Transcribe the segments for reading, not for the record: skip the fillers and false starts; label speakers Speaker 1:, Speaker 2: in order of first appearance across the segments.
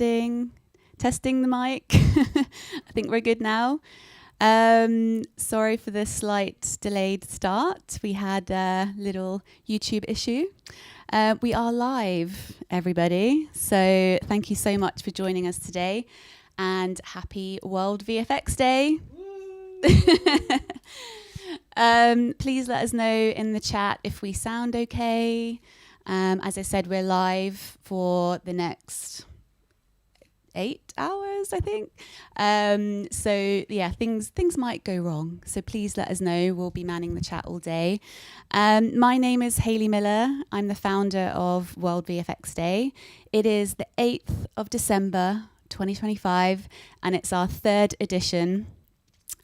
Speaker 1: testing the mic. I think we're good now. Sorry for the slight delayed start. We had a little YouTube issue. We are live, everybody. So thank you so much for joining us today. And happy World VFX Day. Please let us know in the chat if we sound okay. As I said, we're live for the next 8 hours, I think. So yeah, things might go wrong. So please let us know. We'll be manning the chat all day. My name is Hayley Miller. I'm the founder of World VFX Day. It is the 8th of December, 2025, and it's our 3rd edition.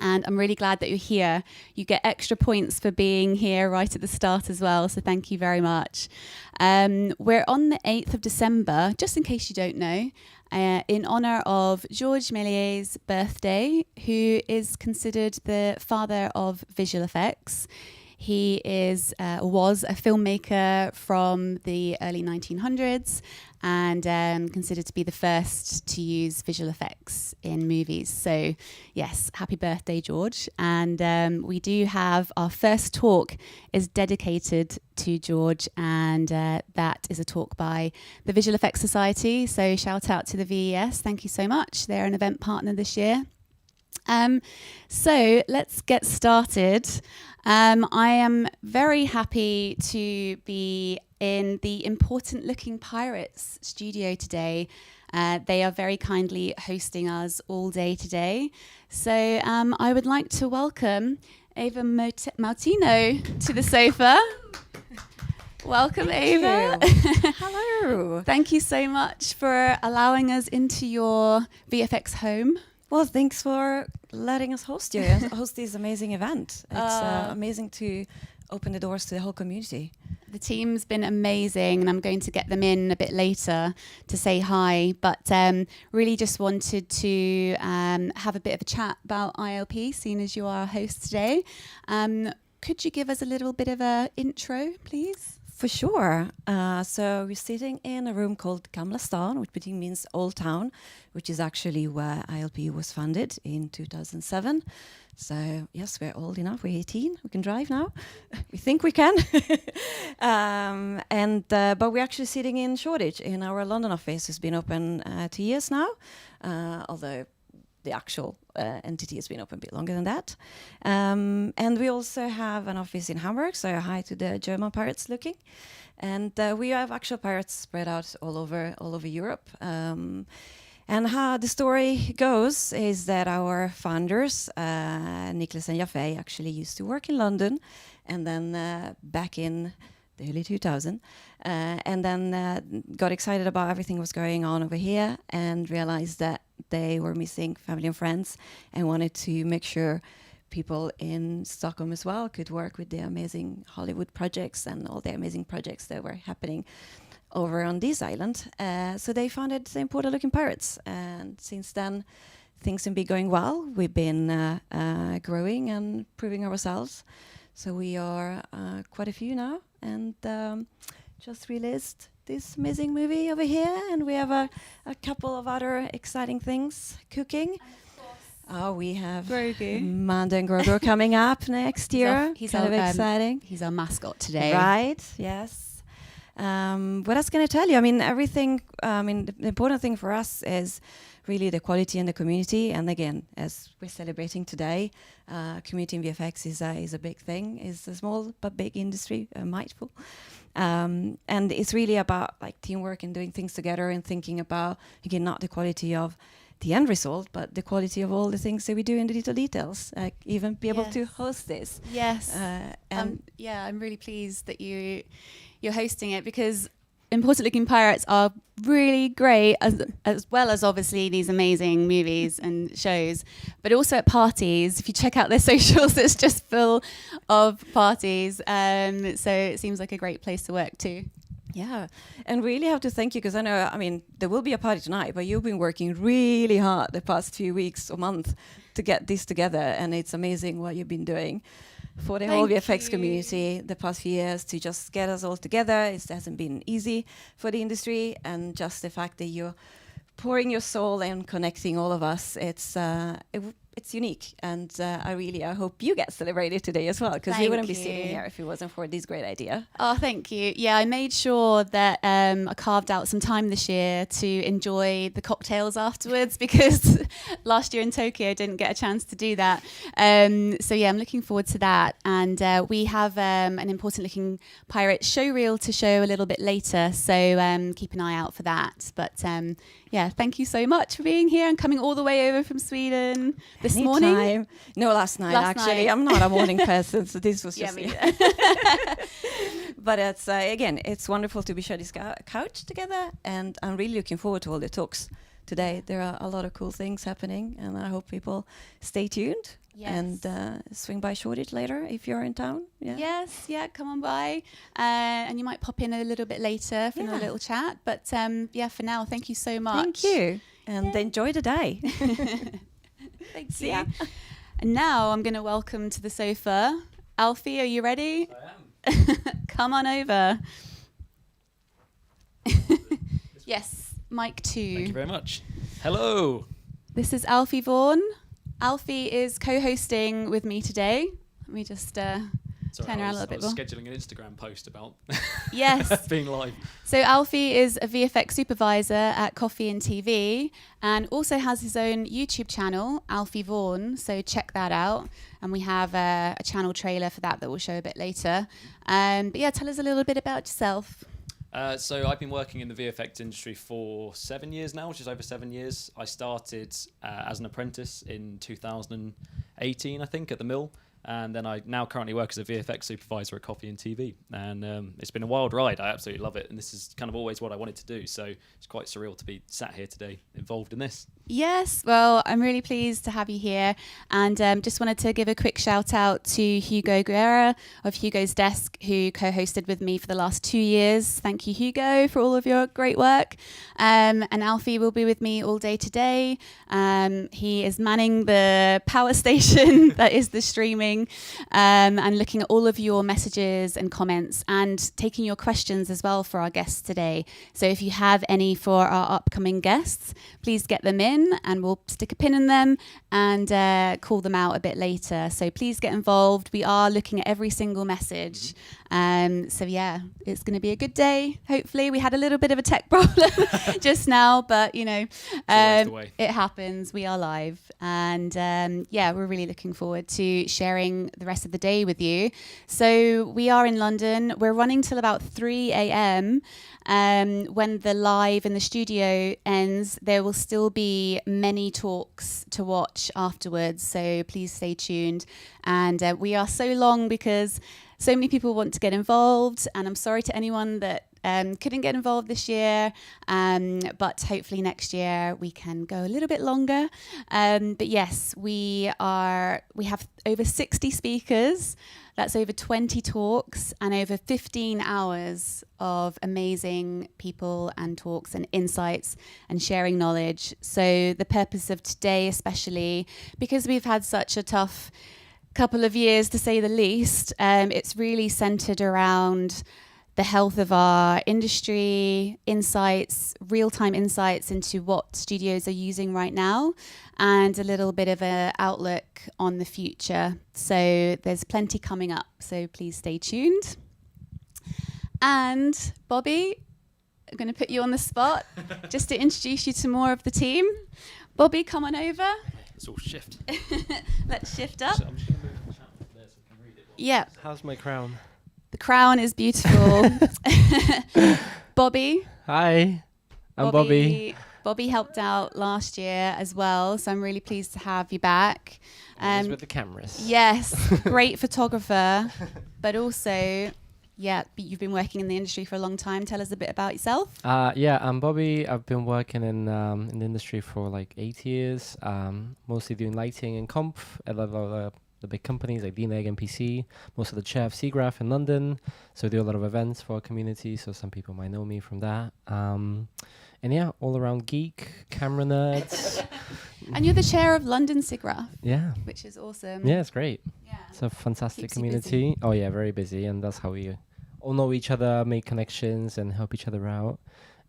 Speaker 1: And I'm really glad that you're here. You get extra points for being here right at the start as well. So thank you very much. We're on the 8th of December, just in case you don't know, in honor of Georges Méliès' birthday, who is considered the father of visual effects. He was a filmmaker from the early 1900s and considered to be the first to use visual effects in movies. So yes, happy birthday, George. And we do have our first talk is dedicated to George, and that is a talk by the Visual Effects Society. So shout out to the VES. Thank you so much. They're an event partner this year. So let's get started. I am very happy to be in the Important Looking Pirates studio today. They are very kindly hosting us all day today. So I would like to welcome Eva Mautino to the sofa. Welcome, Eva.
Speaker 2: Hello.
Speaker 1: Thank you so much for allowing us into your VFX home.
Speaker 2: Well, thanks for letting us host this amazing event. It's amazing to open the doors to the whole community.
Speaker 1: The team's been amazing, and I'm going to get them in a bit later to say hi, but really just wanted to have a bit of a chat about ILP, seeing as you are our host today. Could you give us a little bit of an intro, please?
Speaker 2: For sure. So we're sitting in a room called Gamla Stan, which means Old Town, which is actually where ILP was founded in 2007. So yes, we're old enough. We're 18. We can drive now. We think we can. But we're actually sitting in Shoreditch in our London office. It's been open 2 years now, although the actual entity has been open a bit longer than that. And we also have an office in Hamburg, so hi to the German pirates looking. And we have actual pirates spread out all over Europe. And how the story goes is that our founders, Nicholas and Javier, actually used to work in London, and then back in the early 2000s, and then got excited about everything was going on over here and realized that they were missing family and friends and wanted to make sure people in Stockholm as well could work with the amazing Hollywood projects and all the amazing projects that were happening over on this island. So they founded the Important Looking Pirates, and since then things have been going well. We've been growing and proving ourselves. So we are quite a few now, and just released this amazing movie over here, and we have a couple of other exciting things cooking. We have Mando and Grogu coming up next year.
Speaker 1: He's
Speaker 2: kind of exciting.
Speaker 1: He's our mascot today.
Speaker 2: Right, yes. What else can I tell you? I mean, everything, the important thing for us is really the quality and the community. And again, as we're celebrating today, community in VFX is a big thing. It's a small but big industry, mindful. And it's really about like teamwork and doing things together and thinking about, again, not the quality of the end result, but the quality of all the things that we do in the little details, like even be able to host this.
Speaker 1: Yes. I'm really pleased that you're hosting it, because Important Looking Pirates are really great, as well as obviously these amazing movies and shows, but also at parties. If you check out their socials, it's just full of parties. So it seems like a great place to work too.
Speaker 2: Yeah, and really have to thank you, because I know, there will be a party tonight, but you've been working really hard the past few weeks or month to get this together, and it's amazing what you've been doing for the whole VFX community the past few years to just get us all together. It hasn't been easy for the industry, and just the fact that you're pouring your soul and connecting all of us. It's unique, and I hope you get celebrated today as well, because we wouldn't be sitting here if it wasn't for this great idea.
Speaker 1: Oh, thank you. Yeah, I made sure that I carved out some time this year to enjoy the cocktails afterwards, because last year in Tokyo I didn't get a chance to do that. So yeah, I'm looking forward to that. And we have an important looking pirate showreel to show a little bit later, so keep an eye out for that. But yeah, thank you so much for being here and coming all the way over from Sweden this morning.
Speaker 2: No, last night, actually. I'm not a morning person, so this was just
Speaker 1: me.
Speaker 2: But it's again, it's wonderful to be sharing this couch together, and I'm really looking forward to all the talks today. There are a lot of cool things happening, and I hope people stay tuned. Yes. And swing by Shoreditch later if you're in town. Yeah.
Speaker 1: Yes, yeah, come on by. And you might pop in a little bit later for a little chat. But yeah, for now, thank you so much.
Speaker 2: Thank you. And enjoy the day.
Speaker 1: Thanks. Yeah. And now I'm going to welcome to the sofa. Alfie, are you ready?
Speaker 3: I am.
Speaker 1: Come on over. Yes, mic 2.
Speaker 3: Thank you very much. Hello.
Speaker 1: This is Alfie Vaughan. Alfie is co-hosting with me today. Let me just turn around a little bit more.
Speaker 3: I was scheduling an Instagram post about
Speaker 1: yes.
Speaker 3: being live.
Speaker 1: So Alfie is a VFX supervisor at Coffee and TV, and also has his own YouTube channel, Alfie Vaughan. So check that out. And we have a channel trailer for that we'll show a bit later. But yeah, tell us a little bit about yourself.
Speaker 3: So I've been working in the VFX industry for 7 years now, which is over 7 years. I started as an apprentice in 2018, I think, at the mill. And then I now currently work as a VFX supervisor at Coffee and TV. And it's been a wild ride. I absolutely love it. And this is kind of always what I wanted to do. So it's quite surreal to be sat here today involved in this.
Speaker 1: Yes, well, I'm really pleased to have you here. And just wanted to give a quick shout out to Hugo Guerra of Hugo's Desk, who co-hosted with me for the last 2 years. Thank you, Hugo, for all of your great work. And Alfie will be with me all day today. He is manning the power station that is the streaming, and looking at all of your messages and comments, and taking your questions as well for our guests today. So if you have any for our upcoming guests, please get them in, and we'll stick a pin in them and call them out a bit later. So please get involved. We are looking at every single message. So yeah, it's going to be a good day. Hopefully, we had a little bit of a tech problem just now, but you know, it happens. We are live, and yeah, we're really looking forward to sharing the rest of the day with you. So we are in London. We're running till about 3 a.m. When the live in the studio ends, there will still be many talks to watch afterwards. So please stay tuned. And we are so long because so many people want to get involved. And I'm sorry to anyone that couldn't get involved this year, but hopefully next year we can go a little bit longer. But yes, we have over 60 speakers. That's over 20 talks and over 15 hours of amazing people and talks and insights and sharing knowledge. So the purpose of today, especially because we've had such a tough couple of years, to say the least, it's really centered around the health of our industry, insights, real-time insights into what studios are using right now, and a little bit of an outlook on the future. So there's plenty coming up, so please stay tuned. And Bobby, I'm going to put you on the spot just to introduce you to more of the team. Bobby, come on over.
Speaker 3: Let's all shift.
Speaker 1: Let's shift up.
Speaker 3: So I'm just going to move the chat there so I can read it.
Speaker 1: Yeah.
Speaker 4: How's my crown?
Speaker 1: The crown is beautiful. Bobby.
Speaker 4: Hi, I'm Bobby.
Speaker 1: Bobby helped out last year as well, so I'm really pleased to have you back.
Speaker 4: With the cameras.
Speaker 1: Yes, great photographer, but also, yeah, you've been working in the industry for a long time. Tell us a bit about yourself.
Speaker 4: Yeah, I'm Bobby. I've been working in the industry for like 8 years, mostly doing lighting and comp at the big companies like DNEG and PC, most of the chair of Seagraph in London. So I do a lot of events for our community, so some people might know me from that. And yeah, all around geek, camera nerds.
Speaker 1: And you're the chair of London SIGGRAPH. Yeah. Which is awesome.
Speaker 4: Yeah, it's great.
Speaker 1: Yeah.
Speaker 4: It's a fantastic
Speaker 1: Keeps
Speaker 4: community. Oh yeah, very busy. And that's how we all know each other, make connections and help each other out.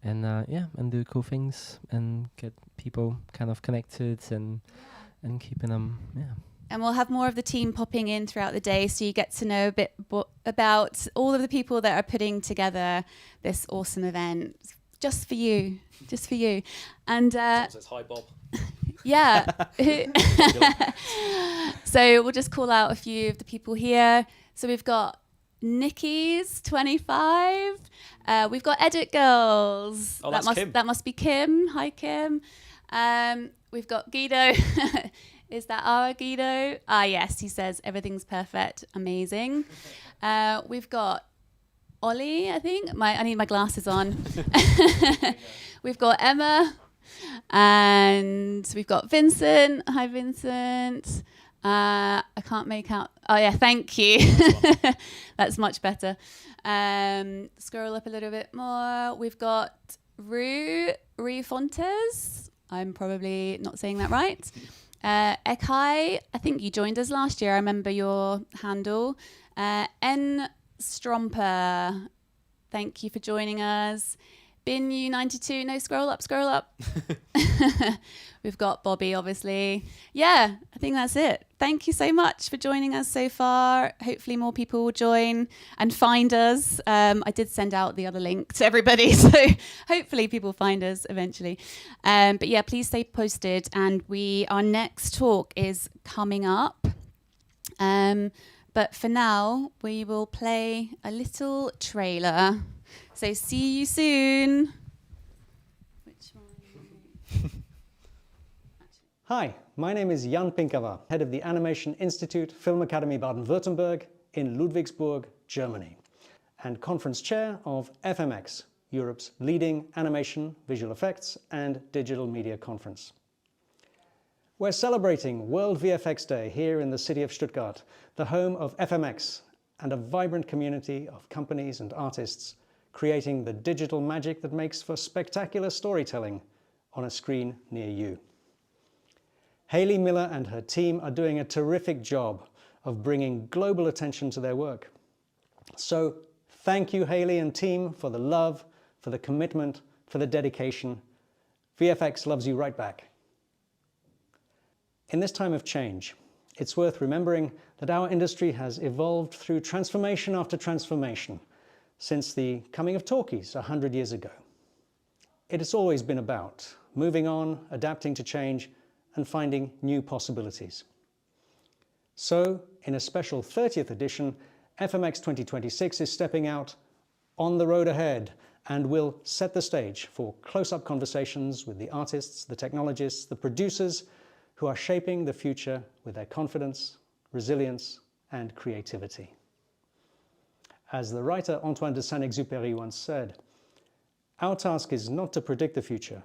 Speaker 4: and do cool things and get people kind of connected and keeping them,
Speaker 1: And we'll have more of the team popping in throughout the day, so you get to know a bit about all of the people that are putting together this awesome event just for you. And
Speaker 3: Someone says, "Hi, Bob."
Speaker 1: yeah. So we'll just call out a few of the people here. So we've got Nikki's 25. We've got Edit Girls.
Speaker 3: Oh, that's Kim.
Speaker 1: That must be Kim. Hi, Kim. We've got Guido. Is that our Guido? Ah, yes. He says everything's perfect. Amazing. We've got Ollie, I think. I need my glasses on. We've got Emma. And we've got Vincent. Hi, Vincent. I can't make out. Oh, yeah, thank you. That's much better. Scroll up a little bit more. We've got Rue Fontes. I'm probably not saying that right. Ekai, I think you joined us last year. I remember your handle. N Stromper, thank you for joining us. Bin U92, no, scroll up. We've got Bobby, obviously. Yeah, I think that's it. Thank you so much for joining us so far. Hopefully more people will join and find us. I did send out the other link to everybody, so hopefully people find us eventually. But yeah, please stay posted. And our next talk is coming up. But for now, we will play a little trailer. So see you soon. Which one?
Speaker 5: Hi, my name is Jan Pinkava, head of the Animation Institute Film Academy Baden-Württemberg in Ludwigsburg, Germany, and conference chair of FMX, Europe's leading animation, visual effects and digital media conference. We're celebrating World VFX Day here in the city of Stuttgart, the home of FMX and a vibrant community of companies and artists creating the digital magic that makes for spectacular storytelling on a screen near you. Hayley Miller and her team are doing a terrific job of bringing global attention to their work. So thank you, Hayley and team, for the love, for the commitment, for the dedication. VFX loves you right back. In this time of change, it's worth remembering that our industry has evolved through transformation after transformation since the coming of talkies 100 years ago. It has always been about moving on, adapting to change, and finding new possibilities. So, in a special 30th edition, FMX 2026 is stepping out on the road ahead and will set the stage for close-up conversations with the artists, the technologists, the producers who are shaping the future with their confidence, resilience, and creativity. As the writer Antoine de Saint-Exupéry once said, our task is not to predict the future,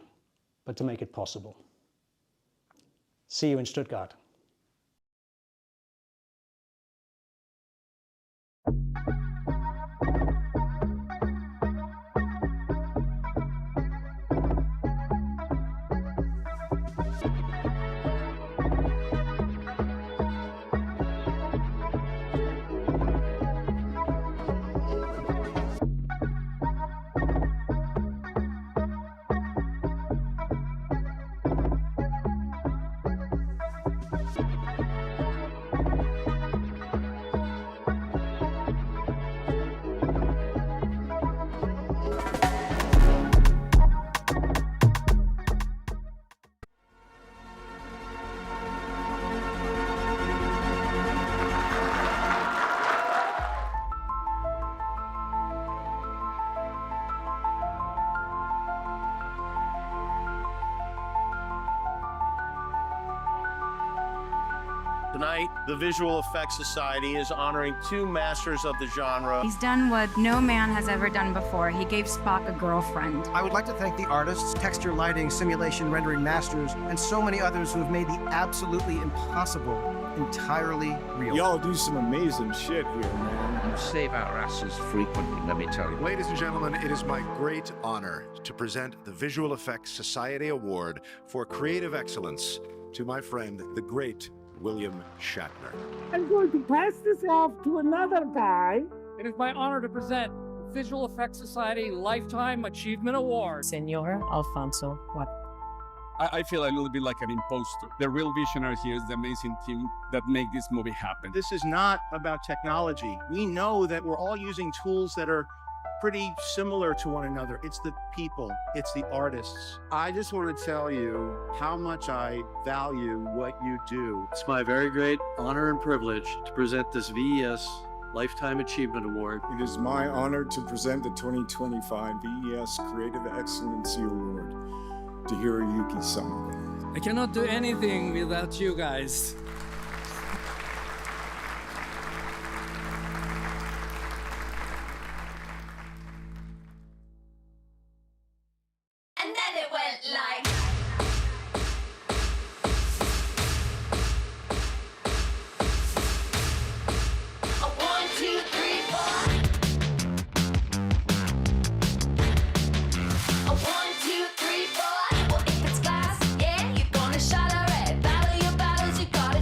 Speaker 5: but to make it possible. See you in Stuttgart.
Speaker 6: Tonight, the Visual Effects Society is honoring two masters of the genre.
Speaker 7: He's done what no man has ever done before. He gave Spock a girlfriend.
Speaker 8: I would like to thank the artists, texture, lighting, simulation, rendering masters, and so many others who have made the absolutely impossible entirely real.
Speaker 9: Y'all do some amazing shit here, man.
Speaker 10: You save our asses frequently, let me tell you.
Speaker 11: Ladies and gentlemen, it is my great honor to present the Visual Effects Society Award for Creative Excellence to my friend, the great William Shatner.
Speaker 12: I'm going to pass this off to another guy.
Speaker 13: It is my honor to present
Speaker 12: Visual Effects Society Lifetime Achievement Award.
Speaker 13: Senor Alfonso Juan.
Speaker 14: I feel a little bit like an imposter. The real visionary here is the amazing team that make this movie happen.
Speaker 6: This is not about technology. We know that we're all using tools that are pretty similar to one another. It's the people, it's the artists.
Speaker 15: I just want to tell you how much I value what you do.
Speaker 16: It's my very great honor and privilege to present this VES Lifetime Achievement Award.
Speaker 9: It is my honor to present the 2025 VES Creative Excellency Award to Hiroyuki-sama.
Speaker 12: I cannot do anything without you guys.
Speaker 17: And then it went like... A 1, 2, 3, 4. A 1, 2, 3, 4. Well, if it's glass, yeah, you're gonna shatter it. Battle your battles, you gotta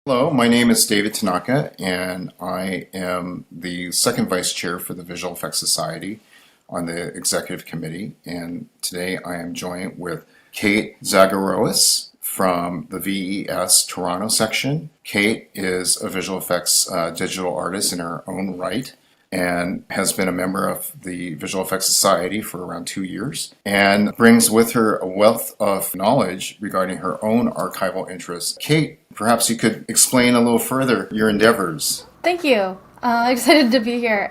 Speaker 18: Hello, my name is David Tanaka, and I am the second vice chair for the Visual Effects Society on the executive committee. And today I am joined with Kate Zagaroas from the VES Toronto section. Kate is a visual effects digital artist in her own right and has been a member of the Visual Effects Society for around 2 years and brings with her a wealth of knowledge regarding her own archival interests. Kate, perhaps you could explain a little further your endeavors.
Speaker 19: Thank you. Excited to be here.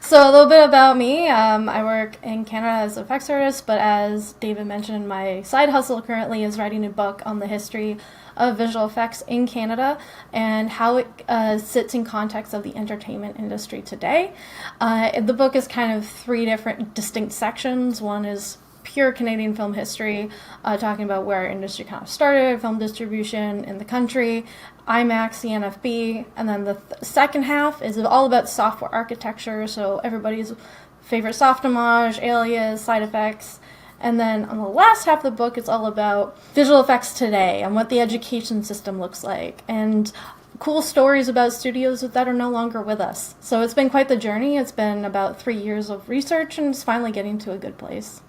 Speaker 19: So a little bit about me. I work in Canada as an effects artist, but as David mentioned, my side hustle currently is writing a book on the history of visual effects in Canada and how it sits in context of the entertainment industry today. The book is kind of 3 different distinct sections. One is pure Canadian film history, talking about where our industry kind of started, film distribution in the country, IMAX, the NFB, and then the second half is all about software architecture, so everybody's favorite Softimage, Alias, side effects. And then on the last half of the book, it's all about visual effects today and what the education system looks like and cool stories about studios that are no longer with us. So it's been quite the journey. It's been about 3 years of research and it's finally getting to a good place.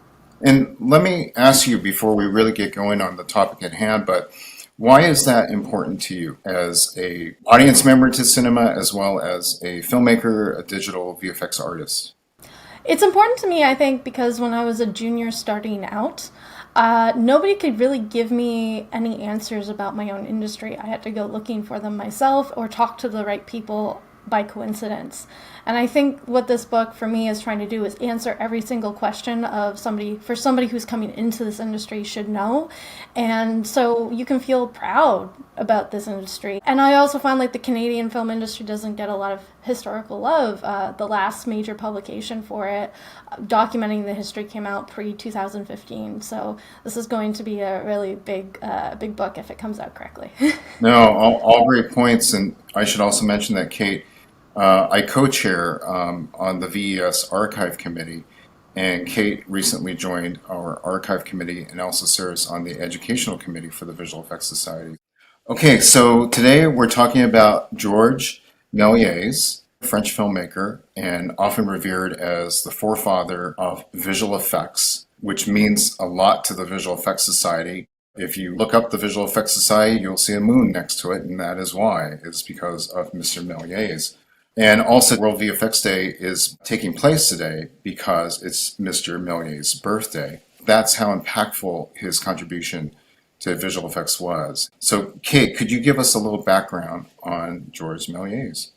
Speaker 18: And let me ask you before we really get going on the topic at hand, but why is that important to you as a audience member to cinema as well as a filmmaker, a digital VFX artist?
Speaker 19: It's important to me, I think, because when I was a junior starting out, nobody could really give me any answers about my own industry. I had to go looking for them myself or talk to the right people by coincidence. And I think what this book for me is trying to do is answer every single question of somebody who's coming into this industry should know. And so you can feel proud about this industry. And I also find like the Canadian film industry doesn't get a lot of historical love. The last major publication for it, documenting the history, came out pre-2015. So this is going to be a really big book if it comes out correctly.
Speaker 18: No, all great points. And I should also mention that, Kate, I co-chair on the VES Archive Committee, and Kate recently joined our Archive Committee and also serves on the Educational Committee for the Visual Effects Society. Okay, so today we're talking about Georges Méliès, a French filmmaker and often revered as the forefather of visual effects, which means a lot to the Visual Effects Society. If you look up the Visual Effects Society, you'll see a moon next to it, and that is why. It's because of Mr. Méliès. And also, World VFX Day is taking place today because it's Mr. Méliès' birthday. That's how impactful his contribution to visual effects was. So, Kate, could you give us a little background on Georges Méliès?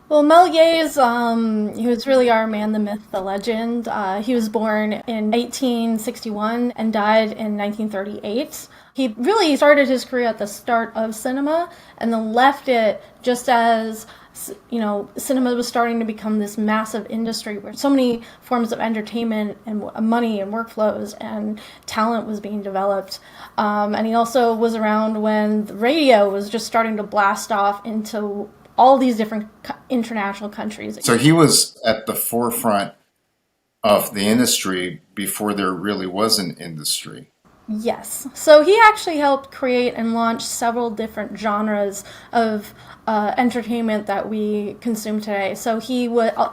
Speaker 19: Well, Méliès, he was really our man, the myth, the legend. He was born in 1861 and died in 1938. He really started his career at the start of cinema and then left it just as, you know, cinema was starting to become this massive industry where so many forms of entertainment and money and workflows and talent was being developed. And he also was around when the radio was just starting to blast off into all these different international countries.
Speaker 18: So he was at the forefront of the industry before there really was an industry.
Speaker 19: Yes. So he actually helped create and launch several different genres of entertainment that we consume today. So he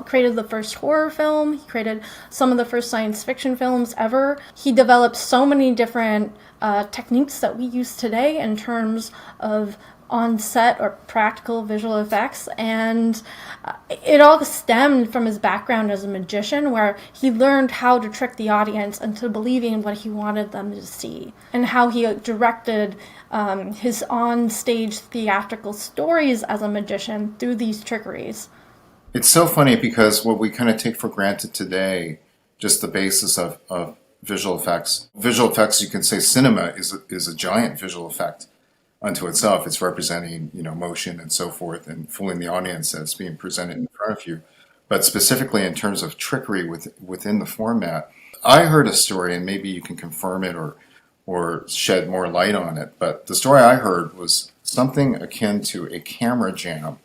Speaker 19: created the first horror film. He created some of the first science fiction films ever. He developed so many different techniques that we use today in terms of on-set or practical visual effects, and it all stemmed from his background as a magician, where he learned how to trick the audience into believing what he wanted them to see, and how he directed his on-stage theatrical stories as a magician through these trickeries.
Speaker 18: It's so funny because what we kind of take for granted today, just the basis of visual effects. Visual effects, you can say cinema is a giant visual effect unto itself. It's representing, you know, motion and so forth and fooling the audience as being presented in front of you. But specifically in terms of trickery within the format, I heard a story, and maybe you can confirm it or shed more light on it, but the story I heard was something akin to a camera jam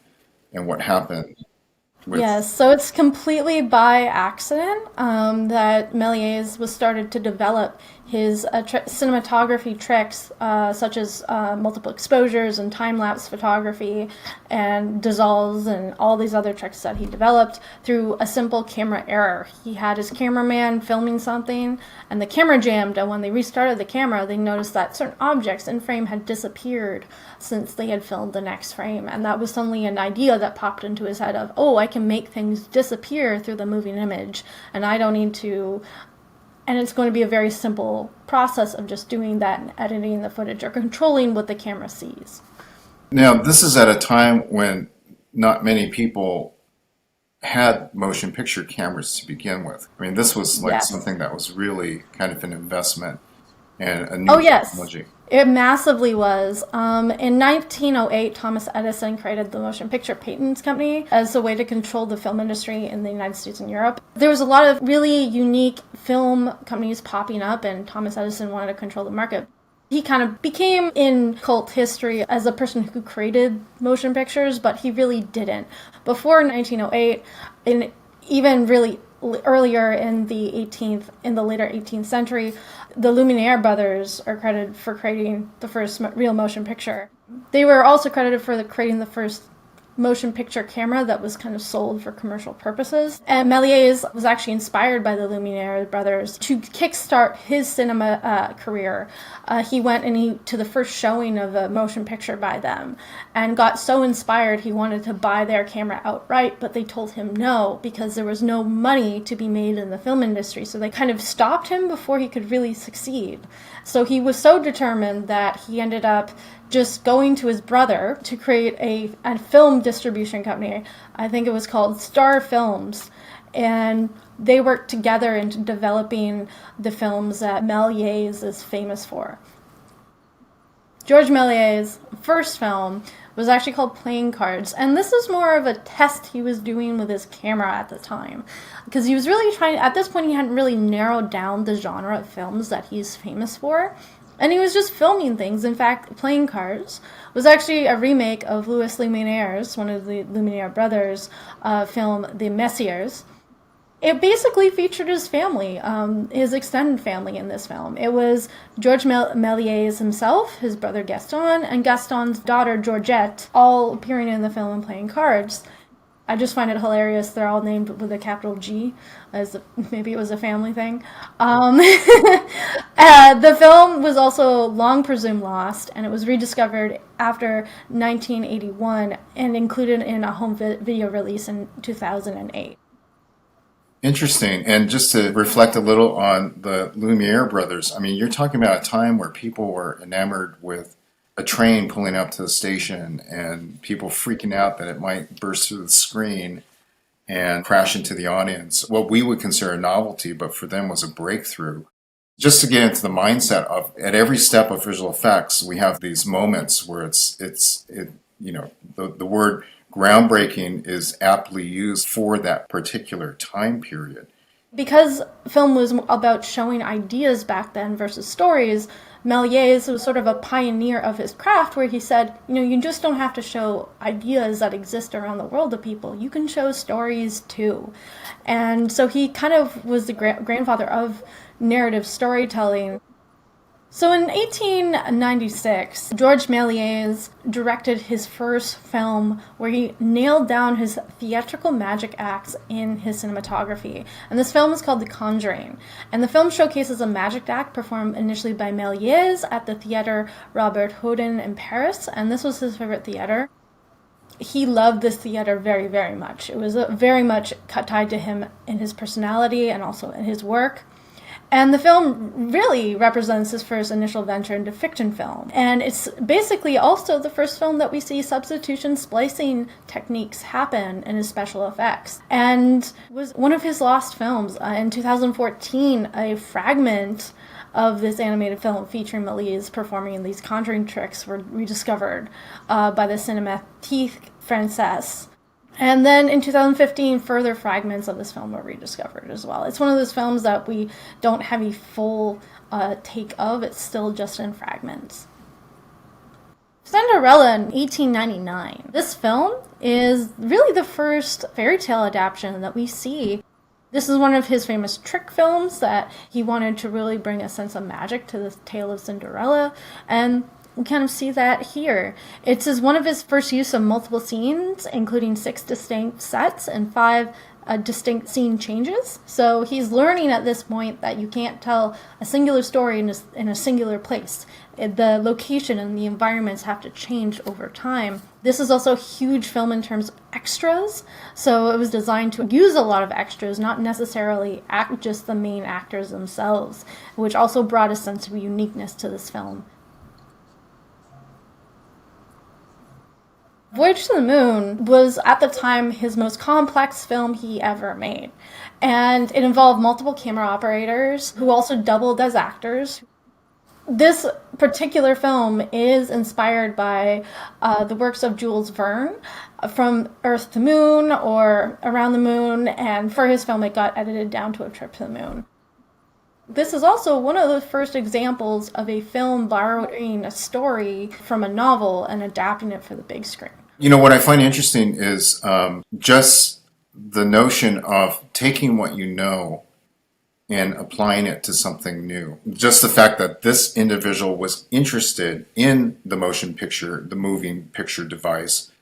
Speaker 18: and what happened.
Speaker 19: Yes, so it's completely by accident that Méliès was started to develop His cinematography tricks, such as multiple exposures and time-lapse photography and dissolves and all these other tricks that he developed through a simple camera error. He had his cameraman filming something and the camera jammed, and when they restarted the camera, they noticed that certain objects in frame had disappeared since they had filmed the next frame. And that was suddenly an idea that popped into his head of, oh, I can make things disappear through the moving image, and I don't need to. And it's going to be a very simple process of just doing that and editing the footage or controlling what the camera sees.
Speaker 18: Now, this is at a time when not many people had motion picture cameras to begin with. I mean, this was like something that was really kind of an investment and a new technology.
Speaker 19: It massively was. In 1908, Thomas Edison created the Motion Picture Patents Company as a way to control the film industry in the United States and Europe. There was a lot of really unique film companies popping up, and Thomas Edison wanted to control the market. He kind of became in cult history as a person who created motion pictures, but he really didn't. Before 1908, and even really earlier in the later 18th century, the Lumiere brothers are credited for creating the first real motion picture. They were also credited for creating the first motion picture camera that was kind of sold for commercial purposes. And Méliès was actually inspired by the Lumiere brothers to kickstart his cinema career. He went to the first showing of a motion picture by them and got so inspired he wanted to buy their camera outright, but they told him no because there was no money to be made in the film industry. So they kind of stopped him before he could really succeed. So he was so determined that he ended up just going to his brother to create a film distribution company. I think it was called Star Films. And they worked together into developing the films that Méliès is famous for. Georges Méliès' first film was actually called Playing Cards. And this is more of a test he was doing with his camera at the time. Because he was really at this point he hadn't really narrowed down the genre of films that he's famous for. And he was just filming things. In fact, Playing Cards was actually a remake of Louis Lumiere's, one of the Lumiere brothers' film, The Messieurs. It basically featured his family, his extended family in this film. It was Georges Méliès himself, his brother Gaston, and Gaston's daughter Georgette, all appearing in the film and playing cards. I just find it hilarious. They're all named with a capital G, as maybe it was a family thing. The film was also long presumed lost, and it was rediscovered after 1981 and included in a home video release in 2008.
Speaker 18: Interesting. And just to reflect a little on the Lumiere brothers, I mean, you're talking about a time where people were enamored with a train pulling up to the station and people freaking out that it might burst through the screen and crash into the audience. What we would consider a novelty, but for them was a breakthrough. Just to get into the mindset of, at every step of visual effects, we have these moments where the word groundbreaking is aptly used for that particular time period.
Speaker 19: Because film was about showing ideas back then versus stories, Méliès was sort of a pioneer of his craft where he said, you just don't have to show ideas that exist around the world to people. You can show stories too. And so he kind of was the grandfather of narrative storytelling. So in 1896, Georges Méliès directed his first film where he nailed down his theatrical magic acts in his cinematography. And this film is called The Conjuring. And the film showcases a magic act performed initially by Méliès at the theater Robert Houdin in Paris. And this was his favorite theater. He loved this theater very, very much. It was very much tied to him in his personality and also in his work. And the film really represents his first initial venture into fiction film. And it's basically also the first film that we see substitution splicing techniques happen in his special effects. And was one of his lost films. In 2014, a fragment of this animated film featuring Méliès performing these conjuring tricks were rediscovered by the Cinémathèque Française. And then in 2015, further fragments of this film were rediscovered as well. It's one of those films that we don't have a full take of. It's still just in fragments. Cinderella in 1899. This film is really the first fairy tale adaptation that we see. This is one of his famous trick films that he wanted to really bring a sense of magic to the tale of Cinderella, and we kind of see that here. It's one of his first use of multiple scenes, including 6 distinct sets and 5 distinct scene changes. So he's learning at this point that you can't tell a singular story in a singular place. The location and the environments have to change over time. This is also a huge film in terms of extras, so it was designed to use a lot of extras, not necessarily just the main actors themselves, which also brought a sense of uniqueness to this film. Voyage to the Moon was, at the time, his most complex film he ever made. And it involved multiple camera operators who also doubled as actors. This particular film is inspired by the works of Jules Verne, From Earth to Moon or Around the Moon, and for his film it got edited down to A Trip to the Moon. This is also one of the first examples of a film borrowing a story from a novel and adapting it for the big screen.
Speaker 18: You know, what I find interesting is just the notion of taking what you know and applying it to something new. Just the fact that this individual was interested in the motion picture, the moving picture device,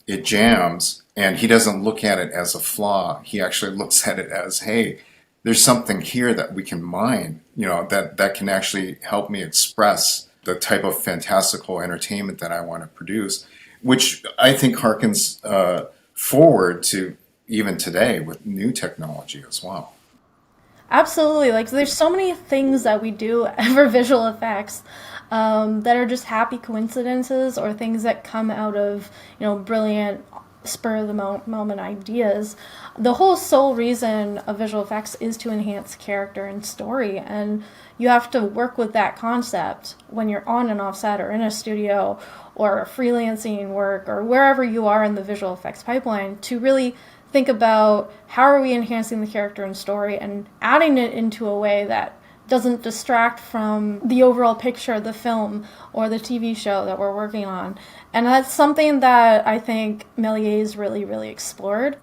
Speaker 18: it jams, and he doesn't look at it as a flaw. He actually looks at it as, hey, there's something here that we can mine, you know, that can actually help me express the type of fantastical entertainment that I want to produce, which I think harkens forward to even today with new technology as well.
Speaker 19: Absolutely. Like, there's so many things that we do for visual effects that are just happy coincidences or things that come out of, you know, brilliant spur of the moment ideas. The whole sole reason of visual effects is to enhance character and story, and you have to work with that concept when you're on and off set or in a studio or freelancing work or wherever you are in the visual effects pipeline to really think about how are we enhancing the character and story and adding it into a way that doesn't distract from the overall picture of the film or the TV show that we're working on. And that's something that I think Méliès really explored.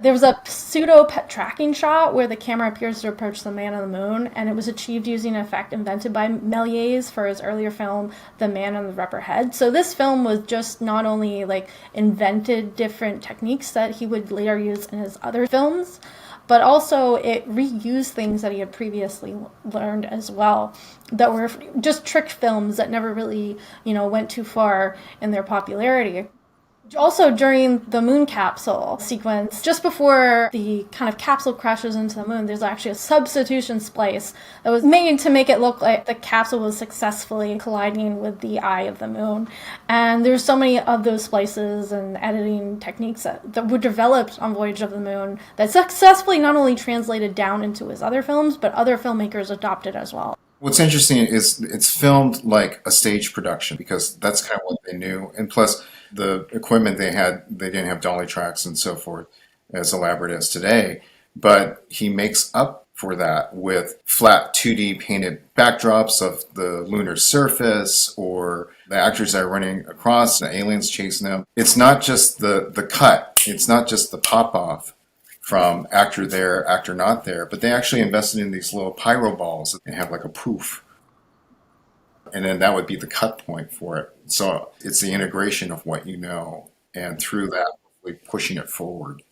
Speaker 19: There was a pseudo-pet tracking shot where the camera appears to approach the man on the moon, and it was achieved using an effect invented by Méliès for his earlier film, The Man in the Rubber Head. So this film was just not only like invented different techniques that he would later use in his other films, but also it reused things that he had previously learned as well that were just trick films that never really, you know, went too far in their popularity. Also, during the moon capsule sequence, just before the kind of capsule crashes into the moon, there's actually a substitution splice that was made to make it look like the capsule was successfully colliding with the eye of the moon. And there's so many of those splices and editing techniques that were developed on Voyage of the Moon that successfully not only translated down into his other films, but other filmmakers adopted as well.
Speaker 18: What's interesting is it's filmed like a stage production because that's kind of what they knew. And plus, the equipment they had, they didn't have dolly tracks and so forth as elaborate as today. But he makes up for that with flat 2D painted backdrops of the lunar surface or the actors that are running across, the aliens chasing them. It's not just the cut. It's not just the pop-off from actor there, actor not there, but they actually invested in these little pyro balls that have like a poof. And then that would be the cut point for it. So it's the integration of what you know, and through that, pushing it forward.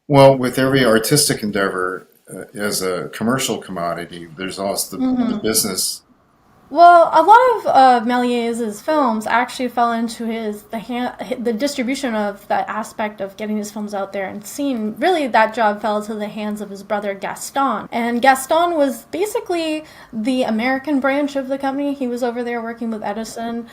Speaker 18: Well, with every artistic endeavor, as a commercial commodity, there's also the business.
Speaker 19: Well, a lot of Méliès' films actually fell into the distribution of that aspect of getting his films out there and seen. Really, that job fell into the hands of his brother Gaston. And Gaston was basically the American branch of the company. He was over there working with Edison,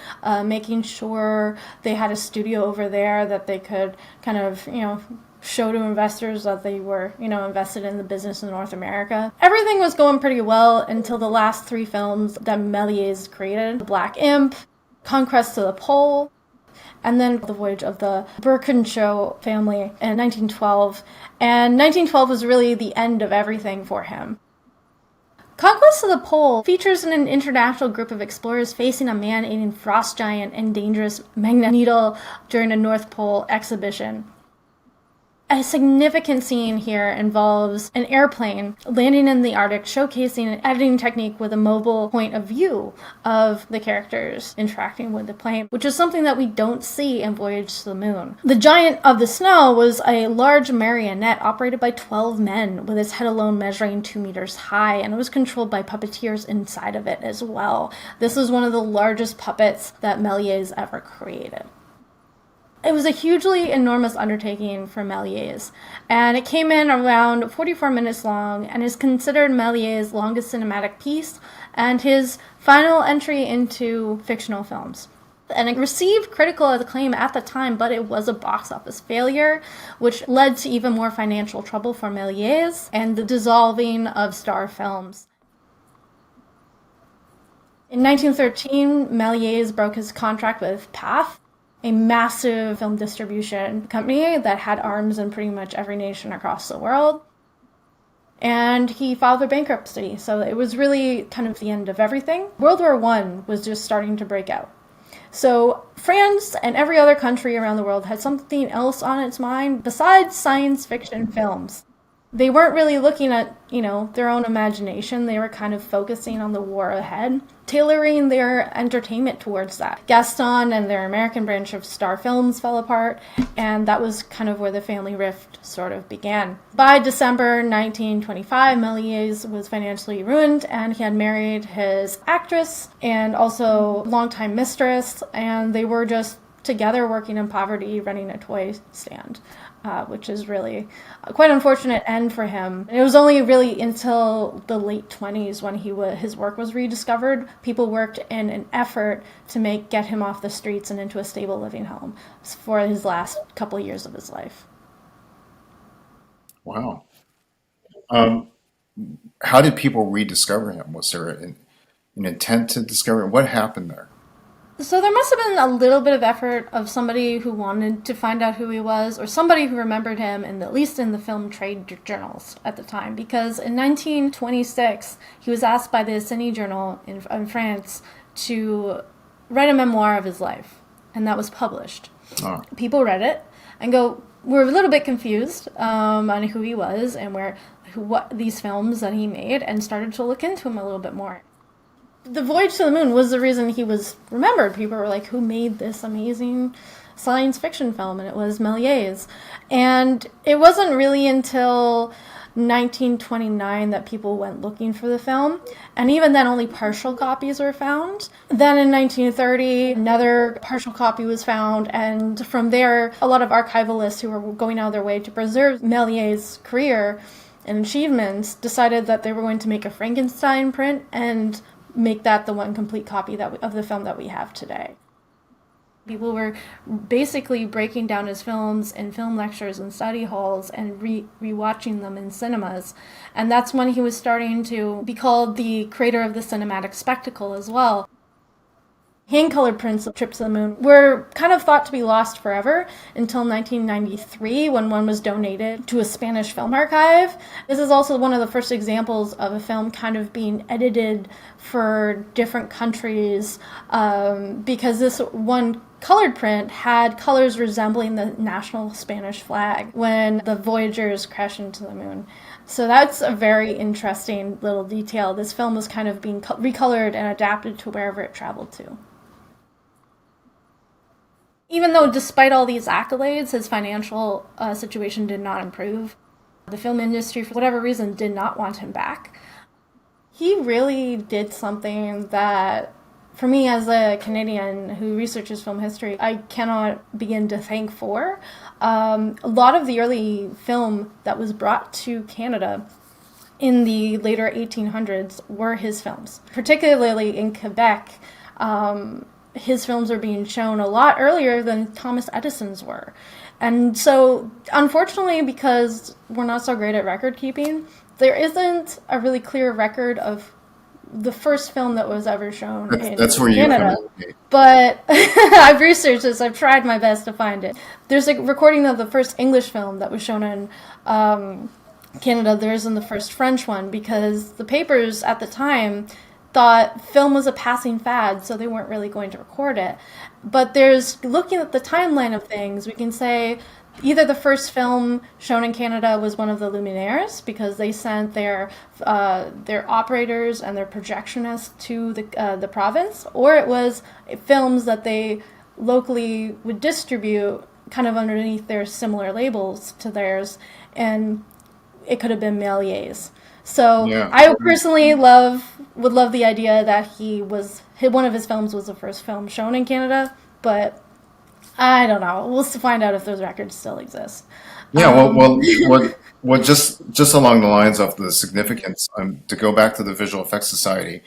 Speaker 19: making sure they had a studio over there that they could kind of, you know, show to investors that they were, you know, invested in the business in North America. Everything was going pretty well until the last 3 films that Méliès created: The Black Imp, Conquest to the Pole, and then The Voyage of the Berkenshow family in 1912. And 1912 was really the end of everything for him. Conquest of the Pole features an international group of explorers facing a man-eating frost giant and dangerous magnet needle during a North Pole exhibition. A significant scene here involves an airplane landing in the Arctic, showcasing an editing technique with a mobile point of view of the characters interacting with the plane, which is something that we don't see in Voyage to the Moon. The Giant of the Snow was a large marionette operated by 12 men, with its head alone measuring 2 meters high, and it was controlled by puppeteers inside of it as well. This is one of the largest puppets that Méliès ever created. It was a hugely enormous undertaking for Méliès, and it came in around 44 minutes long and is considered Méliès' longest cinematic piece and his final entry into fictional films. And it received critical acclaim at the time, but it was a box office failure, which led to even more financial trouble for Méliès and the dissolving of Star Films. In 1913, Méliès broke his contract with PATH, a massive film distribution company that had arms in pretty much every nation across the world. And he filed for bankruptcy, so it was really kind of the end of everything. World War I was just starting to break out. So France and every other country around the world had something else on its mind besides science fiction films. They weren't really looking at, their own imagination. They were kind of focusing on the war ahead, tailoring their entertainment towards that. Gaston and their American branch of Star Films fell apart, and that was kind of where the family rift sort of began. By December 1925, Méliès was financially ruined, and he had married his actress and also longtime mistress, and they were just together working in poverty, running a toy stand. Which is really quite unfortunate end for him. It was only really until the late 20s when his work was rediscovered. People worked in an effort to get him off the streets and into a stable living home for his last couple of years of his life.
Speaker 18: Wow. How did people rediscover him? Was there an intent to discover him? What happened there?
Speaker 19: So there must have been a little bit of effort of somebody who wanted to find out who he was, or somebody who remembered him, at least in the film trade journals at the time, because in 1926 he was asked by the Cecchini journal in France to write a memoir of his life, and that was published. Oh. People read it and were a little bit confused on who he was and what these films that he made, and started to look into him a little bit more. The Voyage to the Moon was the reason he was remembered. People were like, who made this amazing science fiction film? And it was Méliès. And it wasn't really until 1929 that people went looking for the film. And even then, only partial copies were found. Then in 1930, another partial copy was found. And from there, a lot of archivalists who were going out of their way to preserve Méliès' career and achievements decided that they were going to make a Frankenstein print and make that the one complete copy of the film that we have today. People were basically breaking down his films in film lectures and study halls and rewatching them in cinemas. And that's when he was starting to be called the creator of the cinematic spectacle as well. Hand-colored prints of Trip to the Moon were kind of thought to be lost forever until 1993, when one was donated to a Spanish film archive. This is also one of the first examples of a film kind of being edited for different countries, because this one colored print had colors resembling the national Spanish flag when the Voyagers crashed into the moon. So that's a very interesting little detail. This film was kind of being recolored and adapted to wherever it traveled to. Even though, despite all these accolades, his financial situation did not improve, the film industry, for whatever reason, did not want him back. He really did something that, for me as a Canadian who researches film history, I cannot begin to thank for. A lot of the early film that was brought to Canada in the later 1800s were his films, particularly in Quebec. His films are being shown a lot earlier than Thomas Edison's were. And so, unfortunately, because we're not so great at record keeping, there isn't a really clear record of the first film that was ever shown in Canada. But I've researched this, I've tried my best to find it. There's a recording of the first English film that was shown in Canada. There isn't the first French one, because the papers at the time thought film was a passing fad, so they weren't really going to record it. But looking at the timeline of things, we can say either the first film shown in Canada was one of the Luminaires, because they sent their operators and their projectionists to the province, or it was films that they locally would distribute kind of underneath their similar labels to theirs, and it could have been Méliès. So yeah. I personally would love the idea that one of his films was the first film shown in Canada, but I don't know. We'll find out if those records still exist.
Speaker 18: Yeah, well, just along the lines of the significance, to go back to the Visual Effects Society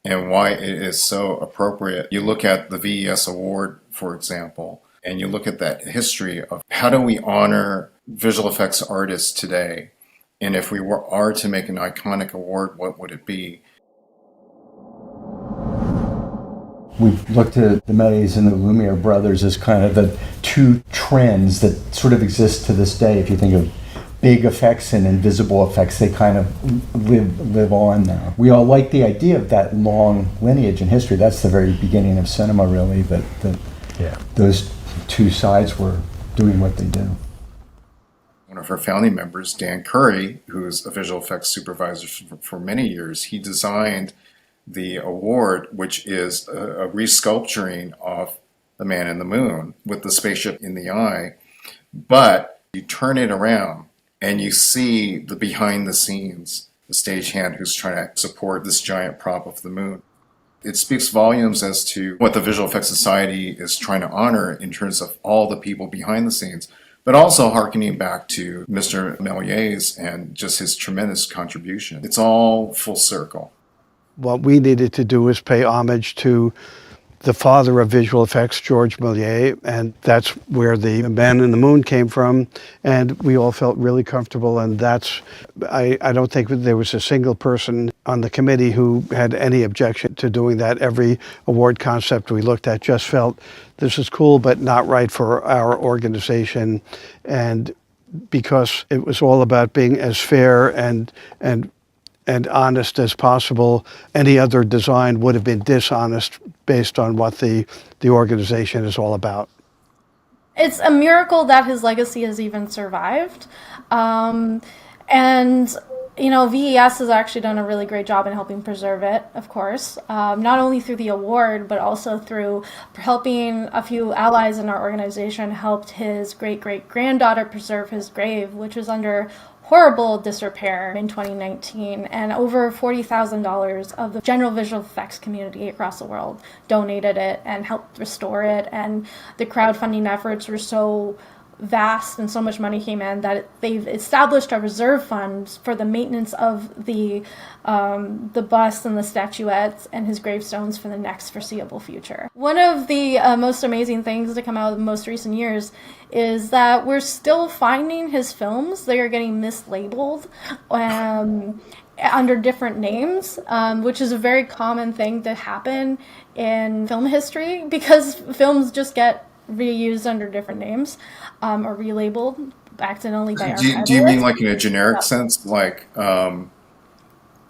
Speaker 18: and why it is so appropriate. You look at the VES Award, for example, and you look at that history of how do we honor visual effects artists today? And if we are to make an iconic award, what would it be?
Speaker 20: We've looked at the Méliès and the Lumiere brothers as kind of the two trends that sort of exist to this day. If you think of big effects and invisible effects, they kind of live on now. We all like the idea of that long lineage in history. That's the very beginning of cinema, really, that those two sides were doing what they do.
Speaker 18: One of her founding members, Dan Curry, who is a visual effects supervisor for many years, he designed the award, which is a resculpturing of the Man in the Moon with the spaceship in the eye. But you turn it around and you see the behind the scenes, the stagehand who's trying to support this giant prop of the moon. It speaks volumes as to what the Visual Effects Society is trying to honor in terms of all the people behind the scenes, but also hearkening back to Mr. Méliès and just his tremendous contribution. It's all full circle.
Speaker 21: What we needed to do was pay homage to the father of visual effects, George Méliès, and that's where the Man in the Moon came from, and we all felt really comfortable, and I don't think there was a single person on the committee who had any objection to doing that. Every award concept we looked at just felt this is cool, but not right for our organization, and because it was all about being as fair and honest as possible, any other design would have been dishonest based on what the organization is all about.
Speaker 19: It's a miracle that his legacy has even survived. And, VES has actually done a really great job in helping preserve it, of course, not only through the award, but also through helping a few allies in our organization helped his great-great-granddaughter preserve his grave, which was under horrible disrepair in 2019, and over $40,000 of the general visual effects community across the world donated it and helped restore it, and the crowdfunding efforts were so vast and so much money came in that they've established a reserve fund for the maintenance of the bust and the statuettes and his gravestones for the next foreseeable future. One of the most amazing things to come out of the most recent years is that we're still finding his films. They are getting mislabeled under different names, which is a very common thing to happen in film history because films just get reused under different names or relabeled accidentally by archivists.
Speaker 18: Do you mean like in a generic sense, like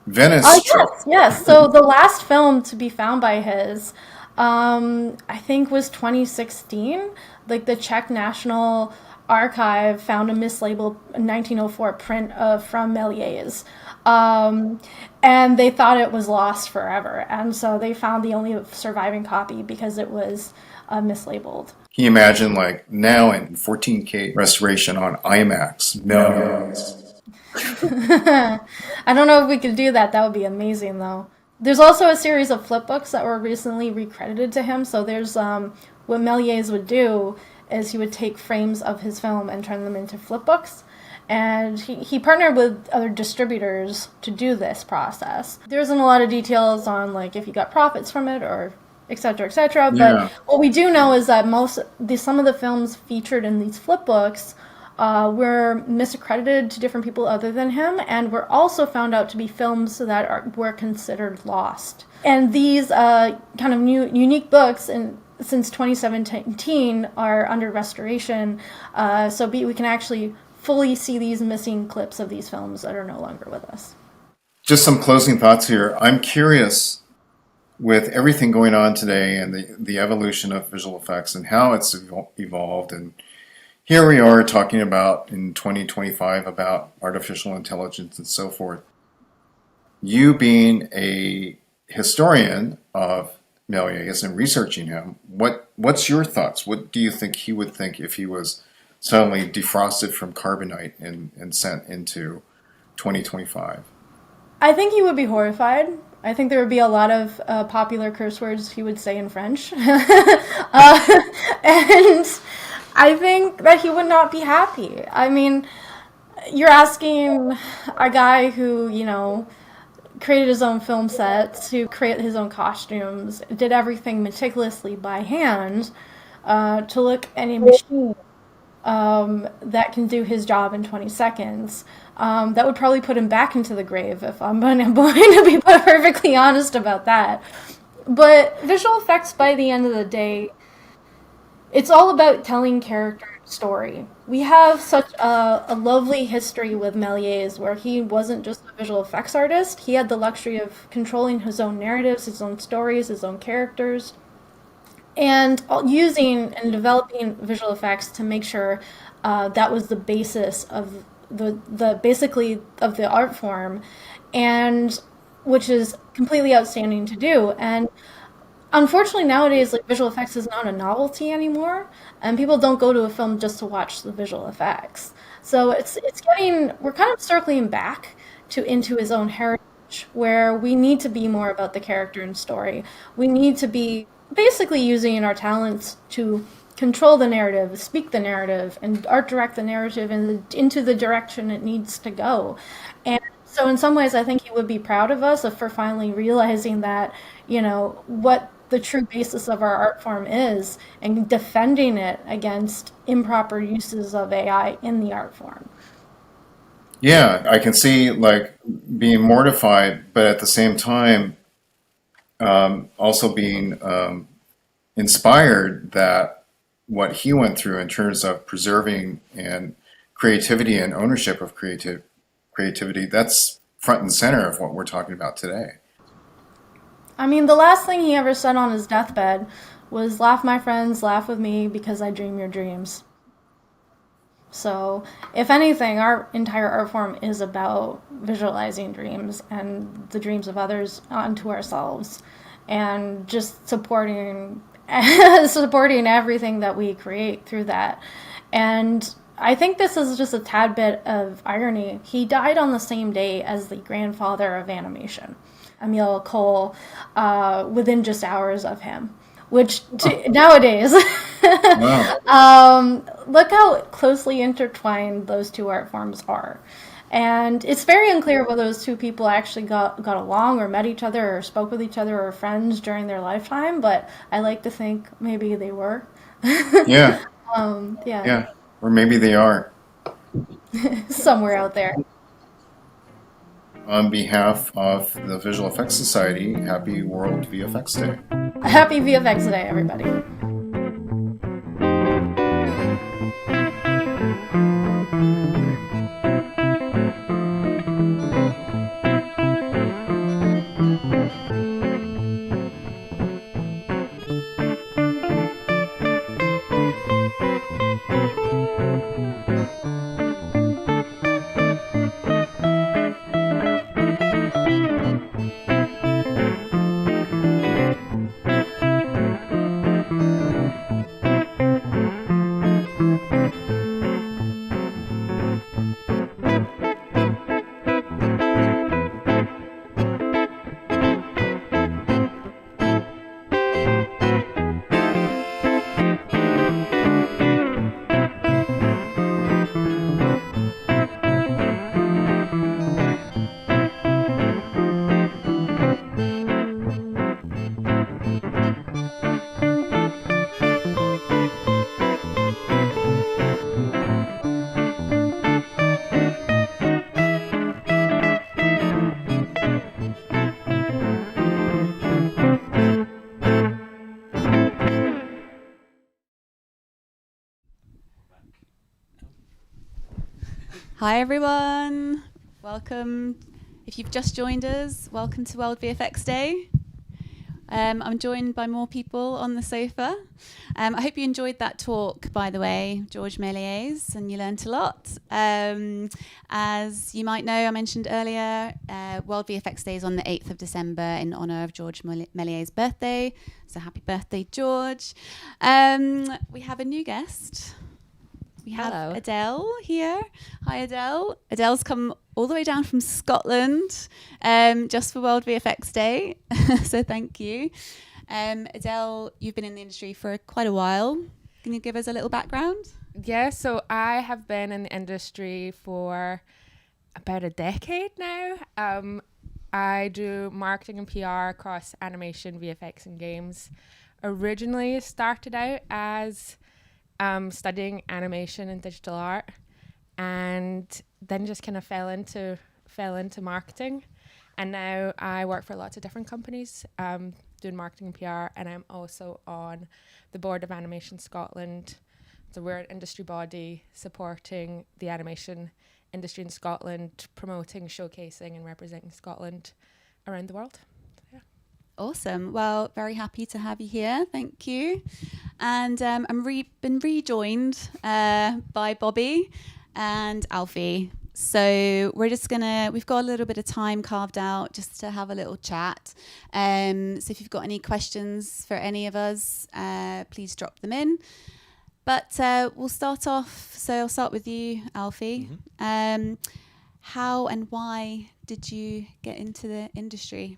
Speaker 18: Venice?
Speaker 19: Yes. So the last film to be found by his, I think, was 2016. Like the Czech National Archive found a mislabeled 1904 print from Méliès. And they thought it was lost forever. And so they found the only surviving copy because it was mislabeled.
Speaker 18: Can you imagine, like, now in 14K restoration on IMAX? No.
Speaker 19: I don't know if we could do that. That would be amazing, though. There's also a series of flipbooks that were recently recredited to him. So there's what Méliès would do is he would take frames of his film and turn them into flipbooks. And he partnered with other distributors to do this process. There isn't a lot of details on like if he got profits from it or et cetera, et cetera. But what we do know is that some of the films featured in these flipbooks were misaccredited to different people other than him, and were also found out to be films that were considered lost. And these kind of unique books since 2017 are under restoration, so we can actually fully see these missing clips of these films that are no longer with us.
Speaker 18: Just some closing thoughts here. I'm curious with everything going on today and the evolution of visual effects and how it's evolved, and here we are talking about in 2025 about artificial intelligence and so forth. You being a historian of Méliès and researching him, what's your thoughts? What do you think he would think if he was suddenly defrosted from carbonite and sent into 2025?
Speaker 19: I think he would be horrified. I think there would be a lot of popular curse words he would say in French. And I think that he would not be happy. I mean, you're asking a guy who, you know, created his own film sets, who created his own costumes, did everything meticulously by hand, to look at a machine that can do his job in 20 seconds. That would probably put him back into the grave, if I'm going to be perfectly honest about that. But visual effects, by the end of the day, it's all about telling character story. We have such a lovely history with Méliès, where he wasn't just a visual effects artist. He had the luxury of controlling his own narratives, his own stories, his own characters, and using and developing visual effects to make sure that was the basis of basically of the art form, and which is completely outstanding to do. And unfortunately nowadays, like, visual effects is not a novelty anymore, and people don't go to a film just to watch the visual effects. So we're kind of circling back into his own heritage, where we need to be more about the character and story. We need to be basically using our talents to control the narrative, speak the narrative, and art direct the narrative into the direction it needs to go. And so in some ways, I think he would be proud of us for finally realizing that, you know, what the true basis of our art form is, and defending it against improper uses of AI in the art form.
Speaker 18: Yeah, I can see, like, being mortified, but at the same time, also being inspired that what he went through in terms of preserving and creativity and ownership of creativity, that's front and center of what we're talking about today.
Speaker 19: I mean, the last thing he ever said on his deathbed was, "Laugh, my friends, laugh with me, because I dream your dreams." So, if anything, our entire art form is about visualizing dreams and the dreams of others onto ourselves, and just supporting everything that we create through that. And I think this is just a tad bit of irony. He died on the same day as the grandfather of animation, Emile Cole, within just hours of him, which nowadays,
Speaker 18: wow.
Speaker 19: Look how closely intertwined those two art forms are. And it's very unclear whether those two people actually got along or met each other or spoke with each other or were friends during their lifetime, but I like to think maybe they were.
Speaker 18: Yeah.
Speaker 19: Yeah.
Speaker 18: Or maybe they are.
Speaker 19: Somewhere out there.
Speaker 18: On behalf of the Visual Effects Society, happy World VFX Day.
Speaker 19: Happy VFX Day, everybody.
Speaker 1: Hi everyone, welcome. If you've just joined us, welcome to World VFX Day. I'm joined by more people on the sofa. I hope you enjoyed that talk, by the way, George Méliès, and you learnt a lot. As you might know, I mentioned earlier, World VFX Day is on the 8th of December in honour of George Méliès' birthday. So happy birthday, George. We have a new guest. We have Adele here. Hi, Adele. Adele's come all the way down from Scotland just for World VFX Day. So thank you. Adele, you've been in the industry for quite a while. Can you give us a little background?
Speaker 2: Yeah, so I have been in the industry for about a decade now. I do marketing and PR across animation, VFX, and games. Originally started out as studying animation and digital art, and then just kind of fell into marketing. And now I work for lots of different companies doing marketing and PR, and I'm also on the board of Animation Scotland. So we're an industry body supporting the animation industry in Scotland, promoting, showcasing and representing Scotland around the world.
Speaker 1: Awesome. Well, very happy to have you here. Thank you. And I'm been rejoined by Bobby and Alfie. So we've got a little bit of time carved out just to have a little chat. So if you've got any questions for any of us, please drop them in. But we'll start off. So I'll start with you, Alfie. Mm-hmm. How and why did you get into the industry?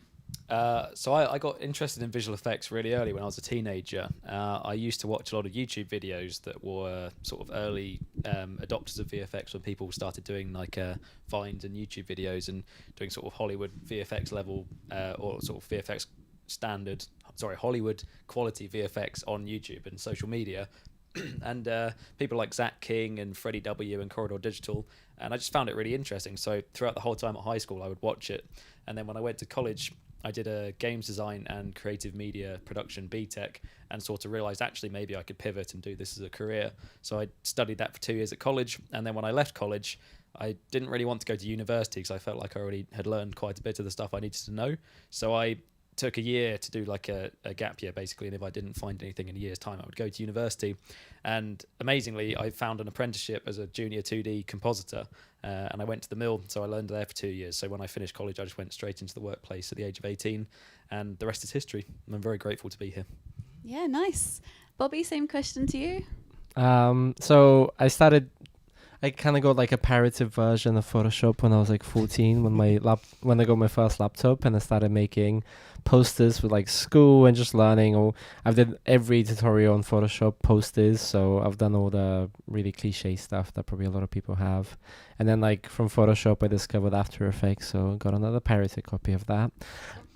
Speaker 3: So I got interested in visual effects really early when I was a teenager. I used to watch a lot of YouTube videos that were sort of early adopters of VFX when people started doing like Vines and YouTube videos and doing sort of Hollywood VFX level or sort of VFX Hollywood quality VFX on YouTube and social media. And people like Zach King and Freddie W and Corridor Digital, and I just found it really interesting. So throughout the whole time at high school I would watch it, and then when I went to college I did a games design and creative media production BTEC and sort of realised actually maybe I could pivot and do this as a career. So I studied that for 2 years at college, and then when I left college I didn't really want to go to university because I felt like I already had learned quite a bit of the stuff I needed to know. So I took a year to do like a gap year basically, and if I didn't find anything in a year's time I would go to university. And amazingly I found an apprenticeship as a junior 2D compositor, and I went to the mill, so I learned there for 2 years. So when I finished college I just went straight into the workplace at the age of 18, and the rest is history. I'm very grateful to be here.
Speaker 1: Yeah, nice. Bobby, same question to you.
Speaker 4: So I kind of got like a parroted version of Photoshop when I was like 14 when I got my first laptop, and I started making posters for like school and just learning. I've did every tutorial on Photoshop posters, so I've done all the really cliche stuff that probably a lot of people have. And then like from Photoshop I discovered After Effects, so got another pirated copy of that.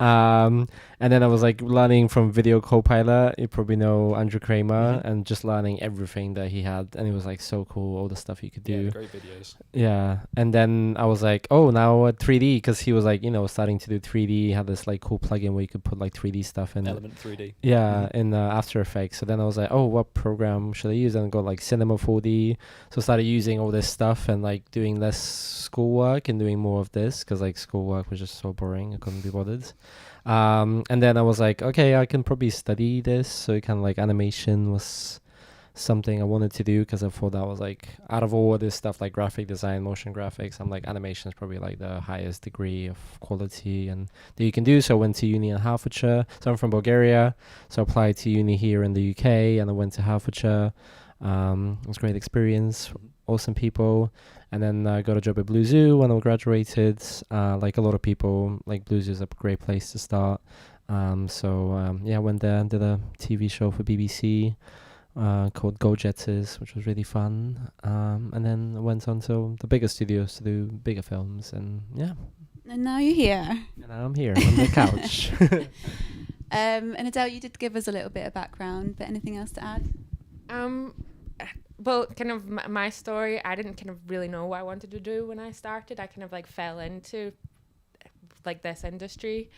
Speaker 4: And then I was like learning from Video Copilot. You probably know Andrew Kramer, and just learning everything that he had, and it was like so cool, all the stuff you could do.
Speaker 3: Yeah, great videos.
Speaker 4: Yeah, and then I was like, oh, now 3D, because he was like, starting to do 3D. He had this like cool plugin where you could put like 3D stuff in.
Speaker 3: Element 3D.
Speaker 4: Yeah, in After Effects. So then I was like, oh, what program should I use? And I got like Cinema 4D. So I started using all this stuff and like doing less schoolwork and doing more of this, because like schoolwork was just so boring. I couldn't be bothered. And then I was like, okay, I can probably study this. So kind of like animation was something I wanted to do, because I thought that was like, out of all this stuff like graphic design, motion graphics, I'm like, animation is probably like the highest degree of quality and that you can do. So I went to uni in Hertfordshire. So I'm from Bulgaria, so I applied to uni here in the UK, and I went to Hertfordshire. It was a great experience, awesome people. And then I got a job at Blue Zoo when I graduated. Like a lot of people, like Blue Zoo is a great place to start. Yeah, I went there and did a TV show for BBC called Go Jetters, which was really fun. And then I went on to the bigger studios to do bigger films, and yeah.
Speaker 1: And now you're here.
Speaker 4: And now I'm here on the couch.
Speaker 1: And Adele, you did give us a little bit of background, but anything else to add?
Speaker 2: Well, kind of my story, I didn't kind of really know what I wanted to do when I started. I kind of like fell into like this industry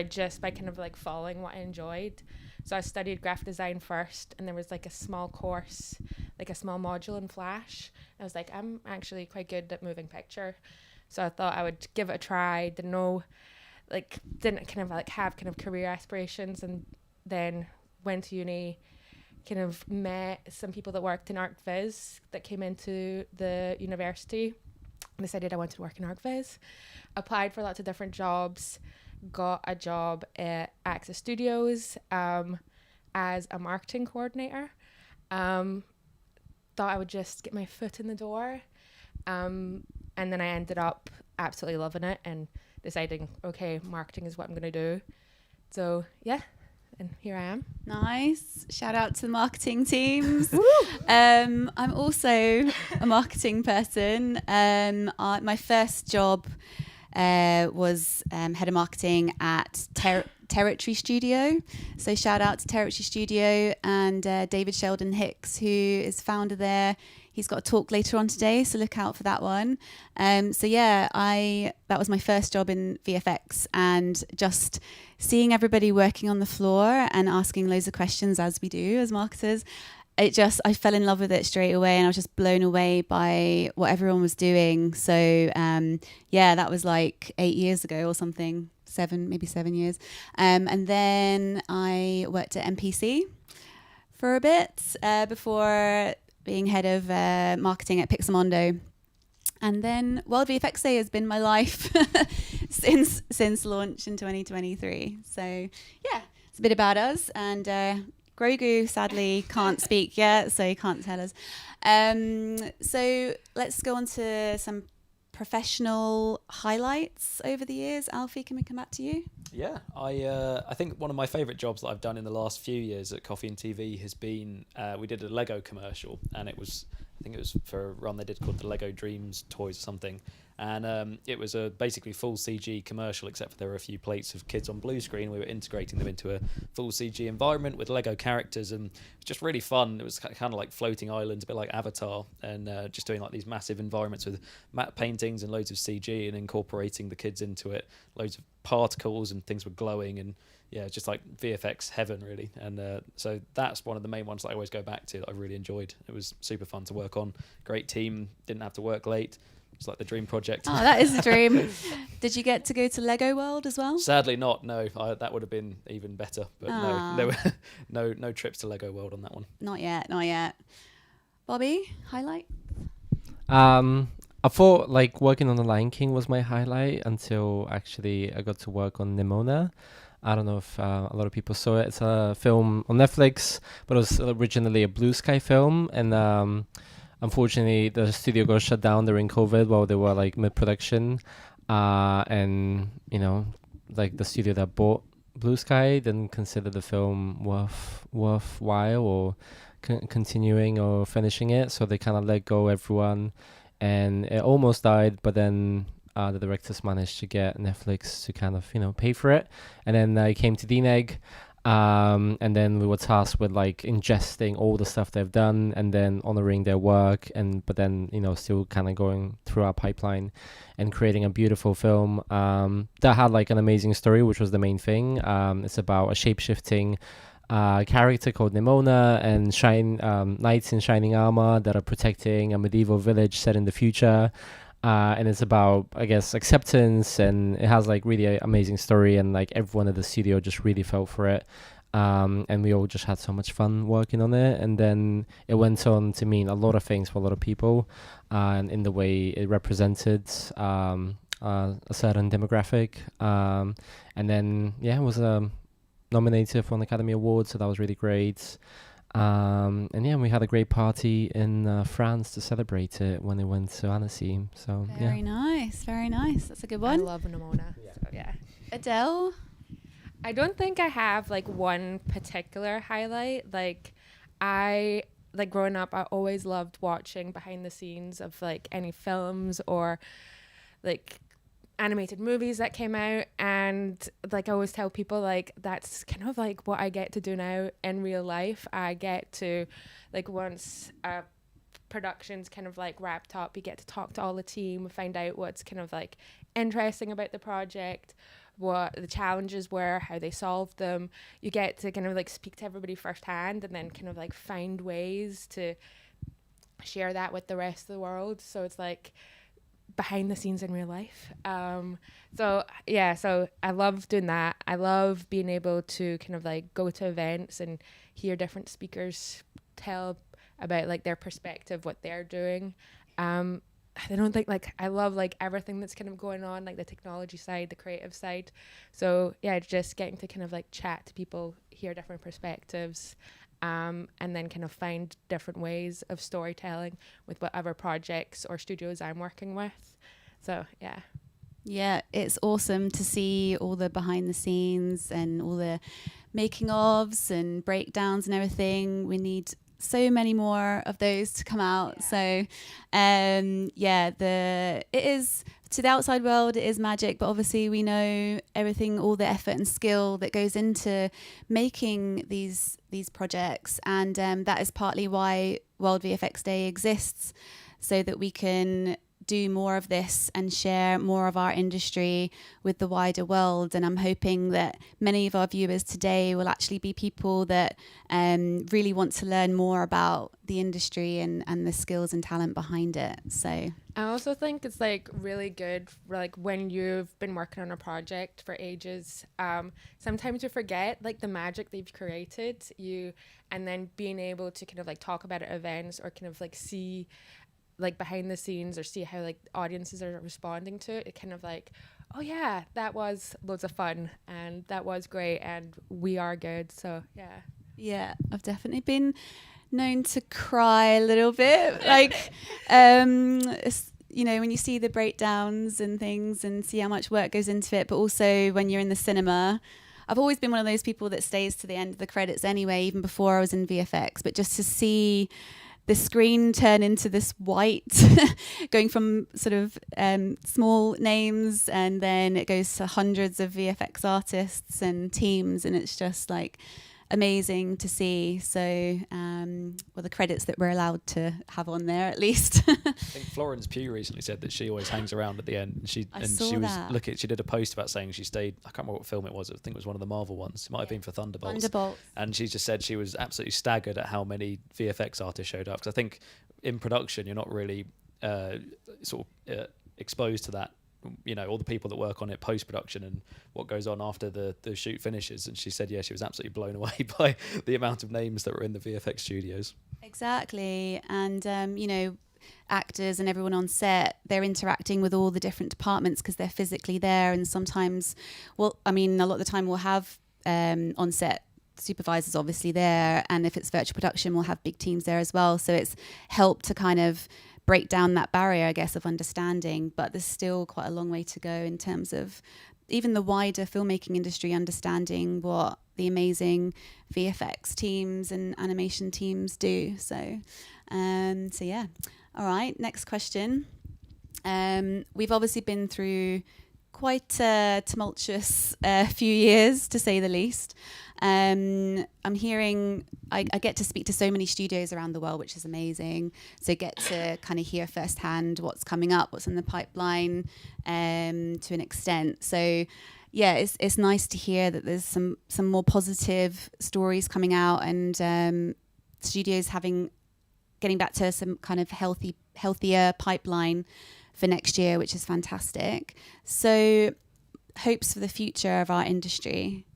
Speaker 2: just by kind of like following what I enjoyed. So I studied graphic design first, and there was like a small course, like a small module in Flash. I was like, I'm actually quite good at moving picture. So I thought I would give it a try. Didn't know like didn't kind of like have kind of career aspirations, and then went to uni, kind of met some people that worked in Arc Viz that came into the university, and decided I wanted to work in Arc Viz. Applied for lots of different jobs, got a job at Access Studios as a marketing coordinator. Thought I would just get my foot in the door, and then I ended up absolutely loving it and deciding, okay, marketing is what I'm going to do. So yeah, and here I am.
Speaker 1: Nice. Shout out to the marketing teams. I'm also a marketing person. My first job was head of marketing at Territory Studio. So shout out to Territory Studio and David Sheldon Hicks, who is founder there. He's got a talk later on today, so look out for that one. So yeah, that was my first job in VFX, and just seeing everybody working on the floor and asking loads of questions, as we do as marketers. I fell in love with it straight away, and I was just blown away by what everyone was doing. So yeah, that was like 8 years ago or something, maybe 7 years. And then I worked at MPC for a bit before being head of marketing at Pixamondo. And then World VFX Day has been my life since launch in 2023. So yeah, it's a bit about us. And Grogu sadly can't speak yet, so he can't tell us. So let's go on to some professional highlights over the years. Alfie, can we come back to you?
Speaker 3: Yeah, I think one of my favourite jobs that I've done in the last few years at Coffee and TV has been, we did a Lego commercial, and I think it was for a run they did called the Lego Dreams Toys or something. And it was a basically full CG commercial, except for there were a few plates of kids on blue screen. We were integrating them into a full CG environment with Lego characters, and it was just really fun. It was kind of like floating islands, a bit like Avatar, and just doing like these massive environments with matte paintings and loads of CG and incorporating the kids into it. Loads of particles and things were glowing, and yeah, just like VFX heaven really. And so that's one of the main ones that I always go back to that I really enjoyed. It was super fun to work on. Great team, didn't have to work late. It's like the dream project.
Speaker 1: Oh, that is a dream. Did you get to go to Lego World as well?
Speaker 3: Sadly not, no. That would have been even better. But no, there were no trips to Lego World on that one.
Speaker 1: Not yet. Bobby, highlight?
Speaker 4: I thought like working on The Lion King was my highlight until actually I got to work on Nimona. I don't know if a lot of people saw it. It's a film on Netflix, but it was originally a Blue Sky film, and unfortunately, the studio got shut down during COVID while they were like mid-production, and like the studio that bought Blue Sky didn't consider the film worthwhile or continuing or finishing it, so they kind of let go everyone, and it almost died. But then the directors managed to get Netflix to kind of pay for it, and then I came to DNEG. And then we were tasked with like ingesting all the stuff they've done and then honoring their work, but then still kind of going through our pipeline and creating a beautiful film that had like an amazing story, which was the main thing. It's about a shape-shifting character called Nimona and knights in shining armor that are protecting a medieval village set in the future. And it's about, I guess, acceptance, and it has like really amazing story, and like everyone at the studio just really fell for it. And we all just had so much fun working on it. And then it went on to mean a lot of things for a lot of people, and in the way it represented a certain demographic. And then, yeah, it was nominated for an Academy Award, so that was really great. And yeah, we had a great party in France to celebrate it when it went to Annecy. So
Speaker 1: very nice. That's a good one.
Speaker 2: I love Nimona. So yeah.
Speaker 1: Adele?
Speaker 2: I don't think I have like one particular highlight. Like growing up, I always loved watching behind the scenes of like any films or like animated movies that came out, and like I always tell people, like that's kind of like what I get to do now in real life. I get to, like, once a production's kind of like wrapped up, you get to talk to all the team, find out what's kind of like interesting about the project, what the challenges were, how they solved them. You get to kind of like speak to everybody firsthand, and then kind of like find ways to share that with the rest of the world. So it's like behind the scenes in real life. So I love doing that. I love being able to kind of like go to events and hear different speakers tell about like their perspective, what they're doing. I don't think like I love like everything that's kind of going on, like the technology side, the creative side. So yeah, just getting to kind of like chat to people, hear different perspectives, and then kind of find different ways of storytelling with whatever projects or studios I'm working with. So yeah.
Speaker 1: Yeah, it's awesome to see all the behind the scenes and all the making ofs and breakdowns and everything. We need so many more of those to come out. So it is, to the outside world, it is magic, but obviously we know everything, all the effort and skill that goes into making these projects, and that is partly why World VFX Day exists, so that we can do more of this and share more of our industry with the wider world. And I'm hoping that many of our viewers today will actually be people that really want to learn more about the industry and the skills and talent behind it. So
Speaker 2: I also think it's like really good for, like, when you've been working on a project for ages, sometimes you forget like the magic they've created, and then being able to kind of like talk about it at events, or kind of like see like behind the scenes, or see how like audiences are responding to it. It kind of like, oh yeah, that was loads of fun and that was great and we are good. So yeah,
Speaker 1: I've definitely been known to cry a little bit, like you know, when you see the breakdowns and things and see how much work goes into it, but also when you're in the cinema. I've always been one of those people that stays to the end of the credits anyway, even before I was in VFX, but just to see the screen turn into this white, going from sort of small names, and then it goes to hundreds of VFX artists and teams, and it's just like amazing to see. So, the credits that we're allowed to have on there, at least.
Speaker 3: I think Florence Pugh recently said that she always hangs around at the end. She did a post about saying she stayed. I can't remember what film it was. I think it was one of the Marvel ones. It might have been for Thunderbolts. And she just said she was absolutely staggered at how many VFX artists showed up. Because I think in production you're not really exposed to that. You know, all the people that work on it post-production and what goes on after the shoot finishes. And she said, she was absolutely blown away by the amount of names that were in the VFX studios.
Speaker 1: Exactly. And, you know, actors and everyone on set, they're interacting with all the different departments because they're physically there. And sometimes, a lot of the time we'll have on set supervisors obviously there. And if it's virtual production, we'll have big teams there as well. So it's helped to kind of break down that barrier, I guess, of understanding, but there's still quite a long way to go in terms of even the wider filmmaking industry understanding what the amazing VFX teams and animation teams do. So yeah. All right, next question. We've obviously been through quite a tumultuous few years, to say the least. I'm hearing, I get to speak to so many studios around the world, which is amazing. So get to kind of hear firsthand what's coming up, what's in the pipeline, to an extent. So yeah, it's nice to hear that there's some more positive stories coming out, and studios getting back to some kind of healthier pipeline for next year, which is fantastic. So hopes for the future of our industry.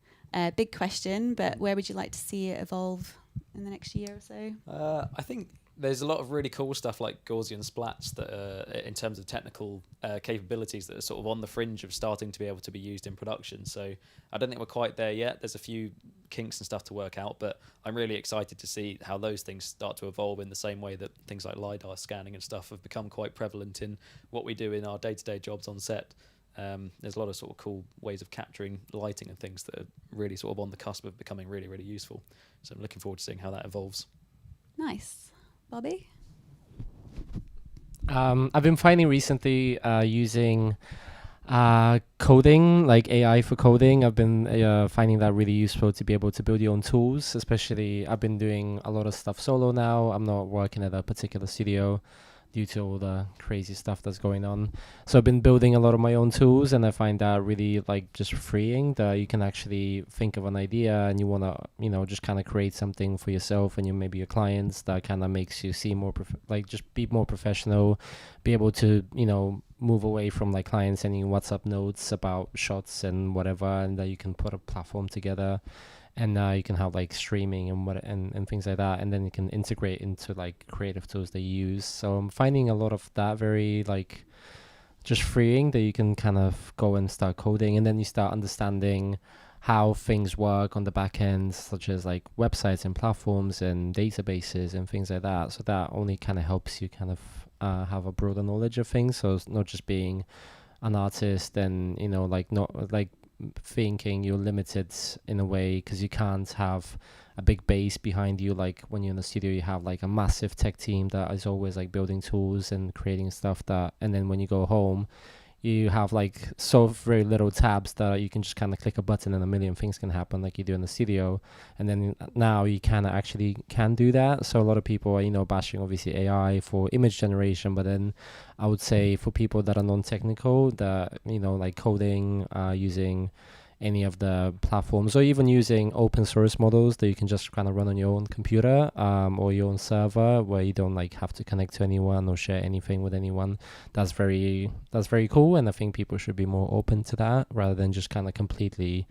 Speaker 1: Big question, but where would you like to see it evolve in the next year or so?
Speaker 3: I think there's a lot of really cool stuff like Gaussian splats that in terms of technical capabilities that are sort of on the fringe of starting to be able to be used in production. So I don't think we're quite there yet. There's a few kinks and stuff to work out, but I'm really excited to see how those things start to evolve in the same way that things like LiDAR scanning and stuff have become quite prevalent in what we do in our day-to-day jobs on set. There's a lot of sort of cool ways of capturing lighting and things that are really sort of on the cusp of becoming really, really useful. So I'm looking forward to seeing how that evolves.
Speaker 1: Nice. Bobby?
Speaker 4: I've been finding recently using coding, like AI for coding. I've been finding that really useful to be able to build your own tools, especially I've been doing a lot of stuff solo now. I'm not working at a particular studio. due to all the crazy stuff that's going on. So I've been building a lot of my own tools, and I find that really like just freeing, that you can actually think of an idea and you want to, you know, just kind of create something for yourself and maybe your clients that kind of makes you see more, like just be more professional, be able to, you know, move away from like clients sending WhatsApp notes about shots and whatever, and that you can put a platform together. And you can have like streaming and things like that, and then you can integrate into like creative tools that you use. So I'm finding a lot of that very like just freeing, that you can kind of go and start coding, and then you start understanding how things work on the back end, such as like websites and platforms and databases and things like that. So that only kind of helps you kind of have a broader knowledge of things. So it's not just being an artist and, you know, like not like thinking you're limited in a way, because you can't have a big base behind you. Like when you're in the studio, you have like a massive tech team that is always like building tools and creating stuff that, and then when you go home, you have like so very little tabs that you can just kind of click a button and a million things can happen like you do in the studio. And then now you kind of actually can do that. So a lot of people are, you know, bashing obviously AI for image generation, but then I would say for people that are non-technical, that, you know, like coding, using any of the platforms, or even using open source models that you can just kind of run on your own computer, or your own server, where you don't like have to connect to anyone or share anything with anyone. That's very cool, and I think people should be more open to that rather than just kind of completely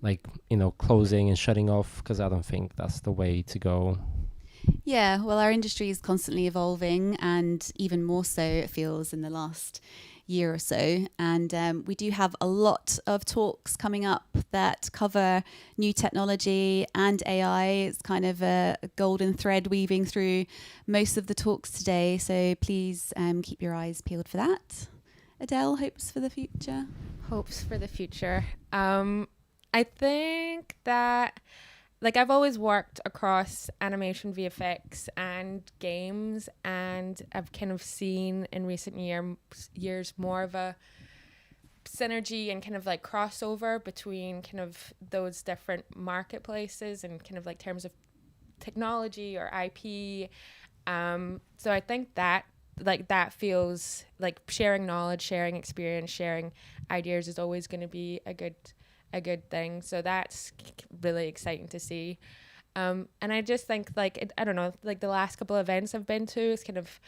Speaker 4: like, you know, closing and shutting off, because I don't think that's the way to go.
Speaker 1: Yeah, well, our industry is constantly evolving, and even more so it feels in the last year or so. And we do have a lot of talks coming up that cover new technology and AI. It's kind of a golden thread weaving through most of the talks today. So please keep your eyes peeled for that. Adele, hopes for the future?
Speaker 2: Hopes for the future. I think that, like, I've always worked across animation, VFX, and games, and I've kind of seen in recent years more of a synergy and kind of like crossover between kind of those different marketplaces and kind of like terms of technology or IP. So I think that that feels like sharing knowledge, sharing experience, sharing ideas is always going to be a good thing. So that's really exciting to see. And I just think like, I don't know, like the last couple of events I've been to, it's kind of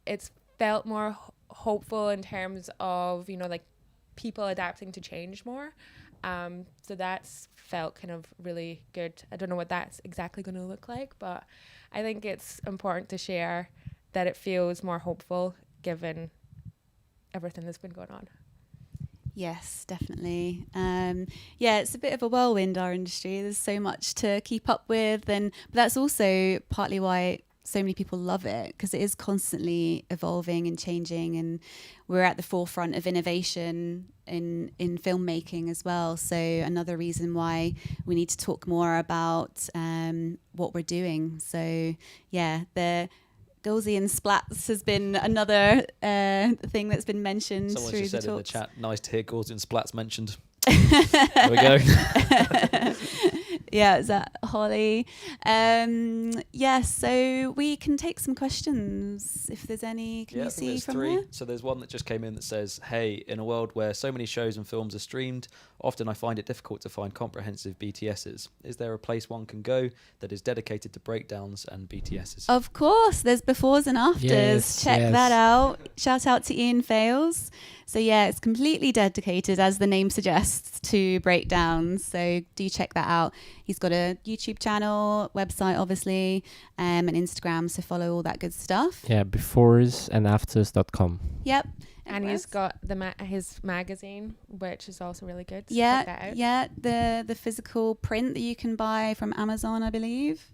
Speaker 2: it's felt more hopeful in terms of, you know, like people adapting to change more. So that's felt kind of really good. I don't know what that's exactly going to look like, but I think it's important to share that it feels more hopeful given everything that's been going on.
Speaker 1: Yes, definitely. Yeah, it's a bit of a whirlwind, our industry. There's so much to keep up with, but that's also partly why so many people love it, because it is constantly evolving and changing, and we're at the forefront of innovation in filmmaking as well. So another reason why we need to talk more about what we're doing. So yeah, the Gaussian splats has been another thing that's been mentioned.
Speaker 3: Someone
Speaker 1: through
Speaker 3: just said
Speaker 1: the
Speaker 3: in the
Speaker 1: talks.
Speaker 3: chat, nice to hear Gaussian splats mentioned. There we go.
Speaker 1: Yeah, is that Holly? So we can take some questions if there's any. Can you see from
Speaker 3: three.
Speaker 1: there?
Speaker 3: So there's one that just came in that says, hey, in a world where so many shows and films are streamed, often I find it difficult to find comprehensive BTSs. Is there a place one can go that is dedicated to breakdowns and BTSs?
Speaker 1: Of course, there's befores and afters.
Speaker 4: Yes,
Speaker 1: Check
Speaker 4: yes.
Speaker 1: that out. Shout out to Ian Fales. So yeah, it's completely dedicated, as the name suggests, to breakdowns. So do check that out. He's got a YouTube channel, website, obviously, and Instagram. So follow all that good stuff.
Speaker 4: Yeah, beforesandAfters.com.
Speaker 1: Yep.
Speaker 2: And he's got his magazine, which is also really good. So
Speaker 1: Yeah,
Speaker 2: check that out.
Speaker 1: yeah. The physical print that you can buy from Amazon, I believe,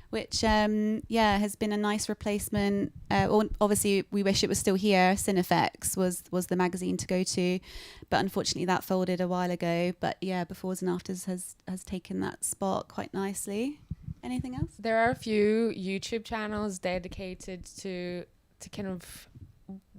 Speaker 1: which has been a nice replacement. Obviously, we wish it was still here. Cinefx was the magazine to go to, but unfortunately that folded a while ago. But yeah, Befores and Afters has taken that spot quite nicely. Anything else?
Speaker 2: There are a few YouTube channels dedicated to kind of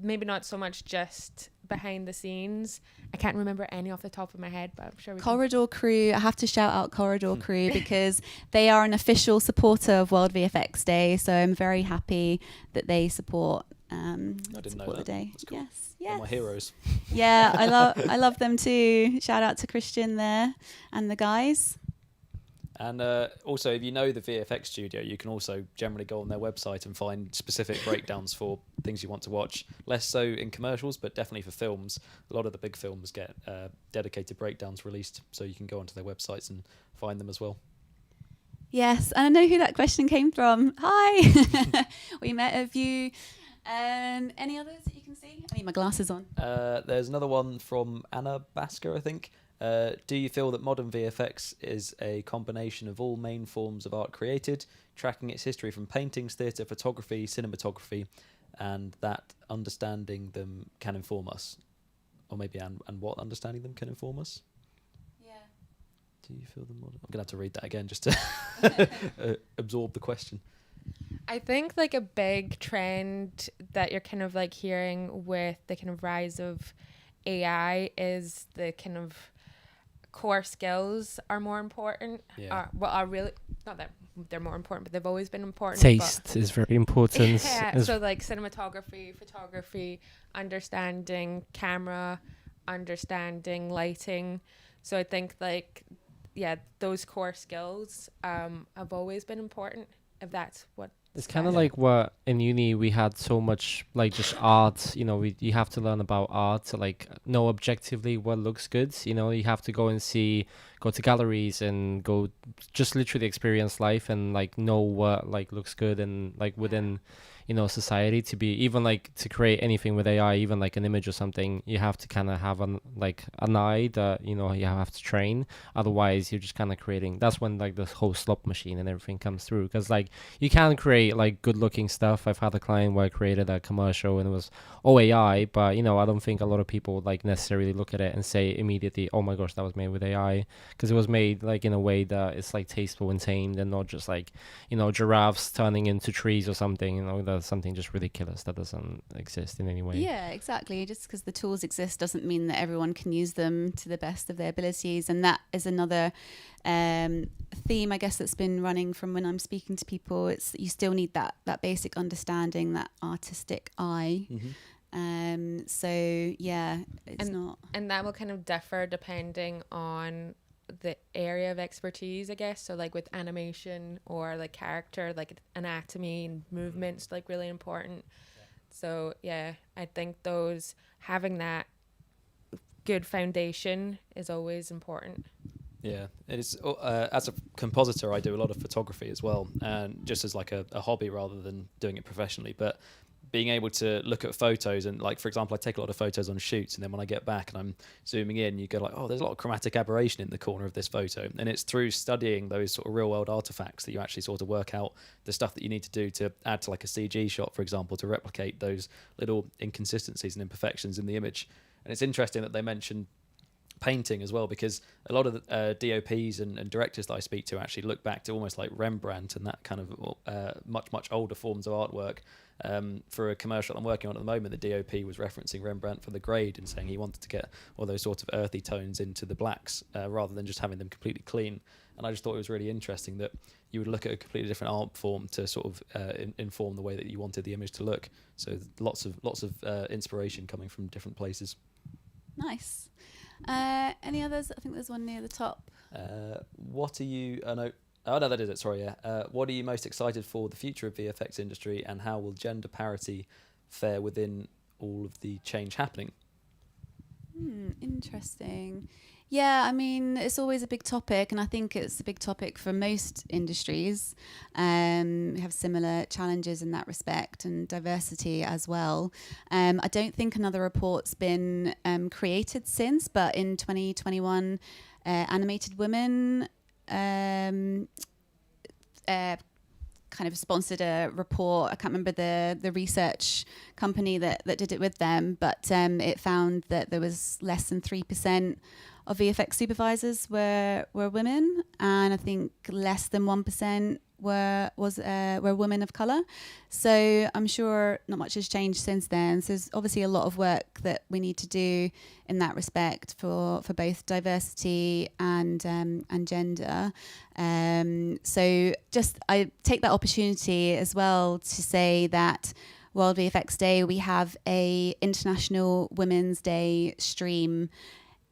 Speaker 2: maybe not so much just behind the scenes. I can't remember any off the top of my head, but I'm sure we
Speaker 1: Corridor Crew. I have to shout out Corridor Crew because they are an official supporter of World VFX Day. So I'm very happy that they support.
Speaker 3: I didn't know that.
Speaker 1: The day.
Speaker 3: That's cool.
Speaker 1: Yes,
Speaker 3: They're my heroes.
Speaker 1: Yeah, I love them too. Shout out to Christian there and the guys.
Speaker 3: And also, if you know the VFX studio, you can also generally go on their website and find specific breakdowns for things you want to watch. Less so in commercials, but definitely for films. A lot of the big films get dedicated breakdowns released, so you can go onto their websites and find them as well.
Speaker 1: Yes, and I know who that question came from. Hi. We met a few. Any others that you can see? I need my glasses on.
Speaker 3: There's another one from Anna Basker, I think. Do you feel that modern VFX is a combination of all main forms of art created, tracking its history from paintings, theatre, photography, cinematography, and that understanding them can inform us? Or maybe, and what understanding them can inform us?
Speaker 1: Yeah.
Speaker 3: Do you feel the modern... I'm going to have to read that again just to absorb the question.
Speaker 2: I think like a big trend that you're kind of like hearing with the kind of rise of AI is the kind of core skills are more important.
Speaker 3: Yeah.
Speaker 2: Are really, not that they're more important, but they've always been important.
Speaker 4: Taste is very important.
Speaker 2: Yeah, so like cinematography, photography, understanding camera, understanding lighting. So I think like, yeah, those core skills have always been important, if that's what.
Speaker 4: It's kind of like what in uni we had so much like just art, you know, you have to learn about art to like know objectively what looks good, you know, you have to go to galleries and go just literally experience life and like know what like looks good and like within, you know, society to be even like to create anything with AI, even like an image or something, you have to kind of have an eye that, you know, you have to train. Otherwise you're just kind of creating, that's when like this whole slot machine and everything comes through, because like you can create like good looking stuff. I've had a client where I created a commercial and it was all AI, but you know, I don't think a lot of people like necessarily look at it and say immediately, oh my gosh, that was made with AI, because it was made like in a way that it's like tasteful and tamed and not just like, you know, giraffes turning into trees or something, you know, that's something just ridiculous that doesn't exist in any way.
Speaker 1: Yeah, exactly. Just because the tools exist doesn't mean that everyone can use them to the best of their abilities. And that is another theme, I guess, that's been running from when I'm speaking to people. It's you still need that basic understanding, that artistic eye.
Speaker 3: Mm-hmm.
Speaker 1: So yeah,
Speaker 2: and that will kind of differ depending on the area of expertise, I guess. So like with animation or like character, like anatomy and movements, like really important. So yeah, I think having that good foundation is always important.
Speaker 3: Yeah, it is. As a compositor, I do a lot of photography as well, and just as like a hobby rather than doing it professionally. But being able to look at photos and like, for example, I take a lot of photos on shoots, and then when I get back and I'm zooming in, you go like, oh, there's a lot of chromatic aberration in the corner of this photo. And it's through studying those sort of real world artifacts that you actually sort of work out the stuff that you need to do to add to like a CG shot, for example, to replicate those little inconsistencies and imperfections in the image. And it's interesting that they mentioned painting as well, because a lot of the DOPs and directors that I speak to actually look back to almost like Rembrandt and that kind of much older forms of artwork. For a commercial I'm working on at the moment, the DOP was referencing Rembrandt for the grade and saying he wanted to get all those sort of earthy tones into the blacks rather than just having them completely clean. And I just thought it was really interesting that you would look at a completely different art form to sort of inform the way that you wanted the image to look. So lots of inspiration coming from different places.
Speaker 1: Nice. Any others? I think there's one near the top.
Speaker 3: What are you... Oh, no, that is it. Sorry, yeah. What are you most excited for the future of VFX industry, and how will gender parity fare within all of the change happening?
Speaker 1: Interesting. Yeah, I mean, it's always a big topic, and I think it's a big topic for most industries. We have similar challenges in that respect, and diversity as well. I don't think another report's been created since, but in 2021, Animated Women kind of sponsored a report. I can't remember the research company that did it with them, but it found that there was less than 3% of VFX supervisors were women, and I think less than 1% were women of color. So I'm sure not much has changed since then. So there's obviously a lot of work that we need to do in that respect for both diversity and gender. So just I take that opportunity as well to say that World VFX Day, we have a International Women's Day stream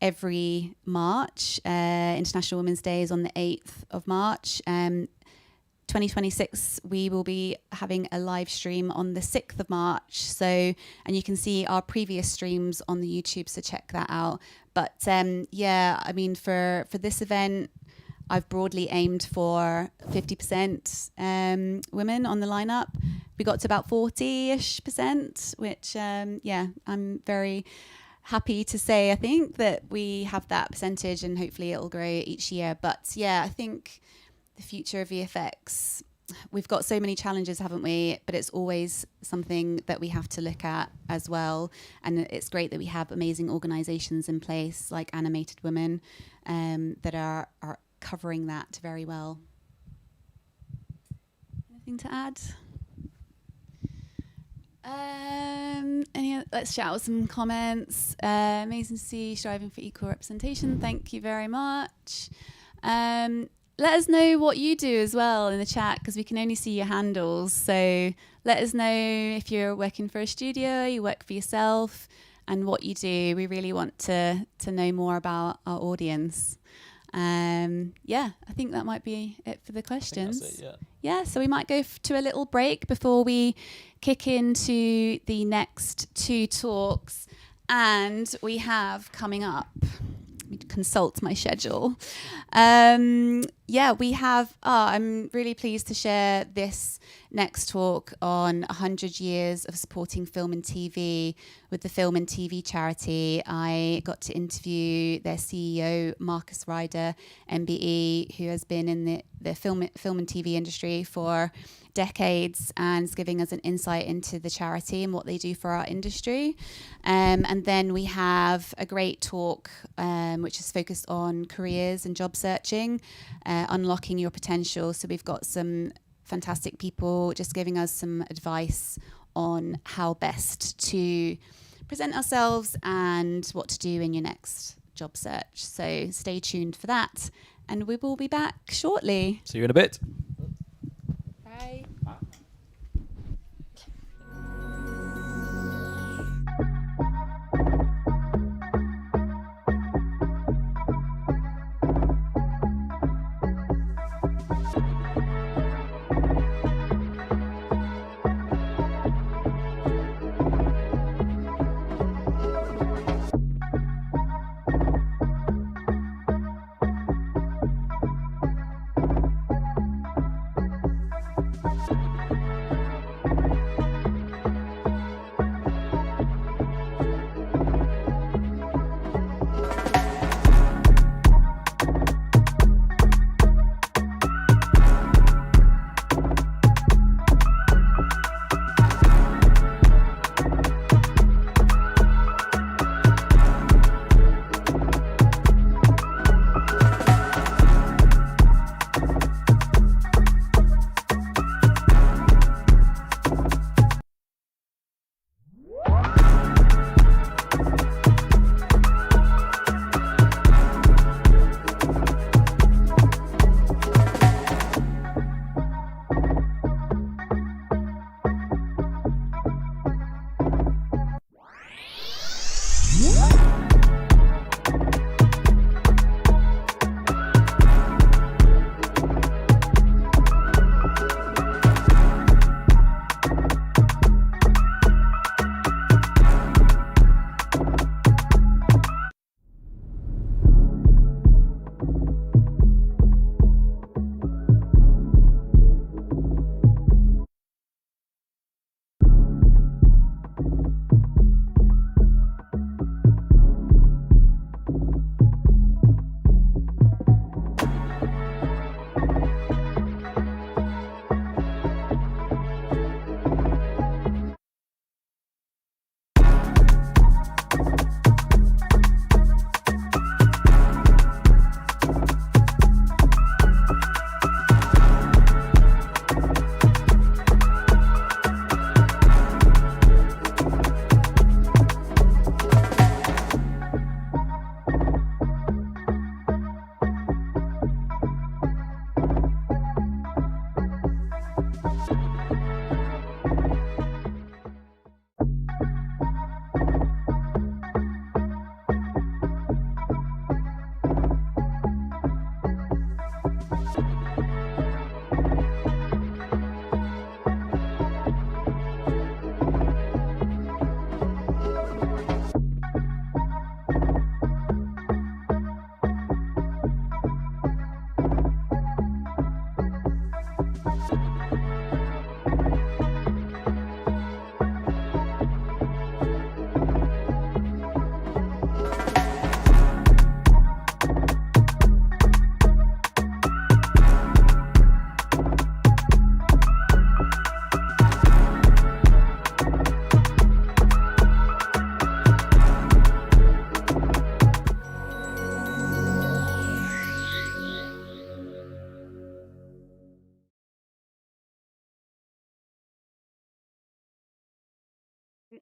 Speaker 1: every March. International Women's Day is on the 8th of March. 2026, we will be having a live stream on the 6th of March. So, and you can see our previous streams on the YouTube, so check that out. But yeah, I mean, for this event, I've broadly aimed for 50% women on the lineup. We got to about 40-ish%, which, yeah, I'm very happy to say, I think, that we have that percentage and hopefully it'll grow each year. But yeah, I think the future of VFX, we've got so many challenges, haven't we? But it's always something that we have to look at as well. And it's great that we have amazing organizations in place like Animated Women that are covering that very well. Anything to add? Let's shout out some comments. Amazing to see, striving for equal representation. Thank you very much. Let us know what you do as well in the chat, because we can only see your handles. So let us know if you're working for a studio, you work for yourself, and what you do. We really want to know more about our audience. Yeah, I think that might be it for the questions.
Speaker 3: That's it,
Speaker 1: yeah, so we might go to a little break before we kick into the next two talks. And we have coming up, let me consult my schedule. Yeah, we have, I'm really pleased to share this next talk on 100 years of supporting film and TV with the Film and TV charity. I got to interview their CEO, Marcus Ryder, MBE, who has been in the film and TV industry for decades and is giving us an insight into the charity and what they do for our industry. And then we have a great talk which is focused on careers and job searching, unlocking your potential. So we've got some fantastic people just giving us some advice on how best to present ourselves and what to do in your next job search. So stay tuned for that, and we will be back shortly.
Speaker 3: See you in a bit.
Speaker 2: Bye.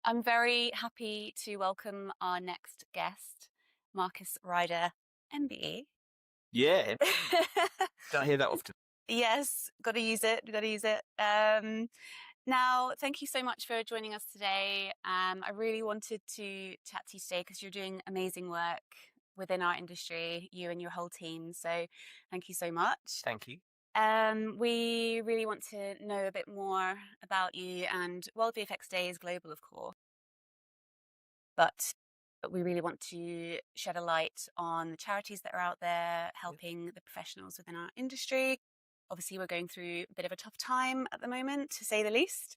Speaker 1: I'm very happy to welcome our next guest, Marcus Ryder, MBE.
Speaker 5: Yeah. Don't hear that often.
Speaker 1: Yes, got to use it. Now, thank you so much for joining us today. I really wanted to chat to you today because you're doing amazing work within our industry, you and your whole team. So thank you so much.
Speaker 5: Thank you.
Speaker 1: We really want to know a bit more about you, and World VFX Day is global, of course. But we really want to shed a light on the charities that are out there helping the professionals within our industry. Obviously, we're going through a bit of a tough time at the moment, to say the least.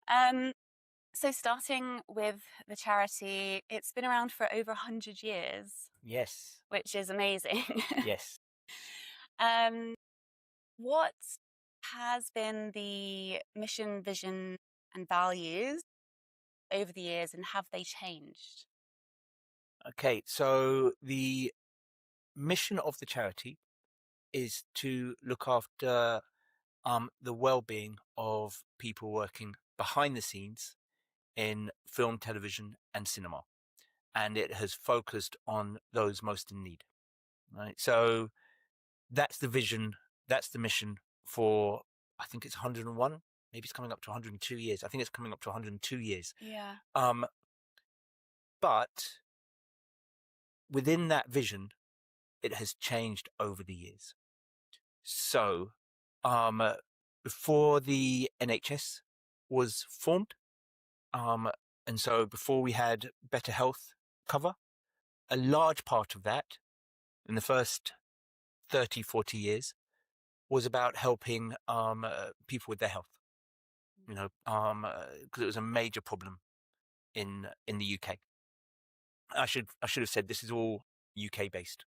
Speaker 1: So starting with the charity, it's been around for over 100 years.
Speaker 5: Yes.
Speaker 1: Which is amazing.
Speaker 5: Yes.
Speaker 1: What has been the mission, vision, and values over the years, and have they changed?
Speaker 5: Okay, so the mission of the charity is to look after the well-being of people working behind the scenes in film, television, and cinema, and it has focused on those most in need. Right, so that's the vision, that's the mission for, I think it's 101, maybe it's coming up to 102 years. I think it's coming up to 102 years.
Speaker 1: Yeah.
Speaker 5: But within that vision, it has changed over the years. So, before the NHS was formed, and so before we had better health cover, a large part of that in the first 30, 40 years was about helping people with their health. You know, because it was a major problem in the UK. I should have said this is all UK based.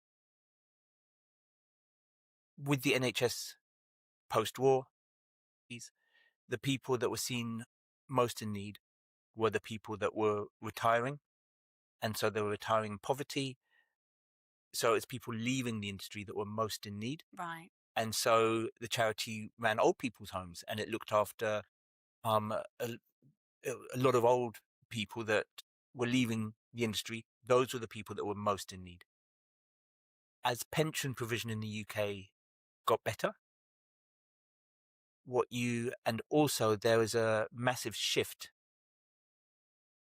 Speaker 5: With the NHS post-war, the people that were seen most in need were the people that were retiring, and so they were retiring in poverty. So it's people leaving the industry that were most in need.
Speaker 1: Right.
Speaker 5: And so the charity ran old people's homes, and it looked after a lot of old people that were leaving the industry. Those were the people that were most in need. As pension provision in the UK got better, and also there was a massive shift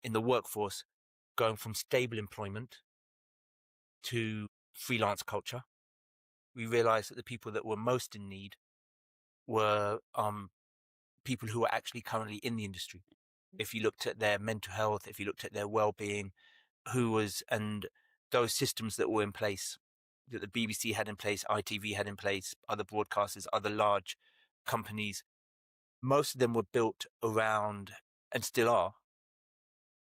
Speaker 5: in the workforce going from stable employment to freelance culture. We realized that the people that were most in need were people who were actually currently in the industry. If you looked at their mental health, if you looked at their well-being, and those systems that were in place, that the BBC had in place, ITV had in place, other broadcasters, other large companies, most of them were built around, and still are,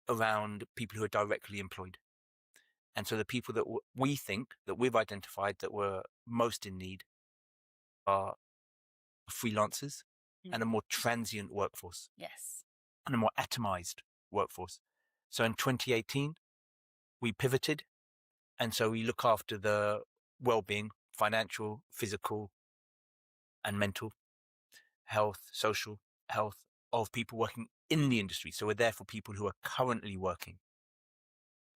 Speaker 5: around people who are directly employed. And so the people that we think that we've identified that were most in need are freelancers and a more transient workforce.
Speaker 1: Yes.
Speaker 5: And a more atomized workforce. So in 2018, we pivoted. And so we look after the well-being, financial, physical, and mental health, social health of people working in the industry. So we're there for people who are currently working.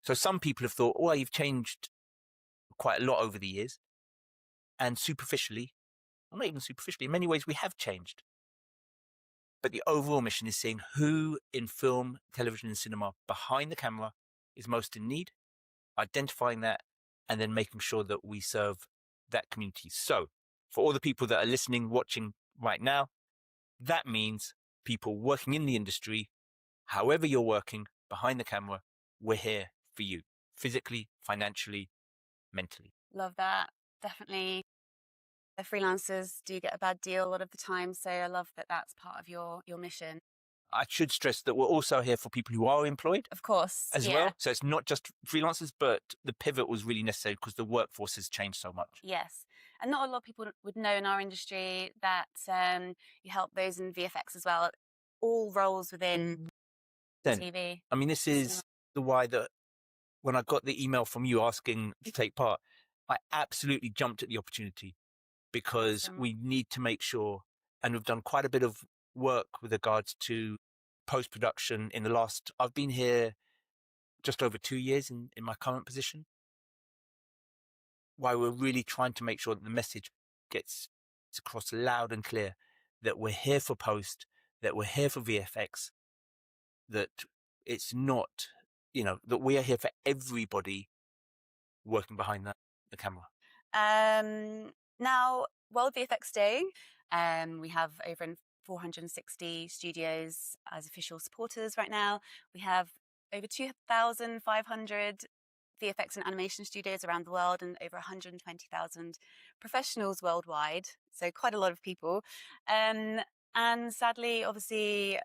Speaker 5: So some people have thought, well, you've changed quite a lot over the years. And superficially, well, not even superficially, in many ways we have changed. But the overall mission is seeing who in film, television, and cinema behind the camera is most in need, identifying that, and then making sure that we serve that community. So for all the people that are listening, watching right now, that means people working in the industry, however you're working behind the camera, we're here for you, physically, financially, mentally.
Speaker 1: Love that. Definitely. The freelancers do get a bad deal a lot of the time, so I love that that's part of your mission.
Speaker 5: I should stress that we're also here for people who are employed.
Speaker 1: Of course.
Speaker 5: As well. So it's not just freelancers, but the pivot was really necessary because the workforce has changed so much.
Speaker 1: Yes. And not a lot of people would know in our industry that you help those in VFX as well. All roles within TV.
Speaker 5: I mean, this is the why that when I got the email from you asking to take part, I absolutely jumped at the opportunity because we need to make sure, and we've done quite a bit of work with regards to post-production in the last, I've been here just over 2 years in my current position, while we're really trying to make sure that the message gets across loud and clear, that we're here for post, that we're here for VFX, that it's not, that we are here for everybody working behind the camera.
Speaker 1: Now, World VFX Day, we have over 460 studios as official supporters right now. We have over 2,500 VFX and animation studios around the world and over 120,000 professionals worldwide. So quite a lot of people. And sadly, obviously,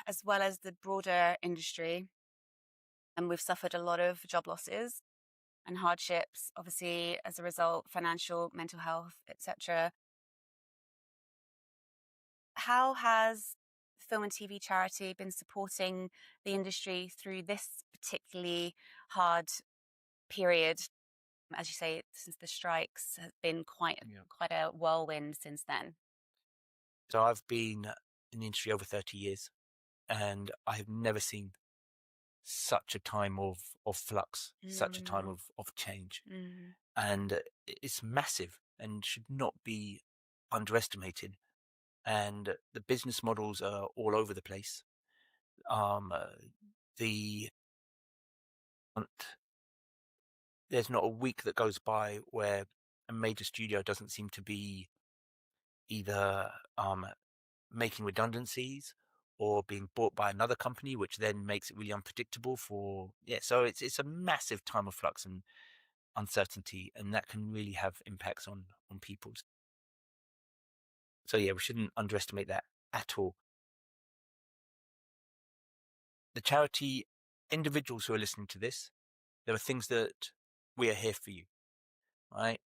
Speaker 1: as well as the broader industry, and we've suffered a lot of job losses and hardships, obviously, as a result, financial, mental health, etc. How has Film and TV Charity been supporting the industry through this particularly hard period? As you say, since the strikes has been quite a whirlwind since then.
Speaker 5: So I've been in the industry over 30 years, and I have never seen such a time of flux, such a time of change. And it's massive and should not be underestimated. And the business models are all over the place. There's not a week that goes by where a major studio doesn't seem to be either making redundancies or being bought by another company, which then makes it really unpredictable so it's a massive time of flux and uncertainty, and that can really have impacts on people. So we shouldn't underestimate that at all. The charity, individuals who are listening to this, there are things that we are here for you, right?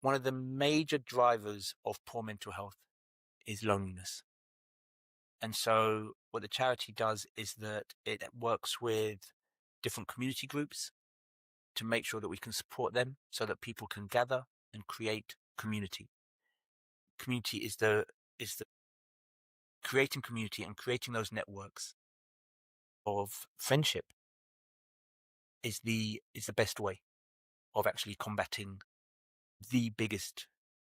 Speaker 5: One of the major drivers of poor mental health is loneliness. And so what the charity does is that it works with different community groups to make sure that we can support them so that people can gather and create community. Community is the creating community and creating those networks of friendship is the best way of actually combating the biggest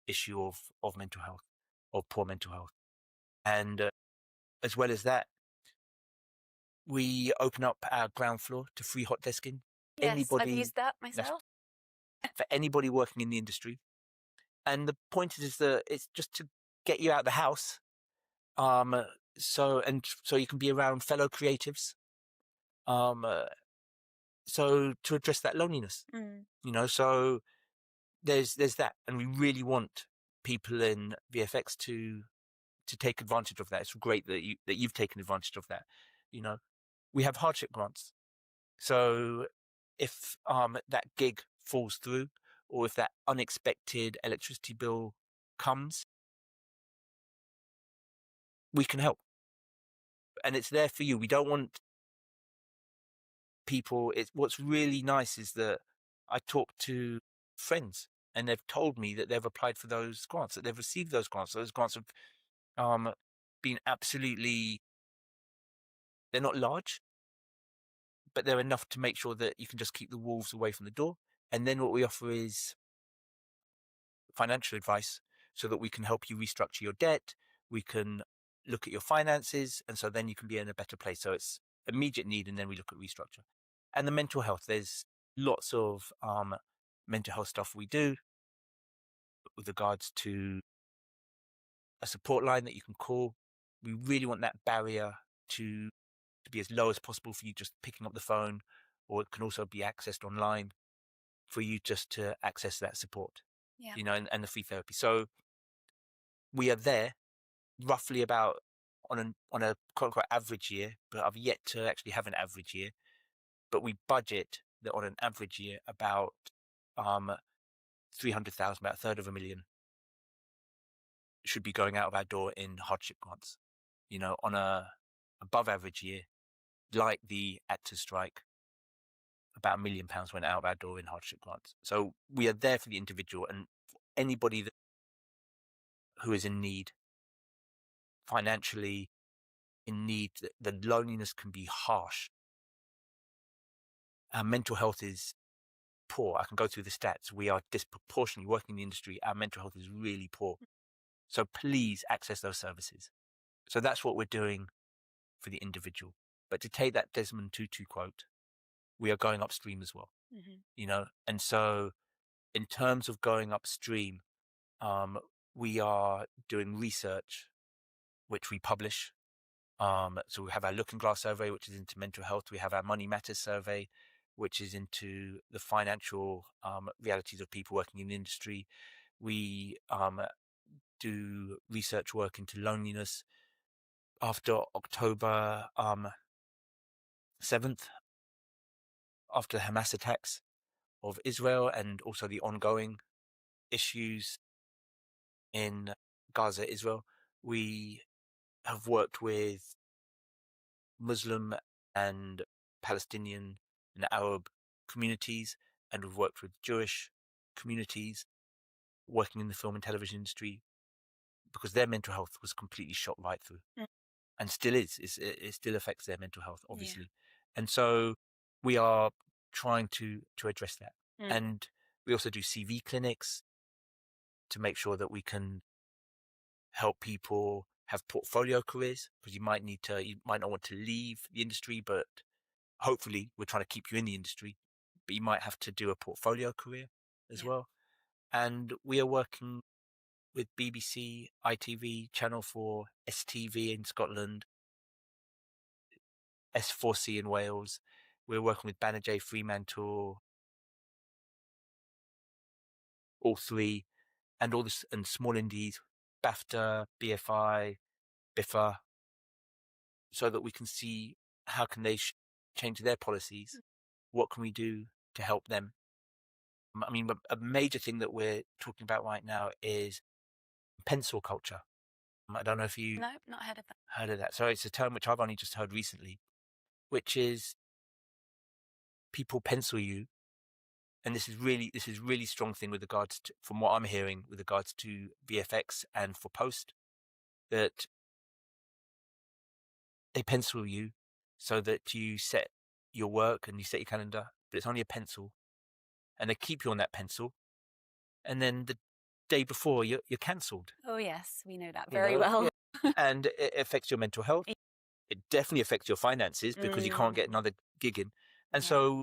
Speaker 5: issue of mental health, of poor mental health. And as well as that, we open up our ground floor to free hot desking.
Speaker 1: Yes, I've used that myself.
Speaker 5: For anybody working in the industry. And the point is that it's just to get you out of the house, so you can be around fellow creatives, so to address that loneliness. So there's that, and we really want people in VFX to take advantage of that. It's great that you've taken advantage of that. We have hardship grants, so if that gig falls through, or if that unexpected electricity bill comes, we can help. And it's there for you. We don't want people. What's really nice is that I talk to friends and they've told me that they've applied for those grants, that they've received those grants. Those grants have been absolutely, they're not large, but they're enough to make sure that you can just keep the wolves away from the door. And then what we offer is financial advice so that we can help you restructure your debt. We can look at your finances, and so then you can be in a better place. So it's immediate need, and then we look at restructure. And the mental health, there's lots of mental health stuff we do with regards to a support line that you can call. We really want that barrier to be as low as possible for you just picking up the phone, or it can also be accessed online for you just to access that support, and the free therapy. So we are there roughly about on a quote unquote average year, but I've yet to actually have an average year. But we budget that on an average year about 300,000, about a third of a million, should be going out of our door in hardship grants. On a above average year, like the actors' strike, about £1 million went out of our door in hardship grants. So we are there for the individual and for anybody who is in need financially, in need. The loneliness can be harsh. Our mental health is poor. I can go through the stats. We are disproportionately working in the industry. Our mental health is really poor. So please access those services. So that's what we're doing for the individual. But to take that Desmond Tutu quote, we are going upstream as well. You know, and so in terms of going upstream, we are doing research, which we publish. So we have our Looking Glass survey, which is into mental health. We have our Money Matters survey, which is into the financial realities of people working in the industry. We do research work into loneliness. After October 7th, after the Hamas attacks of Israel and also the ongoing issues in Gaza, Israel, we have worked with Muslim and Palestinian and Arab communities, and we've worked with Jewish communities working in the film and television industry because their mental health was completely shot right through and still is. It still affects their mental health, obviously. And so we are trying to address that. And we also do CV clinics to make sure that we can help people have portfolio careers, because you might not want to leave the industry, but hopefully we're trying to keep you in the industry, but you might have to do a portfolio career as well. And we are working with BBC, ITV, Channel 4, STV in Scotland, S4C in Wales. We're working with Banijay, Fremantle, all three, and all this, and small indies, BAFTA, BFI, BIFA, so that we can see how can they change their policies. What can we do to help them? I mean, a major thing that we're talking about right now is pencil culture. I don't know if you
Speaker 1: No, not heard of that.
Speaker 5: heard of that. So it's a term which I've only just heard recently, which is people pencil you. And this is really strong thing with regards to, from what I'm hearing, with regards to VFX and for post, that they pencil you so that you set your work and you set your calendar, but it's only a pencil, and they keep you on that pencil, and then the day before you're cancelled.
Speaker 1: Oh yes, we know that very well.
Speaker 5: Yeah. And it affects your mental health. It definitely affects your finances because you can't get another gig in. And so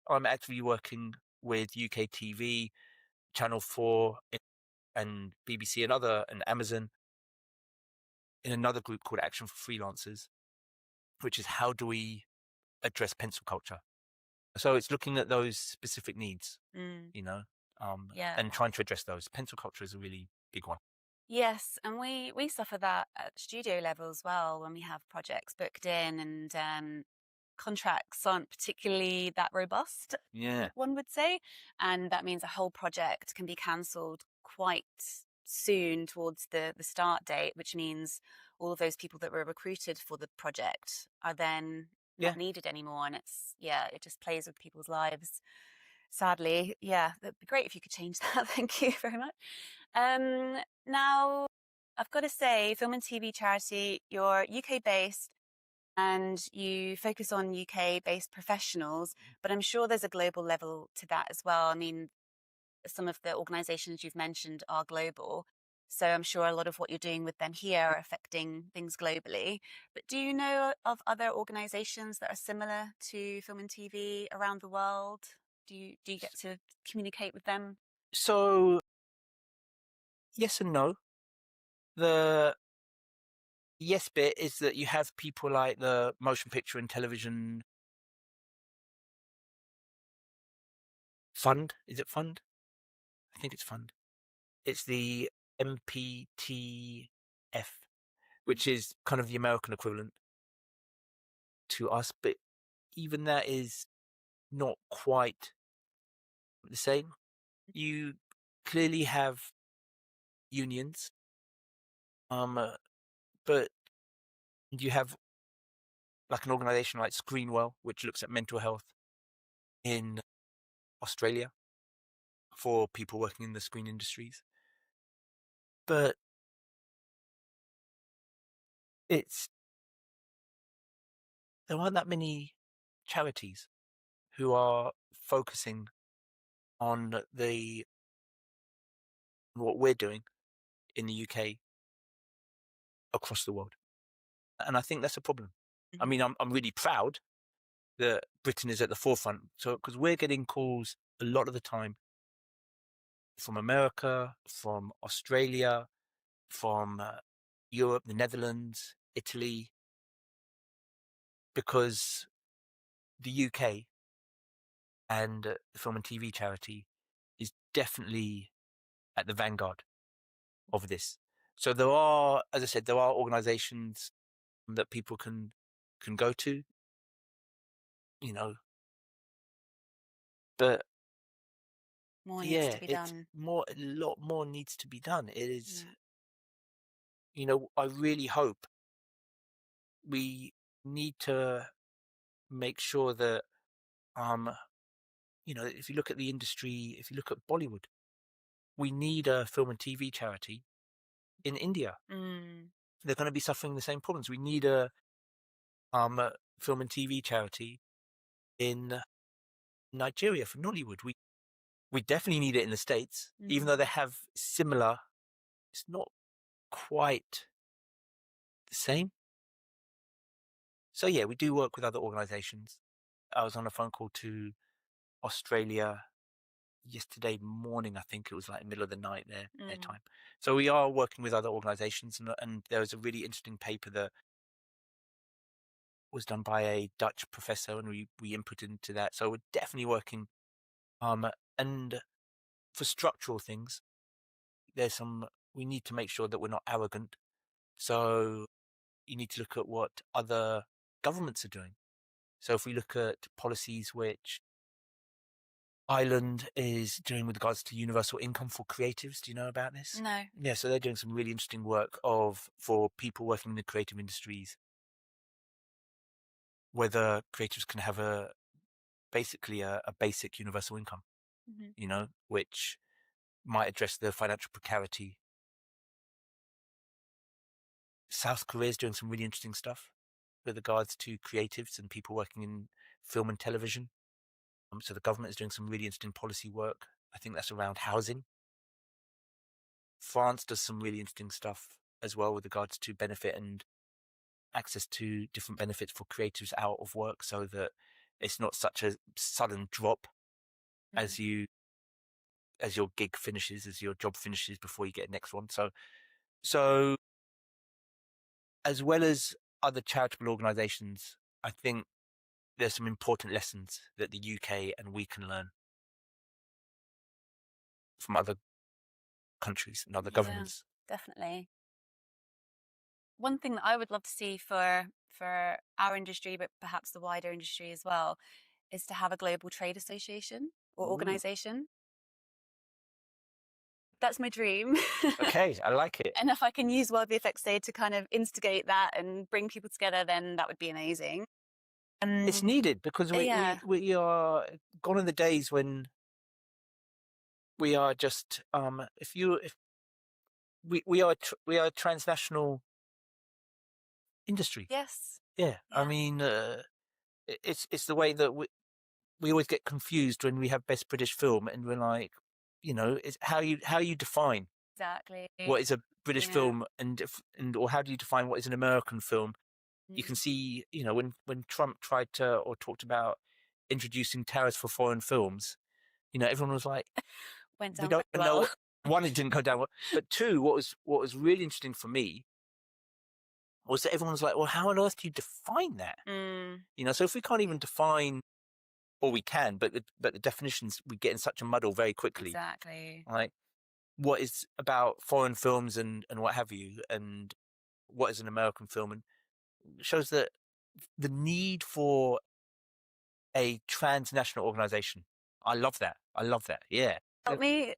Speaker 5: I'm actively working with UK TV, Channel 4 and BBC and Amazon in another group called Action for Freelancers, which is how do we address pencil culture? So it's looking at those specific needs, you know, and trying to address those. Pencil culture is a really big one.
Speaker 1: Yes, and we suffer that at studio level as well when we have projects booked in and contracts aren't particularly that robust, one would say. And that means a whole project can be cancelled quite soon towards the start date, which means all of those people that were recruited for the project are then not needed anymore. And it just plays with people's lives. Sadly, that'd be great if you could change that. Thank you very much. Now, I've got to say, Film and TV Charity, you're UK based and you focus on UK based professionals, but I'm sure there's a global level to that as well. I mean, some of the organisations you've mentioned are global, so I'm sure a lot of what you're doing with them here are affecting things globally. But do you know of other organisations that are similar to Film and TV around the world? Do you get to communicate with them?
Speaker 5: So, yes and no. The yes bit is that you have people like the Motion Picture and Television Fund. Is it Fund? I think it's Fund. It's the MPTF, which is kind of the American equivalent to us, but even that is not quite the same. You clearly have unions, but you have like an organization like Screenwell, which looks at mental health in Australia for people working in the screen industries. But there aren't that many charities who are focusing on what we're doing in the UK across the world. And I think that's a problem. I mean, I'm really proud that Britain is at the forefront. So, because we're getting calls a lot of the time from America, from Australia, from Europe, the Netherlands, Italy, because the UK and the film and TV charity is definitely at the vanguard of this. So there are, as I said, there are organizations that people can go to, you know, but
Speaker 1: more needs to be done.
Speaker 5: A lot more needs to be done. It is, you know, I really hope we need to make sure that, you know, if you look at the industry, if you look at Bollywood, we need a film and TV charity in India. They're going to be suffering the same problems. We need a film and TV charity in Nigeria for Nollywood. We definitely need it in the States, even though they have similar. It's not quite the same. So yeah, we do work with other organizations. I was on a phone call to Australia yesterday morning. I think it was like middle of the night their time. So we are working with other organizations, and there was a really interesting paper that was done by a Dutch professor, and we input into that. So we're definitely working. And for structural things, we need to make sure that we're not arrogant. So you need to look at what other governments are doing. So if we look at policies which Ireland is doing with regards to universal income for creatives, do you know about this?
Speaker 1: No.
Speaker 5: Yeah, so they're doing some really interesting work for people working in the creative industries, whether creatives can have basically a basic universal income, you know, which might address the financial precarity. South Korea is doing some really interesting stuff with regards to creatives and people working in film and television. So the government is doing some really interesting policy work. I think that's around housing. France does some really interesting stuff as well with regards to benefit and access to different benefits for creatives out of work, so that it's not such a sudden drop as your gig finishes, as your job finishes before you get the next one. So as well as other charitable organizations, I think there's some important lessons that the UK and we can learn from other countries and other governments.
Speaker 1: Definitely. One thing that I would love to see for our industry, but perhaps the wider industry as well, is to have a global trade association or organization. That's my dream.
Speaker 5: Okay, I like it.
Speaker 1: And if I can use World VFX Day to kind of instigate that and bring people together, then that would be amazing.
Speaker 5: It's needed because we are gone are the days when we are just we are a transnational industry.
Speaker 1: Yes.
Speaker 5: Yeah. I mean, it's the way that we always get confused when we have Best British Film, and we're like, you know, it's how you define
Speaker 1: exactly
Speaker 5: what is a British film, or how do you define what is an American film? You can see, you know, when Trump tried to or talked about introducing tariffs for foreign films, you know, everyone was like,
Speaker 1: went down
Speaker 5: we don't
Speaker 1: well.
Speaker 5: know. One, it didn't go down well, but two, what was really interesting for me was that everyone was like, well, how on earth do you define that? You know, so if we can't even define, or we can, but the definitions, we get in such a muddle very quickly.
Speaker 1: Exactly.
Speaker 5: Like, what is about foreign films and what have you, and what is an American film, and it shows that the need for a transnational organization. I love that. Yeah.
Speaker 1: Help me.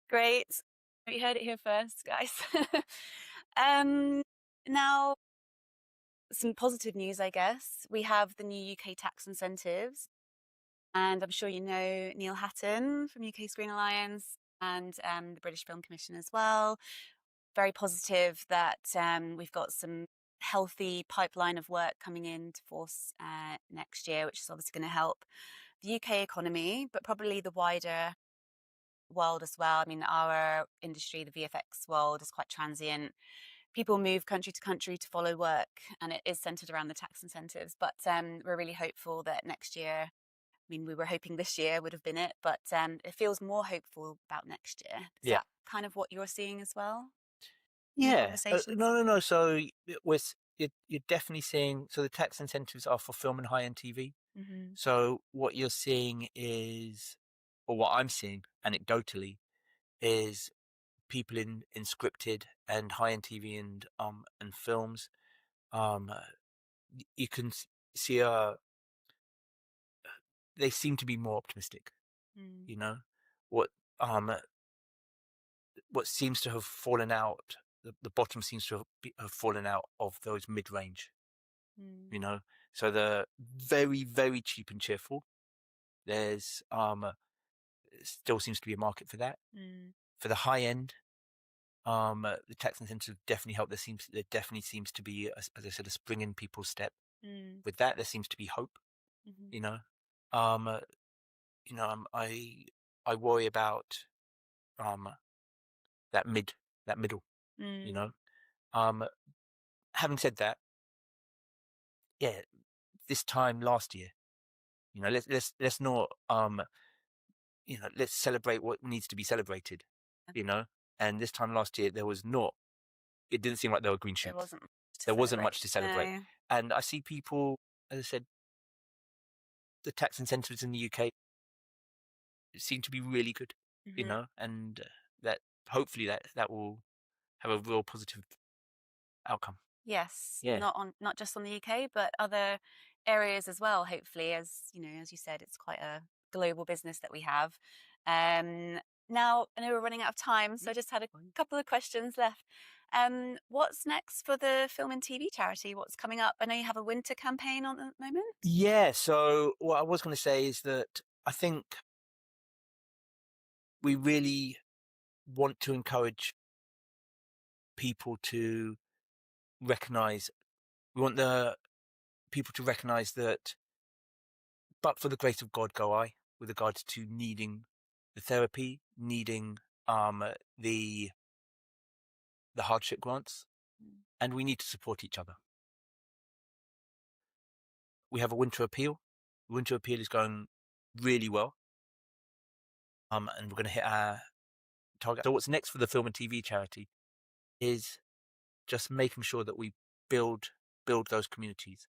Speaker 1: Great. You heard it here first, guys. Now, some positive news, I guess. We have the new UK tax incentives. And I'm sure you know Neil Hatton from UK Screen Alliance and the British Film Commission as well. very positive that we've got some healthy pipeline of work coming into force next year, which is obviously going to help the UK economy, but probably the wider world as well. I mean, our industry, the VFX world, is quite transient. People move country to country to follow work, and it is centered around the tax incentives. But we're really hopeful that next year, I mean, we were hoping this year would have been it, but it feels more hopeful about next year. Is that kind of what you're seeing as well?
Speaker 5: Yeah. No. So you're definitely seeing, so the tax incentives are for film and high-end TV.
Speaker 1: Mm-hmm.
Speaker 5: So what you're seeing is, or what I'm seeing anecdotally, is people in scripted and high-end TV and films. You can see they seem to be more optimistic. You know, what seems to have fallen out, the bottom seems to have fallen out of those mid-range. You know, so the very, very cheap and cheerful, there's still seems to be a market for that. For the high end, the tax incentives definitely help. There definitely seems to be, as I said, a spring in people's step. With that, there seems to be hope. You know, I worry about that middle. You know, having said that, yeah, this time last year, you know, let's not let's celebrate what needs to be celebrated. You know, and this time last year there was not. It didn't seem like there were green shoots. There wasn't much to celebrate.
Speaker 1: No.
Speaker 5: And I see people, as I said, the tax incentives in the UK seem to be really good. You know, and that hopefully that will have a real positive outcome.
Speaker 1: Yes,
Speaker 5: Yeah.
Speaker 1: not just on the UK, but other areas as well. Hopefully, as you know, as you said, it's quite a global business that we have. Now, I know we're running out of time, so I just had a couple of questions left. What's next for the film and TV charity? What's coming up? I know you have a winter campaign on at the moment.
Speaker 5: Yeah. So what I was going to say is that I think we really want to encourage people to recognize. We want the people to recognize that, but for the grace of God go I, with regards to needing the therapy, needing the hardship grants, and we need to support each other. We have a winter appeal. The winter appeal is going really well, and we're going to hit our target. So what's next for the film and TV charity is just making sure that we build those communities.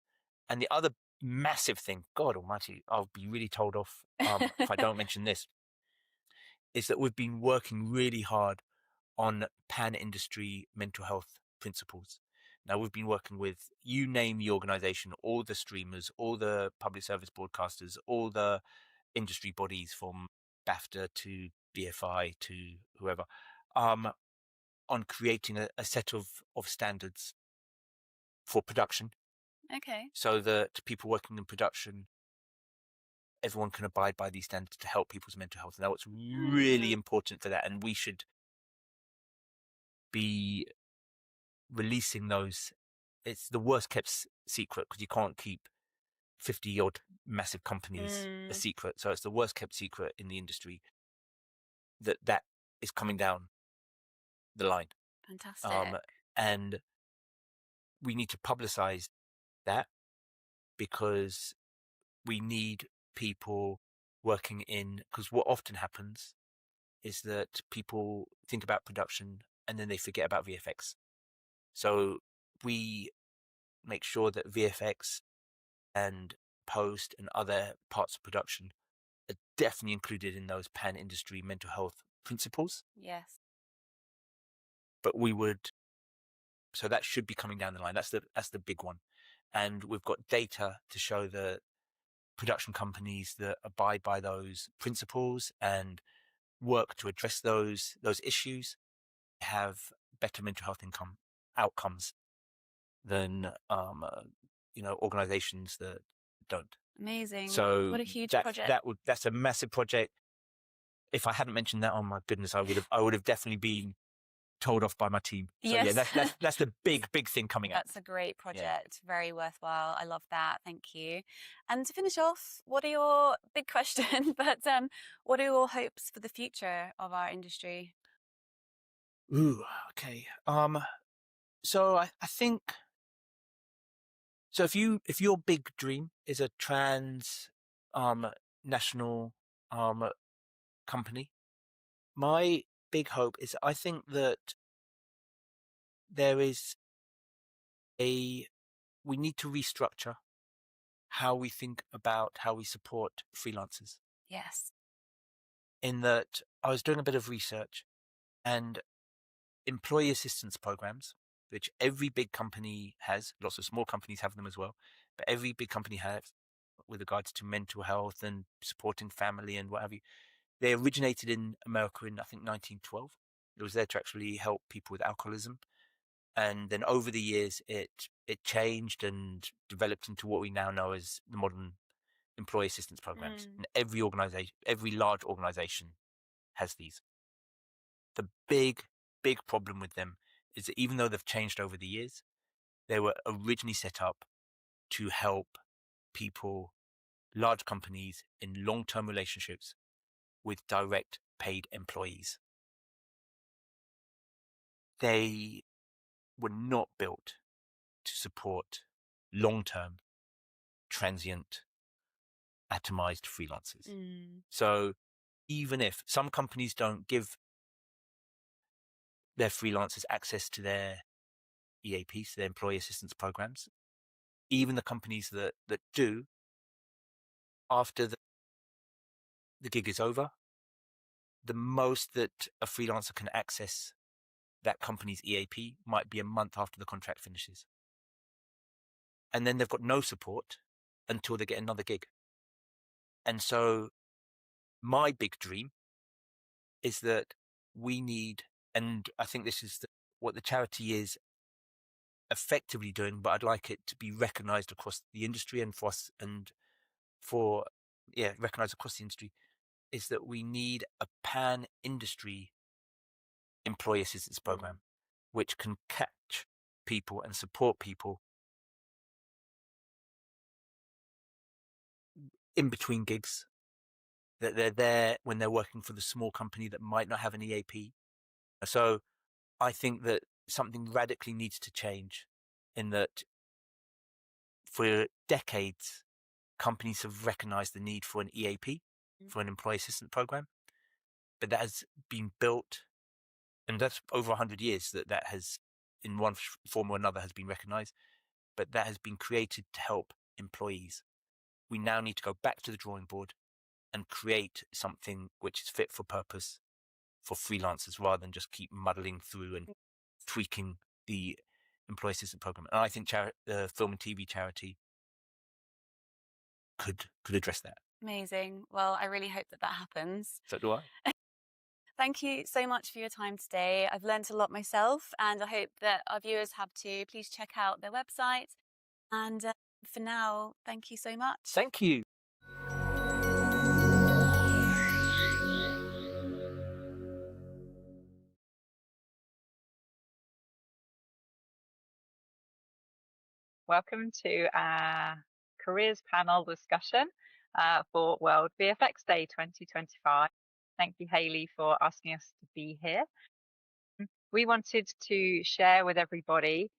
Speaker 5: And the other massive thing, God almighty, I'll be really told off if I don't mention this, is that we've been working really hard on pan-industry mental health principles. Now, we've been working with, you name the organization, all the streamers, all the public service broadcasters, all the industry bodies from BAFTA to BFI to whoever, on creating a set of standards for production.
Speaker 1: Okay.
Speaker 5: So that people working in production, everyone can abide by these standards to help people's mental health. Now, what's really important for that, and we should be releasing those. It's the worst kept secret because you can't keep 50 odd massive companies a secret. So it's the worst kept secret in the industry that is coming down the line.
Speaker 1: Fantastic.
Speaker 5: And we need to publicize that because we need people working in, because what often happens is that people think about production and then they forget about VFX. So we make sure that VFX and post and other parts of production are definitely included in those pan-industry mental health principles.
Speaker 1: Yes.
Speaker 5: But so that should be coming down the line. That's the big one. And we've got data to show the production companies that abide by those principles and work to address those issues have better mental health outcomes than organizations that don't.
Speaker 1: Amazing.
Speaker 5: So
Speaker 1: what a huge project.
Speaker 5: That's a massive project. If I hadn't mentioned that, oh my goodness, I would have definitely been told off by my team. So
Speaker 7: Yes.
Speaker 5: yeah, that's the big thing coming up.
Speaker 7: That's a great project. Very worthwhile. I love that. Thank you. And to finish off, what are your big question? But what are your hopes for the future of our industry?
Speaker 5: Ooh, okay. So I think. So if your big dream is a trans national company, my big hope is I think that we need to restructure how we think about how we support freelancers.
Speaker 7: Yes.
Speaker 5: In that I was doing a bit of research, and employee assistance programs, which every big company has, lots of small companies have them as well, but every big company has with regards to mental health and supporting family and what have you. They originated in America in, I think, 1912. It was there to actually help people with alcoholism. And then over the years, it changed and developed into what we now know as the modern employee assistance programs. And every large organization has these. The big problem with them is that even though they've changed over the years, they were originally set up to help people, large companies, in long-term relationships with direct paid employees. They were not built to support long-term, transient, atomized freelancers. So even if some companies don't give their freelancers access to their EAPs, their employee assistance programs, even the companies that do, after the gig is over, the most that a freelancer can access that company's EAP might be a month after the contract finishes. And then they've got no support until they get another gig. And so my big dream is that we need, and I think this is what the charity is effectively doing, but I'd like it to be recognized across the industry and for us recognized across the industry, is that we need a pan-industry employee assistance program which can catch people and support people in between gigs, that they're there when they're working for the small company that might not have an EAP. So I think that something radically needs to change, in that for decades, companies have recognized the need for an EAP, for an employee assistance program, but that has been built, and that's over 100 years that has, in one form or another, has been recognized, but that has been created to help employees. We now need to go back to the drawing board and create something which is fit for purpose for freelancers, rather than just keep muddling through and tweaking the employee assistance program. And I think the film and TV charity could address that.
Speaker 7: Amazing. Well, I really hope that happens.
Speaker 5: So do I.
Speaker 7: Thank you so much for your time today. I've learnt a lot myself, and I hope that our viewers have too. Please check out their website. And for now, thank you so much.
Speaker 5: Thank you.
Speaker 22: Welcome to our careers panel discussion for World VFX Day 2025. Thank you, Hayley, for asking us to be here. We wanted to share with everybody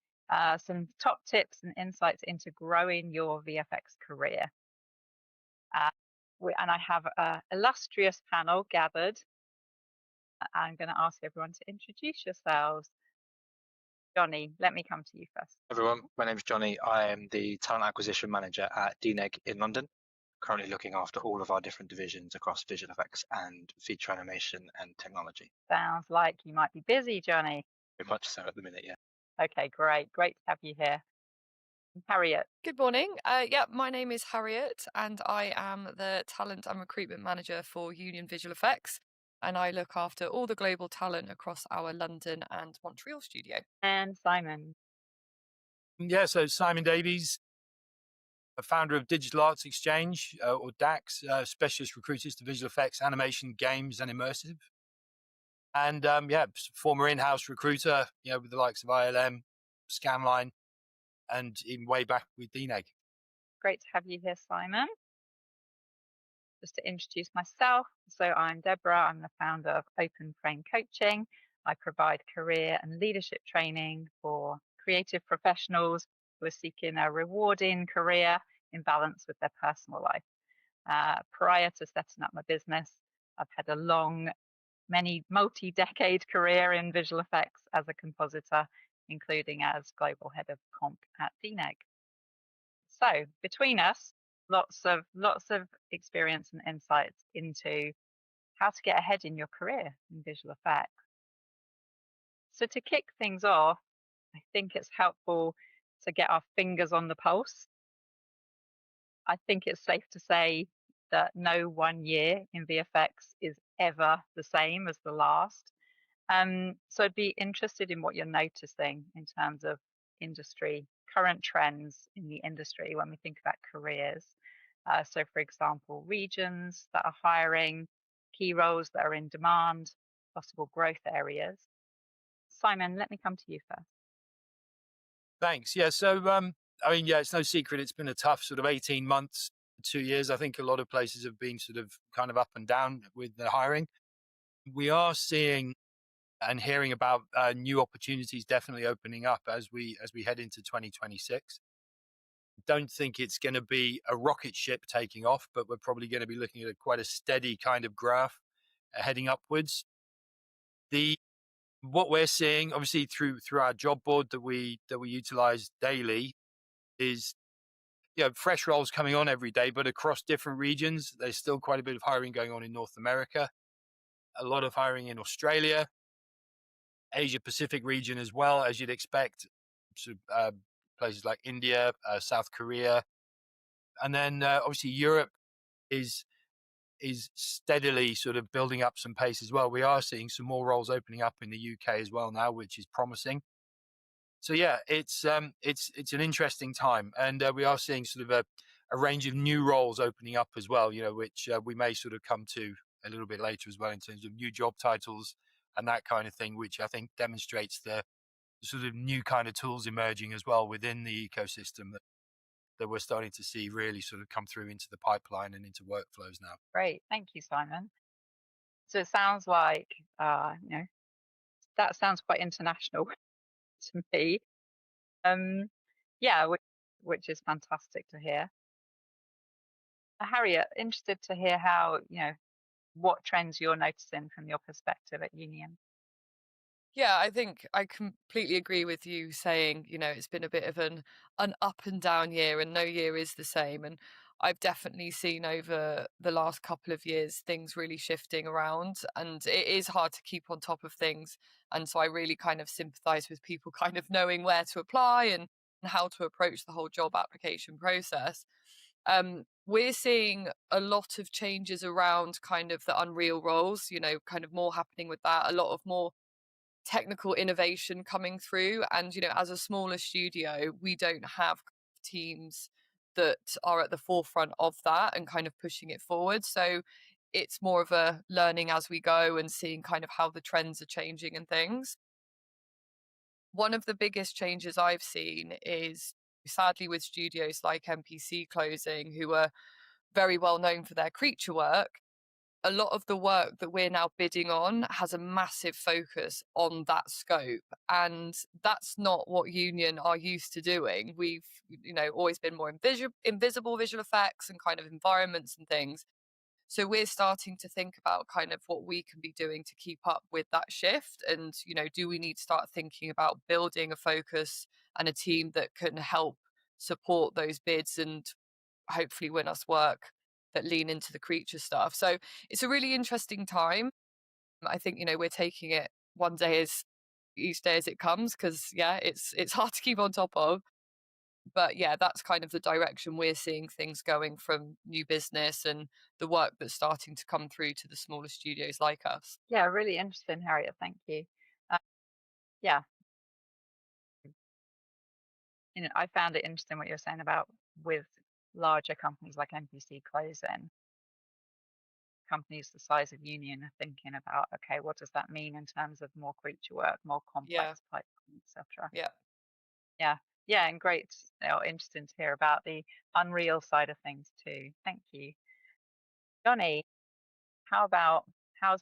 Speaker 22: some top tips and insights into growing your VFX career. And I have an illustrious panel gathered. I'm going to ask everyone to introduce yourselves. Jonny, let me come to you first.
Speaker 23: Everyone, my name is Jonny. I am the Talent Acquisition Manager at DNEG in London, currently looking after all of our different divisions across visual effects and feature animation and technology.
Speaker 22: Sounds like you might be busy, Jonny.
Speaker 23: Very much so at the minute, yeah.
Speaker 22: Okay, great. Great to have you here. Harriet.
Speaker 24: Good morning. My name is Harriet, and I am the Talent and Recruitment Manager for Union Visual Effects. And I look after all the global talent across our London and Montreal studio.
Speaker 22: And Simon.
Speaker 25: Yeah, so Simon Davies, a founder of Digital Arts Exchange, or DAX, specialist recruiters to visual effects, animation, games, and immersive. And yeah, former in-house recruiter, with the likes of ILM, Scanline, and even way back with DNEG.
Speaker 22: Great to have you here, Simon. Just to introduce myself, so I'm Debra. I'm the founder of Open Frame Coaching. I provide career and leadership training for creative professionals who are seeking a rewarding career in balance with their personal life. Prior to setting up my business, I've had a many multi-decade career in visual effects as a compositor, including as global head of comp at DNEG. So between us, lots of experience and insights into how to get ahead in your career in visual effects. So to kick things off, I think it's helpful to get our fingers on the pulse. I think it's safe to say that no 1 year in VFX is ever the same as the last. So I'd be interested in what you're noticing in terms of current trends in the industry when we think about careers. So for example, regions that are hiring, key roles that are in demand, possible growth areas. Simon, let me come to you first.
Speaker 25: Thanks. Yeah. So, it's no secret. It's been a tough sort of 18 months, 2 years. I think a lot of places have been sort of kind of up and down with the hiring. We are seeing and hearing about new opportunities definitely opening up as we head into 2026. Don't think it's going to be a rocket ship taking off, but we're probably going to be looking at quite a steady kind of graph heading upwards. What we're seeing, obviously through our job board that we utilize daily, is fresh roles coming on every day, but across different regions. There's still quite a bit of hiring going on in North America, a lot of hiring in Australia, Asia Pacific region as well, as you'd expect, places like India, South Korea, and then obviously Europe is steadily sort of building up some pace as well. We are seeing some more roles opening up in the UK as well now, which is promising. So yeah, it's an interesting time, and we are seeing sort of a range of new roles opening up as well. Which we may sort of come to a little bit later as well in terms of new job titles and that kind of thing, which I think demonstrates the sort of new kind of tools emerging as well within the ecosystem that we're starting to see really sort of come through into the pipeline and into workflows now.
Speaker 22: Great, thank you, Simon. So it sounds like that sounds quite international to me. Yeah, which is fantastic to hear. Harriet, interested to hear how what trends you're noticing from your perspective at Union.
Speaker 24: Yeah, I think I completely agree with you saying, it's been a bit of an up and down year and no year is the same. And I've definitely seen over the last couple of years things really shifting around, and it is hard to keep on top of things. And so I really kind of sympathize with people kind of knowing where to apply and how to approach the whole job application process. We're seeing a lot of changes around kind of the Unreal roles, kind of more happening with that, a lot of more technical innovation coming through. And as a smaller studio, we don't have teams that are at the forefront of that and kind of pushing it forward. So it's more of a learning as we go and seeing kind of how the trends are changing and things. One of the biggest changes I've seen is, sadly, with studios like MPC closing, who are very well known for their creature work. A lot of the work that we're now bidding on has a massive focus on that scope, and that's not what Union are used to doing. We've always been more invisible visual effects and kind of environments and things. So we're starting to think about kind of what we can be doing to keep up with that shift, and do we need to start thinking about building a focus and a team that can help support those bids and hopefully win us work that lean into the creature stuff. So it's a really interesting time. I think we're taking it each day as it comes, because it's hard to keep on top of. But yeah, that's kind of the direction we're seeing things going, from new business and the work that's starting to come through to the smaller studios like us.
Speaker 22: Yeah, really interesting, Harriet. Thank you. Yeah, I found it interesting what you're saying about with larger companies like MPC closing. companies the size of Union are thinking about, okay, what does that mean in terms of more creature work, more complex pipeline, etc. Yeah, and great, interesting to hear about the Unreal side of things too. Thank you. Jonny, how's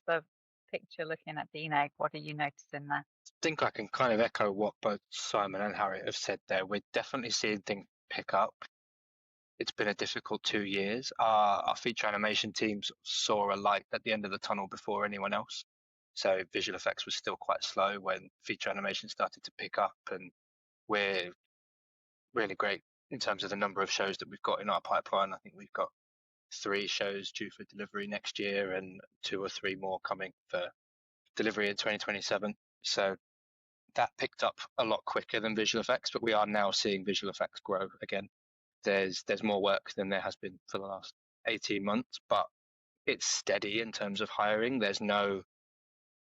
Speaker 22: the picture looking at DNEG? What are you noticing there?
Speaker 23: I think I can kind of echo what both Simon and Harriet have said there. We're definitely seeing things pick up. It's been a difficult 2 years. Our feature animation teams saw a light at the end of the tunnel before anyone else. So visual effects was still quite slow when feature animation started to pick up, and we're really great in terms of the number of shows that we've got in our pipeline. I think we've got 3 shows due for delivery next year and 2 or 3 more coming for delivery in 2027. So that picked up a lot quicker than visual effects, but we are now seeing visual effects grow again. There's more work than there has been for the last 18 months, but it's steady in terms of hiring. There's no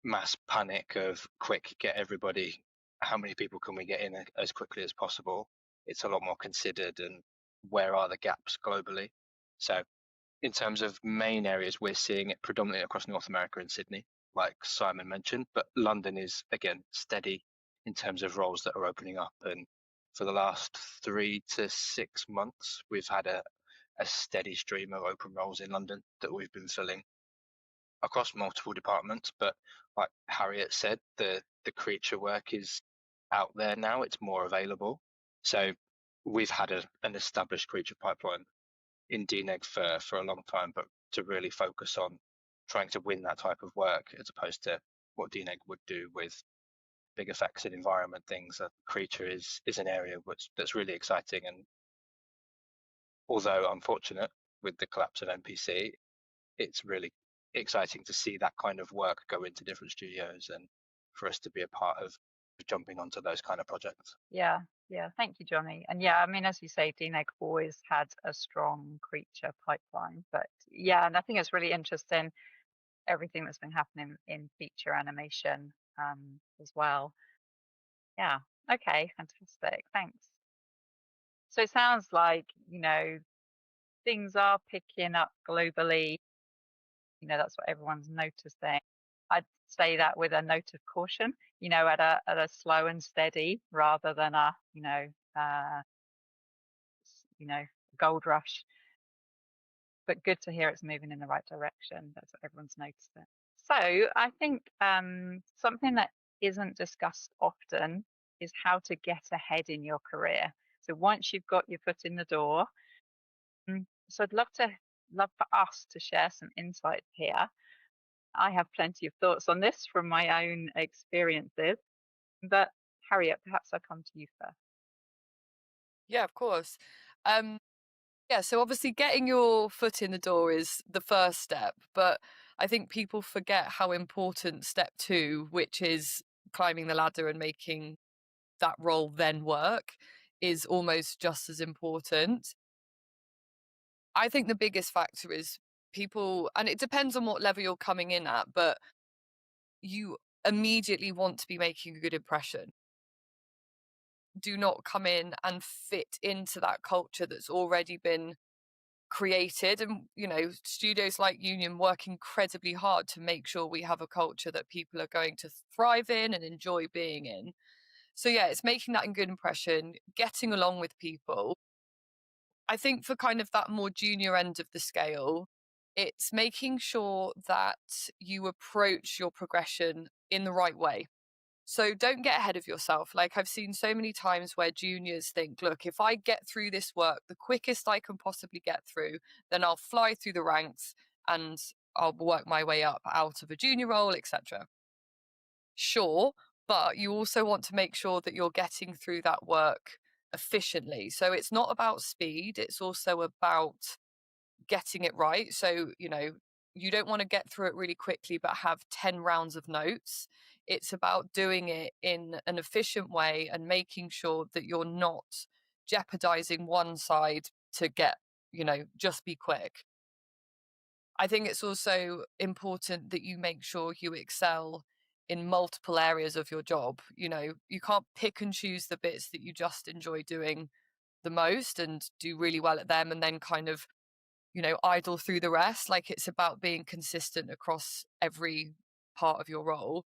Speaker 23: mass panic of quick, get everybody, how many people can we get in as quickly as possible? It's a lot more considered, and where are the gaps globally? So in terms of main areas, we're seeing it predominantly across North America and Sydney, like Simon mentioned, but London is, again, steady in terms of roles that are opening up. And for the last 3 to 6 months, we've had a steady stream of open roles in London that we've been filling across multiple departments. But like Harriet said, the creature work is out there now. It's more available. So we've had an established creature pipeline in DNEG for a long time, but to really focus on trying to win that type of work as opposed to what DNEG would do with big effects and environment things. A creature is an area that's really exciting, and although unfortunate with the collapse of NPC, it's really exciting to see that kind of work go into different studios and for us to be a part of jumping onto those kind of projects.
Speaker 22: Yeah, thank you, Jonny. And yeah, I mean, as you say, DNEG always had a strong creature pipeline, but yeah, and I think it's really interesting everything that's been happening in feature animation as well. Yeah, okay, fantastic, thanks. So it sounds like, things are picking up globally. That's what everyone's noticing. I'd say that with a note of caution, at a slow and steady rather than a, gold rush. But good to hear it's moving in the right direction. That's what everyone's noticing. So I think something that isn't discussed often is how to get ahead in your career. So once you've got your foot in the door, so I'd love for us to share some insight here. I have plenty of thoughts on this from my own experiences, but Harriet, perhaps I'll come to you first.
Speaker 24: Yeah, of course. So obviously getting your foot in the door is the first step, but I think people forget how important step 2, which is climbing the ladder and making that role then work, is almost just as important. I think the biggest factor is people, and it depends on what level you're coming in at, but you immediately want to be making a good impression. Do not come in and fit into that culture that's already been created. And, studios like Union work incredibly hard to make sure we have a culture that people are going to thrive in and enjoy being in. So yeah, it's making that a good impression, getting along with people. I think for kind of that more junior end of the scale, it's making sure that you approach your progression in the right way. So don't get ahead of yourself. Like I've seen so many times where juniors think, look, if I get through this work the quickest I can possibly get through, then I'll fly through the ranks and I'll work my way up out of a junior role, etc. Sure, but you also want to make sure that you're getting through that work efficiently. So it's not about speed, it's also about getting it right. So, you don't want to get through it really quickly but have 10 rounds of notes. It's about doing it in an efficient way and making sure that you're not jeopardizing one side to get, just be quick. I think it's also important that you make sure you excel in multiple areas of your job. You can't pick and choose the bits that you just enjoy doing the most and do really well at them and then kind of idle through the rest. Like, it's about being consistent across every part of your role.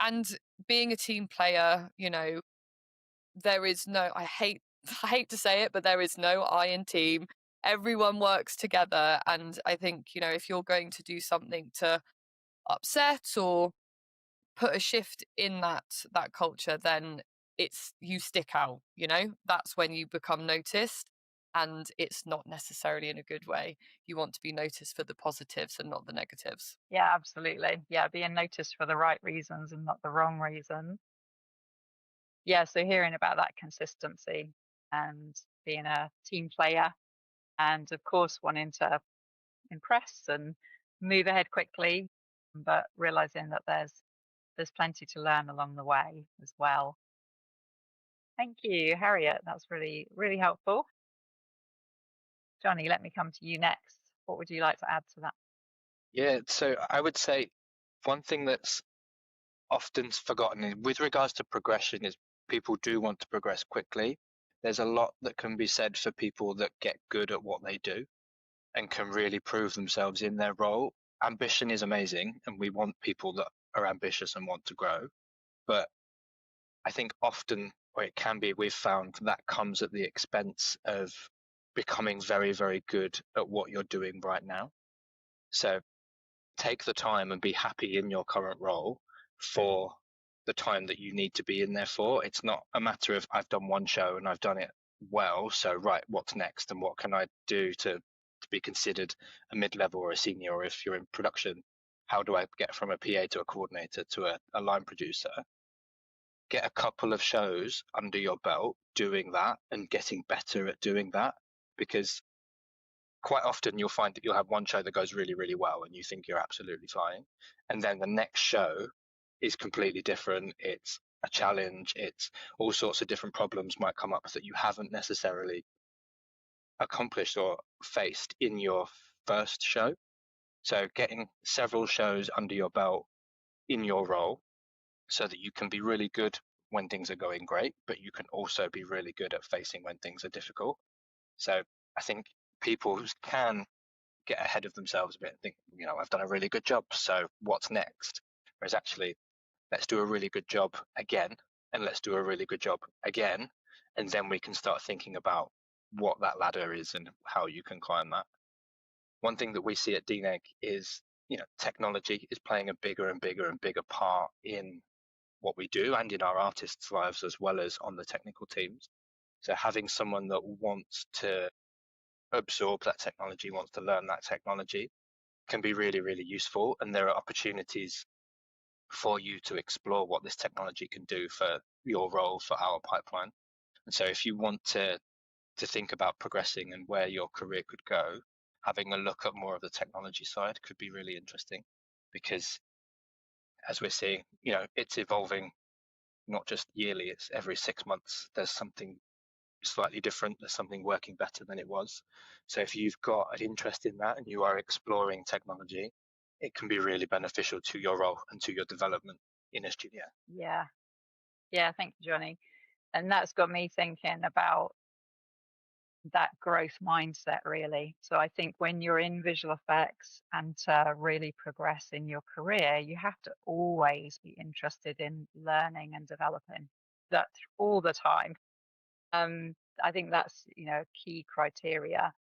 Speaker 24: And being a team player, there is no, I hate to say it, but there is no I in team. Everyone works together. And I think, if you're going to do something to upset or put a shift in that culture, then you stick out. That's when you become noticed, and it's not necessarily in a good way. You want to be noticed for the positives and not the negatives.
Speaker 22: Yeah, absolutely. Yeah, being noticed for the right reasons and not the wrong reasons. Yeah, so hearing about that consistency and being a team player, and of course wanting to impress and move ahead quickly, but realizing that there's plenty to learn along the way as well. Thank you, Harriet. That's really, really helpful. Jonny, let me come to you next. What would you like to add to that?
Speaker 23: Yeah, so I would say one thing that's often forgotten with regards to progression is people do want to progress quickly. There's a lot that can be said for people that get good at what they do and can really prove themselves in their role. Ambition is amazing, and we want people that are ambitious and want to grow. But I think often, or it can be, we've found that comes at the expense of becoming very, very good at what you're doing right now. So take the time and be happy in your current role for the time that you need to be in there for. It's not a matter of I've done one show and I've done it well, so right, what's next and what can I do to be considered a mid-level or a senior, or if you're in production, how do I get from a PA to a coordinator to a line producer? Get a couple of shows under your belt doing that and getting better at doing that, because quite often you'll find that you'll have one show that goes really, really well and you think you're absolutely flying. And then the next show is completely different. It's a challenge. It's all sorts of different problems might come up that you haven't necessarily accomplished or faced in your first show. So getting several shows under your belt in your role so that you can be really good when things are going great, but you can also be really good at facing when things are difficult. So I think people can get ahead of themselves a bit and think, I've done a really good job, so what's next? Whereas actually, let's do a really good job again, and let's do a really good job again, and then we can start thinking about what that ladder is and how you can climb that. One thing that we see at DNEG is, technology is playing a bigger and bigger and bigger part in what we do and in our artists' lives as well as on the technical teams. So having someone that wants to absorb that technology, wants to learn that technology, can be really, really useful. And there are opportunities for you to explore what this technology can do for your role, for our pipeline. And so if you want to think about progressing and where your career could go, having a look at more of the technology side could be really interesting, because as we're seeing, it's evolving not just yearly, it's every 6 months. There's something slightly different. There's something working better than it was. So if you've got an interest in that and you are exploring technology, it can be really beneficial to your role and to your development in a studio.
Speaker 22: Yeah, thank you, Jonny. And that's got me thinking about that growth mindset, really. So I think when you're in visual effects and to really progress in your career, you have to always be interested in learning and developing that all the time. I think that's, a key criteria.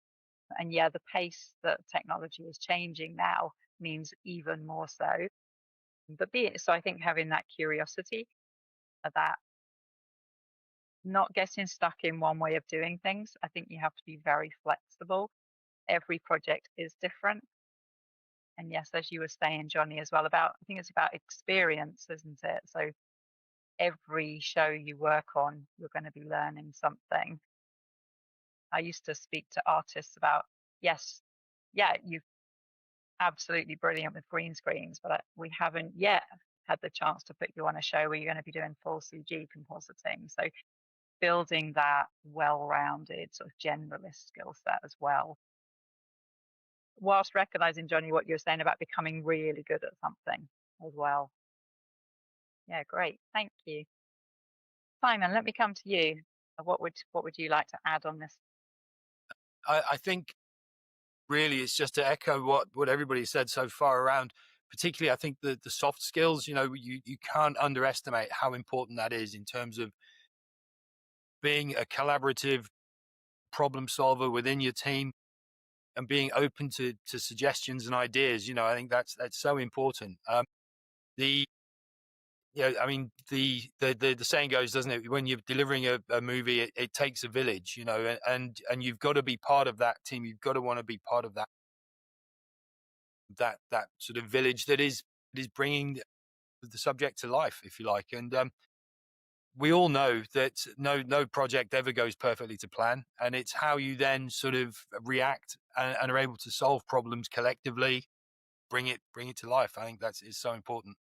Speaker 22: And yeah, the pace that technology is changing now means even more so. But so I think having that curiosity, that not getting stuck in one way of doing things. I think you have to be very flexible. Every project is different. And yes, as you were saying, Jonny, as well, I think it's about experience, isn't it? So every show you work on, you're going to be learning something. I used to speak to artists about, you're absolutely brilliant with green screens, but we haven't yet had the chance to put you on a show where you're going to be doing full CG compositing. So building that well-rounded sort of generalist skill set as well, whilst recognizing, Jonny, what you're saying about becoming really good at something as well. Yeah, great. Thank you. Simon, let me come to you. What would you like to add on this?
Speaker 25: I think really, it's just to echo what everybody said so far around, particularly I think the soft skills, you can't underestimate how important that is in terms of being a collaborative problem solver within your team and being open to suggestions and ideas. I think that's so important. The saying goes, doesn't it? When you're delivering a movie, it takes a village, and you've got to be part of that team. You've got to want to be part of that sort of village that is bringing the subject to life, if you like. And we all know that no project ever goes perfectly to plan, and it's how you then sort of react and are able to solve problems collectively, bring it to life. I think is so important.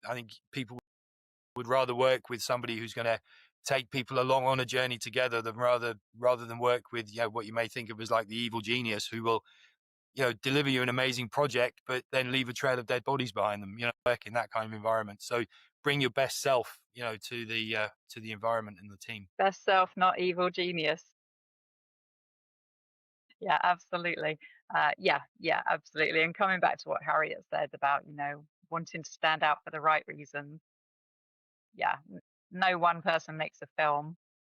Speaker 25: I think people would rather work with somebody who's going to take people along on a journey together than rather than work with what you may think of as like the evil genius who will deliver you an amazing project but then leave a trail of dead bodies behind them. Work in that kind of environment. So bring your best self to the environment and the team.
Speaker 22: Best self, not evil genius. Yeah, absolutely. Yeah, absolutely. And coming back to what Harriet said about wanting to stand out for the right reasons. Yeah, no one person makes a film.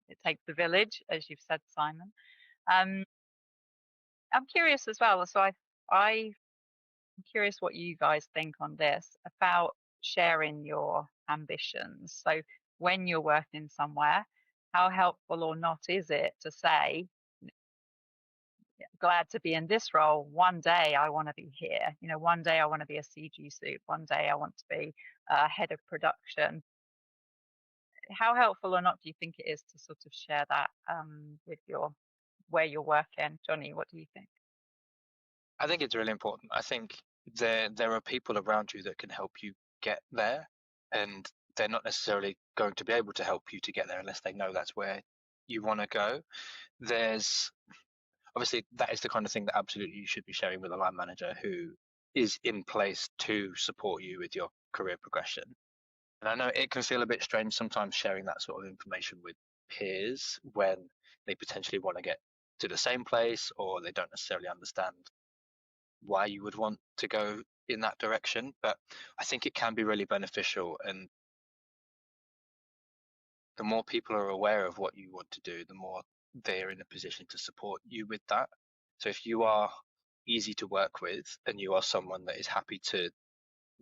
Speaker 22: It takes a village, as you've said, Simon. I'm curious as well. So I'm curious what you guys think on this about sharing your ambitions. So when you're working somewhere, how helpful or not is it to say, glad to be in this role. One day I want to be here. One day I want to be a CG suit. One day I want to be head of production. How helpful or not do you think it is to sort of share that with where you're working? Jonny, what do you think?
Speaker 23: I think it's really important. I think there are people around you that can help you get there, and they're not necessarily going to be able to help you to get there unless they know that's where you want to go. There's obviously that is the kind of thing that absolutely you should be sharing with a line manager who is in place to support you with your career progression. And I know it can feel a bit strange sometimes sharing that sort of information with peers when they potentially want to get to the same place or they don't necessarily understand why you would want to go in that direction. But I think it can be really beneficial, and the more people are aware of what you want to do, the more they're in a position to support you with that. So if you are easy to work with and you are someone that is happy to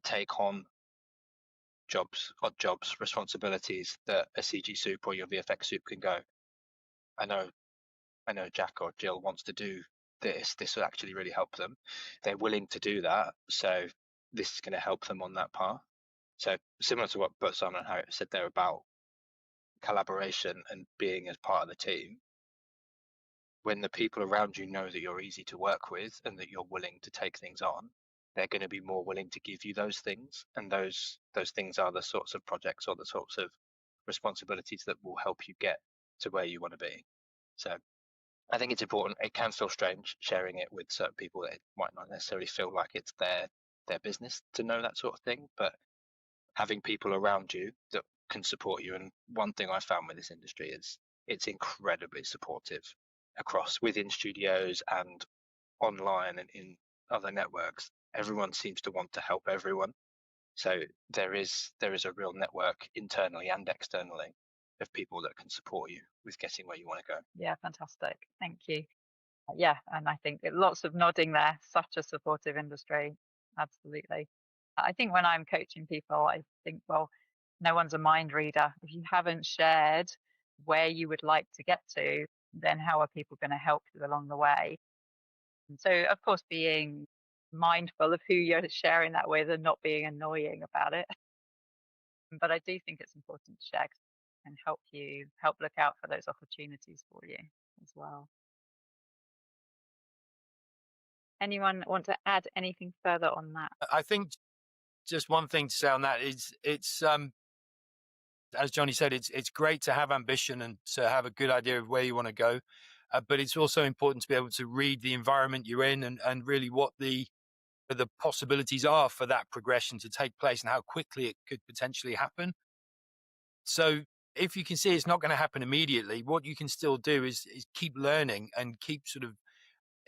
Speaker 23: take on odd jobs, responsibilities that a CG soup or your VFX soup can go, I know Jack or Jill wants to do this will actually really help them. They're willing to do that, so this is going to help them on that path. So similar to what both Simon and Harriet said there about collaboration and being as part of the team, when the people around you know that you're easy to work with and that you're willing to take things on, they're going to be more willing to give you those things, and those things are the sorts of projects or the sorts of responsibilities that will help you get to where you want to be. So I think it's important. It can feel strange sharing it with certain people that it might not necessarily feel like it's their business to know that sort of thing, but having people around you that can support you. And one thing I found with this industry is it's incredibly supportive across within studios and online and in other networks. Everyone seems to want to help everyone. So there is a real network internally and externally of people that can support you with getting where you want to go.
Speaker 22: Yeah, fantastic. Thank you. Yeah, and I think lots of nodding there. Such a supportive industry. Absolutely. I think when I'm coaching people, I think, well, no one's a mind reader. If you haven't shared where you would like to get to, then how are people going to help you along the way? And so, of course, being mindful of who you're sharing that with and not being annoying about it. But I do think it's important to share and help look out for those opportunities for you as well. Anyone want to add anything further on that?
Speaker 25: I think just one thing to say on that is it's as Jonny said, it's great to have ambition and to have a good idea of where you want to go, but it's also important to be able to read the environment you're in and really what the possibilities are for that progression to take place and how quickly it could potentially happen. So if you can see it's not going to happen immediately, what you can still do is keep learning and keep sort of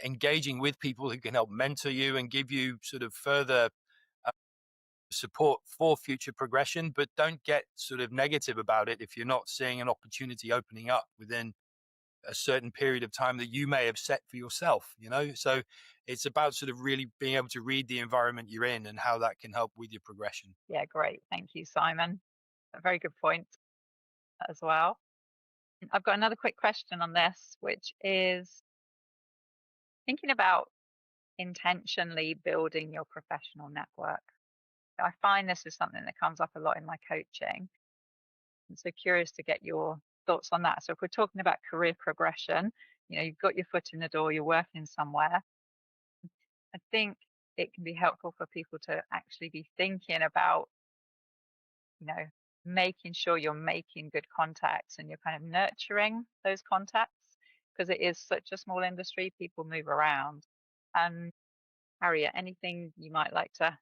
Speaker 25: engaging with people who can help mentor you and give you sort of further support for future progression, but don't get sort of negative about it if you're not seeing an opportunity opening up within a certain period of time that you may have set for yourself, you know? So it's about sort of really being able to read the environment you're in and how that can help with your progression.
Speaker 22: Yeah, great. Thank you, Simon. A very good point as well. I've got another quick question on this, which is thinking about intentionally building your professional network. I find this is something that comes up a lot in my coaching. I'm so curious to get your thoughts on that. So if we're talking about career progression, you know, you've got your foot in the door, you're working somewhere. I think it can be helpful for people to actually be thinking about, you know, making sure you're making good contacts and you're kind of nurturing those contacts, because it is such a small industry, people move around. And Harriet, anything you might like to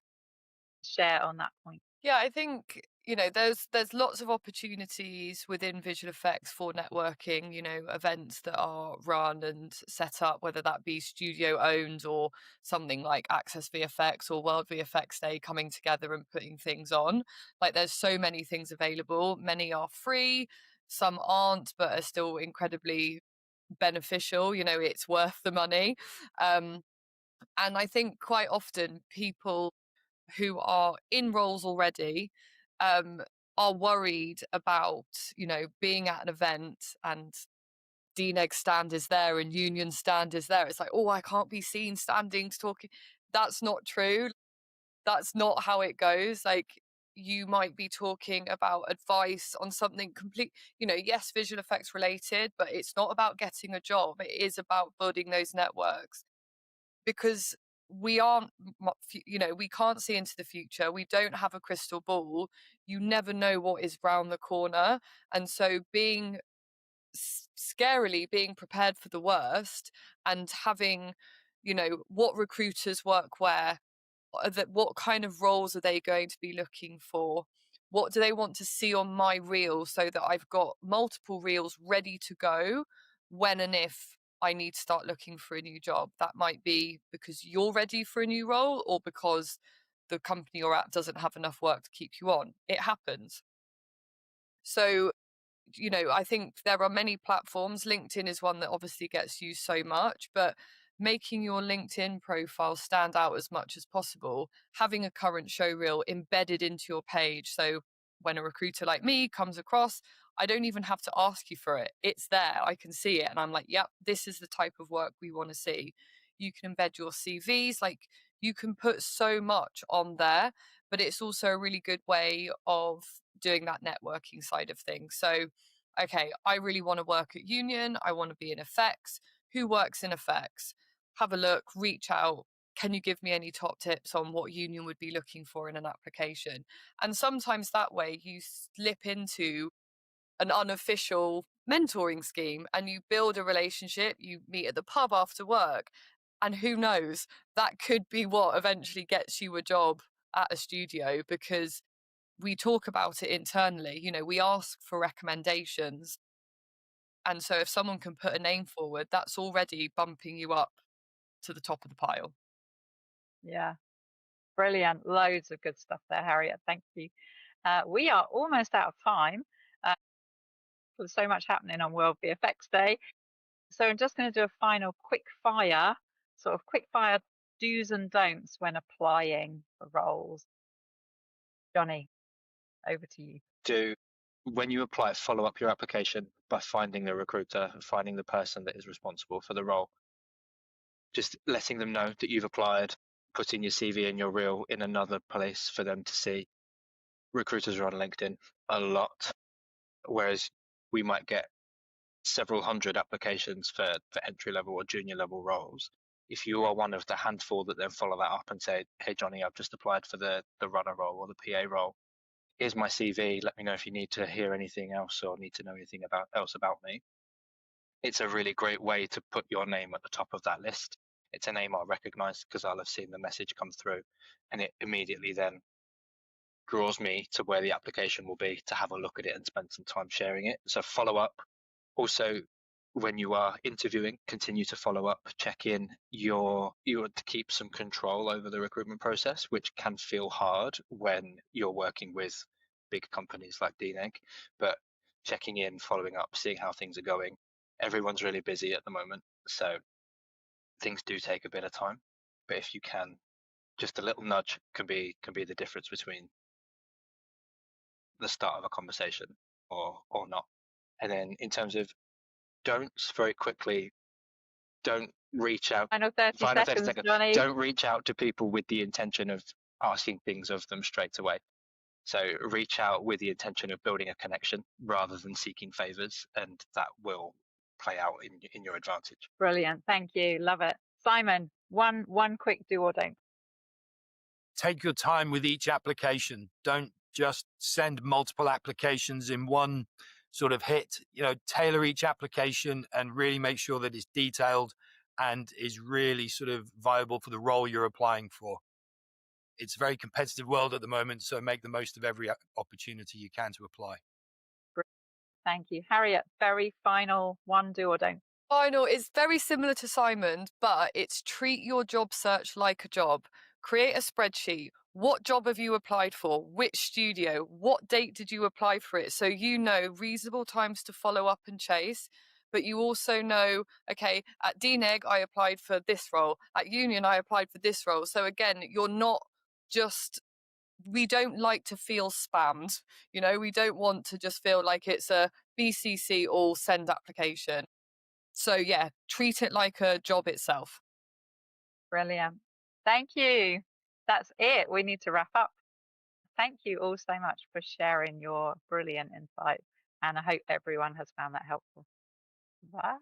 Speaker 22: share on that point?
Speaker 24: Yeah, I think, you know, there's lots of opportunities within visual effects for networking, you know, events that are run and set up, whether that be studio owned or something like Access VFX or World VFX Day coming together and putting things on. Like there's so many things available. Many are free, some aren't, but are still incredibly beneficial. You know, it's worth the money. And I think quite often people who are in roles already are worried about, you know, being at an event and DNEG stand is there and union stand is there. It's like, oh, I can't be seen standing talking. That's not true. That's not how it goes. Like, you might be talking about advice on something complete, you know, yes, visual effects related, but it's not about getting a job. It is about building those networks, because we aren't, you know, we can't see into the future. We don't have a crystal ball. You never know what is round the corner. And so being scarily being prepared for the worst and having, you know, what recruiters work where, what kind of roles are they going to be looking for? What do they want to see on my reel, so that I've got multiple reels ready to go when and if I need to start looking for a new job. That might be because you're ready for a new role or because the company you're at doesn't have enough work to keep you on. It happens. So, you know, I think there are many platforms. LinkedIn is one that obviously gets used so much, but making your LinkedIn profile stand out as much as possible, having a current show reel embedded into your page. So when a recruiter like me comes across, I don't even have to ask you for it. It's there. I can see it. And I'm like, yep, this is the type of work we want to see. You can embed your CVs. Like, you can put so much on there, but it's also a really good way of doing that networking side of things. So, okay, I really want to work at Union. I want to be in effects. Who works in effects? Have a look, reach out. Can you give me any top tips on what Union would be looking for in an application? And sometimes that way you slip into an unofficial mentoring scheme and you build a relationship. You meet at the pub after work, and who knows, that could be what eventually gets you a job at a studio, because we talk about it internally. You know, we ask for recommendations. And so if someone can put a name forward, that's already bumping you up to the top of the pile.
Speaker 22: Yeah, brilliant. Loads of good stuff there, Harriet. Thank you. We are almost out of time. There's so much happening on World VFX Day. So I'm just going to do a final quick fire do's and don'ts when applying for roles. Jonny, over to you.
Speaker 23: When you apply, follow up your application by finding the recruiter, finding the person that is responsible for the role. Just letting them know that you've applied, putting your CV and your reel in another place for them to see. Recruiters are on LinkedIn a lot, whereas we might get several hundred applications for entry level or junior level roles. If you are one of the handful that then follow that up and say, hey, Jonny, I've just applied for the runner role or the PA role. Here's my CV. Let me know if you need to hear anything else or need to know anything else about me. It's a really great way to put your name at the top of that list. It's a name I'll recognize because I'll have seen the message come through, and it immediately then draws me to where the application will be to have a look at it and spend some time sharing it. So follow up. Also, when you are interviewing, continue to follow up, check in. You want to keep some control over the recruitment process, which can feel hard when you're working with big companies like DNEG, but checking in, following up, seeing how things are going. Everyone's really busy at the moment, so things do take a bit of time, but if you can, just a little nudge can be the difference between the start of a conversation or not. And then in terms of don'ts, very quickly, don't reach out.
Speaker 22: Final 30 seconds, Jonny.
Speaker 23: Don't reach out to people with the intention of asking things of them straight away. So reach out with the intention of building a connection rather than seeking favors, and that will play out in your advantage.
Speaker 22: Brilliant. Thank you. Love it. Simon, one quick do or don't.
Speaker 25: Take your time with each application. Don't just send multiple applications in one sort of hit. Tailor each application and really make sure that it's detailed and is really sort of viable for the role you're applying for. It's a very competitive world at the moment, so make the most of every opportunity you can to apply.
Speaker 22: Thank you. Harriet, very final one do or don't.
Speaker 24: Final is very similar to Simon, but it's treat your job search like a job. Create a spreadsheet. What job have you applied for? Which studio? What date did you apply for it? So you know reasonable times to follow up and chase, but you also know, okay, at DNEG I applied for this role. At Union I applied for this role. So again, you're not just... We don't like to feel spammed. We don't want to just feel like it's a BCC or send application. So yeah, treat it like a job itself.
Speaker 22: Brilliant. Thank you. That's it. We need to wrap up. Thank you all so much for sharing your brilliant insights, and I hope everyone has found that helpful. Bye.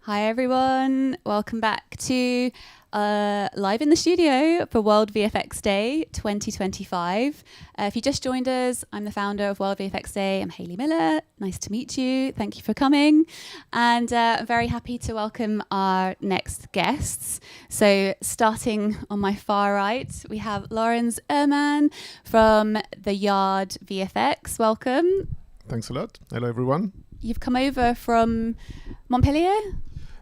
Speaker 1: Hi everyone, welcome back to live in the studio for World VFX Day 2025. If you just joined us, I'm the founder of World VFX Day. I'm Hayley Miller. Nice to meet you. Thank you for coming. And I'm very happy to welcome our next guests. So starting on my far right, we have Lawrence Ehrmann from the Yard VFX. Welcome.
Speaker 8: Thanks a lot. Hello everyone.
Speaker 1: You've come over from Montpellier?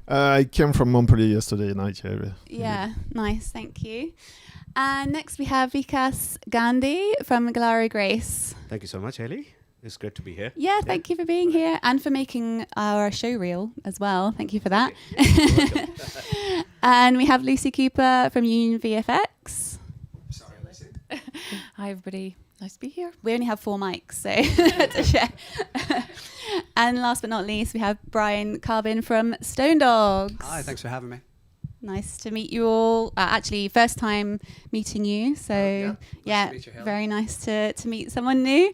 Speaker 8: I came from Montpellier yesterday night.
Speaker 1: Yeah, nice, thank you. And next we have Vikas Gandhi from Gelaro Grace.
Speaker 10: Thank you so much, Hayley. It's great to be here.
Speaker 1: Yeah, thank you for being here and for making our show reel as well. Thank you for that. And we have Lucy Cooper from Union VFX.
Speaker 11: Sorry, Lucy.
Speaker 1: Hi, everybody. Nice to be here. We only have 4 mics, so to share. And last but not least, we have Brian Carbin from Stone Dogs.
Speaker 11: Hi, thanks for having me.
Speaker 1: Nice to meet you all. Actually, first time meeting you, so
Speaker 11: nice to meet you,
Speaker 1: very nice to meet someone new.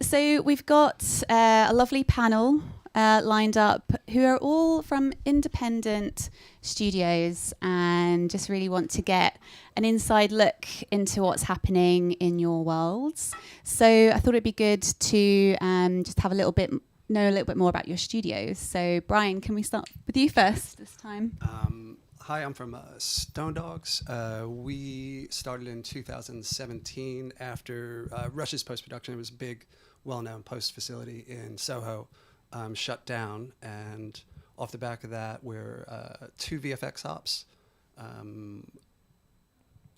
Speaker 1: So we've got a lovely panel lined up who are all from independent studios and just really want to get an inside look into what's happening in your worlds. So I thought it'd be good to just have know a little bit more about your studios. So Brian, can we start with you first this time?
Speaker 11: Hi, I'm from Stone Dogs. We started in 2017 after Rush's post-production. It was a big, well-known post facility in Soho. Shut down, and off the back of that, we're 2 VFX ops.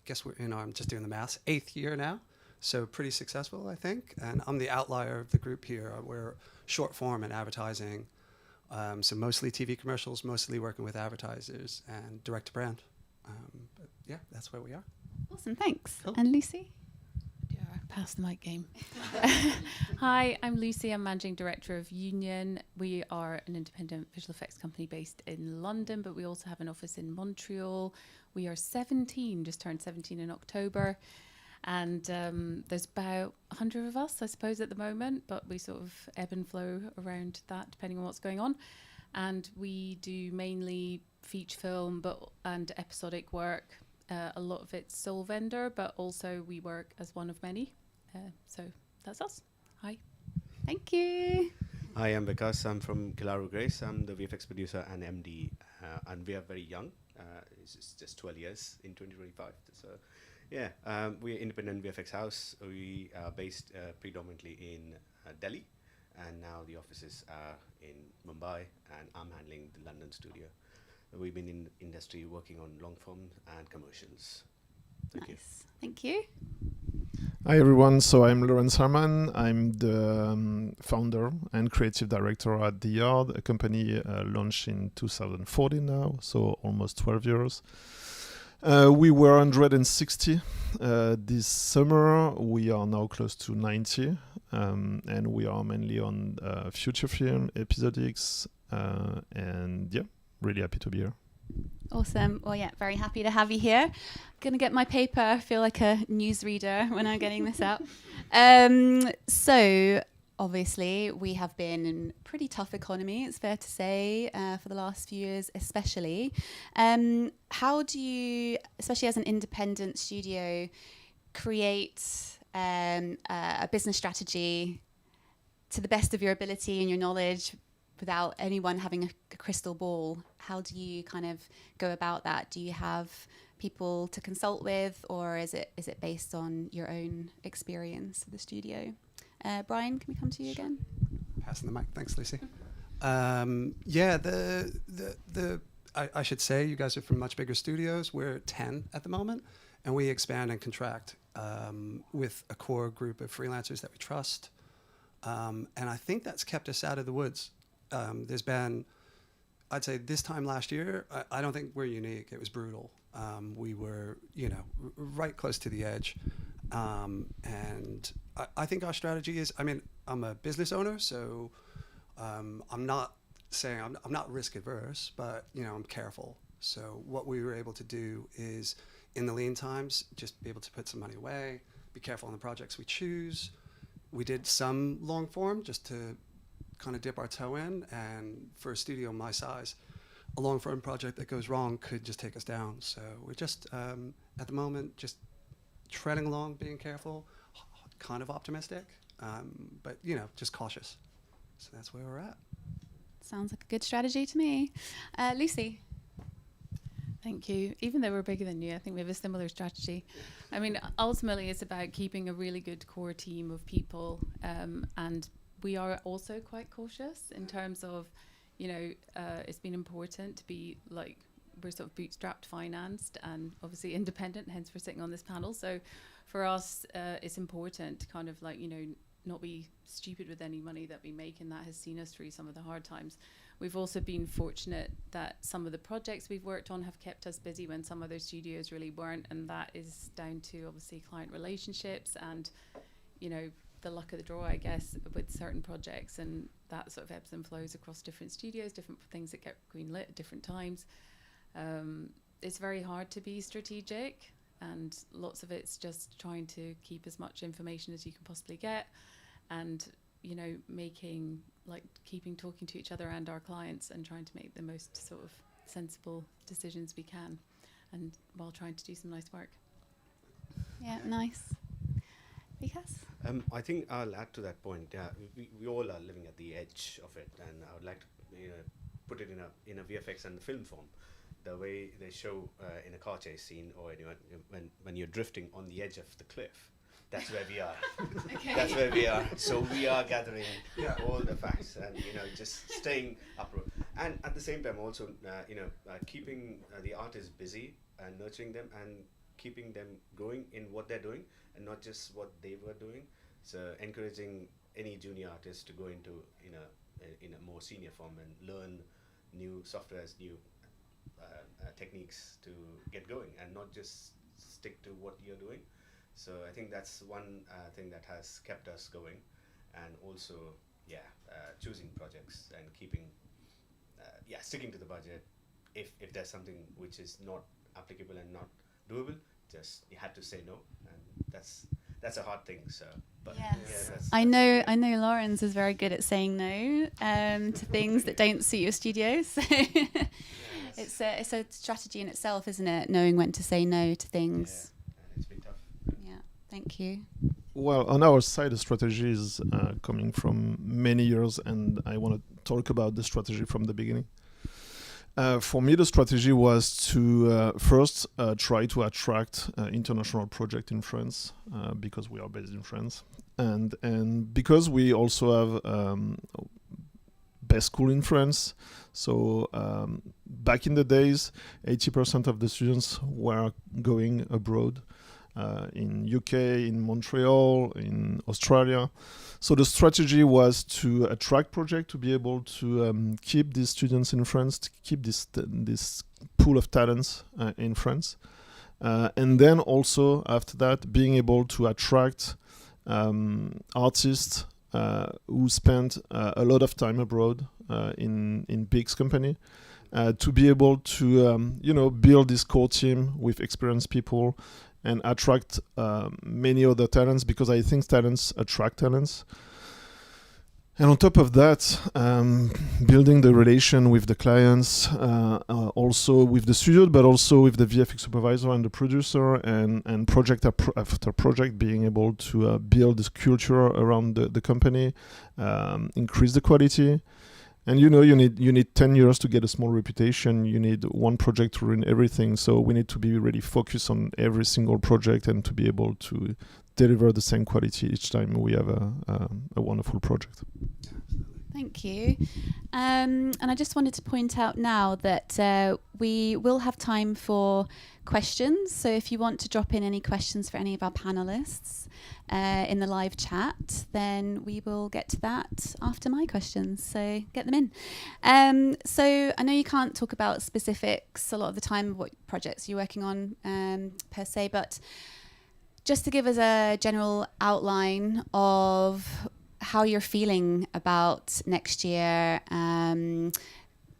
Speaker 11: Guess we're I'm just doing the math, 8th year now, so pretty successful, I think. And I'm the outlier of the group here. We're short form and advertising, so mostly TV commercials, mostly working with advertisers and direct to brand. But yeah, that's where we are.
Speaker 1: Awesome, thanks.
Speaker 11: Cool.
Speaker 1: And Lucy?
Speaker 13: Pass the mic game. Hi, I'm Lucy. I'm Managing Director of Union. We are an independent visual effects company based in London, but we also have an office in Montreal. We are 17, just turned 17 in October. And there's about 100 of us, I suppose, at the moment, but we sort of ebb and flow around that depending on what's going on. And we do mainly feature film and episodic work. A lot of it's sole vendor, but also we work as one of many. So that's us. Hi.
Speaker 1: Thank you.
Speaker 10: Hi, I'm Vikas. I'm from Gelaro Grace. I'm the VFX producer and MD, and we are very young. It's just 12 years in 2025. So, yeah, we're an independent VFX house. We are based predominantly in Delhi, and now the offices are in Mumbai, and I'm handling the London studio. We've been in industry working on long form and commercials. Thank you.
Speaker 1: Thank you.
Speaker 8: Hi everyone, so I'm Lawrence Ehrmann. I'm the founder and creative director at The Yard, a company launched in 2014 now, so almost 12 years. We were 160 this summer. We are now close to 90, and we are mainly on feature film, episodics, and yeah, really happy to be here.
Speaker 1: Awesome. Well, yeah, very happy to have you here. Gonna get my paper. I feel like a newsreader when I'm getting this out. So obviously we have been in a pretty tough economy, it's fair to say, for the last few years especially. How do you, especially as an independent studio, create a business strategy to the best of your ability and your knowledge without anyone having a crystal ball? How do you kind of go about that? Do you have people to consult with, or is it based on your own experience of the studio? Brian, can we come to you again?
Speaker 11: Passing the mic. Thanks, Lucy. Yeah, I should say you guys are from much bigger studios. We're 10 at the moment, and we expand and contract with a core group of freelancers that we trust. And I think that's kept us out of the woods. There's been, I'd say this time last year, I don't think we're unique. It was brutal. We were, right close to the edge. And I think our strategy is, I'm a business owner, so I'm not saying, I'm not risk adverse, but, I'm careful. So what we were able to do is, in the lean times, just be able to put some money away, be careful on the projects we choose. We did some long form just to kind of dip our toe in, and for a studio my size, a long form project that goes wrong could just take us down. So we're just at the moment just treading along, being careful, kind of optimistic, but just cautious. So that's where we're at.
Speaker 1: Sounds like a good strategy to me. Lucy.
Speaker 13: Thank you. Even though we're bigger than you, I think we have a similar strategy. Ultimately it's about keeping a really good core team of people, and we are also quite cautious in terms of, it's been important to be we're sort of bootstrapped, financed, and obviously independent, hence we're sitting on this panel. So for us, it's important to kind of not be stupid with any money that we make, and that has seen us through some of the hard times. We've also been fortunate that some of the projects we've worked on have kept us busy when some other studios really weren't, and that is down to obviously client relationships and, the luck of the draw, I guess, with certain projects, and that sort of ebbs and flows across different studios, different things that get greenlit at different times. It's very hard to be strategic, and lots of it's just trying to keep as much information as you can possibly get, and keeping talking to each other and our clients, and trying to make the most sort of sensible decisions we can, and while trying to do some nice work.
Speaker 1: Yeah, nice. Vikas?
Speaker 10: I think I'll add to that point. We all are living at the edge of it, and I would like to put it in a VFX and film form. The way they show in a car chase scene, or when you're drifting on the edge of the cliff, that's where we are. Okay. That's where we are. So we are gathering all the facts and just staying upright, and at the same time also keeping the artists busy and nurturing them and keeping them going in what they're doing, and not just what they were doing. So encouraging any junior artist to go into in a more senior form and learn new softwares, new techniques to get going, and not just stick to what you're doing. So I think that's one thing that has kept us going, and also choosing projects and keeping sticking to the budget. If there's something which is not applicable and not doable, just you had to say no, and that's a hard thing. So, but
Speaker 1: I know Lawrence is very good at saying no to things that don't suit your studio. So it's a strategy in itself, isn't it? Knowing when to say no to things.
Speaker 10: And it's been tough.
Speaker 1: Yeah, thank you.
Speaker 8: Well, on our side, the strategy is coming from many years, and I want to talk about the strategy from the beginning. For me, the strategy was to first try to attract international project in France because we are based in France, and because we also have best school in France. So back in the days, 80% of the students were going abroad in UK, in Montreal, in Australia. So the strategy was to attract projects, to be able to keep these students in France, to keep this pool of talents in France. And then also after that, being able to attract artists who spent a lot of time abroad in big company, to be able to build this core team with experienced people and attract many other talents, because I think talents attract talents. And on top of that, building the relation with the clients, also with the studio, but also with the VFX supervisor and the producer, and project after project, being able to build this culture around the company, increase the quality. And you need 10 years to get a small reputation. You need one project to ruin everything. So we need to be really focused on every single project and to be able to deliver the same quality each time we have a wonderful project.
Speaker 1: Thank you. And I just wanted to point out now that we will have time for questions. So if you want to drop in any questions for any of our panelists in the live chat, then we will get to that after my questions. So get them in. So I know you can't talk about specifics a lot of the time, what projects you're working on per se, but just to give us a general outline of how you're feeling about next year.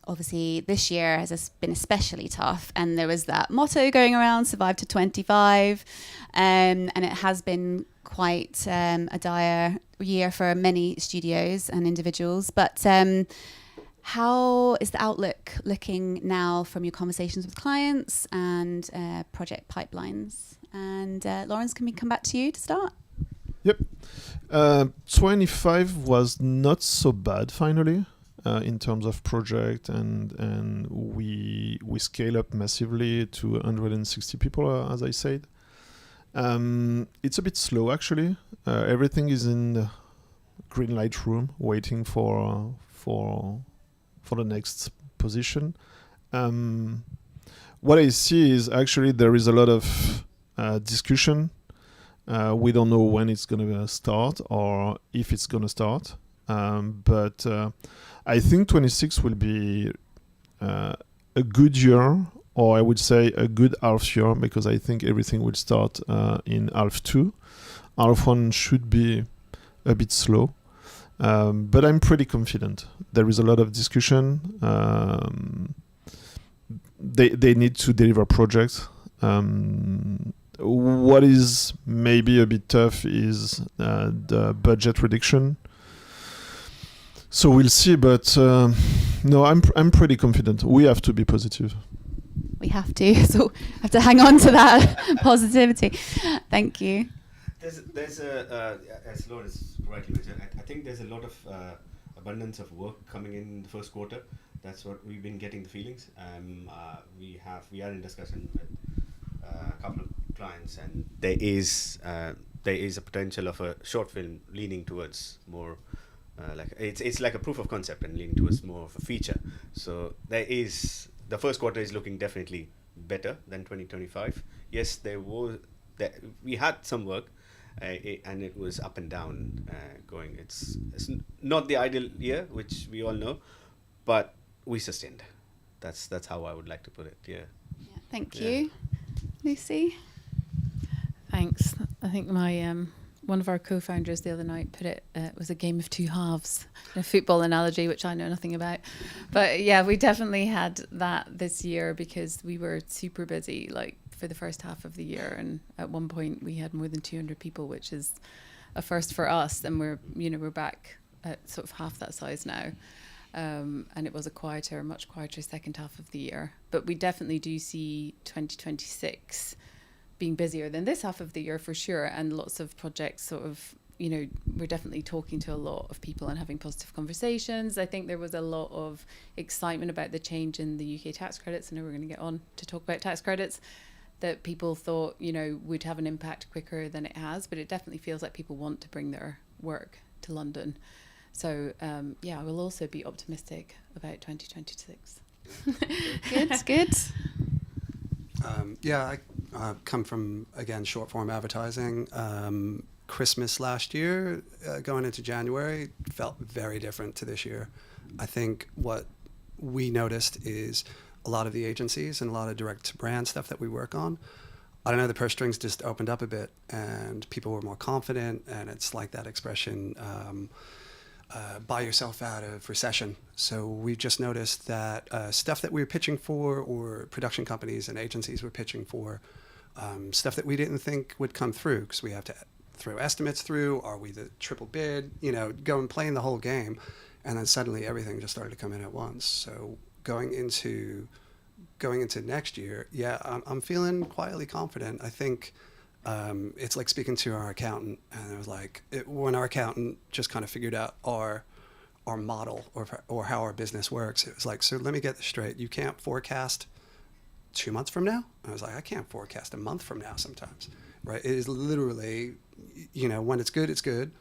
Speaker 1: Obviously, this year has been especially tough, and there was that motto going around, survive to 25, and it has been quite a dire year for many studios and individuals. But how is the outlook looking now from your conversations with clients and project pipelines? And Lawrence, can we come back to you to start?
Speaker 8: Yep. 25 was not so bad finally in terms of project, and we scale up massively to 160 people, as I said. It's a bit slow actually. Everything is in the green light room waiting for the next position. What I see is actually there is a lot of discussion. We don't know when it's going to start or if it's going to start. But I think 26 will be a good year, or I would say a good half year, because I think everything will start in half 2. Half 1 should be a bit slow. But I'm pretty confident. There is a lot of discussion. They need to deliver projects. What is maybe a bit tough is the budget reduction. So we'll see, but no, I'm pretty confident. We have to be positive.
Speaker 1: We have to, so I have to hang on to that positivity. Thank you.
Speaker 10: There's as Lawrence rightly mentioned, I think there's a lot of abundance of work coming in the first quarter. That's what we've been getting the feelings. We are in discussion with a couple of clients, and there is a potential of a short film leaning towards more like it's like a proof of concept and leaning towards more of a feature. So the first quarter is looking definitely better than 2025. Yes, we had some work, and it was up and down going. It's not the ideal year, which we all know, but we sustained. That's how I would like to put it. Yeah.
Speaker 1: Thank you. Lucy?
Speaker 13: Thanks. I think my one of our co-founders the other night put it was a game of two halves, a football analogy, which I know nothing about. But yeah, we definitely had that this year because we were super busy, like for the first half of the year. And at one point we had more than 200 people, which is a first for us. And we're back at sort of half that size now. And it was a much quieter second half of the year. But we definitely do see 2026 being busier than this half of the year for sure, and lots of projects sort of we're definitely talking to a lot of people and having positive conversations. I think there was a lot of excitement about the change in the UK tax credits. I know we're going to get on to talk about tax credits, that people thought, would have an impact quicker than it has, but it definitely feels like people want to bring their work to London. So, I will also be optimistic about 2026.
Speaker 1: Good.
Speaker 11: I come from, again, short form advertising. Christmas last year, going into January, felt very different to this year. I think what we noticed is a lot of the agencies and a lot of direct to brand stuff that we work on, I don't know, the purse strings just opened up a bit and people were more confident, and it's like that expression, buy yourself out of recession. So we've just noticed that stuff that we were pitching for, or production companies and agencies were pitching for, stuff that we didn't think would come through because we have to throw estimates through. Are we the triple bid? Go and play in the whole game. And then suddenly everything just started to come in at once. So going into next year, I'm feeling quietly confident. I think it's like speaking to our accountant, and it was like when our accountant just kind of figured out our model or how our business works. It was like, so let me get this straight. You can't forecast 2 months from now? I was like, I can't forecast a month from now sometimes, right? It is literally, when it's good, it's good.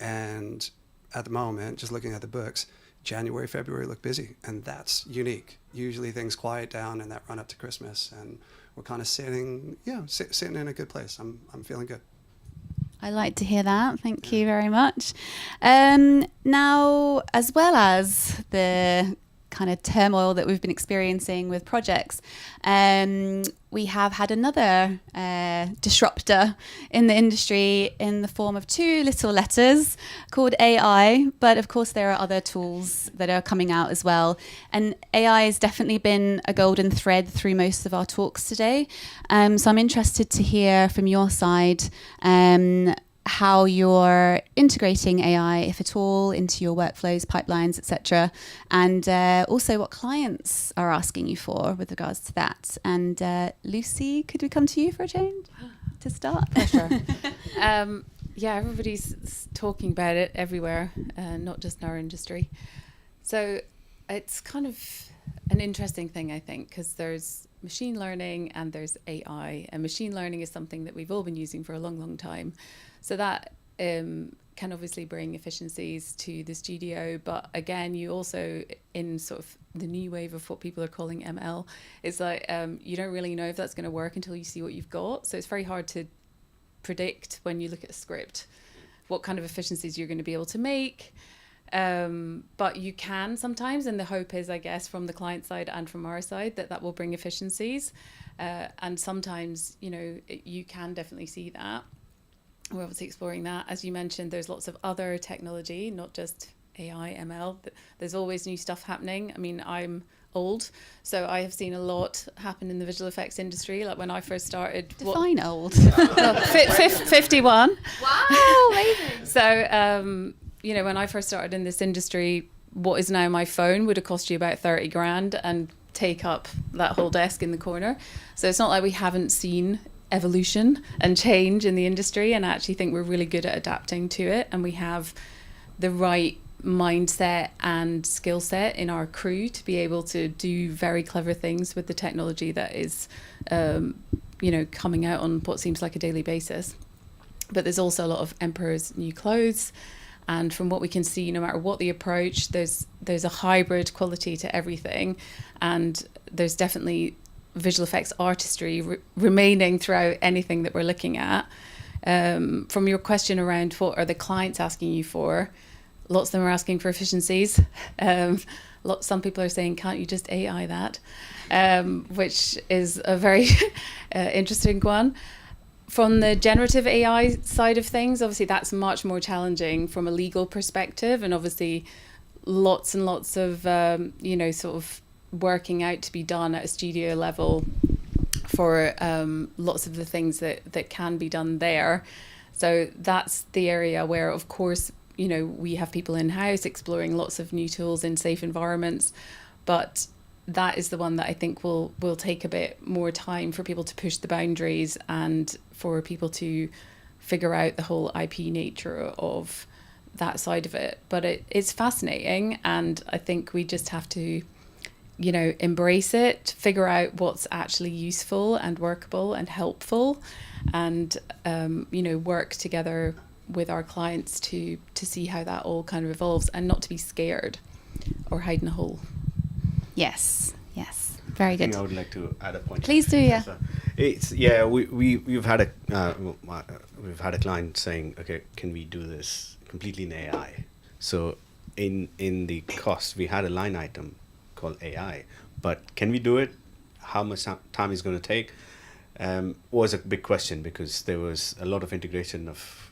Speaker 11: And at the moment, just looking at the books, January, February look busy, and that's unique. Usually things quiet down in that run up to Christmas, and we're kind of sitting in a good place. I'm feeling good.
Speaker 1: I like to hear that. Thank you very much. Now, as well as the kind of turmoil that we've been experiencing with projects, we have had another disruptor in the industry in the form of 2 little letters called AI. But of course, there are other tools that are coming out as well. And AI has definitely been a golden thread through most of our talks today. So I'm interested to hear from your side how you're integrating AI, if at all, into your workflows, pipelines, etc. And also what clients are asking you for with regards to that. And Lucy, could we come to you for a change to start?
Speaker 13: For sure. Everybody's talking about it everywhere, not just in our industry. So it's kind of an interesting thing, I think, because there's machine learning and there's AI. And machine learning is something that we've all been using for a long, long time. So that can obviously bring efficiencies to the studio. But again, you also, in sort of the new wave of what people are calling ML, it's like you don't really know if that's going to work until you see what you've got. So it's very hard to predict when you look at a script what kind of efficiencies you're going to be able to make. But you can sometimes, and the hope is, I guess, from the client side and from our side, that will bring efficiencies. And sometimes, you can definitely see that. We're obviously exploring that. As you mentioned, there's lots of other technology, not just AI, ML. There's always new stuff happening. I mean, I'm old, so I have seen a lot happen in the visual effects industry. Like when I first started...
Speaker 1: Define old.
Speaker 13: 51.
Speaker 1: Wow, amazing.
Speaker 13: So, when I first started in this industry, what is now my phone would have cost you about 30 grand and take up that whole desk in the corner. So it's not like we haven't seen evolution and change in the industry, and I actually think we're really good at adapting to it, and we have the right mindset and skill set in our crew to be able to do very clever things with the technology that is coming out on what seems like a daily basis. But there's also a lot of emperor's new clothes, and from what we can see, no matter what the approach, there's a hybrid quality to everything, and there's definitely visual effects artistry remaining throughout anything that we're looking at. From your question around what are the clients asking you for, lots of them are asking for efficiencies. Some people are saying, can't you just AI that? Which is a very interesting one. From the generative AI side of things, obviously that's much more challenging from a legal perspective, and obviously lots and lots of sort of working out to be done at a studio level for lots of the things that can be done there. So that's the area where, of course, we have people in-house exploring lots of new tools in safe environments, but that is the one that I think will take a bit more time for people to push the boundaries and for people to figure out the whole IP nature of that side of it. But it's fascinating, and I think we just have to, you know, embrace it, figure out what's actually useful and workable and helpful, and you know, work together with our clients to see how that all kind of evolves, and not to be scared or hide in a hole.
Speaker 1: Yes, very good.
Speaker 10: I think I would like to add a point.
Speaker 1: Please do, yeah.
Speaker 10: It's we've had a client saying, okay, can we do this completely in AI? So in the cost, we had a line item called AI, but can we do it? How much time is going to take? Was a big question, because there was a lot of integration of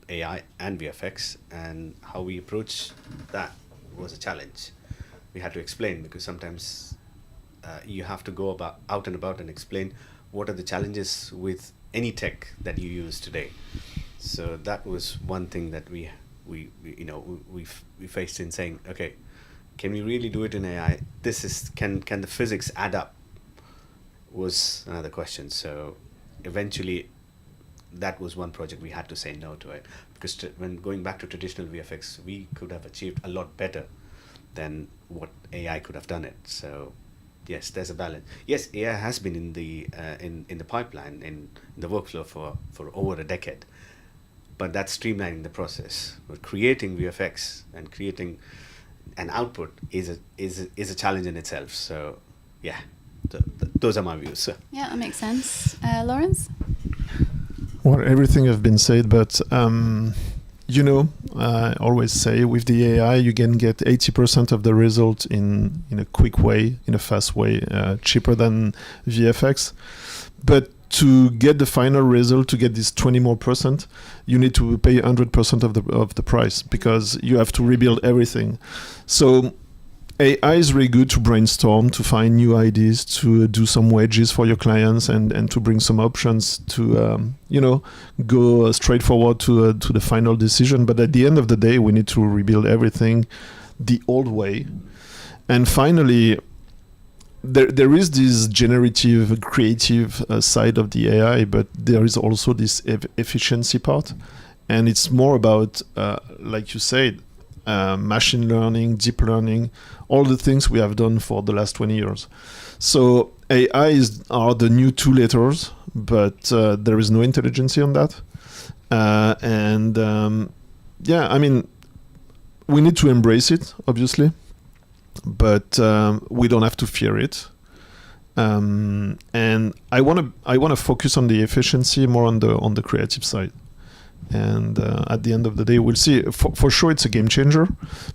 Speaker 10: AI and VFX, and how we approach that was a challenge. We had to explain, because sometimes you have to go out and about and explain what are the challenges with any tech that you use today. So that was one thing that we faced in saying, okay, can we really do it in AI? Can the physics add up? Was another question. So eventually, that was one project we had to say no to it, because when going back to traditional VFX, we could have achieved a lot better than what AI could have done it. So yes, there's a balance. Yes, AI has been in the pipeline, in the workflow for over a decade, but that's streamlining the process. But creating VFX and creating an output is a challenge in itself. So yeah, those are my views.
Speaker 1: Yeah, that makes sense. Lawrence?
Speaker 8: Well, everything has been said, but you know, I always say with the AI, you can get 80% of the result in a quick way, in a fast way, cheaper than VFX. But to get the final result, to get this 20% more, you need to pay 100% of the price, because you have to rebuild everything. So AI is really good to brainstorm, to find new ideas, to do some wedges for your clients, and to bring some options to go straight forward to the final decision. But at the end of the day, we need to rebuild everything the old way. And finally, there is this generative, creative side of the AI, but there is also this efficiency part, and it's more about, like you said, machine learning, deep learning, all the things we have done for the last 20 years. So AI are the new two letters, but there is no intelligence on that. I mean, we need to embrace it, obviously, but we don't have to fear it. And I want to focus on the efficiency more on the creative side. And at the end of the day, we'll see. For sure, it's a game changer,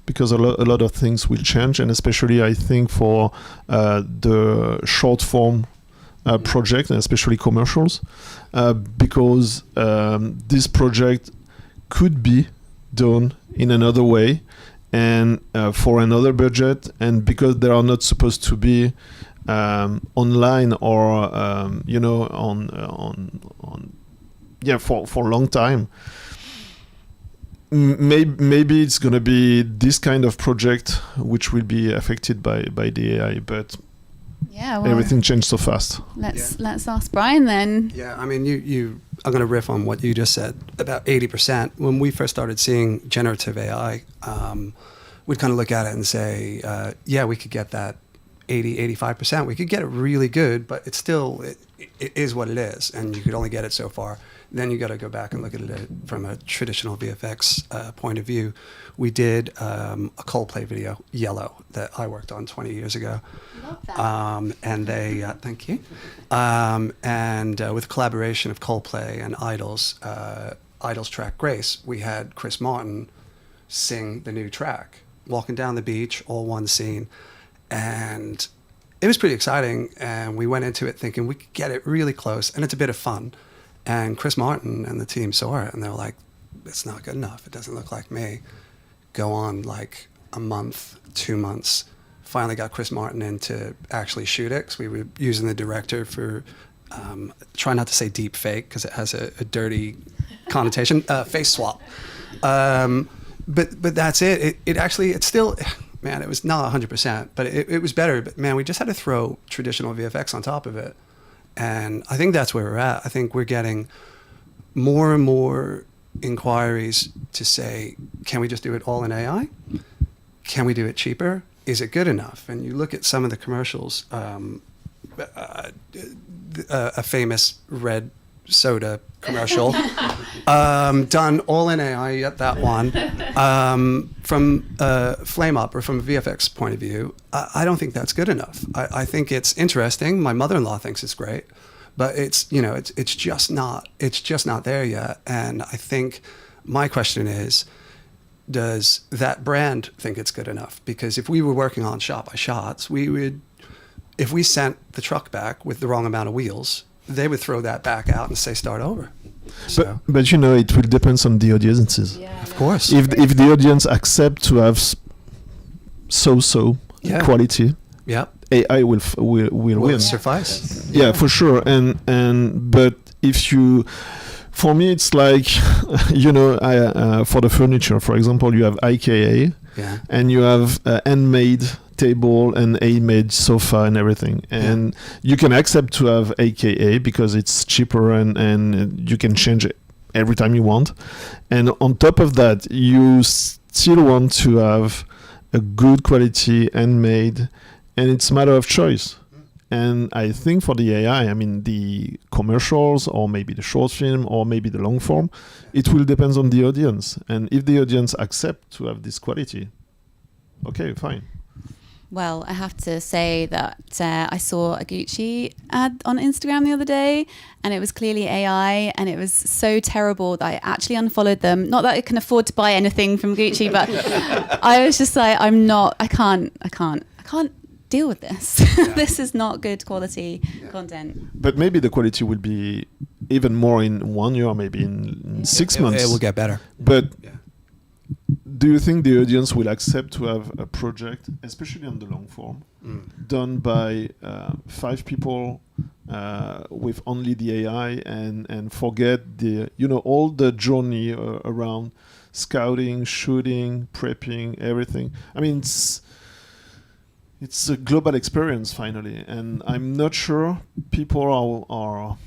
Speaker 8: because a lot of things will change, and especially I think for the short form project, and especially commercials, because this project could be done in another way and for another budget, and because they are not supposed to be online or for a long time. Maybe it's going to be this kind of project which will be affected by the AI, but everything changed so fast.
Speaker 1: Let's ask Brian then.
Speaker 11: Yeah, I mean, I'm going to riff on what you just said about 80%. When we first started seeing generative AI, we'd kind of look at it and say, we could get that 85%. We could get it really good, but it's still, it is what it is, and you could only get it so far. Then you got to go back and look at it from a traditional VFX point of view. We did a Coldplay video, Yellow, that I worked on 20 years ago.
Speaker 1: Love that.
Speaker 11: And they, thank you. With collaboration of Coldplay and Idol's track Grace, we had Chris Martin sing the new track, walking down the beach, all one scene. And it was pretty exciting. And we went into it thinking we could get it really close, and it's a bit of fun. And Chris Martin and the team saw it, and they were like, it's not good enough. It doesn't look like me. Go on like a month, 2 months. Finally got Chris Martin in to actually shoot it, because we were using the director for, try not to say deep fake, because it has a dirty connotation, face swap. But that's it. It's still, man, it was not 100%, but it was better. But man, we just had to throw traditional VFX on top of it. And I think that's where we're at. I think we're getting more and more inquiries to say, can we just do it all in AI? Can we do it cheaper? Is it good enough? And you look at some of the commercials, a famous red soda commercial, done all in AI, yet that one. From Flame Up or from a VFX point of view, I don't think that's good enough. I think it's interesting. My mother-in-law thinks it's great, but it's just not there yet. And I think my question is, does that brand think it's good enough? Because if we were working on shot by shots, if we sent the truck back with the wrong amount of wheels, they would throw that back out and say start over. So.
Speaker 8: But it will depend on the audiences.
Speaker 11: Yeah, of course.
Speaker 8: If the audience accept to have so quality, AI will win.
Speaker 11: Suffice.
Speaker 8: Yeah, for sure. But if you, for me, it's like for the furniture, for example, you have IKEA, and you have handmade table and handmade sofa and everything, and you can accept to have AKA because it's cheaper and you can change it every time you want, and on top of that you still want to have a good quality handmade, and it's a matter of choice. And I think for the AI, I mean the commercials or maybe the short film or maybe the long form, it will depend on the audience, and if the audience accept to have this quality, okay, fine.
Speaker 1: Well, I have to say that I saw a Gucci ad on Instagram the other day, and it was clearly AI, and it was so terrible that I actually unfollowed them. Not that I can afford to buy anything from Gucci, but I was just like, I can't deal with this. This is not good quality content.
Speaker 8: But maybe the quality will be even more in 1 year, maybe in 6 months.
Speaker 11: It will get better.
Speaker 8: But do you think the audience will accept to have a project, especially on the long form, done by 5 people with only the AI and forget all the journey around scouting, shooting, prepping, everything? I mean, it's a global experience finally, and I'm not sure people are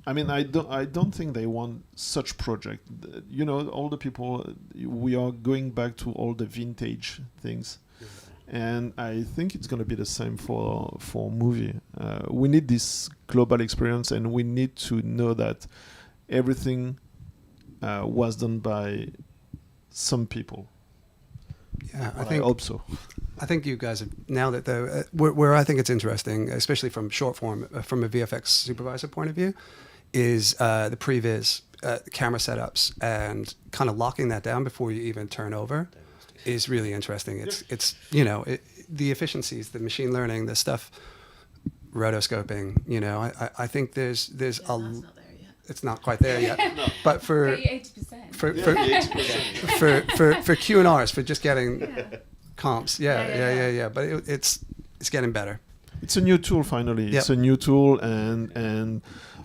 Speaker 8: I mean, I don't think they want such project. All the people, we are going back to all the vintage things, and I think it's going to be the same for movie. We need this global experience, and we need to know that everything was done by some people.
Speaker 11: Yeah,
Speaker 8: I hope so.
Speaker 11: I think you guys have nailed it, though. Where I think it's interesting, especially from short form, from a VFX supervisor point of view, is the previs camera setups, and kind of locking that down before you even turn over is really interesting. It's the efficiencies, the machine learning, the stuff, rotoscoping. I think there's a. It's not quite there yet, but for 80%. for Q&Rs, for just getting comps, but it's getting better.
Speaker 8: It's a new tool finally.
Speaker 11: Yep.
Speaker 8: It's a new tool, and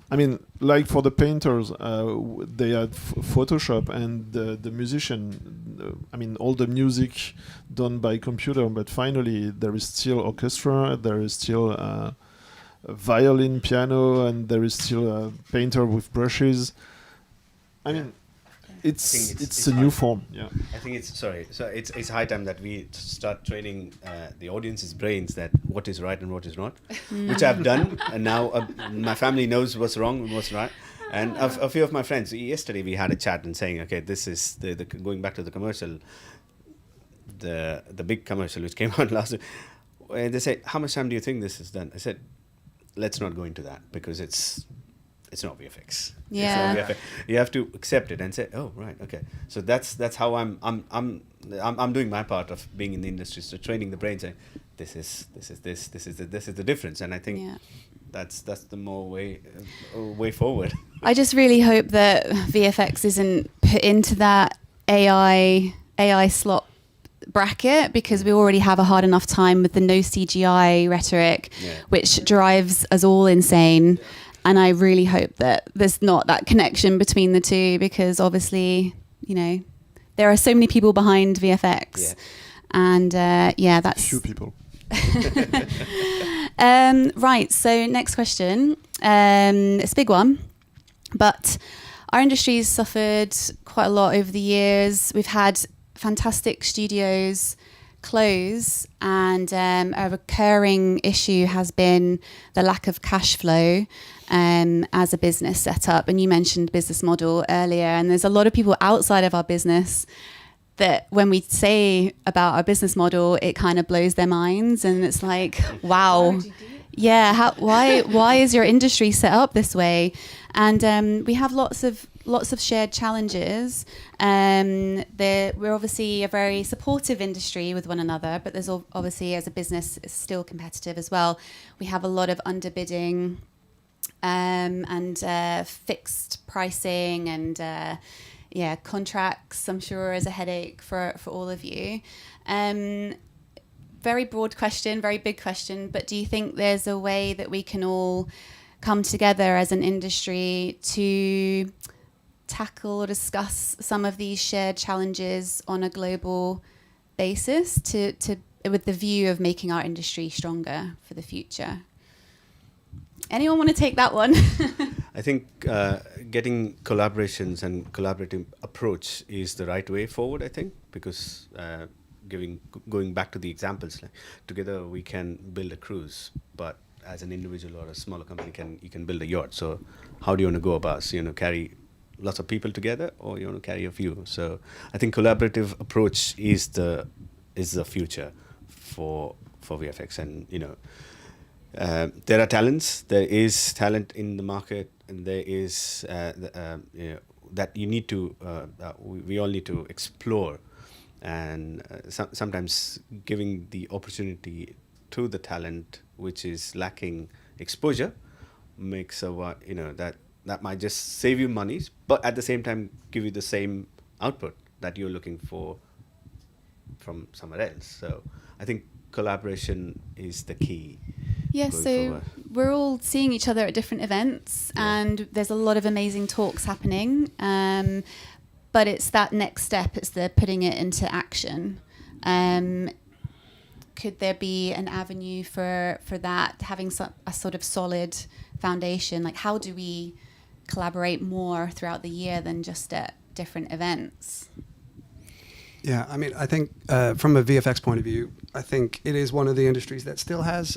Speaker 8: I mean, like for the painters, they had Photoshop, and the musician, I mean, all the music done by computer, but finally there is still orchestra, there is still a violin, piano, and there is still a painter with brushes. I mean, it's a new form. Yeah,
Speaker 10: I think it's high time that we start training the audience's brains that what is right and what is not, which I've done, and now my family knows what's wrong and what's right. And a few of my friends, yesterday we had a chat and saying, okay, this is the going back to the commercial, the big commercial which came out last week. And they say, how much time do you think this is done? I said, let's not go into that, because it's not VFX.
Speaker 1: Yeah.
Speaker 10: It's not VFX. You have to accept it and say, oh right, okay. So that's how I'm doing my part of being in the industry. So training the brain, saying this is the difference. And I think that's the more way forward.
Speaker 1: I just really hope that VFX isn't put into that AI slot bracket, because we already have a hard enough time with the no CGI rhetoric, which drives us all insane. And I really hope that there's not that connection between the two, because obviously, there are so many people behind VFX. And that's...
Speaker 8: Few people.
Speaker 1: Right, so next question. It's a big one. But our industry's suffered quite a lot over the years. We've had fantastic studios close, and a recurring issue has been the lack of cash flow as a business setup. And you mentioned business model earlier, and there's a lot of people outside of our business that when we say about our business model, it kind of blows their minds, and it's like, wow, yeah, why is your industry set up this way? And we have lots of shared challenges. We're obviously a very supportive industry with one another, but there's obviously, as a business, it's still competitive as well. We have a lot of underbidding and fixed pricing and contracts, I'm sure, is a headache for all of you. Very broad question, very big question, but do you think there's a way that we can all come together as an industry to tackle or discuss some of these shared challenges on a global basis to with the view of making our industry stronger for the future? Anyone want to take that one?
Speaker 10: I think getting collaborations and collaborative approach is the right way forward, I think, because going back to the examples, like, together we can build a cruise, but as an individual or a smaller company, you can build a yacht. So how do you want to go about? So, carry lots of people together, or you want to carry a few? So I think collaborative approach is the future for VFX. And there are talents. There is talent in the market, and there is that you need to. We all need to explore, and sometimes giving the opportunity to the talent which is lacking exposure makes that might just save you money, but at the same time give you the same output that you're looking for from somewhere else. So I think collaboration is the key.
Speaker 1: Yeah, so we're all seeing each other at different events, and there's a lot of amazing talks happening, but it's that next step, it's the putting it into action. Could there be an avenue for that, having a sort of solid foundation? Like, how do we collaborate more throughout the year than just at different events?
Speaker 11: Yeah, I mean, I think from a VFX point of view, I think it is one of the industries that still has,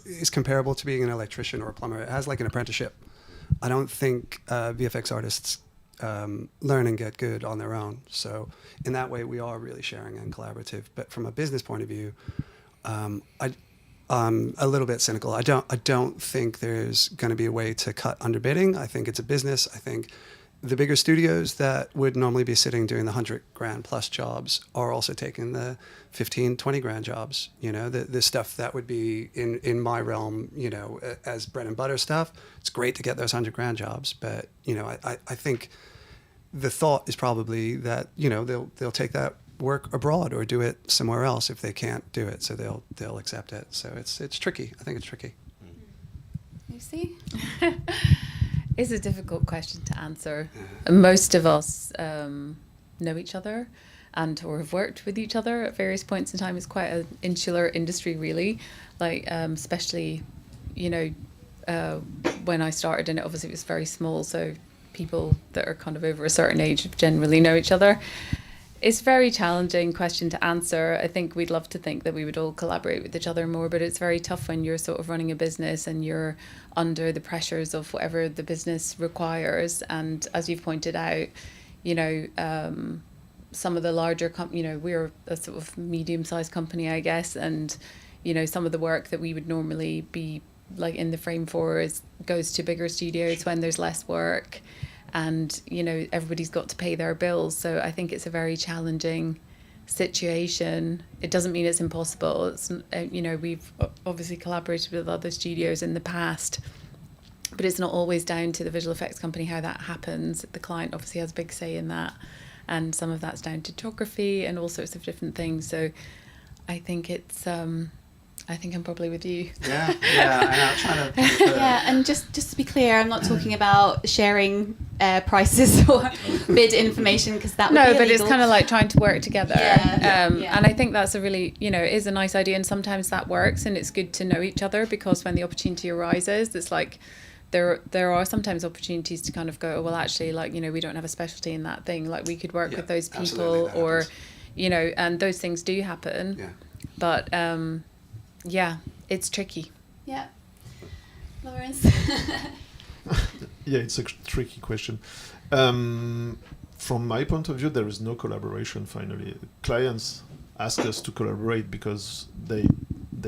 Speaker 11: is comparable to being an electrician or a plumber. It has like an apprenticeship. I don't think VFX artists learn and get good on their own. So in that way, we are really sharing and collaborative. But from a business point of view, I'm a little bit cynical. I don't think there's going to be a way to cut underbidding. I think it's a business. I think the bigger studios that would normally be sitting doing the $100,000 plus jobs are also taking the 15, 20 grand jobs. The stuff that would be in my realm, as bread and butter stuff. It's great to get those $100,000 jobs, but I think the thought is probably that they'll take that work abroad or do it somewhere else if they can't do it. So they'll accept it. So it's tricky. I think it's tricky.
Speaker 1: Lucy?
Speaker 13: It's a difficult question to answer. Most of us know each other or have worked with each other at various points in time. It's quite an insular industry, really. Like, especially, when I started, and obviously it was very small, so people that are kind of over a certain age generally know each other. It's a very challenging question to answer. I think we'd love to think that we would all collaborate with each other more, but it's very tough when you're sort of running a business and you're under the pressures of whatever the business requires. And as you've pointed out, some of the larger we're a sort of medium-sized company, I guess, and some of the work that we would normally be like in the frame for goes to bigger studios when there's less work. And, everybody's got to pay their bills. So I think it's a very challenging situation. It doesn't mean it's impossible. It's, we've obviously collaborated with other studios in the past, but it's not always down to the visual effects company how that happens. The client obviously has a big say in that. And some of that's down to geography and all sorts of different things. So I think I think I'm probably with you.
Speaker 11: Yeah, I'm trying to.
Speaker 1: Yeah, and just to be clear, I'm not talking about sharing prices or bid information, because that would be illegal.
Speaker 13: But it's kind of like trying to work together.
Speaker 1: Yeah.
Speaker 13: And I think that's a really, it is a nice idea, and sometimes that works, and it's good to know each other, because when the opportunity arises, it's like there are sometimes opportunities to kind of go, oh, well, actually, like, you know, we don't have a specialty in that thing. Like, we could work with those people, or, you know, and those things do happen.
Speaker 11: Yeah.
Speaker 13: But yeah, it's tricky.
Speaker 1: Yeah. Lawrence?
Speaker 8: Yeah, it's a tricky question. From my point of view, there is no collaboration. Finally, clients ask us to collaborate because they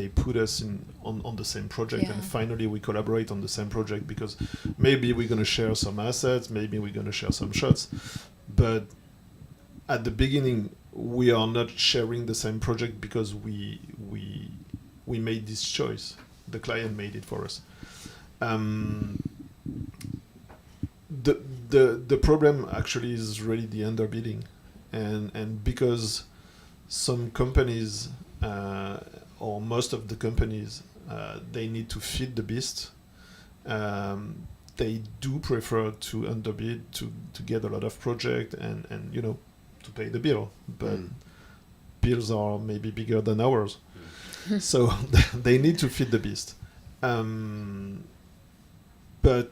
Speaker 8: put us on the same project, and finally we collaborate on the same project because maybe we're going to share some assets, maybe we're going to share some shots, but at the beginning we are not sharing the same project because we made this choice. The client made it for us. The problem actually is really the underbidding, and because some companies or most of the companies they need to feed the beast, they do prefer to underbid to get a lot of project and you know, to pay the bill, but bills are maybe bigger than ours. So they need to feed the beast. But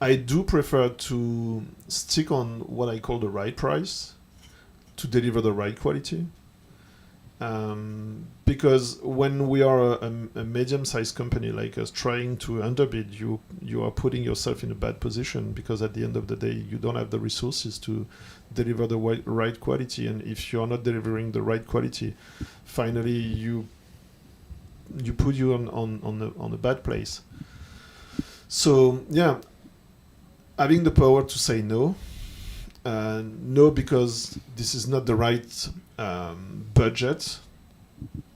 Speaker 8: I do prefer to stick on what I call the right price to deliver the right quality. Because when we are a medium-sized company like us trying to underbid, you are putting yourself in a bad position, because at the end of the day you don't have the resources to deliver the right quality, and if you are not delivering the right quality, finally you put you on a bad place. So yeah, having the power to say no, because this is not the right budget.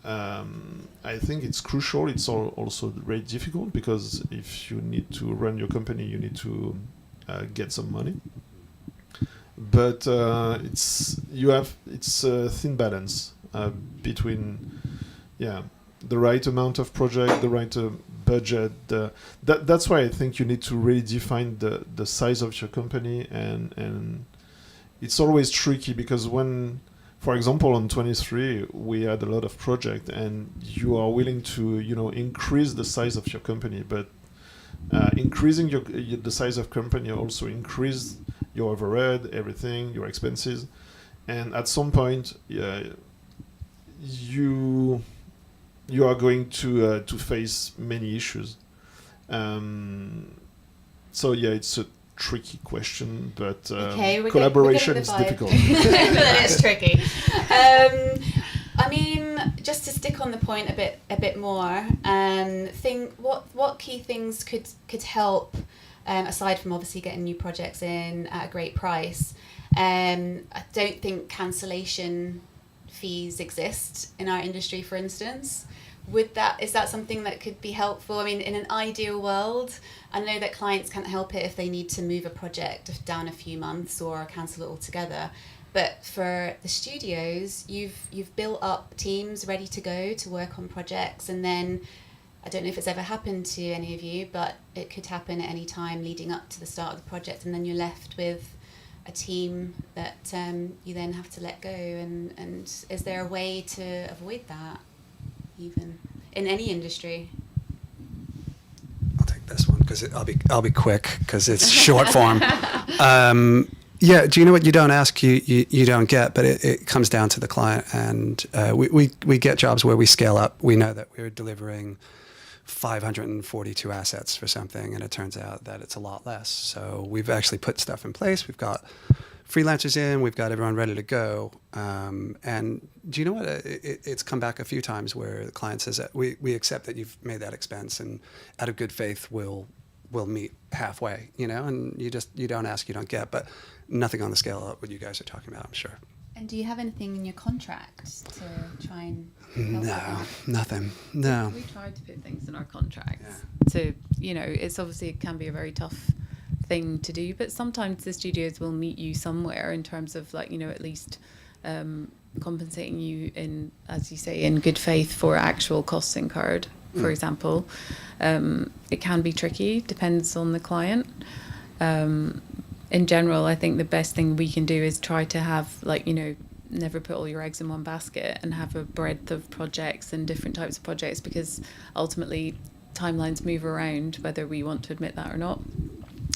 Speaker 8: I think it's crucial. It's also very difficult, because if you need to run your company, you need to get some money. But it's a thin balance between the right amount of project, the right budget. That's why I think you need to really define the size of your company, and it's always tricky, because when, for example, on 23 we had a lot of project, and you are willing to increase the size of your company, but increasing the size of company also increase your overhead, everything, your expenses, and at some point you are going to face many issues. So yeah, it's a tricky question, but collaboration is difficult.
Speaker 1: That is tricky. I mean, just to stick on the point a bit more, what key things could help, aside from obviously getting new projects in at a great price. I don't think cancellation fees exist in our industry, for instance. Is that something that could be helpful? I mean, in an ideal world, I know that clients can't help it if they need to move a project down a few months or cancel it altogether. But for the studios, you've built up teams ready to go to work on projects, and then I don't know if it's ever happened to any of you, but it could happen at any time leading up to the start of the project, and then you're left with a team that you then have to let go. And is there a way to avoid that, even in any industry?
Speaker 11: I'll take this one because I'll be quick because it's short form. Yeah, do you know what you don't ask, you don't get, but it comes down to the client. And we get jobs where we scale up. We know that we're delivering 542 assets for something, and it turns out that it's a lot less. So we've actually put stuff in place. We've got freelancers in. We've got everyone ready to go. And do you know what? It's come back a few times where the client says that we accept that you've made that expense, and out of good faith, we'll meet halfway. And you don't ask, you don't get. But nothing on the scale of what you guys are talking about, I'm sure.
Speaker 1: And do you have anything in your contract to try and help?
Speaker 11: No, nothing. No.
Speaker 13: We tried to put things in our contracts to, it's obviously, it can be a very tough thing to do, but sometimes the studios will meet you somewhere in terms of at least compensating you in, as you say, in good faith for actual costs incurred, for example. It can be tricky, depends on the client. In general, I think the best thing we can do is try to have never put all your eggs in one basket, and have a breadth of projects and different types of projects, because ultimately timelines move around, whether we want to admit that or not.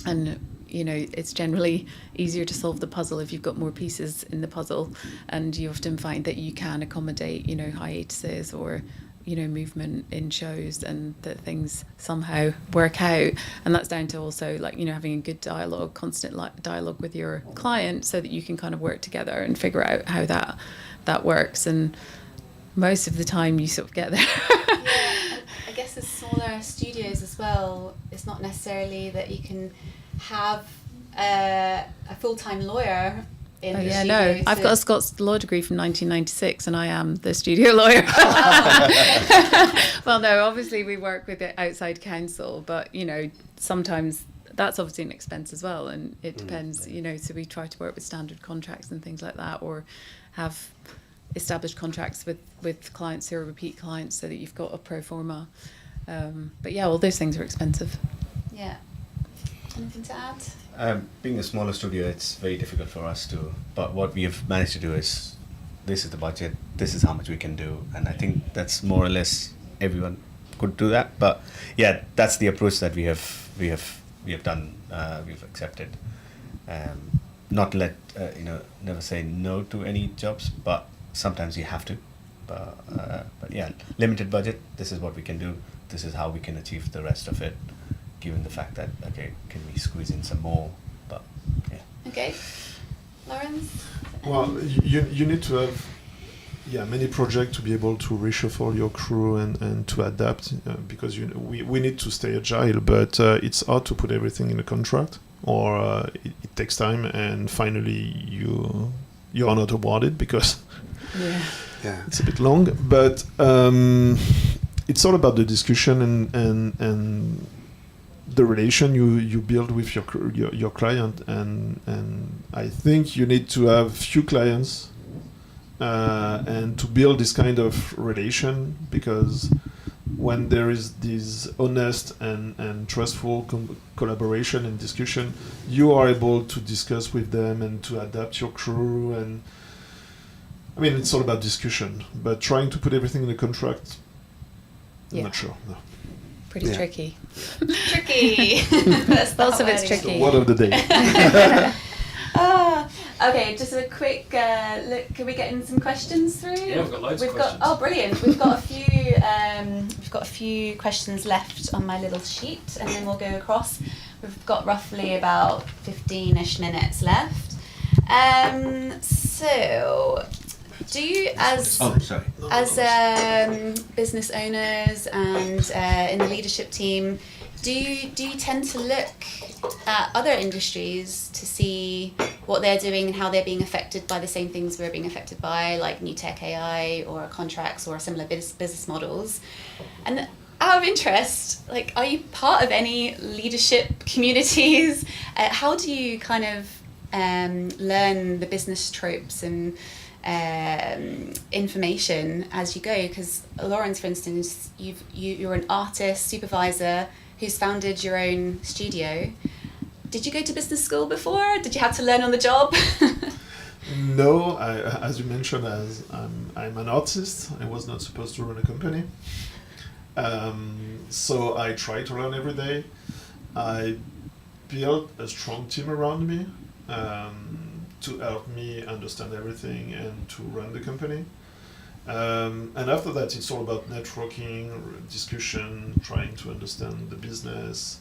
Speaker 13: And it's generally easier to solve the puzzle if you've got more pieces in the puzzle, and you often find that you can accommodate hiatuses or movement in shows, and that things somehow work out. And that's down to also having a good dialogue, constant dialogue with your client, so that you can kind of work together and figure out how that works. And most of the time you sort of get there.
Speaker 1: I guess as smaller studios as well, it's not necessarily that you can have a full-time lawyer in the studio.
Speaker 13: I've got a Scots law degree from 1996, and I am the studio lawyer. Well, no, obviously we work with the outside counsel, but sometimes that's obviously an expense as well, and it depends. So we try to work with standard contracts and things like that, or have established contracts with clients who are repeat clients, so that you've got a pro forma. But yeah, all those things are expensive.
Speaker 1: Yeah. Anything to add?
Speaker 10: Being a smaller studio, it's very difficult for us to, but what we have managed to do is, this is the budget, this is how much we can do, and I think that's more or less everyone could do that. But yeah, that's the approach that we have done. We've accepted. Not let never say no to any jobs, but sometimes you have to. But yeah, limited budget. This is what we can do. This is how we can achieve the rest of it, given the fact that, okay, can we squeeze in some more? But yeah.
Speaker 1: Okay. Lawrence?
Speaker 8: Well, you need to have many projects to be able to reshuffle your crew and to adapt, because we need to stay agile, but it's hard to put everything in a contract, or it takes time, and finally you are not awarded because it's a bit long. But it's all about the discussion and the relation you build with your client, and I think you need to have few clients and to build this kind of relation, because when there is this honest and trustful collaboration and discussion, you are able to discuss with them and to adapt your crew. And I mean, it's all about discussion, but trying to put everything in a contract, I'm not sure. No.
Speaker 13: Pretty tricky.
Speaker 1: Tricky.
Speaker 13: Lots of it's tricky.
Speaker 8: The word of the day.
Speaker 1: Okay, just a quick look. Can we get in some questions through?
Speaker 3: Yeah, we've got loads of questions.
Speaker 1: Oh, brilliant! We've got a few questions left on my little sheet, and then we'll go across. We've got roughly about 15-ish minutes left. So, do you, as business owners and in the leadership team, do you tend to look at other industries to see what they're doing and how they're being affected by the same things we're being affected by, like new tech AI or contracts or similar business models? And out of interest, are you part of any leadership communities? How do you kind of learn the business tropes and information as you go? Because Lawrence, for instance, you're an artist, supervisor who's founded your own studio. Did you go to business school before? Did you have to learn on the job?
Speaker 8: No, as you mentioned, as I'm an artist, I was not supposed to run a company. So I try to learn every day. I built a strong team around me to help me understand everything and to run the company. And after that, it's all about networking, discussion, trying to understand the business,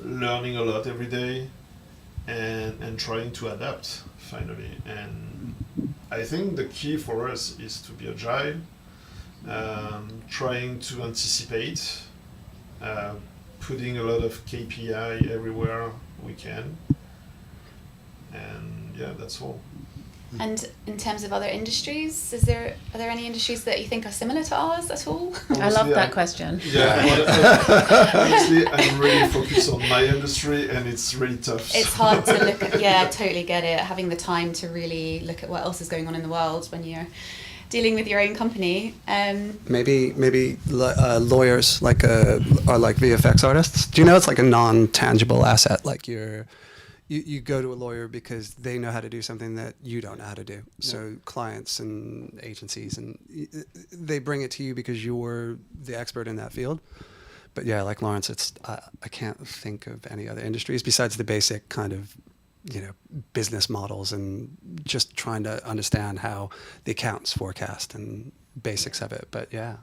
Speaker 8: learning a lot every day, and trying to adapt finally. And I think the key for us is to be agile, trying to anticipate, putting a lot of KPI everywhere we can, and yeah, that's all.
Speaker 1: And in terms of other industries, are there any industries that you think are similar to ours at all?
Speaker 8: Honestly,
Speaker 13: I love that question.
Speaker 8: Yeah, honestly, I'm really focused on my industry, and it's really tough.
Speaker 1: It's hard to look at. Yeah, I totally get it. Having the time to really look at what else is going on in the world when you're dealing with your own company.
Speaker 11: Maybe lawyers are like VFX artists. Do you know it's like a non-tangible asset? Like you go to a lawyer because they know how to do something that you don't know how to do. So clients and agencies, and they bring it to you because you're the expert in that field. But yeah, like Lawrence, it's I can't think of any other industries besides the basic kind of, business models and just trying to understand how the accountants forecast and basics of it. But yeah,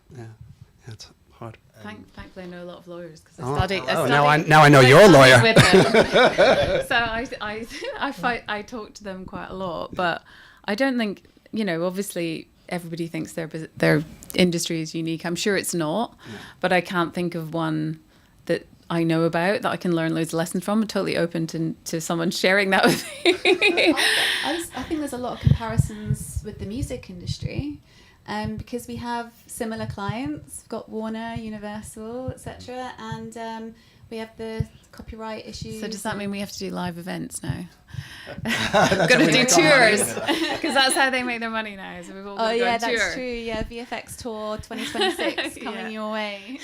Speaker 11: it's hard.
Speaker 13: Thankfully, I know a lot of lawyers because
Speaker 11: Oh,
Speaker 13: I studied.
Speaker 11: now I know you're a lawyer.
Speaker 13: With them. So I talk to them quite a lot, but I don't think obviously everybody thinks their industry is unique. I'm sure it's not, but I can't think of one that I know about that I can learn loads of lessons from. I'm totally open to someone sharing that with me.
Speaker 1: I think there's a lot of comparisons with the music industry, because we have similar clients. We've got Warner, Universal, etc., and we have the copyright issues.
Speaker 13: So does that mean we have to do live events now? We've got to do tours because that's how they make their money now. So we've all got to go on tour.
Speaker 1: That's true. Yeah, VFX Tour 2026 coming your way.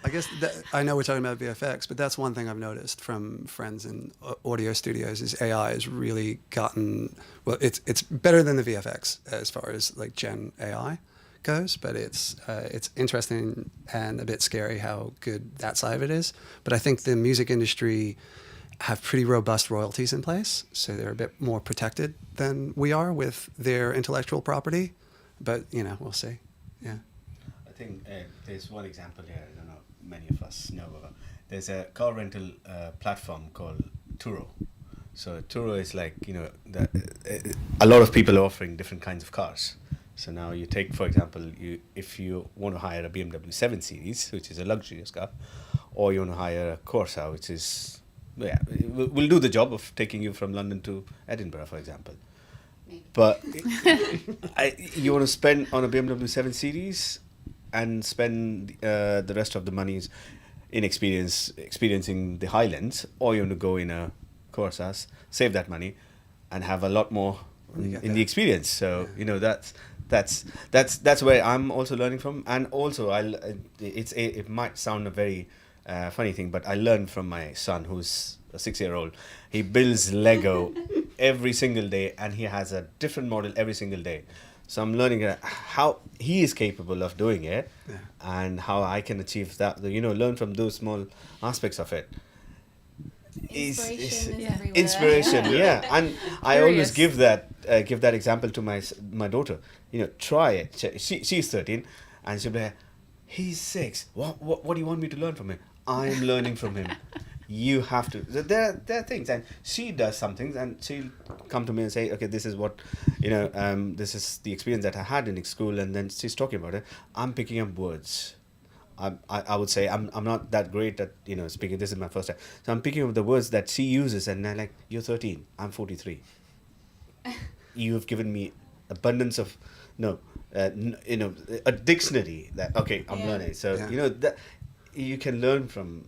Speaker 11: I guess I know we're talking about VFX, but that's one thing I've noticed from friends in audio studios is AI has really gotten, well, it's better than the VFX as far as like Gen AI goes, but it's interesting and a bit scary how good that side of it is. But I think the music industry have pretty robust royalties in place, so they're a bit more protected than we are with their intellectual property. But we'll see. Yeah.
Speaker 10: I think there's one example here. I don't know many of us know about. There's a car rental platform called Turo. So Turo is like a lot of people are offering different kinds of cars. So now you take, for example, if you want to hire a BMW 7 Series, which is a luxurious car, or you want to hire a Corsa, which is will do the job of taking you from London to Edinburgh, for example. But you want to spend on a BMW 7 Series and spend the rest of the monies in experiencing the Highlands, or you want to go in a Corsa, save that money, and have a lot more in the experience. So that's where I'm also learning from, and also it might sound a very funny thing, but I learned from my son, who's a 6-year-old. He builds Lego every single day, and he has a different model every single day. So I'm learning how he is capable of doing it, and how I can achieve that. Learn from those small aspects of it. Inspiration, yeah. And I always give that example to my daughter. Try it. She's 13, and she'll be like, he's 6. What do you want me to learn from him? I'm learning from him. You have to. There are things, and she does some things, and she'll come to me and say, okay, this is what, this is the experience that I had in school, and then she's talking about it. I'm picking up words. I would say I'm not that great at speaking. This is my first time, so I'm picking up the words that she uses, and I'm like, you're 13, I'm 43. You have given me abundance of a dictionary that I'm learning. So that you can learn from.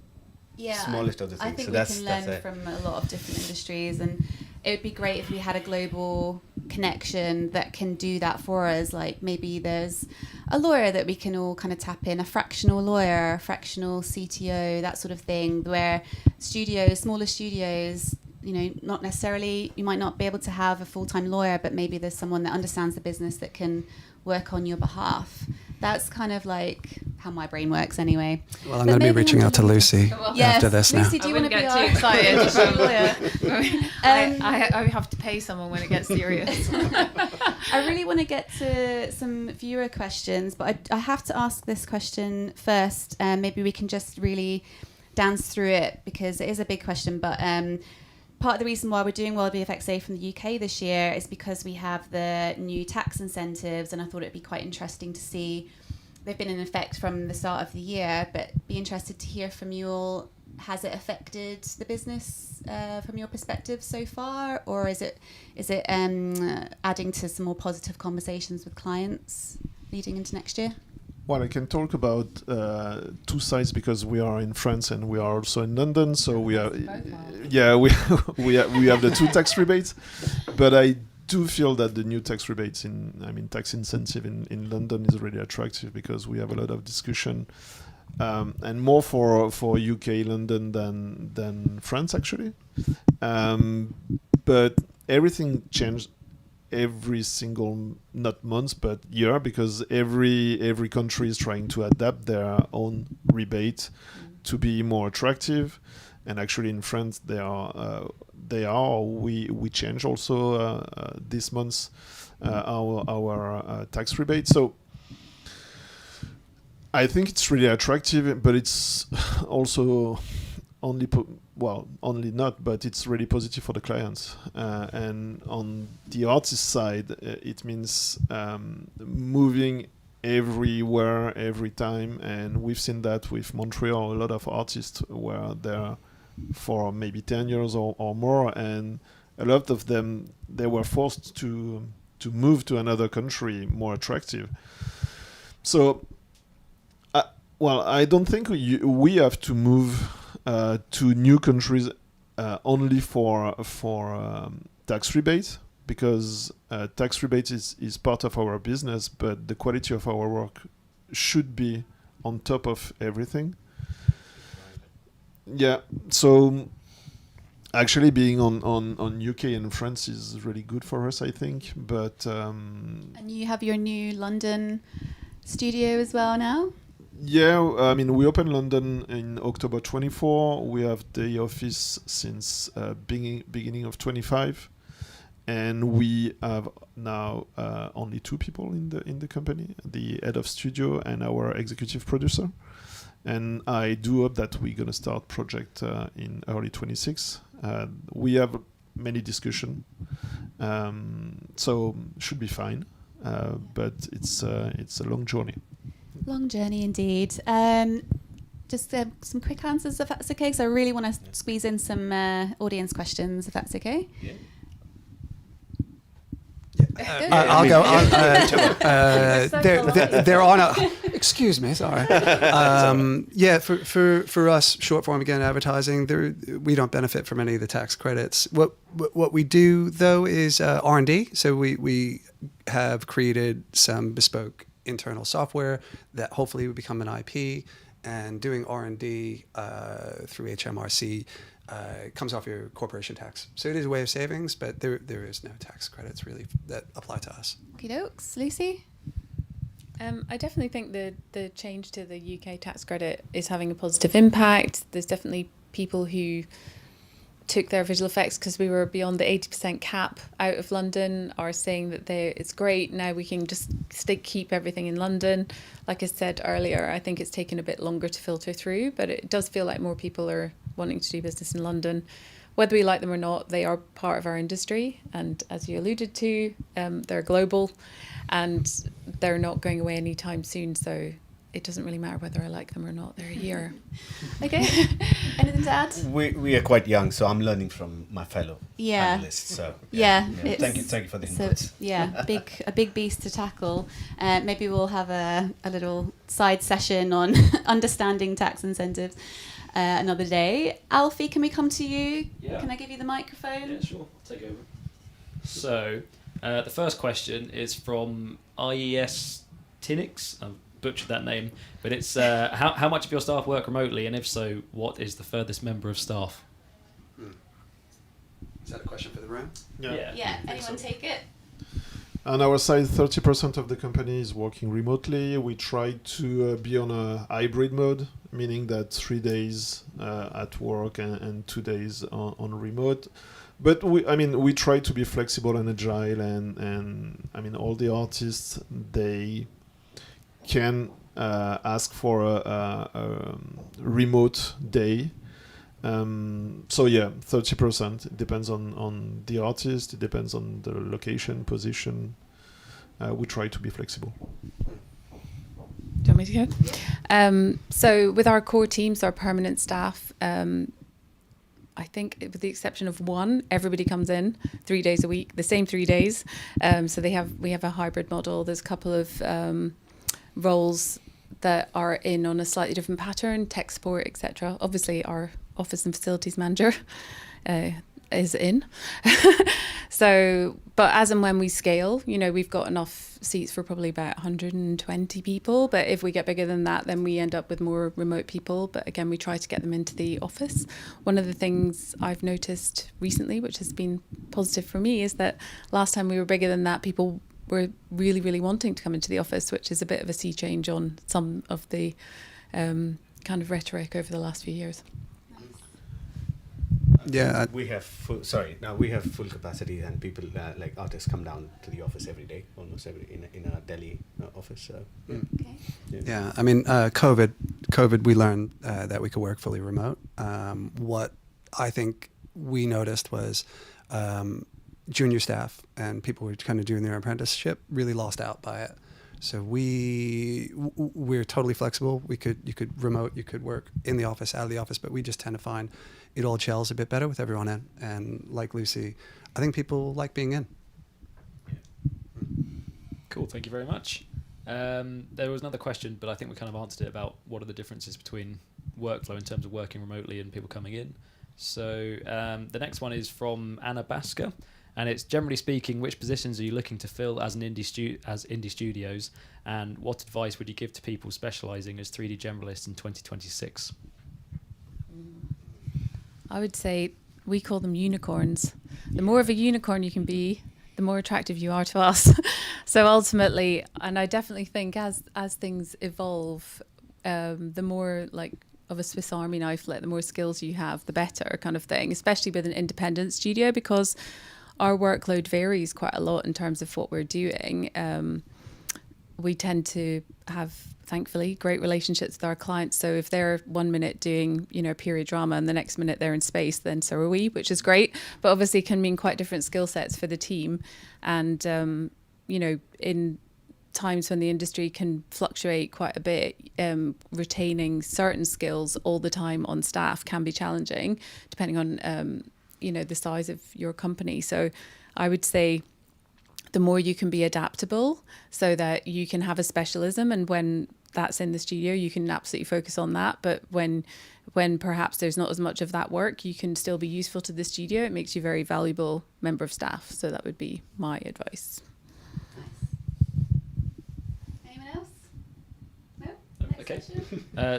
Speaker 10: Smallest of the things.
Speaker 1: I think
Speaker 10: so
Speaker 1: we can learn from a lot of different industries, and it would be great if we had a global connection that can do that for us. Like maybe there's a lawyer that we can all kind of tap in, a fractional lawyer, a fractional CTO, that sort of thing, where smaller studios, not necessarily, you might not be able to have a full-time lawyer, but maybe there's someone that understands the business that can work on your behalf. That's kind of like how my brain works anyway.
Speaker 11: Well, I'm going to be reaching out to Lucy after this now.
Speaker 1: Lucy, do you want to be
Speaker 13: too excited? I have to pay someone when it gets serious.
Speaker 1: I really want to get to some viewer questions, but I have to ask this question first. Maybe we can just really dance through it because it is a big question, but part of the reason why we're doing World VFX Day from the UK this year is because we have the new tax incentives, and I thought it'd be quite interesting to see. They've been in effect from the start of the year, but be interested to hear from you all. Has it affected the business from your perspective so far, or is it adding to some more positive conversations with clients leading into next year?
Speaker 8: Well, I can talk about two sides because we are in France and we are also in London. So we are, we have the two tax rebates. But I do feel that the new tax rebates tax incentive in London is really attractive because we have a lot of discussion and more for UK London than France actually. But everything changed every single, not month, but year, because every country is trying to adapt their own rebate to be more attractive. And actually in France we change also this month our tax rebate. So I think it's really attractive, but it's also only not, but it's really positive for the clients. And on the artist side, it means moving everywhere, every time. And we've seen that with Montreal, a lot of artists were there for maybe 10 years or more. And a lot of them, they were forced to move to another country more attractive. So, I don't think we have to move to new countries only for tax rebate, because tax rebate is part of our business, but the quality of our work should be on top of everything. Yeah, so actually being on UK and France is really good for us, I think. But
Speaker 1: and you have your new London studio as well now?
Speaker 8: Yeah, I mean, we opened London in October 24. We have the office since beginning of 25, and we have now only 2 people in the company: the head of studio and our executive producer. And I do hope that we're gonna start project in early 26. We have many discussions, so should be fine. But it's a long journey.
Speaker 1: Long journey indeed. Just some quick answers, if that's okay, because I really want to squeeze in some audience questions, if that's okay.
Speaker 11: Yeah. I'll go on. There are no. Excuse me, sorry. For us, short form again, advertising, we don't benefit from any of the tax credits. What we do though is R&D. So we have created some bespoke internal software that hopefully will become an IP, and doing R&D through HMRC comes off your corporation tax. So it is a way of savings, but there is no tax credits really that apply to us.
Speaker 1: Okie dokes. Lucy?
Speaker 13: I definitely think the change to the UK tax credit is having a positive impact. There's definitely people who took their visual effects because we were beyond the 80% cap out of London are saying that it's great, now we can just keep everything in London. Like I said earlier, I think it's taken a bit longer to filter through, but it does feel like more people are wanting to do business in London. Whether we like them or not, they are part of our industry, and as you alluded to, they're global and they're not going away anytime soon, so it doesn't really matter whether I like them or not, they're here.
Speaker 1: Okay. Anything to add?
Speaker 10: We are quite young, so I'm learning from my fellow panelists. So thank you for the input.
Speaker 1: A big beast to tackle. Maybe we'll have a little side session on understanding tax incentives another day. Alfie, can we come to you? Yeah. Can I give you the microphone?
Speaker 3: Yeah, sure. I'll take over. So the first question is from IES Tinix. I've butchered that name, but it's how much of your staff work remotely, and if so, what is the furthest member of staff?
Speaker 11: Is that a question for the room?
Speaker 1: Yeah. Anyone take it?
Speaker 8: On our side, 30% of the company is working remotely. We try to be on a hybrid mode, meaning that 3 days at work and 2 days on remote. But we try to be flexible and agile, and I mean, all the artists, they can ask for a remote day. 30%. It depends on the artist. It depends on the location, position. We try to be flexible.
Speaker 13: Do you want me to go? So with our core teams, our permanent staff, I think with the exception of one, everybody comes in 3 days a week, the same 3 days. So we have a hybrid model. There's a couple of roles that are in on a slightly different pattern, tech support, etc. Obviously, our office and facilities manager is in. So, But as and when we scale, we've got enough seats for probably about 120 people. But if we get bigger than that, then we end up with more remote people. But again, we try to get them into the office. One of the things I've noticed recently, which has been positive for me, is that last time we were bigger than that, people were really, really wanting to come into the office, which is a bit of a sea change on some of the kind of rhetoric over the last few years.
Speaker 10: Yeah, we have full capacity, and people like artists come down to the office every day, almost in a Delhi office. So
Speaker 11: yeah. I mean, COVID, we learned that we could work fully remote. What I think we noticed was junior staff and people who were kind of doing their apprenticeship really lost out by it. So we're totally flexible. You could remote, you could work in the office, out of the office, but we just tend to find it all gels a bit better with everyone in. And like Lucy, I think people like being in.
Speaker 3: Cool, thank you very much. There was another question, but I think we kind of answered it about what are the differences between workflow in terms of working remotely and people coming in. So the next one is from Anna Basker. And it's, generally speaking, which positions are you looking to fill as indie studios, and what advice would you give to people specialising as 3D generalists in 2026?
Speaker 13: I would say we call them unicorns. The more of a unicorn you can be, the more attractive you are to us. So ultimately, and I definitely think as things evolve, the more like of a Swiss Army knife, the more skills you have, the better kind of thing, especially with an independent studio, because our workload varies quite a lot in terms of what we're doing. We tend to have, thankfully, great relationships with our clients. So if they're 1 minute doing, a period drama and the next minute they're in space, then so are we, which is great. But obviously it can mean quite different skill sets for the team. And, in times when the industry can fluctuate quite a bit, retaining certain skills all the time on staff can be challenging, depending on, the size of your company. So I would say the more you can be adaptable so that you can have a specialism, and when that's in the studio, you can absolutely focus on that. But when perhaps there's not as much of that work, you can still be useful to the studio. It makes you a very valuable member of staff. So that would be my advice.
Speaker 1: Nice. Anyone else? No?
Speaker 3: Okay.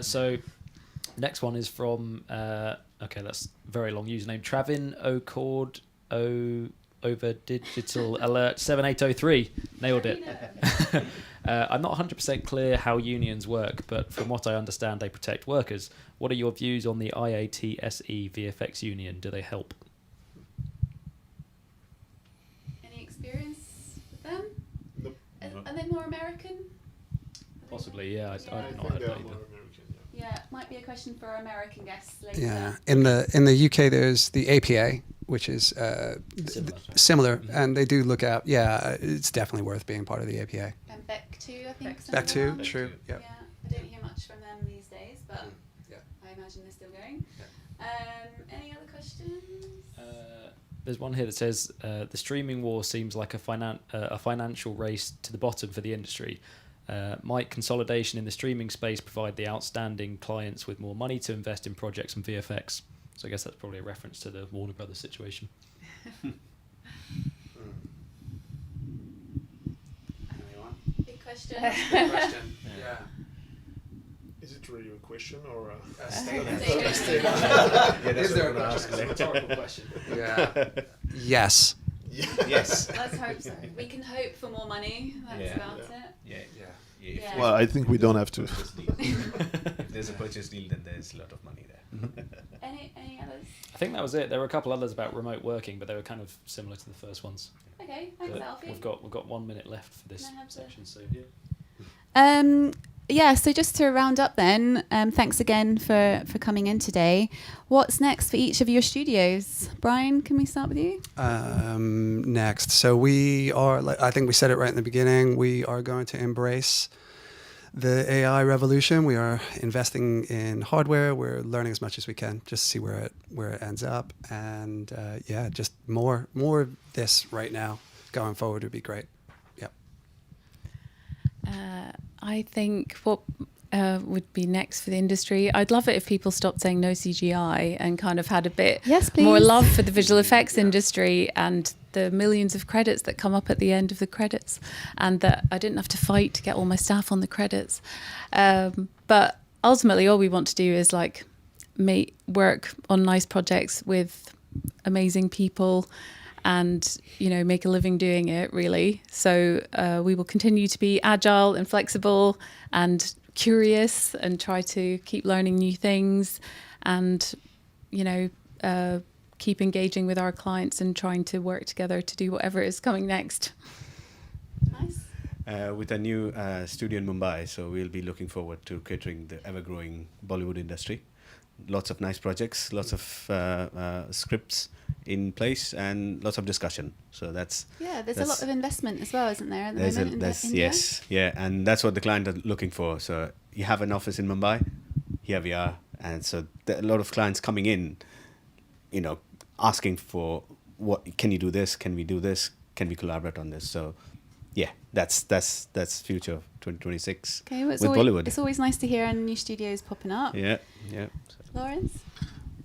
Speaker 3: So next one is from, that's very long username, Travin O'Cord over Digital Alert 7803. Nailed it. I'm not 100% clear how unions work, but from what I understand, they protect workers. What are your views on the IATSE VFX union? Do they help?
Speaker 1: Any experience with them?
Speaker 8: Nope.
Speaker 1: Are they more American?
Speaker 3: Possibly, yeah. I've not heard that either.
Speaker 1: Yeah, might be a question for our American guests later.
Speaker 11: Yeah, in the UK there's the APA, which is similar, and they do look out. Yeah, it's definitely worth being part of the APA.
Speaker 1: And Beck too, I think.
Speaker 11: Beck too, true. Yeah.
Speaker 1: Yeah, I don't hear much from them these days, but I imagine they're still going. Any other questions?
Speaker 3: There's one here that says the streaming war seems like a financial race to the bottom for the industry. Might consolidation in the streaming space provide the outstanding clients with more money to invest in projects and VFX? So I guess that's probably a reference to the Warner Brothers situation.
Speaker 1: Big question.
Speaker 11: Yeah.
Speaker 8: Is it really a question or a
Speaker 11: statement?
Speaker 10: Is there a
Speaker 11: rhetorical question? Yeah. Yes.
Speaker 10: Yes.
Speaker 1: Let's hope so. We can hope for more money. That's about it.
Speaker 10: Yeah.
Speaker 8: Well, I think we don't have to.
Speaker 10: If there's a purchase deal, then there's a lot of money there.
Speaker 1: Any others?
Speaker 3: I think that was it. There were a couple others about remote working, but they were kind of similar to the first ones.
Speaker 1: Okay, thanks, Alfie.
Speaker 3: We've got 1 minute left for this section, so
Speaker 1: so just to round up then, thanks again for coming in today. What's next for each of your studios? Brian, can we start with you?
Speaker 11: Next. So we are, I think we said it right in the beginning, we are going to embrace the AI revolution. We are investing in hardware. We're learning as much as we can just to see where it ends up. And just more of this right now going forward would be great. Yep.
Speaker 13: I think what would be next for the industry, I'd love it if people stopped saying no CGI and kind of had a bit more love for the visual effects industry and the millions of credits that come up at the end of the credits, and that I didn't have to fight to get all my staff on the credits. But ultimately, all we want to do is like work on nice projects with amazing people, and make a living doing it, really. So we will continue to be agile and flexible and curious, and try to keep learning new things, and keep engaging with our clients and trying to work together to do whatever is coming next.
Speaker 10: Nice. With a new studio in Mumbai, so we'll be looking forward to catering the ever-growing Bollywood industry. Lots of nice projects, lots of scripts in place, and lots of discussion. So there's
Speaker 1: a lot of investment as well, isn't there, at the moment in India?
Speaker 10: Yes, yeah, and that's what the client are looking for. So you have an office in Mumbai, here we are, and so a lot of clients coming in, asking for what can you do this? Can we do this? Can we collaborate on this? So, yeah, that's future of 2026 with Bollywood.
Speaker 1: It's always nice to hear new studios popping up.
Speaker 10: Yeah.
Speaker 1: Lawrence?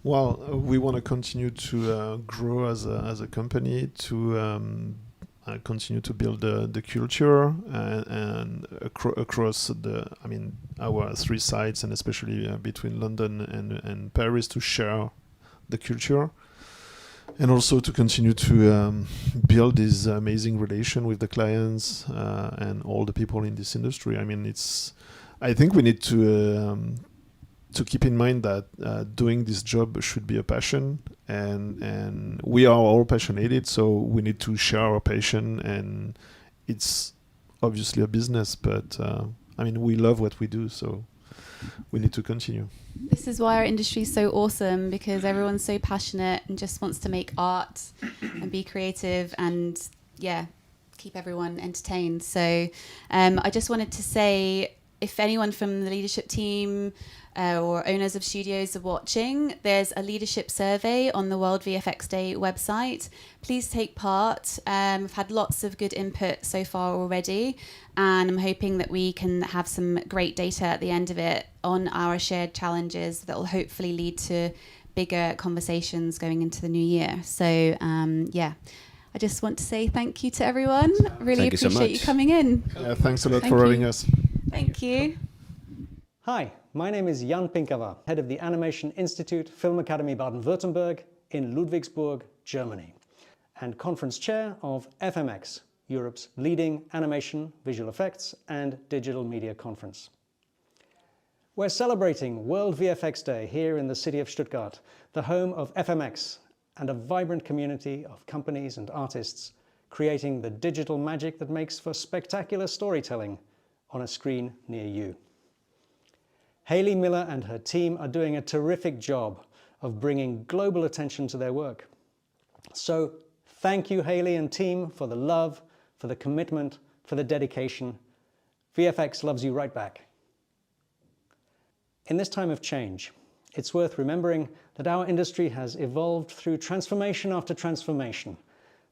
Speaker 8: Well, we want to continue to grow as a company, to continue to build the culture and across our 3 sites, and especially between London and Paris, to share the culture, and also to continue to build this amazing relation with the clients and all the people in this industry. I think we need to keep in mind that doing this job should be a passion, and we are all passionate, so we need to share our passion, and it's obviously a business, but we love what we do, so we need to continue.
Speaker 1: This is why our industry is so awesome, because everyone's so passionate and just wants to make art and be creative and keep everyone entertained. So I just wanted to say, if anyone from the leadership team or owners of studios are watching, there's a leadership survey on the World VFX Day website. Please take part. We've had lots of good input so far already, and I'm hoping that we can have some great data at the end of it on our shared challenges that will hopefully lead to bigger conversations going into the new year. So I just want to say thank you to everyone. Really appreciate you coming in.
Speaker 8: Thanks a lot for having us.
Speaker 1: Thank you.
Speaker 6: Hi, my name is Jan Pinkava, head of the Animation Institute, Film Academy Baden-Württemberg in Ludwigsburg, Germany, and conference chair of FMX, Europe's leading animation, visual effects, and digital media conference. We're celebrating World VFX Day here in the city of Stuttgart, the home of FMX, and a vibrant community of companies and artists creating the digital magic that makes for spectacular storytelling on a screen near you. Hayley Miller and her team are doing a terrific job of bringing global attention to their work. So thank you, Hayley and team, for the love, for the commitment, for the dedication. VFX loves you right back. In this time of change, it's worth remembering that our industry has evolved through transformation after transformation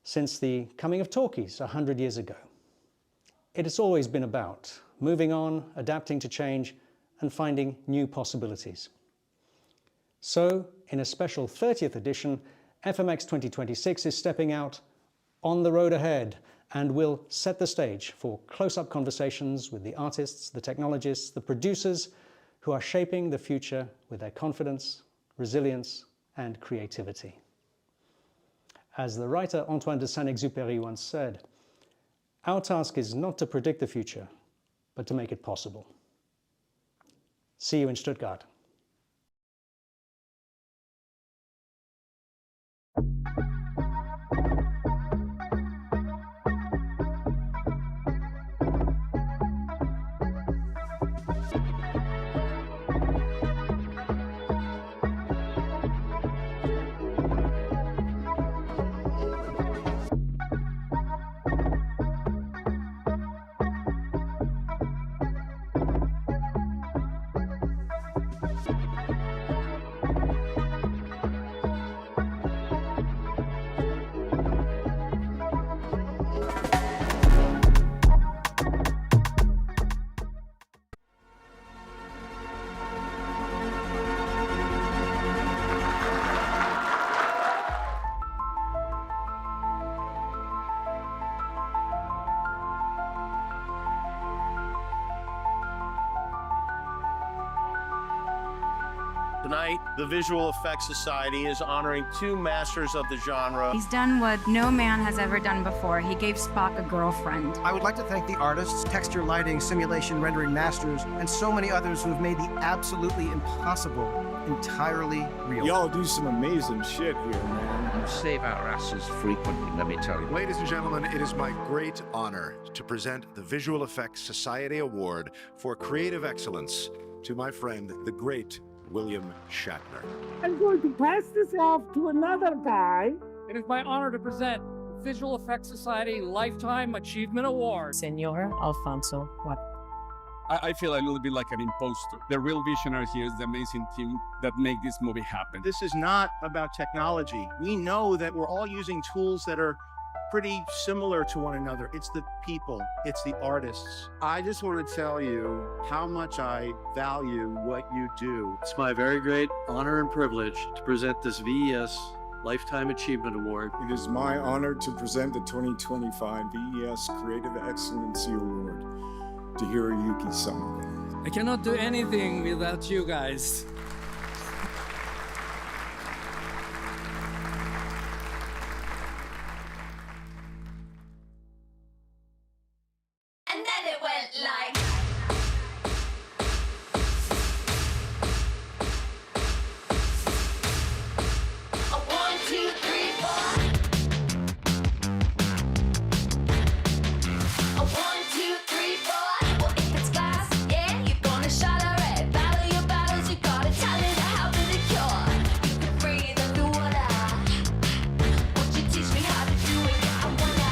Speaker 6: since the coming of talkies 100 years ago. It has always been about moving on, adapting to change, and finding new possibilities. So, in a special 30th edition, FMX 2026 is stepping out on the road ahead and will set the stage for close-up conversations with the artists, the technologists, the producers who are shaping the future with their confidence, resilience, and creativity. As the writer Antoine de Saint-Exupéry once said, our task is not to predict the future, but to make it possible. See you in Stuttgart.
Speaker 9: Tonight, the Visual Effects Society is honoring two masters of the genre.
Speaker 12: He's done what no man has ever done before. He gave Spock a girlfriend.
Speaker 14: I would like to thank the artists, texture, lighting, simulation, rendering masters, and so many others who have made the absolutely impossible entirely real.
Speaker 15: Y'all do some amazing shit here, man.
Speaker 16: You save our asses frequently, let me tell you.
Speaker 26: Ladies and gentlemen, it is my great honor to present the Visual Effects Society Award for Creative Excellence to my friend, the great William Shatner.
Speaker 27: I'm going to pass this off to another guy. It is my honor to present the Visual Effects Society Lifetime Achievement Award.
Speaker 28: Senor Alfonso Juan.
Speaker 29: I feel a little bit like an imposter. The real visionary here is the amazing team that make this movie happen.
Speaker 14: This is not about technology. We know that we're all using tools that are pretty similar to one another. It's the people, it's the artists.
Speaker 15: I just want to tell you how much I value what you do.
Speaker 30: It's my very great honor and privilege to present this VES Lifetime Achievement Award.
Speaker 15: It is my honor to present the 2025 VES Creative Excellency Award to Hiroyuki-sama.
Speaker 27: I cannot do anything without you guys.
Speaker 17: And then it went like. A 1, 2, 3, 4. A 1, 2, 3, 4. Well, if it's glass, yeah, you're gonna shatter it. Battle your battles, you got a talent, how to the cure. You can breathe underwater. Won't you teach me how to do it? I wanna.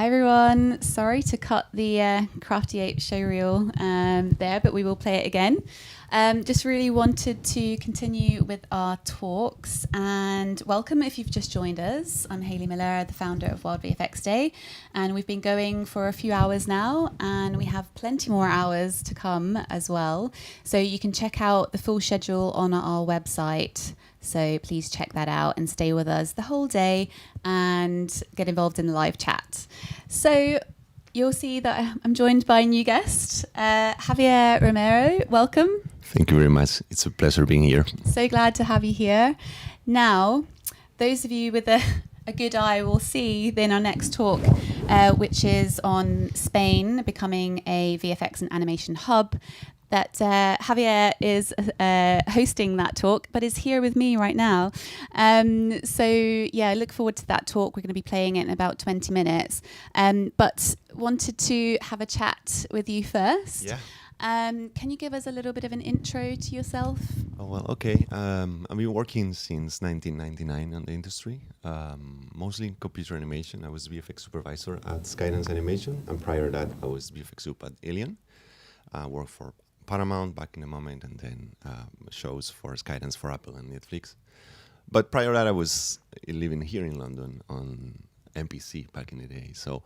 Speaker 1: Hi everyone. Sorry to cut the Crafty Ape showreel there, but we will play it again. Just really wanted to continue with our talks, and welcome if you've just joined us. I'm Hayley Miller, the founder of World VFX Day, and we've been going for a few hours now, and we have plenty more hours to come as well. So you can check out the full schedule on our website. So please check that out and stay with us the whole day and get involved in the live chat. So you'll see that I'm joined by a new guest, Javier Romero. Welcome.
Speaker 2: Thank you very much. It's a pleasure being here.
Speaker 1: So glad to have you here. Now, those of you with a good eye will see then our next talk, which is on Spain becoming a VFX and animation hub, that Javier is hosting that talk, but is here with me right now. So yeah, look forward to that talk. We're going to be playing it in about 20 minutes. But wanted to have a chat with you first.
Speaker 2: Yeah.
Speaker 1: Can you give us a little bit of an intro to yourself?
Speaker 2: Oh, well, okay. I've been working since 1999 on the industry, mostly in computer animation. I was VFX supervisor at Skydance Animation, and prior to that, I was VFX sup at Alien. Worked for Paramount back in the moment, and then shows for Skydance for Apple and Netflix. But prior to that, I was living here in London on MPC back in the day. So,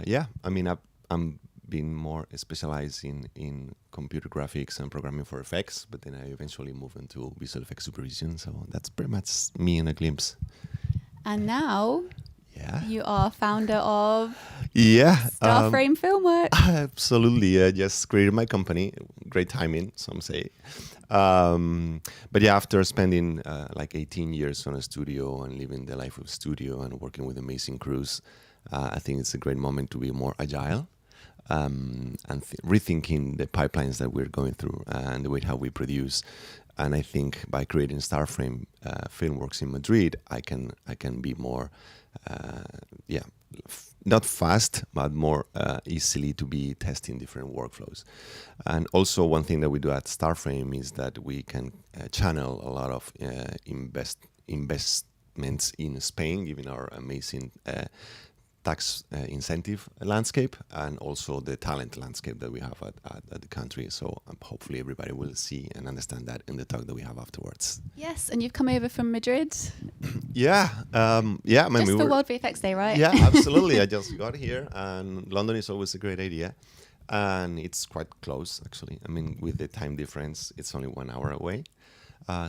Speaker 2: yeah, I mean, I'm been more specialized in computer graphics and programming for effects, but then I eventually moved into visual effects supervision. So that's pretty much me in a glimpse.
Speaker 1: And now you are founder of Starframe Filmworks.
Speaker 2: Absolutely. I just created my company. Great timing, some say. But yeah, after spending like 18 years on a studio and living the life of studio and working with amazing crews, I think it's a great moment to be more agile. And rethinking the pipelines that we're going through and the way how we produce. And I think by creating Starframe Filmworks in Madrid, I can be more, not fast, but more easily to be testing different workflows. And also one thing that we do at Starframe is that we can channel a lot of investments in Spain, given our amazing tax incentive landscape and also the talent landscape that we have at the country. So hopefully everybody will see and understand that in the talk that we have afterwards.
Speaker 1: Yes, and you've come over from Madrid.
Speaker 2: Yeah.
Speaker 1: Just for World VFX Day, right?
Speaker 2: Yeah, absolutely. I just got here, and London is always a great idea. And it's quite close, actually. I mean, with the time difference, it's only 1 hour away.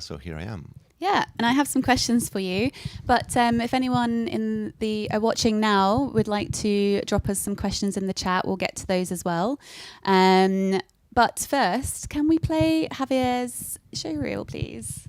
Speaker 2: So here I am.
Speaker 1: Yeah, and I have some questions for you. But if anyone in the watching now would like to drop us some questions in the chat, we'll get to those as well. But first, can we play Javier's showreel, please?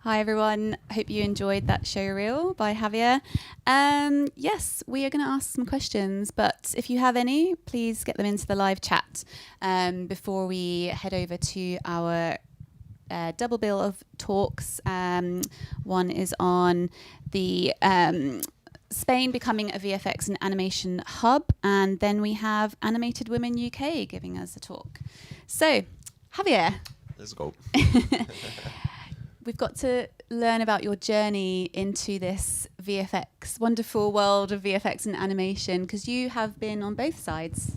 Speaker 1: Hi everyone, hope you enjoyed that show reel by Javier. Yes, we are going to ask some questions, but if you have any, please get them into the live chat before we head over to our double bill of talks. One is on the Spain becoming a VFX and animation hub, and then we have Animated Women UK giving us a talk. So, Javier.
Speaker 2: Let's go.
Speaker 1: We've got to learn about your journey into this VFX, wonderful world of VFX and animation, because you have been on both sides.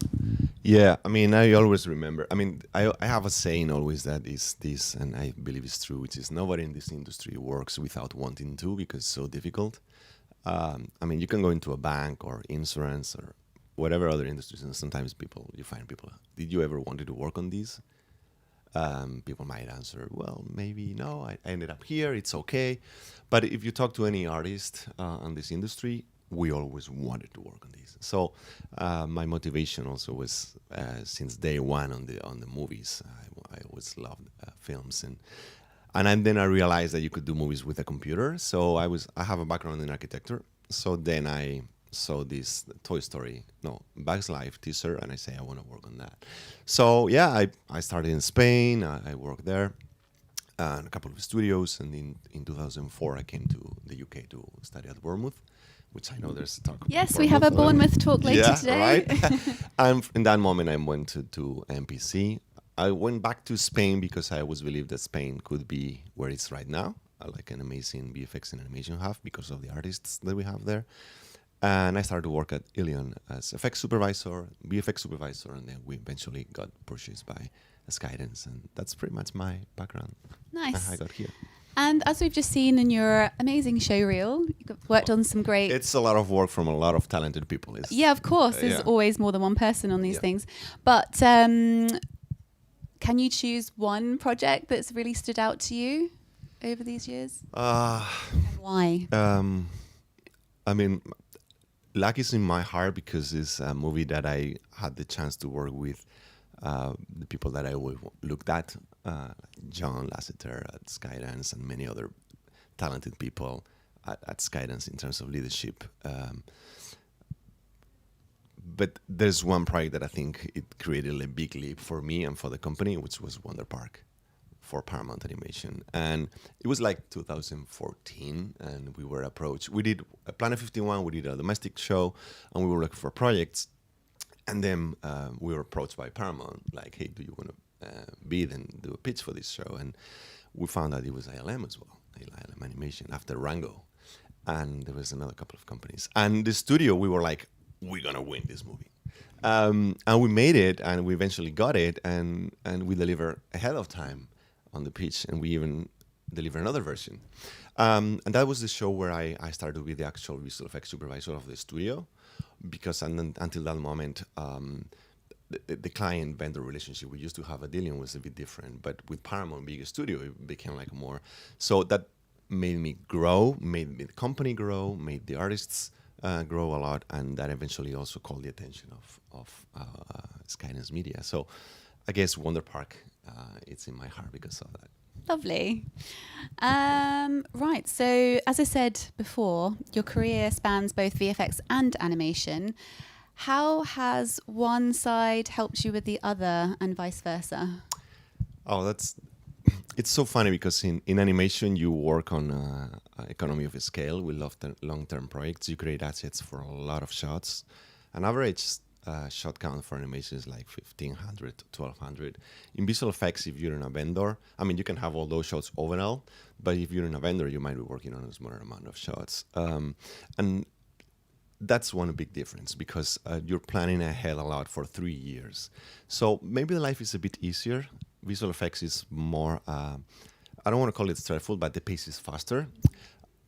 Speaker 2: Yeah, I mean, I always remember. I mean, I have a saying always that is this, and I believe it's true, which is nobody in this industry works without wanting to because it's so difficult. I mean, you can go into a bank or insurance or whatever other industries, and sometimes you find people, did you ever wanted to work on these? People might answer, well, maybe no, I ended up here, it's okay. But if you talk to any artist in this industry, we always wanted to work on these. So my motivation also was since day one on the movies. I always loved films, and then I realized that you could do movies with a computer. So I have a background in architecture. So then I saw this Bugs Life teaser, and I say I want to work on that. So yeah, I started in Spain. I worked there in a couple of studios, and in 2004 I came to the UK to study at Bournemouth, which I know there's a talk.
Speaker 1: Yes, we have a Bournemouth talk later today.
Speaker 2: Right. And in that moment I went to MPC. I went back to Spain because I always believed that Spain could be where it's right now, like an amazing VFX and animation hub because of the artists that we have there. And I started to work at Ilion as effects supervisor, VFX supervisor, and then we eventually got purchased by Skydance, and that's pretty much my background.
Speaker 1: Nice.
Speaker 2: How I got here.
Speaker 1: And as we've just seen in your amazing show reel, you've worked on some great...
Speaker 2: It's a lot of work from a lot of talented people.
Speaker 1: Yeah, of course. There's always more than one person on these things. But can you choose one project that's really stood out to you over these years? And why?
Speaker 2: I mean... Luck is in my heart because it's a movie that I had the chance to work with the people that I always looked at, John Lasseter at Skydance and many other talented people at Skydance in terms of leadership. But there's one project that I think it created a big leap for me and for the company, which was Wonder Park for Paramount Animation. And it was like 2014, and we were approached. We did Planet 51, we did a domestic show, and we were looking for projects. And then we were approached by Paramount, like, hey, do you want to bid and do a pitch for this show? And we found out it was ILM as well, ILM Animation, after Rango. And there was another couple of companies. And the studio, we were like, we're going to win this movie. And we made it, and we eventually got it, and we delivered ahead of time on the pitch, and we even deliver another version. And that was the show where I started to be the actual visual effects supervisor of the studio, because until that moment, the client-vendor relationship we used to have at Ilion was a bit different. But with Paramount being a studio, it became like more. So that made me grow, made the company grow, made the artists grow a lot, and that eventually also called the attention of Skydance Media. So I guess Wonder Park, it's in my heart because of that.
Speaker 1: Lovely. Right, so as I said before, your career spans both VFX and animation. How has one side helped you with the other and vice versa?
Speaker 2: Oh, it's so funny because in animation you work on economy of scale with long-term projects. You create assets for a lot of shots. An average shot count for animation is like 1,500 to 1,200. In visual effects, if you're in a vendor, I mean, you can have all those shots overall, but if you're in a vendor, you might be working on a smaller amount of shots. And that's one big difference because you're planning ahead a lot for 3 years. So maybe the life is a bit easier. Visual effects is more, I don't want to call it stressful, but the pace is faster,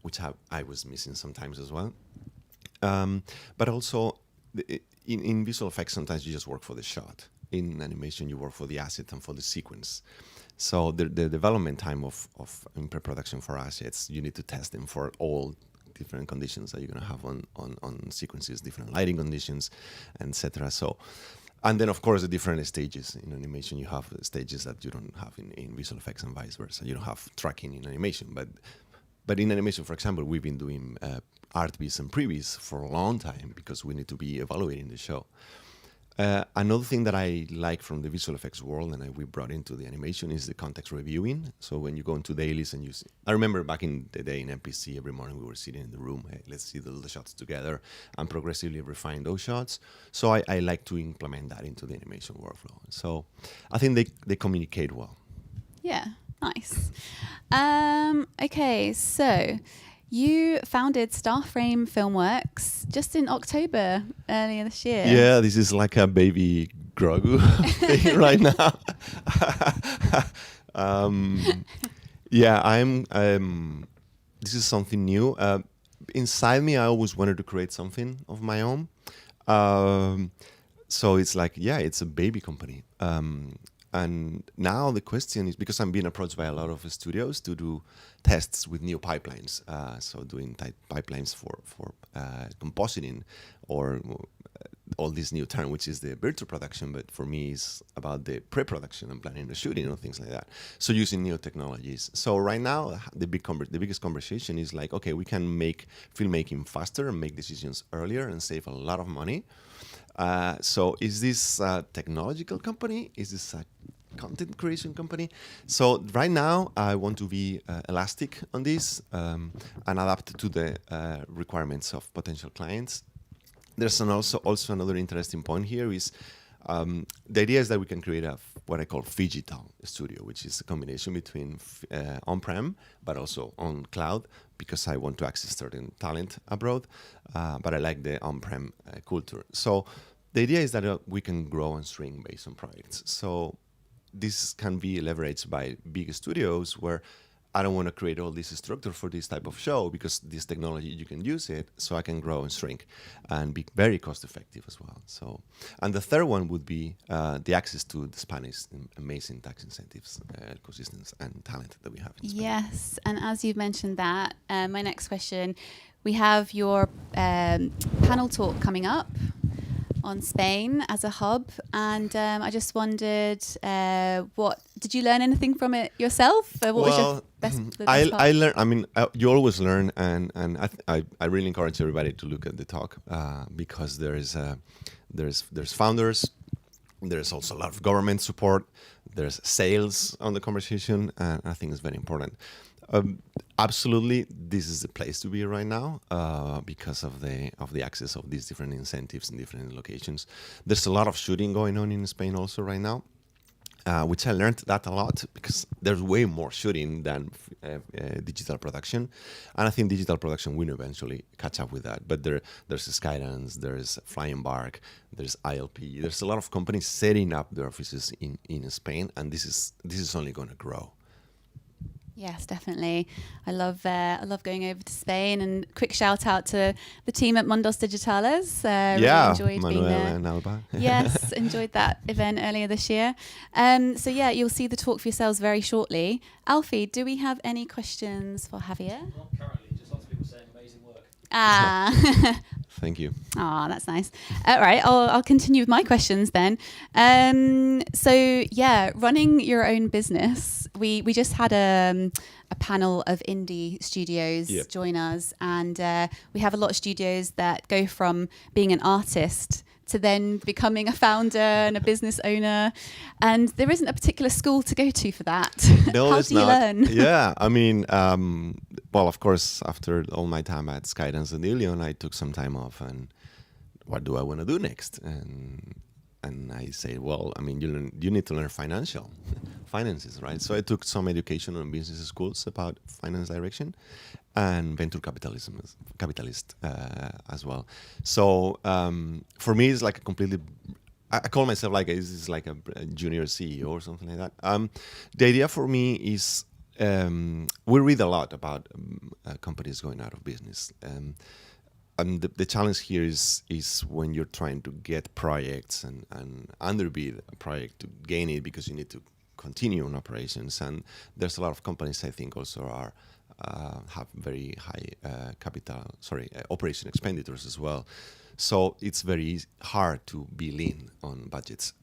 Speaker 2: which I was missing sometimes as well. But also, in visual effects, sometimes you just work for the shot. In animation, you work for the asset and for the sequence. So the development time in pre-production for assets, you need to test them for all different conditions that you're going to have on sequences, different lighting conditions, etc. So And then, of course, the different stages in animation. You have stages that you don't have in visual effects and vice versa. You don't have tracking in animation. But in animation, for example, we've been doing art vis and previs for a long time because we need to be evaluating the show. Another thing that I like from the visual effects world and we brought into the animation is the context reviewing. So when you go into dailies and I remember back in the day in MPC, every morning we were sitting in the room, hey, let's see the shots together and progressively refine those shots. So I like to implement that into the animation workflow. So I think they communicate well.
Speaker 1: Yeah, nice. Okay, so you founded Starframe Filmworks just in October earlier this year.
Speaker 2: Yeah, this is like a baby Grogu thing right now. This is something new. Inside me, I always wanted to create something of my own. So it's like, it's a baby company. And now the question is, because I'm being approached by a lot of studios to do tests with new pipelines, so doing pipelines for compositing or all this new term, which is the virtual production, but for me it's about the pre-production and planning the shooting and things like that. So using new technologies. So right now, the biggest conversation is like, okay, we can make filmmaking faster and make decisions earlier and save a lot of money. So is this a technological company? Is this a content creation company? So right now, I want to be elastic on this and adapt to the requirements of potential clients. There's also another interesting point here is the idea is that we can create what I call phygital studio, which is a combination between on-prem but also on cloud, because I want to access certain talent abroad, but I like the on-prem culture. So the idea is that we can grow and shrink based on projects. So this can be leveraged by big studios where I don't want to create all this structure for this type of show because this technology, you can use it, so I can grow and shrink and be very cost effective as well. So, and the third one would be the access to the Spanish amazing tax incentives, ecosystems and talent that we have in Spain.
Speaker 1: Yes, and as you've mentioned that, my next question, we have your panel talk coming up on Spain as a hub, and I just wondered, did you learn anything from it yourself? What was your best part?
Speaker 2: I learned. I mean, you always learn, and I really encourage everybody to look at the talk because there's founders, there's also a lot of government support, there's sales on the conversation, and I think it's very important. Absolutely, this is the place to be right now because of the access of these different incentives in different locations. There's a lot of shooting going on in Spain also right now, which I learned that a lot because there's way more shooting than digital production, and I think digital production will eventually catch up with that. But there's Skydance, there's Flying Bark, there's ILP. There's a lot of companies setting up their offices in Spain, and this is only going to grow.
Speaker 1: Yes, definitely. I love going over to Spain, and quick shout out to the team at Mundos Digitales. Really enjoyed
Speaker 2: Manuel
Speaker 1: being there.
Speaker 2: And Alba.
Speaker 1: Yes, enjoyed that event earlier this year. So yeah, you'll see the talk for yourselves very shortly. Alfie, do we have any questions for Javier?
Speaker 3: Not currently, just lots of people saying amazing work.
Speaker 2: Thank you.
Speaker 1: Oh, that's nice. All right, I'll continue with my questions then. So yeah, running your own business. We just had a panel of indie studios join us, and we have a lot of studios that go from being an artist to then becoming a founder and a business owner, and there isn't a particular school to go to for that.
Speaker 2: No,
Speaker 1: How
Speaker 2: it's
Speaker 1: do you
Speaker 2: not.
Speaker 1: learn?
Speaker 2: Yeah, I mean, well, of course, after all my time at Skydance and Ilion, I took some time off, and what do I want to do next? And I say, well, I mean, you need to learn finances, right? So I took some education on business schools about finance direction and venture capitalist as well. So for me, it's like a completely, I call myself like this is like a junior CEO or something like that. The idea for me is we read a lot about companies going out of business. And the challenge here is when you're trying to get projects and underbid a project to gain it because you need to continue on operations. And there's a lot of companies I think also have very high operation expenditures as well. So it's very hard to be lean on budgets.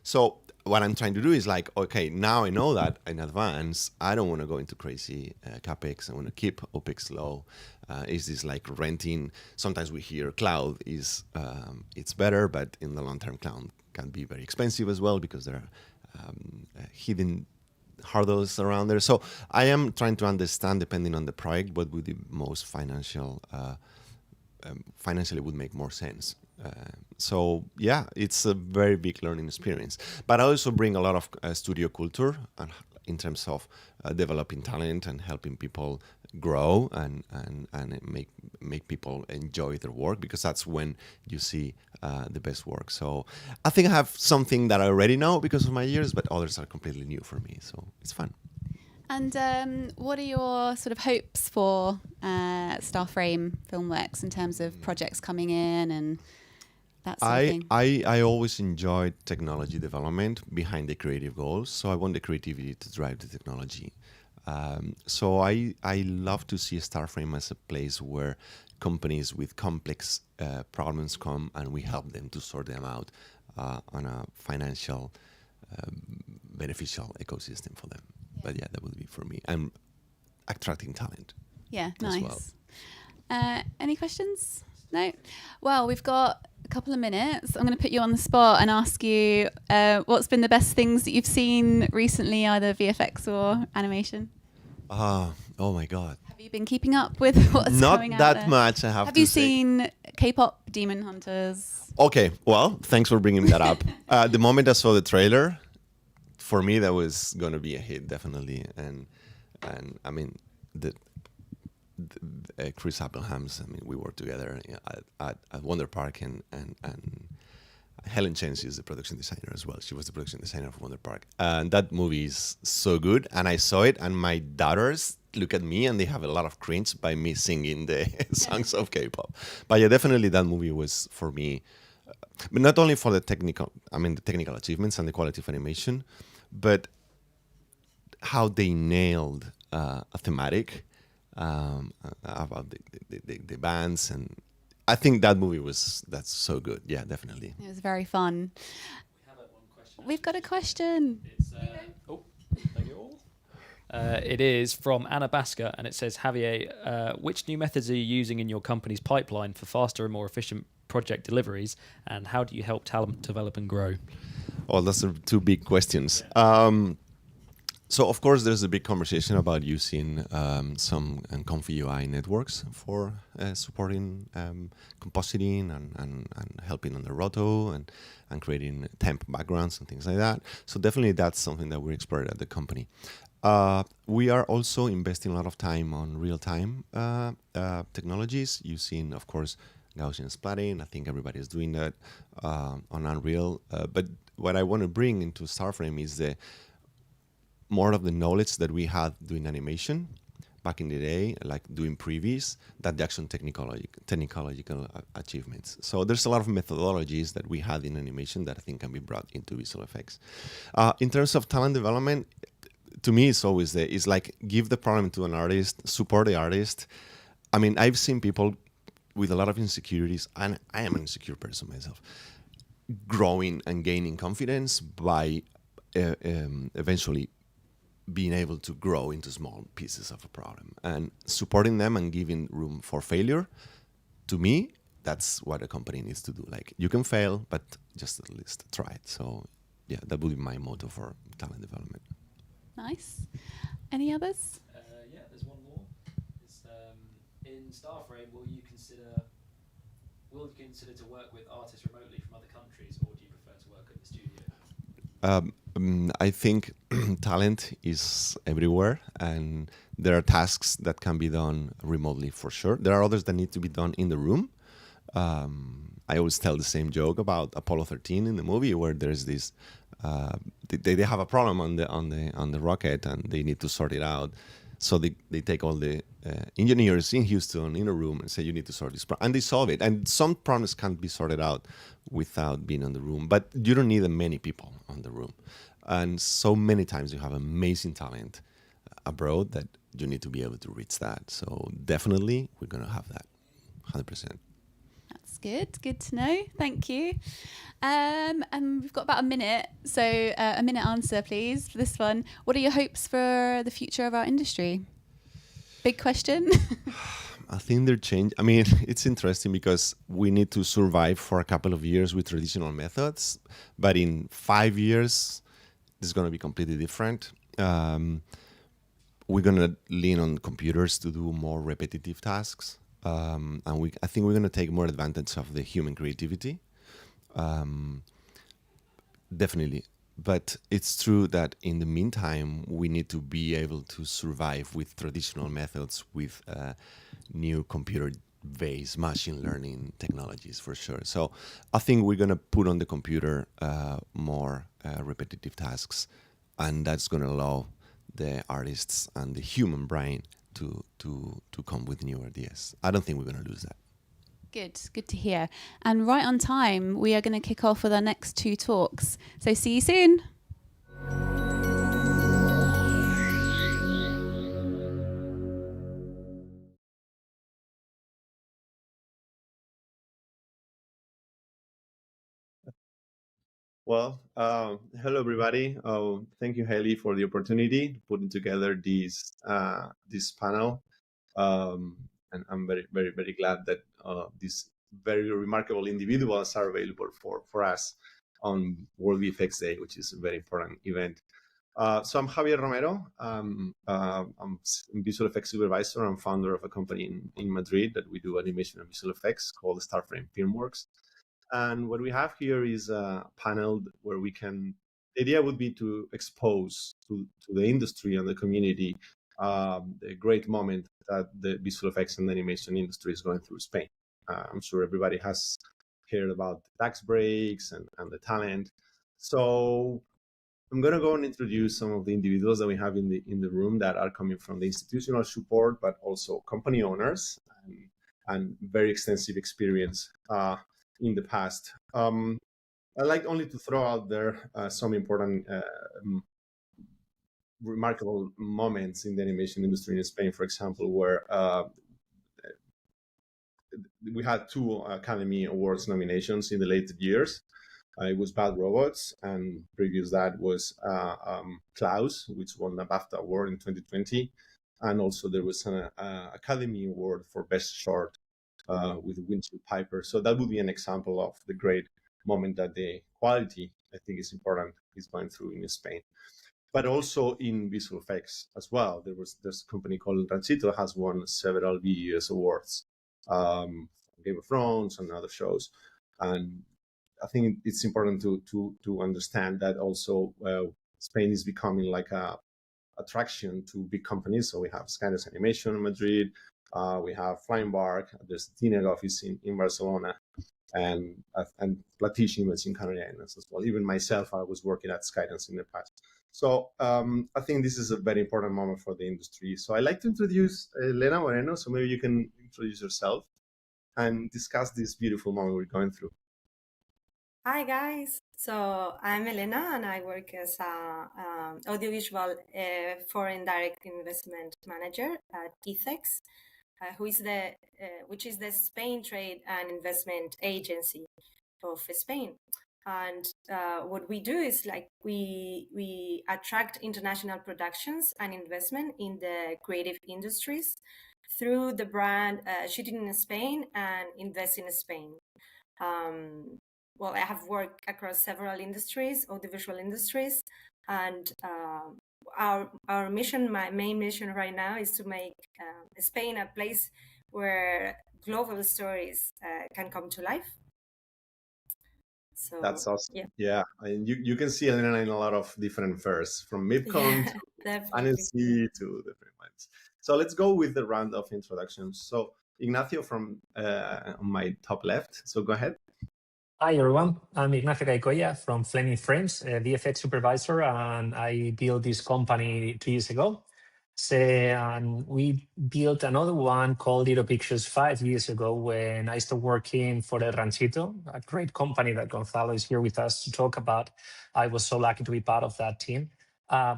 Speaker 2: So what I'm trying to do is like, okay, now I know that in advance, I don't want to go into crazy CapEx. I want to keep OpEx low. Is this like renting? Sometimes we hear cloud is it's better, but in the long term, cloud can be very expensive as well because there are hidden hurdles around there. So I am trying to understand, depending on the project, what would be most financially would make more sense. So yeah, it's a very big learning experience. But I also bring a lot of studio culture in terms of developing talent and helping people grow and make people enjoy their work, because that's when you see the best work. So I think I have something that I already know because of my years, but others are completely new for me. So it's fun.
Speaker 1: And what are your sort of hopes for Starframe Filmworks in terms of projects coming in and that sort of thing?
Speaker 2: I always enjoyed technology development behind the creative goals. So I want the creativity to drive the technology. So I love to see Starframe as a place where companies with complex problems come and we help them to sort them out on a financial beneficial ecosystem for them. But yeah, that would be for me. And attracting talent.
Speaker 1: Yeah,
Speaker 2: as
Speaker 1: nice. Well. Any questions? No? Well, we've got a couple of minutes. I'm going to put you on the spot and ask you what's been the best things that you've seen recently, either VFX or animation?
Speaker 2: Oh my God.
Speaker 1: Have you been keeping up with what's
Speaker 2: Not
Speaker 1: coming out
Speaker 2: that
Speaker 1: there?
Speaker 2: much, I have to say.
Speaker 1: Have you seen K-pop Demon Hunters?
Speaker 2: Okay, well, thanks for bringing that up. The moment I saw the trailer, for me, that was going to be a hit, definitely. And I mean, the Chris Appleham's, I mean, we worked together at Wonder Park, and Helen Chen is the production designer as well. She was the production designer of Wonder Park. And that movie is so good. And I saw it, and my daughters look at me, and they have a lot of cringe by me singing the songs of K-pop. But yeah, definitely that movie was for me, but not only for the technical achievements and the quality of animation, but how they nailed a thematic about the bands, and I think that movie that's so good. Yeah, definitely.
Speaker 1: It was very fun. We've got a question.
Speaker 3: Thank you all. It is from Anna Basker, and it says, Javier, which new methods are you using in your company's pipeline for faster and more efficient project deliveries, and how do you help talent develop and grow?
Speaker 2: Oh, that's two big questions. So, of course, there's a big conversation about using some comfy UI networks for supporting compositing and helping on the roto and creating temp backgrounds and things like that. So definitely that's something that we're exploring at the company. We are also investing a lot of time on real-time technologies using, of course, Gaussian splatting. I think everybody is doing that on Unreal. But what I want to bring into Starframe is more of the knowledge that we had doing animation back in the day, like doing previews, that the action technological achievements. So there's a lot of methodologies that we had in animation that I think can be brought into visual effects. In terms of talent development, to me, it's always it's like give the problem to an artist, support the artist. I mean, I've seen people with a lot of insecurities, and I am an insecure person myself, growing and gaining confidence by eventually being able to grow into small pieces of a problem, and supporting them and giving room for failure. To me, that's what a company needs to do. Like, you can fail, but just at least try it. So yeah, that would be my motto for talent development.
Speaker 1: Nice. Any others?
Speaker 3: Yeah, there's one more. It's, in Starframe, will you consider to work with artists remotely from other countries, or do you prefer to work at the studio?
Speaker 2: I think talent is everywhere, and there are tasks that can be done remotely for sure. There are others that need to be done in the room. I always tell the same joke about Apollo 13 in the movie, where there's this they have a problem on the rocket, and they need to sort it out. So they take all the engineers in Houston in a room and say, you need to sort this problem. And they solve it. And some problems can't be sorted out without being on the room. But you don't need many people on the room. And so many times you have amazing talent abroad that you need to be able to reach that. So definitely we're going to have that, 100%.
Speaker 1: That's good. Good to know. Thank you. And we've got about a minute. So a minute answer, please, for this one. What are your hopes for the future of our industry? Big question.
Speaker 2: I think they're changing. I mean, it's interesting because we need to survive for a couple of years with traditional methods, but in 5 years, it's going to be completely different. We're going to lean on computers to do more repetitive tasks, and I think we're going to take more advantage of the human creativity. Definitely. But it's true that in the meantime, we need to be able to survive with traditional methods, with new computer-based machine learning technologies, for sure. So I think we're going to put on the computer more repetitive tasks, and that's going to allow the artists and the human brain to come with new ideas. I don't think we're going to lose that.
Speaker 1: Good to hear. And right on time, we are going to kick off with our next 2 talks. So see you soon.
Speaker 2: Well, hello everybody. Thank you, Hayley, for the opportunity putting together this panel. And I'm very, very, very glad that these very remarkable individuals are available for us on World VFX Day, which is a very important event. So I'm Javier Romero. I'm visual effects supervisor and founder of a company in Madrid that we do animation and visual effects called Starframe Filmworks. And what we have here is a panel where the idea would be to expose to the industry and the community the great moment that the visual effects and animation industry is going through Spain. I'm sure everybody has heard about the tax breaks and the talent. So I'm going to go and introduce some of the individuals that we have in the room that are coming from the institutional support, but also company owners and very extensive experience in the past. I'd like only to throw out there some important remarkable moments in the animation industry in Spain, for example, where we had 2 Academy Awards nominations in the later years. It was Bad Robots, and previous that was Klaus, which won the BAFTA Award in 2020. And also there was an Academy Award for Best Short with Windshield Piper. So that would be an example of the great moment that the quality, I think, is important, is going through in Spain. But also in visual effects as well. There's a company called Ranchito that has won several VES awards, Game of Thrones and other shows. And I think it's important to understand that also Spain is becoming like a attraction to big companies. So we have Skydance Animation in Madrid, we have Flying Bark, there's the DNEG office in Barcelona, and Platish Image in Canary Islands as well. Even myself, I was working at Skydance in the past. So I think this is a very important moment for the industry. So I'd like to introduce Elena Moreno. So maybe you can introduce yourself and discuss this beautiful moment we're going through.
Speaker 4: Hi guys, so I'm Elena and I work as a audiovisual foreign direct investment manager at ETHEX, which is the Spain Trade and Investment Agency of Spain. And what we do is like we attract international productions and investment in the creative industries through the brand Shooting in Spain and Invest in Spain. Well, I have worked across several industries, audiovisual industries, and our mission, my main mission right now, is to make Spain a place where global stories can come to life. So
Speaker 2: that's awesome. Yeah. And you can see Elena in a lot of different fairs, from MIPCOM to NSC to different ones. So let's go with the round of introductions. So Ignacio from on my top left. So go ahead.
Speaker 5: Hi everyone, I'm Ignacio Caicoya from Flaming Frames, a VFX supervisor, and I built this company 2 years ago. And we built another one called Little Pictures 5 years ago when I started working for El Ranchito, a great company that Gonzalo is here with us to talk about. I was so lucky to be part of that team.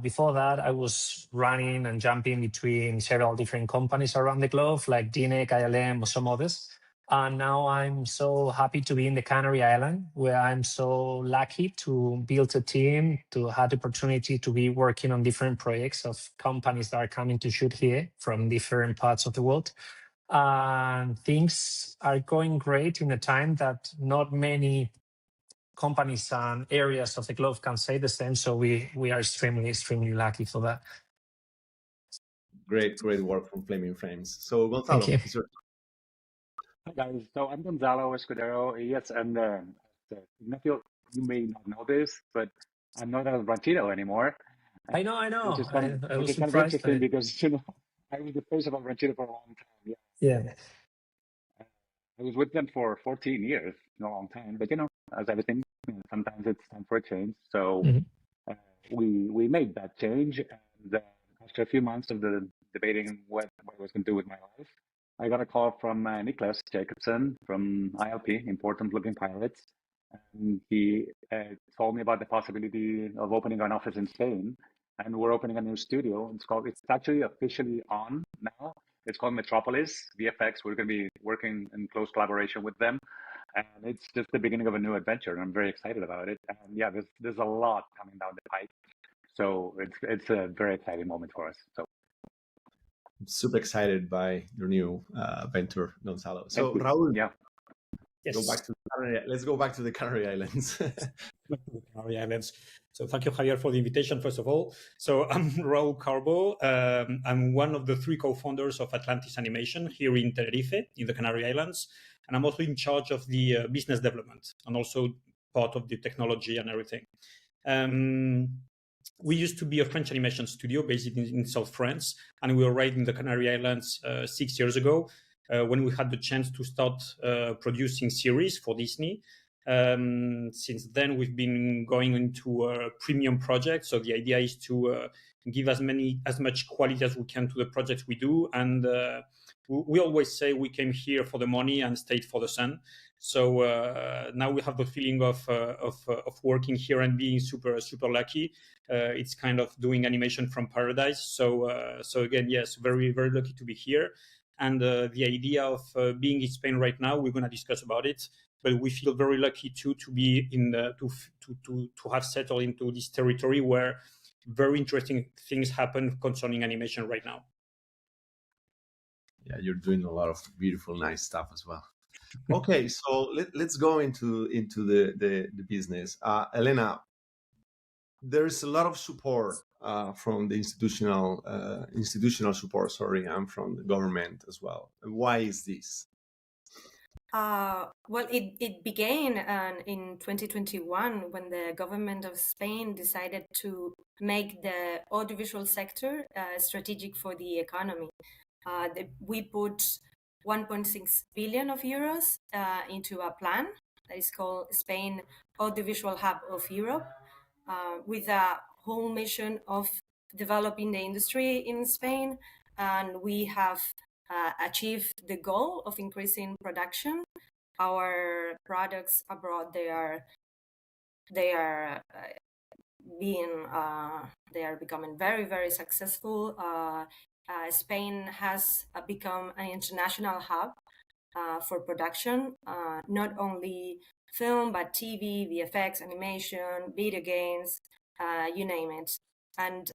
Speaker 5: Before that, I was running and jumping between several different companies around the globe, like DNEG, ILM, or some others. And now I'm so happy to be in the Canary Island, where I'm so lucky to build a team, to have the opportunity to be working on different projects of companies that are coming to shoot here from different parts of the world. And things are going great in a time that not many companies and areas of the globe can say the same. So we are extremely lucky for that.
Speaker 2: Great work from Flaming Frames. So Gonzalo,
Speaker 5: Thank you.
Speaker 2: it's your
Speaker 7: Hi guys, so I'm Gonzalo Escudero. Yes, and Ignacio, you may not know this, but I'm not a ranchero anymore.
Speaker 5: I know.
Speaker 7: Which is
Speaker 5: I was
Speaker 7: kind of
Speaker 5: surprised by
Speaker 7: interesting
Speaker 5: it.
Speaker 7: because I was the face of a ranchero for a long time.
Speaker 5: Yeah.
Speaker 7: I was with them for 14 years, a long time. But as everything, sometimes it's time for a change. So we made that change, and after a few months of debating what I was going to do with my life, I got a call from Niklas Jacobson from ILP, Important Looking Pirates. And he told me about the possibility of opening an office in Spain. And we're opening a new studio. It's actually officially on now. It's called Metropolis VFX. We're going to be working in close collaboration with them. And it's just the beginning of a new adventure. And I'm very excited about it. And yeah, there's a lot coming down the pipe. So it's a very exciting moment for us. So
Speaker 2: I'm super excited by your new venture, Gonzalo. So
Speaker 7: Thank you.
Speaker 2: Raul,
Speaker 7: Yeah.
Speaker 2: let's go back to the Canary Islands.
Speaker 11: Canary Islands. So thank you, Javier, for the invitation, first of all. So I'm Raul Carbo. I'm one of the 3 co-founders of Atlantis Animation here in Tenerife, in the Canary Islands. And I'm also in charge of the business development and also part of the technology and everything. We used to be a French animation studio based in South France, and we arrived in the Canary Islands 6 years ago when we had the chance to start producing series for Disney. Since then, we've been going into a premium project. So the idea is to give as much quality as we can to the projects we do. And we always say we came here for the money and stayed for the sun. So now we have the feeling of working here and being super lucky. It's kind of doing animation from paradise. So again, yes, very lucky to be here. And the idea of being in Spain right now, we're going to discuss about it. But we feel very lucky to be to have settled into this territory where very interesting things happen concerning animation right now.
Speaker 2: Yeah, you're doing a lot of beautiful, nice stuff as well. Okay, so let's go into the business. Elena, there's a lot of support from the institutional support, and from the government as well. Why is this?
Speaker 4: Well, it began in 2021 when the government of Spain decided to make the audiovisual sector strategic for the economy. We put 1.6 billion of euros into a plan that is called Spain Audiovisual Hub of Europe, with a whole mission of developing the industry in Spain. And we have achieved the goal of increasing production. Our products abroad, they are becoming very successful. Spain has become an international hub for production, not only film but TV, VFX, animation, video games, you name it. And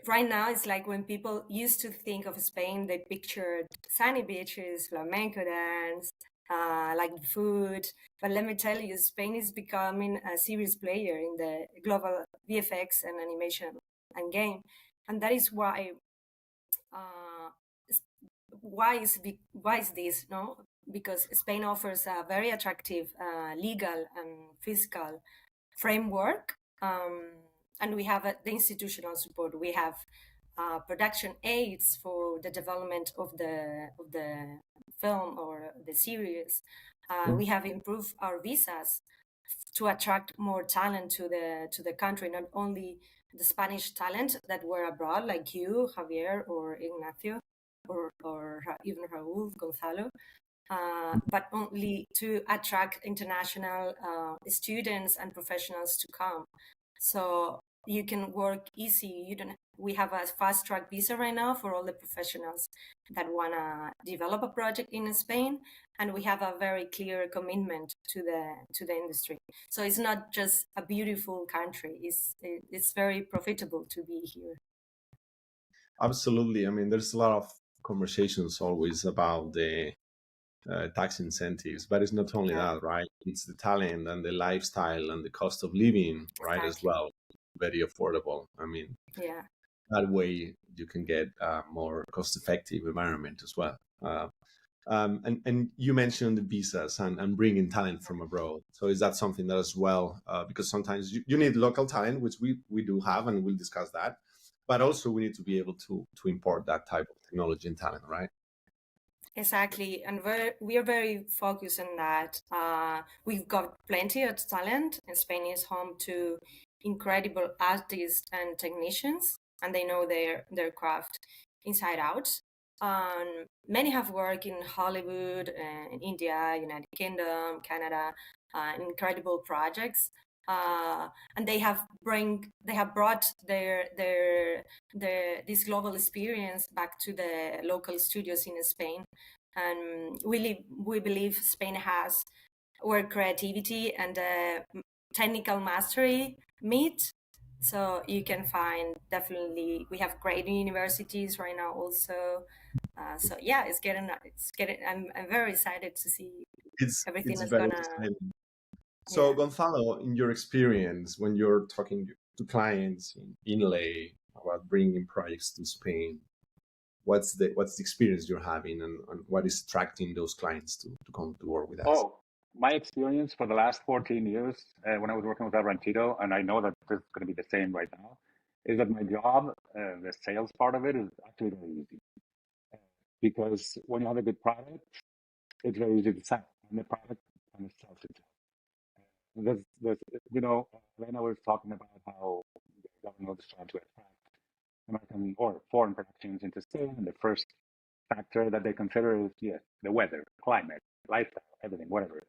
Speaker 4: right now, it's like when people used to think of Spain, they pictured sunny beaches, flamenco dance, like food. But let me tell you, Spain is becoming a serious player in the global VFX and animation and game. And that is why is this? No, because Spain offers a very attractive legal and fiscal framework. And we have the institutional support. We have production aids for the development of the film or the series. We have improved our visas to attract more talent to the country, not only the Spanish talent that were abroad, like you, Javier, or Ignacio, or even Raul, Gonzalo, but only to attract international students and professionals to come. So you can work easy. You don't. We have a fast track visa right now for all the professionals that wanna develop a project in Spain, and we have a very clear commitment to the industry. So it's not just a beautiful country. It's very profitable to be here.
Speaker 2: Absolutely. I mean, there's a lot of conversations always about the tax incentives, but it's not only that, right? It's the talent and the lifestyle and the cost of living, right, as well. Very affordable. I mean,
Speaker 4: yeah,
Speaker 2: that way you can get a more cost-effective environment as well. And you mentioned the visas and bringing talent from abroad. So is that something that as well, because sometimes you need local talent, which we do have, and we'll discuss that, but also we need to be able to import that type of technology and talent, right?
Speaker 4: Exactly, and we are very focused on that. We've got plenty of talent, and Spain is home to incredible artists and technicians, and they know their craft inside out. Many have worked in Hollywood, in India, United Kingdom, Canada, incredible projects. And they have brought this global experience back to the local studios in Spain, and we believe Spain has where creativity and technical mastery meet. So you can find definitely we have great universities right now also. So yeah, it's getting. I'm very excited to see everything
Speaker 2: it's
Speaker 4: is
Speaker 2: very
Speaker 4: gonna.
Speaker 2: exciting. So, Gonzalo, in your experience, when you're talking to clients in inlay about bringing projects to Spain, what's the experience you're having, and what is attracting those clients to come to work with us?
Speaker 7: Oh, my experience for the last 14 years, when I was working with Roundtable, and I know that this is going to be the same right now, is that my job, the sales part of it, is actually very easy. Because when you have a good product, it's very easy to sell, and the product kind of sells itself. There's, Elena was talking about how the government was trying to attract American or foreign productions into Spain, and the first factor that they consider is the weather, climate, lifestyle, everything, whatever.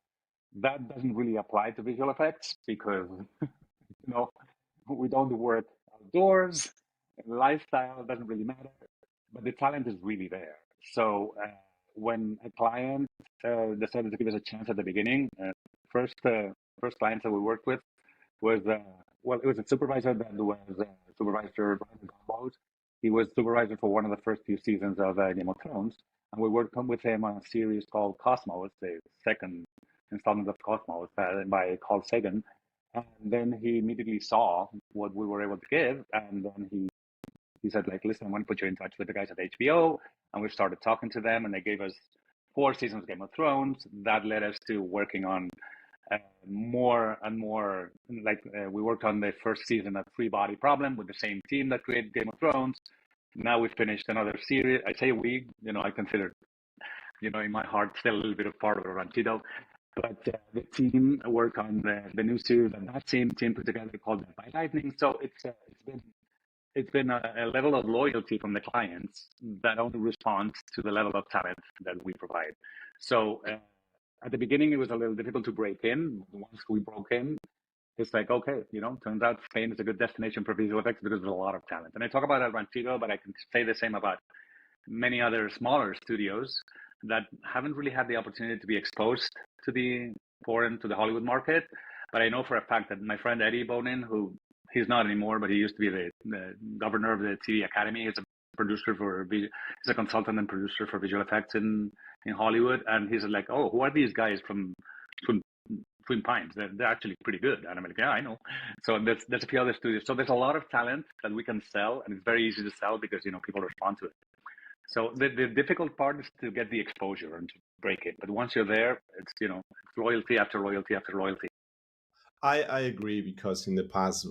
Speaker 7: That doesn't really apply to visual effects because we don't work outdoors. Lifestyle doesn't really matter, but the talent is really there. So when a client decided to give us a chance at the beginning, first clients that we worked with was it was a supervisor that was supervisor Ryder. He was supervisor for one of the first few seasons of Game of Thrones, and we worked with him on a series called Cosmos, the second installment of Cosmos by Carl Sagan. And then he immediately saw what we were able to give, and then he said, like, listen, I want to put you in touch with the guys at HBO. And we started talking to them, and they gave us 4 seasons of Game of Thrones. That led us to working on more and more. We worked on the first season of Free Body Problem with the same team that created Game of Thrones. Now we finished another series. I say we, I consider, in my heart, still a little bit of part of Roundtable. But the team worked on the new series, and that team put together called By Lightning. So it's been a level of loyalty from the clients that only responds to the level of talent that we provide. So at the beginning, it was a little difficult to break in. Once we broke in, it's like, okay, turns out Spain is a good destination for visual effects because there's a lot of talent. And I talk about Roundtable, but I can say the same about many other smaller studios that haven't really had the opportunity to be exposed to the Hollywood market. But I know for a fact that my friend Eddie Bonin, who he's not anymore, but he used to be the governor of the TV Academy. He's a consultant and producer for visual effects in Hollywood. And he's like, oh, who are these guys from Twin Pines? They're actually pretty good. And I'm like, yeah, I know. So there's a few other studios. So there's a lot of talent that we can sell, and it's very easy to sell because, people respond to it. So the difficult part is to get the exposure and to break it. But once you're there, it's, loyalty after loyalty after loyalty.
Speaker 2: I agree, because in the past,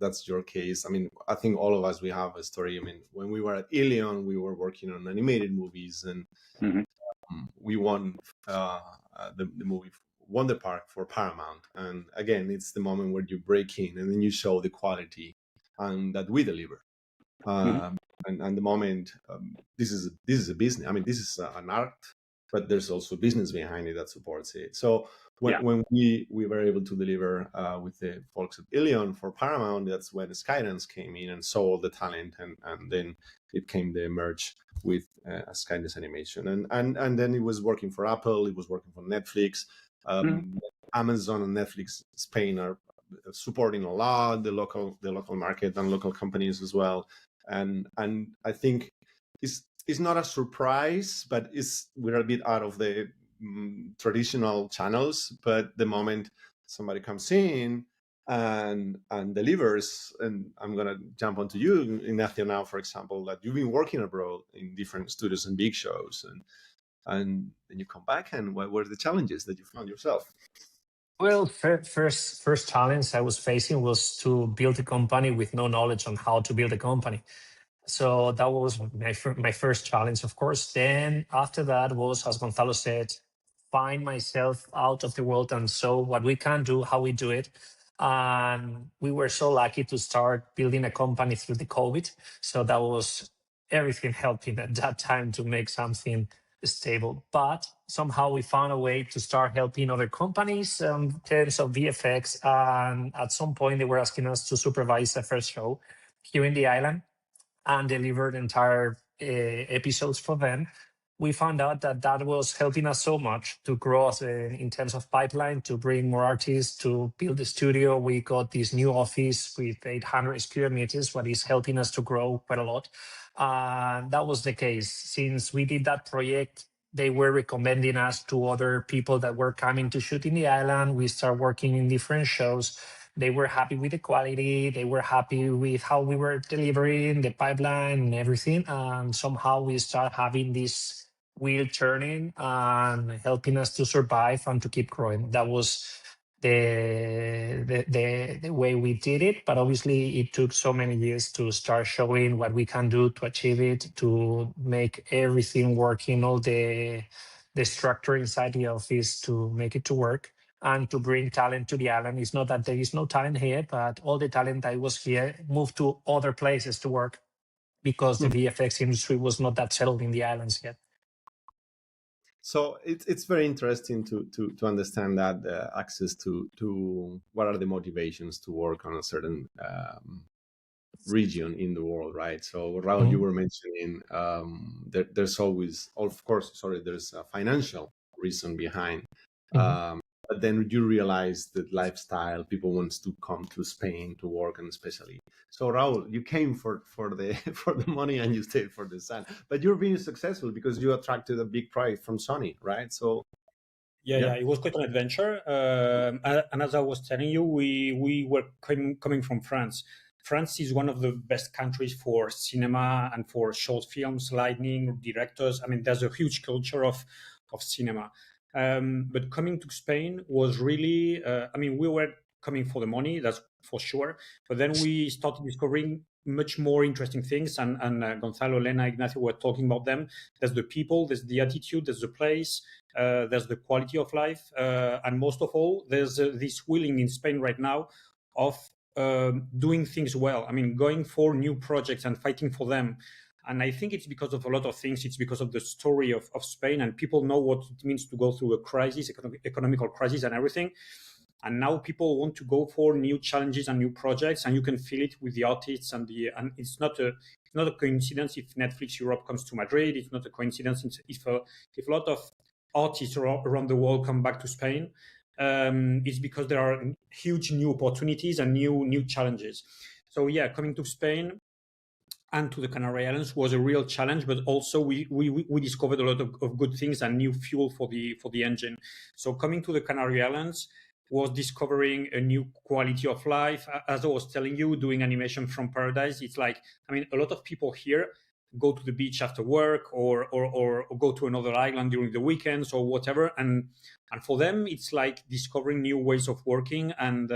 Speaker 2: that's your case. I think all of us, we have a story. When we were at Ilion, we were working on animated movies, and we won the movie Wonder Park for Paramount. And again, it's the moment where you break in and then you show the quality and that we deliver. And the moment, this is a business. This is an art, but there's also business behind it that supports it. So when we were able to deliver with the folks at Ilion for Paramount, that's when Skydance came in and saw all the talent, and then it came the merge with Skydance Animation, and then it was working for Apple, it was working for Netflix, Amazon and Netflix Spain are supporting a lot the local market and local companies as well, and I think it's not a surprise, but we're a bit out of the traditional channels. But the moment somebody comes in and delivers, and I'm gonna jump onto you, Ignacio, now, for example, that you've been working abroad in different studios and big shows, and then you come back, and what were the challenges that you found yourself?
Speaker 5: Well, first challenge I was facing was to build a company with no knowledge on how to build a company. So that was my first challenge, of course. Then after that was, as Gonzalo said, find myself out of the world and so what we can do, how we do it. And we were so lucky to start building a company through the COVID. So that was everything helping at that time to make something stable. But somehow we found a way to start helping other companies in terms of VFX. And at some point, they were asking us to supervise the first show here in the island and delivered entire episodes for them. We found out that was helping us so much to grow in terms of pipeline, to bring more artists, to build the studio. We got this new office with 800 square meters, what is helping us to grow quite a lot. That was the case. Since we did that project, they were recommending us to other people that were coming to shoot in the island. We started working in different shows. They were happy with the quality. They were happy with how we were delivering the pipeline and everything. And somehow we start having this wheel turning and helping us to survive and to keep growing. That was the way we did it. But obviously it took so many years to start showing what we can do to achieve it, to make everything working, all the structure inside the office to make it to work. And to bring talent to the island. It's not that there is no talent here, but all the talent that was here moved to other places to work because the VFX industry was not that settled in the islands yet.
Speaker 2: So it's very interesting to understand that access to what are the motivations to work on a certain region in the world, right? So Raul, you were mentioning there's always, of course, there's a financial reason behind. But then you realize that lifestyle, people wants to come to Spain to work, and especially. So Raul, you came for the money and you stayed for the sun. But you're being successful because you attracted a big prize from Sony, right? So
Speaker 11: yeah, it was quite an adventure. And as I was telling you, we were coming from France. France is one of the best countries for cinema and for short films, lighting, directors. I mean, there's a huge culture of cinema. But coming to Spain was really, we were coming for the money, that's for sure. But then we started discovering much more interesting things. And Gonzalo, Elena, Ignacio were talking about them. There's the people, there's the attitude, there's the place, there's the quality of life. And most of all, there's this willing in Spain right now of doing things well. I mean, going for new projects and fighting for them. And I think it's because of a lot of things. It's because of the story of Spain, and people know what it means to go through a crisis, economical crisis and everything. And now people want to go for new challenges and new projects, and you can feel it with the artists and it's not a coincidence if Netflix Europe comes to Madrid. It's not a coincidence if a lot of artists around the world come back to Spain. It's because there are huge new opportunities and new challenges. So yeah, coming to Spain and to the Canary Islands was a real challenge, but also we discovered a lot of good things and new fuel for the engine. So coming to the Canary Islands was discovering a new quality of life. As I was telling you, doing animation from paradise, it's like, a lot of people here go to the beach after work or go to another island during the weekends or whatever, and for them it's like discovering new ways of working and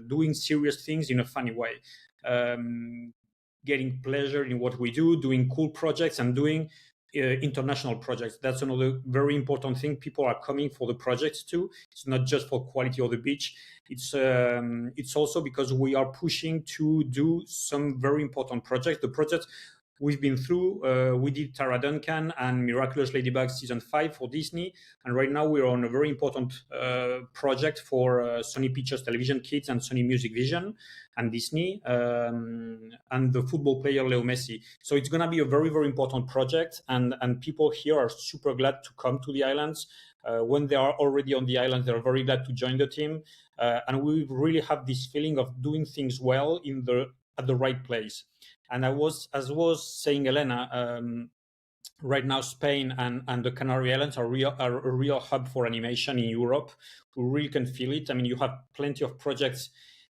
Speaker 11: doing serious things in a funny way. Getting pleasure in what we do, doing cool projects and doing international projects. That's another very important thing. People are coming for the projects too. It's not just for quality of the beach. It's also because we are pushing to do some very important projects. The projects we've been through. We did Tara Duncan and Miraculous Ladybug season 5 for Disney, and right now we're on a very important project for Sony Pictures Television Kids and Sony Music Vision and Disney, and the football player Leo Messi. So it's going to be a very, very important project, and people here are super glad to come to the islands. When they are already on the island, they're very glad to join the team. And we really have this feeling of doing things well at the right place. And as was saying Elena, right now Spain and the Canary Islands are a real hub for animation in Europe. We really can feel it. I mean, you have plenty of projects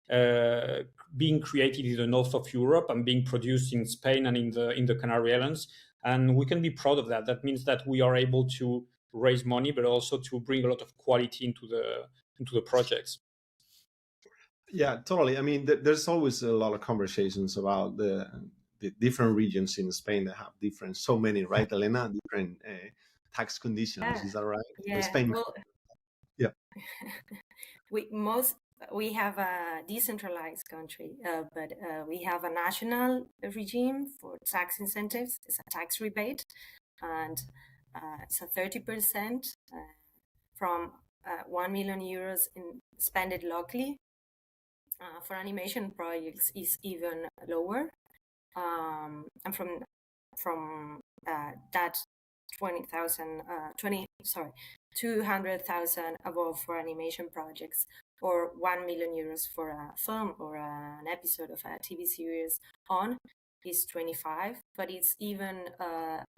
Speaker 11: being created in the north of Europe and being produced in Spain and in the Canary Islands. And we can be proud of that. That means that we are able to raise money, but also to bring a lot of quality into the projects.
Speaker 2: Yeah, totally. I mean, there's always a lot of conversations about the different regions in Spain that have so many, right, Elena? Different tax conditions.
Speaker 4: Yeah.
Speaker 2: Is that right?
Speaker 4: Yeah.
Speaker 2: Spain.
Speaker 4: Well,
Speaker 2: yeah.
Speaker 4: We have a decentralized country, but we have a national regime for tax incentives. It's a tax rebate, and it's a 30% from 1 million euros spent locally. For animation projects is even lower, and from that 200,000 above for animation projects, or 1 million euros for a film or an episode of a TV series is 25, but it's even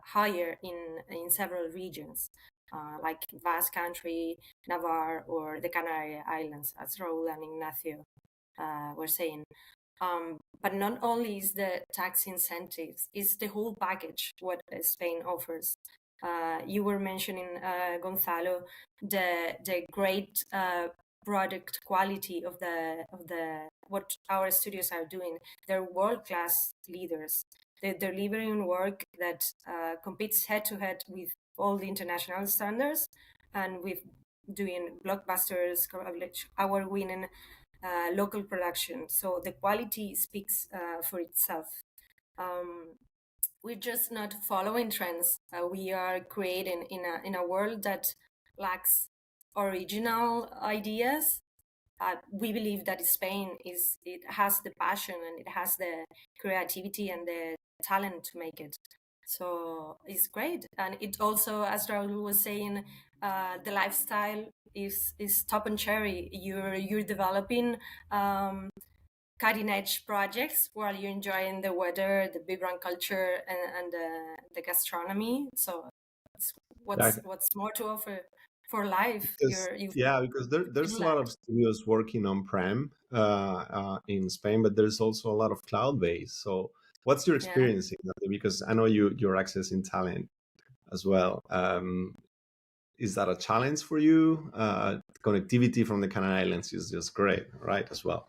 Speaker 4: higher in several regions, like Basque Country, Navarre, or the Canary Islands, as Raul and Ignacio were saying. But not only is the tax incentives, it's the whole package what Spain offers. You were mentioning, Gonzalo, the great product quality of the what our studios are doing. They're world-class leaders. They're delivering work that competes head-to-head with all the international standards, and with doing blockbusters, award-winning local production. So the quality speaks for itself. We're just not following trends. We are creating in a world that lacks original ideas. We believe that Spain has the passion and it has the creativity and the talent to make it. So it's great, and it also, as Raul was saying, the lifestyle is top and cherry. You're developing cutting edge projects while you're enjoying the weather, the vibrant culture, and the gastronomy. So what's more to offer for life?
Speaker 2: Because there's a lot of studios working on Prem in Spain, but there's also a lot of cloud-based. So what's your experience in that? Because I know you're accessing talent as well. Is that a challenge for you? Connectivity from the Canary Islands is just great, right? As well,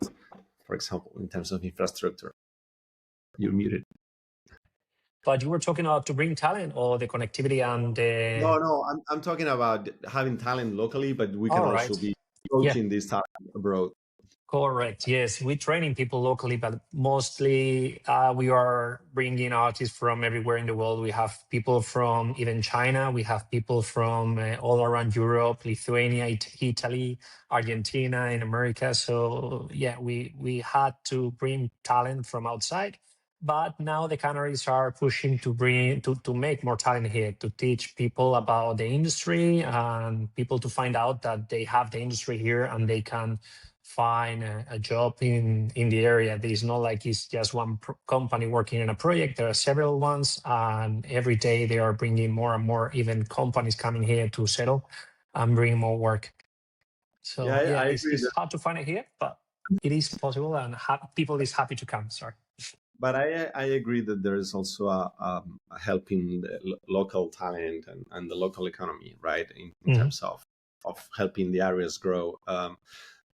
Speaker 2: for example, in terms of infrastructure. You're muted.
Speaker 5: But you were talking about to bring talent or the connectivity and the...
Speaker 2: No, I'm talking about having talent locally, but we can also be coaching this talent abroad.
Speaker 5: Correct. Yes, we're training people locally, but mostly we are bringing artists from everywhere in the world. We have people from even China. We have people from all around Europe, Lithuania, Italy, Argentina, and America. So yeah, we had to bring talent from outside. But now the Canaries are pushing to make more talent here, to teach people about the industry and people to find out that they have the industry here and they can find a job in the area. There is not like it's just one company working in a project. There are several ones, and every day they are bringing more and more even companies coming here to settle and bring more work. So it's hard to find it here, but it is possible, and people is happy to come. Sorry.
Speaker 2: But I agree that there is also a helping the local talent and the local economy, right? In terms of helping the areas grow.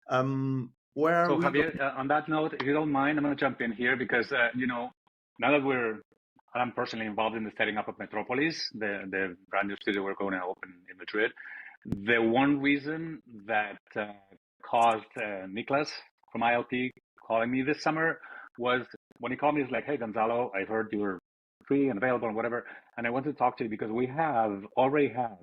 Speaker 7: Javier, on that note, if you don't mind, I'm going to jump in here because now that I'm personally involved in the setting up of Metropolis, the brand new studio we're going to open in Madrid. The one reason that caused Niklas from ILT calling me this summer was when he called me. He's like, "Hey, Gonzalo, I heard you were free and available and whatever. And I want to talk to you because we already have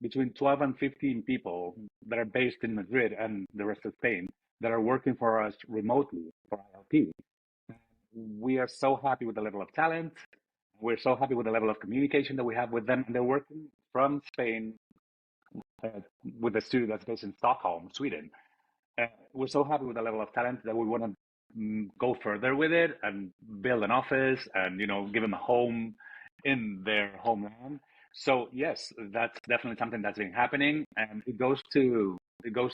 Speaker 7: between 12 and 15 people that are based in Madrid and the rest of Spain that are working for us remotely for ILP. We are so happy with the level of talent. We're so happy with the level of communication that we have with them. And they're working from Spain with a studio that's based in Stockholm, Sweden. We're so happy with the level of talent that we want to go further with it and build an office and, give them a home in their homeland. So yes, that's definitely something that's been happening, and it goes to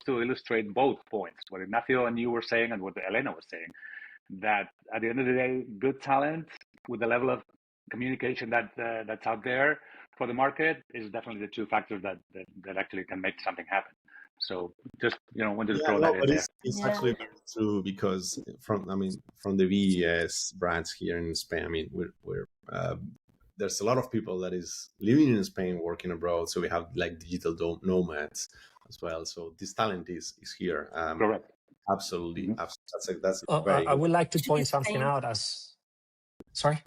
Speaker 7: illustrate both points, what Ignacio and you were saying and what Elena was saying, that at the end of the day, good talent with the level of communication that's out there for the market is definitely the two factors that actually can make something happen. So just wanted to throw that in there.
Speaker 2: It's actually very true, because from the VES branch here in Spain, we're there's a lot of people that is living in Spain, working abroad. So we have like digital nomads as well. So this talent is here.
Speaker 7: Correct.
Speaker 2: Absolutely. Mm-hmm. That's
Speaker 5: very I would like to point something out as. Sorry.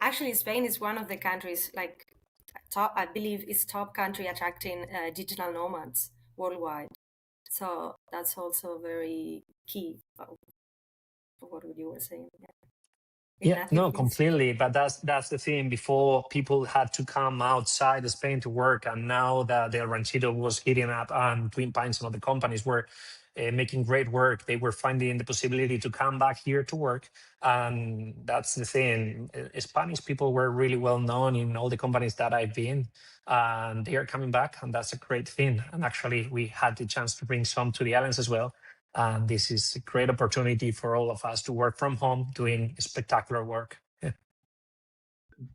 Speaker 4: Actually, Spain is one of the countries, like top. I believe is top country attracting digital nomads worldwide. So that's also very key for what you were saying.
Speaker 5: Yeah, no, completely. But that's the thing. Before, people had to come outside Spain to work, and now that the Ranchito was heating up and Twin Pines and other companies were making great work, they were finding the possibility to come back here to work. And that's the thing. Spanish people were really well known in all the companies that I've been, and they are coming back, and that's a great thing. And actually, we had the chance to bring some to the islands as well. And this is a great opportunity for all of us to work from home, doing spectacular work. Yeah.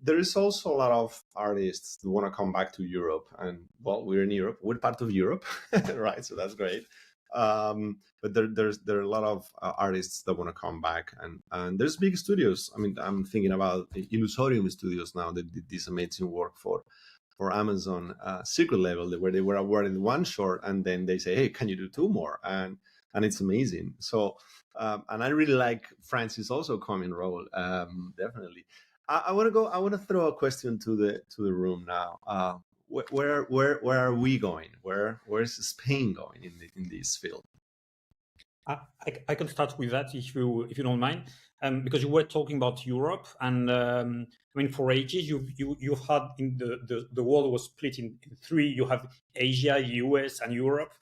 Speaker 2: There is also a lot of artists who want to come back to Europe. And, well, we're in Europe. We're part of Europe, right? So that's great. But there are a lot of artists that want to come back. And there's big studios. I mean, I'm thinking about the Illusorium Studios now that did this amazing work for Amazon Secret Level, where they were awarded one short, and then they say, hey, can you do two more? And it's amazing. So, and I really like Francis also coming role. Definitely. I want to throw a question to the room now. Where are we going? Where's Spain going in this field?
Speaker 11: I can start with that if you don't mind, because you were talking about Europe, and I mean, for ages you've had in the world was split in three. You have Asia, US, and Europe.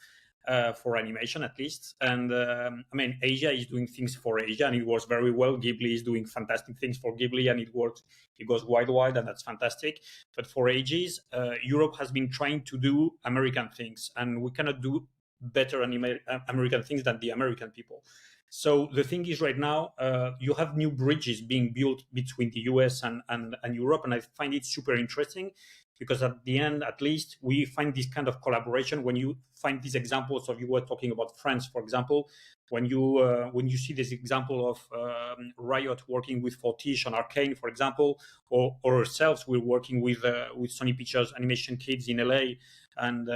Speaker 11: For animation, at least. And I mean, Asia is doing things for Asia, and it works very well. Ghibli is doing fantastic things for Ghibli, and it works. It goes wide, and that's fantastic. But for ages, Europe has been trying to do American things, and we cannot do better American things than the American people. So the thing is, right now, you have new bridges being built between the US and Europe, and I find it super interesting. Because at the end, at least, we find this kind of collaboration when you find these examples of, you were talking about France, for example, when you see this example of Riot working with Fortiche on Arcane, for example, or ourselves, we're working with Sony Pictures Animation Kids in LA, and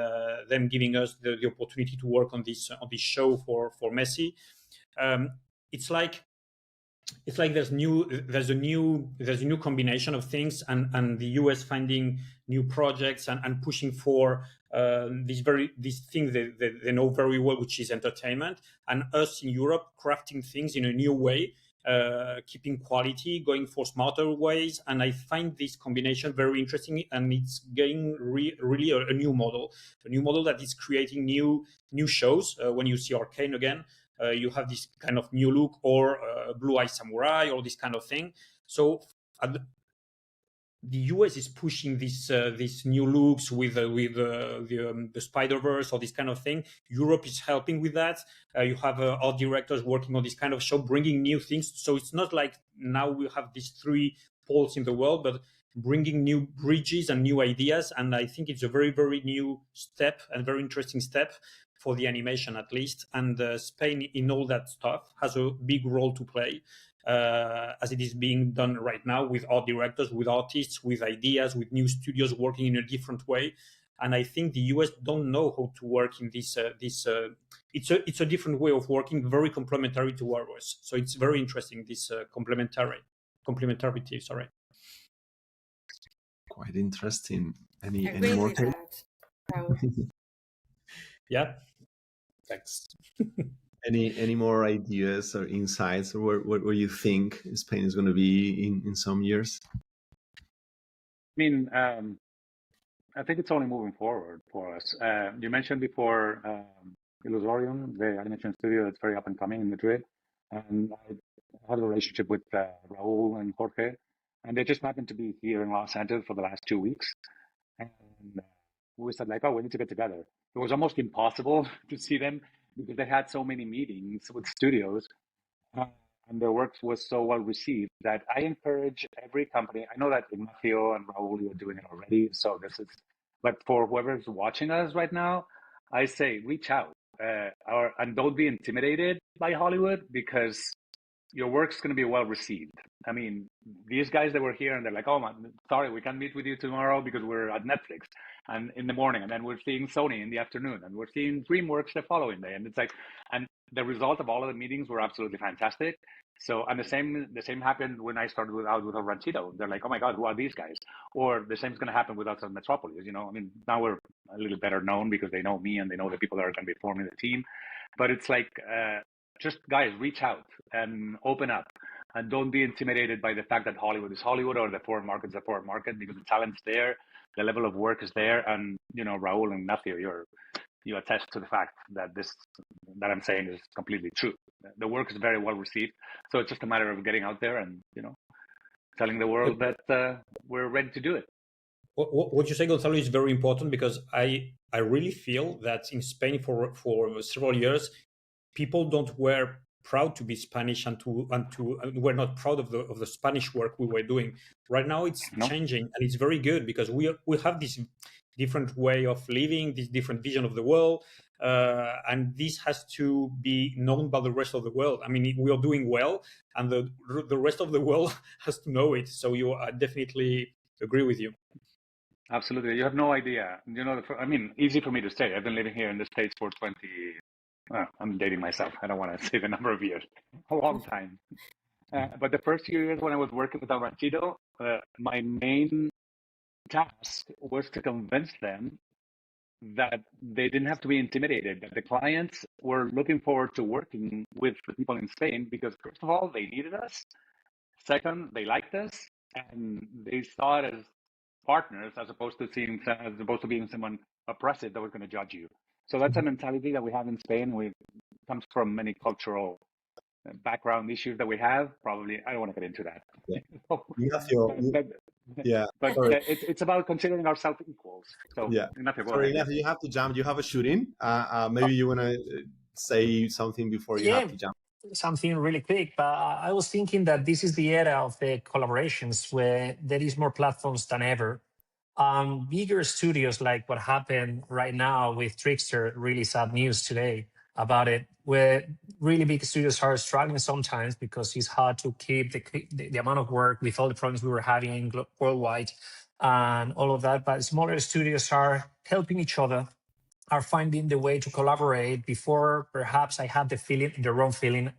Speaker 11: them giving us the opportunity to work on this show for Messi. It's like there's a new combination of things, and the US finding new projects and pushing for this thing they know very well, which is entertainment, and us in Europe crafting things in a new way, keeping quality, going for smarter ways. And I find this combination very interesting, and it's getting really a new model that is creating new shows. When you see Arcane again, you have this kind of new look, or Blue Eye Samurai, or this kind of thing. So the US is pushing these new looks with the Spider-Verse or this kind of thing. Europe is helping with that. You have art directors working on this kind of show, bringing new things. So it's not like now we have these three poles in the world, but bringing new bridges and new ideas. And I think it's a very, very new step and very interesting step for the animation, at least. And Spain, in all that stuff, has a big role to play, as it is being done right now with art directors, with artists, with ideas, with new studios working in a different way. And I think the US don't know how to work in this. It's a different way of working, very complementary to ours. So it's very interesting, this complementarity. Sorry.
Speaker 2: Quite interesting. Any
Speaker 4: Agree
Speaker 2: more
Speaker 4: with
Speaker 2: take?
Speaker 4: that.
Speaker 11: Yeah. Thanks.
Speaker 2: Any more ideas or insights, or where you think Spain is going to be in some years?
Speaker 7: I mean, I think it's only moving forward for us. You mentioned before Illusorium, the animation studio that's very up and coming in Madrid, and I had a relationship with Raul and Jorge, and they just happened to be here in Los Angeles for the last 2 weeks, and we said like, oh, we need to get together. It was almost impossible to see them because they had so many meetings with studios, and their work was so well received that I encourage every company. I know that Ignacio and Raul, you're doing it already, so this is. But for whoever's watching us right now, I say reach out, and don't be intimidated by Hollywood because your work's going to be well received. I mean, these guys that were here and they're like, oh, man, sorry, we can't meet with you tomorrow because we're at Netflix and in the morning, and then we're seeing Sony in the afternoon, and we're seeing DreamWorks the following day, and it's like, and the result of all of the meetings were absolutely fantastic. So, and the same happened when I started out with Ranchito. They're like, oh my God, who are these guys? Or the same is going to happen with us at Metropolis. You know, I mean, now we're a little better known because they know me and they know the people that are going to be forming the team. But it's like, just guys, reach out and open up, and don't be intimidated by the fact that Hollywood is Hollywood or the foreign market is the foreign market, because the talent's there, the level of work is there, and you know, Raul and Ignacio, you attest to the fact that this that I'm saying is completely true. The work is very well received, so it's just a matter of getting out there and telling the world that we're ready to do it.
Speaker 11: What you say, Gonzalo, is very important because I really feel that in Spain for several years, people were proud to be Spanish and we're not proud of the Spanish work we were doing. Right now, it's changing, and it's very good because we have this different way of living, this different vision of the world, and this has to be known by the rest of the world. I mean, we are doing well, and the rest of the world has to know it. So I definitely agree with you.
Speaker 7: Absolutely, you have no idea. I mean, easy for me to say. I've been living here in the States for 20. I'm dating myself. I don't want to say the number of years. A long time. But the first few years when I was working with El Ranchito, my main task was to convince them that they didn't have to be intimidated, that the clients were looking forward to working with the people in Spain because, first of all, they needed us. Second, they liked us, and they saw it as partners as opposed to being someone oppressive that was going to judge you. So that's a mentality that we have in Spain. It comes from many cultural background issues that we have. Probably, I don't want to get into that.
Speaker 2: Yeah.
Speaker 7: But it's about considering ourselves equals. So,
Speaker 2: yeah. Sorry, Ignacio, you have to jump. You have a shooting. Maybe you want to say something before you have to jump.
Speaker 5: Something really quick, but I was thinking that this is the era of the collaborations where there is more platforms than ever. Bigger studios like what happened right now with Trickster, really sad news today about it, where really big studios are struggling sometimes because it's hard to keep the amount of work with all the problems we were having worldwide and all of that. But smaller studios are helping each other, are finding the way to collaborate. Before, perhaps I had the wrong feeling.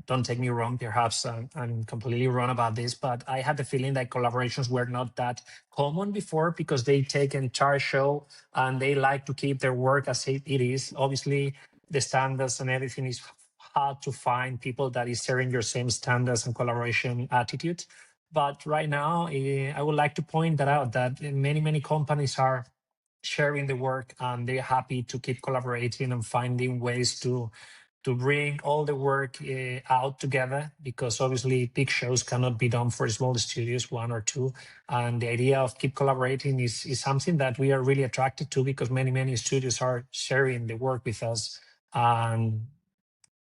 Speaker 5: Don't take me wrong, perhaps I'm completely wrong about this, but I had the feeling that collaborations were not that common before because they take entire show and they like to keep their work as it is. Obviously, the standards and everything is hard to find people that is sharing your same standards and collaboration attitude. But right now, I would like to point that out, that many companies are sharing the work and they're happy to keep collaborating and finding ways to bring all the work out together, because obviously big shows cannot be done for small studios, one or two, and the idea of keep collaborating is something that we are really attracted to because many studios are sharing the work with us and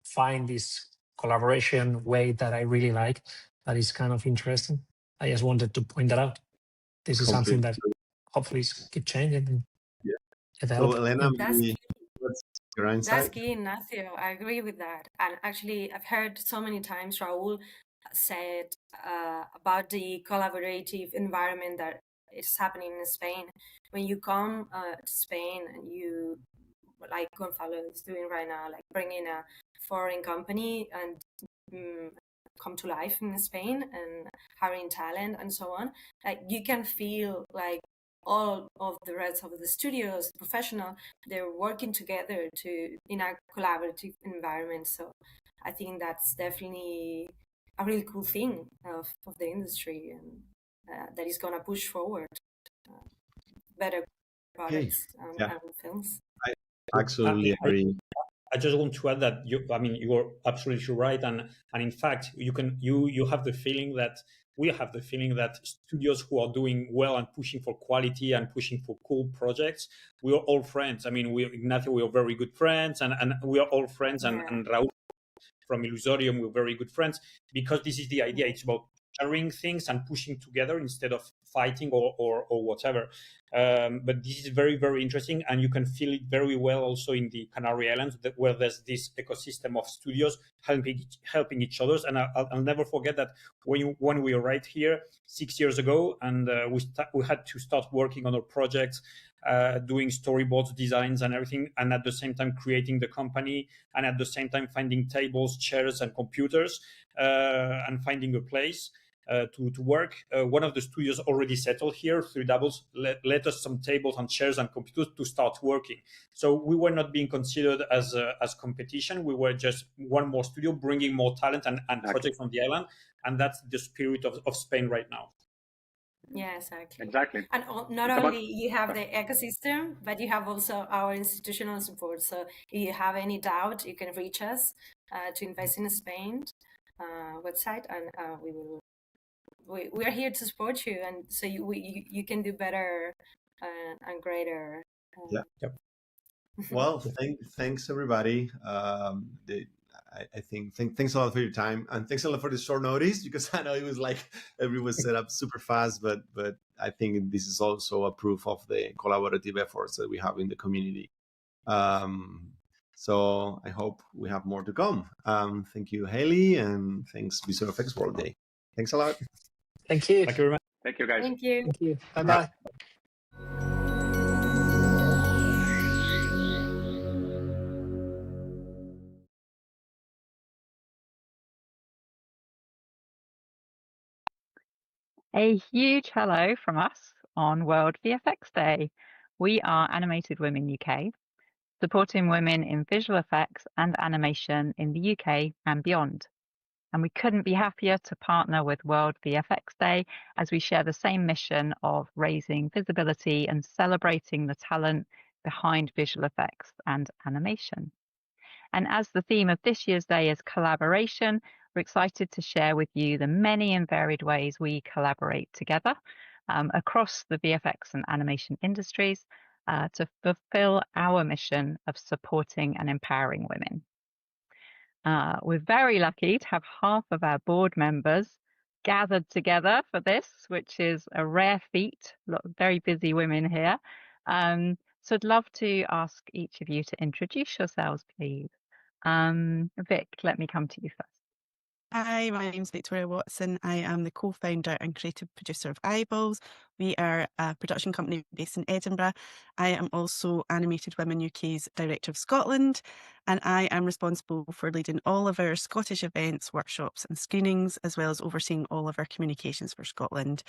Speaker 5: find this collaboration way that I really like. That is kind of interesting. I just wanted to point that out. This is something that hopefully keep changing.
Speaker 2: So, Elena, what's your insight?
Speaker 4: That's key, Ignacio. I agree with that. And actually, I've heard so many times Raul said about the collaborative environment that is happening in Spain. When you come to Spain and you, like Gonzalo is doing right now, like bringing a foreign company and come to life in Spain and hiring talent and so on. Like you can feel like all of the rest of the studios, professional, they're working together in a collaborative environment. So I think that's definitely a really cool thing of the industry, and that is going to push forward better products and films.
Speaker 2: I absolutely agree.
Speaker 11: I just want to add that you are absolutely right, and in fact, you have the feeling that we have the feeling that studios who are doing well and pushing for quality and pushing for cool projects, we are all friends. I mean, Ignacio, we are very good friends, and we are all friends, and Raúl from Illusorium, we're very good friends, because this is the idea. It's about sharing things and pushing together instead of fighting or whatever. But this is very, very interesting, and you can feel it very well also in the Canary Islands, where there's this ecosystem of studios helping each other. And I'll never forget that when we arrived here 6 years ago, and we had to start working on our projects, doing storyboards, designs, and everything, and at the same time creating the company, and at the same time finding tables, chairs, and computers, and finding a place to work. One of the studios already settled here through Doubles, let us some tables and chairs and computers to start working. So we were not being considered as competition. We were just one more studio bringing more talent and projects on the island, and that's the spirit of Spain right now.
Speaker 4: Yeah, exactly.
Speaker 7: Exactly.
Speaker 4: And not only you have the ecosystem, but you have also our institutional support. So if you have any doubt, you can reach us to Invest in Spain website, and we are here to support you, and so you can do better and greater.
Speaker 2: Yep. Well, thanks everybody. I think thanks a lot for your time, and thanks a lot for the short notice, because I know it was like everything was set up super fast, but I think this is also a proof of the collaborative efforts that we have in the community. So I hope we have more to come. Thank you, Hayley, and thanks Visual Effects World Day. Thanks a lot.
Speaker 5: Thank you.
Speaker 11: Thank you very much.
Speaker 7: Thank you, guys.
Speaker 4: Thank you.
Speaker 5: Thank you. Bye-bye.
Speaker 10: A huge hello from us on World VFX Day. We are Animated Women UK, supporting women in visual effects and animation in the UK and beyond. And we couldn't be happier to partner with World VFX Day, as we share the same mission of raising visibility and celebrating the talent behind visual effects and animation. And as the theme of this year's day is collaboration, we're excited to share with you the many and varied ways we collaborate together across the VFX and animation industries to fulfill our mission of supporting and empowering women. We're very lucky to have half of our board members gathered together for this, which is a rare feat. Look, very busy women here. So I'd love to ask each of you to introduce yourselves, please. Vic, let me come to you first.
Speaker 13: Hi, my name's Victoria Watson. I am the co-founder and creative producer of Eyeballs. We are a production company based in Edinburgh. I am also Animated Women UK's Director of Scotland, and I am responsible for leading all of our Scottish events, workshops and screenings, as well as overseeing all of our communications for Scotland.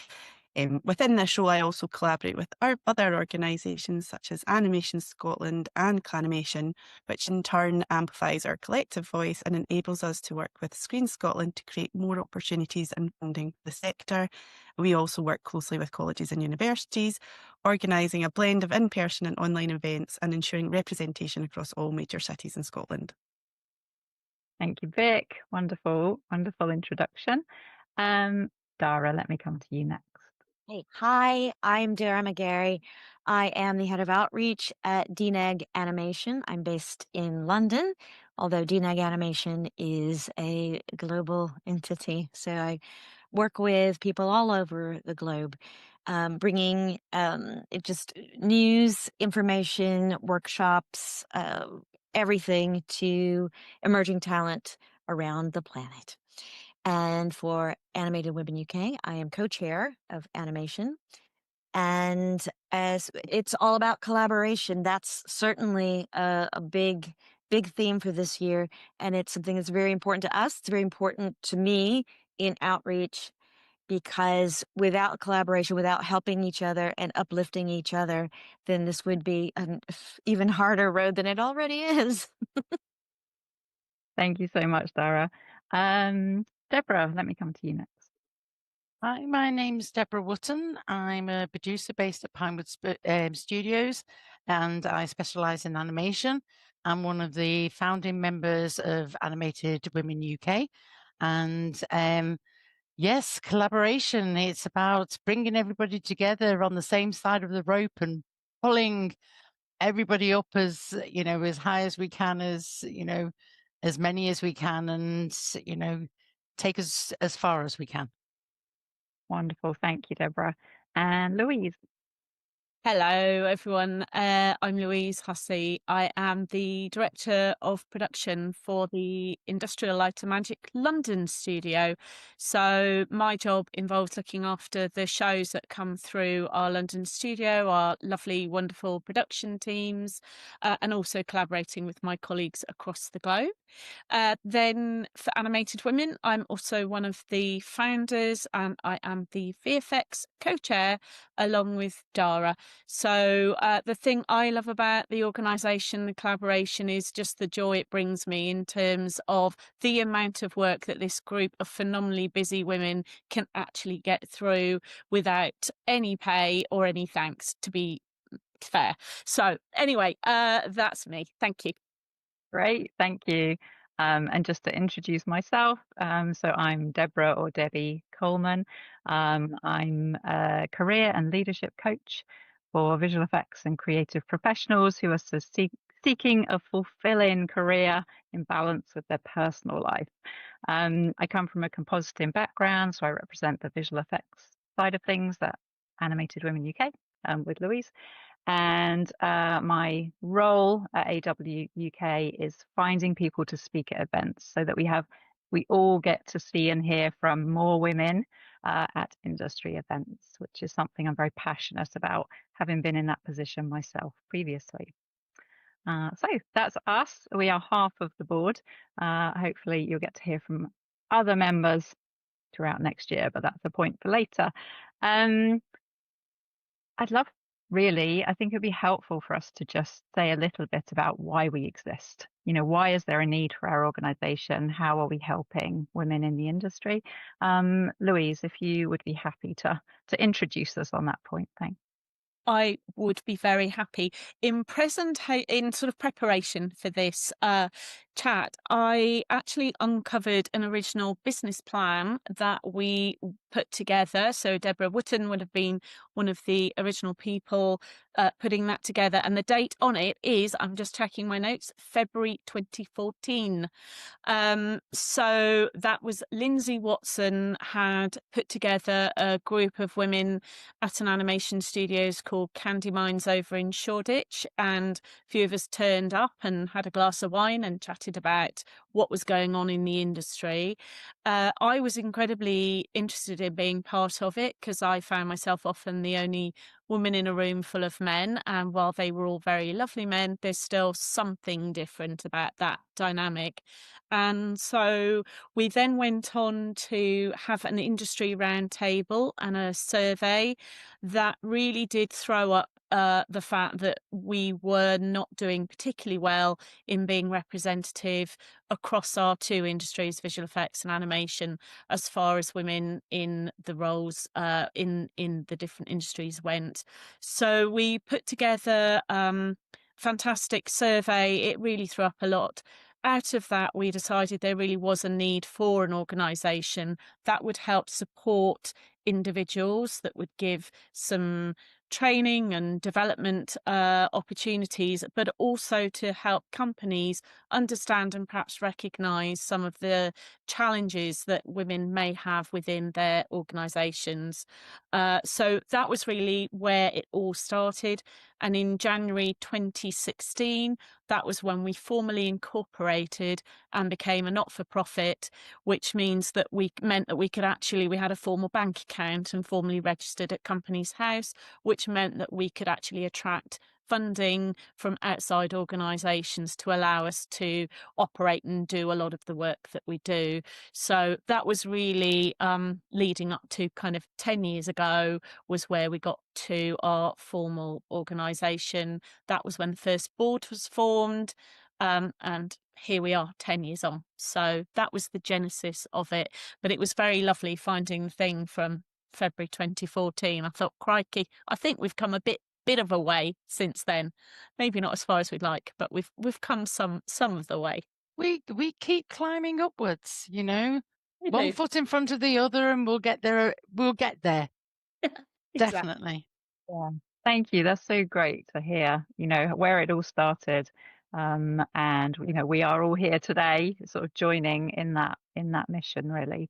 Speaker 13: Within this role, I also collaborate with our other organisations such as Animation Scotland and Clanimation, which in turn amplifies our collective voice and enables us to work with Screen Scotland to create more opportunities and funding for the sector. We also work closely with colleges and universities, organising a blend of in-person and online events and ensuring representation across all major cities in Scotland.
Speaker 10: Thank you, Vic. Wonderful, wonderful introduction. Dara, let me come to you next.
Speaker 18: Hey, hi, I'm Dara McGarry. I am the head of outreach at DNEG Animation. I'm based in London, although DNEG Animation is a global entity. So I work with people all over the globe, bringing just news, information, workshops, everything to emerging talent around the planet. And for Animated Women UK, I am co-chair of animation. And as it's all about collaboration, that's certainly a big big theme for this year, and it's something that's very important to us. It's very important to me in outreach, because without collaboration, without helping each other and uplifting each other, then this would be an even harder road than it already is.
Speaker 10: Thank you so much, Dara. Debra, let me come to you next.
Speaker 6: Hi, my name's Debra Wotton. I'm a producer based at Pinewood Studios, and I specialise in animation. I'm one of the founding members of Animated Women UK. And yes, collaboration. It's about bringing everybody together on the same side of the rope and pulling everybody up as, you know, as high as we can, as, you know, as many as we can, and, you know, take us as far as we can.
Speaker 10: Wonderful. Thank you, Debra. And Louise.
Speaker 8: Hello, everyone. I'm Louise Hussey. I am the Director of Production for the Industrial Light and Magic London studio. So my job involves looking after the shows that come through our London studio, our lovely, wonderful production teams, and also collaborating with my colleagues across the globe. Then for Animated Women, I'm also one of the founders, and I am the VFX co-chair along with Dara. So the thing I love about the organisation, the collaboration, is just the joy it brings me in terms of the amount of work that this group of phenomenally busy women can actually get through without any pay or any thanks, to be fair. So anyway, that's me. Thank you.
Speaker 10: Great, thank you. And just to introduce myself, so I'm Debra, or Debbie Coleman. I'm a career and leadership coach for visual effects and creative professionals who are seeking a fulfilling career in balance with their personal life. I come from a compositing background, so I represent the visual effects side of things at Animated Women UK with Louise. And my role at AW UK is finding people to speak at events so that we all get to see and hear from more women at industry events, which is something I'm very passionate about, having been in that position myself previously. So that's us. We are half of the board. Hopefully you'll get to hear from other members throughout next year, but that's a point for later. I'd love, really, I think it'd be helpful for us to just say a little bit about why we exist. You know, why is there a need for our organisation? How are we helping women in the industry? Louise, if you would be happy to introduce us on that point, thanks.
Speaker 8: I would be very happy. In sort of preparation for this chat, I actually uncovered an original business plan that we put together. So Debra Wotton would have been one of the original people putting that together. And the date on it is, I'm just checking my notes, February 2014. So that was Lindsay Watson had put together a group of women at an animation studios called Candy Mines over in Shoreditch, and a few of us turned up and had a glass of wine and chatted about what was going on in the industry. I was incredibly interested in being part of it because I found myself often the only woman in a room full of men, and while they were all very lovely men, there's still something different about that dynamic. And so we then went on to have an industry roundtable and a survey that really did throw up the fact that we were not doing particularly well in being representative across our two industries, visual effects and animation, as far as women in the roles in the different industries went. So we put together a fantastic survey. It really threw up a lot. Out of that, we decided there really was a need for an organisation that would help support individuals, that would give some training and development opportunities, but also to help companies understand and perhaps recognise some of the challenges that women may have within their organisations. So that was really where it all started. And in January 2016, that was when we formally incorporated and became a not-for-profit, which means that we had a formal bank account and formally registered at Companies House, which meant that we could actually attract funding from outside organisations to allow us to operate and do a lot of the work that we do. So that was really leading up to kind of 10 years ago was where we got to our formal organisation. That was when the first board was formed. And here we are 10 years on. So that was the genesis of it. But it was very lovely finding the thing from February 2014. I thought, crikey, I think we've come a bit of a way since then. Maybe not as far as we'd like, but we've come some of the way.
Speaker 6: We keep climbing upwards, you know.
Speaker 8: We
Speaker 6: One
Speaker 8: do.
Speaker 6: foot in front of the other, and we'll get there. We'll get there.
Speaker 8: Exactly.
Speaker 6: Definitely.
Speaker 10: Yeah. Thank you. That's so great to hear, you know, where it all started. And, you know, we are all here today sort of joining in that mission, really.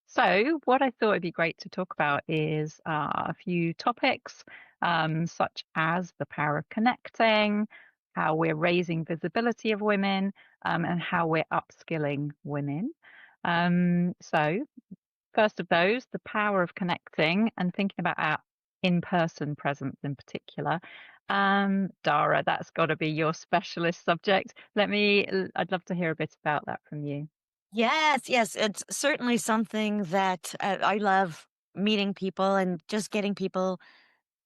Speaker 10: So what I thought it'd be great to talk about is a few topics, such as the power of connecting, how we're raising visibility of women, and how we're upskilling women. So first of those, the power of connecting and thinking about our in-person presence in particular. Dara, that's got to be your specialist subject. I'd love to hear a bit about that from you.
Speaker 18: Yes, it's certainly something that I love, meeting people and just getting people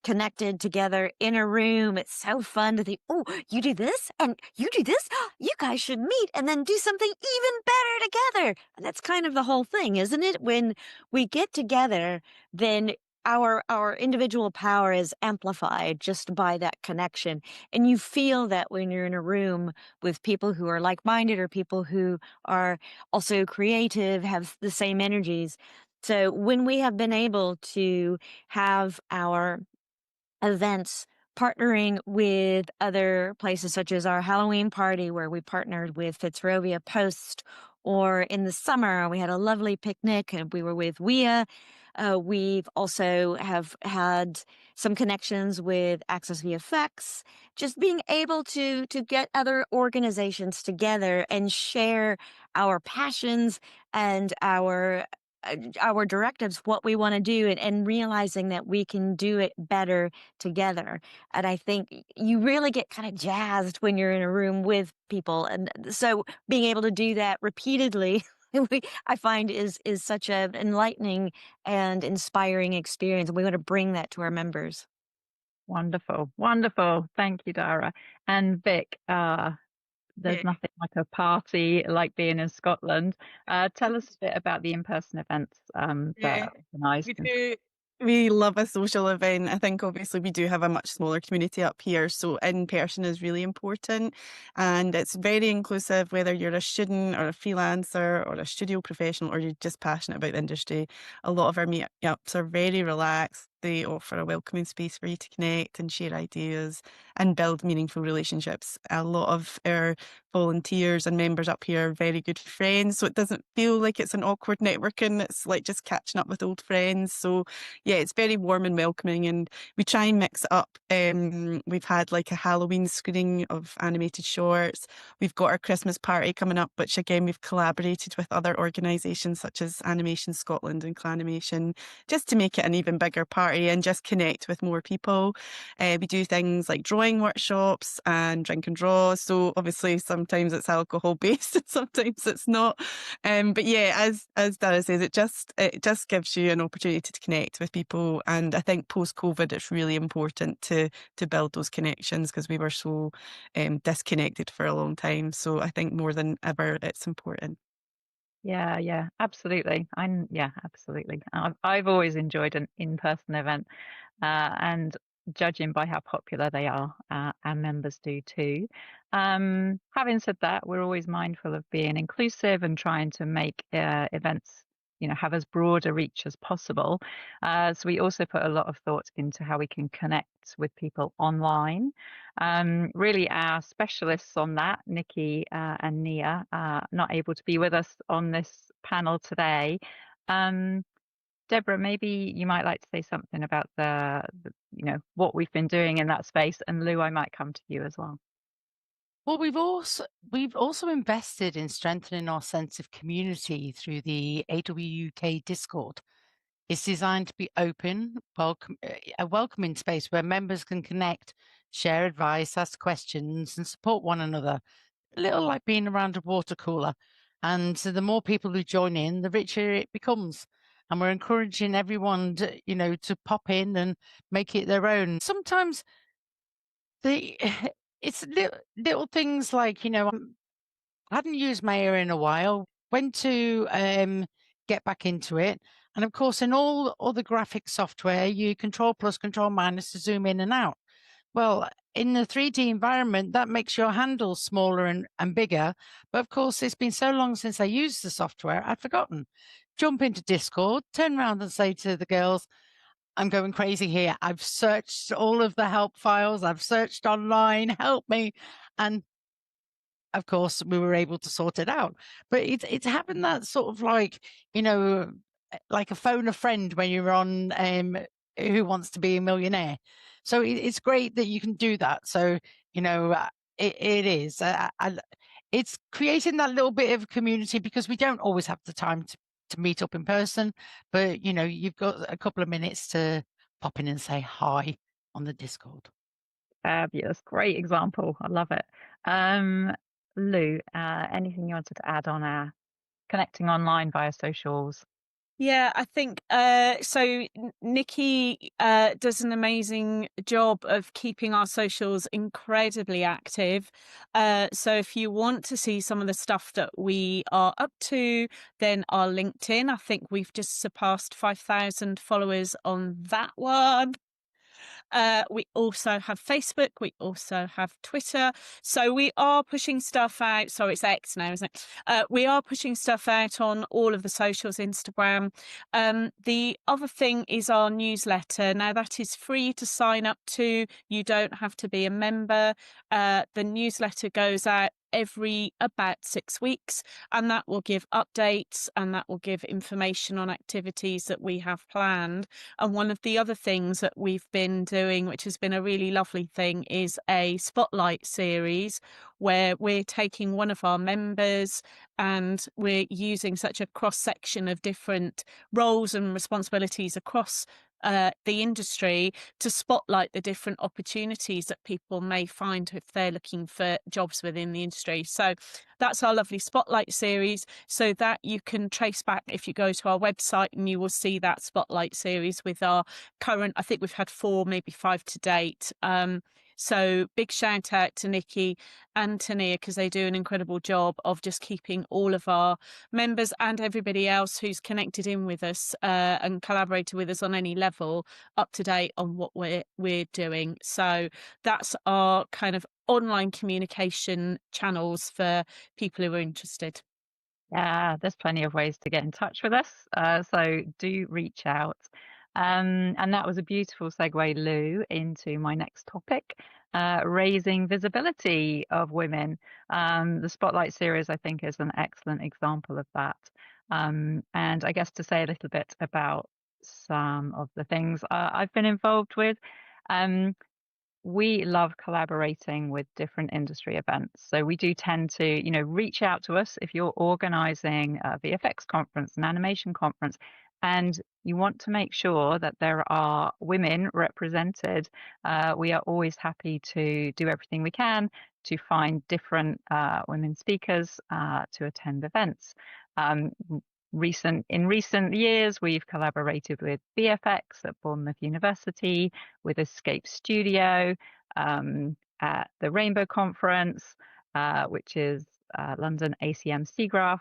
Speaker 18: connected together in a room. It's so fun to think, oh, you do this and you do this. You guys should meet and then do something even better together. And that's kind of the whole thing, isn't it? When we get together, then our individual power is amplified just by that connection. And you feel that when you're in a room with people who are like-minded or people who are also creative, have the same energies. So when we have been able to have our events partnering with other places, such as our Halloween party, where we partnered with Fitzrovia Post, or in the summer, we had a lovely picnic and we were with WIA. We've also have had some connections with Access VFX, just being able to get other organizations together and share our passions and our directives, what we want to do, and realizing that we can do it better together. And I think you really get kind of jazzed when you're in a room with people. And so being able to do that repeatedly, I find is such an enlightening and inspiring experience. And we want to bring that to our members.
Speaker 10: Wonderful. Wonderful. Thank you, Dara. And Vic, there's nothing like a party like being in Scotland. Tell us a bit about the in-person events that are organised.
Speaker 13: We love a social event. I think obviously we do have a much smaller community up here, so in person is really important, and it's very inclusive, whether you're a student or a freelancer or a studio professional or you're just passionate about the industry. A lot of our meetups are very relaxed. They offer a welcoming space for you to connect and share ideas and build meaningful relationships. A lot of our volunteers and members up here are very good friends, so it doesn't feel like it's an awkward networking. It's like just catching up with old friends. So yeah, it's very warm and welcoming, and we try and mix it up. We've had like a Halloween screening of animated shorts. We've got our Christmas party coming up, which again, we've collaborated with other organisations such as Animation Scotland and Clanimation, just to make it an even bigger party and just connect with more people. We do things like drawing workshops and drink and draw. So obviously sometimes it's alcohol based and sometimes it's not. But yeah, as Dara says, it just gives you an opportunity to connect with people. And I think post-COVID, it's really important to build those connections because we were so disconnected for a long time. So I think more than ever, it's important.
Speaker 10: Yeah, absolutely. Absolutely. I've always enjoyed an in-person event, and judging by how popular they are, our members do too. Having said that, we're always mindful of being inclusive and trying to make events, you know, have as broad a reach as possible. So we also put a lot of thought into how we can connect with people online. Really, our specialists on that, Nikki and Nia, are not able to be with us on this panel today. Debra, maybe you might like to say something about the what we've been doing in that space, and Lou, I might come to you as well.
Speaker 6: Well, we've also invested in strengthening our sense of community through the AWUK Discord. It's designed to be open, a welcoming space where members can connect, share advice, ask questions, and support one another. A little like being around a water cooler. And so the more people who join in, the richer it becomes. And we're encouraging everyone to, to pop in and make it their own. Sometimes it's little things like, I hadn't used Maya in a while, went to get back into it. And of course, in all the graphic software, you control plus, control minus to zoom in and out. Well, in the 3D environment, that makes your handles smaller and bigger. But of course, it's been so long since I used the software, I'd forgotten. Jump into Discord, turn around and say to the girls, I'm going crazy here. I've searched all of the help files. I've searched online. Help me. And of course, we were able to sort it out. But it's having that sort of like, like a phone a friend when you're on Who Wants to Be a Millionaire. So it's great that you can do that. So, it is. It's creating that little bit of community because we don't always have the time to meet up in person. But, you've got a couple of minutes to pop in and say hi on the Discord.
Speaker 10: Fabulous. Great example. I love it. Lou, anything you wanted to add on connecting online via socials?
Speaker 8: Yeah, I think so. Nikki does an amazing job of keeping our socials incredibly active. So if you want to see some of the stuff that we are up to, then our LinkedIn, I think we've just surpassed 5,000 followers on that one. We also have Facebook. We also have Twitter. So we are pushing stuff out. So it's X now, isn't it? We are pushing stuff out on all of the socials, Instagram. The other thing is our newsletter. Now that is free to sign up to. You don't have to be a member. The newsletter goes out every about 6 weeks, and that will give updates and that will give information on activities that we have planned. And one of the other things that we've been doing, which has been a really lovely thing, is a spotlight series where we're taking one of our members and we're using such a cross section of different roles and responsibilities across the industry to spotlight the different opportunities that people may find if they're looking for jobs within the industry. So that's our lovely spotlight series, so that you can trace back if you go to our website, and you will see that spotlight series with our current, I think we've had 4, maybe 5 to date. So big shout out to Nikki and Tania, because they do an incredible job of just keeping all of our members and everybody else who's connected in with us and collaborated with us on any level up to date on what we're doing. So that's our kind of online communication channels for people who are interested.
Speaker 10: Yeah, there's plenty of ways to get in touch with us. So do reach out. And that was a beautiful segue, Lou, into my next topic, raising visibility of women. The Spotlight series, I think, is an excellent example of that. And I guess to say a little bit about some of the things I've been involved with. We love collaborating with different industry events. So we do tend to, reach out to us if you're organizing a VFX conference, an animation conference, and you want to make sure that there are women represented. We are always happy to do everything we can to find different women speakers to attend events. In recent years, we've collaborated with VFX at Bournemouth University, with Escape Studio, at the Rainbow Conference, which is London ACM SIGGRAPH,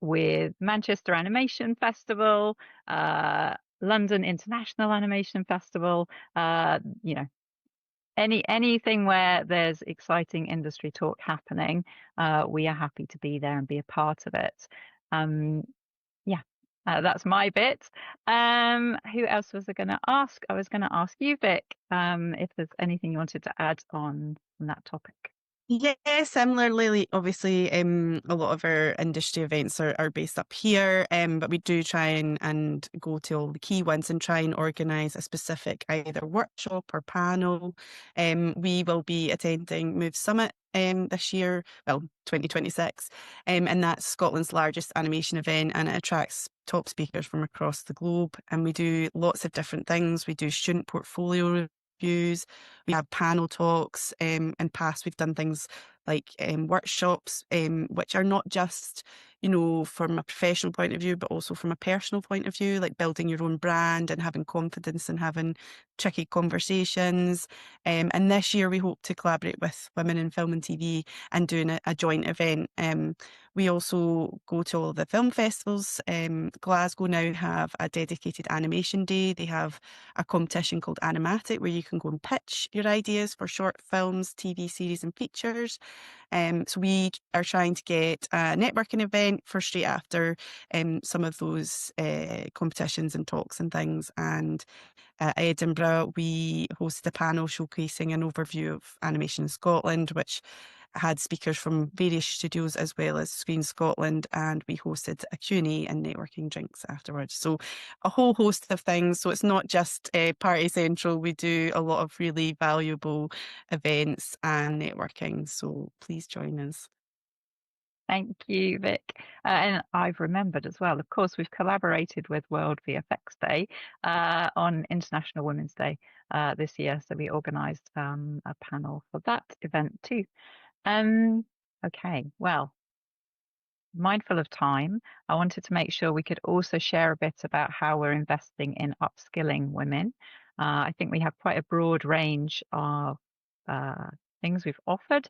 Speaker 10: with Manchester Animation Festival, London International Animation Festival, anything where there's exciting industry talk happening, we are happy to be there and be a part of it. That's my bit. Who else was I going to ask? I was going to ask you, Vic, if there's anything you wanted to add on that topic.
Speaker 13: Yeah, similarly, obviously, a lot of our industry events are based up here, but we do try and go to all the key ones and try and organise a specific either workshop or panel. We will be attending Move Summit this year, well, 2026, and that's Scotland's largest animation event, and it attracts top speakers from across the globe. And we do lots of different things. We do student portfolio reviews, we have panel talks. In past, we've done things like workshops, which are not just, you know, from a professional point of view, but also from a personal point of view, like building your own brand and having confidence and having tricky conversations. And this year we hope to collaborate with Women in Film and TV and doing a joint event. We also go to all the film festivals. Glasgow now have a dedicated animation day. They have a competition called Animatic where you can go and pitch your ideas for short films, TV series and features. So we are trying to get a networking event for straight after some of those competitions and talks and things. And at Edinburgh, we hosted a panel showcasing an overview of animation in Scotland, which had speakers from various studios as well as Screen Scotland, and we hosted a Q&A and networking drinks afterwards. So a whole host of things. So it's not just Party Central. We do a lot of really valuable events and networking. So please join us.
Speaker 10: Thank you, Vic. And I've remembered as well, of course, we've collaborated with World VFX Day on International Women's Day this year. So we organised a panel for that event too. Okay, well, mindful of time, I wanted to make sure we could also share a bit about how we're investing in upskilling women. I think we have quite a broad range of things we've offered.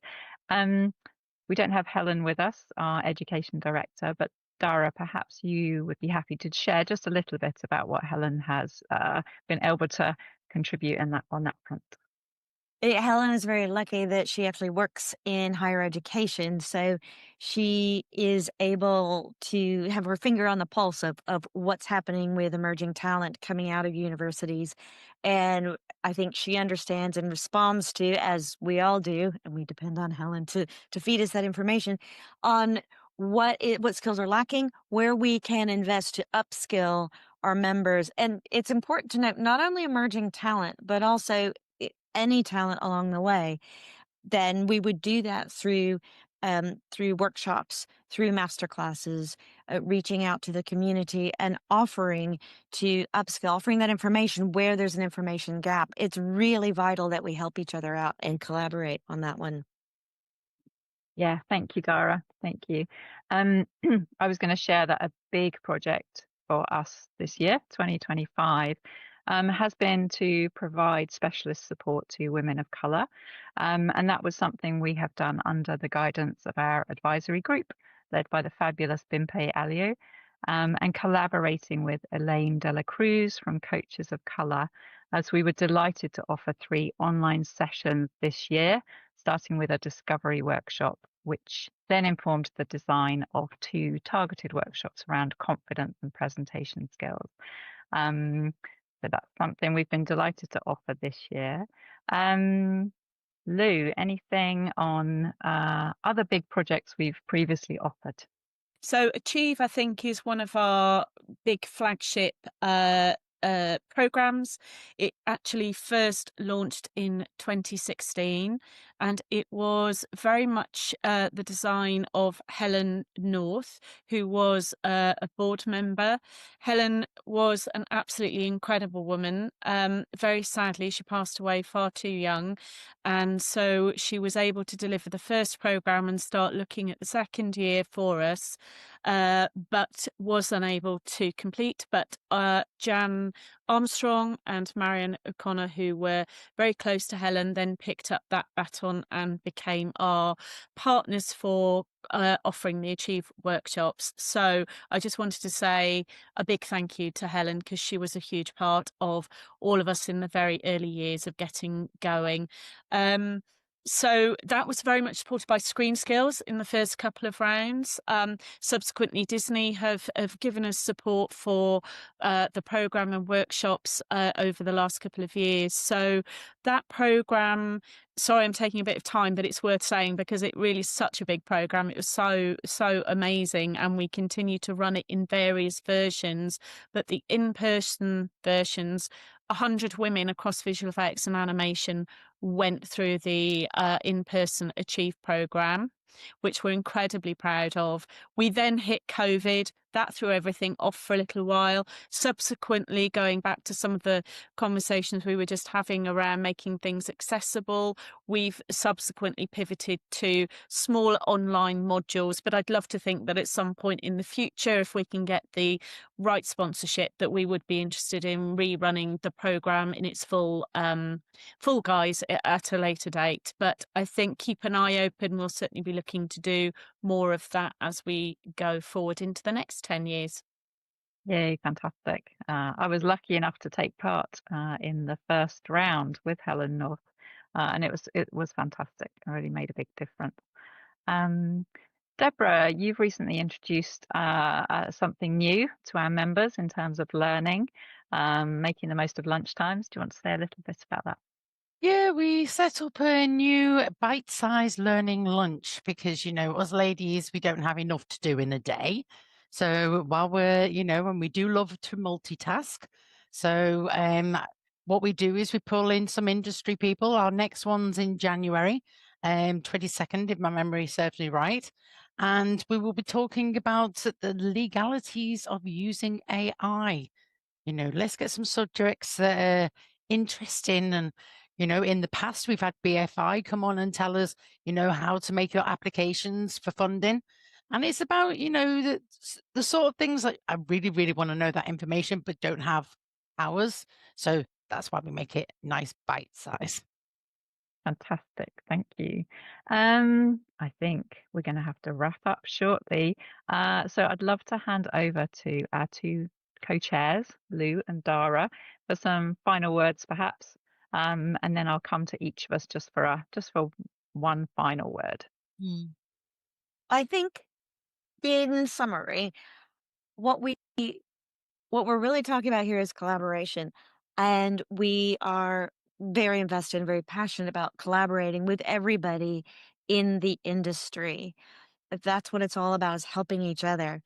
Speaker 10: We don't have Helen with us, our education director, but Dara, perhaps you would be happy to share just a little bit about what Helen has been able to contribute on that front.
Speaker 18: Helen is very lucky that she actually works in higher education, so she is able to have her finger on the pulse of what's happening with emerging talent coming out of universities. And I think she understands and responds to, as we all do, and we depend on Helen to feed us that information on what skills are lacking, where we can invest to upskill our members. And it's important to note not only emerging talent, but also any talent along the way. Then we would do that through workshops, through masterclasses, reaching out to the community and offering to upskill, offering that information where there's an information gap. It's really vital that we help each other out and collaborate on that one.
Speaker 10: Yeah, thank you, Dara. Thank you. I was going to share that a big project for us this year, 2025, has been to provide specialist support to women of colour. And that was something we have done under the guidance of our advisory group, led by the fabulous Bimpe Alio, and collaborating with Elaine de la Cruz from Coaches of Colour, as we were delighted to offer 3 online sessions this year, starting with a discovery workshop, which then informed the design of 2 targeted workshops around confidence and presentation skills. So that's something we've been delighted to offer this year. Lou, anything on other big projects we've previously offered?
Speaker 8: So Achieve, I think, is one of our big flagship programs. It actually first launched in 2016, and it was very much the design of Helen North, who was a board member. Helen was an absolutely incredible woman. Very sadly, she passed away far too young, and so she was able to deliver the first program and start looking at the second year for us, but was unable to complete. But Jan Armstrong and Marion O'Connor, who were very close to Helen, then picked up that baton and became our partners for offering the Achieve workshops. So I just wanted to say a big thank you to Helen, because she was a huge part of all of us in the very early years of getting going. So that was very much supported by Screen Skills in the first couple of rounds. Subsequently, Disney have given us support for the programme and workshops over the last couple of years. So that programme, sorry I'm taking a bit of time, but it's worth saying because it really is such a big programme. It was so amazing, and we continue to run it in various versions, but the in-person versions 100 women across visual effects and animation went through the in-person Achieve programme, which we're incredibly proud of. We then hit COVID. That threw everything off for a little while. Subsequently, going back to some of the conversations we were just having around making things accessible, we've subsequently pivoted to smaller online modules. But I'd love to think that at some point in the future, if we can get the right sponsorship, that we would be interested in rerunning the programme in its full guise at a later date. But I think keep an eye open. We'll certainly be looking to do more of that as we go forward into the next 10 years.
Speaker 10: Yay, fantastic. I was lucky enough to take part in the first round with Helen North, and it was fantastic. It really made a big difference. Debra, you've recently introduced something new to our members in terms of learning, making the most of lunchtimes. Do you want to say a little bit about that?
Speaker 6: Yeah, we set up a new bite-sized learning lunch because, you know, us ladies, we don't have enough to do in a day. So while we're, you know, and we do love to multitask. So what we do is we pull in some industry people. Our next one's in January, 22nd, if my memory serves me right. And we will be talking about the legalities of using AI. You know, let's get some subjects that are interesting. And, you know, in the past, we've had BFI come on and tell us, you know, how to make your applications for funding. And it's about, you know, the sort of things that I really, really want to know that information, but don't have hours. So that's why we make it nice bite size.
Speaker 10: Fantastic, thank you. I think we're going to have to wrap up shortly. So I'd love to hand over to our two co-chairs, Lou and Dara, for some final words, perhaps, and then I'll come to each of us just for one final word.
Speaker 18: I think, in summary, what we're really talking about here is collaboration, and we are very invested and very passionate about collaborating with everybody in the industry. That's what it's all about, is helping each other.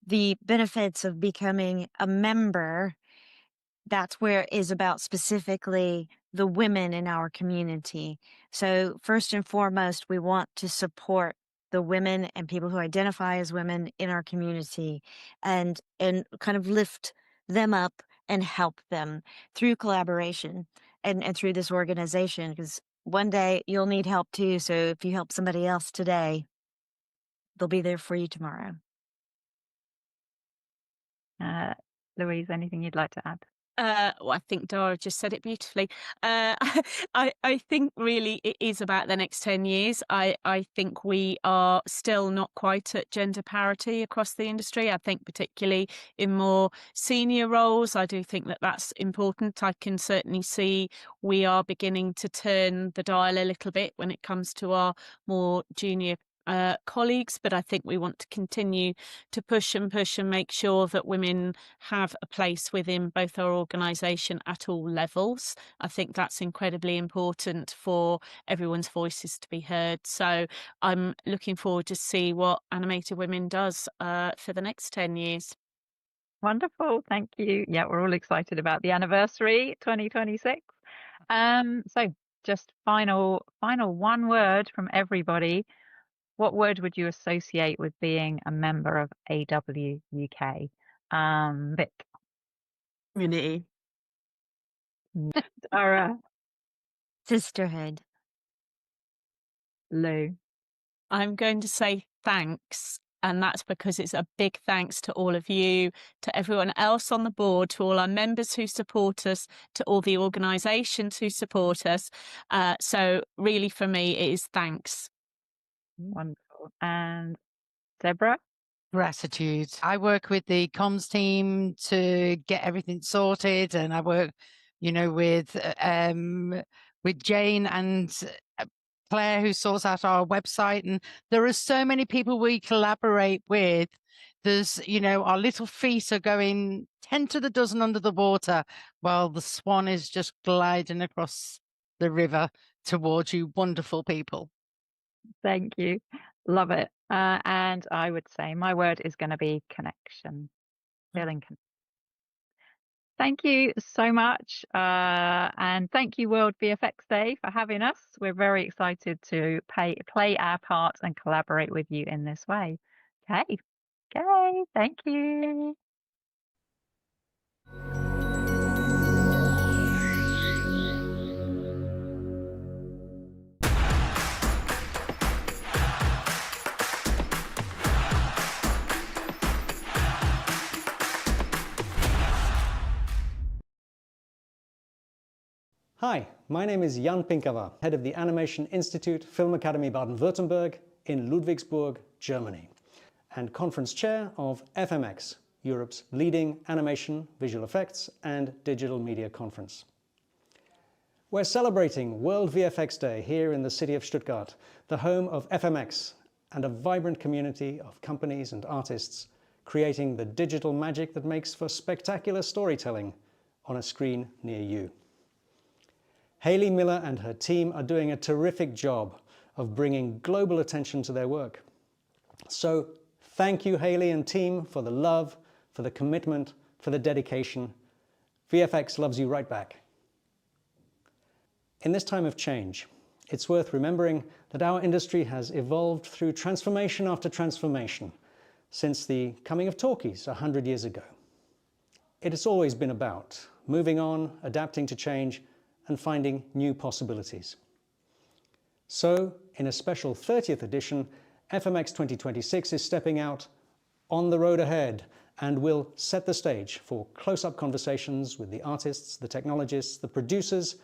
Speaker 18: The benefits of becoming a member, that's where it is about specifically the women in our community. So first and foremost, we want to support the women and people who identify as women in our community, and kind of lift them up and help them through collaboration and through this organization, because one day you'll need help too. So if you help somebody else today, they'll be there for you tomorrow.
Speaker 10: Louise, anything you'd like to add?
Speaker 8: Well, I think Dara just said it beautifully. I think really it is about the next 10 years. I think we are still not quite at gender parity across the industry. I think particularly in more senior roles, I do think that that's important. I can certainly see we are beginning to turn the dial a little bit when it comes to our more junior colleagues, but I think we want to continue to push and make sure that women have a place within both our organisation at all levels. I think that's incredibly important for everyone's voices to be heard. So I'm looking forward to see what Animated Women does for the next 10 years.
Speaker 10: Wonderful, thank you. Yeah, we're all excited about the anniversary, 2026. So just final one word from everybody. What word would you associate with being a member of AW UK? Vic.
Speaker 13: Unity.
Speaker 10: Dara.
Speaker 18: Sisterhood.
Speaker 10: Lou.
Speaker 8: I'm going to say thanks. And that's because it's a big thanks to all of you, to everyone else on the board, to all our members who support us, to all the organisations who support us. So really for me, it is thanks.
Speaker 10: Wonderful. And Debra?
Speaker 6: Gratitude. I work with the comms team to get everything sorted, and I work, you know, with Jane and Claire, who sorts out our website. And there are so many people we collaborate with. There's, you know, our little feet are going 10 to the dozen under the water while the swan is just gliding across the river towards you wonderful people.
Speaker 10: Thank you. Love it. And I would say my word is going to be connection. Feeling Thank you so much. And thank you, World VFX Day, for having us. We're very excited to play our part and collaborate with you in this way. Okay. Thank you.
Speaker 9: Hi, my name is Jan Pinkava, head of the Animation Institute, Film Academy Baden-Württemberg in Ludwigsburg, Germany, and conference chair of FMX, Europe's leading animation, visual effects, and digital media conference. We're celebrating World VFX Day here in the city of Stuttgart, the home of FMX, and a vibrant community of companies and artists creating the digital magic that makes for spectacular storytelling on a screen near you. Hayley Miller and her team are doing a terrific job of bringing global attention to their work. So thank you, Hayley and team, for the love, for the commitment, for the dedication. VFX loves you right back. In this time of change, it's worth remembering that our industry has evolved through transformation after transformation since the coming of talkies 100 years ago. It has always been about moving on, adapting to change, and finding new possibilities. So, in a special 30th edition, FMX 2026 is stepping out on the road ahead and will set the stage for close-up conversations with the artists, the technologists, the producers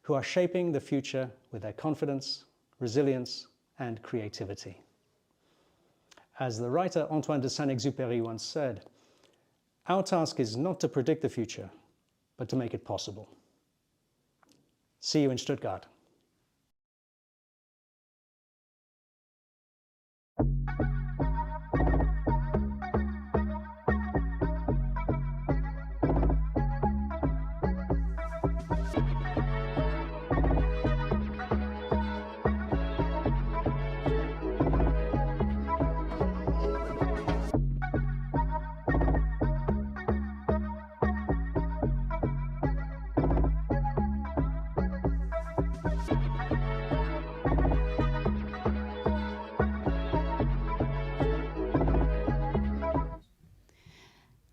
Speaker 9: who are shaping the future with their confidence, resilience, and creativity. As the writer Antoine de Saint-Exupéry once said, our task is not to predict the future, but to make it possible. See you in Stuttgart.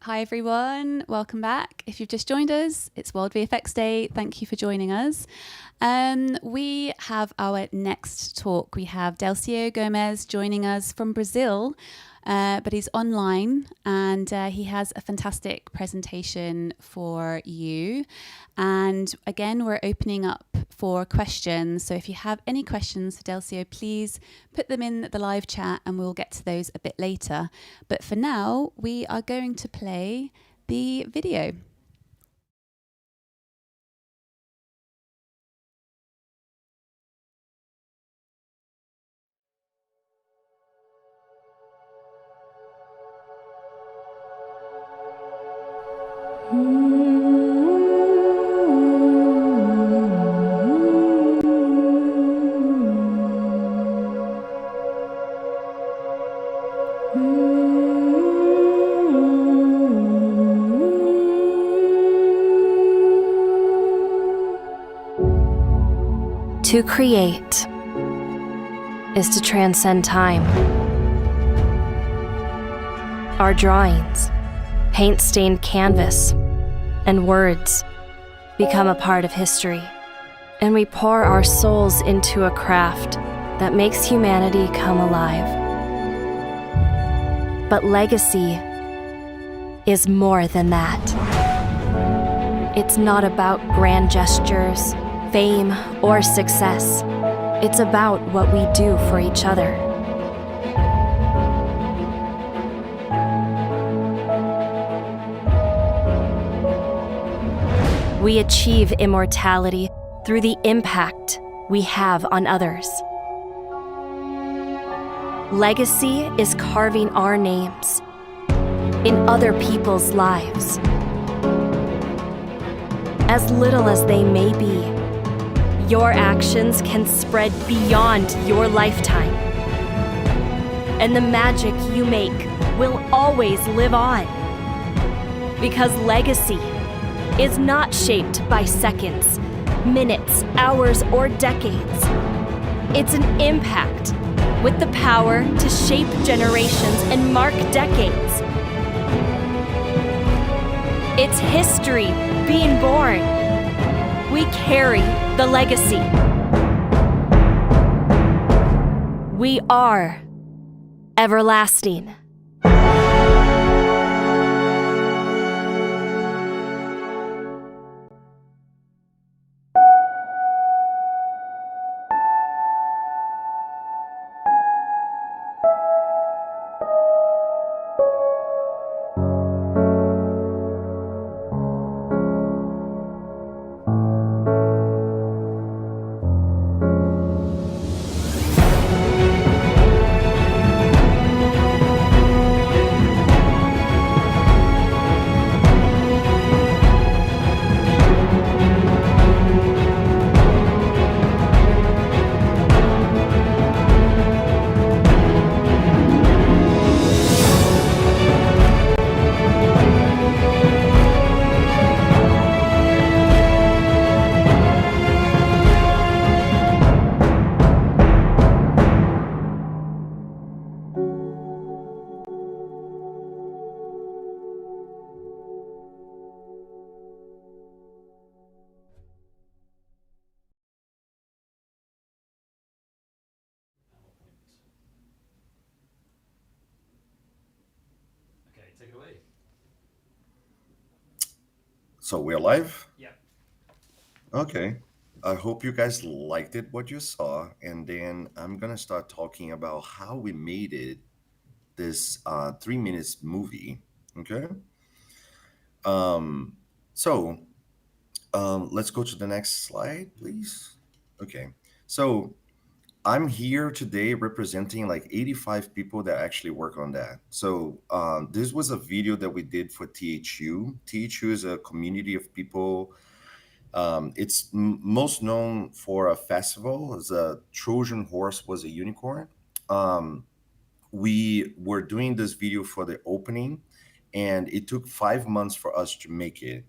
Speaker 1: Hi everyone, welcome back. If you've just joined us, it's World VFX Day. Thank you for joining us. We have our next talk. We have Delcio Gomes joining us from Brazil, but he's online and he has a fantastic presentation for you. And again, we're opening up for questions. So if you have any questions for Delcio, please put them in the live chat and we'll get to those a bit later. But for now, we are going to play the video.
Speaker 12: To create is to transcend time. Our drawings, paint-stained canvas, and words become a part of history, and we pour our souls into a craft that makes humanity come alive. But legacy is more than that. It's not about grand gestures, fame, or success. It's about what we do for each other. We achieve immortality through the impact we have on others. Legacy is carving our names in other people's lives. As little as they may be, your actions can spread beyond your lifetime. And the magic you make will always live on. Because legacy is not shaped by seconds, minutes, hours, or decades. It's an impact with the power to shape generations and mark decades. It's history being born. We carry the legacy. We are everlasting.
Speaker 3: Take it away.
Speaker 16: So we're live?
Speaker 3: Yeah.
Speaker 16: Okay. I hope you guys liked it, what you saw. And then I'm going to start talking about how we made it this 3 minutes movie. Okay. Let's go to the next slide, please. Okay. So I'm here today representing like 85 people that actually work on that. So this was a video that we did for THU. THU is a community of people. It's most known for a festival. As a Trojan horse was a unicorn. We were doing this video for the opening, and it took 5 months for us to make it.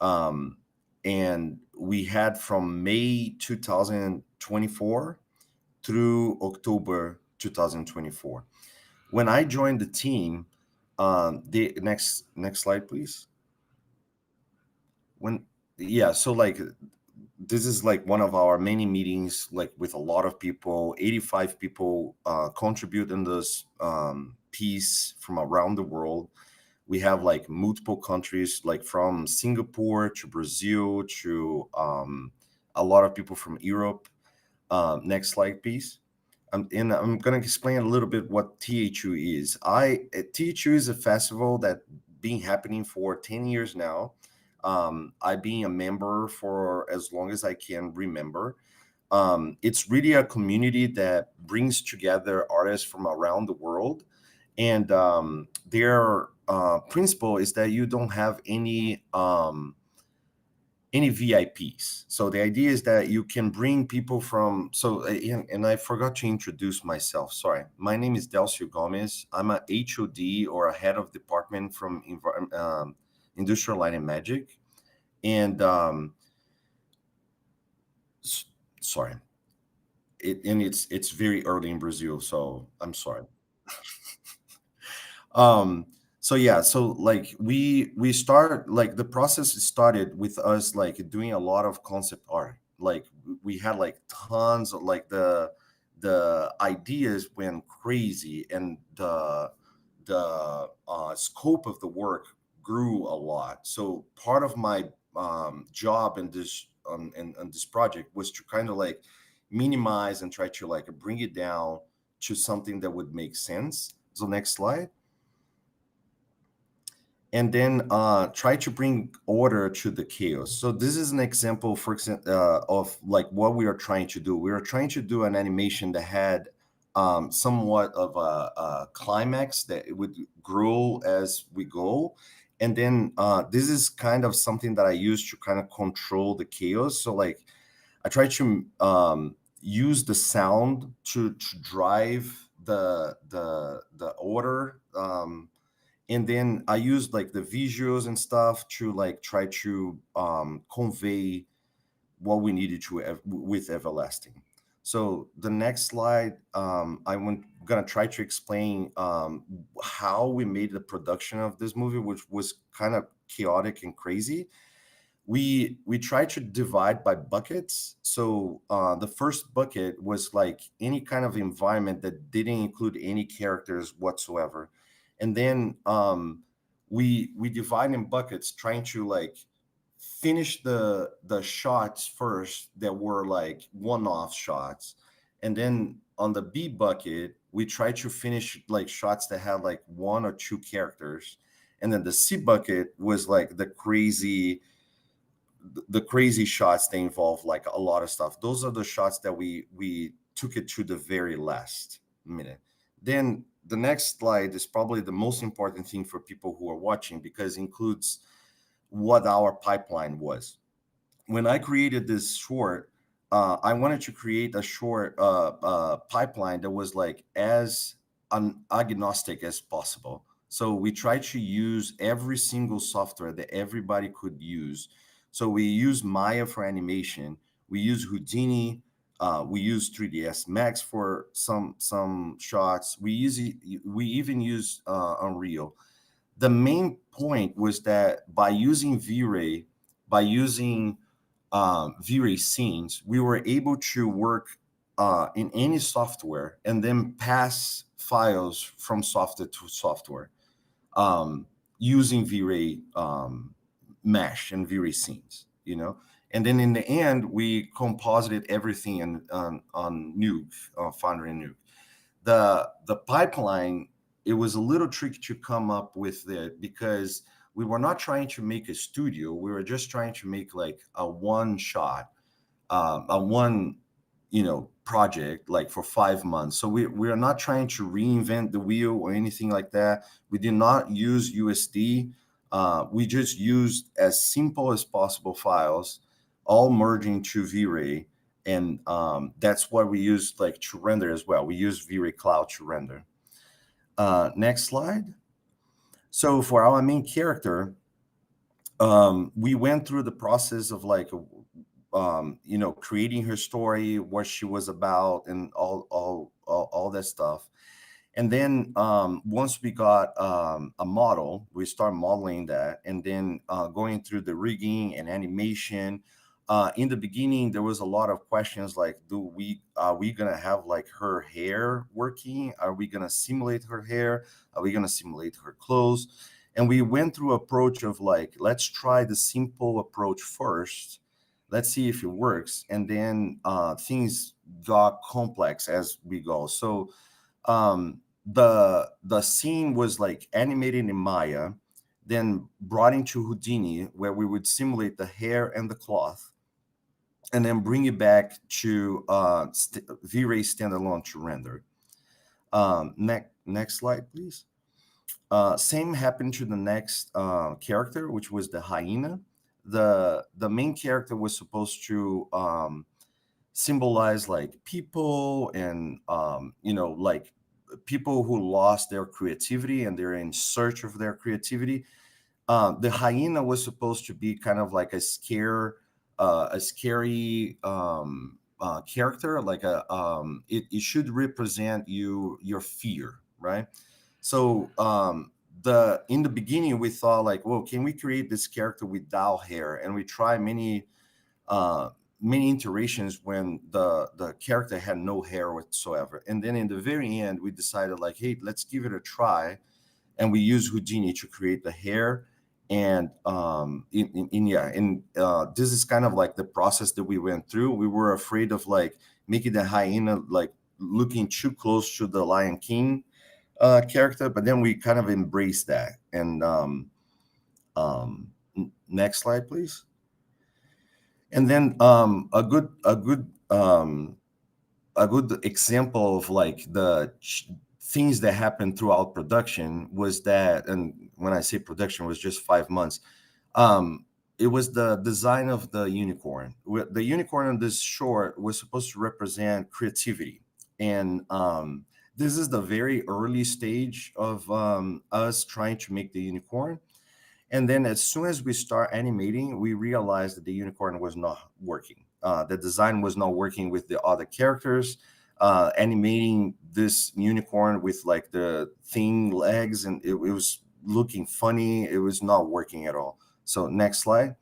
Speaker 16: And we had from May 2024 through October 2024. When I joined the team, the next slide, please. So like this is like one of our many meetings, like with a lot of people. 85 people contribute in this piece from around the world. We have like multiple countries, like from Singapore to Brazil to a lot of people from Europe. Next slide, please. And I'm going to explain a little bit what THU is. THU is a festival that been happening for 10 years now. I've been a member for as long as I can remember. It's really a community that brings together artists from around the world. And their principle is that you don't have any VIPs. So the idea is that you can bring people from, and I forgot to introduce myself. Sorry. My name is Delcio Gomez. I'm a HOD or a head of department from Industrial Light and Magic. And sorry. It's very early in Brazil, so I'm sorry. So like we start, like the process started with us like doing a lot of concept art. Like we had like tons of like the ideas went crazy, and the scope of the work grew a lot. So part of my job in this this project was to kind of like minimize and try to like bring it down to something that would make sense. So next slide. And then try to bring order to the chaos. So this is an example, for example, of like what we are trying to do. We are trying to do an animation that had somewhat of a climax that it would grow as we go. And then this is kind of something that I use to kind of control the chaos. So like I try to use the sound to drive the order. and then I used like the visuals and stuff to like try to convey what we needed to with Everlasting. So the next slide, I'm gonna try to explain how we made the production of this movie, which was kind of chaotic and crazy. We tried to divide by buckets. So the first bucket was like any kind of environment that didn't include any characters whatsoever, and then we divide in buckets, trying to like finish the shots first that were like one-off shots, and then on the B bucket we try to finish like shots that had like one or two characters, and then the C bucket was like the crazy shots that involve like a lot of stuff. Those are the shots that we took it to the very last minute. Then the next slide is probably the most important thing for people who are watching, because it includes what our pipeline was. When I created this short, I wanted to create a short pipeline that was like as agnostic as possible. So we tried to use every single software that everybody could use. So we use Maya for animation, we use Houdini, we use 3ds Max for some shots, we even use Unreal. The main point was that by using V-Ray, by using V-Ray scenes, we were able to work in any software and then pass files from software to software using V-Ray mesh and V-Ray scenes, you know. And then in the end, we composited everything on Nuke, Foundry and Nuke. The pipeline, it was a little tricky to come up with it, because we were not trying to make a studio. We were just trying to make like a one shot, a one, you know, project like for 5 months. So we are not trying to reinvent the wheel or anything like that. We did not use USD. We just used as simple as possible files, all merging to V-Ray. And that's what we used like to render as well. We use V-Ray Cloud to render. Next slide. So for our main character, we went through the process of like, you know, creating her story, what she was about, and all that stuff. And then once we got a model, we start modeling that, and then going through the rigging and animation. In the beginning, there was a lot of questions like, are we gonna have like her hair working? Are we gonna simulate her hair? Are we gonna simulate her clothes? And we went through approach of like, let's try the simple approach first. Let's see if it works. And then things got complex as we go. So the scene was like animated in Maya, then brought into Houdini, where we would simulate the hair and the cloth, and then bring it back to V-Ray standalone to render. Next slide, please. Same happened to the next character, which was the hyena. The main character was supposed to symbolize like people and you know, like people who lost their creativity and they're in search of their creativity. The hyena was supposed to be kind of like a scary character, like it should represent your fear, right? So in the beginning we thought like, well, can we create this character without hair? And we tried many iterations when the character had no hair whatsoever. And then in the very end we decided like, hey, let's give it a try, and we used Houdini to create the hair. And this is kind of like the process that we went through. We were afraid of like making the hyena like looking too close to the Lion King character, but then we kind of embraced that. And next slide, please. And then a good example of like the things that happened throughout production was that, and when I say production, it was just 5 months. It was the design of the unicorn. The unicorn in this short was supposed to represent creativity, and this is the very early stage of us trying to make the unicorn. And then as soon as we start animating, we realized that the unicorn was not working. The design was not working with the other characters. Animating this unicorn with like the thin legs, and it was looking funny. It was not working at all. So next slide.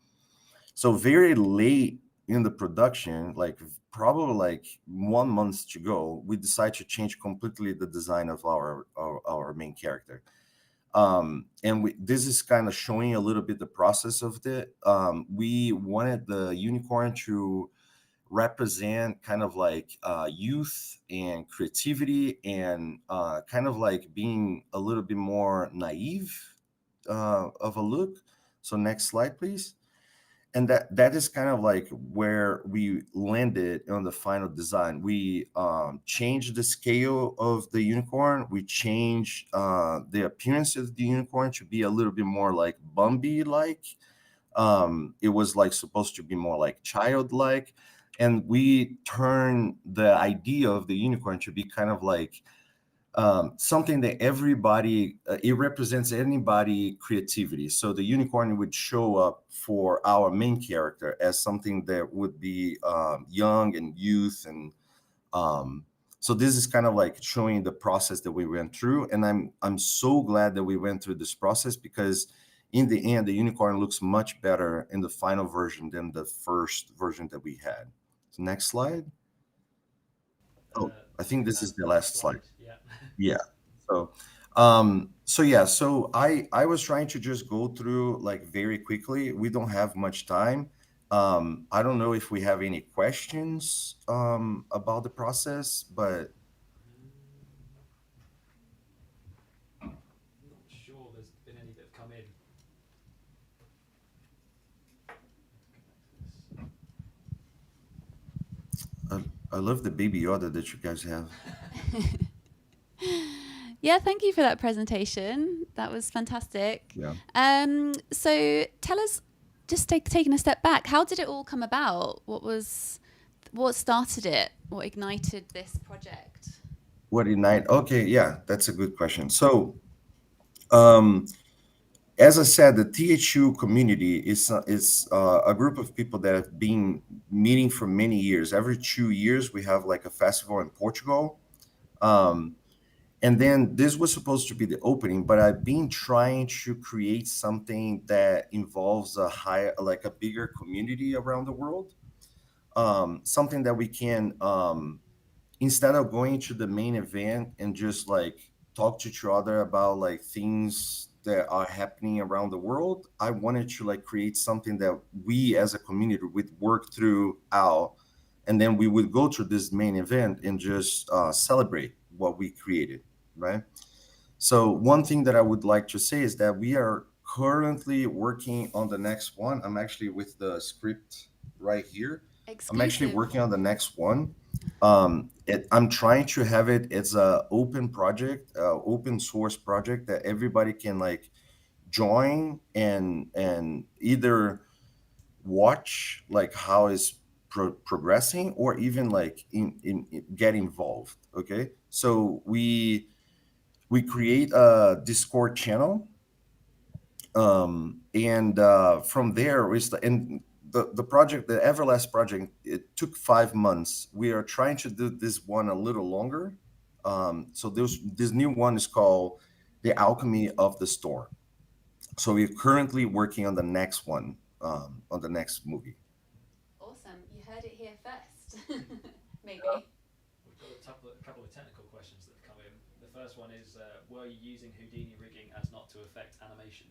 Speaker 16: So very late in the production, like probably like 1 month to go, we decided to change completely the design of our main character. And this is kind of showing a little bit the process of it. We wanted the unicorn to represent kind of like youth and creativity, and kind of like being a little bit more naive of a look. So next slide, please. And that is kind of like where we landed on the final design. We changed the scale of the unicorn. We changed the appearance of the unicorn to be a little bit more like Bambi-like. It was like supposed to be more like childlike. And we turned the idea of the unicorn to be kind of like something that everybody, it represents anybody creativity. So the unicorn would show up for our main character as something that would be young and youth. And so this is kind of like showing the process that we went through. And I'm so glad that we went through this process, because in the end, the unicorn looks much better in the final version than the first version that we had. So next slide. Oh, I think this is the last slide. Yeah. So, so I was trying to just go through like very quickly. We don't have much time. I don't know if we have any questions about the process, but
Speaker 3: I'm not sure there's been any that have come in.
Speaker 16: I love the baby Yoda that you guys have.
Speaker 1: Yeah, thank you for that presentation. That was fantastic.
Speaker 16: Yeah.
Speaker 1: So tell us, just taking a step back, how did it all come about? What started it? What ignited this project?
Speaker 16: What ignite? Okay, yeah, that's a good question. So, as I said, the THU community is a group of people that have been meeting for many years. Every 2 years, we have like a festival in Portugal. And then this was supposed to be the opening, but I've been trying to create something that involves like a bigger community around the world. Something that we can, instead of going to the main event and just like talk to each other about like things that are happening around the world, I wanted to like create something that we as a community would work through out, and then we would go to this main event and just celebrate what we created, right? So one thing that I would like to say is that we are currently working on the next one. I'm actually with the script right here.
Speaker 1: Exclusive.
Speaker 16: I'm actually working on the next one. I'm trying to have it as a open project, open source project that everybody can like join and either watch like how it's progressing, or even like in get involved. Okay, so we create a Discord channel, and from there the project, the Everlast project, it took 5 months. We are trying to do this one a little longer. So this new one is called The Alchemy of the Storm. So we're currently working on the next one, on the next movie.
Speaker 1: Awesome. You heard it here first. Maybe.
Speaker 3: We've got a couple of technical questions that have come in. The first one is, were you using Houdini rigging as not to affect animation?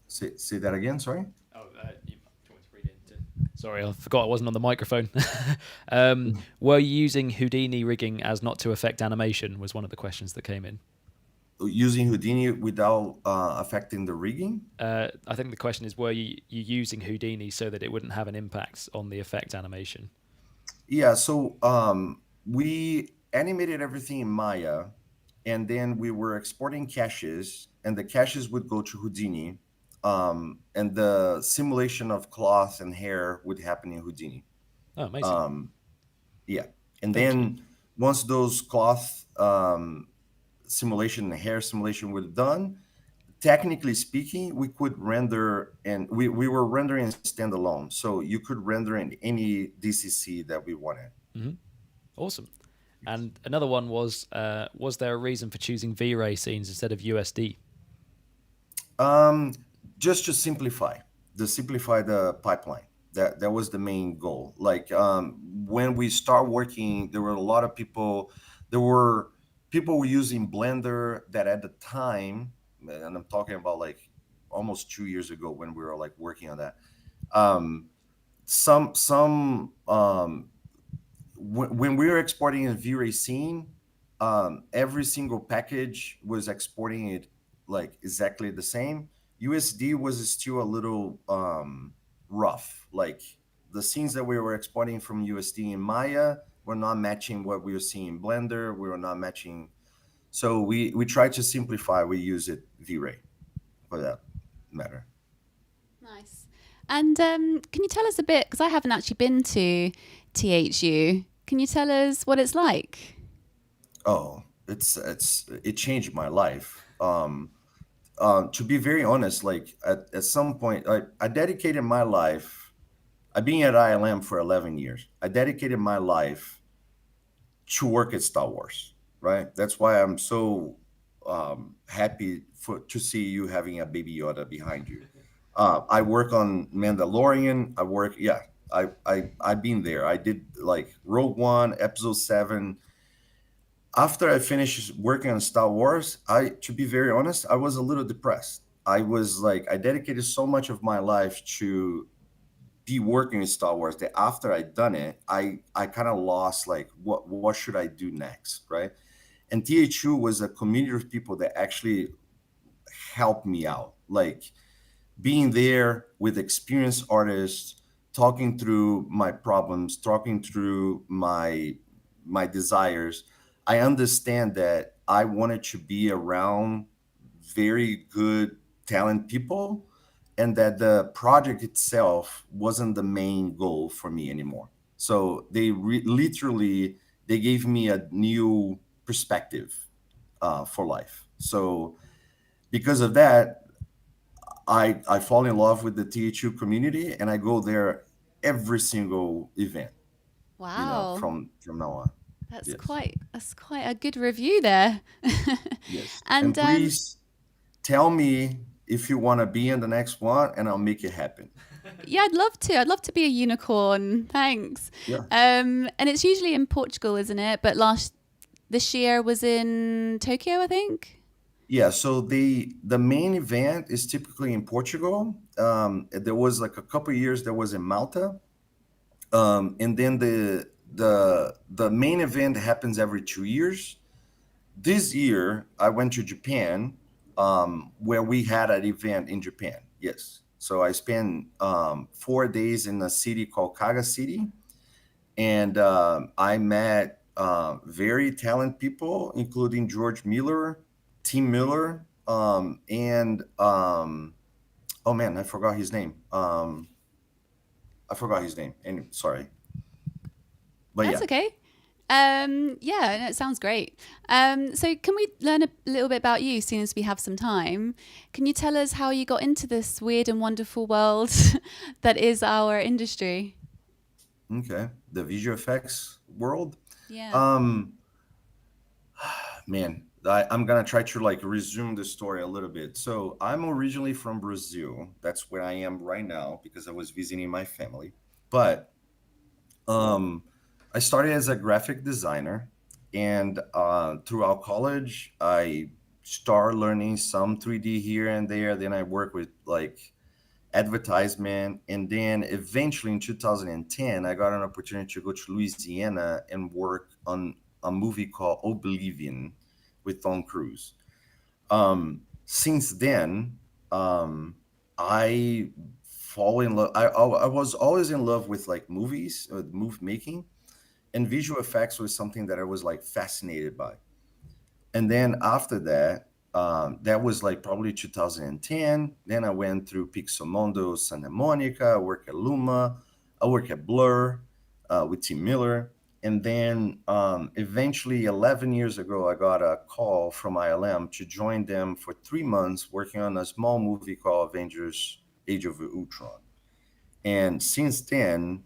Speaker 16: Say that again, sorry?
Speaker 3: Oh, do you want to read it? Sorry, I forgot I wasn't on the microphone. Were you using Houdini rigging as not to affect animation was one of the questions that came in.
Speaker 16: Using Houdini without affecting the rigging?
Speaker 3: I think the question is, were you using Houdini so that it wouldn't have an impact on the effect animation?
Speaker 16: Yeah, so we animated everything in Maya, and then we were exporting caches, and the caches would go to Houdini, and the simulation of cloth and hair would happen in Houdini.
Speaker 3: Oh, amazing.
Speaker 16: Yeah, and then once those cloth simulation and hair simulation were done, technically speaking, we could render, and we were rendering standalone. So you could render in any DCC that we wanted.
Speaker 3: Mm-hmm. Awesome. And another one was there a reason for choosing V-Ray scenes instead of USD?
Speaker 16: Just to simplify the pipeline. That was the main goal. Like when we start working, there were a lot of people. There were people using Blender that at the time, and I'm talking about like almost 2 years ago when we were like working on that. When we were exporting a V-Ray scene, every single package was exporting it like exactly the same. USD was still a little rough. Like the scenes that we were exporting from USD in Maya were not matching what we were seeing in Blender. We were not matching. So we tried to simplify. We use it V-Ray for that matter.
Speaker 1: Nice. And can you tell us a bit, because I haven't actually been to THU, can you tell us what it's like?
Speaker 16: Oh, it changed my life. To be very honest, like at some point, I dedicated my life. I've been at ILM for 11 years. I dedicated my life to work at Star Wars, right? That's why I'm so happy to see you having a Baby Yoda behind you. I work on Mandalorian. I've been there. I did like Rogue One, Episode 7. After I finished working on Star Wars, to be very honest, I was a little depressed. I was like, I dedicated so much of my life to be working in Star Wars that after I'd done it, I kind of lost like, what should I do next, right? And THU was a community of people that actually helped me out. Like being there with experienced artists, talking through my problems, talking through my desires. I understand that I wanted to be around very good, talented people, and that the project itself wasn't the main goal for me anymore. So they literally gave me a new perspective for life. So because of that, I fall in love with the THU community, and I go there every single event.
Speaker 1: Wow.
Speaker 16: From now on.
Speaker 1: That's quite a good review there.
Speaker 16: Yes.
Speaker 1: And
Speaker 16: please tell me if you want to be in the next one, and I'll make it happen.
Speaker 1: Yeah, I'd love to. I'd love to be a unicorn. Thanks.
Speaker 16: Yeah.
Speaker 1: And it's usually in Portugal, isn't it? But this year was in Tokyo, I think.
Speaker 16: Yeah. So the main event is typically in Portugal. There was like a couple of years that was in Malta, and then the main event happens every 2 years. This year, I went to Japan, where we had an event in Japan. Yes. So I spent 4 days in a city called Kaga City, and I met very talented people, including George Miller, Tim Miller, and oh man, I forgot his name. And sorry. But
Speaker 1: That's okay. Yeah, no, it sounds great. So can we learn a little bit about you, seeing as we have some time? Can you tell us how you got into this weird and wonderful world that is our industry?
Speaker 16: Okay, the visual effects world.
Speaker 1: Yeah.
Speaker 16: Man, I'm gonna try to like resume the story a little bit. So I'm originally from Brazil. That's where I am right now because I was visiting my family. But I started as a graphic designer, and throughout college, I started learning some 3D here and there. Then I worked with like advertisement, and then eventually in 2010, I got an opportunity to go to Louisiana and work on a movie called Oblivion with Tom Cruise. Since then, I fall in love. I was always in love with like movies, movie making. And visual effects was something that I was like fascinated by. And then after that, that was like probably 2010. Then I went through Pixomondo, Santa Monica. I worked at Luma. I worked at Blur with Tim Miller. And then eventually 11 years ago, I got a call from ILM to join them for 3 months working on a small movie called Avengers Age of Ultron. And since then,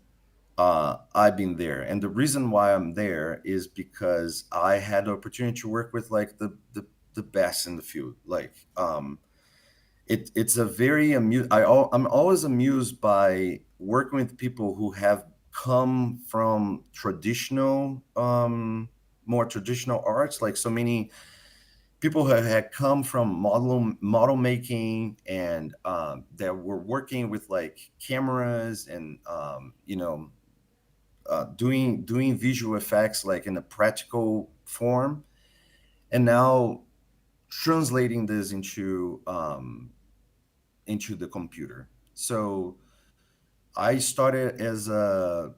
Speaker 16: I've been there. And the reason why I'm there is because I had the opportunity to work with like the best in the field. Like it's a very I'm always amused by working with people who have come from traditional more traditional arts, like so many people who had come from model making and that were working with like cameras and doing visual effects like in a practical form, and now translating this into the computer. So I started as a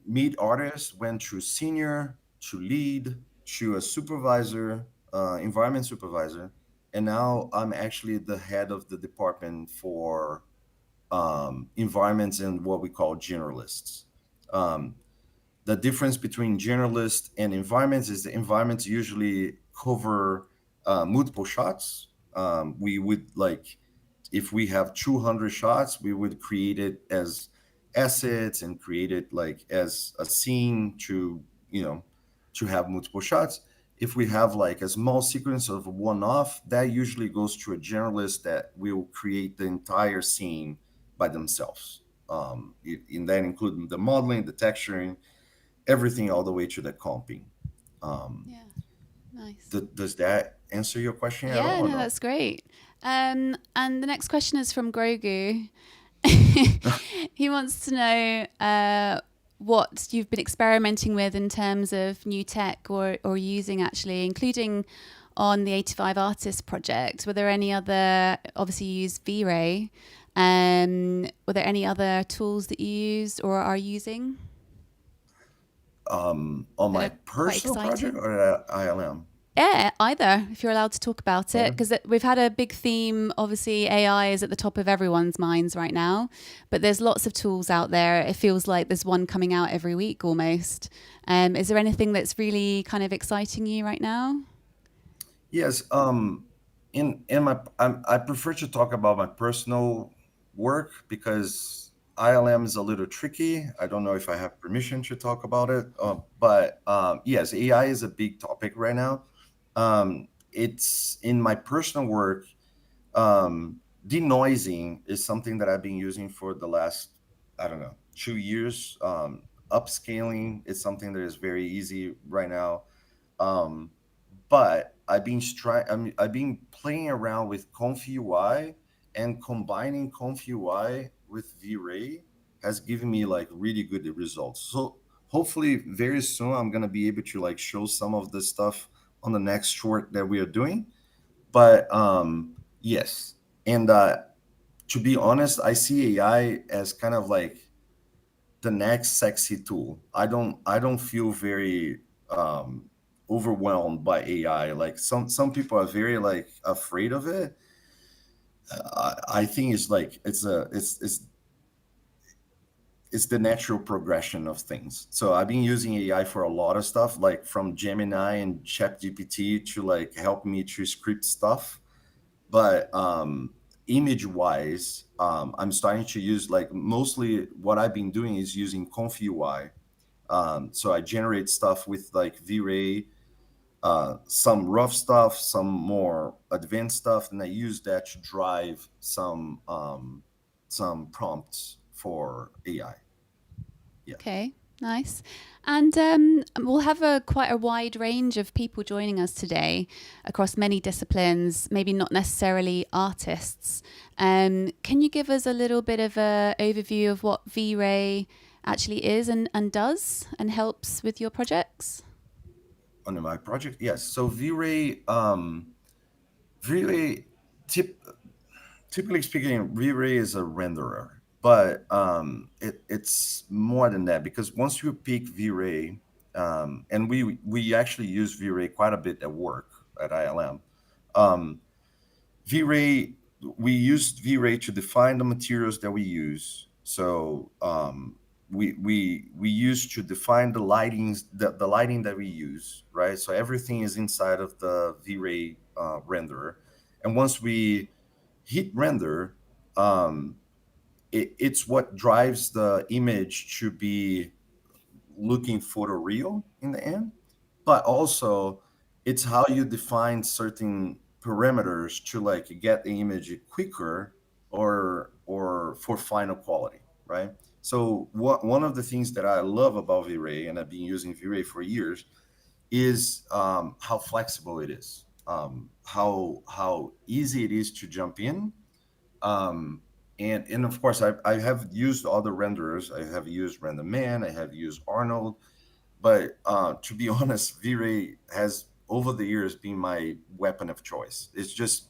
Speaker 16: mid artist, went through senior to lead to a supervisor, environment supervisor, and now I'm actually the head of the department for environments and what we call generalists. The difference between generalists and environments is the environments usually cover multiple shots. We would like, if we have 200 shots, we would create it as assets and create it like as a scene to have multiple shots. If we have like a small sequence of one-off, that usually goes to a generalist that will create the entire scene by themselves. In that including the modeling, the texturing, everything all the way to the comping.
Speaker 1: Yeah, nice.
Speaker 16: Does that answer your question at
Speaker 1: Yeah,
Speaker 16: all?
Speaker 1: no, that's great. And the next question is from Grogu. He wants to know what you've been experimenting with in terms of new tech or using actually, including on the 85 Artists project. Were there any other, obviously you use V-Ray, were there any other tools that you used or are using?
Speaker 16: On my personal project or at ILM?
Speaker 1: Yeah, either, if you're allowed to talk about it, because we've had a big theme. Obviously, AI is at the top of everyone's minds right now, but there's lots of tools out there. It feels like there's one coming out every week almost. Is there anything that's really kind of exciting you right now?
Speaker 16: Yes. In my, I prefer to talk about my personal work because ILM is a little tricky. I don't know if I have permission to talk about it, but yes, AI is a big topic right now. It's in my personal work. Denoising is something that I've been using for the last, 2 years. Upscaling is something that is very easy right now. But I've been playing around with Conf UI, and combining Conf UI with V-Ray has given me like really good results. So hopefully very soon I'm gonna be able to like show some of the stuff on the next short that we are doing. But yes, and to be honest, I see AI as kind of like the next sexy tool. I don't feel very overwhelmed by AI. Like some people are very like afraid of it. I think it's like it's the natural progression of things. So I've been using AI for a lot of stuff, like from Gemini and ChatGPT to like help me to script stuff. But image wise, I'm starting to use like mostly what I've been doing is using Conf UI. So I generate stuff with like V-Ray, some rough stuff, some more advanced stuff, and I use that to drive some prompts for AI.
Speaker 1: Yeah. Okay, nice. And we'll have quite a wide range of people joining us today across many disciplines, maybe not necessarily artists. Can you give us a little bit of an overview of what V-Ray actually is and does and helps with your projects?
Speaker 16: On my project, yes. So V-Ray, typically speaking, V-Ray is a renderer, but it's more than that, because once you pick V-Ray, and we actually use V-Ray quite a bit at work at ILM. V-Ray, we use V-Ray to define the materials that we use. So we used to define the lighting that we use, right? So everything is inside of the V-Ray renderer, and once we hit render, it's what drives the image to be looking photoreal in the end, but also it's how you define certain parameters to like get the image quicker or for final quality, right? So one of the things that I love about V-Ray, and I've been using V-Ray for years, is how flexible it is, how easy it is to jump in. And of course, I have used other renderers. I have used RenderMan, I have used Arnold, but to be honest, V-Ray has over the years been my weapon of choice. It's just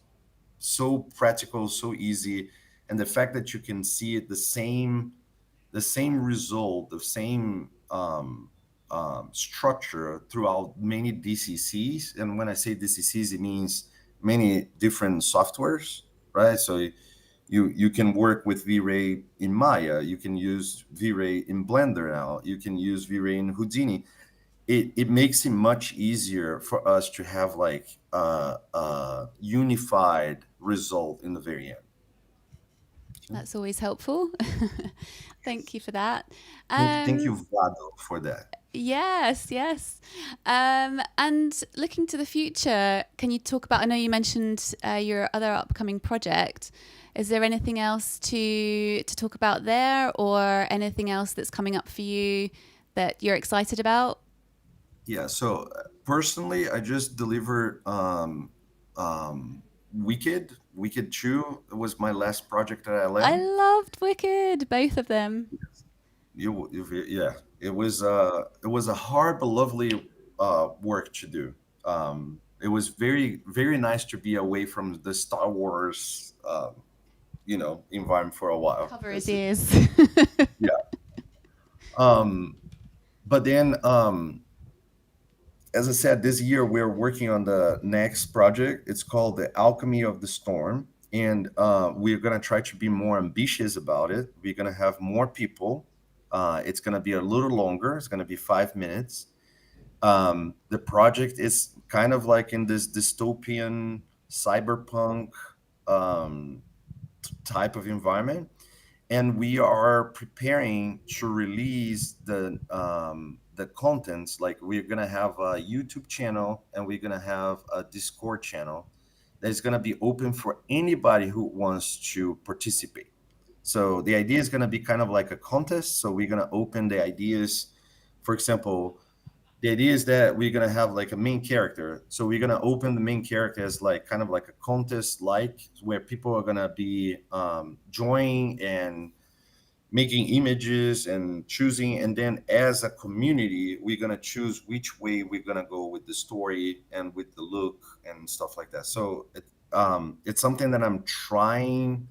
Speaker 16: so practical, so easy, and the fact that you can see it the same result, the same structure throughout many DCCs. And when I say DCCs, it means many different softwares, right? So you can work with V-Ray in Maya, you can use V-Ray in Blender now, you can use V-Ray in Houdini. It makes it much easier for us to have like a unified result in the very end.
Speaker 1: That's always helpful. Thank you for that.
Speaker 16: Thank you, Vlado, for that.
Speaker 1: Yes. And looking to the future, can you talk about, I know you mentioned your other upcoming project. Is there anything else to talk about there, or anything else that's coming up for you that you're excited about?
Speaker 16: Yeah, so personally, I just delivered Wicked 2 was my last project that I led.
Speaker 1: I loved Wicked, both of them.
Speaker 16: Yeah, it was a hard but lovely work to do. It was very, very nice to be away from the Star Wars environment for a while.
Speaker 1: Cover his ears.
Speaker 16: Yeah. But then, as I said, this year we're working on the next project. It's called The Alchemy of the Storm. And we're going to try to be more ambitious about it. We're going to have more people. It's going to be a little longer. It's going to be 5 minutes. The project is kind of like in this dystopian cyberpunk type of environment. And we are preparing to release the contents. Like, we're going to have a YouTube channel, and we're going to have a Discord channel that is going to be open for anybody who wants to participate. So the idea is going to be kind of like a contest. So we're going to open the ideas. For example, the idea is that we're going to have like a main character. So we're going to open the main character as like kind of like a contest, like where people are going to be joining and making images and choosing. And then as a community, we're going to choose which way we're going to go with the story and with the look and stuff like that. So it's something that I'm trying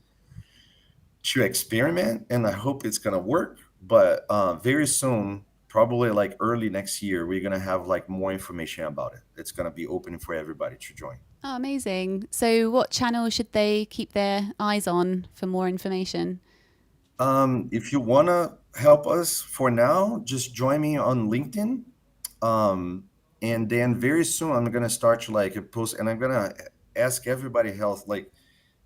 Speaker 16: to experiment, and I hope it's going to work. But very soon, probably like early next year, we're going to have like more information about it. It's going to be open for everybody to join.
Speaker 1: Oh, amazing. So what channel should they keep their eyes on for more information?
Speaker 16: If you want to help us for now, just join me on LinkedIn. And then very soon I'm going to start to like post, and I'm going to ask everybody else, like,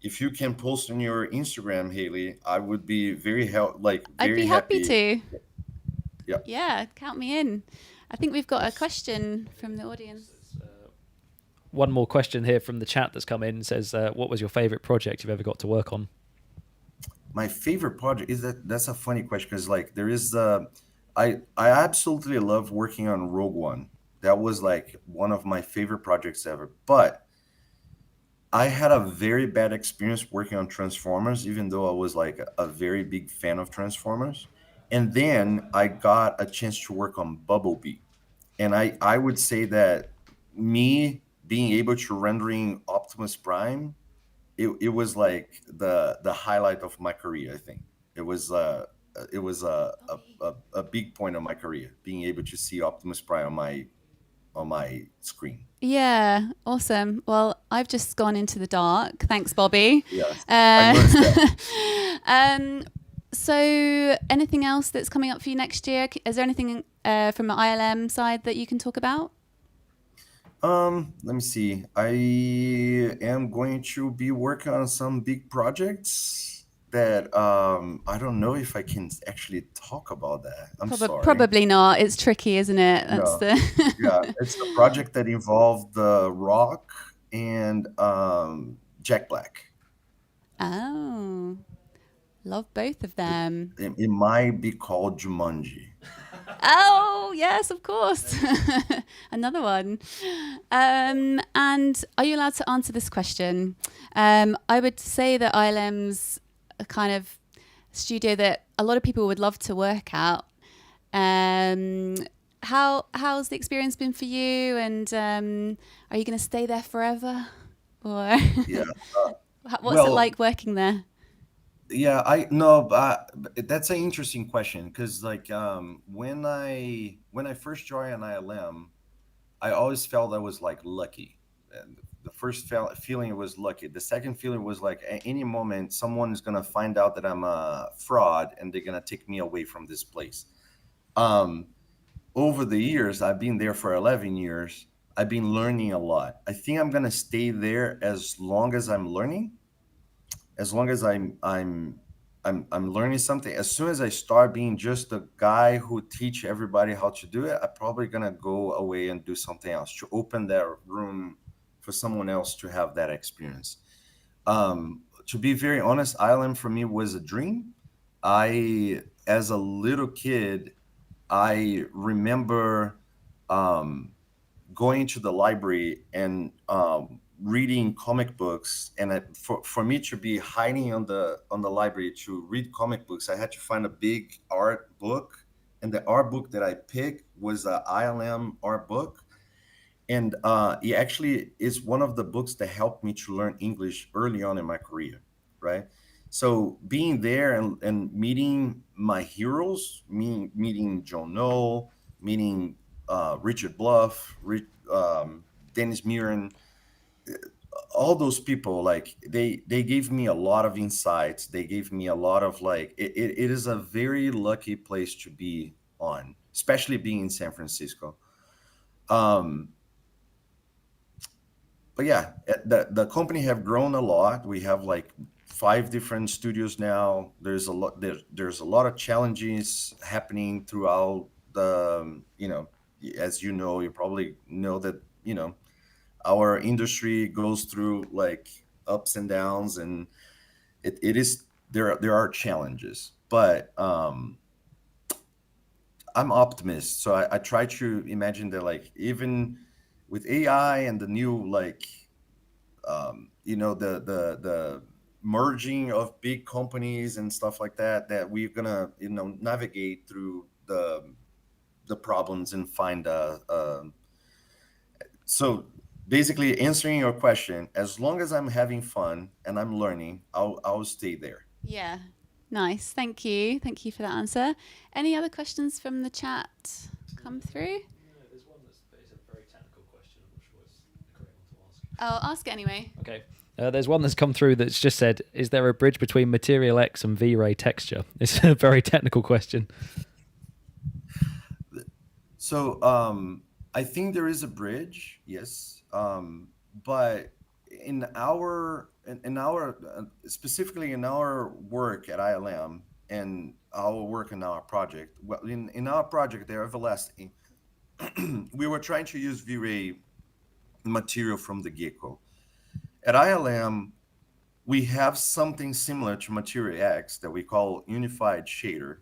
Speaker 16: if you can post on your Instagram, Hayley, I would be very
Speaker 1: I'd be happy to.
Speaker 16: Yeah.
Speaker 1: Yeah, count me in. I think we've got a question from the audience.
Speaker 3: One more question here from the chat that's come in. It says, what was your favorite project you've ever got to work on?
Speaker 16: My favorite project is that's a funny question, because like there is I absolutely love working on Rogue One. That was like one of my favorite projects ever. But I had a very bad experience working on Transformers, even though I was like a very big fan of Transformers. And then I got a chance to work on Bumblebee. And I would say that me being able to rendering Optimus Prime, it was like the highlight of my career. I think it was a big point of my career, being able to see Optimus Prime on my screen.
Speaker 1: Yeah, awesome. Well, I've just gone into the dark. Thanks, Bobby.
Speaker 16: Yes, I noticed that.
Speaker 1: So anything else that's coming up for you next year? Is there anything from the ILM side that you can talk about?
Speaker 16: Let me see. I am going to be working on some big projects that I don't know if I can actually talk about that. I'm sorry.
Speaker 1: Probably not. It's tricky, isn't it? That's
Speaker 16: No. Yeah, it's a project that involved The Rock and Jack Black.
Speaker 1: Oh, love both of them.
Speaker 16: It might be called Jumanji.
Speaker 1: Oh, yes, of course. Another one. And are you allowed to answer this question? I would say that ILM's a kind of studio that a lot of people would love to work at. How's the experience been for you? And are you going to stay there forever? Or
Speaker 16: Yeah.
Speaker 1: what's it like working there?
Speaker 16: Yeah, I know, but that's an interesting question because, like, when I first joined an ILM, I always felt I was like lucky. And the first feeling was lucky. The second feeling was like at any moment someone is gonna find out that I'm a fraud and they're gonna take me away from this place. Over the years, I've been there for 11 years. I've been learning a lot. I think I'm gonna stay there as long as I'm learning. As long as I'm learning something. As soon as I start being just the guy who teach everybody how to do it, I'm probably gonna go away and do something else to open that room for someone else to have that experience. To be very honest, ILM for me was a dream. As a little kid, I remember going to the library and reading comic books, and for me to be hiding on the library to read comic books, I had to find a big art book, and the art book that I picked was a ILM art book, and it actually is one of the books that helped me to learn English early on in my career, right? So being there and meeting my heroes, meeting John Knoll, meeting Richard Bluff, Dennis Muren, all those people, like they gave me a lot of insights. They gave me a lot of like it is a very lucky place to be on, especially being in San Francisco. But yeah, the company have grown a lot. We have like 5 different studios now. There's a lot of challenges happening throughout the as you probably know that our industry goes through like ups and downs, and there are challenges, but I'm optimist. So I try to imagine that, like, even with AI and the new, like, the merging of big companies and stuff like that, that we're gonna navigate through the problems and find so basically, answering your question, as long as I'm having fun and I'm learning, I'll stay there.
Speaker 1: Yeah, nice. Thank you for that answer. Any other questions from the chat come through?
Speaker 3: No, there's one that's a very technical question. I'm not sure it's the correct one to ask.
Speaker 1: I'll ask it anyway.
Speaker 3: Okay. There's one that's come through that's just said, is there a bridge between Material X and V-Ray texture? It's a very technical question.
Speaker 16: So I think there is a bridge, yes. But in our specifically in our work at ILM and our work in our project, well, in our project, they're everlasting. We were trying to use V-Ray material from the get-go. At ILM, we have something similar to Material X that we call unified shader.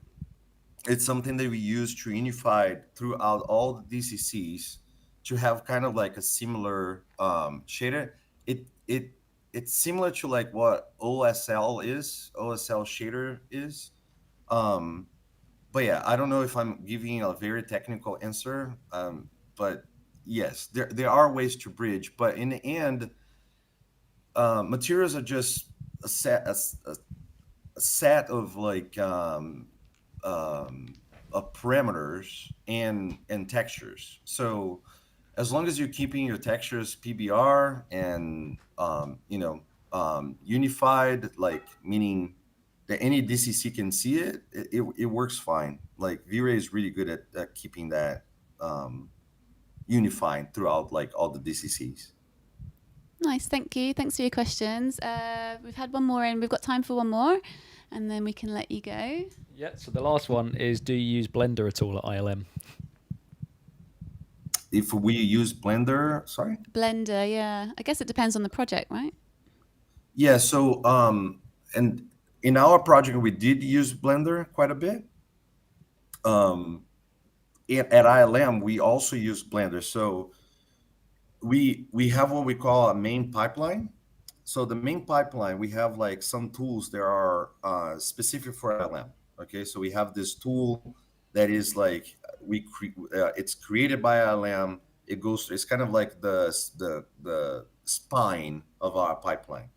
Speaker 16: It's something that we use to unify throughout all the DCCs to have kind of like a similar shader. It's similar to like what OSL shader is. But yeah, I don't know if I'm giving a very technical answer. But yes, there are ways to bridge, but in the end, materials are just a set of like parameters and textures. So as long as you're keeping your textures PBR and unified, like meaning that any DCC can see it, it works fine. Like V-Ray is really good at keeping that unified throughout like all the DCCs.
Speaker 1: Nice, thank you. Thanks for your questions. We've had one more in. We've got time for one more, and then we can let you go.
Speaker 3: Yeah, so the last one is, do you use Blender at all at ILM?
Speaker 16: If we use Blender, sorry?
Speaker 1: Blender, yeah. I guess it depends on the project, right?
Speaker 16: Yeah, so and in our project we did use Blender quite a bit. At ILM we also use Blender. So we have what we call a main pipeline. So the main pipeline, we have like some tools that are specific for ILM. Okay, so we have this tool that is like it's created by ILM. It goes. It's kind of like the spine of our pipeline.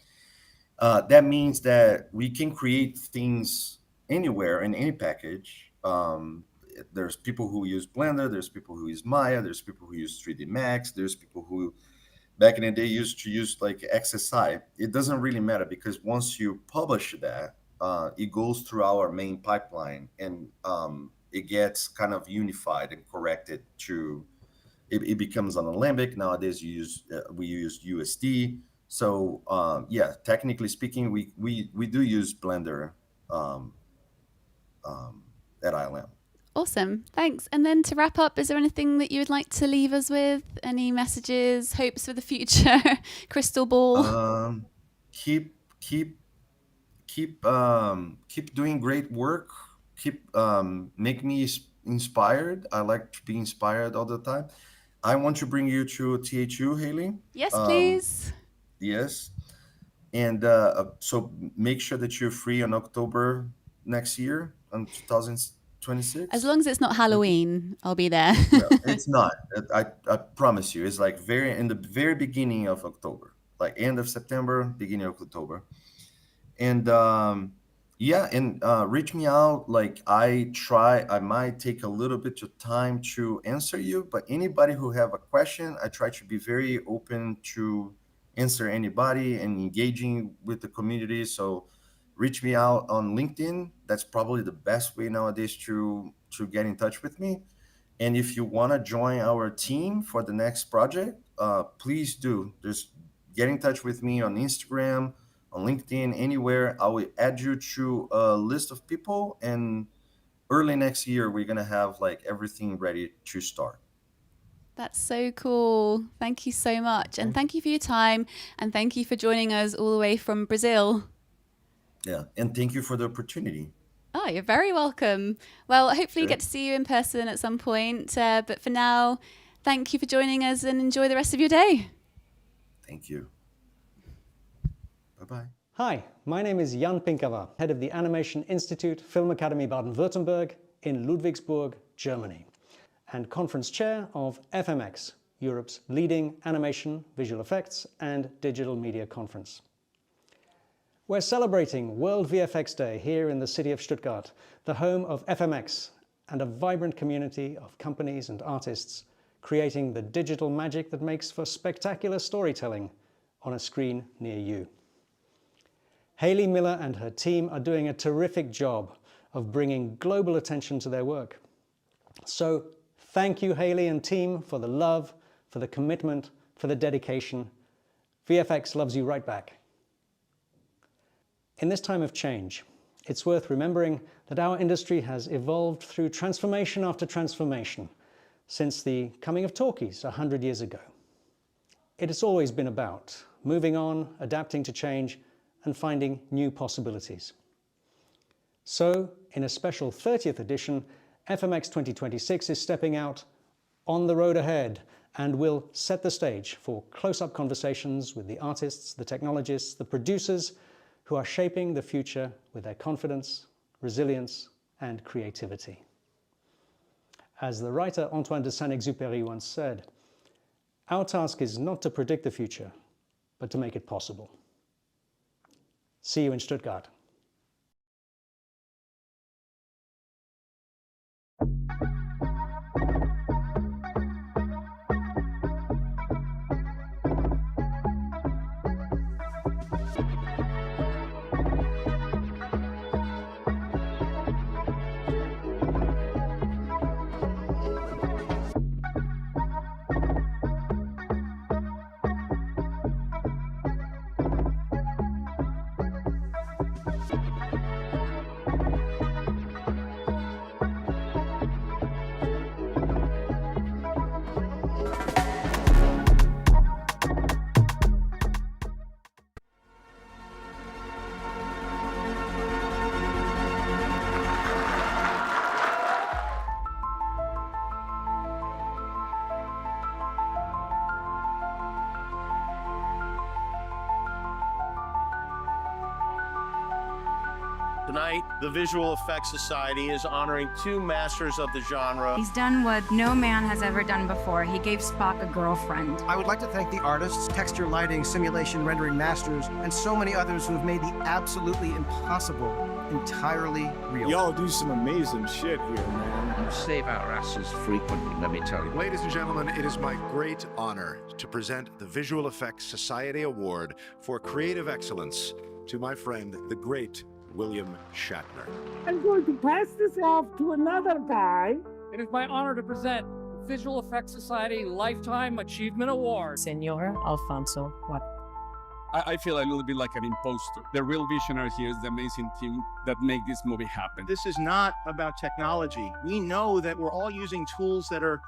Speaker 16: That means that we can create things anywhere in any package. There's people who use Blender. There's people who use Maya. There's people who use 3D Max. There's people who back in the day used to use like XSI. It doesn't really matter because once you publish that, it goes through our main pipeline and it gets kind of unified and corrected to, it becomes an Alembic. Nowadays we use USD. So yeah, technically speaking, we do use Blender at ILM.
Speaker 1: Awesome, thanks. And then to wrap up, is there anything that you would like to leave us with? Any messages, hopes for the future, crystal ball?
Speaker 16: Keep doing great work. Make me inspired. I like to be inspired all the time. I want to bring you to THU, Hayley.
Speaker 1: Yes, please.
Speaker 16: Yes. And so make sure that you're free on October next year, on 2026.
Speaker 1: As long as it's not Halloween, I'll be there.
Speaker 16: No, it's not. I promise you. It's like in the very beginning of October, like end of September, beginning of October. And reach me out. Like I might take a little bit of time to answer you, but anybody who have a question, I try to be very open to answer anybody and engaging with the community. So reach me out on LinkedIn. That's probably the best way nowadays to get in touch with me. And if you want to join our team for the next project, please do. Just get in touch with me on Instagram, on LinkedIn, anywhere. I will add you to a list of people. And early next year, we're going to have like everything ready to start.
Speaker 1: That's so cool. Thank you so much. And thank you for your time. And thank you for joining us all the way from Brazil.
Speaker 16: Yeah. And thank you for the opportunity.
Speaker 1: Oh, you're very welcome. Well, hopefully get to see you in person at some point. But for now, thank you for joining us and enjoy the rest of your day.
Speaker 16: Thank you. Bye-bye.
Speaker 9: Hi, my name is Jan Pinkava, head of the Animation Institute, Film Academy Baden-Württemberg in Ludwigsburg, Germany, and conference chair of FMX, Europe's leading animation, visual effects, and digital media conference. We're celebrating World VFX Day here in the city of Stuttgart, the home of FMX and a vibrant community of companies and artists creating the digital magic that makes for spectacular storytelling on a screen near you. Hayley Miller and her team are doing a terrific job of bringing global attention to their work. So thank you, Hayley and team, for the love, for the commitment, for the dedication. VFX loves you right back. In this time of change, it's worth remembering that our industry has evolved through transformation after transformation since the coming of talkies 100 years ago. It has always been about moving on, adapting to change, and finding new possibilities. So, in a special 30th edition, FMX 2026 is stepping out on the road ahead and will set the stage for close-up conversations with the artists, the technologists, the producers who are shaping the future with their confidence, resilience, and creativity. As the writer Antoine de Saint-Exupéry once said, our task is not to predict the future, but to make it possible. See you in Stuttgart.
Speaker 14: Tonight, the Visual Effects Society is honoring two masters of the genre.
Speaker 19: He's done what no man has ever done before. He gave Spock a girlfriend.
Speaker 20: I would like to thank the artists, texture, lighting, simulation, rendering masters, and so many others who have made the absolutely impossible entirely real.
Speaker 15: Y'all do some amazing shit here, man.
Speaker 21: You save our asses frequently, let me tell you.
Speaker 22: Ladies and gentlemen, it is my great honor to present the Visual Effects Society Award for Creative Excellence to my friend, the great William Shatner.
Speaker 27: I'm going to pass this off to another guy. It is my honor to present the Visual Effects Society Lifetime Achievement Award.
Speaker 19: Senor Alfonso Juan.
Speaker 20: I feel a little bit like an imposter. The real visionary here is the amazing team that make this movie happen.
Speaker 14: This is not about technology. We know that we're all using tools that are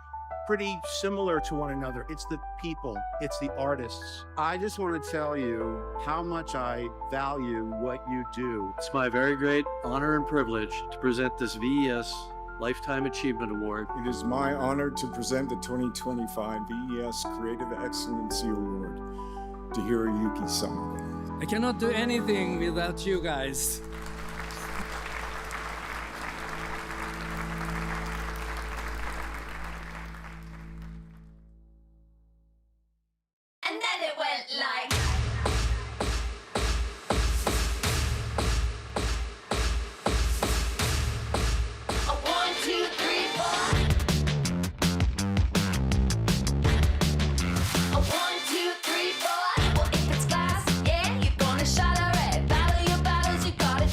Speaker 14: pretty similar to one another. It's the people, it's the artists.
Speaker 15: I just want to tell you how much I value what you do.
Speaker 30: It's my very great honor and privilege to present this VES Lifetime Achievement Award.
Speaker 15: It is my honor to present the 2025 VES Creative Excellency Award to Hiroyuki-sama.
Speaker 27: I cannot do anything without you guys.
Speaker 17: And then it went like. A 1, 2, 3, 4. A 1, 2, 3, 4. Well, if it's glass, yeah, you're gonna shatter it. Battle your battles, you gotta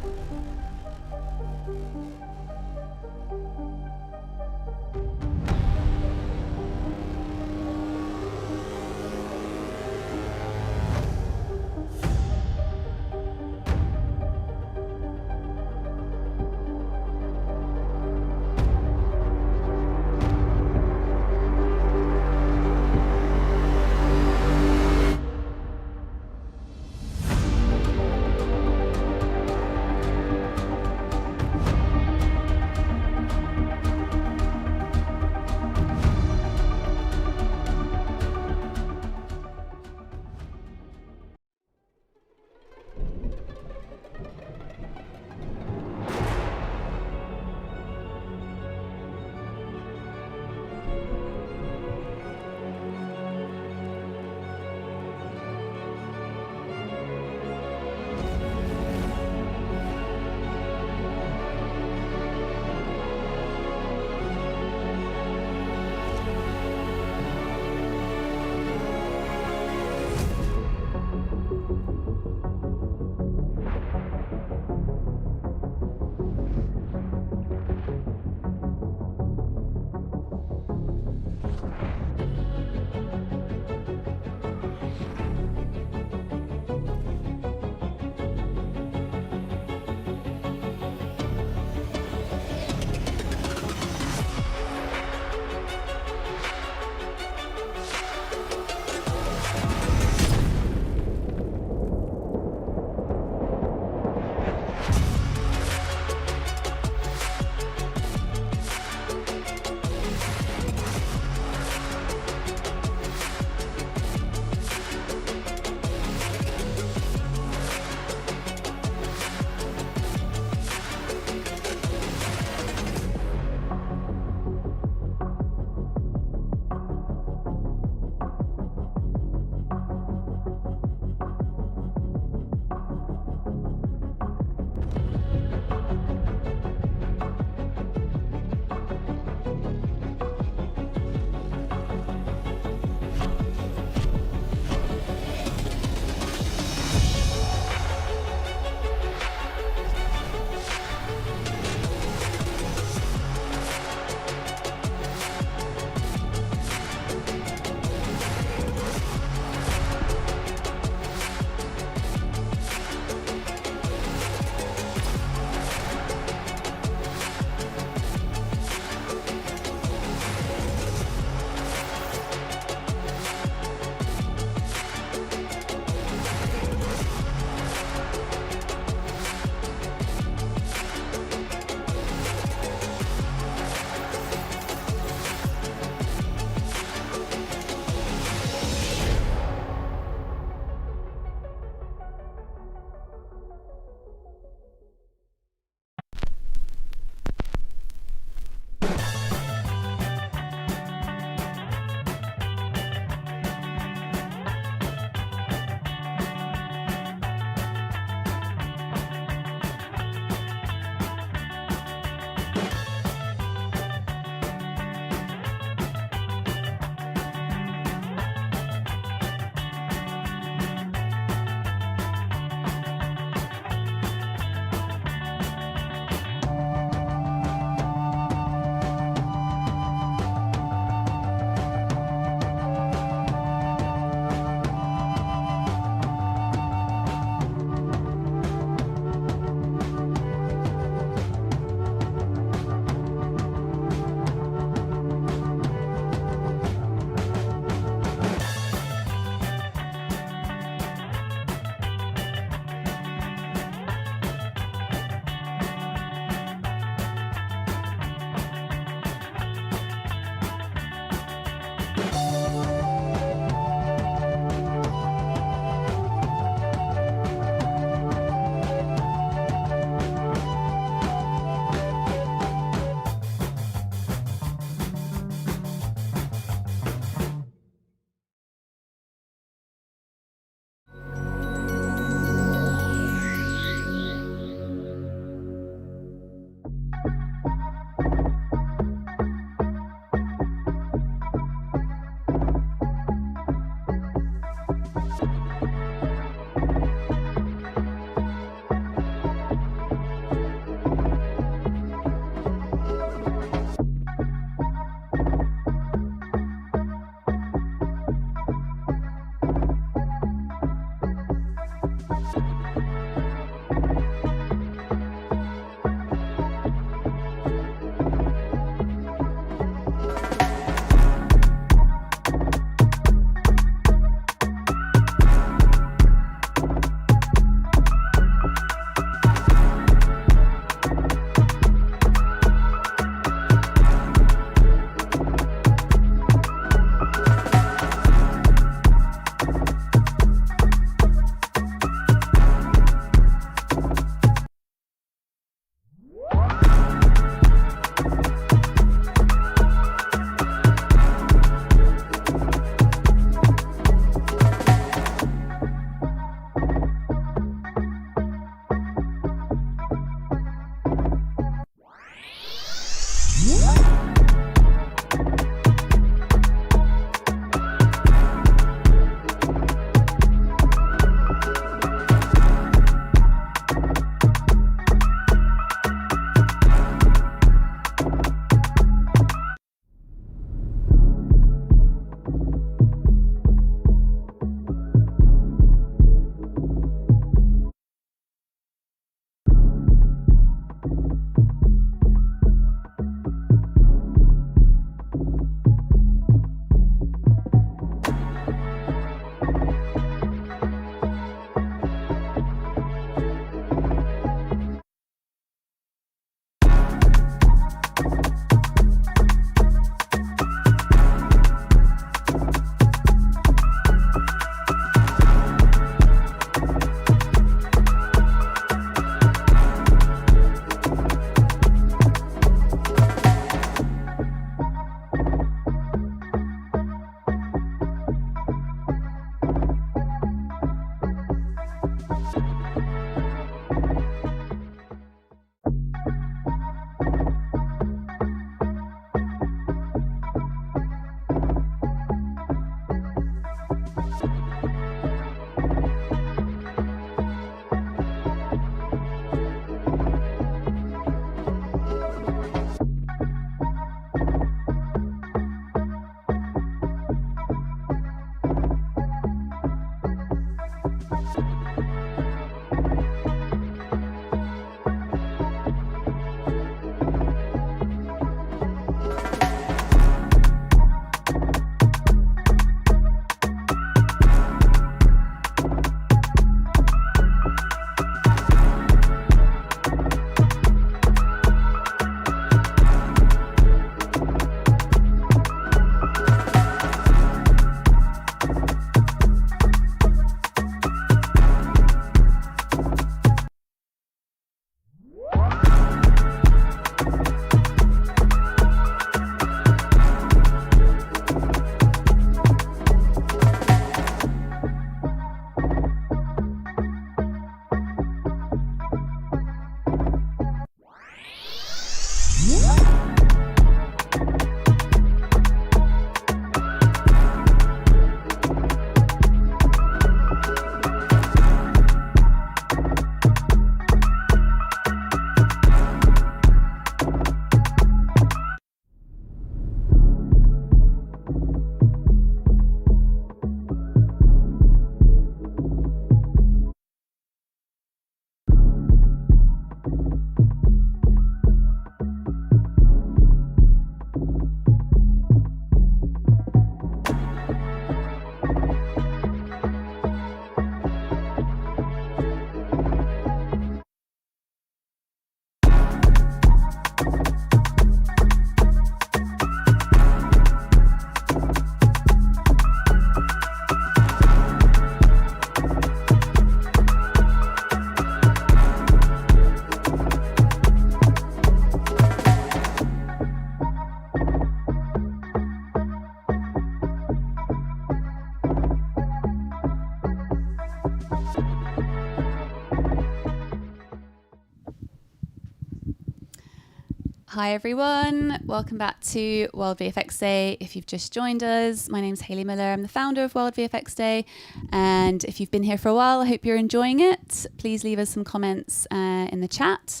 Speaker 1: Hi everyone, welcome back to World VFX Day. If you've just joined us, my name's Hayley Miller. I'm the founder of World VFX Day, and if you've been here for a while, I hope you're enjoying it. Please leave us some comments in the chat.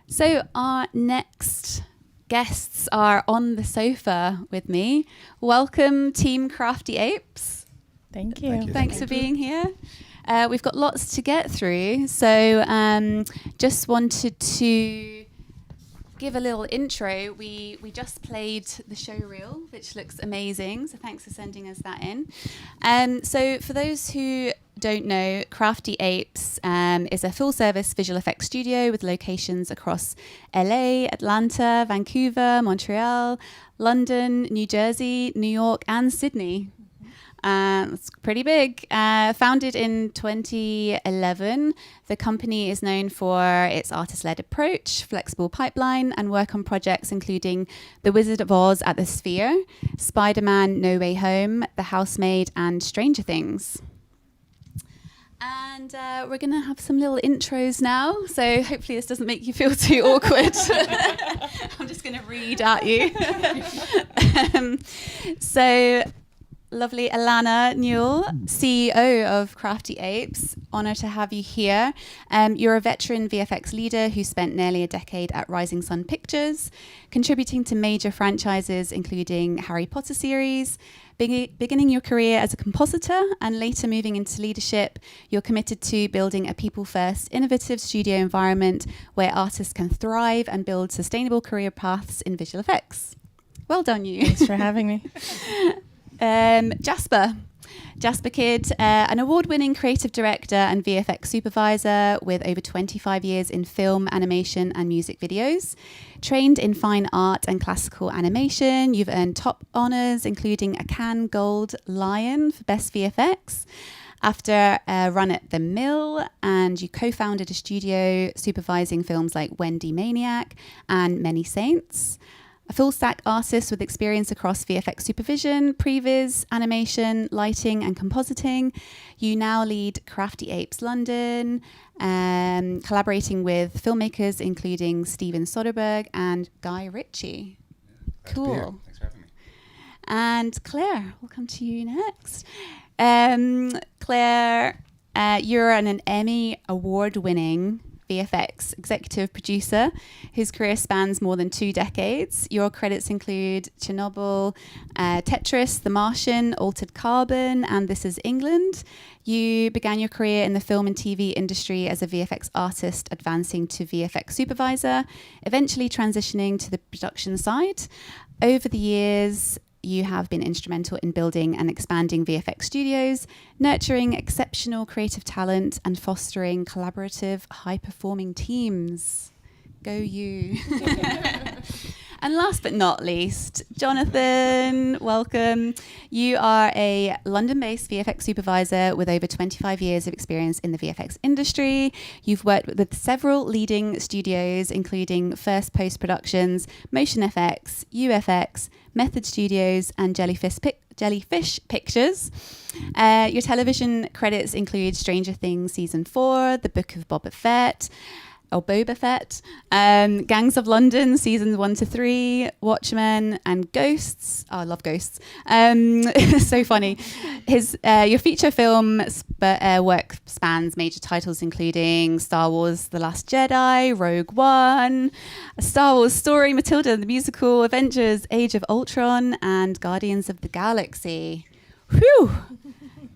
Speaker 1: So our next guests are on the sofa with me. Welcome Team Crafty Apes.
Speaker 2: Thank you.
Speaker 1: Thanks for being here. We've got lots to get through, so just wanted to give a little intro. We just played the show reel, which looks amazing, so thanks for sending us that in. So for those who don't know, Crafty Apes is a full-service visual effects studio with locations across LA, Atlanta, Vancouver, Montreal, London, New Jersey, New York, and Sydney. It's pretty big. Founded in 2011, the company is known for its artist-led approach, flexible pipeline, and work on projects including The Wizard of Oz at the Sphere, Spider-Man No Way Home, The Housemaid, and Stranger Things. And we're going to have some little intros now, so hopefully this doesn't make you feel too awkward. I'm just going to read at you. So, lovely Elena Newell, CEO of Crafty Apes. Honor to have you here. You're a veteran VFX leader who spent nearly a decade at Rising Sun Pictures, contributing to major franchises including Harry Potter series. Beginning your career as a compositor and later moving into leadership, you're committed to building a people-first, innovative studio environment where artists can thrive and build sustainable career paths in visual effects. Well done, you.
Speaker 2: Thanks for having me.
Speaker 1: Jasper Kidd, an award-winning creative director and VFX supervisor with over 25 years in film, animation, and music videos. Trained in fine art and classical animation, you've earned top honors, including a Cannes Gold Lion for Best VFX. After a run at The Mill, and you co-founded a studio supervising films like Wendy Maniac and Many Saints. A full-stack artist with experience across VFX supervision, previs, animation, lighting, and compositing. You now lead Crafty Apes London, collaborating with filmmakers including Steven Soderbergh and Guy Ritchie. Cool.
Speaker 4: Thanks for having me.
Speaker 1: And Claire, we'll come to you next. Claire, you're an Emmy award-winning VFX executive producer whose career spans more than 2 decades. Your credits include Chernobyl, Tetris, The Martian, Altered Carbon, and This Is England. You began your career in the film and TV industry as a VFX artist, advancing to VFX supervisor, eventually transitioning to the production side. Over the years, you have been instrumental in building and expanding VFX studios, nurturing exceptional creative talent, and fostering collaborative, high-performing teams. Go you. And last but not least, Jonathan, welcome. You are a London-based VFX supervisor with over 25 years of experience in the VFX industry. You've worked with several leading studios, including First Post Productions, Motion FX, UFX, Method Studios, and Jellyfish Pictures. Your television credits include Stranger Things Season 4, The Book of Boba Fett, Gangs of London Seasons 1 to 3, Watchmen, and Ghosts. Oh, I love Ghosts. So funny. Your feature film work spans major titles including Star Wars The Last Jedi, Rogue One, A Star Wars Story, Matilda the Musical, Avengers Age of Ultron, and Guardians of the Galaxy. Whew!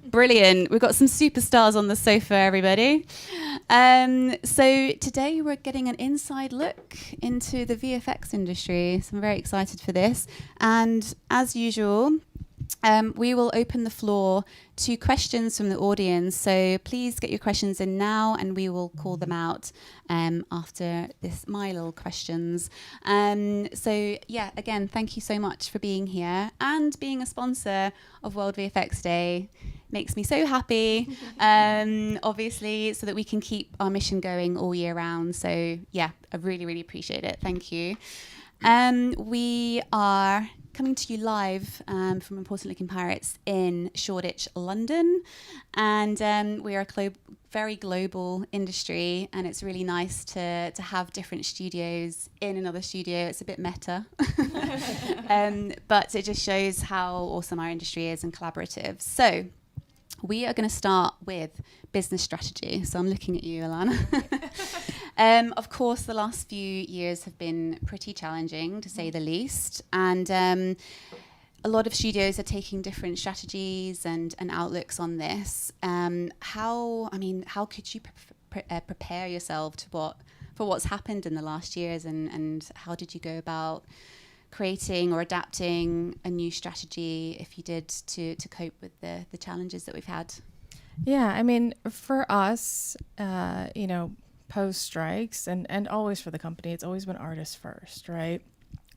Speaker 1: Brilliant. We've got some superstars on the sofa, everybody. So today we're getting an inside look into the VFX industry. So I'm very excited for this. And as usual, we will open the floor to questions from the audience. So please get your questions in now and we will call them out after my little questions. So yeah, again, thank you so much for being here and being a sponsor of World VFX Day. Makes me so happy, obviously, so that we can keep our mission going all year round. So yeah, I really, really appreciate it. Thank you. We are coming to you live from Important Looking Pirates in Shoreditch, London. And we are a very global industry, and it's really nice to have different studios in another studio. It's a bit meta, but it just shows how awesome our industry is and collaborative. So we are going to start with business strategy. So I'm looking at you, Elena. Of course, the last few years have been pretty challenging, to say the least, and a lot of studios are taking different strategies and outlooks on this. How could you prepare yourself for what's happened in the last years, and how did you go about creating or adapting a new strategy, if you did, to cope with the challenges that we've had?
Speaker 2: Yeah, I mean, for us, post strikes and always for the company, it's always been artists first, right?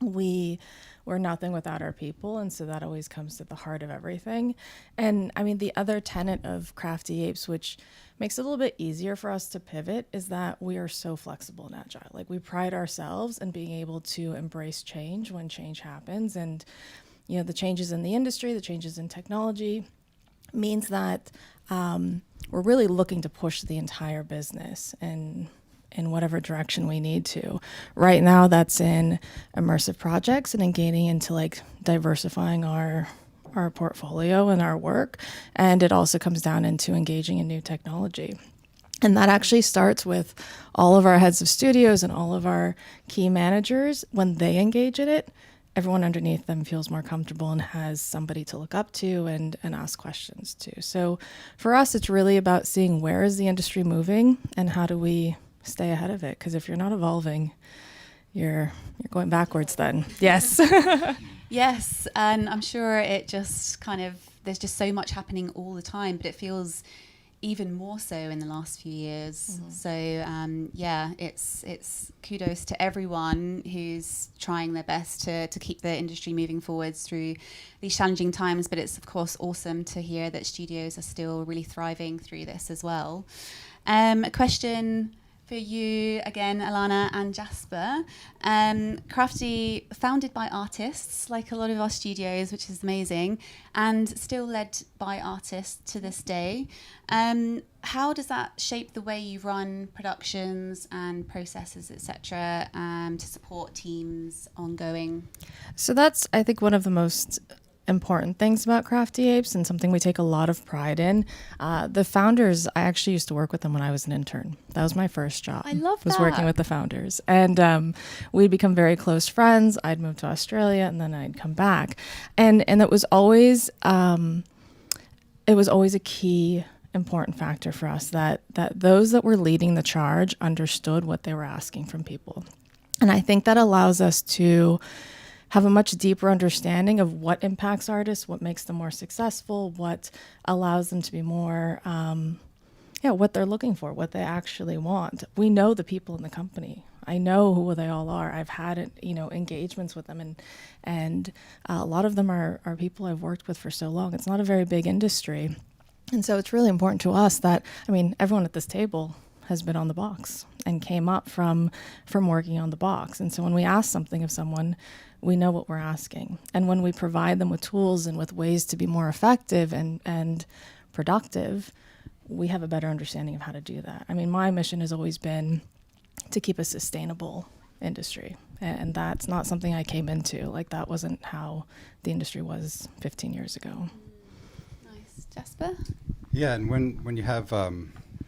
Speaker 2: We're nothing without our people, and so that always comes to the heart of everything. And I mean, the other tenet of Crafty Apes, which makes it a little bit easier for us to pivot, is that we are so flexible and agile. Like, we pride ourselves in being able to embrace change when change happens. And, the changes in the industry, the changes in technology means that we're really looking to push the entire business and in whatever direction we need to. Right now, that's in immersive projects and in getting into like diversifying our portfolio and our work. And it also comes down into engaging in new technology. And that actually starts with all of our heads of studios and all of our key managers. When they engage in it, everyone underneath them feels more comfortable and has somebody to look up to and ask questions to. So for us, it's really about seeing where is the industry moving and how do we stay ahead of it, because if you're not evolving, you're going backwards then. Yes.
Speaker 1: Yes, and I'm sure it just there's just so much happening all the time, but it feels even more so in the last few years. Mm-hmm. So it's kudos to everyone who's trying their best to keep the industry moving forwards through these challenging times, but it's of course awesome to hear that studios are still really thriving through this as well. A question for you again, Elena and Jasper. Crafty, founded by artists, like a lot of our studios, which is amazing, and still led by artists to this day. How does that shape the way you run productions and processes, etc., to support teams ongoing?
Speaker 2: So that's, I think, one of the most important things about Crafty Apes and something we take a lot of pride in. The founders, I actually used to work with them when I was an intern. That was my first job.
Speaker 1: I love that.
Speaker 2: Was working with the founders. And we'd become very close friends. I'd moved to Australia and then I'd come back. And it was always a key important factor for us that those that were leading the charge understood what they were asking from people. And I think that allows us to have a much deeper understanding of what impacts artists, what makes them more successful, what allows them to be more, what they're looking for, what they actually want. We know the people in the company. I know who they all are. I've had, engagements with them, and a lot of them are people I've worked with for so long. It's not a very big industry. And so it's really important to us that, everyone at this table has been on the box and came up from working on the box. And so when we ask something of someone, we know what we're asking. And when we provide them with tools and with ways to be more effective and productive, we have a better understanding of how to do that. My mission has always been to keep a sustainable industry. And that's not something I came into. Like, that wasn't how the industry was 15 years ago.
Speaker 1: Nice. Jasper?
Speaker 4: Yeah, and when you have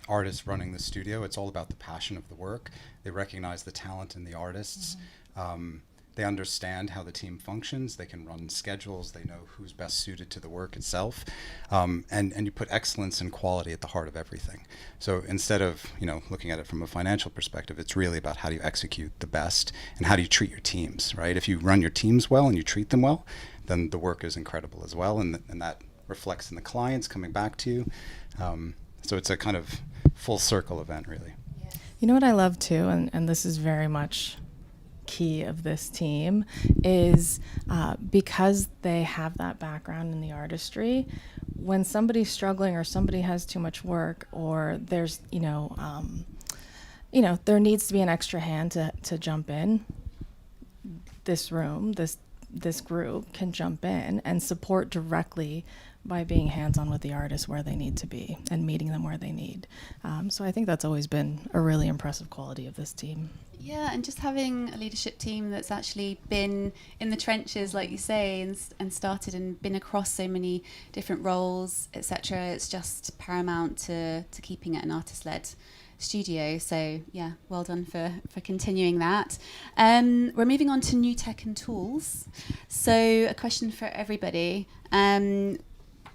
Speaker 4: artists running the studio, it's all about the passion of the work. They recognize the talent in the artists. Mm-hmm. They understand how the team functions. They can run schedules. They know who's best suited to the work itself. And you put excellence and quality at the heart of everything. So instead of, looking at it from a financial perspective, it's really about how do you execute the best and how do you treat your teams, right? If you run your teams well and you treat them well, then the work is incredible as well. And that reflects in the clients coming back to you. So it's a kind of full circle event, really.
Speaker 2: You know what I love too, and this is very much key of this team, is because they have that background in the artistry, when somebody's struggling or somebody has too much work, or there's there needs to be an extra hand to jump in, this group can jump in and support directly by being hands-on with the artists where they need to be and meeting them where they need. So I think that's always been a really impressive quality of this team.
Speaker 1: Yeah, and just having a leadership team that's actually been in the trenches, like you say, and started and been across so many different roles, etc. It's just paramount to keeping it an artist-led studio. So yeah, well done for continuing that. We're moving on to new tech and tools. So a question for everybody.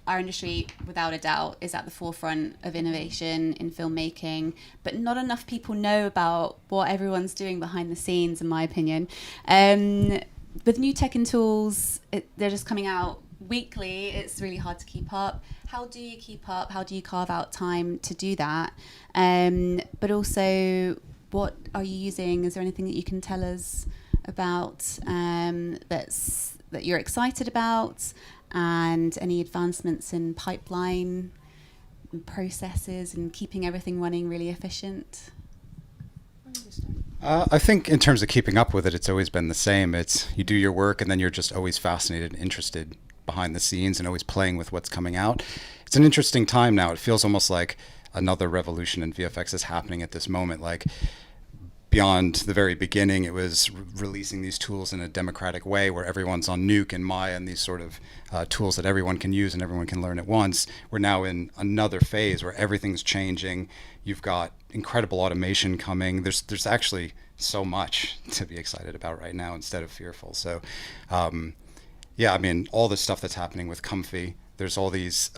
Speaker 1: Our industry, without a doubt, is at the forefront of innovation in filmmaking, but not enough people know about what everyone's doing behind the scenes, in my opinion. With new tech and tools, they're just coming out weekly. It's really hard to keep up. How do you keep up? How do you carve out time to do that? But also, what are you using? Is there anything that you can tell us about that you're excited about? And any advancements in pipeline and processes and keeping everything running really efficient?
Speaker 4: I think in terms of keeping up with it, it's always been the same. It's you do your work and then you're just always fascinated and interested behind the scenes and always playing with what's coming out. It's an interesting time now. It feels almost like another revolution in VFX is happening at this moment. Like beyond the very beginning, it was releasing these tools in a democratic way where everyone's on Nuke and Maya and these sort of tools that everyone can use and everyone can learn at once. We're now in another phase where everything's changing. You've got incredible automation coming. There's actually so much to be excited about right now instead of fearful. So yeah, I mean, all this stuff that's happening with Comfy, there's all these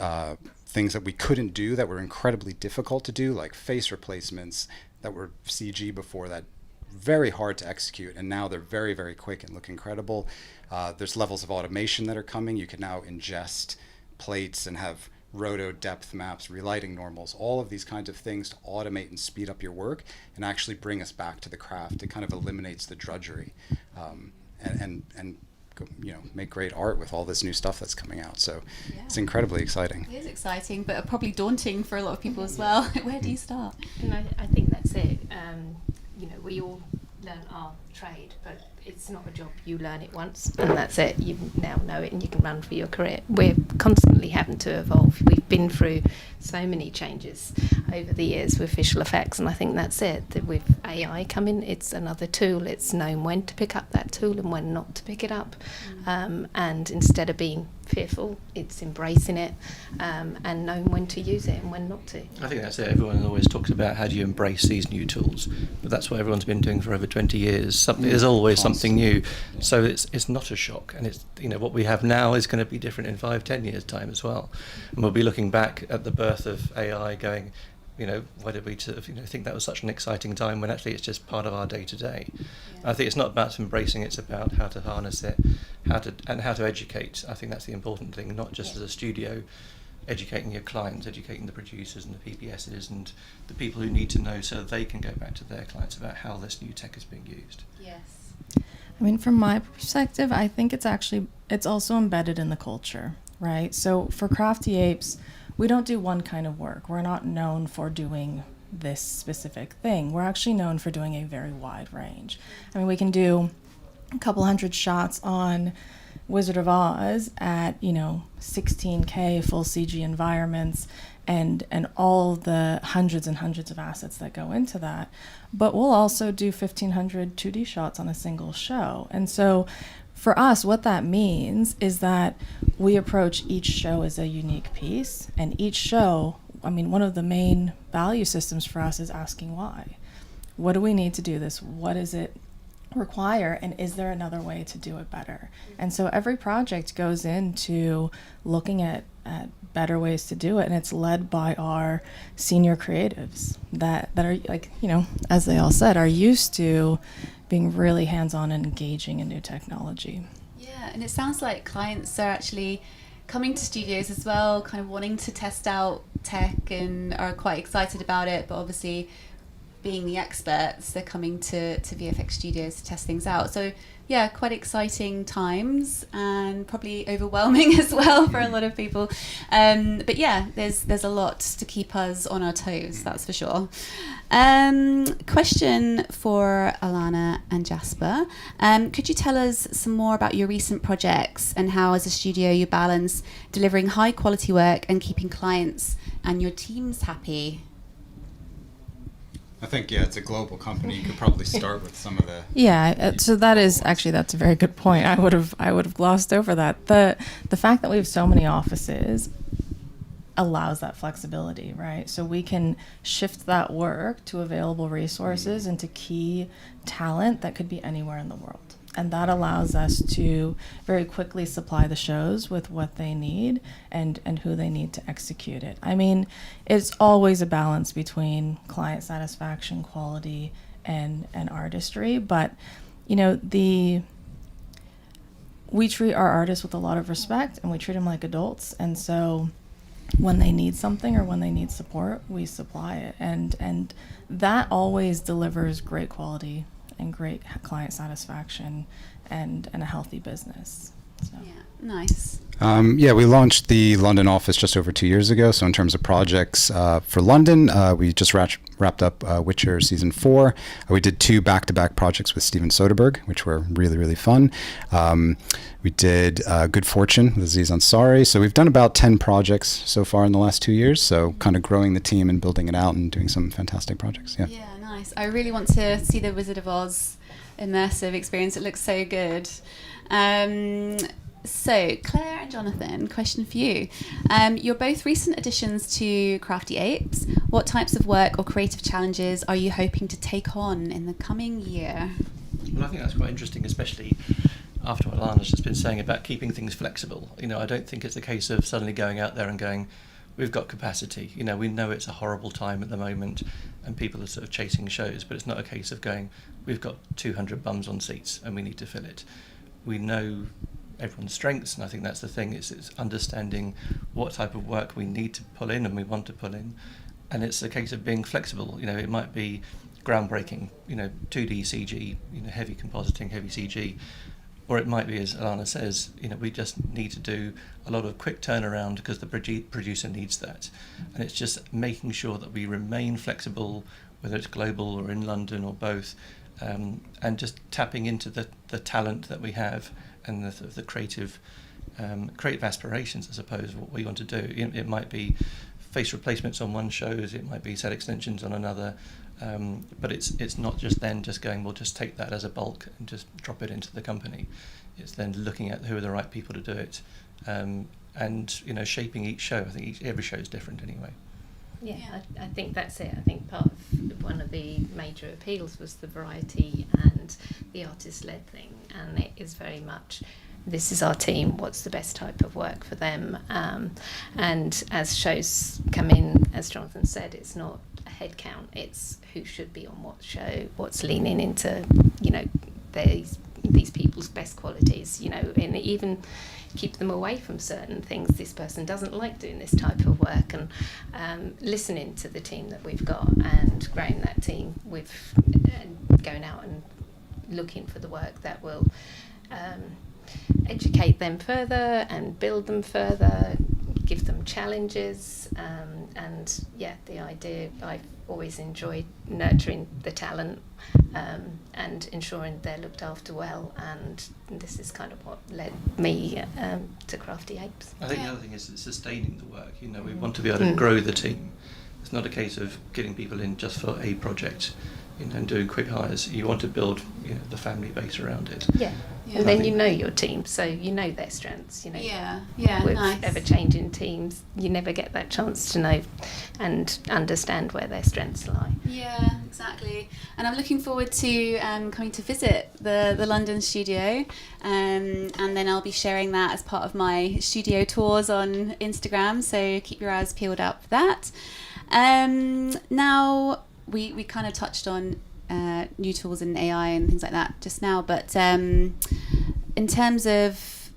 Speaker 4: things that we couldn't do that were incredibly difficult to do, like face replacements that were CG before that, very hard to execute, and now they're very, very quick and look incredible. There's levels of automation that are coming. You can now ingest plates and have roto depth maps, relighting normals, all of these kinds of things to automate and speed up your work and actually bring us back to the craft. It kind of eliminates the drudgery and you know, make great art with all this new stuff that's coming out. So yeah, it's incredibly exciting.
Speaker 1: It is exciting, but probably daunting for a lot of people as well. Where do you start?
Speaker 5: And I think that's it. You know, we all learn our trade, but it's not a job. You learn it once and that's it. You now know it and you can run for your career. We're constantly having to evolve. We've been through so many changes over the years with visual effects, and I think that's it. That with AI coming, it's another tool. It's knowing when to pick up that tool and when not to pick it up. And instead of being fearful, it's embracing it and knowing when to use it and when not to.
Speaker 7: I think that's it. Everyone always talks about how do you embrace these new tools, but that's what everyone's been doing for over 20 years. There's always something new, so it's not a shock. And it's, you know, what we have now is going to be different in 5-10 years time as well, and we'll be looking back at the birth of AI going, you know, why did we sort of, you know, think that was such an exciting time when actually it's just part of our day to day. I think it's not about embracing, it's about how to harness it, how to educate. I think that's the important thing, not just as a studio, educating your clients, educating the producers and the PPSs and the people who need to know so that they can go back to their clients about how this new tech is being used.
Speaker 1: Yes.
Speaker 2: I mean, from my perspective, I think it's also embedded in the culture, right? So for Crafty Apes, we don't do one kind of work. We're not known for doing this specific thing. We're actually known for doing a very wide range. I mean, we can do a couple hundred shots on Wizard of Oz at, you know, 16K full CG environments and all the hundreds and hundreds of assets that go into that. But we'll also do 1,500 2D shots on a single show. And so for us, what that means is that we approach each show as a unique piece, and each show, I mean, one of the main value systems for us is asking why. What do we need to do this? What does it require, and is there another way to do it better? And so every project goes into looking at better ways to do it, and it's led by our senior creatives that are, like, you know, as they all said, are used to being really hands-on and engaging in new technology.
Speaker 1: Yeah, and it sounds like clients are actually coming to studios as well, kind of wanting to test out tech and are quite excited about it, but obviously being the experts, they're coming to VFX studios to test things out. So yeah, quite exciting times and probably overwhelming as well for a lot of people. But yeah, there's a lot to keep us on our toes, that's for sure. Question for Alana and Jasper. Could you tell us some more about your recent projects and how as a studio you balance delivering high quality work and keeping clients and your teams happy?
Speaker 4: I think, it's a global company. You could probably start with some of the...
Speaker 2: So that's a very good point. I would have glossed over that. The fact that we have so many offices allows that flexibility, right? So we can shift that work to available resources and to key talent that could be anywhere in the world. And that allows us to very quickly supply the shows with what they need and who they need to execute it. I mean, it's always a balance between client satisfaction, quality, and artistry. But, we treat our artists with a lot of respect and we treat them like adults. And so when they need something or when they need support, we supply it. And that always delivers great quality and great client satisfaction and a healthy business. So.
Speaker 1: Yeah, nice.
Speaker 4: We launched the London office just over 2 years ago. So in terms of projects for London, we just wrapped up Witcher Season 4. We did 2 back-to-back projects with Steven Soderbergh, which were really, really fun. We did Good Fortune with Aziz Ansari. So we've done about 10 projects so far in the last 2 years. So kind of growing the team and building it out and doing some fantastic projects. Yeah.
Speaker 1: Nice. I really want to see the Wizard of Oz immersive experience. It looks so good. So Claire and Jonathan, question for you. You're both recent additions to Crafty Apes. What types of work or creative challenges are you hoping to take on in the coming year?
Speaker 7: Well, I think that's quite interesting, especially after what Alana's just been saying about keeping things flexible. I don't think it's a case of suddenly going out there and going, we've got capacity. We know it's a horrible time at the moment and people are sort of chasing shows, but it's not a case of going, we've got 200 bums on seats and we need to fill it. We know everyone's strengths, and I think that's the thing, it's understanding what type of work we need to pull in and we want to pull in. And it's a case of being flexible. It might be groundbreaking, 2D CG, heavy compositing, heavy CG. Or it might be, as Alana says, we just need to do a lot of quick turnaround because the producer needs that. And it's just making sure that we remain flexible, whether it's global or in London or both, and just tapping into the talent that we have and the creative aspirations, I suppose, of what we want to do. It might be face replacements on one shows, it might be set extensions on another, but it's not just then just going, we'll just take that as a bulk and just drop it into the company. It's then looking at who are the right people to do it, and shaping each show. I think every show is different anyway.
Speaker 5: Yeah, I think that's it. I think part of one of the major appeals was the variety and the artist-led thing, and it is very much, this is our team, what's the best type of work for them, and as shows come in, as Jonathan said, it's not a head count, it's who should be on what show, what's leaning into these people's best qualities, and even keep them away from certain things. This person doesn't like doing this type of work, and listening to the team that we've got and growing that team with going out and looking for the work that will educate them further and build them further, give them challenges, and the idea, I've always enjoyed nurturing the talent and ensuring they're looked after well, and this is kind of what led me to Crafty Apes.
Speaker 7: I think the other thing is sustaining the work. We want to be able to grow the team. It's not a case of getting people in just for a project, and doing quick hires. You want to build the family base around it.
Speaker 5: Yeah. And then you know your team, so you know their strengths. With
Speaker 1: nice.
Speaker 5: ever-changing teams, you never get that chance to know and understand where their strengths lie.
Speaker 1: Yeah, exactly. And I'm looking forward to coming to visit the London studio, and then I'll be sharing that as part of my studio tours on Instagram, so keep your eyes peeled out for that. Now, we kind of touched on new tools and AI and things like that just now, but in terms of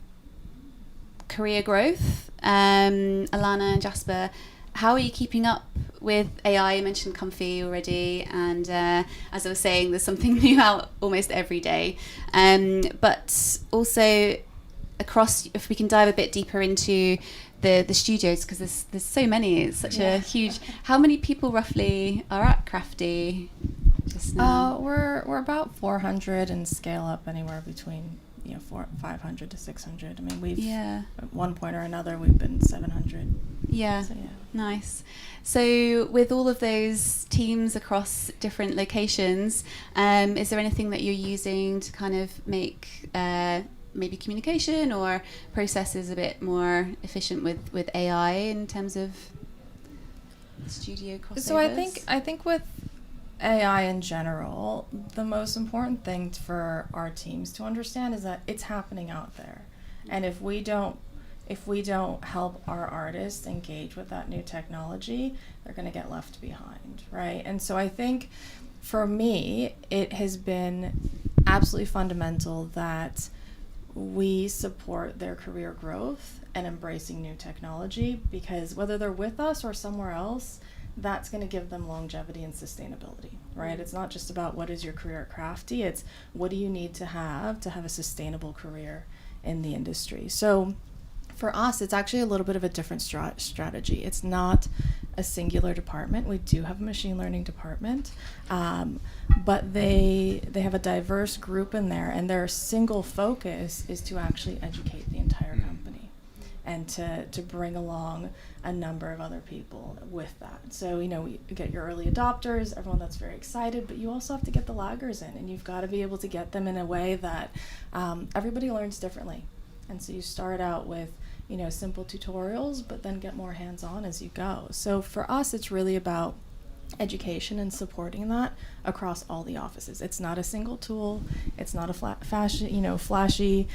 Speaker 1: career growth, Alana and Jasper, how are you keeping up with AI, I mentioned Comfy already, and as I was saying, there's something new out almost every day. But also across, if we can dive a bit deeper into the studios, because there's so many, it's such a huge. How many people roughly are at Crafty just now?
Speaker 2: We're about 400 and scale up anywhere between 500 to 600. I mean, we've at one point or another we've been 700.
Speaker 1: Yeah. So, nice. So with all of those teams across different locations, is there anything that you're using to kind of make maybe communication or processes a bit more efficient with AI in terms of studio crossovers?
Speaker 2: So I think with AI in general, the most important thing for our teams to understand is that it's happening out there, and if we don't help our artists engage with that new technology, they're going to get left behind, right? And so I think for me, it has been absolutely fundamental that we support their career growth and embracing new technology, because whether they're with us or somewhere else, that's going to give them longevity and sustainability, right? It's not just about what is your career at Crafty, it's what do you need to have a sustainable career in the industry. So for us, it's actually a little bit of a different strategy. It's not a singular department. We do have a machine learning department, but they have a diverse group in there, and their single focus is to actually educate the entire company and to bring along a number of other people with that. So, we get your early adopters, everyone that's very excited, but you also have to get the laggers in, and you've got to be able to get them in a way that everybody learns differently. And so you start out with simple tutorials, but then get more hands-on as you go. So for us, it's really about education and supporting that across all the offices. It's not a single tool. It's not a flashy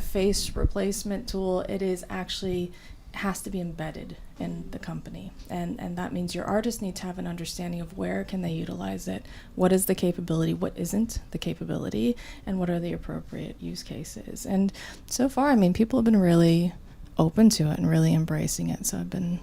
Speaker 2: face replacement tool. It is actually has to be embedded in the company, and that means your artists need to have an understanding of where can they utilize it, what is the capability, what isn't the capability, and what are the appropriate use cases. And so far, people have been really open to it and really embracing it, so I've been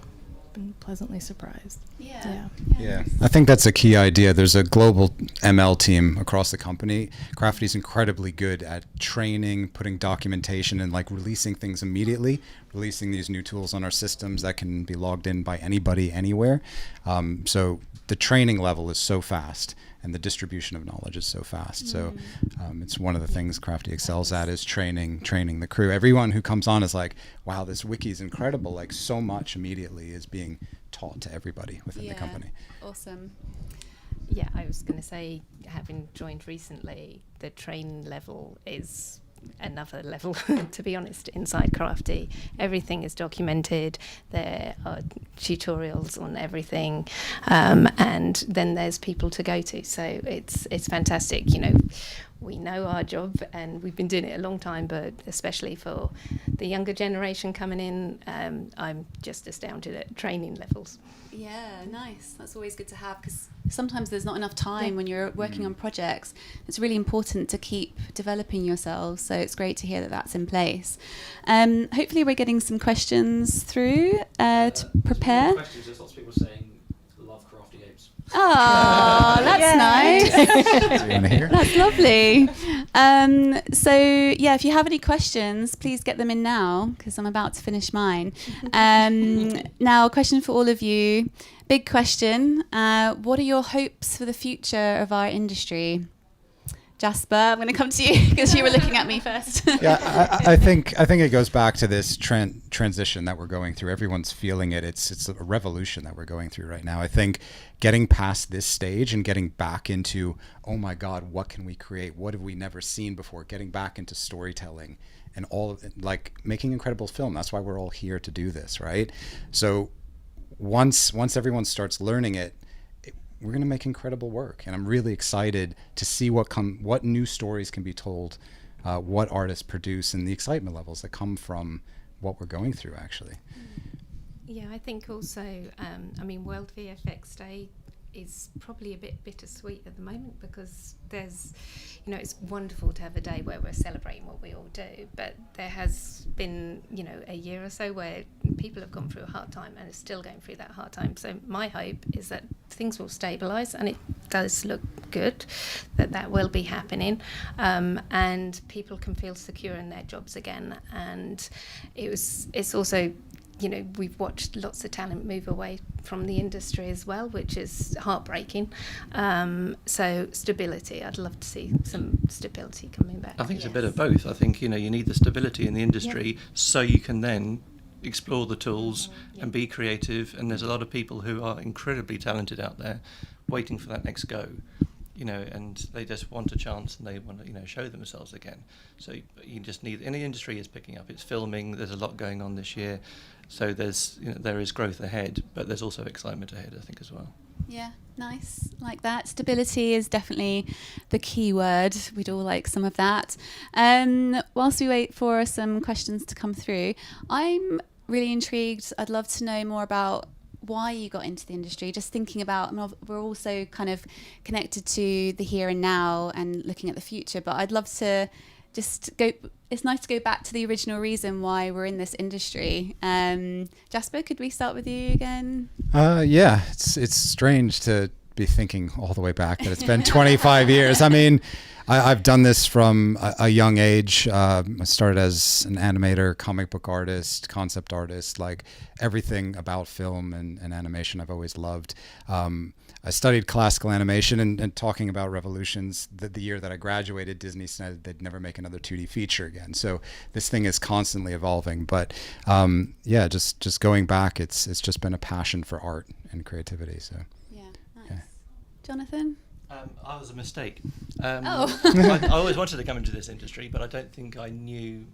Speaker 2: pleasantly surprised.
Speaker 4: Yeah, I think that's a key idea. There's a global ML team across the company. Crafty's incredibly good at training, putting documentation, and releasing things immediately, releasing these new tools on our systems that can be logged in by anybody anywhere. So the training level is so fast, and the distribution of knowledge is so fast. So it's one of the things Crafty excels at, is training the crew. Everyone who comes on is like, wow, this wiki is incredible. So much immediately is being taught to everybody within the company.
Speaker 1: Awesome.
Speaker 5: Yeah, I was going to say, having joined recently, the training level is another level, to be honest, inside Crafty. Everything is documented. There are tutorials on everything, and then there's people to go to. So it's fantastic. We know our job, and we've been doing it a long time, but especially for the younger generation coming in, I'm just astounded at training levels.
Speaker 1: Yeah, nice. That's always good to have, because sometimes there's not enough time when you're working on projects. It's really important to keep developing yourselves, so it's great to hear that that's in place. Hopefully we're getting some questions through to prepare.
Speaker 3: Questions, there's lots of people saying love Crafty games.
Speaker 1: Oh, that's nice.
Speaker 4: Do you want to hear?
Speaker 1: That's lovely. So yeah, if you have any questions, please get them in now, because I'm about to finish mine. Now, a question for all of you. Big question. What are your hopes for the future of our industry? Jasper, I'm going to come to you because you were looking at me first.
Speaker 4: Yeah, I think it goes back to this transition that we're going through. Everyone's feeling it. It's a revolution that we're going through right now. I think getting past this stage and getting back into, oh my God, what can we create? What have we never seen before? Getting back into storytelling and all of it, making incredible film. That's why we're all here to do this, right? So once everyone starts learning it, we're going to make incredible work, and I'm really excited to see what new stories can be told, what artists produce, and the excitement levels that come from what we're going through, actually.
Speaker 5: Yeah, I think also, World VFX Day is probably a bit bittersweet at the moment, because there's, you know, it's wonderful to have a day where we're celebrating what we all do, but there has been, you know, a year or so where people have gone through a hard time and are still going through that hard time. So my hope is that things will stabilise, and it does look good that will be happening, and people can feel secure in their jobs again. And it's also, you know, we've watched lots of talent move away from the industry as well, which is heartbreaking. So stability, I'd love to see some stability coming back.
Speaker 7: I think it's a bit of both. I think, you know, you need the stability in the industry so you can then explore the tools and be creative. And there's a lot of people who are incredibly talented out there waiting for that next go, you know, and they just want a chance and they want to, you know, show themselves again. So you just need, and the industry is picking up. It's filming. There's a lot going on this year. So there's, you know, there is growth ahead, but there's also excitement ahead, I think, as well.
Speaker 1: Yeah, nice. Like that. Stability is definitely the key word. We'd all like some of that. Whilst we wait for some questions to come through, I'm really intrigued. I'd love to know more about why you got into the industry. Just thinking about, I mean, we're also kind of connected to the here and now and looking at the future, but I'd love to just go, it's nice to go back to the original reason why we're in this industry. Jasper, could we start with you again?
Speaker 4: Yeah, it's strange to be thinking all the way back that it's been 25 years. I mean, I've done this from a young age. I started as an animator, comic book artist, concept artist, like everything about film and animation I've always loved. I studied classical animation, and talking about revolutions, the year that I graduated, Disney said they'd never make another 2D feature again. So this thing is constantly evolving. But yeah, just going back, it's just been a passion for art and creativity. So
Speaker 1: yeah, nice. Yeah. Jonathan?
Speaker 7: I was a mistake.
Speaker 1: Oh.
Speaker 7: I always wanted to come into this industry, but I don't think I knew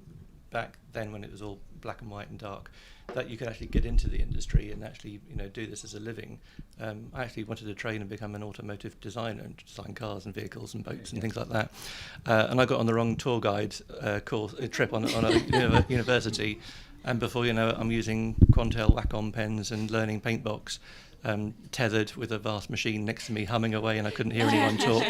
Speaker 7: back then, when it was all black and white and dark, that you could actually get into the industry and actually, you know, do this as a living. I actually wanted to train and become an automotive designer and design cars and vehicles and boats and things like that. And I got on the wrong tour guide trip on a university. And before you know it, I'm using Quantel Wacom pens and learning Paintbox, tethered with a vast machine next to me, humming away, and I couldn't hear anyone talk.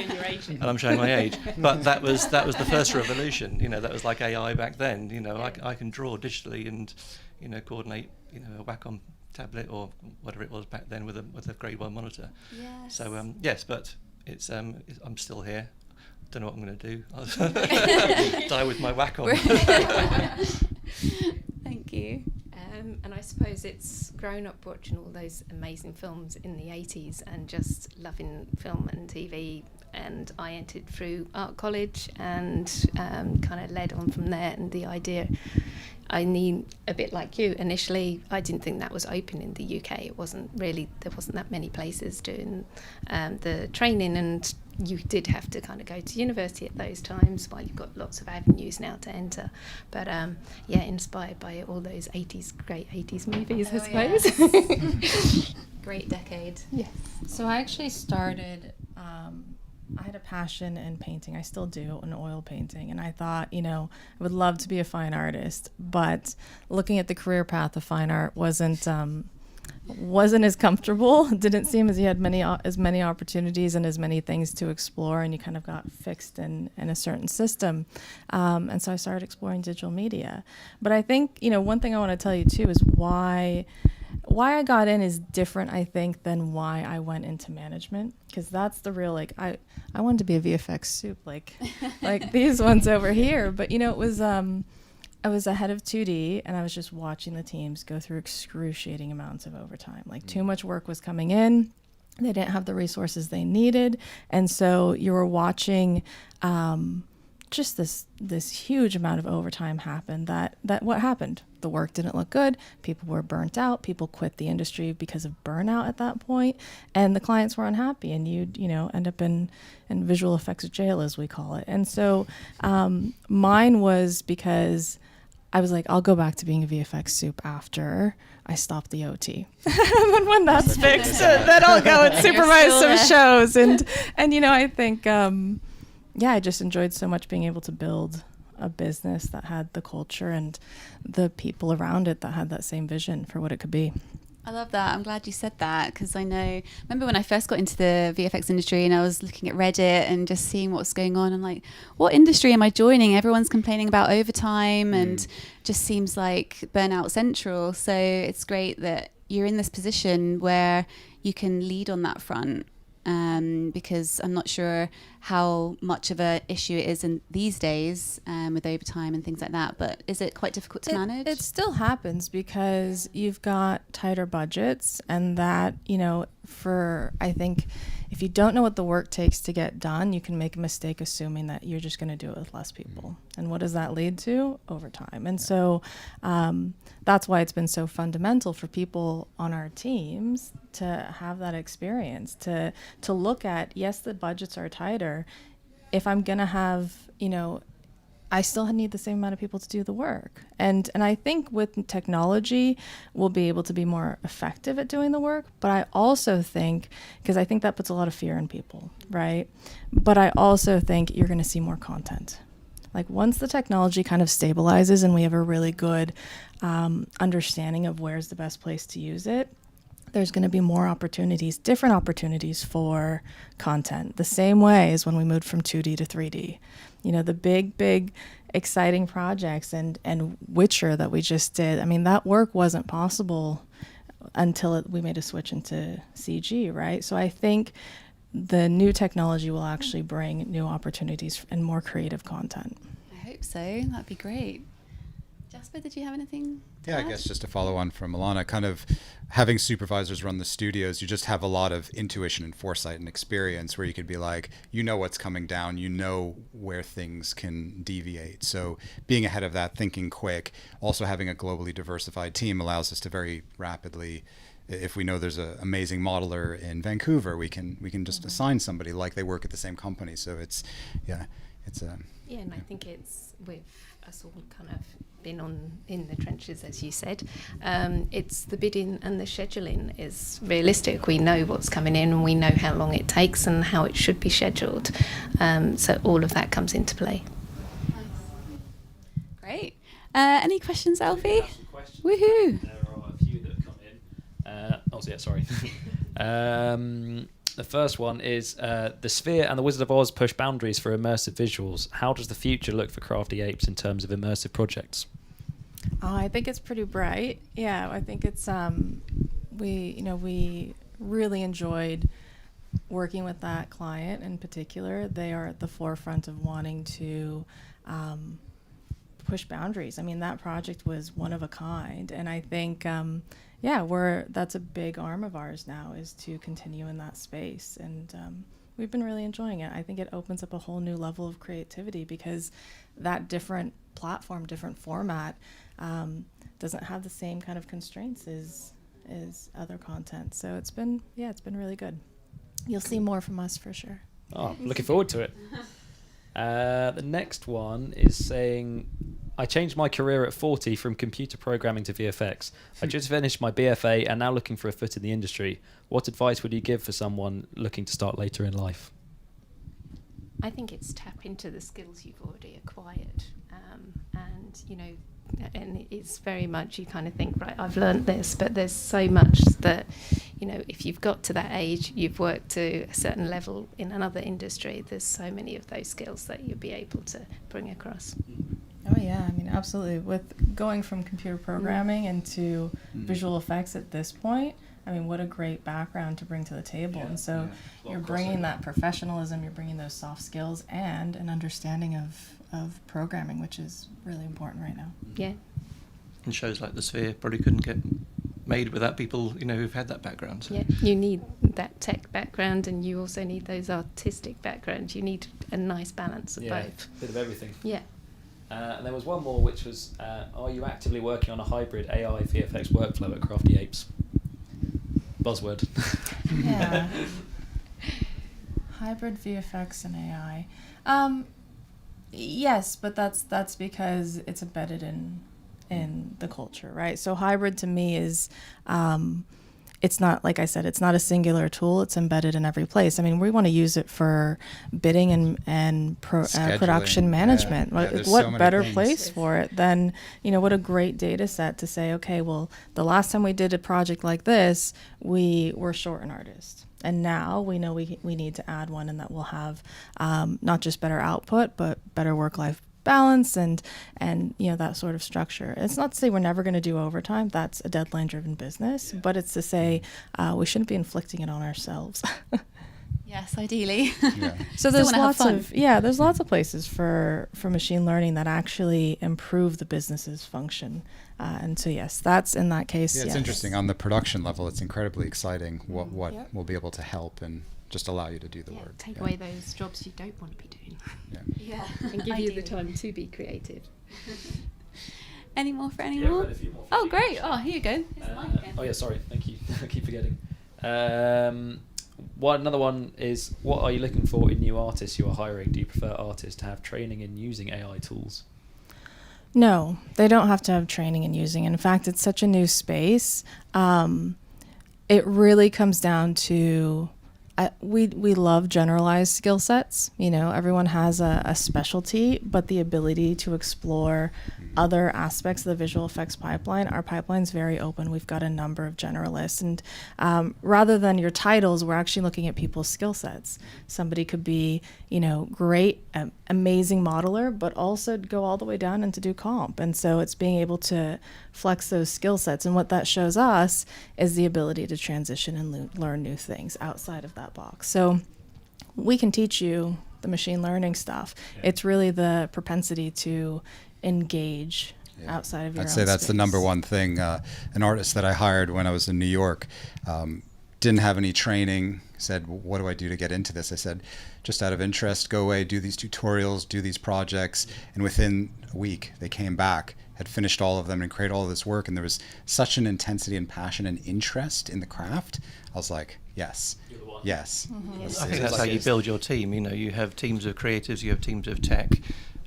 Speaker 7: And I'm showing my age. But that was the first revolution. You know, that was like AI back then. You know, I can draw digitally and, you know, coordinate, you know, a Wacom tablet or whatever it was back then with a grade 1 monitor.
Speaker 1: Yes.
Speaker 7: So yes, but it's I'm still here. Don't know what I'm going to do. I'll die with my Wacom.
Speaker 1: Thank you.
Speaker 5: And I suppose it's grown up watching all those amazing films in the 80s and just loving film and TV. And I entered through art college and kind of led on from there. And the idea, I need a bit like you. Initially, I didn't think that was open in the UK. It wasn't really, there wasn't that many places doing the training, and you did have to kind of go to university at those times, while you've got lots of avenues now to enter. But yeah, inspired by all those great 80s movies, I suppose.
Speaker 1: Yes. Great decade.
Speaker 5: Yes.
Speaker 2: So I actually started, I had a passion in painting. I still do, in oil painting. And I thought, you know, I would love to be a fine artist. But looking at the career path of fine art wasn't as comfortable. It didn't seem as you had as many opportunities and as many things to explore, and you kind of got fixed in a certain system. And so I started exploring digital media. But I think, you know, one thing I want to tell you too is why I got in is different, I think, than why I went into management, because that's the real, like, I wanted to be a VFX soup, like these ones over here. But, you know, it was, I was a head of 2D, and I was just watching the teams go through excruciating amounts of overtime. Like, too much work was coming in. They didn't have the resources they needed. And so you were watching just this huge amount of overtime happen. That what happened? The work didn't look good. People were burnt out. People quit the industry because of burnout at that point, and the clients were unhappy, and you'd, you know, end up in visual effects jail, as we call it. And so mine was because I was like, I'll go back to being a VFX soup after I stop the OT. And then when that's fixed, then I'll go and supervise some shows. And you know, I think yeah, I just enjoyed so much being able to build a business that had the culture and the people around it that had that same vision for what it could be.
Speaker 1: I love that. I'm glad you said that, because remember when I first got into the VFX industry and I was looking at Reddit and just seeing what's going on. I'm like, what industry am I joining? Everyone's complaining about overtime and just seems like burnout central. So it's great that you're in this position where you can lead on that front. Because I'm not sure how much of an issue it is in these days with overtime and things like that. But is it quite difficult to manage?
Speaker 2: It still happens because you've got tighter budgets, and that, I think if you don't know what the work takes to get done, you can make a mistake assuming that you're just going to do it with less people. And what does that lead to? Overtime. And so that's why it's been so fundamental for people on our teams to have that experience, to look at, yes, the budgets are tighter. If I'm going to have, I still need the same amount of people to do the work. And I think with technology, we'll be able to be more effective at doing the work. But I also think, because I think that puts a lot of fear in people, right? But I also think you're going to see more content. Like once the technology kind of stabilizes and we have a really good understanding of where's the best place to use it, there's going to be more opportunities, different opportunities for content. The same way as when we moved from 2D to 3D. The big, exciting projects and Witcher that we just did. I mean, that work wasn't possible until we made a switch into CG, right? So I think the new technology will actually bring new opportunities and more creative content.
Speaker 1: I hope so. That'd be great. Jasper, did you have anything to
Speaker 4: Yeah,
Speaker 1: add?
Speaker 4: I guess just to follow on from Alana, kind of having supervisors run the studios, you just have a lot of intuition and foresight and experience where you could be like, what's coming down, where things can deviate. So being ahead of that, thinking quick, also having a globally diversified team allows us to very rapidly, if we know there's an amazing modeler in Vancouver, we can just assign somebody like they work at the same company. So it's
Speaker 5: and I think it's with us all kind of been in the trenches, as you said. It's the bidding and the scheduling is realistic. We know what's coming in and we know how long it takes and how it should be scheduled. So all of that comes into play.
Speaker 1: Great. Any questions, Alfie? Woohoo!
Speaker 3: There are a few that have come in. Sorry. The first one is the Sphere and the Wizard of Oz push boundaries for immersive visuals. How does the future look for Crafty Apes in terms of immersive projects?
Speaker 2: I think it's pretty bright. Yeah, I think it's we really enjoyed working with that client in particular. They are at the forefront of wanting to push boundaries. I mean, that project was one of a kind, and I think that's a big arm of ours now, is to continue in that space, and we've been really enjoying it. I think it opens up a whole new level of creativity because that different platform, different format doesn't have the same kind of constraints as other content. So it's been really good. You'll see more from us for sure.
Speaker 3: Oh, looking forward to it. The next one is saying, I changed my career at 40 from computer programming to VFX. I just finished my BFA and now looking for a foot in the industry. What advice would you give for someone looking to start later in life?
Speaker 5: I think it's tap into the skills you've already acquired. And it's very much, you kind of think, right, I've learned this, but there's so much that, if you've got to that age, you've worked to a certain level in another industry, there's so many of those skills that you'll be able to bring across.
Speaker 2: Oh yeah, I mean, absolutely. With going from computer programming into visual effects at this point, I mean, what a great background to bring to the table. And so you're bringing that professionalism, you're bringing those soft skills and an understanding of programming, which is really important right now.
Speaker 5: Yeah.
Speaker 7: And shows like the Sphere probably couldn't get made without people, who've had that background. So.
Speaker 5: Yeah, you need that tech background and you also need those artistic backgrounds. You need a nice balance of both.
Speaker 3: A bit of everything.
Speaker 5: Yeah.
Speaker 3: And there was one more, which was, are you actively working on a hybrid AI VFX workflow at Crafty Apes? Buzzword.
Speaker 2: Yeah. Hybrid VFX and AI. Yes, but that's because it's embedded in the culture, right? So hybrid to me is, it's not, like I said, it's not a singular tool. It's embedded in every place. I mean, we want to use it for bidding and production management.
Speaker 4: Yeah,
Speaker 2: What
Speaker 4: so many
Speaker 2: better
Speaker 4: things.
Speaker 2: place for it than, what a great data set to say, okay, well, the last time we did a project like this, we were short an artist. And now we know we need to add one, and that will have not just better output, but better work-life balance and that sort of structure. It's not to say we're never going to do overtime. That's a deadline-driven business, but it's to say we shouldn't be inflicting it on ourselves.
Speaker 1: Yes, ideally.
Speaker 2: So there's lots of places for machine learning that actually improve the business's function. And so yes, that's in that case.
Speaker 4: Yeah, it's interesting. On the production level, it's incredibly exciting what will be able to help and just allow you to do the work.
Speaker 5: Take away those jobs you don't want to be doing.
Speaker 1: Yeah.
Speaker 5: And give you the time to be creative.
Speaker 1: Any more for any
Speaker 3: Yeah,
Speaker 1: more?
Speaker 3: I've got a few more for
Speaker 1: Oh,
Speaker 3: you.
Speaker 1: great. Oh, here you go. Here's the mic again.
Speaker 3: Oh yeah, sorry. Thank you. I keep forgetting. Another one is, what are you looking for in new artists you are hiring? Do you prefer artists to have training in using AI tools?
Speaker 2: No, they don't have to have training in using it. In fact, it's such a new space. It really comes down to we love generalized skill sets. Everyone has a specialty, but the ability to explore other aspects of the visual effects pipeline. Our pipeline's very open. We've got a number of generalists, and rather than your titles, we're actually looking at people's skill sets. Somebody could be, great, amazing modeler, but also go all the way down into do comp. And so it's being able to flex those skill sets. And what that shows us is the ability to transition and learn new things outside of that box. So we can teach you the machine learning stuff. It's really the propensity to engage outside of your
Speaker 4: I'd
Speaker 2: own
Speaker 4: say that's
Speaker 2: space.
Speaker 4: the number one thing. An artist that I hired when I was in New York didn't have any training, said, what do I do to get into this? I said, just out of interest, go away, do these tutorials, do these projects. And within a week, they came back, had finished all of them and created all of this work. And there was such an intensity and passion and interest in the craft. I was like, yes, yes.
Speaker 7: I think that's how you build your team. You have teams of creatives, you have teams of tech,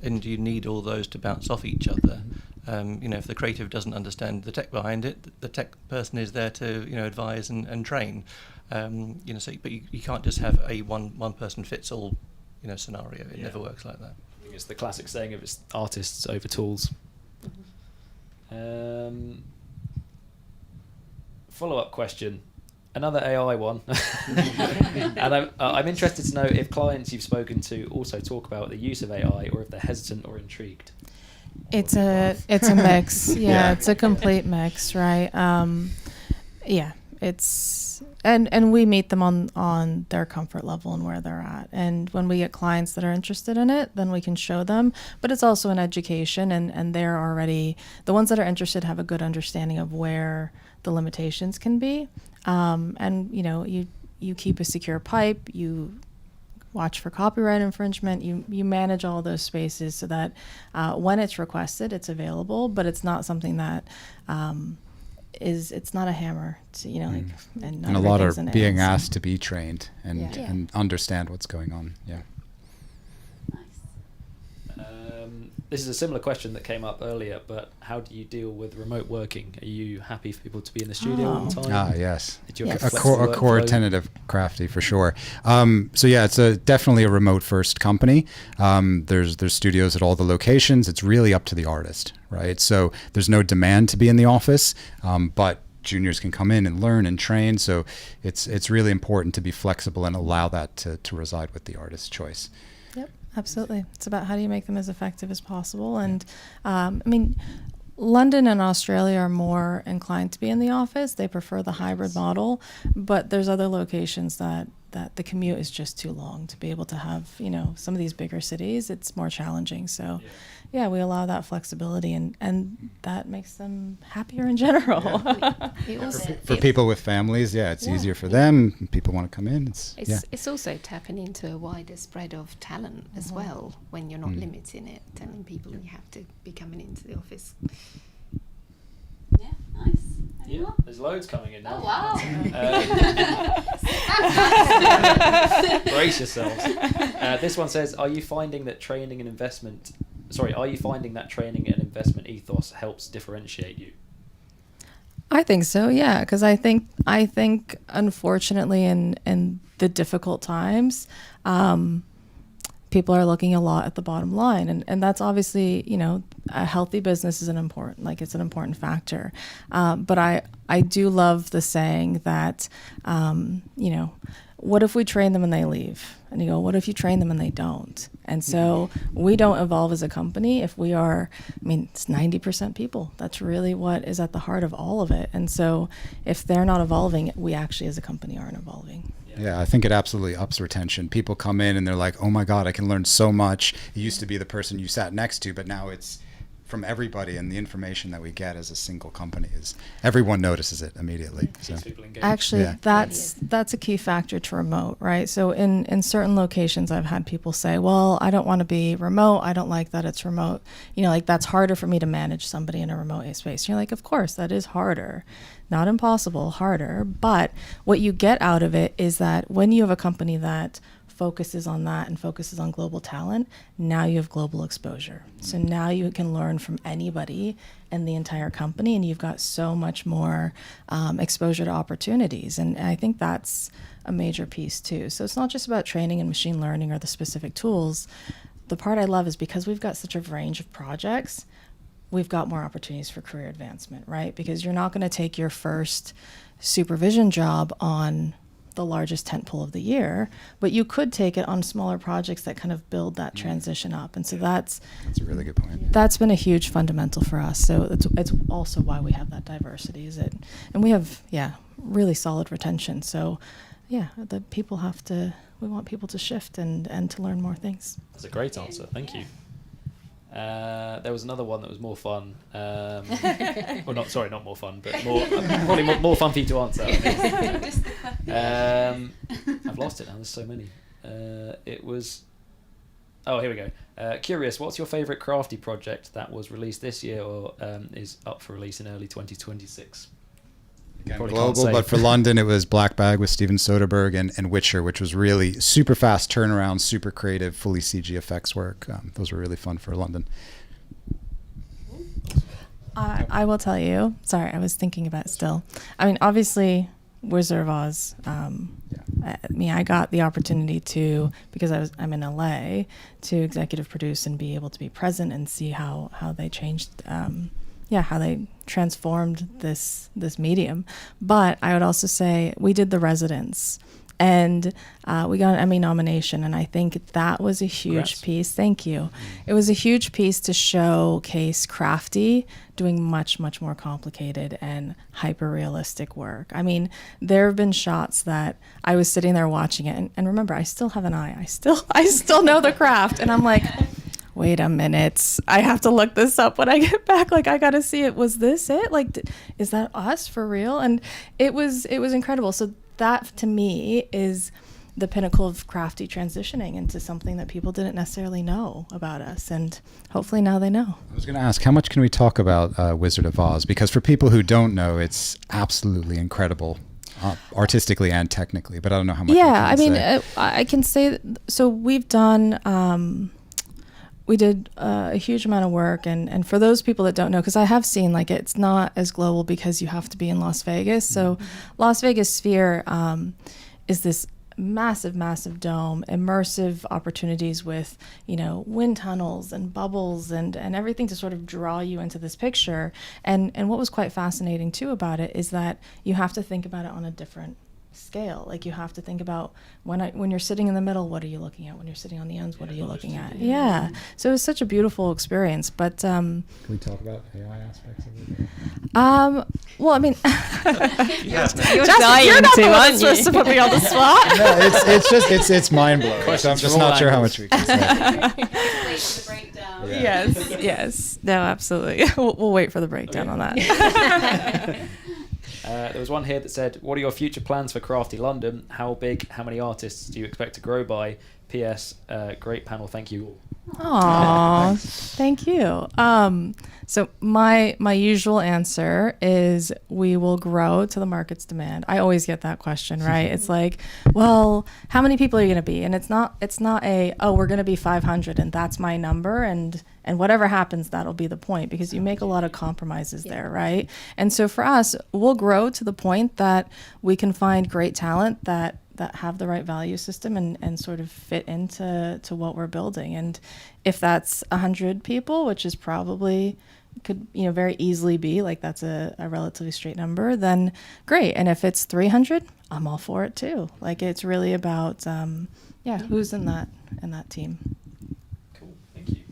Speaker 7: and you need all those to bounce off each other. If the creative doesn't understand the tech behind it, the tech person is there to advise and train. But you can't just have a one person fits all scenario. It never works like that.
Speaker 3: I think it's the classic saying of it's artists over tools. Follow-up question. Another AI one. And I'm interested to know if clients you've spoken to also talk about the use of AI, or if they're hesitant or intrigued.
Speaker 2: It's a mix. Yeah, it's a complete mix, right? It's and we meet them on their comfort level and where they're at. And when we get clients that are interested in it, then we can show them. But it's also an education, and they're already, the ones that are interested have a good understanding of where the limitations can be. And you keep a secure pipe, you watch for copyright infringement, you manage all those spaces so that when it's requested, it's available, but it's not something that it's not a hammer to, and
Speaker 4: a lot are being asked to be trained and understand what's going on.
Speaker 3: This is a similar question that came up earlier, but how do you deal with remote working? Are you happy for people to be in the studio all the time?
Speaker 4: Yes.
Speaker 3: Yes.
Speaker 4: A core tenet of Crafty for sure. It's definitely a remote first company. There's studios at all the locations. It's really up to the artist, right? So there's no demand to be in the office, but juniors can come in and learn and train. So it's really important to be flexible and allow that to reside with the artist's choice.
Speaker 2: Absolutely. It's about how do you make them as effective as possible. And London and Australia are more inclined to be in the office. They prefer the hybrid model, but there's other locations that the commute is just too long to be able to have, some of these bigger cities, it's more challenging. So we allow that flexibility, and that makes them happier in general.
Speaker 4: For people with families, it's easier for them. People want to come in.
Speaker 5: It's also tapping into a wider spread of talent as well, when you're not limiting it, telling people you have to be coming into the office.
Speaker 1: Yeah, nice.
Speaker 3: Yeah, there's loads coming in now.
Speaker 1: Oh, wow.
Speaker 3: Brace yourselves. This one says, are you finding that training and investment ethos helps differentiate you?
Speaker 2: I think so, yeah, because I think unfortunately in the difficult times, people are looking a lot at the bottom line, and that's obviously, you know, a healthy business is an important factor. But I do love the saying that, you know, what if we train them and they leave? And you go, what if you train them and they don't? And so we don't evolve as a company if we are, I mean, it's 90% people. That's really what is at the heart of all of it. And so if they're not evolving, we actually as a company aren't evolving.
Speaker 4: Yeah, I think it absolutely ups retention. People come in and they're like, oh my God, I can learn so much. It used to be the person you sat next to, but now it's from everybody, and the information that we get as a single company is everyone notices it immediately. So.
Speaker 2: Actually, that's a key factor to remote, right? So in certain locations, I've had people say, well, I don't want to be remote. I don't like that it's remote. You know, like that's harder for me to manage somebody in a remote space. And you're like, of course, that is harder. Not impossible, harder. But what you get out of it is that when you have a company that focuses on that and focuses on global talent, now you have global exposure. So now you can learn from anybody in the entire company, and you've got so much more exposure to opportunities. And I think that's a major piece too. So it's not just about training and machine learning or the specific tools. The part I love is because we've got such a range of projects, we've got more opportunities for career advancement, right? Because you're not going to take your first supervision job on the largest tentpole of the year, but you could take it on smaller projects that kind of build that transition up. And so that's
Speaker 4: a really good point.
Speaker 2: That's been a huge fundamental for us. So it's also why we have that diversity, and we have, really solid retention. So the people we want people to shift and to learn more things.
Speaker 3: That's a great answer. Thank you. There was another one that was more fun. Well, not more fun, but probably more fun for you to answer. I've lost it now. There's so many. It was. Oh, here we go. Curious, what's your favourite crafty project that was released this year or is up for release in early 2026?
Speaker 4: Again, global, but for London, it was Black Bag with Steven Soderbergh and Witcher, which was really super fast turnaround, super creative, fully CG effects work. Those were really fun for London.
Speaker 2: I will tell you. Sorry, I was thinking about it still. I mean, obviously, Wizard of Oz. I got the opportunity to, because I'm in LA, to executive produce and be able to be present and see how they changed. How they transformed this medium. But I would also say we did The Residents, and we got an Emmy nomination, and I think that was a huge piece. Thank you. It was a huge piece to showcase crafty doing much, much more complicated and hyper-realistic work. I mean, there have been shots that I was sitting there watching it, and remember, I still have an eye. I still know the craft, and I'm like, wait a minute, I have to look this up when I get back. Like, I got to see it. Was this it? Like, is that us for real? And it was incredible. So that to me is the pinnacle of crafty transitioning into something that people didn't necessarily know about us. And hopefully now they know.
Speaker 4: I was going to ask, how much can we talk about Wizard of Oz? Because for people who don't know, it's absolutely incredible. Artistically and technically, but I don't know how much.
Speaker 2: Yeah, I mean, I can say, so we've done, we did a huge amount of work, and for those people that don't know, because I have seen, like, it's not as global because you have to be in Las Vegas. So Las Vegas Sphere is this massive dome, immersive opportunities with, wind tunnels and bubbles and everything to sort of draw you into this picture. And what was quite fascinating too about it is that you have to think about it on a different scale. Like, you have to think about when you're sitting in the middle, what are you looking at? When you're sitting on the ends, what are you looking at? Yeah. So it was such a beautiful experience. But can
Speaker 4: we talk about AI aspects of it?
Speaker 2: Well, I mean,
Speaker 8: you're dying to, aren't you?
Speaker 2: Supposed to put me on the spot.
Speaker 4: No, it's mind blowing. So I'm just not sure how much we can say.
Speaker 2: Yes. No, absolutely. We'll wait for the breakdown on that.
Speaker 3: There was one here that said, what are your future plans for Crafty London? How big, how many artists do you expect to grow by? P.S. Great panel, thank you all.
Speaker 2: Aw, thank you. So my usual answer is we will grow to the market's demand. I always get that question, right? It's like, well, how many people are you going to be? And it's not a, oh, we're going to be 500 and that's my number, and whatever happens, that'll be the point, because you make a lot of compromises there, right? And so for us, we'll grow to the point that we can find great talent that have the right value system and sort of fit into what we're building. And if that's 100 people, which is probably could very easily be like that's a relatively straight number, then great. And if it's 300, I'm all for it too. Like it's really about who's in that team.
Speaker 3: Cool, thank you.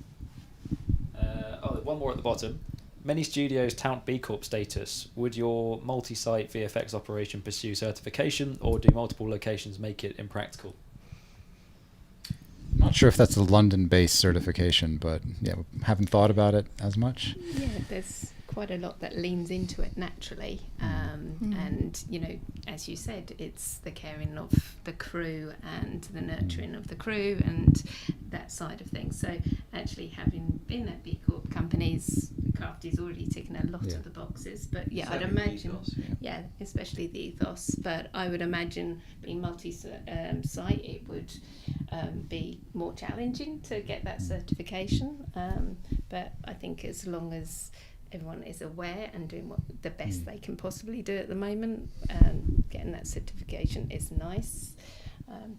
Speaker 3: One more at the bottom. Many studios tout B Corp status. Would your multi-site VFX operation pursue certification, or do multiple locations make it impractical?
Speaker 4: Not sure if that's a London-based certification, but yeah, haven't thought about it as much.
Speaker 5: Yeah, there's quite a lot that leans into it naturally, and as you said, it's the caring of the crew and the nurturing of the crew and that side of things. So actually, having been at B Corp companies, Crafty's already ticking a lot of the boxes. But yeah, I'd imagine, especially the ethos. But I would imagine being multi-site, it would be more challenging to get that certification. But I think as long as everyone is aware and doing the best they can possibly do at the moment, getting that certification is nice.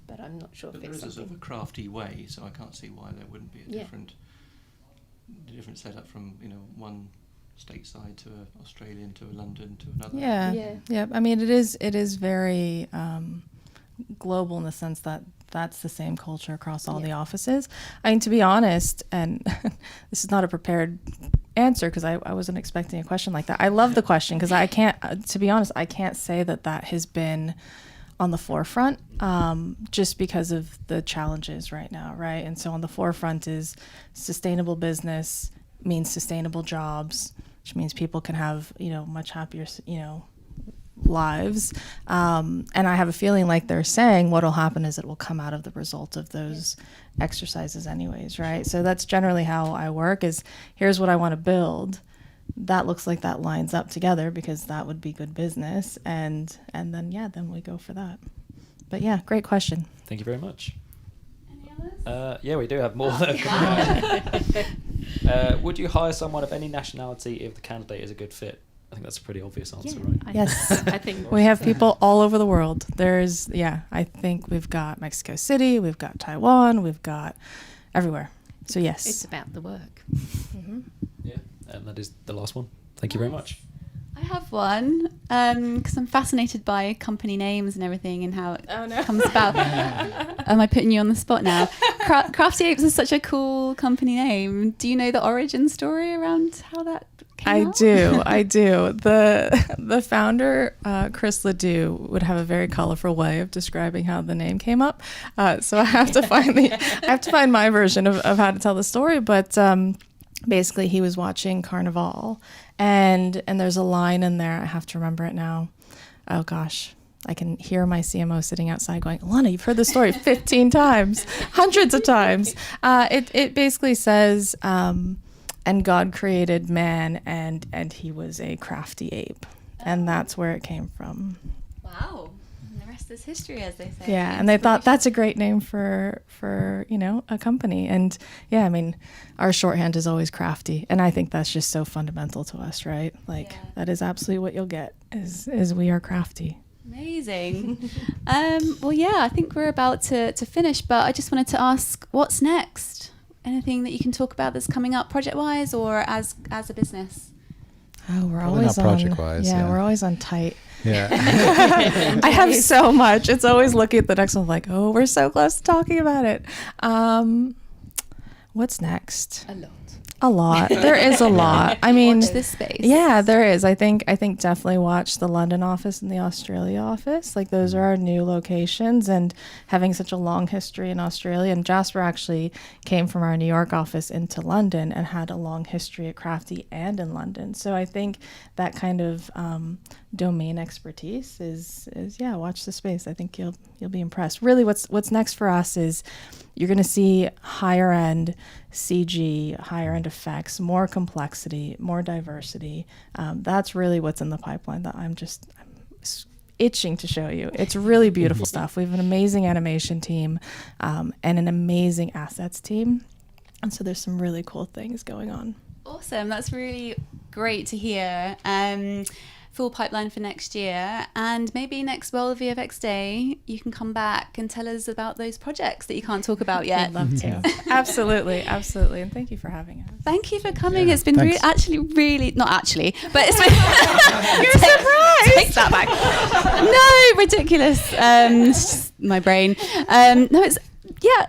Speaker 5: But I'm not sure if it's
Speaker 7: there is a sort of a crafty way, so I can't see why there wouldn't be a different setup from one stateside to an Australian to a London to another.
Speaker 2: Yeah. I mean, it is very global in the sense that that's the same culture across all the offices. I mean, to be honest, and this is not a prepared answer because I wasn't expecting a question like that. I love the question because I can't, to be honest, I can't say that has been on the forefront just because of the challenges right now, right? And so on the forefront is sustainable business means sustainable jobs, which means people can have, much happier, lives. And I have a feeling like they're saying what'll happen is it will come out of the result of those exercises anyways, right? So that's generally how I work is here's what I want to build. That looks like that lines up together because that would be good business. And then we go for that. But yeah, great question.
Speaker 3: Thank you very much.
Speaker 1: Any others?
Speaker 3: Yeah, we do have more. Would you hire someone of any nationality if the candidate is a good fit? I think that's a pretty obvious answer, right?
Speaker 2: Yes.
Speaker 5: I think
Speaker 2: we have people all over the world. I think we've got Mexico City, we've got Taiwan, we've got everywhere. So yes.
Speaker 5: It's about the work.
Speaker 2: Mm-hmm.
Speaker 3: Yeah, and that is the last one. Thank you very much.
Speaker 1: I have one because I'm fascinated by company names and everything and how it comes about. Am I putting you on the spot now? Crafty Apes is such a cool company name. Do you know the origin story around how that came out?
Speaker 2: I do. The founder, Chris Ledoux, would have a very colorful way of describing how the name came up. So I have to find my version of how to tell the story. But basically, he was watching Carnival, and there's a line in there. I have to remember it now. Oh gosh. I can hear my CMO sitting outside going, Elena, you've heard the story 15 times, hundreds of times. It basically says, and God created man, and he was a crafty ape. And that's where it came from.
Speaker 1: Wow. And the rest is history, as they say.
Speaker 2: Yeah, and they thought that's a great name for a company. And yeah, I mean, our shorthand is always crafty. And I think that's just so fundamental to us, right? Like, that is absolutely what you'll get, is we are crafty.
Speaker 1: Amazing. Well, yeah, I think we're about to finish, but I just wanted to ask, what's next? Anything that you can talk about that's coming up project-wise or as a business?
Speaker 2: Oh, we're
Speaker 4: Probably
Speaker 2: always
Speaker 4: not
Speaker 2: on
Speaker 4: project-wise,
Speaker 2: we're always on tight.
Speaker 4: Yeah.
Speaker 2: I have so much. It's always looking at the next one like, oh, we're so close to talking about it. What's next? A lot. There is a lot. I mean,
Speaker 1: watch this space.
Speaker 2: Yeah, there is. I think definitely watch the London office and the Australia office. Like those are our new locations, and having such a long history in Australia. And Jasper actually came from our New York office into London and had a long history at Crafty and in London. So I think that kind of domain expertise is yeah, watch the space. I think you'll be impressed. Really, what's next for us is you're going to see higher end CG, higher end effects, more complexity, more diversity. That's really what's in the pipeline that I'm itching to show you. It's really beautiful stuff. We have an amazing animation team and an amazing assets team. And so there's some really cool things going on.
Speaker 1: Awesome. That's really great to hear. Full pipeline for next year, and maybe next World VFX Day you can come back and tell us about those projects that you can't talk about yet.
Speaker 2: I'd love to. Absolutely, and thank you for having us.
Speaker 1: Thank you for coming.
Speaker 2: Yeah,
Speaker 1: it's been
Speaker 2: thanks.
Speaker 1: but it's been you're surprised. Take that back. No, ridiculous. It's just my brain. No,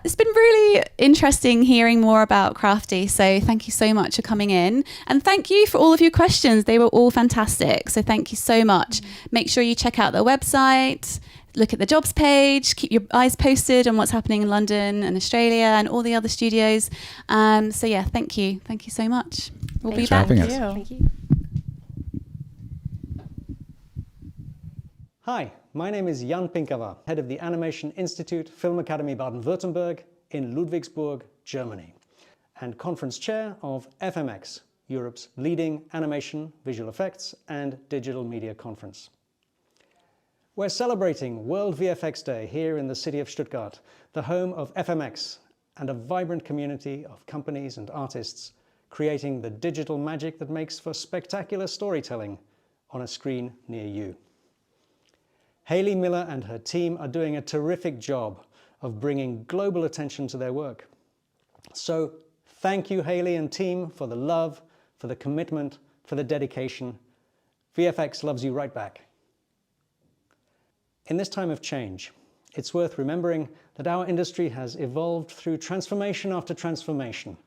Speaker 1: it's been really interesting hearing more about Crafty. So thank you so much for coming in. And thank you for all of your questions. They were all fantastic. So thank you so much. Make sure you check out their website, look at the jobs page, keep your eyes posted on what's happening in London and Australia and all the other studios. So yeah, thank you. Thank you so much. We'll be back.
Speaker 5: Thank you.
Speaker 9: Hi, my name is Jan Pinkava, head of the Animation Institute Film Academy Baden-Württemberg in Ludwigsburg, Germany, and conference chair of FMX, Europe's leading animation, visual effects, and digital media conference. We're celebrating World VFX Day here in the city of Stuttgart, the home of FMX, and a vibrant community of companies and artists creating the digital magic that makes for spectacular storytelling on a screen near you. Hayley Miller and her team are doing a terrific job of bringing global attention to their work. So thank you, Hayley and team, for the love, for the commitment, for the dedication. VFX loves you right back. In this time of change, it's worth remembering that our industry has evolved through transformation after transformation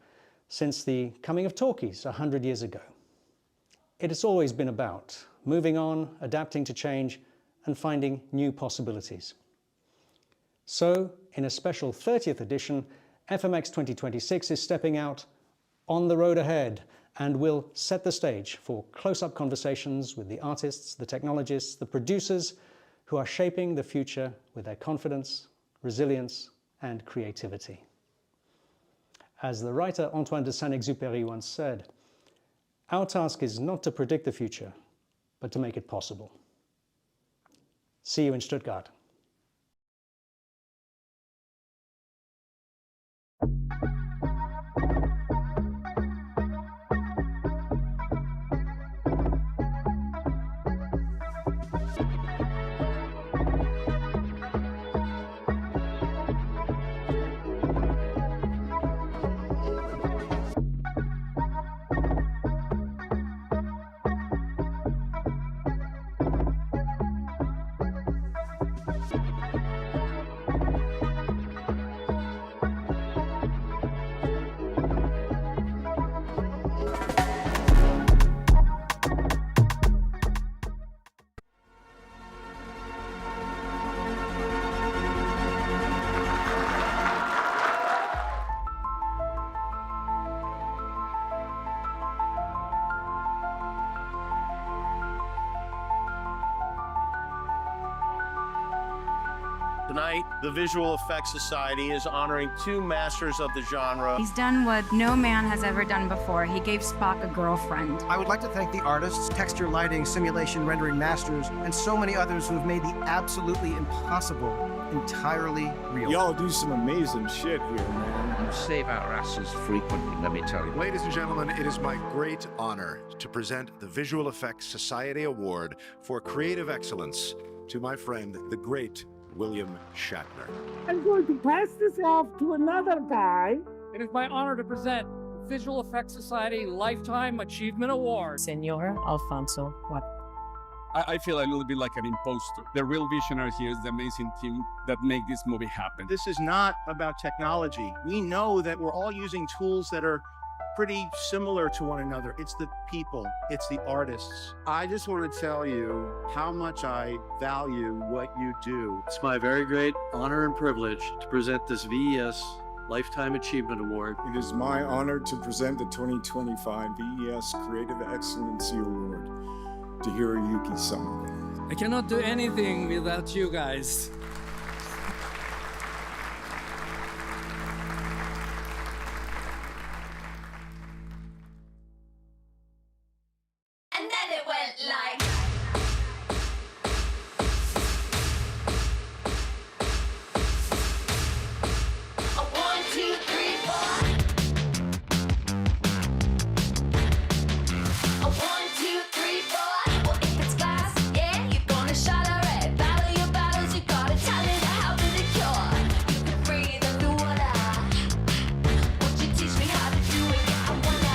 Speaker 9: since the coming of talkies 100 years ago. It has always been about moving on, adapting to change, and finding new possibilities. So, in a special 30th edition, FMX 2026 is stepping out on the road ahead and will set the stage for close-up conversations with the artists, the technologists, the producers who are shaping the future with their confidence, resilience, and creativity. As the writer Antoine de Saint-Exupéry once said, our task is not to predict the future, but to make it possible. See you in Stuttgart.
Speaker 14: Tonight, the Visual Effects Society is honoring two masters of the genre.
Speaker 19: He's done what no man has ever done before. He gave Spock a girlfriend.
Speaker 20: I would like to thank the artists, texture, lighting, simulation, rendering masters, and so many others who have made the absolutely impossible entirely real.
Speaker 15: Y'all do some amazing shit here, man.
Speaker 21: You save our asses frequently, let me tell you.
Speaker 22: Ladies and gentlemen, it is my great honor to present the Visual Effects Society Award for Creative Excellence to my friend, the great William Shatner.
Speaker 27: I'm going to pass this off to another guy. It is my honor to present the Visual Effects Society Lifetime Achievement Award.
Speaker 8: Senor Alfonso, what?
Speaker 6: I feel a little bit like an imposter. The real visionary here is the amazing team that make this movie happen.
Speaker 14: This is not about technology. We know that we're all using tools that are pretty similar to one another. It's the people, it's the artists.
Speaker 15: I just want to tell you how much I value what you do.
Speaker 30: It's my very great honor and privilege to present this VES Lifetime Achievement Award.
Speaker 15: It is my honor to present the 2025 VES Creative Excellency Award to Hiroyuki-sama.
Speaker 27: I cannot do anything without you guys.
Speaker 17: And then it went like. A 1, 2, 3, 4. A 1, 2, 3, 4. Well, if it's glass, yeah, you're gonna shatter it. Battle your battles, you gotta tell it how to the cure. You can breathe underwater. Won't you teach me how to do it? Yeah, I wanna.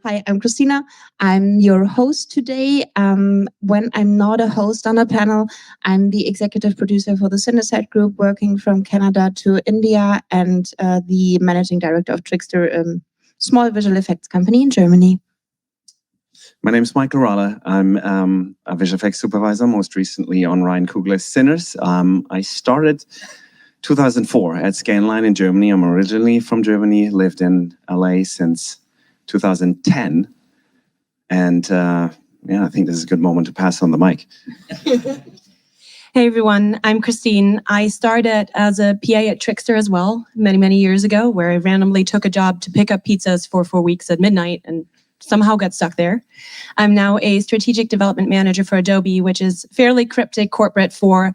Speaker 10: Hi, I'm Christina. I'm your host today. When I'm not a host on a panel, I'm the executive producer for the Cinesite Group, working from Canada to India, and the managing director of Trickster, a small visual effects company in Germany.
Speaker 11: My name is Michael Ralla. I'm a visual effects supervisor, most recently on Ryan Coogler's Sinners. I started 2004 at Scanline in Germany. I'm originally from Germany, lived in LA since 2010. And yeah, I think this is a good moment to pass on the mic.
Speaker 13: Hey everyone, I'm Christine. I started as a PA at Trickster as well, many years ago, where I randomly took a job to pick up pizzas for 4 weeks at midnight and somehow got stuck there. I'm now a strategic development manager for Adobe, which is fairly cryptic corporate for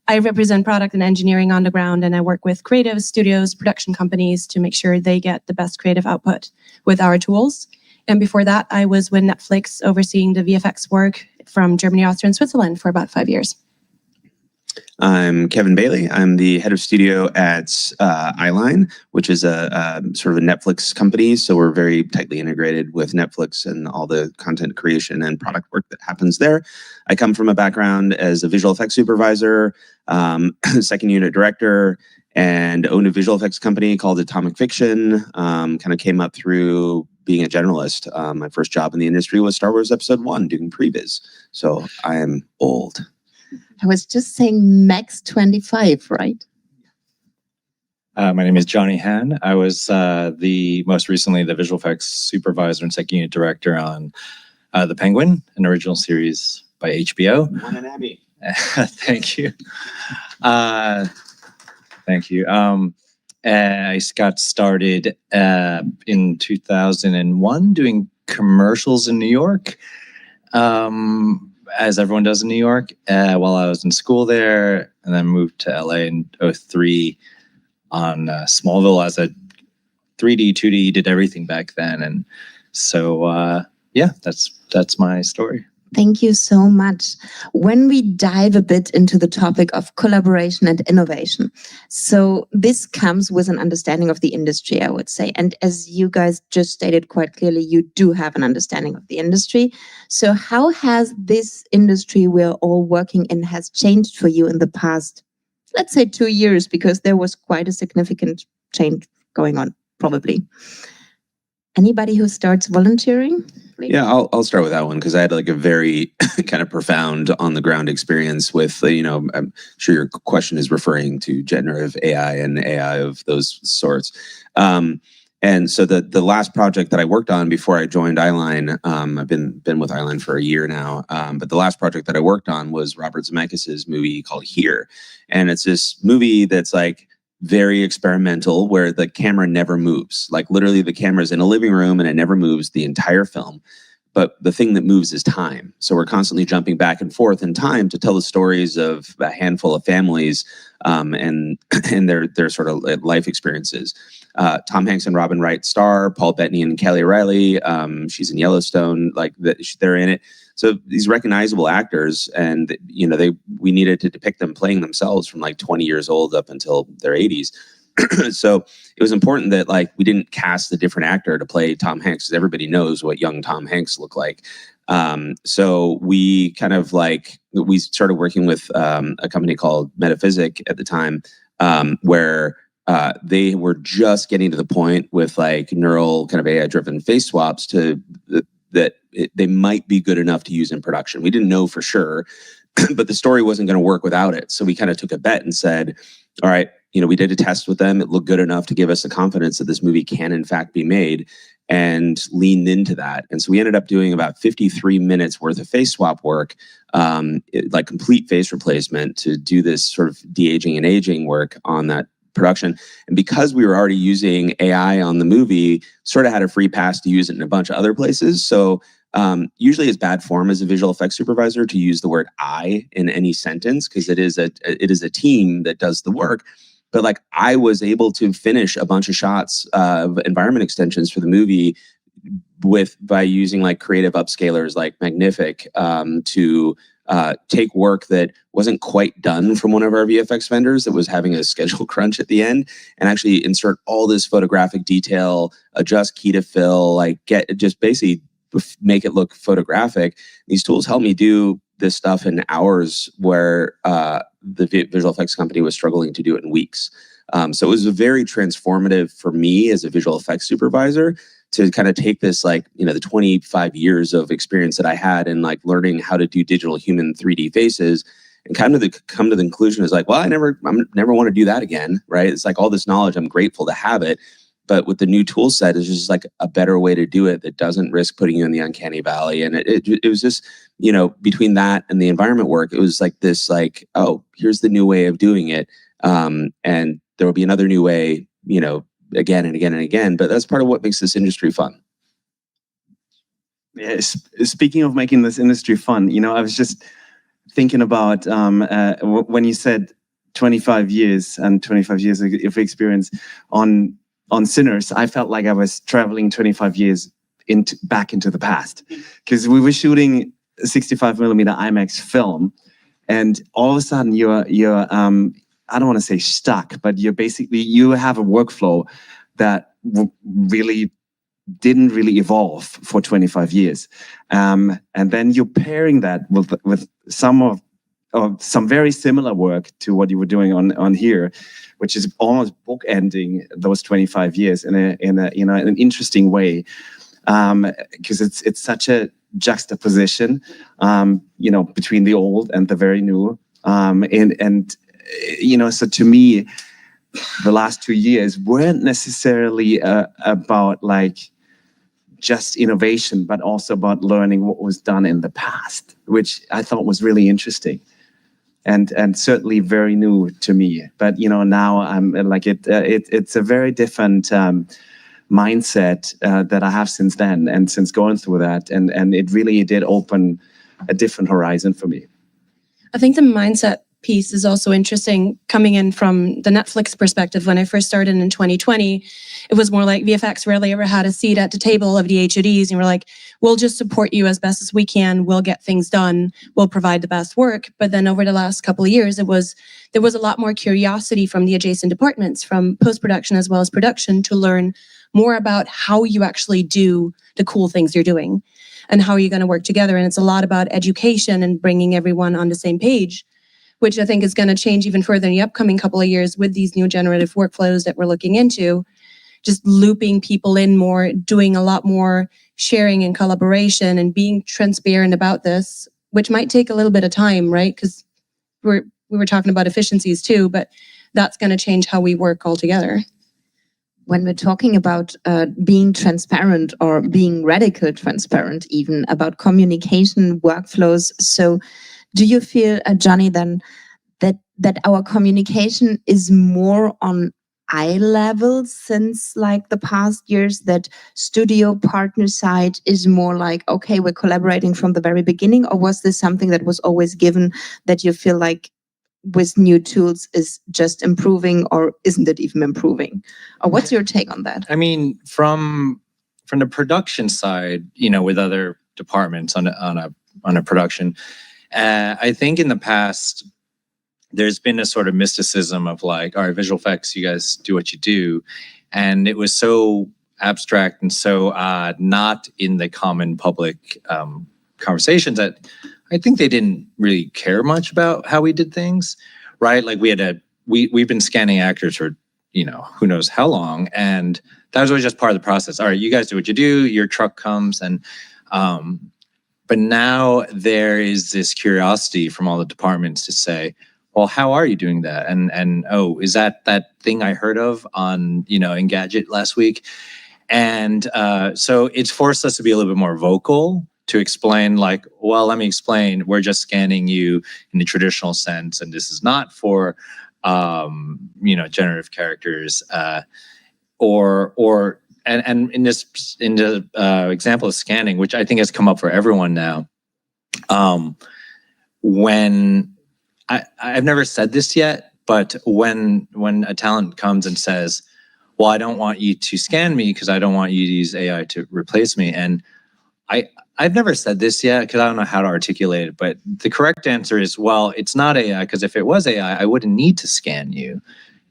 Speaker 13: I represent product and engineering on the ground, and I work with creative studios, production companies to make sure they get the best creative output with our tools. And before that, I was with Netflix overseeing the VFX work from Germany, Austria, and Switzerland for about 5 years.
Speaker 18: I'm Kevin Bailey. I'm the head of studio at Eyeline, which is a sort of a Netflix company. So we're very tightly integrated with Netflix and all the content creation and product work that happens there. I come from a background as a visual effects supervisor, second unit director, and owned a visual effects company called Atomic Fiction. Kind of came up through being a generalist. My first job in the industry was Star Wars Episode 1, doing previs. So I am old.
Speaker 10: I was just saying max 25, right?
Speaker 23: My name is Jonny Han. I was most recently the visual effects supervisor and second unit director on The Penguin, an original series by HBO.
Speaker 18: Won an Emmy.
Speaker 23: Thank you. Thank you. I got started in 2001 doing commercials in New York. As everyone does in New York, while I was in school there, and then moved to LA in 2003 on Smallville as a 3D, 2D, did everything back then. And so, yeah, that's my story.
Speaker 10: Thank you so much. When we dive a bit into the topic of collaboration and innovation, so this comes with an understanding of the industry, I would say. And as you guys just stated quite clearly, you do have an understanding of the industry. So how has this industry we're all working in has changed for you in the past, let's say 2 years, because there was quite a significant change going on, probably. Anybody who starts volunteering?
Speaker 18: Yeah, I'll start with that one because I had like a very kind of profound on the ground experience with, I'm sure your question is referring to generative AI and AI of those sorts. And so the last project that I worked on before I joined Eyeline, I've been with Eyeline for a year now, but the last project that I worked on was Robert Zemeckis' movie called Here. And it's this movie that's like very experimental where the camera never moves. Like literally the camera's in a living room and it never moves the entire film. But the thing that moves is time. So we're constantly jumping back and forth in time to tell the stories of a handful of families and their sort of life experiences. Tom Hanks and Robin Wright star, Paul Bettany and Kelly Riley. She's in Yellowstone, they're in it. So these recognizable actors, and we needed to depict them playing themselves from like 20 years old up until their 80s. So it was important that we didn't cast a different actor to play Tom Hanks because everybody knows what young Tom Hanks looked like. So we kind of we started working with a company called Metaphysic at the time, where they were just getting to the point with neural kind of AI driven face swaps they might be good enough to use in production. We didn't know for sure, but the story wasn't going to work without it. So we kind of took a bet and said, all right, we did a test with them. It looked good enough to give us the confidence that this movie can in fact be made, and leaned into that. And so we ended up doing about 53 minutes worth of face swap work, complete face replacement to do this sort of de-aging and aging work on that production. And because we were already using AI on the movie, sort of had a free pass to use it in a bunch of other places. So usually it's bad form as a visual effects supervisor to use the word I in any sentence because it is a team that does the work. But I was able to finish a bunch of shots of environment extensions for the movie by using creative upscalers like Magnific to take work that wasn't quite done from one of our VFX vendors that was having a schedule crunch at the end, and actually insert all this photographic detail, adjust key to fill, just basically make it look photographic. These tools help me do this stuff in hours where the visual effects company was struggling to do it in weeks. So it was very transformative for me as a visual effects supervisor to kind of take this, the 25 years of experience that I had in learning how to do digital human 3D faces, and come to the conclusion is I never want to do that again, right? It's all this knowledge, I'm grateful to have it, but with the new tool set, it's just a better way to do it that doesn't risk putting you in the uncanny valley. And it was just, between that and the environment work, it was this oh, here's the new way of doing it. And there will be another new way, again and again and again, but that's part of what makes this industry fun.
Speaker 11: Yes. Speaking of making this industry fun, I was just thinking about when you said 25 years and 25 years of experience on Sinners, I felt like I was traveling 25 years back into the past, because we were shooting a 65mm IMAX film, and all of a sudden you're I don't want to say stuck, but you have a workflow that really didn't really evolve for 25 years. And then you're pairing that with some very similar work to what you were doing on Here, which is almost bookending those 25 years in an interesting way, because it's such a juxtaposition, between the old and the very new, so to me, the last 2 years weren't necessarily about just innovation, but also about learning what was done in the past, which I thought was really interesting, and certainly very new to me. But now I'm it's a very different mindset that I have since then, and since going through that, and it really did open a different horizon for me.
Speaker 13: I think the mindset piece is also interesting coming in from the Netflix perspective. When I first started in 2020, it was more like VFX rarely ever had a seat at the table of the HODs, and we're like, we'll just support you as best as we can, we'll get things done, we'll provide the best work. But then over the last couple of years, there was a lot more curiosity from the adjacent departments, from post-production as well as production, to learn more about how you actually do the cool things you're doing and how you're going to work together. And it's a lot about education and bringing everyone on the same page, which I think is going to change even further in the upcoming couple of years with these new generative workflows that we're looking into, just looping people in more, doing a lot more sharing and collaboration and being transparent about this, which might take a little bit of time, right? Because we were talking about efficiencies too, but that's going to change how we work all together.
Speaker 10: When we're talking about being transparent or being radical transparent, even about communication workflows, so do you feel, Jonny, then that our communication is more on eye level since like the past years, that studio partner side is more like, okay, we're collaborating from the very beginning? Or was this something that was always given, that you feel like with new tools is just improving, or isn't it even improving? Or what's your take on that?
Speaker 23: I mean, from the production side, with other departments on a production, I think in the past there's been a sort of mysticism of like, all right, visual effects, you guys do what you do, and it was so abstract and so not in the common public conversations that I think they didn't really care much about how we did things, right? Like we've been scanning actors for, who knows how long. And that was always just part of the process. All right, you guys do what you do, your truck comes. And, but now there is this curiosity from all the departments to say, well, how are you doing that? And oh, is that thing I heard of on, Engadget last week? And so it's forced us to be a little bit more vocal, to explain like, well, let me explain, we're just scanning you in the traditional sense, and this is not for, generative characters, and in the example of scanning, which I think has come up for everyone now, when I've never said this yet, but when a talent comes and says, well, I don't want you to scan me because I don't want you to use AI to replace me, and I've never said this yet because I don't know how to articulate it, but the correct answer is, well, it's not AI, because if it was AI, I wouldn't need to scan you,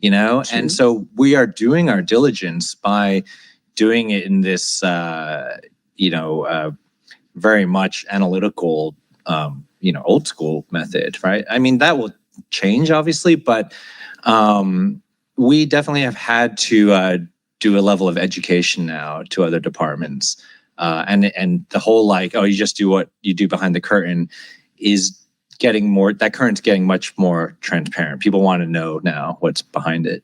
Speaker 23: True. And so we are doing our diligence by doing it in this, very much analytical, old school method, right? I mean, that will change obviously, but we definitely have had to do a level of education now to other departments. And the whole like, oh, you just do what you do behind the curtain is getting more, that current's getting much more transparent. People want to know now what's behind it.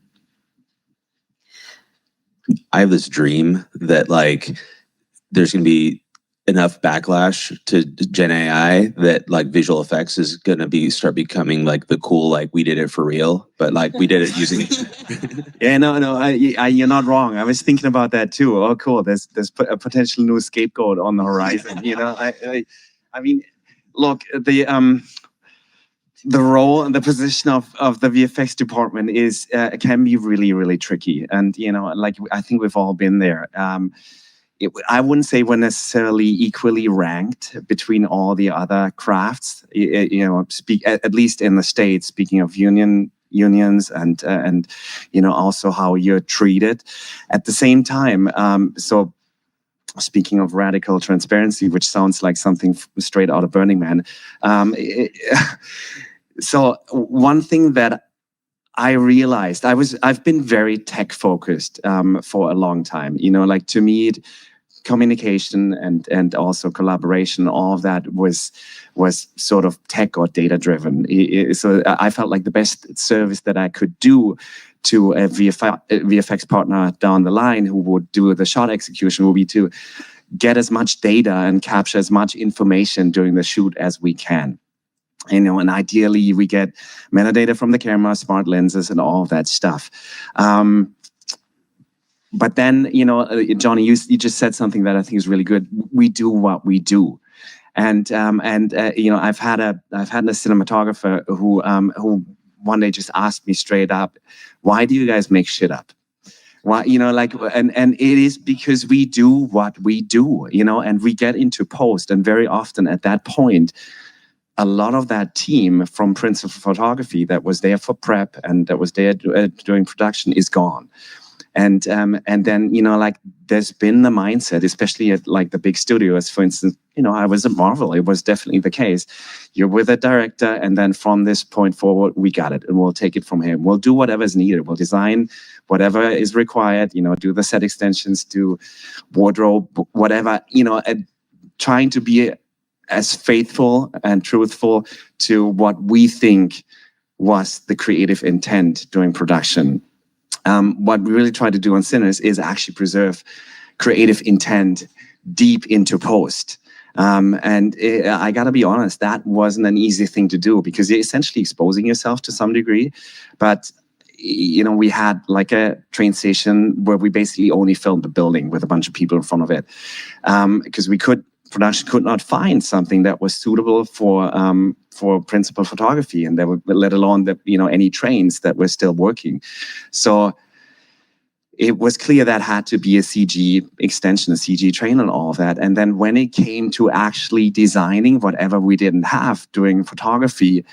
Speaker 18: I have this dream that like there's going to be enough backlash to Gen AI that like visual effects is going to start becoming like the cool, like we did it for real, but like we did it using.
Speaker 11: Yeah, no, you're not wrong. I was thinking about that too. Oh, cool. There's a potential new scapegoat on the horizon. I mean, look, the role and the position of the VFX department is can be really, really tricky, and like I think we've all been there. I wouldn't say we're necessarily equally ranked between all the other crafts. At least in the States. Speaking of unions and also how you're treated. At the same time, so speaking of radical transparency, which sounds like something straight out of Burning Man. So one thing that I realized, I've been very tech focused for a long time. Like to me, communication and also collaboration, all of that was sort of tech or data driven. So I felt like the best service that I could do to a VFX partner down the line who would do the shot execution would be to get as much data and capture as much information during the shoot as we can. And ideally we get metadata from the camera, smart lenses, and all of that stuff. But then, Jonny, you just said something that I think is really good. We do what we do. And I've had a cinematographer who one day just asked me straight up, why do you guys make shit up? Why, and it is because we do what we do, and we get into post, and very often at that point, a lot of that team from principal photography that was there for prep and that was there during production is gone. And then, there's been the mindset, especially at like the big studios, for instance, I was at Marvel. It was definitely the case. You're with a director, and then from this point forward, we got it, and we'll take it from here. We'll do whatever is needed. We'll design whatever is required, do the set extensions, do wardrobe, whatever, trying to be as faithful and truthful to what we think was the creative intent during production. What we really try to do on Sinners is actually preserve creative intent deep into post. I gotta be honest, that wasn't an easy thing to do because you're essentially exposing yourself to some degree. But, we had like a train station where we basically only filmed the building with a bunch of people in front of it. Because production could not find something that was suitable for principal photography, and there were, let alone any trains that were still working. So it was clear that had to be a CG extension, a CG train and all of that. And then when it came to actually designing whatever we didn't have doing photography,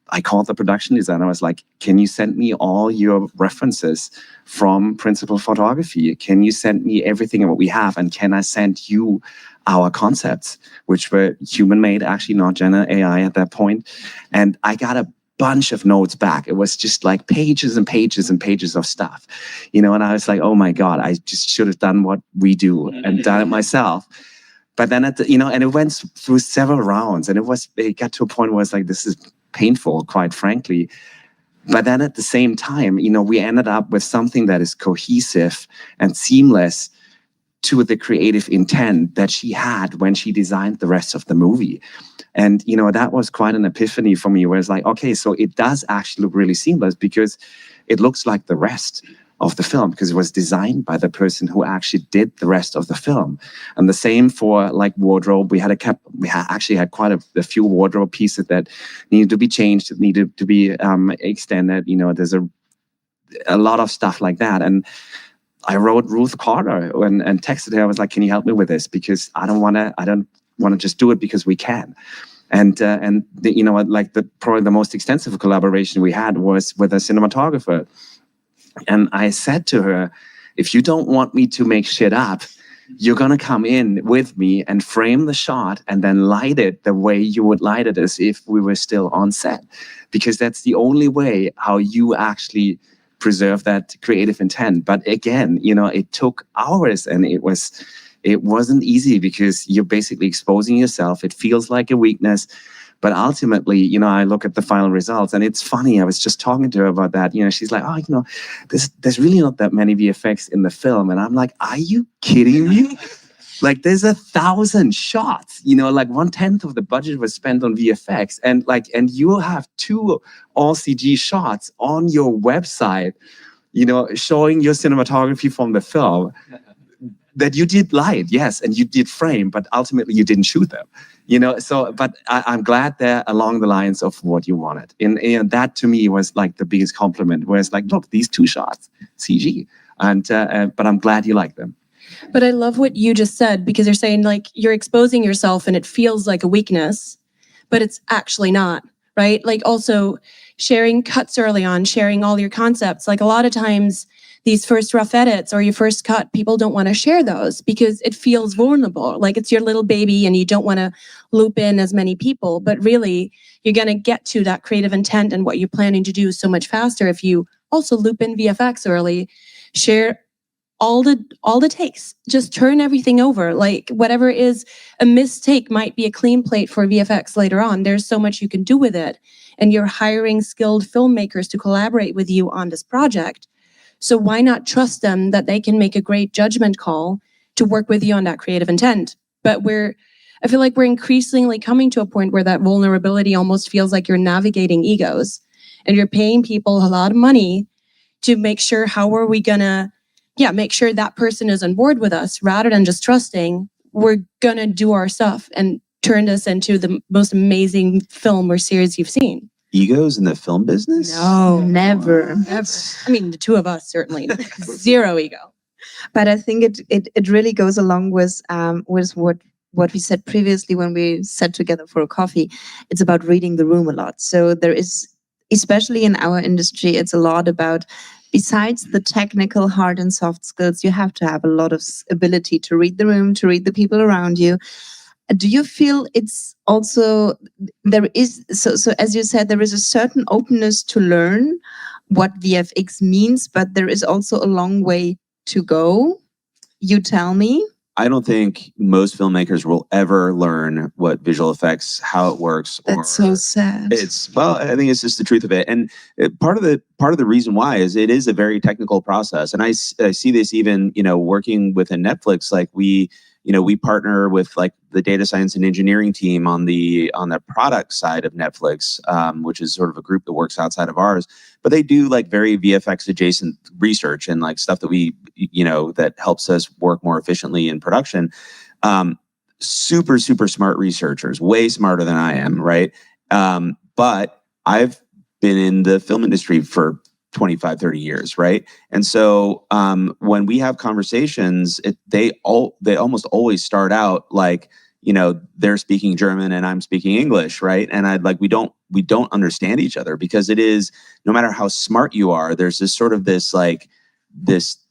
Speaker 11: I called the production designer. I was like, can you send me all your references from principal photography? Can you send me everything of what we have? And can I send you our concepts, which were human-made, actually not Gen AI at that point? And I got a bunch of notes back. It was just like pages and pages and pages of stuff, and I was like, oh my God, I just should have done what we do and done it myself. But then and it went through several rounds, and it got to a point where it's like, this is painful, quite frankly. But then at the same time, we ended up with something that is cohesive and seamless to the creative intent that she had when she designed the rest of the movie. And, that was quite an epiphany for me, where it's like, okay, so it does actually look really seamless because it looks like the rest of the film, because it was designed by the person who actually did the rest of the film. And the same for like wardrobe. We actually had quite a few wardrobe pieces that needed to be changed, needed to be extended. There's a lot of stuff like that. And I wrote Ruth Carter and texted her. I was like, can you help me with this? Because I don't want to just do it because we can. And probably the most extensive collaboration we had was with a cinematographer. And I said to her, if you don't want me to make shit up, you're going to come in with me and frame the shot and then light it the way you would light it as if we were still on set. Because that's the only way how you actually preserve that creative intent. But again, it took hours, and it wasn't easy because you're basically exposing yourself. It feels like a weakness. But ultimately, I look at the final results, and it's funny. I was just talking to her about that. She's like, oh, there's really not that many VFX in the film. And I'm like, are you kidding me? Like, there's 1,000 shots, like 1/10 of the budget was spent on VFX. And you have 2 all CG shots on your website, showing your cinematography from the film that you did light, yes, and you did frame, but ultimately you didn't shoot them. But I'm glad they're along the lines of what you wanted. And that to me was like the biggest compliment, where it's like, look, these 2 shots, CG. But I'm glad you like them.
Speaker 13: But I love what you just said, because you're saying like you're exposing yourself and it feels like a weakness, but it's actually not, right? Like also sharing cuts early on, sharing all your concepts. Like a lot of times these first rough edits or your first cut, people don't want to share those because it feels vulnerable. Like it's your little baby and you don't want to loop in as many people, but really you're going to get to that creative intent and what you're planning to do so much faster if you also loop in VFX early, share all the takes, just turn everything over. Like whatever is a mistake might be a clean plate for VFX later on. There's so much you can do with it. And you're hiring skilled filmmakers to collaborate with you on this project. So why not trust them that they can make a great judgment call to work with you on that creative intent? But I feel like we're increasingly coming to a point where that vulnerability almost feels like you're navigating egos and you're paying people a lot of money to make sure how are we gonna make sure that person is on board with us rather than just trusting we're going to do our stuff and turn this into the most amazing film or series you've seen.
Speaker 18: Egos in the film business?
Speaker 10: No, never.
Speaker 13: I mean, the two of us, certainly. Zero ego.
Speaker 10: But I think it really goes along with what we said previously when we sat together for a coffee. It's about reading the room a lot. So there is, especially in our industry, it's a lot about, besides the technical hard and soft skills, you have to have a lot of ability to read the room, to read the people around you. Do you feel it's also, there is, so as you said, there is a certain openness to learn what VFX means, but there is also a long way to go? You tell me.
Speaker 18: I don't think most filmmakers will ever learn what visual effects, how it works.
Speaker 10: That's so sad.
Speaker 18: I think it's just the truth of it. And part of the reason why is it is a very technical process. And I see this even, working within Netflix, like we partner with like the data science and engineering team on the product side of Netflix, which is sort of a group that works outside of ours. But they do like very VFX adjacent research and like stuff that that helps us work more efficiently in production. Super, super smart researchers, way smarter than I am, right? But I've been in the film industry for 25, 30 years, right? And so when we have conversations, they almost always start out like, they're speaking German and I'm speaking English, right? And we don't understand each other, because it is, no matter how smart you are, there's this sort of this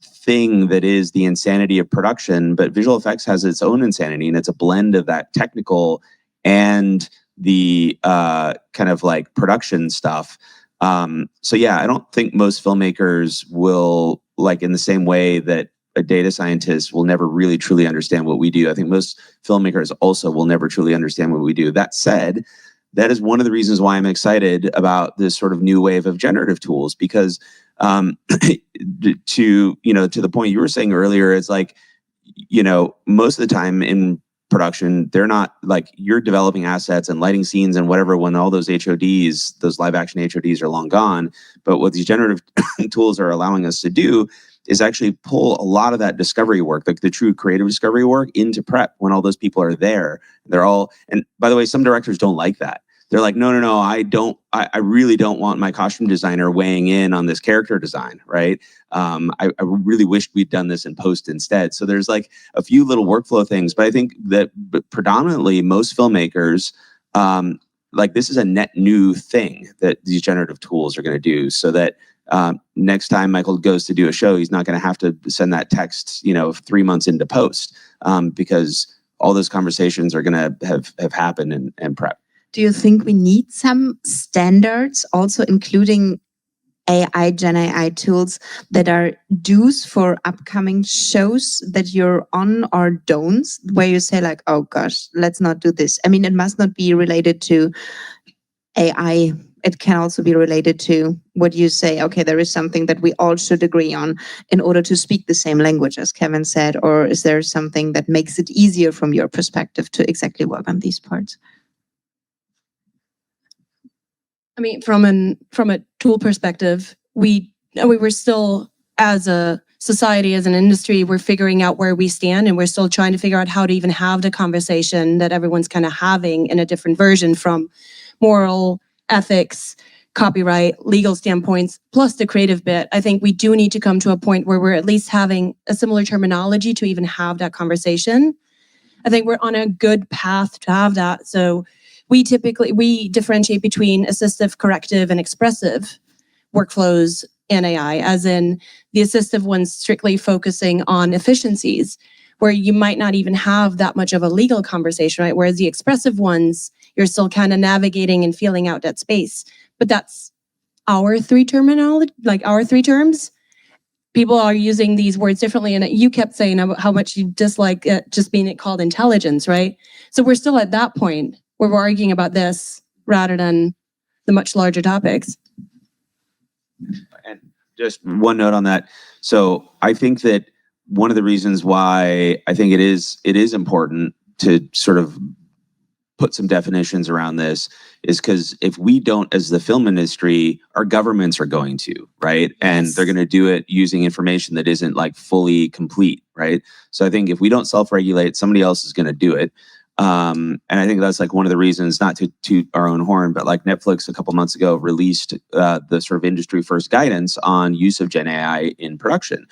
Speaker 18: thing that is the insanity of production, but visual effects has its own insanity, and it's a blend of that technical and the kind of like production stuff. So yeah, I don't think most filmmakers will, like in the same way that a data scientist will never really truly understand what we do. I think most filmmakers also will never truly understand what we do. That said, that is one of the reasons why I'm excited about this sort of new wave of generative tools, because to the point you were saying earlier, it's like, most of the time in production, they're not like, you're developing assets and lighting scenes and whatever when all those HODs, those live action HODs are long gone. But what these generative tools are allowing us to do is actually pull a lot of that discovery work, like the true creative discovery work, into prep when all those people are there. And by the way, some directors don't like that. They're like, no, I really don't want my costume designer weighing in on this character design, right? I really wished we'd done this in post instead. So there's like a few little workflow things, but I think that predominantly most filmmakers, like this is a net new thing that these generative tools are going to do, so that next time Michael goes to do a show, he's not going to have to send that text, 3 months into post, because all those conversations are going to have happened and prep.
Speaker 10: Do you think we need some standards, also including AI, Gen AI tools that are do's for upcoming shows that you're on, or don'ts, where you say like, oh gosh, let's not do this? I mean, it must not be related to AI. It can also be related to what you say, okay, there is something that we all should agree on in order to speak the same language, as Kevin said, or is there something that makes it easier from your perspective to exactly work on these parts?
Speaker 13: I mean, from a tool perspective, we were still, as a society, as an industry, we're figuring out where we stand, and we're still trying to figure out how to even have the conversation that everyone's kind of having in a different version, from moral, ethics, copyright, legal standpoints, plus the creative bit. I think we do need to come to a point where we're at least having a similar terminology to even have that conversation. I think we're on a good path to have that. So we differentiate between assistive, corrective, and expressive workflows in AI, as in the assistive ones strictly focusing on efficiencies, where you might not even have that much of a legal conversation, right? Whereas the expressive ones, you're still kind of navigating and feeling out that space. But that's our three terminology, like our three terms. People are using these words differently, and you kept saying about how much you dislike it just being called intelligence, right? So we're still at that point where we're arguing about this rather than the much larger topics.
Speaker 18: And just one note on that. So I think that one of the reasons why I think it is important to sort of put some definitions around this is because if we don't, as the film industry, our governments are going to, right? And they're going to do it using information that isn't like fully complete, right? So I think if we don't self-regulate, somebody else is going to do it. And I think that's like one of the reasons, not to toot our own horn, but like Netflix a couple months ago released the sort of industry first guidance on use of Gen AI in production.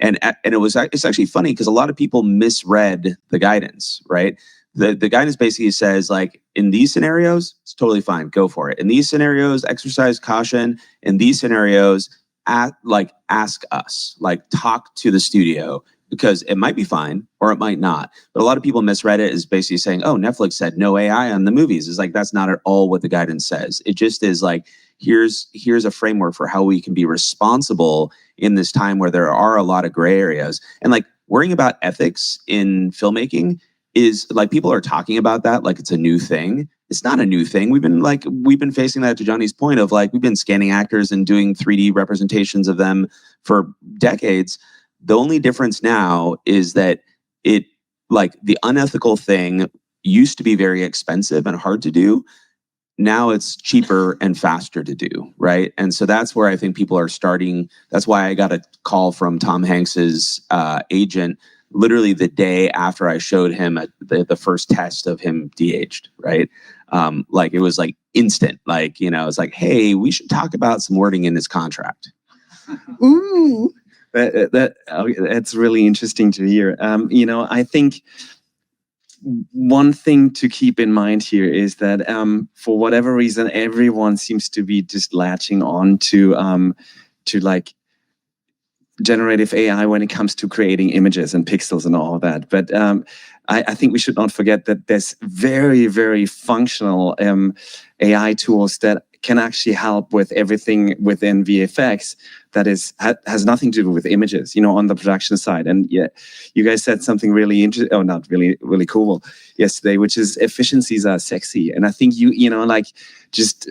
Speaker 18: And it's actually funny because a lot of people misread the guidance, right? The guidance basically says like, in these scenarios, it's totally fine, go for it. In these scenarios, exercise caution. In these scenarios, ask us, like talk to the studio, because it might be fine or it might not. But a lot of people misread it as basically saying, oh, Netflix said no AI on the movies. It's like, that's not at all what the guidance says. It just is like, here's a framework for how we can be responsible in this time where there are a lot of gray areas. And like worrying about ethics in filmmaking is like, people are talking about that like it's a new thing. It's not a new thing. We've been facing that, to Johnny's point, of like, we've been scanning actors and doing 3D representations of them for decades. The only difference now is that it, like, the unethical thing used to be very expensive and hard to do. Now it's cheaper and faster to do, right? And so that's where I think people are starting. That's why I got a call from Tom Hanks's agent literally the day after I showed him the first test of him de-aged, right? Like, it was like instant, like, you know, it's like, hey, we should talk about some wording in this contract.
Speaker 11: Ooh. That's really interesting to hear. You know, I think one thing to keep in mind here is that for whatever reason, everyone seems to be just latching on to like generative AI when it comes to creating images and pixels and all of that. But I think we should not forget that there's very, very functional AI tools that can actually help with everything within VFX that has nothing to do with images, you know, on the production side. And yeah, you guys said something really interesting, oh, not really, really cool yesterday, which is efficiencies are sexy. And I think you know, like just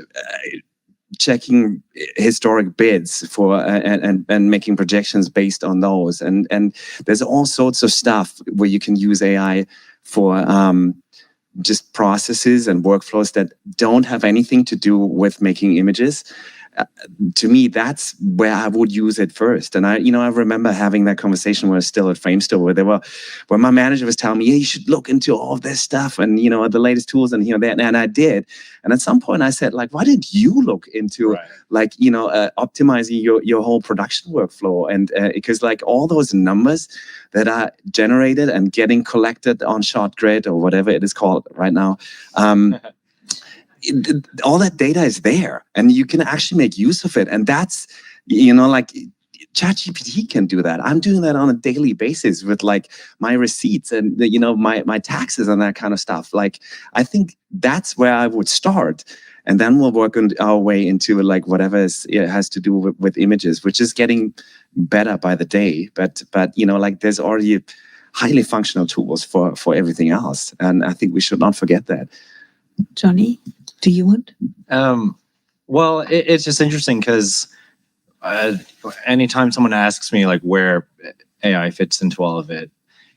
Speaker 11: checking historic bids for and making projections based on those. And there's all sorts of stuff where you can use AI for just processes and workflows that don't have anything to do with making images. To me, that's where I would use it first. And I remember having that conversation when I was still at Framestore, where my manager was telling me, yeah, you should look into all of this stuff and, you know, the latest tools and, you know, that. And I did. And at some point I said, like, why didn't you look into like, you know, optimizing your whole production workflow? And because like all those numbers that are generated and getting collected on ShotGrid or whatever it is called right now, all that data is there and you can actually make use of it. And that's, you know, like ChatGPT can do that. I'm doing that on a daily basis with like my receipts and, you know, my taxes and that kind of stuff. Like, I think that's where I would start. And then we'll work on our way into like whatever has to do with images, which is getting better by the day. But you know, like there's already highly functional tools for everything else. And I think we should not forget that.
Speaker 10: Jonny, do you want?
Speaker 23: Well, it's just interesting because anytime someone asks me like where AI fits into all of it,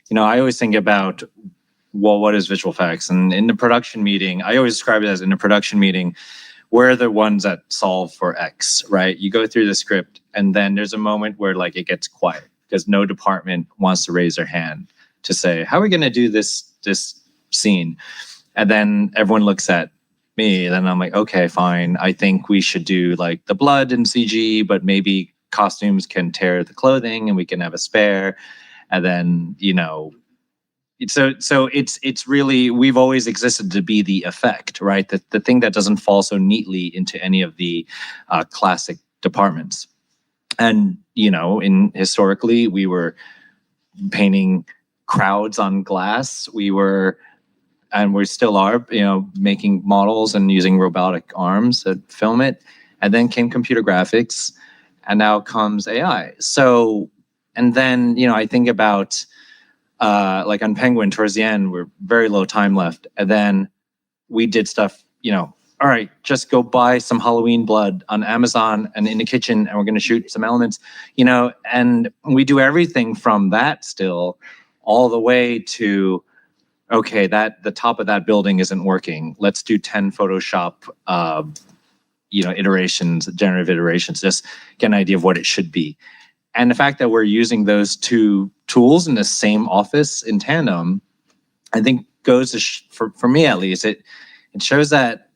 Speaker 23: you know, I always think about, well, what is visual effects? And in the production meeting, I always describe it as, in a production meeting, we're the ones that solve for X, right? You go through the script and then there's a moment where like it gets quiet because no department wants to raise their hand to say, how are we going to do this scene? And then everyone looks at me, and then I'm like, okay, fine. I think we should do like the blood in CG, but maybe costumes can tear the clothing and we can have a spare. And then, you know, so it's really, we've always existed to be the effect, right? The thing that doesn't fall so neatly into any of the classic departments. And, you know, historically, we were painting crowds on glass. And we still are, you know, making models and using robotic arms to film it. And then came computer graphics, and now comes AI. So, and then, you know, I think about like on Penguin towards the end, we're very low time left. And then we did stuff, you know, all right, just go buy some Halloween blood on Amazon and in the kitchen, and we're going to shoot some elements, you know, and we do everything from that still all the way to okay, that the top of that building isn't working. Let's do 10 Photoshop, iterations, generative iterations, just get an idea of what it should be. And the fact that we're using those two tools in the same office in tandem, I think goes to, for me at least, it shows that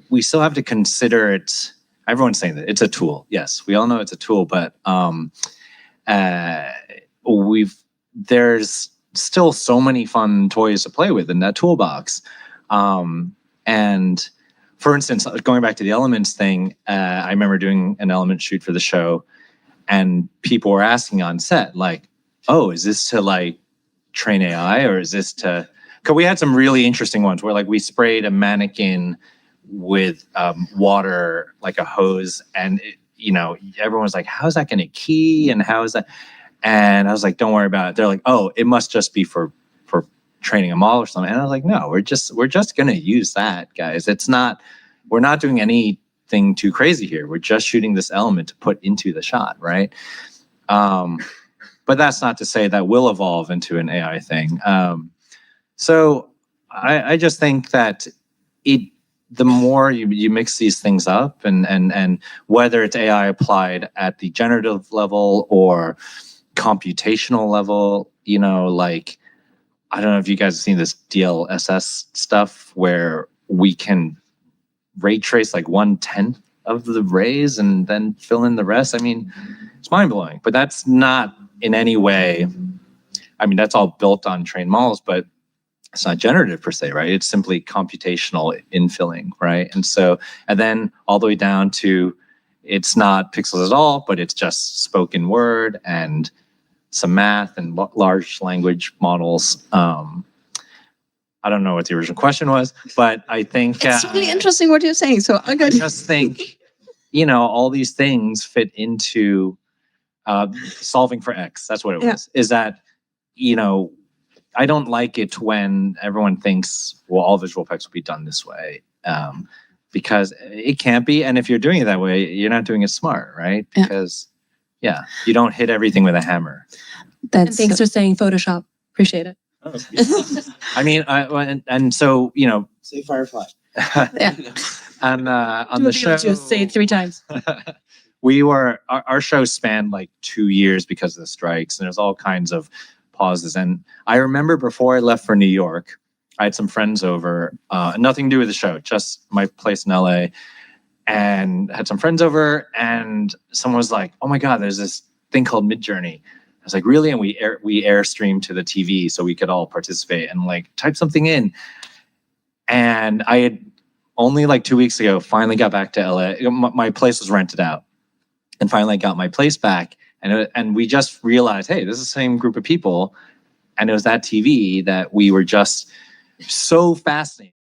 Speaker 23: we still have to consider it. Everyone's saying that it's a tool. Yes, we all know it's a tool, but there's still so many fun toys to play with in that toolbox. And for instance, going back to the elements thing, I remember doing an element shoot for the show, and people were asking on set, like, oh, is this to like train AI, or is this to, because we had some really interesting ones where like we sprayed a mannequin with water, like a hose, and everyone was like, how's that going to key, and how is that? And I was like, don't worry about it. They're like, oh, it must just be for training a model or something. And I was like, no, we're just going to use that, guys. We're not doing anything too crazy here. We're just shooting this element to put into the shot, right? But that's not to say that will evolve into an AI thing. So I just think that the more you mix these things up, and whether it's AI applied at the generative level or computational level, like, I don't know if you guys have seen this DLSS stuff where we can ray trace like 1/10 of the rays and then fill in the rest. I mean, it's mind-blowing, but that's not in any way, I mean, that's all built on trained models, but it's not generative per se, right? It's simply computational infilling, right? And then all the way down to, it's not pixels at all, but it's just spoken word and some math and large language models. I don't know what the original question was, but I think
Speaker 10: it's really interesting what you're saying. So
Speaker 23: I just think, all these things fit into solving for X. That's what it was. Is that, I don't like it when everyone thinks, well, all visual effects will be done this way, because it can't be. And if you're doing it that way, you're not doing it smart, right? Because you don't hit everything with a hammer.
Speaker 13: And thanks for saying Photoshop. Appreciate it.
Speaker 23: I mean, and so,
Speaker 11: say Firefly.
Speaker 23: And on the show,
Speaker 13: just say it 3 times.
Speaker 23: Our show spanned like 2 years because of the strikes, and there's all kinds of pauses. And I remember before I left for New York, I had some friends over, nothing to do with the show, just my place in LA, and had some friends over, and someone was like, oh my God, there's this thing called Midjourney. I was like, really? And we airstreamed to the TV so we could all participate and like type something in. And I had only like 2 weeks ago finally got back to LA. My place was rented out, and finally got my place back. And we just realized, hey, this is the same group of people. And it was that TV that we were just so fascinated.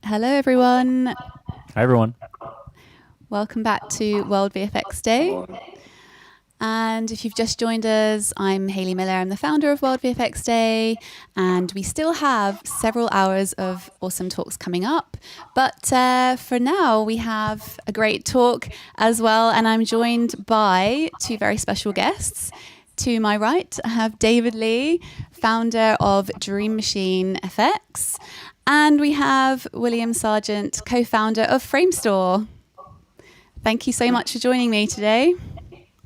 Speaker 1: Hello, everyone.
Speaker 3: Hi, everyone.
Speaker 1: Welcome back to World VFX Day. And if you've just joined us, I'm Hayley Miller. I'm the founder of World VFX Day, and we still have several hours of awesome talks coming up. But for now, we have a great talk as well, and I'm joined by 2 very special guests. To my right, I have David Lee, founder of Dream Machine FX. And we have William Sargent, co-founder of Framestore. Thank you so much for joining me today.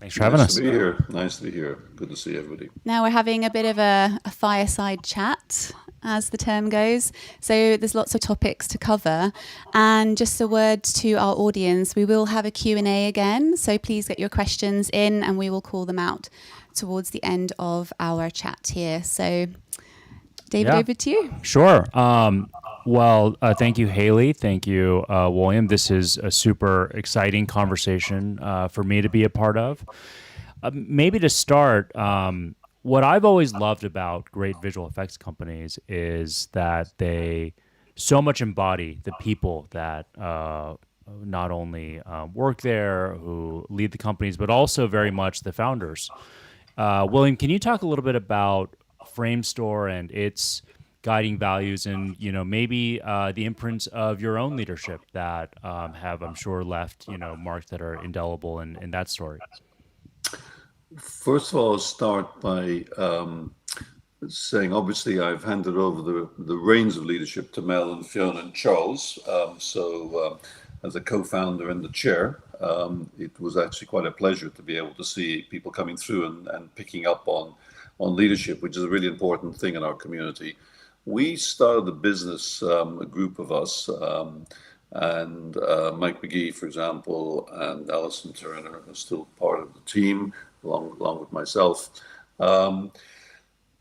Speaker 3: Thanks for having us.
Speaker 4: Nice to be here. Nice to be here. Good to see everybody.
Speaker 1: Now we're having a bit of a fireside chat, as the term goes. So there's lots of topics to cover. And just a word to our audience, we will have a Q&A again. So please get your questions in and we will call them out towards the end of our chat here. So David, over to you.
Speaker 3: Sure. Thank you, Hayley. Thank you, William. This is a super exciting conversation for me to be a part of. Maybe to start, what I've always loved about great visual effects companies is that they so much embody the people that not only work there, who lead the companies, but also very much the founders. William, can you talk a little bit about Framestore and its guiding values and, maybe the imprints of your own leadership that have, I'm sure, left, marks that are indelible in that story?
Speaker 4: First of all, I'll start by saying, obviously, I've handed over the reins of leadership to Mel and Fiona and Charles. As a co-founder and the chair, it was actually quite a pleasure to be able to see people coming through and picking up on leadership, which is a really important thing in our community. We started the business, a group of us, and Mike McGee, for example, and Alison Turner are still part of the team, along with myself. It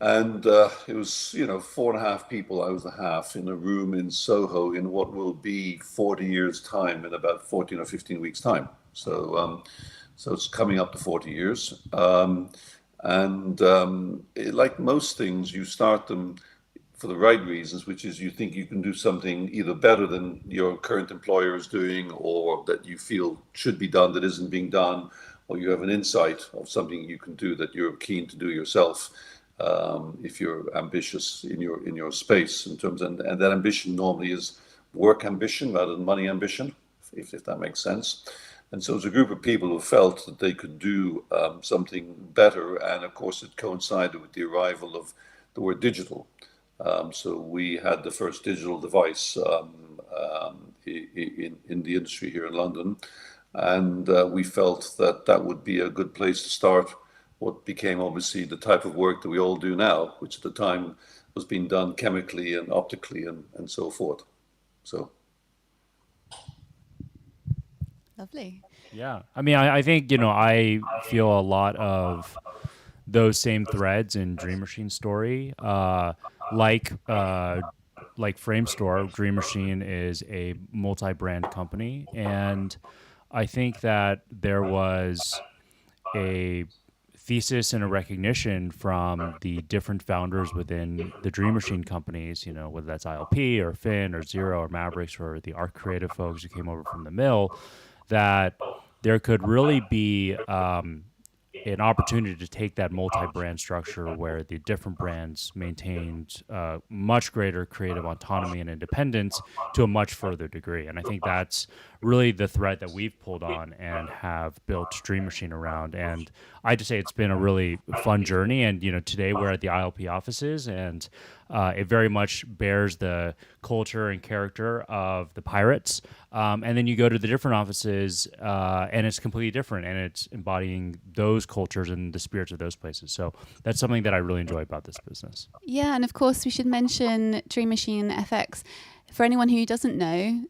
Speaker 4: was, 4.5 people, I was the half, in a room in Soho in what will be 40 years' time, in about 14 or 15 weeks' time. So it's coming up to 40 years. Like most things, you start them for the right reasons, which is you think you can do something either better than your current employer is doing, or that you feel should be done that isn't being done, or you have an insight of something you can do that you're keen to do yourself, if you're ambitious in your space in terms, and that ambition normally is work ambition rather than money ambition, if that makes sense. And so it's a group of people who felt that they could do something better, and of course it coincided with the arrival of the word digital. So we had the first digital device in the industry here in London, and we felt that would be a good place to start what became obviously the type of work that we all do now, which at the time was being done chemically and optically and so forth. So.
Speaker 1: Lovely.
Speaker 3: Yeah. I mean, I think, I feel a lot of those same threads in Dream Machine's story. Like Framestore, Dream Machine is a multi-brand company. And I think that there was a thesis and a recognition from the different founders within the Dream Machine companies, whether that's ILP or Finn or Zero or Mavericks or the Art Creative folks who came over from the mill, that there could really be an opportunity to take that multi-brand structure where the different brands maintained much greater creative autonomy and independence to a much further degree. And I think that's really the thread that we've pulled on and have built Dream Machine around. And I just say it's been a really fun journey. And, today we're at the ILP offices, and it very much bears the culture and character of the Pirates. And then you go to the different offices, and it's completely different, and it's embodying those cultures and the spirits of those places. So that's something that I really enjoy about this business.
Speaker 1: Yeah, and of course we should mention Dream Machine FX. For anyone who doesn't know,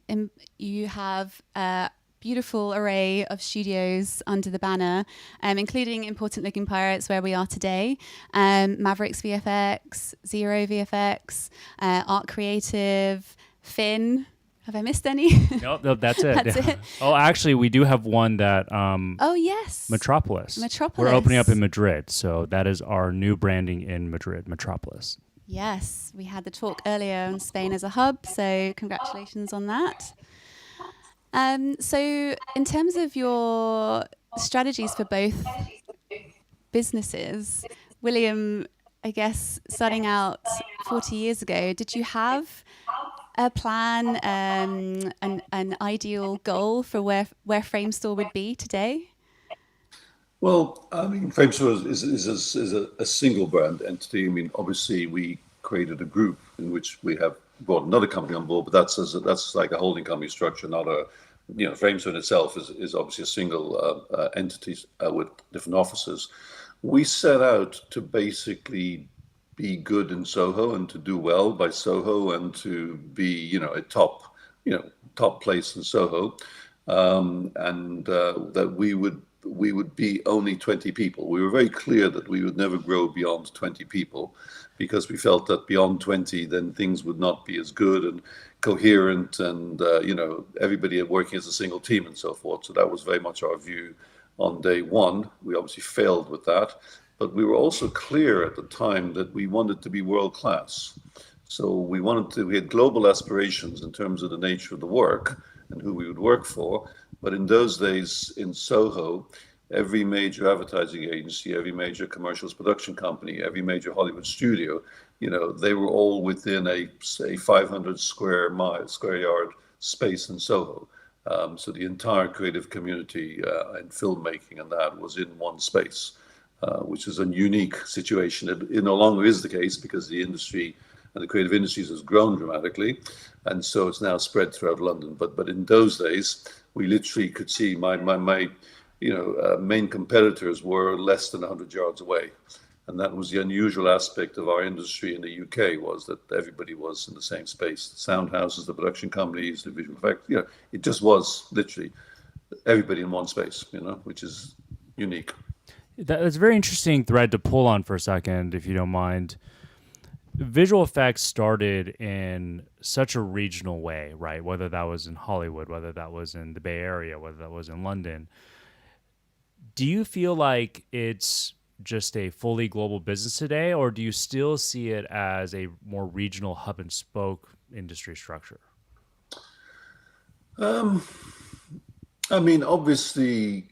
Speaker 1: you have a beautiful array of studios under the banner, including Important Looking Pirates, where we are today, Mavericks VFX, Zero VFX, Art Creative, Finn. Have I missed any?
Speaker 3: Nope, that's it.
Speaker 1: That's it.
Speaker 3: Oh, actually, we do have one that...
Speaker 1: oh, yes.
Speaker 3: Metropolis.
Speaker 1: Metropolis.
Speaker 3: We're opening up in Madrid, so that is our new branding in Madrid, Metropolis.
Speaker 1: Yes, we had the talk earlier on Spain as a hub, so congratulations on that. So in terms of your strategies for both businesses, William, I guess starting out 40 years ago, did you have a plan, an ideal goal for where Framestore would be today?
Speaker 4: Well, I mean, Framestore is a single brand entity. I mean, obviously, we created a group in which we have brought another company on board, but that's like a holding company structure, not a, Framestore in itself is obviously a single entity with different offices. We set out to basically be good in Soho and to do well by Soho and to be, a top place in Soho, and that we would be only 20 people. We were very clear that we would never grow beyond 20 people because we felt that beyond 20, then things would not be as good and coherent and, everybody working as a single team and so forth. So that was very much our view on day one. We obviously failed with that, but we were also clear at the time that we wanted to be world class. So we had global aspirations in terms of the nature of the work and who we would work for. But in those days in Soho, every major advertising agency, every major commercials production company, every major Hollywood studio, they were all within a, say, 500 square yard space in Soho. So the entire creative community and filmmaking and that was in one space, which is a unique situation. It no longer is the case because the industry and the creative industries has grown dramatically, and so it's now spread throughout London. But in those days, we literally could see my main competitors were less than 100 yards away, and that was the unusual aspect of our industry in the UK, was that everybody was in the same space. The sound houses, the production companies, the visual effects, it just was literally everybody in one space, which is unique.
Speaker 3: That's a very interesting thread to pull on for a second, if you don't mind. Visual effects started in such a regional way, right? Whether that was in Hollywood, whether that was in the Bay Area, whether that was in London. Do you feel like it's just a fully global business today, or do you still see it as a more regional hub and spoke industry structure?
Speaker 4: I mean, obviously,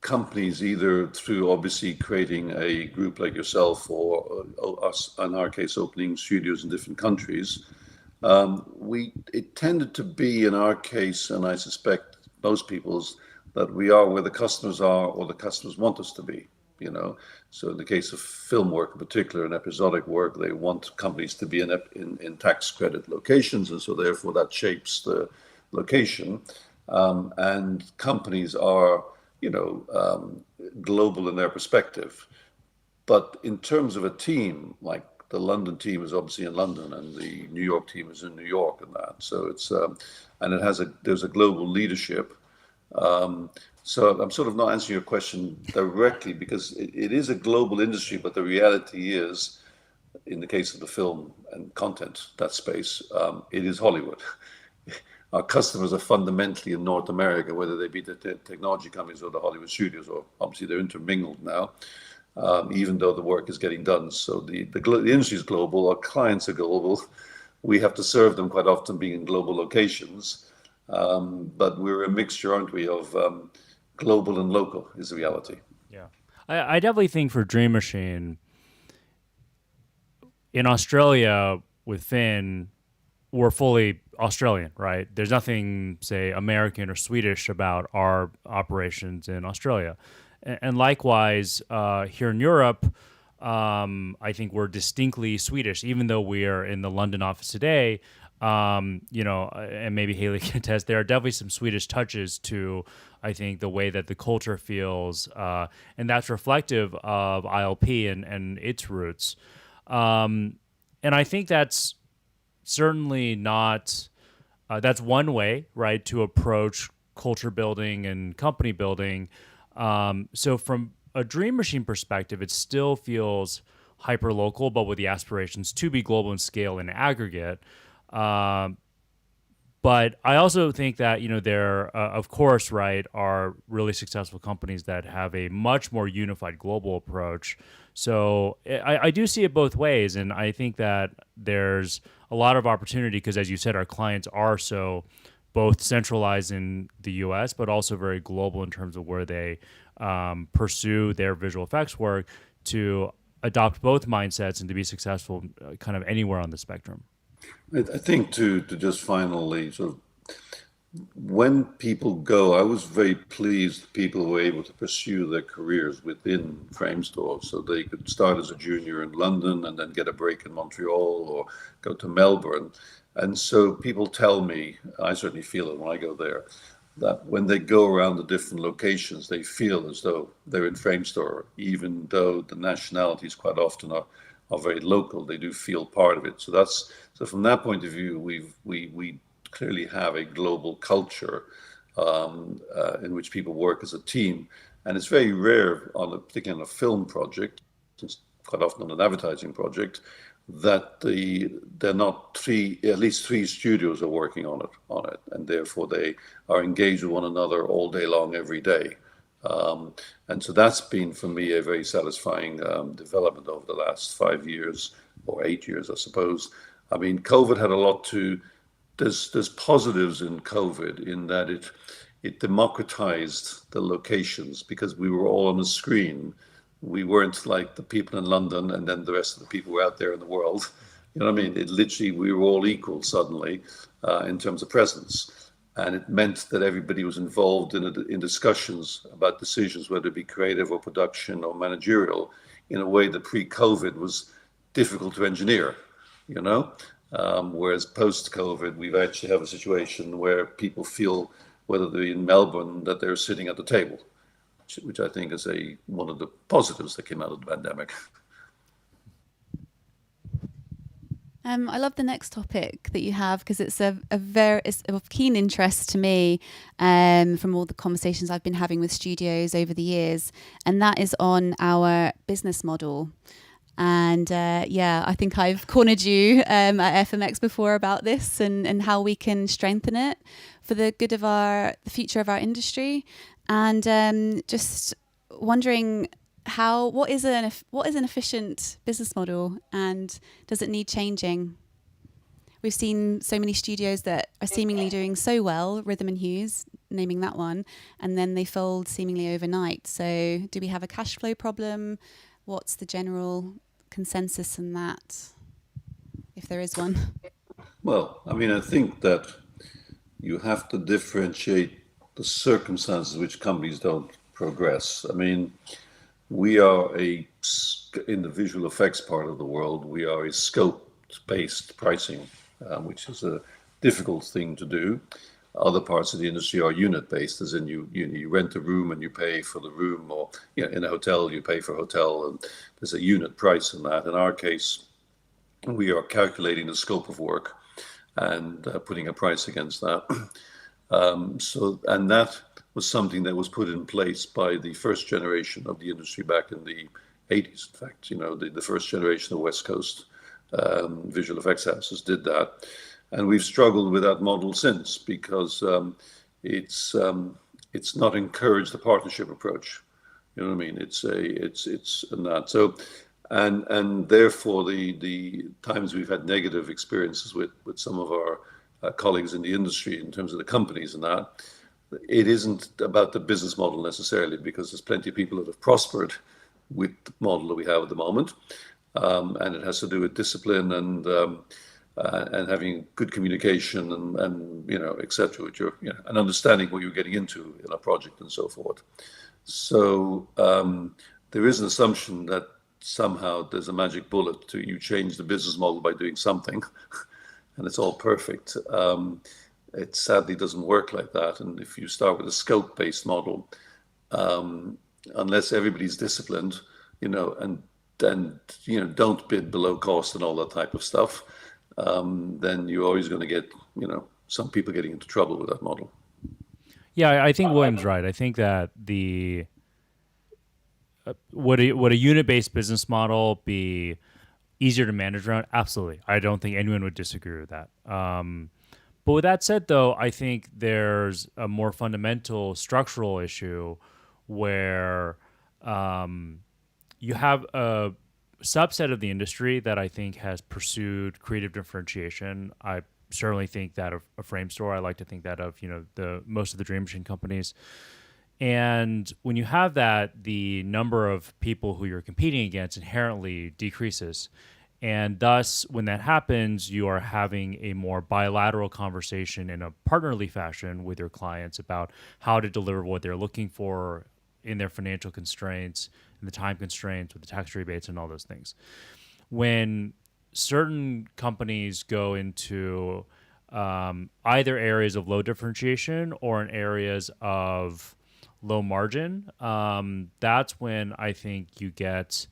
Speaker 4: companies, either through obviously creating a group like yourself or us, in our case, opening studios in different countries, it tended to be, in our case, and I suspect most people's, that we are where the customers are or the customers want us to be. So in the case of film work in particular and episodic work, they want companies to be in tax credit locations, and so therefore that shapes the location. And companies are global in their perspective. But in terms of a team, like the London team is obviously in London and the New York team is in New York and that. So it's, and there's a global leadership. So I'm sort of not answering your question directly because it is a global industry, but the reality is, in the case of the film and content, that space, it is Hollywood. Our customers are fundamentally in North America, whether they be the technology companies or the Hollywood studios, or obviously they're intermingled now, even though the work is getting done. So the industry is global, our clients are global. We have to serve them quite often being in global locations, but we're a mixture, aren't we, of global and local is the reality.
Speaker 3: Yeah, I definitely think for Dream Machine, in Australia with Finn, we're fully Australian, right? There's nothing, say, American or Swedish about our operations in Australia. And likewise, here in Europe, I think we're distinctly Swedish, even though we are in the London office today. And maybe Hayley can attest, there are definitely some Swedish touches to, I think, the way that the culture feels. And that's reflective of ILP and its roots. And I think that's certainly not, that's one way, right, to approach culture building and company building. So from a Dream Machine perspective, it still feels hyper local, but with the aspirations to be global in scale and aggregate. But I also think that, there, of course, right, are really successful companies that have a much more unified global approach. So I do see it both ways. And I think that there's a lot of opportunity because, as you said, our clients are so both centralized in the US, but also very global in terms of where they pursue their visual effects work, to adopt both mindsets and to be successful kind of anywhere on the spectrum.
Speaker 4: I think to just finally sort of when people go, I was very pleased people were able to pursue their careers within frame stores. So they could start as a junior in London and then get a break in Montreal or go to Melbourne. And so people tell me, I certainly feel it when I go there, that when they go around the different locations, they feel as though they're in frame store, even though the nationalities quite often are very local. They do feel part of it. So from that point of view, we clearly have a global culture in which people work as a team, and it's very rare particularly on a film project, it's quite often on an advertising project, that they're not at least three studios are working on it, and therefore they are engaged with one another all day long, every day. And so that's been for me a very satisfying development over the last 5 years or 8 years, I suppose. I mean, COVID had a lot to. There's positives in COVID in that it democratized the locations because we were all on a screen. We weren't like the people in London and then the rest of the people were out there in the world. You know what I mean? It literally, we were all equal suddenly in terms of presence. And it meant that everybody was involved in discussions about decisions, whether it be creative or production or managerial, in a way that pre-COVID was difficult to engineer, you know? Whereas post-COVID, we've actually have a situation where people feel, whether they're in Melbourne, that they're sitting at the table, which I think is one of the positives that came out of the pandemic.
Speaker 1: I love the next topic that you have because it's it's of keen interest to me from all the conversations I've been having with studios over the years, and that is on our business model. And I think I've cornered you at FMX before about this and how we can strengthen it for the good of the future of our industry. And just wondering what is an efficient business model, and does it need changing? We've seen so many studios that are seemingly doing so well, Rhythm and Hues, naming that one, and then they fold seemingly overnight. So do we have a cash flow problem? What's the general consensus in that, if there is one?
Speaker 4: Well, I mean, I think that you have to differentiate the circumstances which companies don't progress. I mean, we are in the visual effects part of the world, we are a scope-based pricing, which is a difficult thing to do. Other parts of the industry are unit-based, as in you rent a room and you pay for the room, or in a hotel you pay for hotel, and there's a unit price in that. In our case, we are calculating the scope of work and putting a price against that. And that was something that was put in place by the first generation of the industry back in the 80s. In fact, the first generation of West Coast visual effects houses did that. And we've struggled with that model since because it's not encouraged the partnership approach. You know what I mean? It's not so, and therefore the times we've had negative experiences with some of our colleagues in the industry in terms of the companies and that, it isn't about the business model necessarily, because there's plenty of people that have prospered with the model that we have at the moment, and it has to do with discipline and having good communication and etc., which are and understanding what you're getting into in a project and so forth. So there is an assumption that somehow there's a magic bullet to you change the business model by doing something, and it's all perfect. It sadly doesn't work like that. And if you start with a scope-based model, unless everybody's disciplined, and don't bid below cost and all that type of stuff, then you're always going to get, some people getting into trouble with that model.
Speaker 3: Yeah, I think William's right. I think that would a unit-based business model be easier to manage around? Absolutely. I don't think anyone would disagree with that. But with that said, though, I think there's a more fundamental structural issue where you have a subset of the industry that I think has pursued creative differentiation. I certainly think that of a frame store. I like to think that of most of the Dream Machine companies. And when you have that, the number of people who you're competing against inherently decreases. And thus, when that happens, you are having a more bilateral conversation in a partnerly fashion with your clients about how to deliver what they're looking for in their financial constraints, and the time constraints with the tax rebates and all those things. When certain companies go into either areas of low differentiation or in areas of low margin, that's when I think you get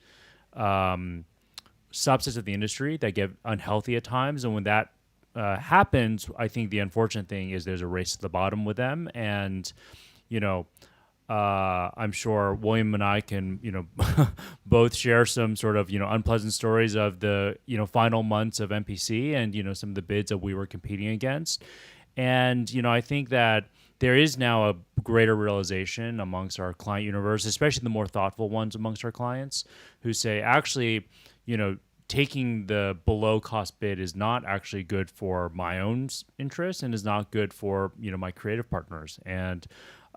Speaker 3: subsets of the industry that get unhealthy at times. And when that happens, I think the unfortunate thing is there's a race to the bottom with them. And, I'm sure William and I can, both share some sort of, unpleasant stories of the, final months of MPC and, some of the bids that we were competing against. And, I think that there is now a greater realization amongst our client universe, especially the more thoughtful ones amongst our clients, who say, actually, taking the below cost bid is not actually good for my own interest and is not good for, my creative partners. And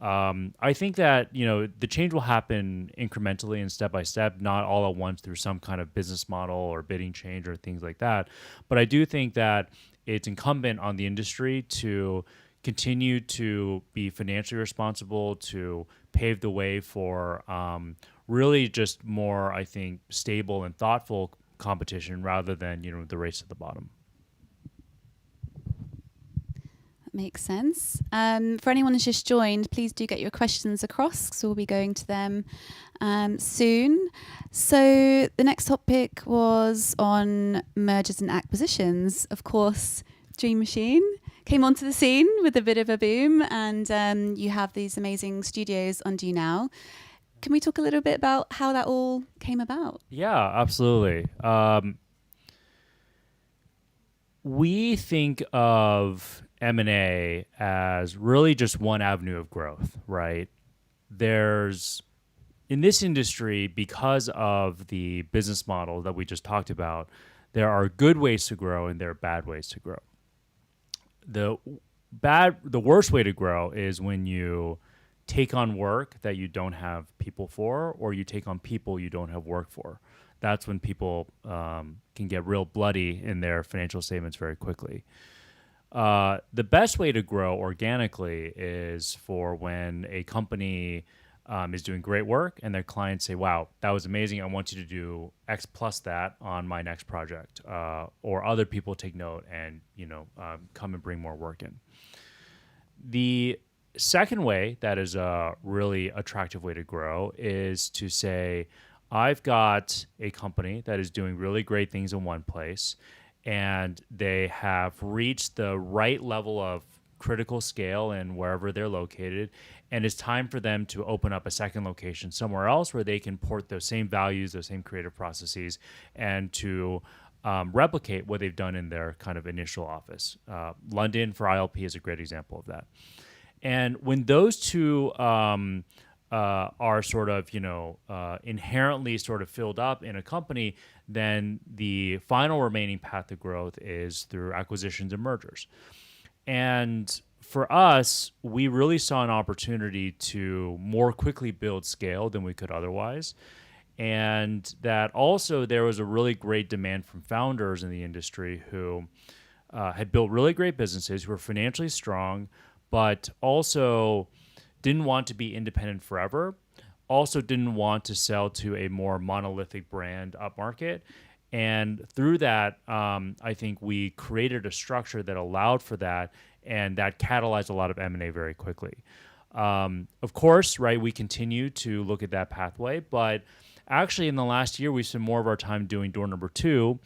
Speaker 3: I think that, the change will happen incrementally and step by step, not all at once through some kind of business model or bidding change or things like that. But I do think that it's incumbent on the industry to continue to be financially responsible, to pave the way for really just more, I think, stable and thoughtful competition rather than, the race to the bottom.
Speaker 1: Makes sense. For anyone who's just joined, please do get your questions across because we'll be going to them soon. So the next topic was on mergers and acquisitions. Of course, Dream Machine came onto the scene with a bit of a boom, and you have these amazing studios under you now. Can we talk a little bit about how that all came about?
Speaker 3: Yeah, absolutely. We think of M&A as really just one avenue of growth, right? There's, in this industry, because of the business model that we just talked about, there are good ways to grow and there are bad ways to grow. The worst way to grow is when you take on work that you don't have people for, or you take on people you don't have work for. That's when people can get real bloody in their financial statements very quickly. The best way to grow organically is for when a company is doing great work and their clients say, wow, that was amazing. I want you to do X plus that on my next project. Or other people take note and, come and bring more work in. The second way that is a really attractive way to grow is to say, I've got a company that is doing really great things in one place, and they have reached the right level of critical scale in wherever they're located, and it's time for them to open up a second location somewhere else where they can port those same values, those same creative processes, and to replicate what they've done in their kind of initial office. London for ILP is a great example of that. And when those two are sort of, inherently sort of filled up in a company, then the final remaining path to growth is through acquisitions and mergers. And for us, we really saw an opportunity to more quickly build scale than we could otherwise. And that also there was a really great demand from founders in the industry who had built really great businesses, who were financially strong, but also didn't want to be independent forever, also didn't want to sell to a more monolithic brand upmarket. And through that, I think we created a structure that allowed for that, and that catalyzed a lot of M&A very quickly. Of course, right, we continue to look at that pathway, but actually in the last year, we spent more of our time doing door number 2.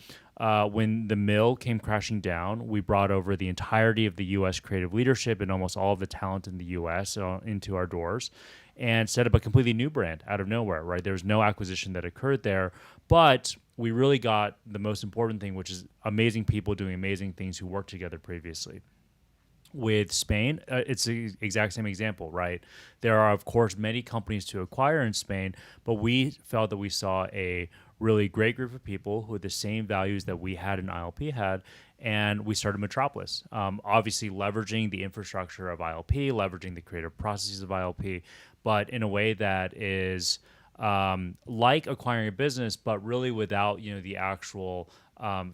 Speaker 3: When the mill came crashing down, we brought over the entirety of the U.S. creative leadership and almost all of the talent in the U.S. Into our doors and set up a completely new brand out of nowhere, right? There was no acquisition that occurred there, but we really got the most important thing, which is amazing people doing amazing things who worked together previously. With Spain, it's the exact same example, right? There are, of course, many companies to acquire in Spain, but we felt that we saw a really great group of people who had the same values that we had and ILP had, and we started Metropolis. Obviously leveraging the infrastructure of ILP, leveraging the creative processes of ILP, but in a way that is like acquiring a business, but really without the actual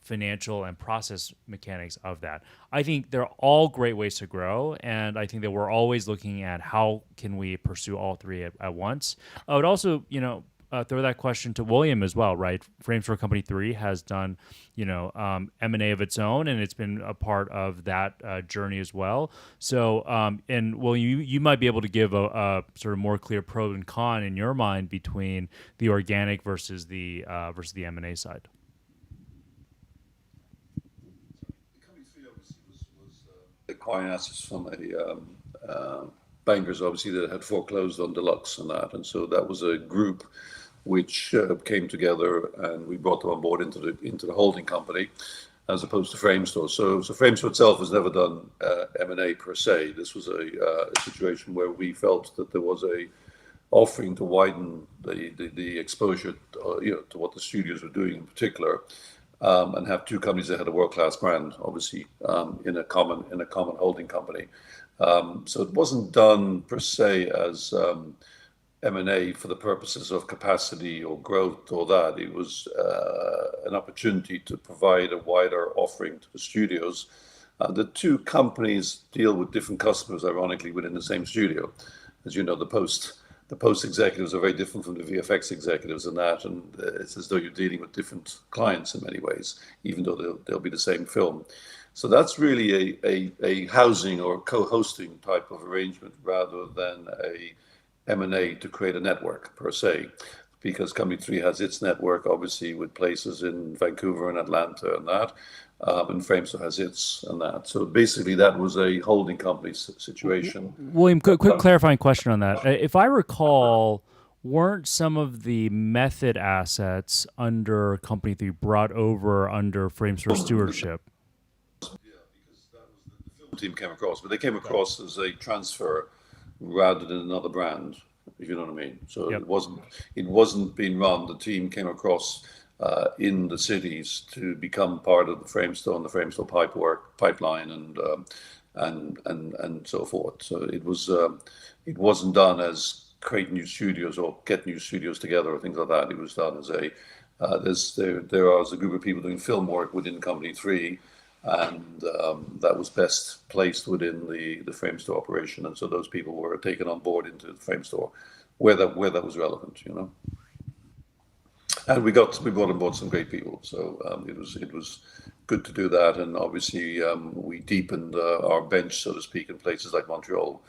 Speaker 3: financial and process mechanics of that. I think they're all great ways to grow, and I think that we're always looking at how can we pursue all three at once. I would also, throw that question to William as well, right? Framestore Company 3 has done, M&A of its own, and it's been a part of that journey as well. So, and William, you might be able to give a sort of more clear pro and con in your mind between the organic versus the M&A side.
Speaker 4: Acquiring assets from bankers, obviously, that had foreclosed on Deluxe and that, and so that was a group which came together, and we brought them on board into the holding company, as opposed to Framestore. So Framestore itself has never done M&A per se. This was a situation where we felt that there was a offering to widen the exposure, to what the studios were doing in particular. And have two companies that had a world-class brand, obviously, in a common holding company. So it wasn't done per se as M&A for the purposes of capacity or growth or that. It was an opportunity to provide a wider offering to the studios. The two companies deal with different customers, ironically, within the same studio. As you know, the post executives are very different from the VFX executives and that, and it's as though you're dealing with different clients in many ways, even though they'll be the same film. So that's really a housing or co-hosting type of arrangement rather than a M&A to create a network per se, because Company 3 has its network, obviously, with places in Vancouver and Atlanta and that, and Framestore has its and that. So basically, that was a holding company situation.
Speaker 3: William, quick clarifying question on that. If I recall, weren't some of the method assets under Company 3 brought over under Framestore stewardship?
Speaker 4: Yeah, because that was the film team came across, but they came across as a transfer rather than another brand, if you know what I mean. So it wasn't being run. The team came across in the cities to become part of the Framestore and the Framestore pipeline and so forth. So it wasn't done as create new studios or get new studios together or things like that. It was done as there was a group of people doing film work within Company 3, and that was best placed within the Framestore operation, and so those people were taken on board into the Framestore where that was relevant, And we brought on board some great people, so it was good to do that, and obviously we deepened our bench, so to speak, in places like Montreal,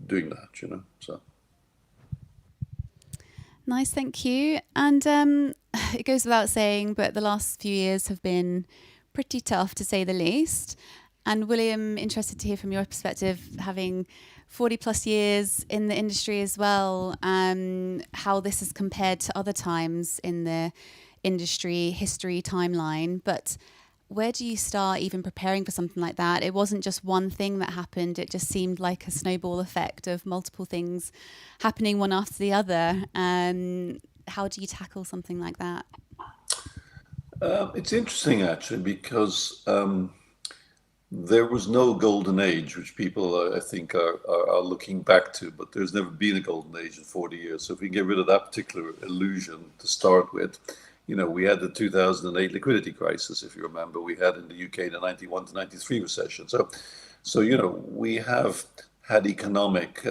Speaker 4: doing that, So.
Speaker 1: Nice, thank you. And it goes without saying, but the last few years have been pretty tough, to say the least. And William, interested to hear from your perspective, having 40 plus years in the industry as well, how this is compared to other times in the industry history timeline. But where do you start even preparing for something like that? It wasn't just one thing that happened. It just seemed like a snowball effect of multiple things happening one after the other. How do you tackle something like that?
Speaker 4: It's interesting, actually, because there was no golden age, which people, I think, are looking back to, but there's never been a golden age in 40 years. So if we can get rid of that particular illusion to start with, we had the 2008 liquidity crisis, if you remember. We had in the UK the 91 to 93 recession. So we have had economic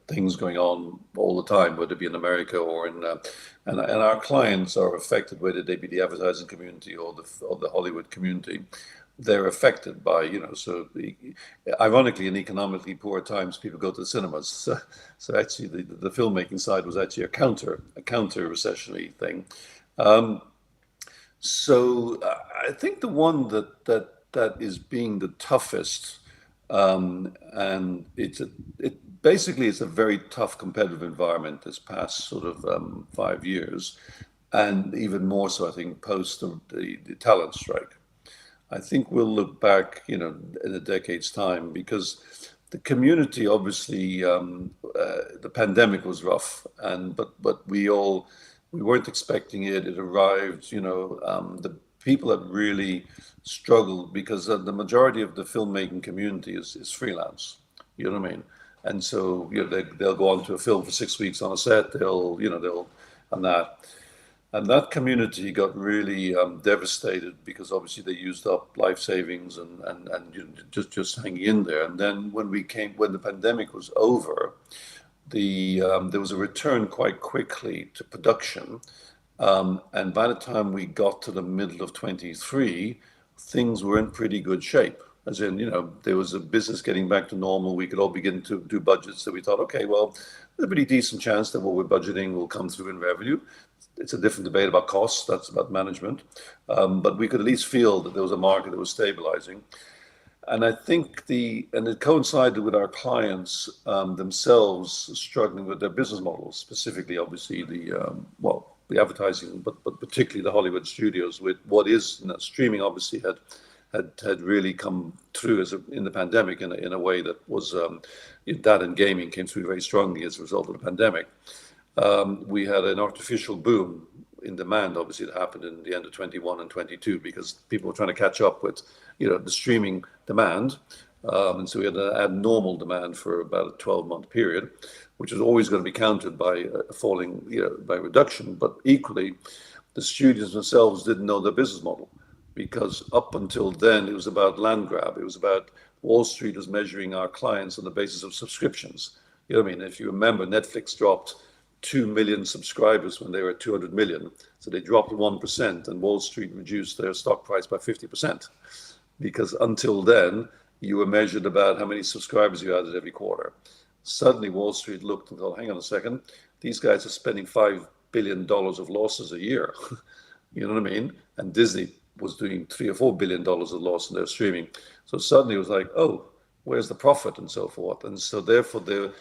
Speaker 4: things going on all the time, whether it be in America or in, and our clients are affected, whether they be the advertising community or the Hollywood community. They're affected by, ironically, in economically poor times, people go to the cinemas. So actually, the filmmaking side was actually a counter recessionary thing. So I think the one that is being the toughest, and basically it's a very tough competitive environment this past 5 years, and even more so, I think, post the talent strike. I think we'll look back, in a decade's time, because the community, obviously, the pandemic was rough, but we weren't expecting it. It arrived, the people that really struggled, because the majority of the filmmaking community is freelance. You know what I mean? And so they'll go on to a film for 6 weeks on a set. They'll and that. And that community got really devastated because obviously they used up life savings and you know, just hanging in there. And then when the pandemic was over, there was a return quite quickly to production. And by the time we got to the middle of 23, things were in pretty good shape. As in, you know, there was a business getting back to normal. We could all begin to do budgets. So we thought, okay, well, there's a pretty decent chance that what we're budgeting will come through in revenue. It's a different debate about costs. That's about management. But we could at least feel that there was a market that was stabilizing. And I think it coincided with our clients themselves struggling with their business models, specifically, obviously, the advertising, but particularly the Hollywood studios with what is streaming obviously had really come through in the pandemic in a way that was, that and gaming came through very strongly as a result of the pandemic. We had an artificial boom in demand, obviously, that happened in the end of 21 and 22 because people were trying to catch up with, you know, the streaming demand. And so we had an abnormal demand for about a 12-month period, which is always going to be countered by falling, you know, by reduction. But equally, the studios themselves didn't know their business model because up until then, it was about land grab. It was about Wall Street was measuring our clients on the basis of subscriptions. You know what I mean? If you remember, Netflix dropped 2 million subscribers when they were at 200 million. So they dropped 1% and Wall Street reduced their stock price by 50%. Because until then, you were measured about how many subscribers you added every quarter. Suddenly Wall Street looked and thought, hang on a second, these guys are spending $5 billion of losses a year. You know what I mean? And Disney was doing $3 or $4 billion of loss in their streaming. So suddenly it was like, oh, where's the profit and so forth? And so therefore the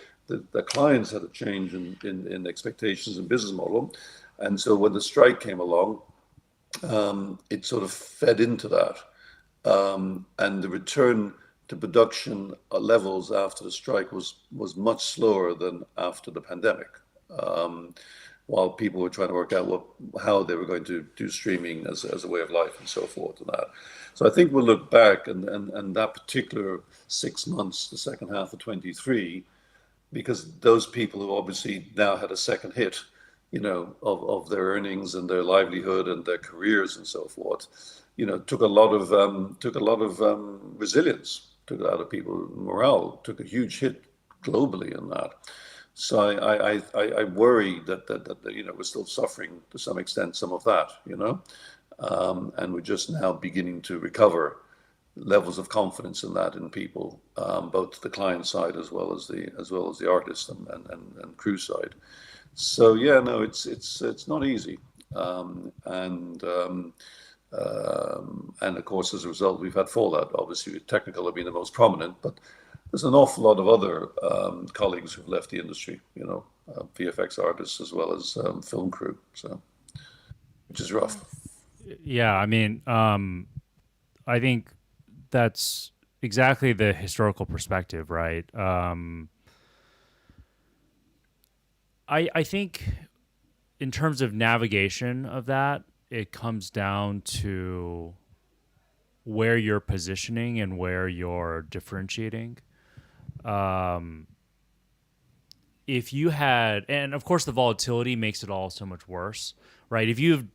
Speaker 4: clients had a change in expectations and business model. And so when the strike came along, it sort of fed into that. And the return to production levels after the strike was much slower than after the pandemic, while people were trying to work out how they were going to do streaming as a way of life and so forth and that. So I think we'll look back and that particular 6 months, the second half of 23, because those people who obviously now had a second hit, you know, of their earnings and their livelihood and their careers and so forth, you know, took a lot of resilience, took out of people morale, took a huge hit globally in that. So I worry that you know, we're still suffering to some extent some of that, you know, and we're just now beginning to recover levels of confidence in that in people, both the client side as well as the artist and crew side. So yeah, no, it's not easy, and of course as a result we've had fallout. Obviously, technical have been the most prominent, but there's an awful lot of other colleagues who've left the industry. You know, VFX artists as well as film crew. So, which is rough.
Speaker 3: Yeah, I mean, I think that's exactly the historical perspective, right? I think in terms of navigation of that, it comes down to where you're positioning and where you're differentiating. If you had, and of course the volatility makes it all so much worse, right? If you've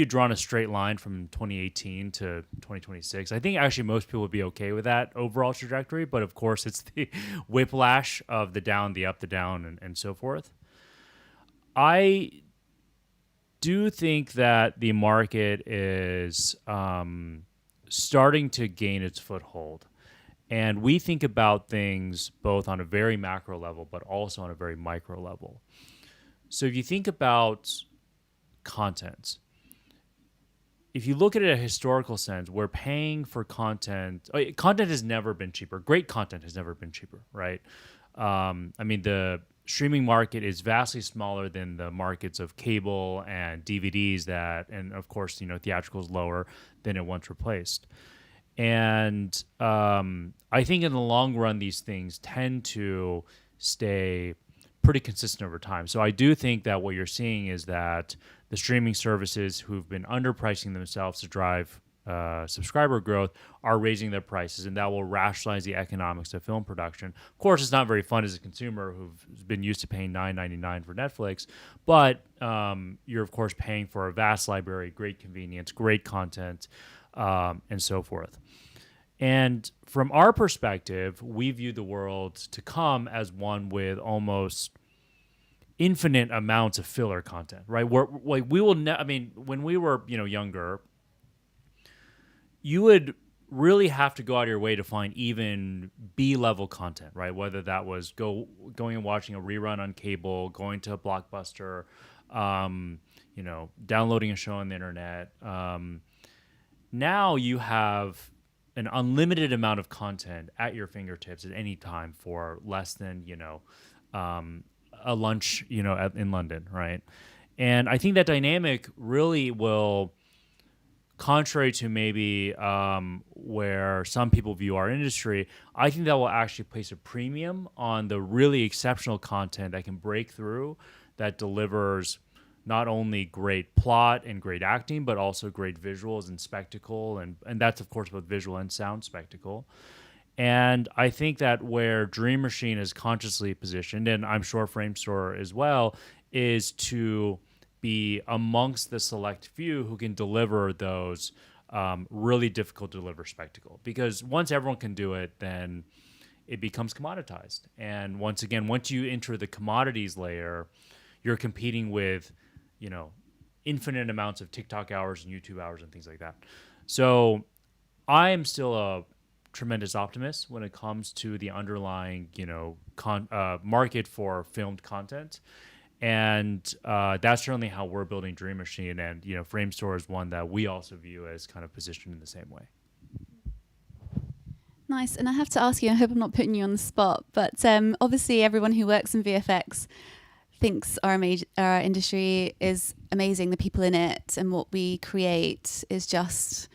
Speaker 3: drawn a straight line from 2018 to 2026, I think actually most people would be okay with that overall trajectory. But of course, it's the whiplash of the down, the up, the down, and so forth. I do think that the market is starting to gain its foothold. And we think about things both on a very macro level, but also on a very micro level. So if you think about content, if you look at it in a historical sense, we're paying for content. Content has never been cheaper. Great content has never been cheaper, right? I mean, the streaming market is vastly smaller than the markets of cable and DVDs and of course, you know, theatrical is lower than it once replaced. And I think in the long run, these things tend to stay pretty consistent over time. So I do think that what you're seeing is that the streaming services who've been underpricing themselves to drive subscriber growth are raising their prices, and that will rationalize the economics of film production. Of course, it's not very fun as a consumer who's been used to paying $9.99 for Netflix, but you're of course paying for a vast library, great convenience, great content, and so forth. And from our perspective, we view the world to come as one with almost infinite amounts of filler content, right? We're like, we will I mean, when we were, younger, you would really have to go out of your way to find even B-level content, right? Whether that was going and watching a rerun on cable, going to a Blockbuster, downloading a show on the internet. Now you have an unlimited amount of content at your fingertips at any time for less than, a lunch, in London, right? And I think that dynamic really will, contrary to maybe where some people view our industry, I think that will actually place a premium on the really exceptional content that can break through, that delivers not only great plot and great acting, but also great visuals and spectacle. And that's, of course, both visual and sound spectacle. And I think that where Dream Machine is consciously positioned, and I'm sure Framestore as well, is to be amongst the select few who can deliver those really difficult to deliver spectacle. Because once everyone can do it, then it becomes commoditized. And once again, once you enter the commodities layer, you're competing with, infinite amounts of TikTok hours and YouTube hours and things like that. So I am still a tremendous optimist when it comes to the underlying, market for filmed content. And that's certainly how we're building Dream Machine. And, Framestore is one that we also view as kind of positioned in the same way.
Speaker 1: Nice. And I have to ask you, I hope I'm not putting you on the spot, but obviously everyone who works in VFX thinks our industry is amazing. The people in it and what we create is just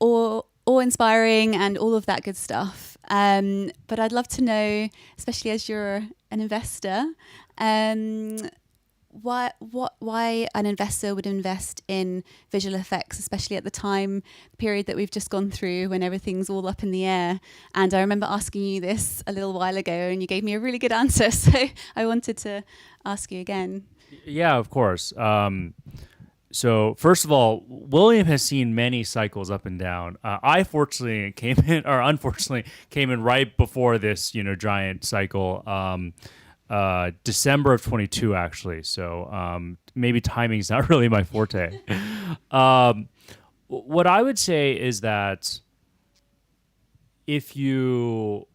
Speaker 1: awe-inspiring and all of that good stuff. But I'd love to know, especially as you're an investor, why an investor would invest in visual effects, especially at the period that we've just gone through when everything's all up in the air. And I remember asking you this a little while ago and you gave me a really good answer. So I wanted to ask you again.
Speaker 3: Yeah, of course. So first of all, William has seen many cycles up and down. I unfortunately came in right before this, giant cycle. December of 22, actually. So maybe timing is not really my forte. What I would say is that if you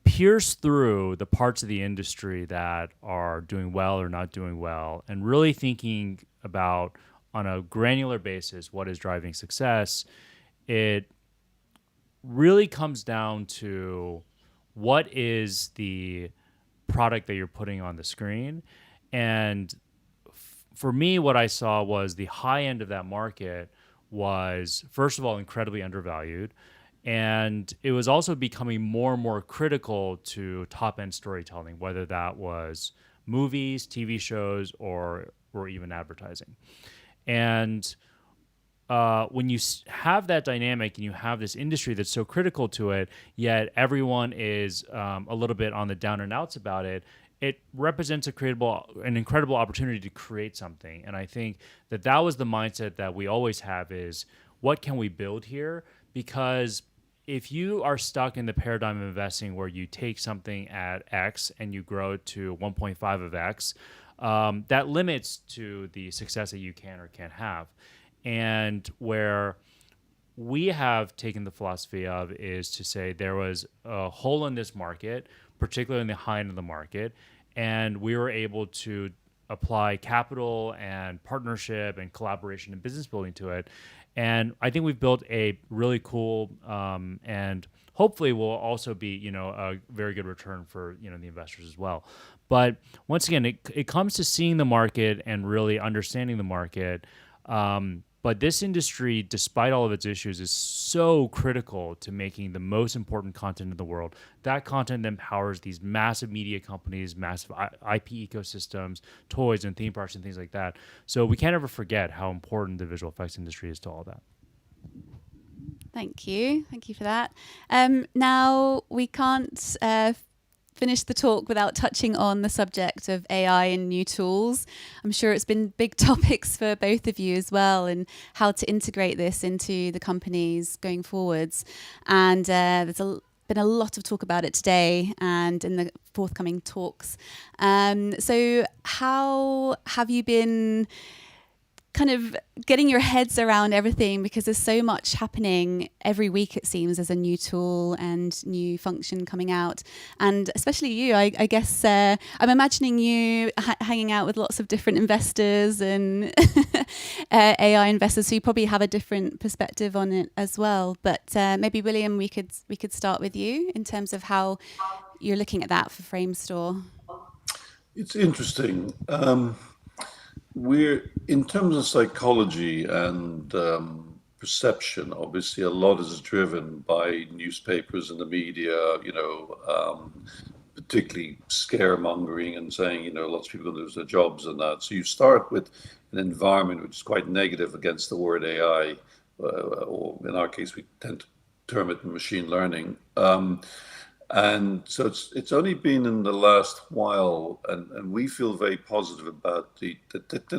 Speaker 3: pierce through the parts of the industry that are doing well or not doing well, and really thinking about on a granular basis what is driving success, it really comes down to what is the product that you're putting on the screen. And for me, what I saw was the high end of that market was, first of all, incredibly undervalued. And it was also becoming more and more critical to top-end storytelling, whether that was movies, TV shows, or even advertising. And when you have that dynamic and you have this industry that's so critical to it, yet everyone is a little bit on the down and outs about it, it represents an incredible opportunity to create something. And I think that was the mindset that we always have is, what can we build here? Because if you are stuck in the paradigm of investing where you take something at X and you grow to 1.5 of X, that limits to the success that you can or can't have. And where we have taken the philosophy of is to say there was a hole in this market, particularly in the high end of the market, and we were able to apply capital and partnership and collaboration and business building to it. And I think we've built a really cool and hopefully will also be, a very good return for, the investors as well. But once again, it comes to seeing the market and really understanding the market. But this industry, despite all of its issues, is so critical to making the most important content in the world. That content then powers these massive media companies, massive IP ecosystems, toys and theme parks and things like that. So we can't ever forget how important the visual effects industry is to all that.
Speaker 1: Thank you for that. Now we can't finish the talk without touching on the subject of AI and new tools. I'm sure it's been big topics for both of you as well, and how to integrate this into the companies going forwards. And there's been a lot of talk about it today and in the forthcoming talks. So how have you been kind of getting your heads around everything, because there's so much happening every week, it seems, as a new tool and new function coming out. And especially you, I guess, I'm imagining you hanging out with lots of different investors and AI investors, so you probably have a different perspective on it as well. But maybe, William, we could start with you in terms of how you're looking at that for Framestore.
Speaker 4: It's interesting. We're, in terms of psychology and perception, obviously a lot is driven by newspapers and the media, particularly scaremongering and saying, lots of people are going to lose their jobs and that. So you start with an environment which is quite negative against the word AI, or in our case, we tend to term it machine learning. And so it's only been in the last while, and we feel very positive about the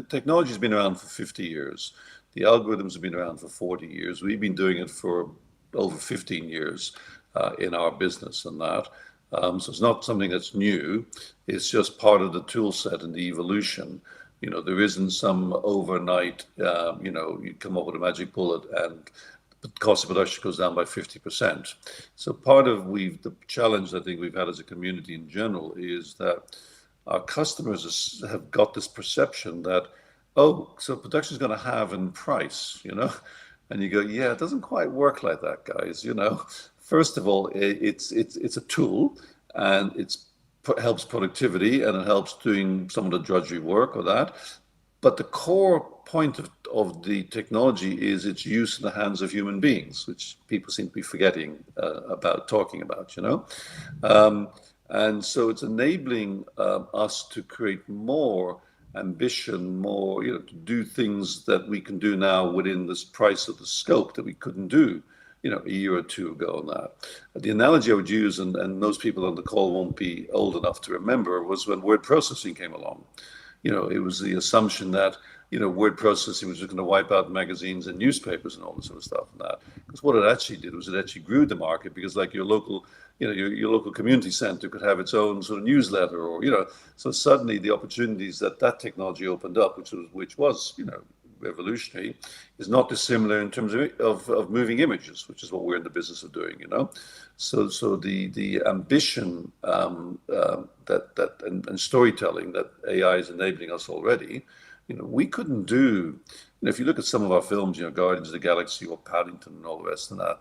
Speaker 4: technology has been around for 50 years. The algorithms have been around for 40 years. We've been doing it for over 15 years in our business and that. So it's not something that's new. It's just part of the tool set and the evolution. There isn't some overnight, you come up with a magic bullet and the cost of production goes down by 50%. So part of the challenge I think we've had as a community in general is that our customers have got this perception that, so production is going to have in price, and you go, yeah, it doesn't quite work like that, guys. First of all, it's a tool, and it helps productivity, and it helps doing some of the drudgery work or that. But the core point of the technology is its use in the hands of human beings, which people seem to be forgetting talking about, and so it's enabling us to create more ambition, more, to do things that we can do now within this price of the scope that we couldn't do, a year or two ago on that. The analogy I would use, and most people on the call won't be old enough to remember, was when word processing came along. It was the assumption that, word processing was just going to wipe out magazines and newspapers and all this sort of stuff and that. Because what it actually did was it actually grew the market, because like your local, your local community center could have its own sort of newsletter, or, so suddenly the opportunities that technology opened up, which was, revolutionary, is not dissimilar in terms of moving images, which is what we're in the business of doing, So the ambition and storytelling that AI is enabling us already, we couldn't do, if you look at some of our films, Guardians of the Galaxy or Paddington and all the rest of that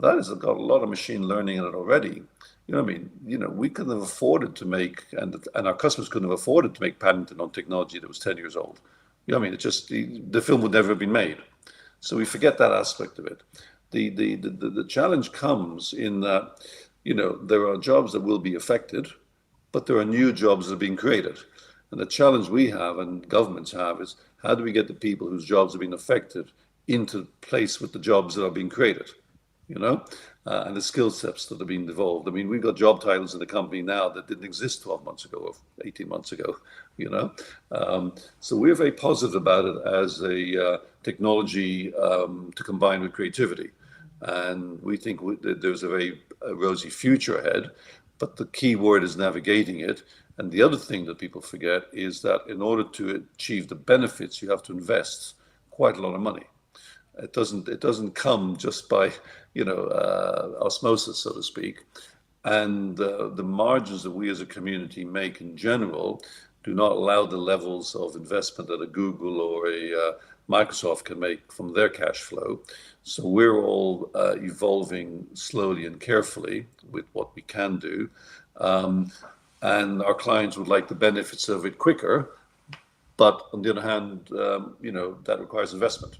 Speaker 4: has got a lot of machine learning in it already. We couldn't have afforded to make, and our customers couldn't have afforded to make Paddington on technology that was 10 years old. It just, the film would never have been made. So we forget that aspect of it. The challenge comes in that, there are jobs that will be affected, but there are new jobs that are being created. And the challenge we have and governments have is, how do we get the people whose jobs have been affected into place with the jobs that are being created, and the skill sets that are being devolved. I mean, we've got job titles in the company now that didn't exist 12 months ago or 18 months ago, So we're very positive about it as a technology to combine with creativity. And we think there's a very rosy future ahead, but the key word is navigating it. And the other thing that people forget is that in order to achieve the benefits, you have to invest quite a lot of money. It doesn't come just by, osmosis, so to speak. And the margins that we as a community make in general do not allow the levels of investment that a Google or a Microsoft can make from their cash flow. So we're all evolving slowly and carefully with what we can do. And our clients would like the benefits of it quicker. But on the other hand, that requires investment.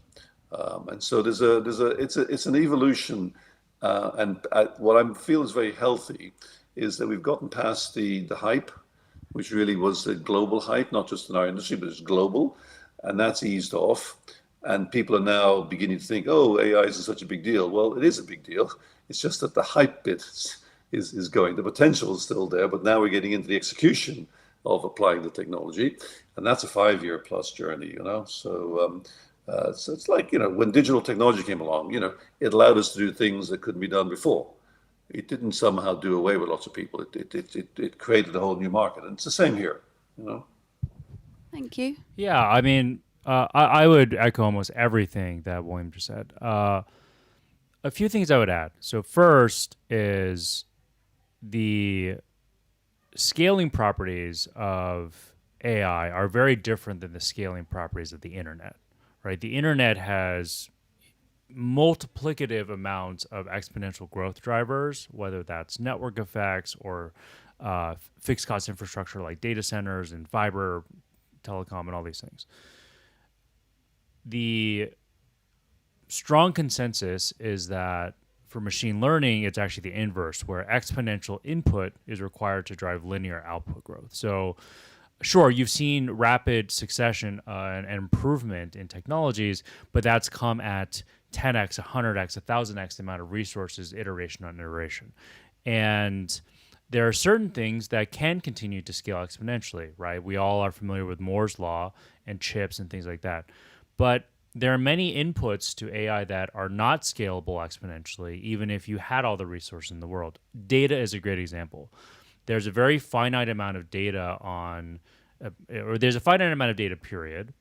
Speaker 4: And so it's an evolution. And what I feel is very healthy is that we've gotten past the hype, which really was a global hype, not just in our industry, but it's global. And that's eased off. And people are now beginning to think, oh, AI isn't such a big deal. Well, it is a big deal. It's just that the hype bit is going. The potential is still there, but now we're getting into the execution of applying the technology. And that's a 5-year plus journey, you know. So it's like, you know, when digital technology came along, you know, it allowed us to do things that couldn't be done before. It didn't somehow do away with lots of people. It created a whole new market. And it's the same here, you know.
Speaker 1: Thank you.
Speaker 3: Yeah, I mean, I would echo almost everything that William just said. A few things I would add. So first is the scaling properties of AI are very different than the scaling properties of the internet, right? The internet has multiplicative amounts of exponential growth drivers, whether that's network effects or fixed cost infrastructure like data centers and fiber, telecom, and all these things. The strong consensus is that for machine learning, it's actually the inverse, where exponential input is required to drive linear output growth. So sure, you've seen rapid succession and improvement in technologies, but that's come at 10x, 100x, 1000x the amount of resources, iteration on iteration. And there are certain things that can continue to scale exponentially, right? We all are familiar with Moore's law and chips and things like that. But there are many inputs to AI that are not scalable exponentially, even if you had all the resources in the world. Data is a great example. There's a very finite amount of data there's a finite amount of data, period.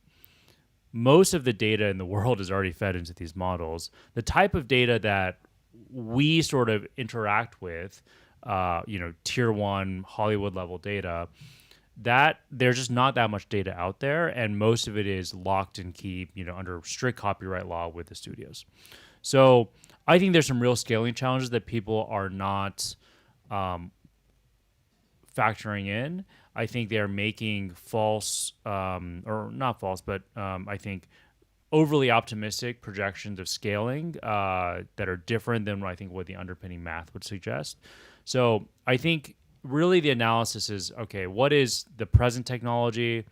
Speaker 3: Most of the data in the world is already fed into these models. The type of data that we sort of interact with, tier 1 Hollywood level data, that there's just not that much data out there, and most of it is locked and key, under strict copyright law with the studios. So I think there's some real scaling challenges that people are not factoring in. I think they're making false, or not false, but I think overly optimistic projections of scaling that are different than what the underpinning math would suggest. So I think really the analysis is, okay, what is the present technology?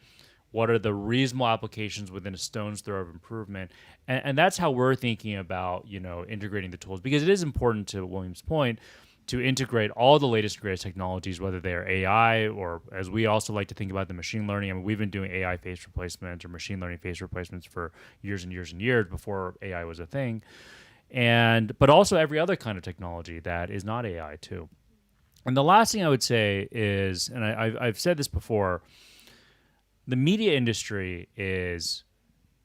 Speaker 3: What are the reasonable applications within a stone's throw of improvement? And that's how we're thinking about, integrating the tools, because it is important, to William's point, to integrate all the latest and greatest technologies, whether they are AI or, as we also like to think about, the machine learning. I mean, we've been doing AI face replacements or machine learning face replacements for years and years and years before AI was a thing. But also every other kind of technology that is not AI too. And the last thing I would say is, and I've said this before, the media industry is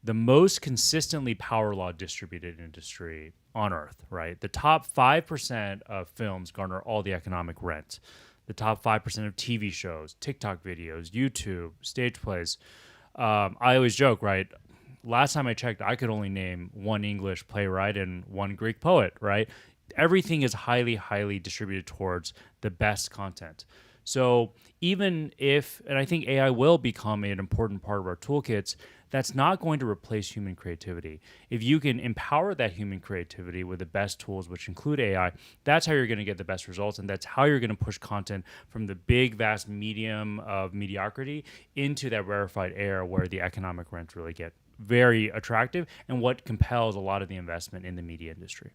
Speaker 3: the most consistently power law distributed industry on earth, right? The top 5% of films garner all the economic rent. The top 5% of TV shows, TikTok videos, YouTube, stage plays. I always joke, right? Last time I checked, I could only name one English playwright and one Greek poet, right? Everything is highly, highly distributed towards the best content. So even if, and I think AI will become an important part of our toolkits, that's not going to replace human creativity. If you can empower that human creativity with the best tools, which include AI, that's how you're going to get the best results, and that's how you're going to push content from the big, vast medium of mediocrity into that rarefied air where the economic rents really get very attractive and what compels a lot of the investment in the media industry.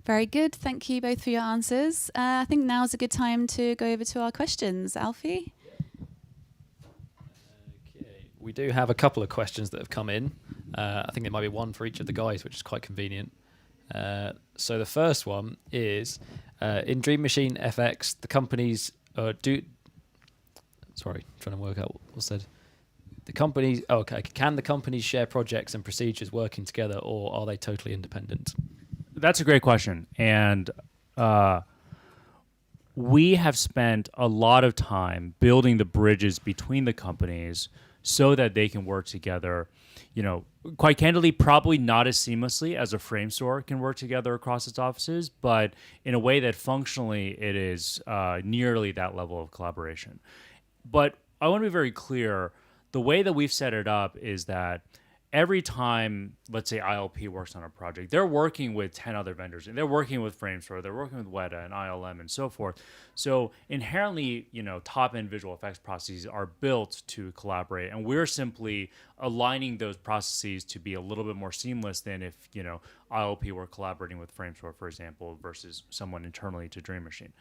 Speaker 1: Very good. Thank you both for your answers. I think now is a good time to go over to our questions. Alfie?
Speaker 2: Okay. We do have a couple of questions that have come in. I think there might be one for each of the guys, which is quite convenient. So the first one is, in Dream Machine FX, the companies trying to work out what's said. The companies, can the companies share projects and procedures working together, or are they totally independent?
Speaker 3: That's a great question. And we have spent a lot of time building the bridges between the companies so that they can work together, quite candidly, probably not as seamlessly as a frame store can work together across its offices, but in a way that functionally it is nearly that level of collaboration. But I want to be very clear, the way that we've set it up is that every time, let's say ILP works on a project, they're working with 10 other vendors, and they're working with Framestore, they're working with Weta and ILM and so forth. So inherently, top-end visual effects processes are built to collaborate, and we're simply aligning those processes to be a little bit more seamless than if, ILP were collaborating with Framestore, for example, versus someone internally to Dream Machine.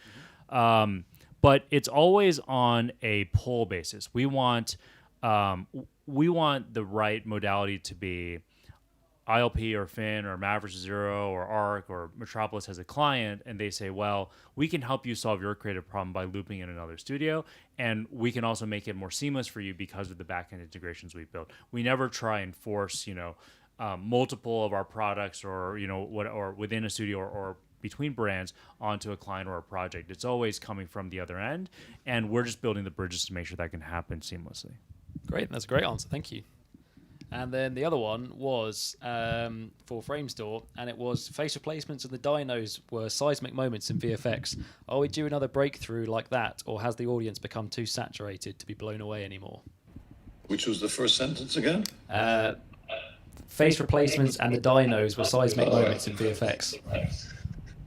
Speaker 3: But it's always on a pull basis. We want the right modality to be ILP or Fin or Mavericks Zero or ARC or Metropolis has a client, and they say, well, we can help you solve your creative problem by looping in another studio, and we can also make it more seamless for you because of the backend integrations we've built. We never try and force, multiple of our products or, or within a studio or between brands onto a client or a project. It's always coming from the other end, and we're just building the bridges to make sure that can happen seamlessly.
Speaker 2: Great, that's a great answer. Thank you. And then the other one was for Framestore, and it was face replacements and the dinos were seismic moments in VFX. Are we due another breakthrough like that, or has the audience become too saturated to be blown away anymore?
Speaker 4: Which was the first sentence again?
Speaker 2: Face replacements and the dinos were seismic moments in VFX.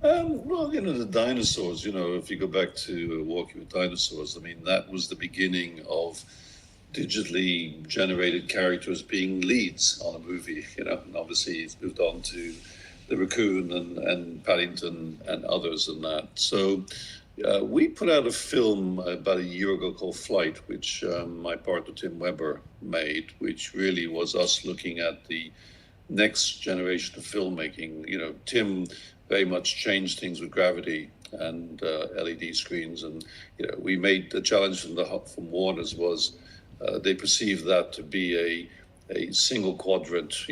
Speaker 4: Well, the dinosaurs, if you go back to Walking with Dinosaurs, that was the beginning of digitally generated characters being leads on a movie, and obviously it's moved on to the Raccoon and Paddington and others and that. So we put out a film about a year ago called Flight, which my partner Tim Weber made, which really was us looking at the next generation of filmmaking. Tim very much changed things with gravity and LED screens, and we made the challenge from Warner's was they perceived that to be a single quadrant,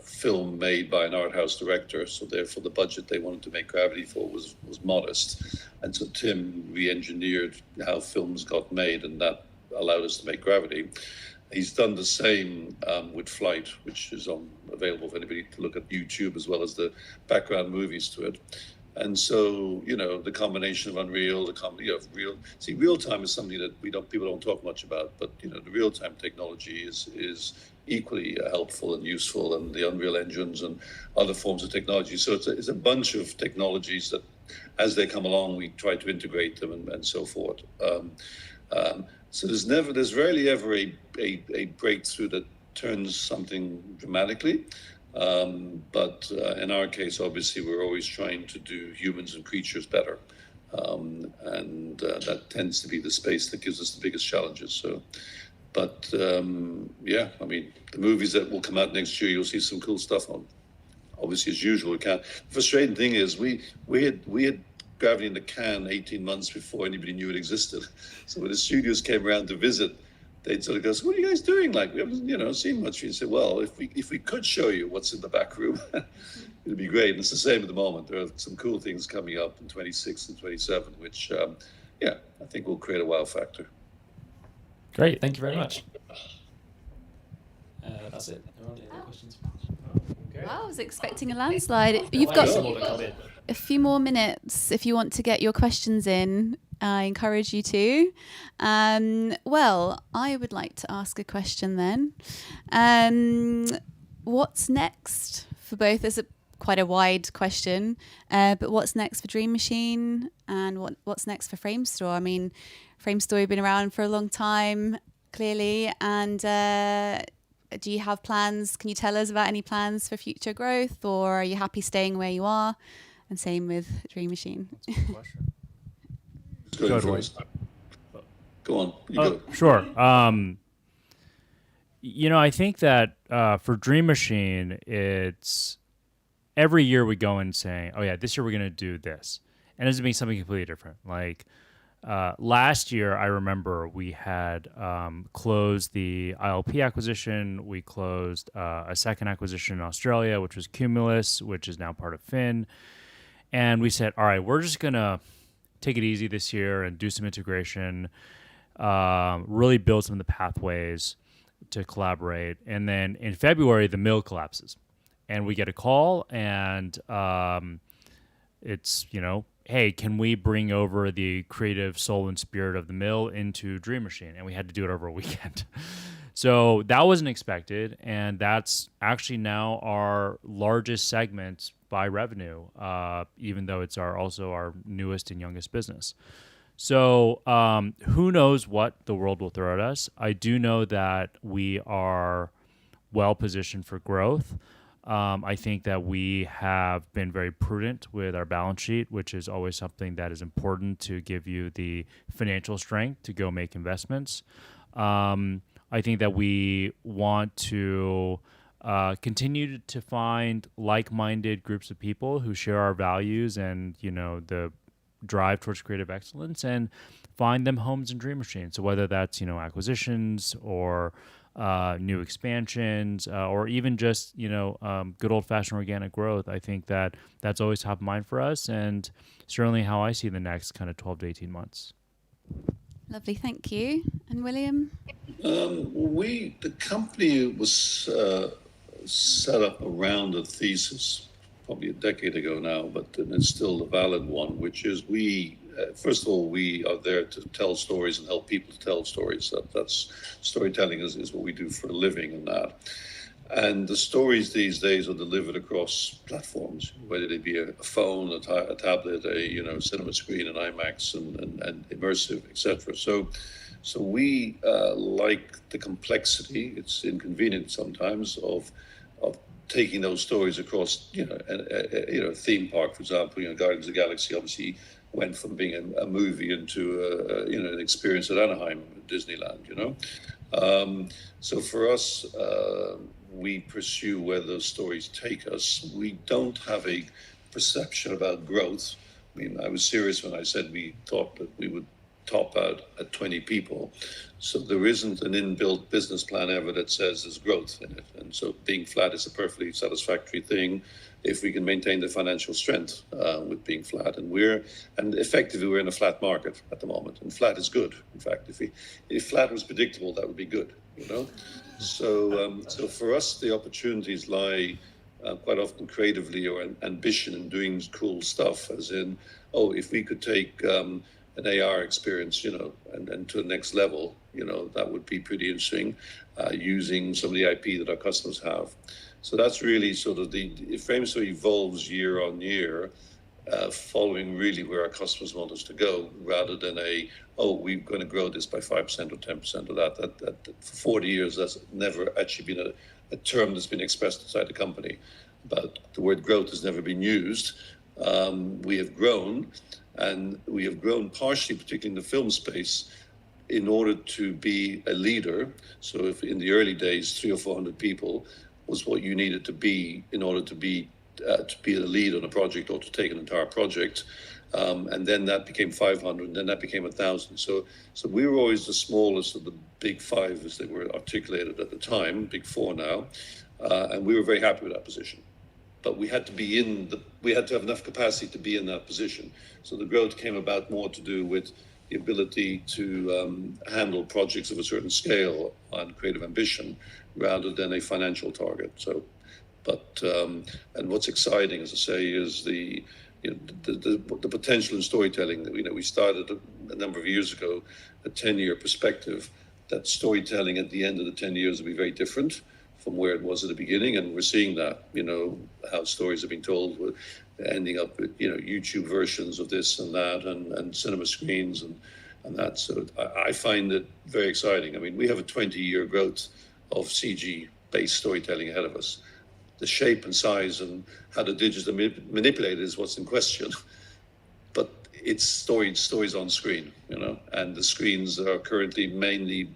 Speaker 4: film made by an art house director. So therefore, the budget they wanted to make gravity for was modest, and so Tim re-engineered how films got made, and that allowed us to make gravity. He's done the same with Flight, which is available for anybody to look at YouTube, as well as the background movies to it. And so, the combination of Unreal, real time is something that people don't talk much about, but the real time technology is equally helpful and useful, and the Unreal engines and other forms of technology. So it's a bunch of technologies that, as they come along, we try to integrate them and so forth. So there's rarely ever a breakthrough that turns something dramatically. But in our case, obviously, we're always trying to do humans and creatures better. And that tends to be the space that gives us the biggest challenges. So, but the movies that will come out next year, you'll see some cool stuff on. Obviously, as usual, the frustrating thing is we had Gravity in the can 18 months before anybody knew it existed. So when the studios came around to visit, they'd sort of go, so what are you guys doing? Like, we haven't, seen much. You say, well, if we could show you what's in the back room, it'd be great. And it's the same at the moment. There are some cool things coming up in 26 and 27, which, I think will create a wow factor.
Speaker 2: Great, thank you very much. That's it. Are there any other questions?
Speaker 1: Wow, I was expecting a landslide. You've got a few more minutes if you want to get your questions in. I encourage you to. Well, I would like to ask a question then. What's next for both? It's quite a wide question, but what's next for Dream Machine and what's next for Framestore? I mean, Framestore has been around for a long time, clearly, and do you have plans? Can you tell us about any plans for future growth, or are you happy staying where you are? And same with Dream Machine.
Speaker 3: That's a good question.
Speaker 4: Go on. You go.
Speaker 3: Sure. I think that for Dream Machine, it's every year we go in saying, oh, yeah, this year we're going to do this. And it's being something completely different. Like last year, I remember we had closed the ILP acquisition. We closed a second acquisition in Australia, which was Cumulus, which is now part of Fin. And we said, all right, we're just going to take it easy this year and do some integration, really build some of the pathways to collaborate. And then in February, the mill collapses. And we get a call, and it's, hey, can we bring over the creative soul and spirit of the mill into Dream Machine? And we had to do it over a weekend. So that wasn't expected, and that's actually now our largest segment by revenue, even though it's also our newest and youngest business. So who knows what the world will throw at us? I do know that we are well positioned for growth. I think that we have been very prudent with our balance sheet, which is always something that is important to give you the financial strength to go make investments. I think that we want to continue to find like-minded groups of people who share our values and, the drive towards creative excellence, and find them homes in Dream Machine. So whether that's, acquisitions or new expansions, or even just, good old-fashioned organic growth, I think that that's always top of mind for us, and certainly how I see the next kind of 12 to 18 months.
Speaker 1: Lovely, thank you. And William?
Speaker 4: The company was set up around a thesis probably a decade ago now, but it's still a valid one, which is first of all, we are there to tell stories and help people to tell stories. That's storytelling is what we do for a living and that. And the stories these days are delivered across platforms, whether they be a phone, a tablet, a cinema screen, an IMAX, and immersive, etc. So we like the complexity. It's inconvenient sometimes of taking those stories across, a theme park, for example. Guardians of the Galaxy obviously went from being a movie into an experience at Anaheim, Disneyland. So for us, we pursue where those stories take us. We don't have a perception about growth. I mean, I was serious when I said we thought that we would top out at 20 people. So there isn't an inbuilt business plan ever that says there's growth in it. And so being flat is a perfectly satisfactory thing if we can maintain the financial strength with being flat. And effectively we're in a flat market at the moment. And flat is good. In fact, if flat was predictable, that would be good, So for us, the opportunities lie quite often creatively or ambition in doing cool stuff, as in, if we could take an AR experience, and to the next level, that would be pretty interesting, using some of the IP that our customers have. So that's really sort of the frame sort of evolves year on year, following really where our customers want us to go, rather than we're going to grow this by 5% or 10% of that. For 40 years, that's never actually been a term that's been expressed inside the company. But the word growth has never been used. We have grown, and we have grown partially, particularly in the film space, in order to be a leader. So if in the early days, 300 or 400 people was what you needed to be in order to be the lead on a project or to take an entire project. And then that became 500, and then that became 1,000. So we were always the smallest of the big five as they were articulated at the time, big four now. And we were very happy with that position. But we had to have enough capacity to be in that position. So the growth came about more to do with the ability to handle projects of a certain scale and creative ambition rather than a financial target. And what's exciting, as I say, is the potential in storytelling. We started a number of years ago, a 10-year perspective, that storytelling at the end of the 10 years will be very different from where it was at the beginning, and we're seeing that, how stories are being told, we're ending up with, YouTube versions of this and that, and cinema screens and that. So I find it very exciting. I mean, we have a 20-year growth of CG-based storytelling ahead of us. The shape and size and how the digits are manipulated is what's in question, but it's stories on screen, and the screens are currently mainly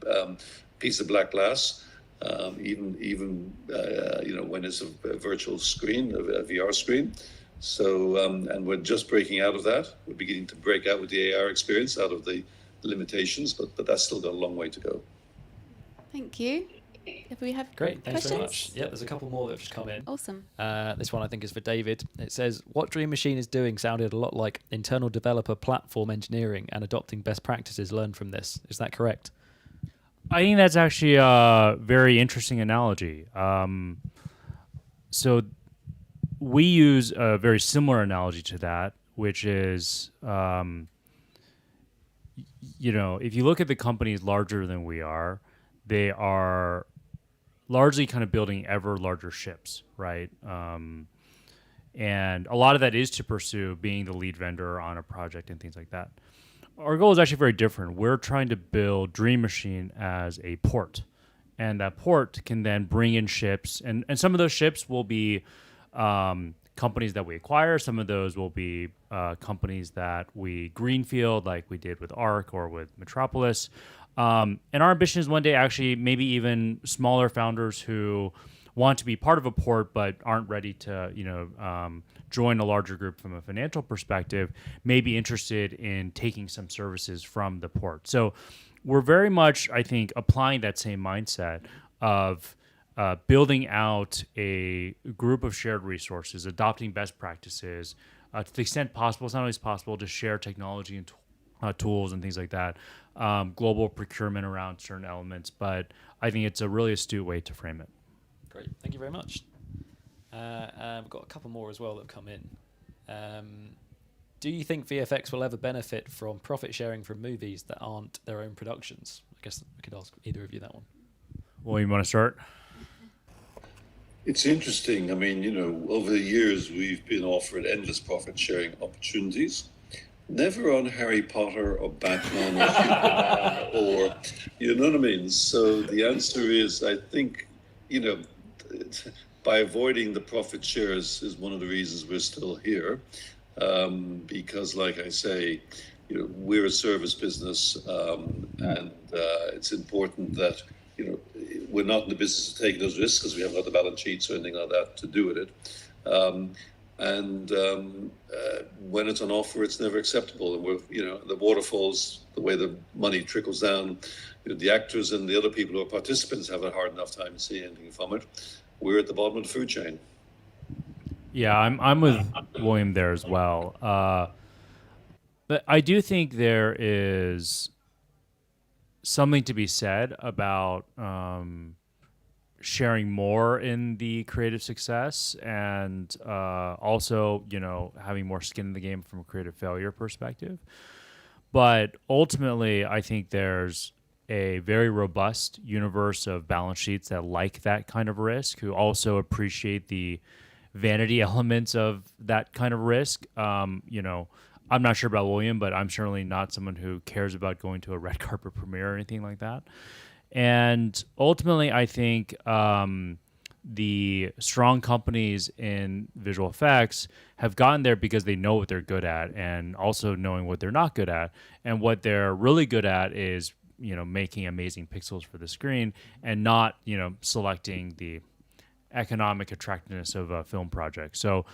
Speaker 4: piece of black glass. Even when it's a virtual screen, a VR screen. So, and we're just breaking out of that. We're beginning to break out with the AR experience out of the limitations, but that's still got a long way to go.
Speaker 1: Thank you. If we have
Speaker 2: Great, thanks
Speaker 1: questions?
Speaker 2: very much. Yeah, there's a couple more that have just come in.
Speaker 1: Awesome.
Speaker 2: This one I think is for David. It says, what Dream Machine is doing sounded a lot like internal developer platform engineering and adopting best practices learned from this. Is that correct?
Speaker 3: I think that's actually a very interesting analogy. So we use a very similar analogy to that, which is, if you look at the companies larger than we are, they are largely kind of building ever larger ships, right? And a lot of that is to pursue being the lead vendor on a project and things like that. Our goal is actually very different. We're trying to build Dream Machine as a port. And that port can then bring in ships. And some of those ships will be companies that we acquire. Some of those will be companies that we greenfield, like we did with ARC or with Metropolis. And our ambition is one day actually maybe even smaller founders who want to be part of a port but aren't ready to join a larger group from a financial perspective, may be interested in taking some services from the port. So we're very much, I think, applying that same mindset of building out a group of shared resources, adopting best practices, to the extent possible. It's not always possible to share technology and tools and things like that, global procurement around certain elements, but I think it's a really astute way to frame it.
Speaker 2: Great, thank you very much. We've got a couple more as well that have come in. Do you think VFX will ever benefit from profit sharing from movies that aren't their own productions? I guess I could ask either of you that one.
Speaker 3: Well, you want to start?
Speaker 4: It's interesting. I mean, over the years, we've been offered endless profit sharing opportunities. Never on Harry Potter or Batman or Superman or, you know what I mean? So the answer is, I think, by avoiding the profit shares is one of the reasons we're still here. Because, like I say, we're a service business, and it's important that we're not in the business of taking those risks because we haven't got the balance sheets or anything like that to do with it. When it's on offer, it's never acceptable. And we're, the waterfalls, the way the money trickles down, the actors and the other people who are participants have a hard enough time to see anything from it. We're at the bottom of the food chain.
Speaker 3: Yeah, I'm with William there as well. But I do think there is something to be said about sharing more in the creative success and also, having more skin in the game from a creative failure perspective. But ultimately, I think there's a very robust universe of balance sheets that like that kind of risk, who also appreciate the vanity elements of that kind of risk. I'm not sure about William, but I'm certainly not someone who cares about going to a red carpet premiere or anything like that. And ultimately, I think the strong companies in visual effects have gotten there because they know what they're good at, and also knowing what they're not good at. And what they're really good at is, making amazing pixels for the screen, and not, selecting the economic attractiveness of a film project. So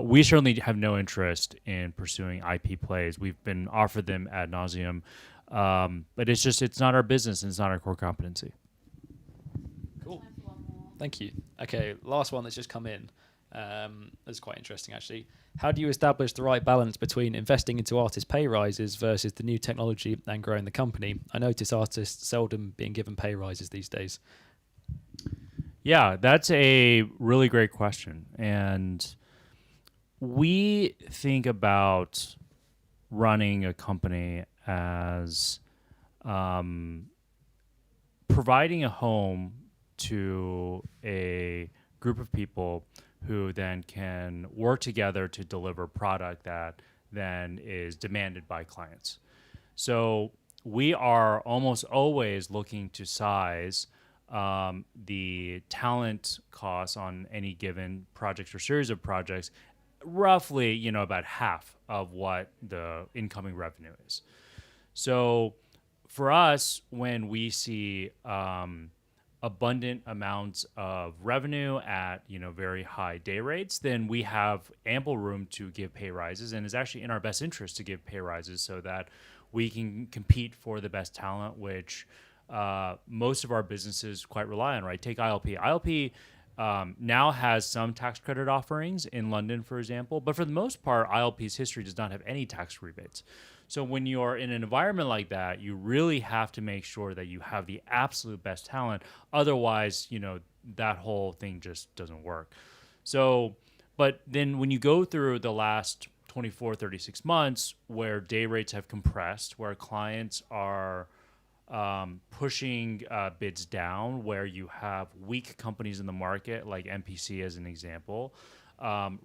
Speaker 3: we certainly have no interest in pursuing IP plays. We've been offered them ad nauseum, but it's not our business and it's not our core competency.
Speaker 2: Cool. Thank you. Okay, last one that's just come in. That's quite interesting, actually. How do you establish the right balance between investing into artist pay rises versus the new technology and growing the company? I notice artists seldom being given pay rises these days.
Speaker 3: Yeah, that's a really great question. And we think about running a company as providing a home to a group of people who then can work together to deliver product that then is demanded by clients. So we are almost always looking to size the talent costs on any given project or series of projects, roughly, about half of what the incoming revenue is. So for us, when we see abundant amounts of revenue at very high day rates, then we have ample room to give pay rises, and it's actually in our best interest to give pay rises so that we can compete for the best talent, which most of our businesses quite rely on, right? Take ILP. ILP now has some tax credit offerings in London, for example, but for the most part, ILP's history does not have any tax rebates. So when you're in an environment like that, you really have to make sure that you have the absolute best talent. Otherwise, that whole thing just doesn't work. So, but then when you go through the last 24, 36 months where day rates have compressed, where clients are pushing bids down, where you have weak companies in the market, like MPC as an example,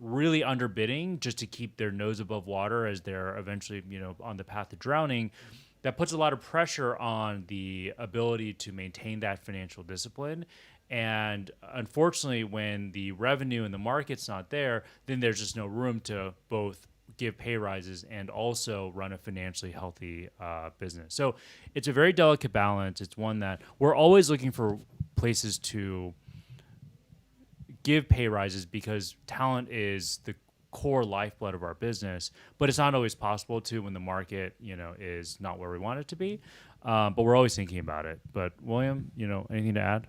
Speaker 3: really underbidding just to keep their nose above water as they're eventually, on the path to drowning. That puts a lot of pressure on the ability to maintain that financial discipline. And unfortunately, when the revenue in the market's not there, then there's just no room to both give pay rises and also run a financially healthy business. So it's a very delicate balance. It's one that we're always looking for places to give pay rises because talent is the core lifeblood of our business, but it's not always possible to when the market, is not where we want it to be. But we're always thinking about it. But William, anything to add?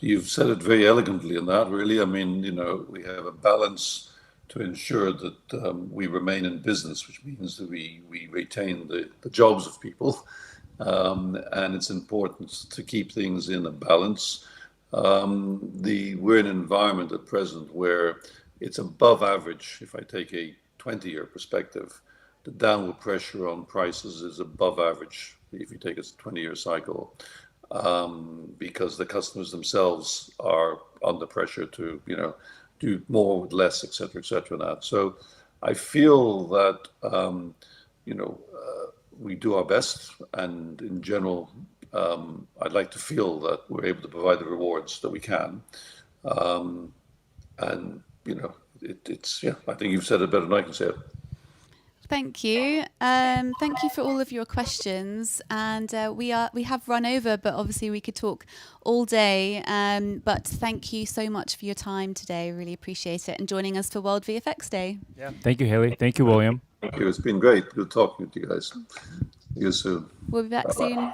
Speaker 4: You've said it very elegantly in that, really. I mean, we have a balance to ensure that we remain in business, which means that we retain the jobs of people. And it's important to keep things in a balance. We're in an environment at present where it's above average. If I take a 20-year perspective, the downward pressure on prices is above average if you take a 20-year cycle, because the customers themselves are under pressure to, do more with less, et cetera, Now. So I feel that, we do our best, and in general, I'd like to feel that we're able to provide the rewards that we can. And, I think you've said it better than I can say it.
Speaker 1: Thank you. Thank you for all of your questions. And we have run over, but obviously we could talk all day. But thank you so much for your time today. Really appreciate it. And joining us for World VFX Day.
Speaker 3: Yeah. Thank you, Hayley. Thank you, William.
Speaker 4: Thank you. It's been great. Good talking to you guys. See you soon.
Speaker 1: We'll be back
Speaker 4: Bye-bye.
Speaker 1: soon.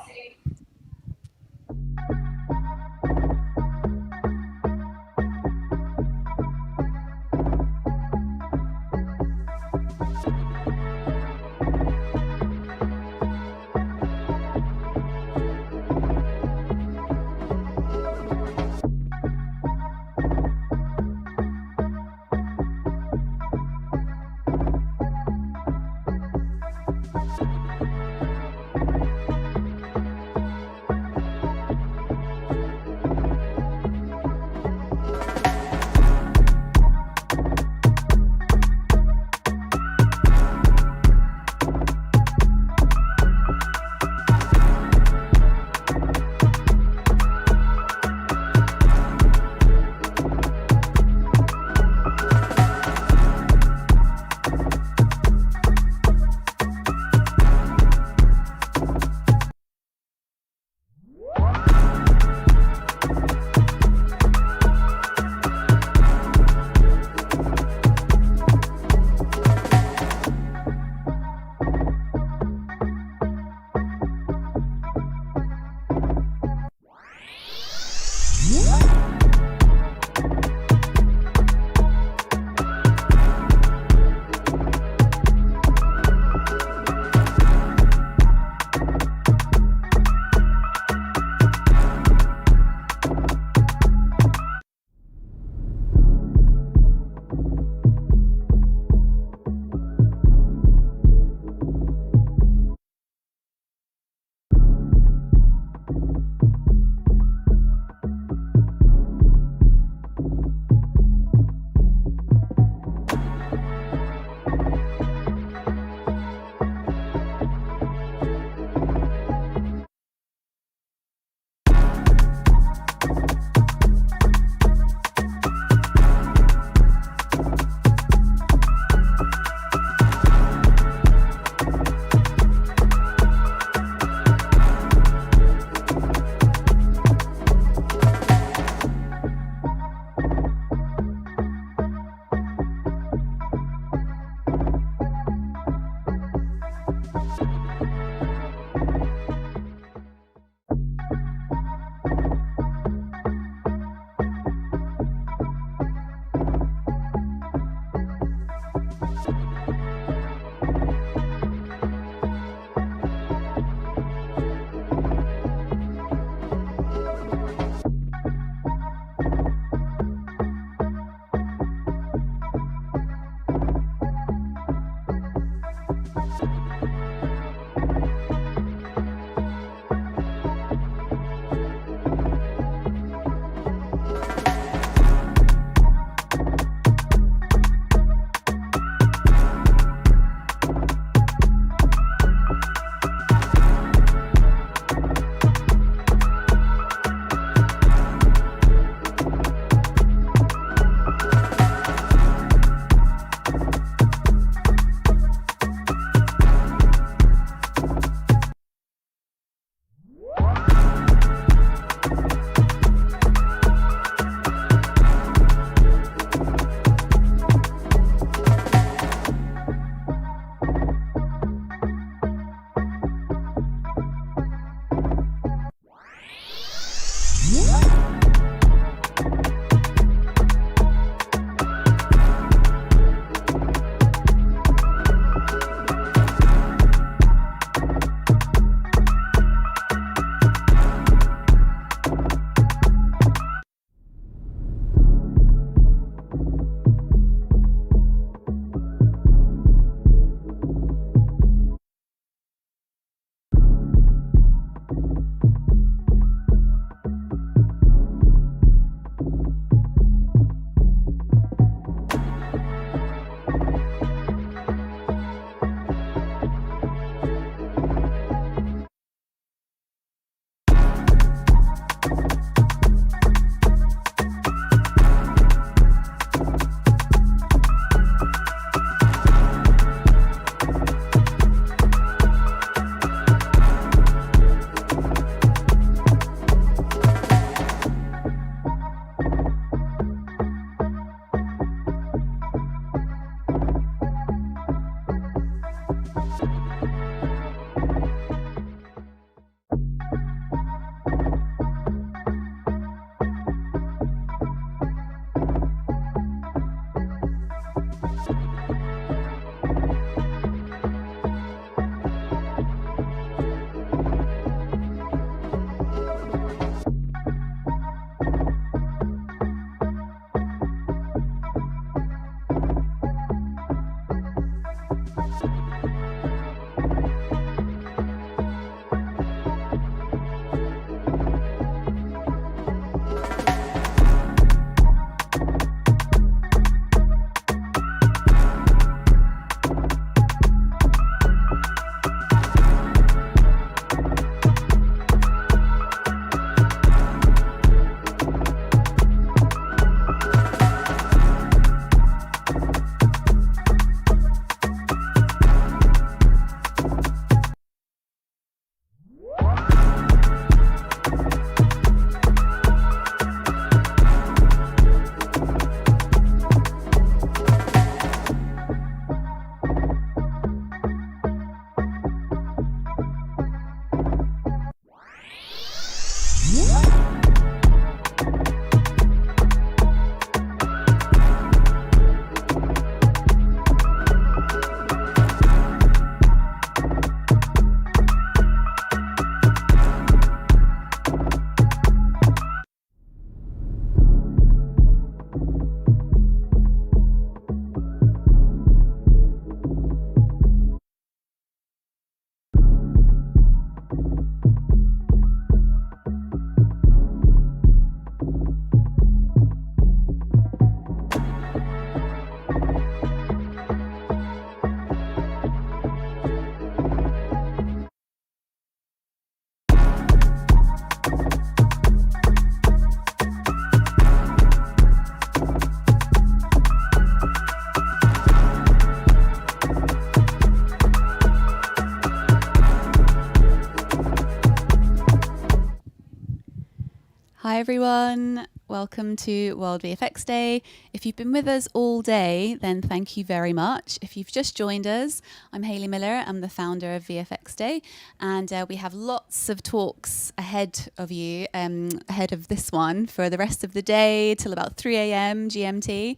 Speaker 1: Hi everyone, welcome to World VFX Day. If you've been with us all day, then thank you very much. If you've just joined us, I'm Hayley Miller, I'm the founder of VFX Day, and we have lots of talks ahead of you, ahead of this one for the rest of the day till about 3 a.m. GMT,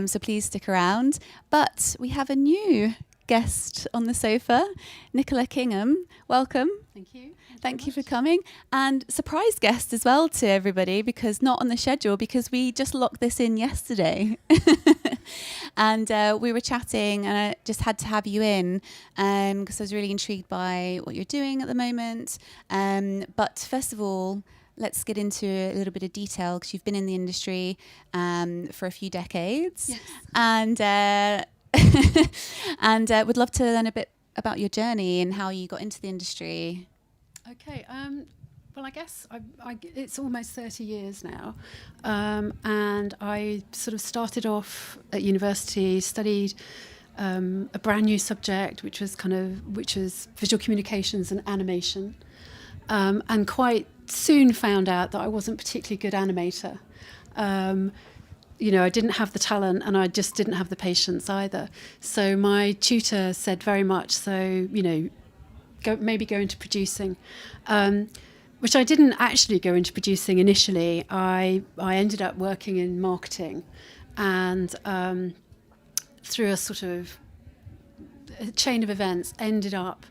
Speaker 1: so please stick around. But we have a new guest on the sofa, Nicola Kingham. Welcome.
Speaker 5: Thank you.
Speaker 1: Thank you for coming. And surprise guest as well to everybody, because not on the schedule, because we just locked this in yesterday. And we were chatting and I just had to have you in because I was really intrigued by what you're doing at the moment. But first of all, let's get into a little bit of detail, because you've been in the industry for a few decades.
Speaker 5: Yes.
Speaker 1: And and would love to learn a bit about your journey and how you got into the industry.
Speaker 5: Okay. Well, I guess it's almost 30 years now, and I sort of started off at university, studied a brand new subject, which was visual communications and animation, and quite soon found out that I wasn't a particularly good animator. I didn't have the talent, and I just didn't have the patience either. So my tutor said very much so, maybe go into producing, which I didn't actually go into producing initially. I ended up working in marketing, and through a sort of a chain of events, ended up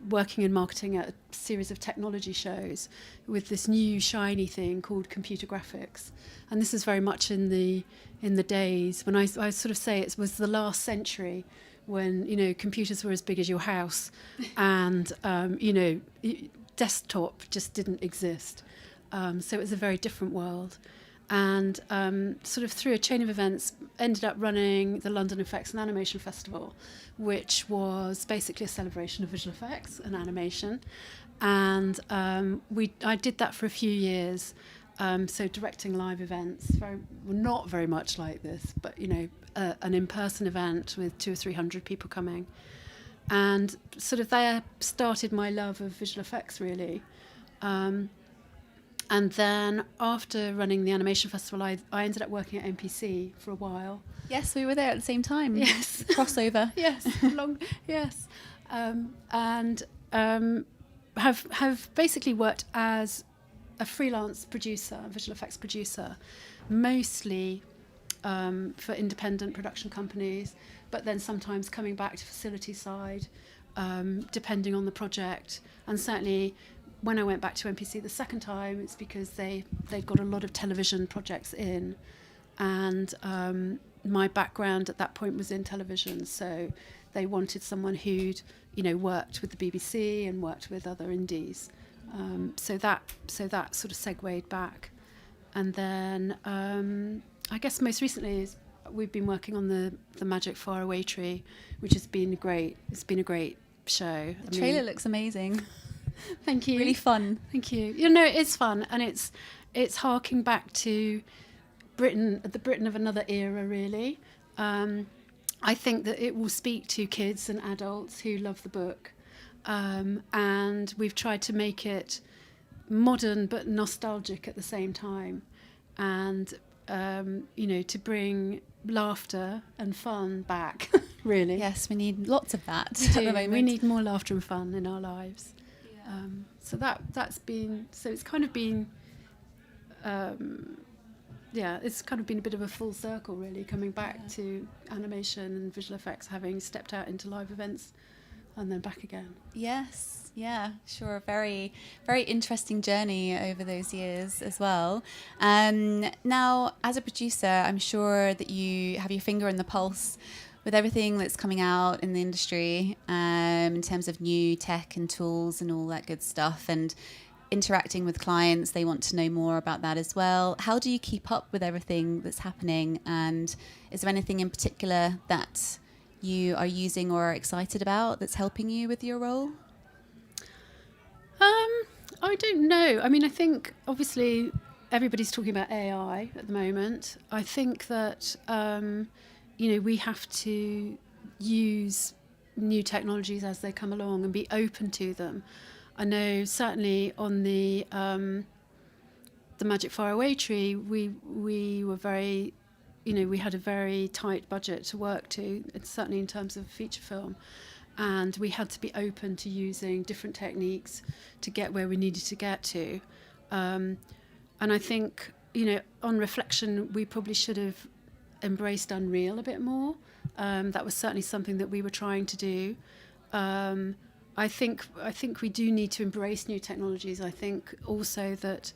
Speaker 5: working in marketing at a series of technology shows with this new shiny thing called computer graphics. And this is very much in the days when I sort of say it was the last century, when computers were as big as your house, and desktop just didn't exist. So it was a very different world. And sort of through a chain of events, ended up running the London Effects and Animation Festival, which was basically a celebration of visual effects and animation. And I did that for a few years, so directing live events, not very much like this, but an in-person event with 200 or 300 people coming. And sort of there started my love of visual effects, really. And then after running the animation festival, I ended up working at MPC for a while.
Speaker 1: Yes, we were there at the same time.
Speaker 5: Yes.
Speaker 1: Crossover.
Speaker 5: Yes, yes. And have basically worked as a freelance producer, visual effects producer, mostly for independent production companies, but then sometimes coming back to facility side, depending on the project. And certainly when I went back to MPC the second time, it's because they'd got a lot of television projects in, and my background at that point was in television, so they wanted someone who'd worked with the BBC and worked with other indies. So that sort of segued back, and then I guess most recently we've been working on the Magic Faraway Tree, which has been great. It's been a great show.
Speaker 1: The trailer looks amazing.
Speaker 5: Thank you.
Speaker 1: Really fun.
Speaker 5: Thank you. It's fun, and it's harking back to Britain, the Britain of another era, really. I think that it will speak to kids and adults who love the book, and we've tried to make it modern but nostalgic at the same time, and to bring laughter and fun back. Really.
Speaker 1: Yes, we need lots of that
Speaker 5: We
Speaker 1: at
Speaker 5: do.
Speaker 1: the moment.
Speaker 5: We need more laughter and fun in our lives. So that's been, so it's kind of been, it's kind of been a bit of a full circle, really, coming back to animation and visual effects, having stepped out into live events and then back again.
Speaker 1: Yes, yeah, sure. Very, very interesting journey over those years as well. Now, as a producer, I'm sure that you have your finger on the pulse with everything that's coming out in the industry, in terms of new tech and tools and all that good stuff, and interacting with clients, they want to know more about that as well. How do you keep up with everything that's happening, and is there anything in particular that you are using or are excited about that's helping you with your role?
Speaker 5: I don't know. I mean, I think obviously everybody's talking about AI at the moment. I think that we have to use new technologies as they come along and be open to them. I know certainly on the the Magic Faraway Tree, we were very, we had a very tight budget to work to, certainly in terms of feature film. And we had to be open to using different techniques to get where we needed to get to. And I think, on reflection, we probably should have embraced Unreal a bit more. That was certainly something that we were trying to do. I think we do need to embrace new technologies. I think also that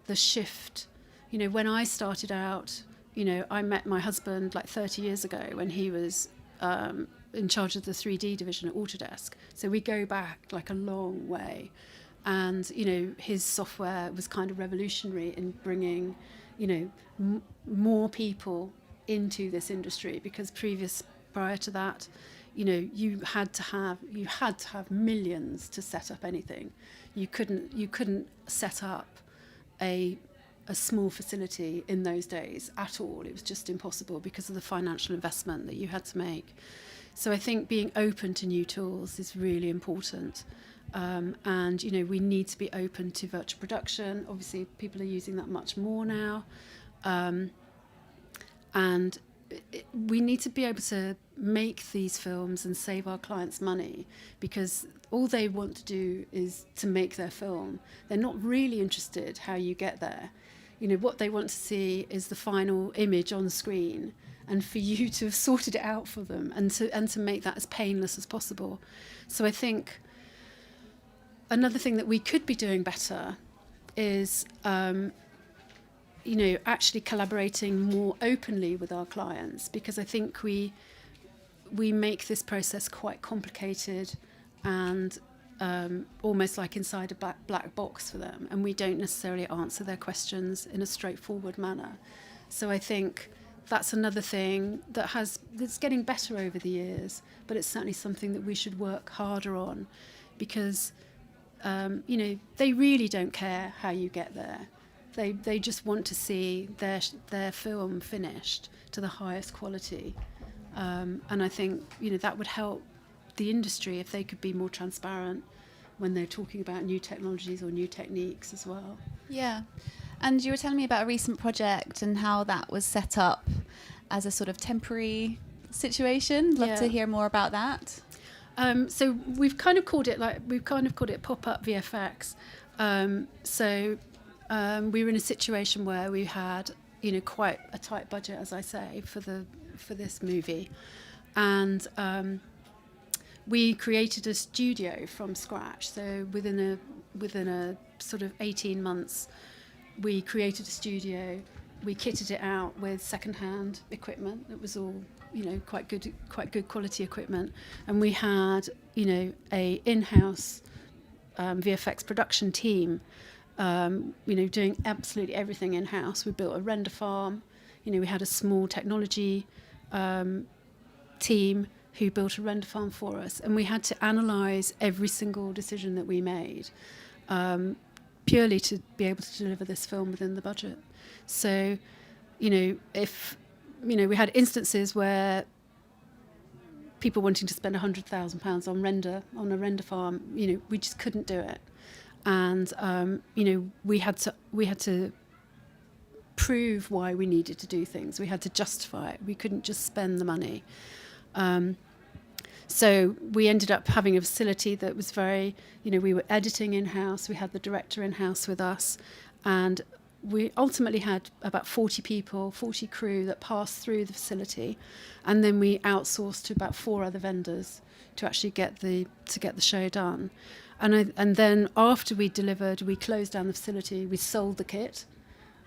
Speaker 5: the shift, when I started out, I met my husband like 30 years ago when he was in charge of the 3D division at Autodesk. So we go back like a long way. And, his software was kind of revolutionary in bringing, more people into this industry, because prior to that, you had to have millions to set up anything. You couldn't set up a small facility in those days at all. It was just impossible because of the financial investment that you had to make. So I think being open to new tools is really important. And, we need to be open to virtual production. Obviously, people are using that much more now. And we need to be able to make these films and save our clients money, because all they want to do is to make their film. They're not really interested how you get there. What they want to see is the final image on screen, and for you to have sorted it out for them and to make that as painless as possible. So I think another thing that we could be doing better is actually collaborating more openly with our clients, because I think we make this process quite complicated and almost like inside a black box for them, and we don't necessarily answer their questions in a straightforward manner. So I think that's another thing that's getting better over the years, but it's certainly something that we should work harder on, because they really don't care how you get there. They just want to see their film finished to the highest quality. And I think, that would help the industry if they could be more transparent when they're talking about new technologies or new techniques as well.
Speaker 1: Yeah. And you were telling me about a recent project and how that was set up as a sort of temporary situation. Love to hear more about that.
Speaker 5: So we've kind of called it pop-up VFX. We were in a situation where we had, quite a tight budget, as I say, for this movie, and we created a studio from scratch. So within a sort of 18 months, we created a studio. We kitted it out with second-hand equipment. It was all, quite good quality equipment, and we had, a in-house VFX production team. Doing absolutely everything in-house. We built a render farm. We had a small technology team who built a render farm for us, and we had to analyse every single decision that we made, purely to be able to deliver this film within the budget. So, if we had instances where people wanting to spend £100,000 on a render farm, we just couldn't do it. And we had to prove why we needed to do things. We had to justify it. We couldn't just spend the money. So we ended up having a facility that was very, we were editing in-house. We had the director in-house with us, and we ultimately had about 40 people, 40 crew that passed through the facility, and then we outsourced to about 4 other vendors to actually get the show done. And then after we delivered, we closed down the facility, we sold the kit,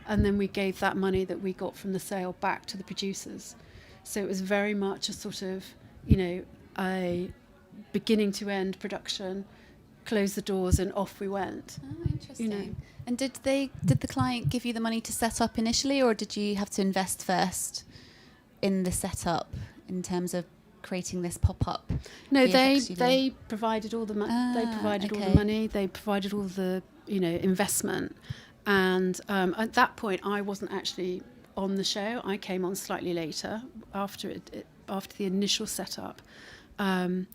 Speaker 5: and then we gave that money that we got from the sale back to the producers. So it was very much a sort of, a beginning to end production, close the doors and off we went.
Speaker 1: Oh, interesting. And did the client give you the money to set up initially, or did you have to invest first in the setup in terms of creating this pop-up?
Speaker 5: No, they provided all the money. They provided all the money. They provided all the investment. And at that point, I wasn't actually on the show. I came on slightly later after the initial setup, and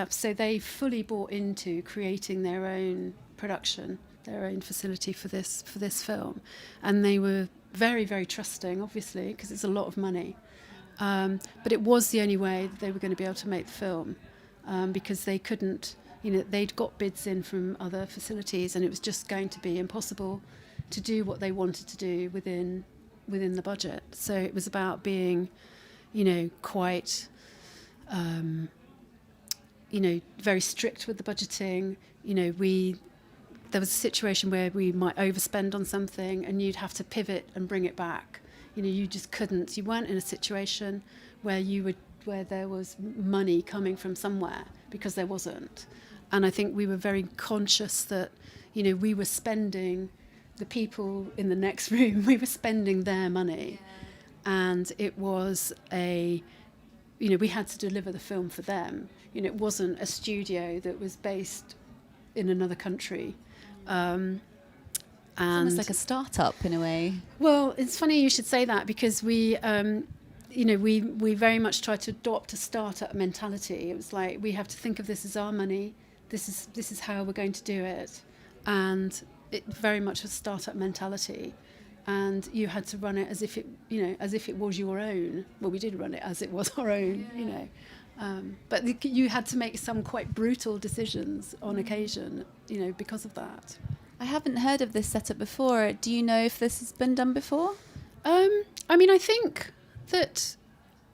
Speaker 5: so they fully bought into creating their own production. their own facility for this film, and they were very, very trusting, obviously, because it's a lot of money. But it was the only way that they were going to be able to make the film, because they couldn't, they'd got bids in from other facilities, and it was just going to be impossible to do what they wanted to do within the budget. So it was about being, quite, very strict with the budgeting. There was a situation where we might overspend on something, and you'd have to pivot and bring it back. You just couldn't. You weren't in a situation where there was money coming from somewhere, because there wasn't. And I think we were very conscious that, we were spending, the people in the next room, we were spending their money. And it was we had to deliver the film for them. It wasn't a studio that was based in another country.
Speaker 1: It's almost like a startup in a way.
Speaker 5: Well, it's funny you should say that, because we very much tried to adopt a startup mentality. It was like, we have to think of this as our money. This is how we're going to do it, and it very much a startup mentality. And you had to run it as if it was your own. Well, we did run it as it was our own, but you had to make some quite brutal decisions on occasion, because of that.
Speaker 1: I haven't heard of this setup before. Do you know if this has been done before?
Speaker 5: I think that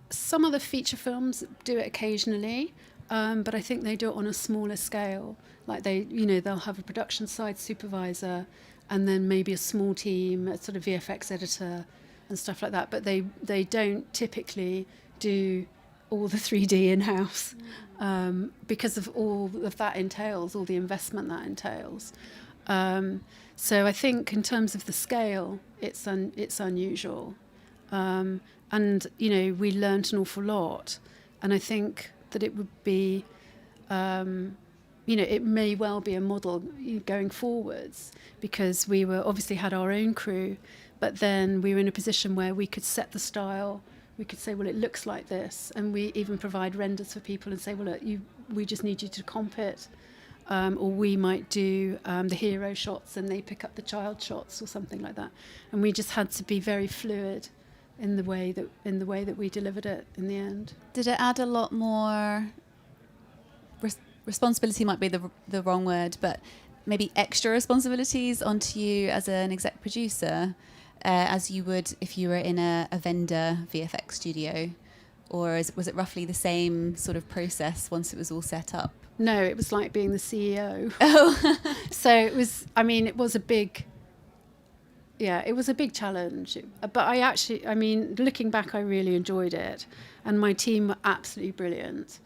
Speaker 5: some other feature films do it occasionally, but I think they do it on a smaller scale. Like they'll have a production side supervisor, and then maybe a small team, a sort of VFX editor and stuff like that. But they don't typically do all the 3D in-house, because of all of that entails, all the investment that entails. So I think in terms of the scale, it's unusual. And, we learnt an awful lot. And I think that it would be, it may well be a model going forwards, because we obviously had our own crew, but then we were in a position where we could set the style. We could say, well, it looks like this. And we even provide renders for people and say, well, look, we just need you to comp it. Or we might do the hero shots and they pick up the child shots or something like that. And we just had to be very fluid in the way that we delivered it in the end.
Speaker 1: Did it add a lot more responsibility? Might be the wrong word, but maybe extra responsibilities onto you as an exec producer, as you would if you were in a vendor VFX studio, or was it roughly the same sort of process once it was all set up?
Speaker 5: No, it was like being the CEO.
Speaker 1: Oh.
Speaker 5: So it was a big challenge. But looking back, I really enjoyed it. And my team were absolutely brilliant.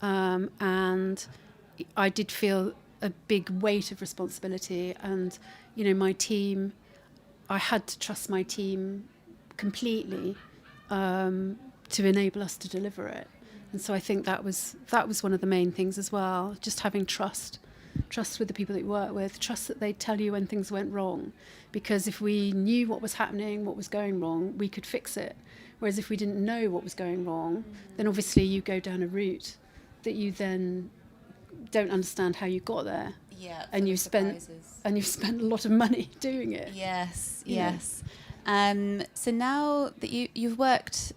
Speaker 5: And I did feel a big weight of responsibility. And, my team, I had to trust my team completely to enable us to deliver it. And so I think that was one of the main things as well, just having trust with the people that you work with, trust that they'd tell you when things went wrong. Because if we knew what was happening, what was going wrong, we could fix it. Whereas if we didn't know what was going wrong, then obviously you go down a route that you then don't understand how you got there.
Speaker 1: Yeah,
Speaker 5: and you've spent a lot of money doing it.
Speaker 1: Yes.
Speaker 5: Yeah.
Speaker 1: So now that you've worked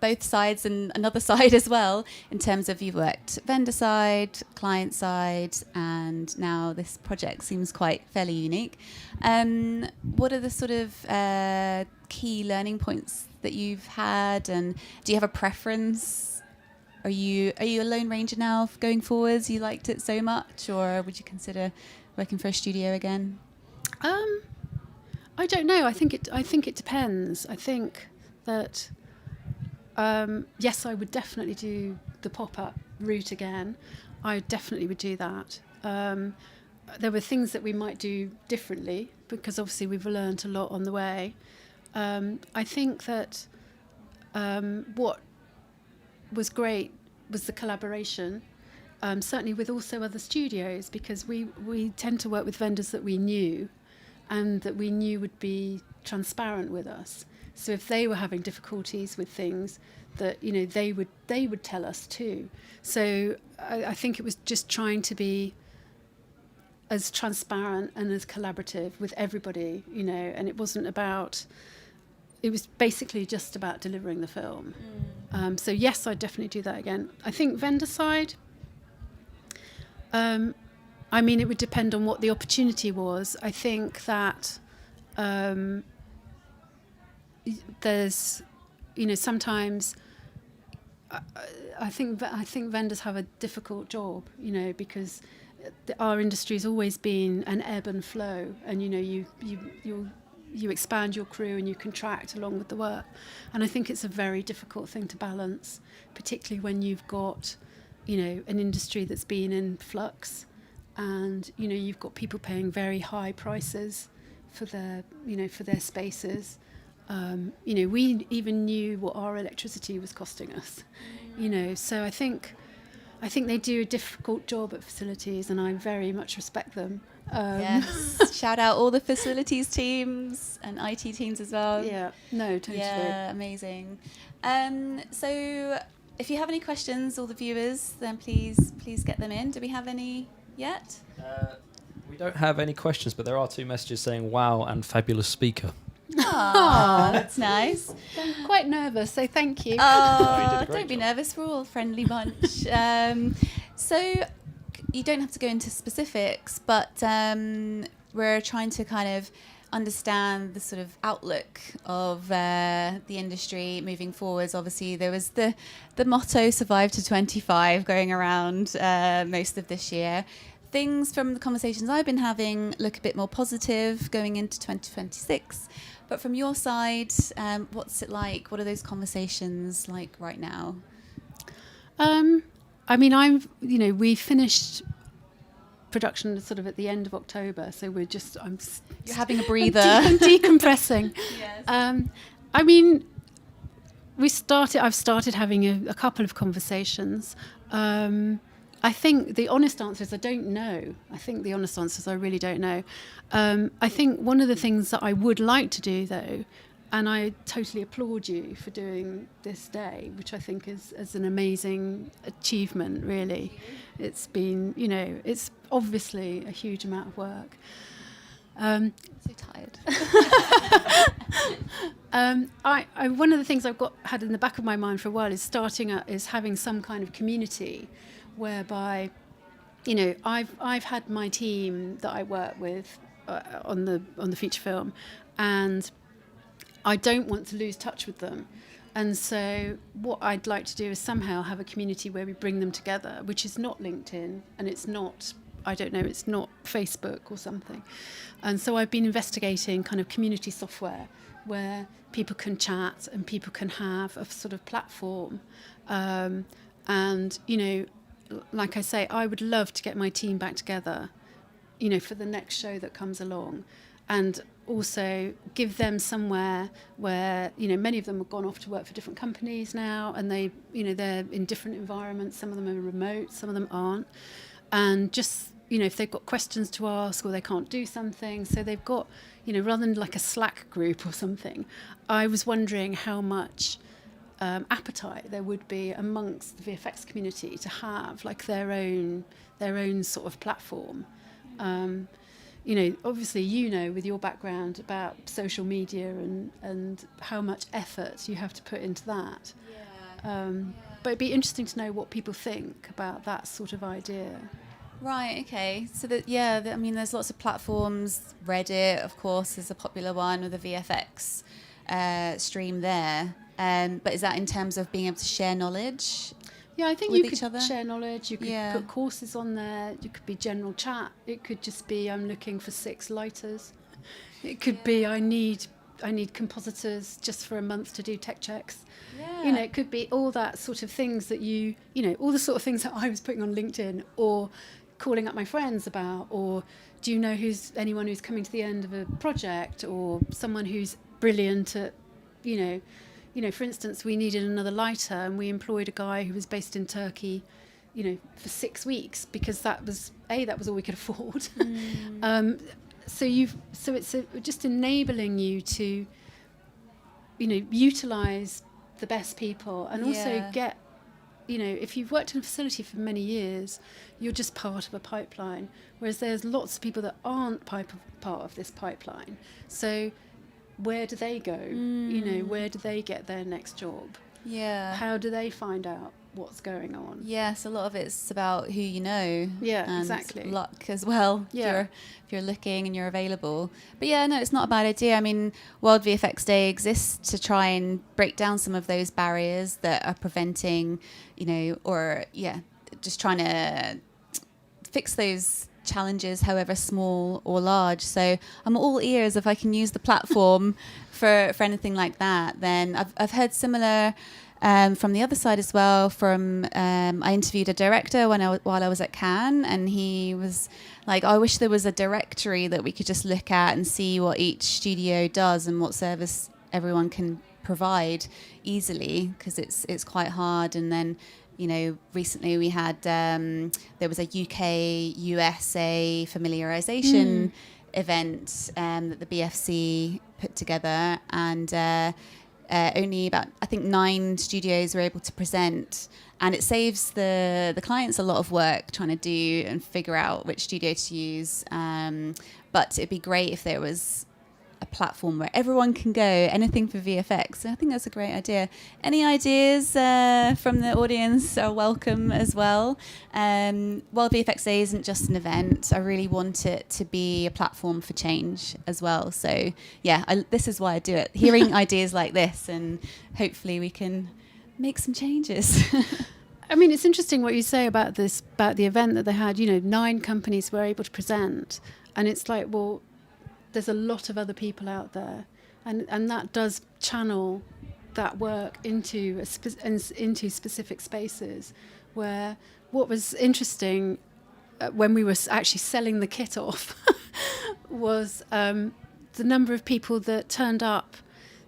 Speaker 1: both sides and another side as well, in terms of you've worked vendor side, client side, and now this project seems quite fairly unique. What are the sort of key learning points that you've had, and do you have a preference? Are you a Lone Ranger now going forwards? You liked it so much, or would you consider working for a studio again?
Speaker 5: I don't know. I think it depends. I think that yes, I would definitely do the pop-up route again. I definitely would do that. There were things that we might do differently, because obviously we've learned a lot on the way. I think that what was great was the collaboration, certainly with also other studios, because we tend to work with vendors that we knew and that we knew would be transparent with us. So if they were having difficulties with things, that they would tell us too. So I think it was just trying to be as transparent and as collaborative with everybody, you know, and it wasn't about, it was basically just about delivering the film. So yes, I'd definitely do that again. I think vendor side, I mean, it would depend on what the opportunity was. I think that there's, you know, sometimes I think vendors have a difficult job, you know, because our industry's always been an ebb and flow, and you know, you expand your crew and you contract along with the work, and I think it's a very difficult thing to balance, particularly when you've got, you know, an industry that's been in flux, and you know, you've got people paying very high prices for their, you know, for their spaces. You know, we even knew what our electricity was costing us, you know, so I think they do a difficult job at facilities, and I very much respect them.
Speaker 1: Yes, shout out all the facilities teams and IT teams as well.
Speaker 5: Yeah, no, totally.
Speaker 1: Yeah, amazing. So if you have any questions, all the viewers, then please get them in. Do we have any yet?
Speaker 2: We don't have any questions, but there are 2 messages saying wow and fabulous speaker.
Speaker 1: Oh, that's nice.
Speaker 5: I'm quite nervous, so thank you.
Speaker 1: Oh, don't be nervous. We're all a friendly bunch. So you don't have to go into specifics, but we're trying to kind of understand the sort of outlook of the industry moving forwards. Obviously, there was the motto "Survive to 25" going around most of this year. Things from the conversations I've been having look a bit more positive going into 2026. But from your side, what's it like? What are those conversations like right now?
Speaker 5: I mean, we finished production sort of at the end of October, so we're just,
Speaker 1: You're having a breather.
Speaker 5: I'm decompressing.
Speaker 1: Yes.
Speaker 5: I mean, I've started having a couple of conversations. I think the honest answer is I don't know. I think the honest answer is I really don't know. I think one of the things that I would like to do, though, and I totally applaud you for doing this day, which I think is an amazing achievement, really. It's been, you know, it's obviously a huge amount of work.
Speaker 1: I'm so tired.
Speaker 5: One of the things I've had in the back of my mind for a while is having some kind of community whereby, you know, I've had my team that I work with on the feature film, and I don't want to lose touch with them. And so what I'd like to do is somehow have a community where we bring them together, which is not LinkedIn, and it's not, I don't know, it's not Facebook or something. And so I've been investigating kind of community software where people can chat and people can have a sort of platform. And, you know, like I say, I would love to get my team back together, you know, for the next show that comes along, and also give them somewhere where, you know, many of them have gone off to work for different companies now, and they, you know, they're in different environments. Some of them are remote, some of them aren't. And just, you know, if they've got questions to ask or they can't do something, so they've got, you know, rather than like a Slack group or something, I was wondering how much appetite there would be amongst the VFX community to have like their own sort of platform. You know, obviously, you know, with your background about social media and how much effort you have to put into that. Yeah. But it'd be interesting to know what people think about that sort of idea.
Speaker 1: Right, okay. So I mean, there's lots of platforms. Reddit, of course, is a popular one with a VFX stream there. But is that in terms of being able to share knowledge?
Speaker 5: Yeah, I think
Speaker 1: with
Speaker 5: you could
Speaker 1: each other?
Speaker 5: share knowledge. You could put courses on there. It could be general chat. It could just be I'm looking for 6 lighters. It could be I need compositors just for a month to do tech checks. Yeah. You know, it could be all that sort of things that you know, all the sort of things that I was putting on LinkedIn or calling up my friends about, or do you know anyone who's coming to the end of a project, or someone who's brilliant at, you know, for instance, we needed another lighter and we employed a guy who was based in Turkey, you know, for 6 weeks because that was all we could afford. So it's just enabling you to, you know, utilize the best people and also get if you've worked in a facility for many years, you're just part of a pipeline, whereas there's lots of people that aren't part of this pipeline. So where do they go? Where do they get their next job?
Speaker 1: Yeah.
Speaker 5: How do they find out what's going on?
Speaker 1: Yes, a lot of it's about who you know.
Speaker 5: Yeah,
Speaker 1: and
Speaker 5: exactly.
Speaker 1: luck as well.
Speaker 5: Yeah.
Speaker 1: If you're looking and you're available. But yeah, no, it's not a bad idea. I mean, World VFX Day exists to try and break down some of those barriers that are preventing, just trying to fix those challenges, however small or large. So I'm all ears if I can use the platform for anything like that. Then I've heard similar from the other side as well. I interviewed a director while I was at Cannes, and he was like, I wish there was a directory that we could just look at and see what each studio does and what service everyone can provide easily, because it's quite hard. And then recently we had there was a UK USA familiarization event that the BFC put together, and only about, I think, 9 studios were able to present, and it saves the clients a lot of work trying to do and figure out which studio to use. But it'd be great if there was a platform where everyone can go, anything for VFX. So I think that's a great idea. Any ideas from the audience are welcome as well. World VFX Day isn't just an event. I really want it to be a platform for change as well. So yeah, this is why I do it. Hearing ideas like this, and hopefully we can make some changes.
Speaker 5: I mean, it's interesting what you say about the event that they had. 9 companies were able to present, and it's like, well, there's a lot of other people out there, and that does channel that work into specific spaces. Where what was interesting when we were actually selling the kit off was the number of people that turned up.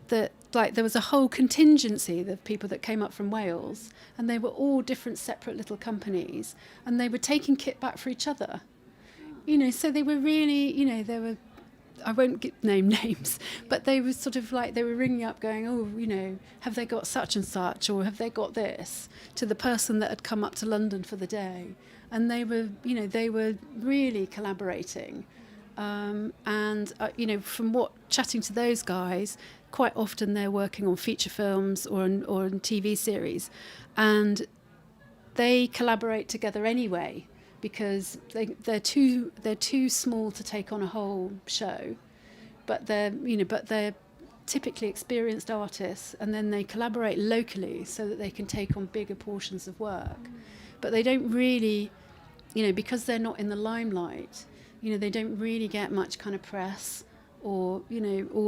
Speaker 5: That, like, there was a whole contingency of people that came up from Wales, and they were all different separate little companies, and they were taking kit back for each other. So they were really, they were, I won't name names, but they were sort of like, they were ringing up going, oh, have they got such and such, or have they got this, to the person that had come up to London for the day. And they were, they were really collaborating. And from chatting to those guys, quite often they're working on feature films or on TV series, and they collaborate together anyway, because they're too small to take on a whole show, but they're typically experienced artists, and then they collaborate locally so that they can take on bigger portions of work. But they don't really, because they're not in the limelight, they don't really get much kind of press or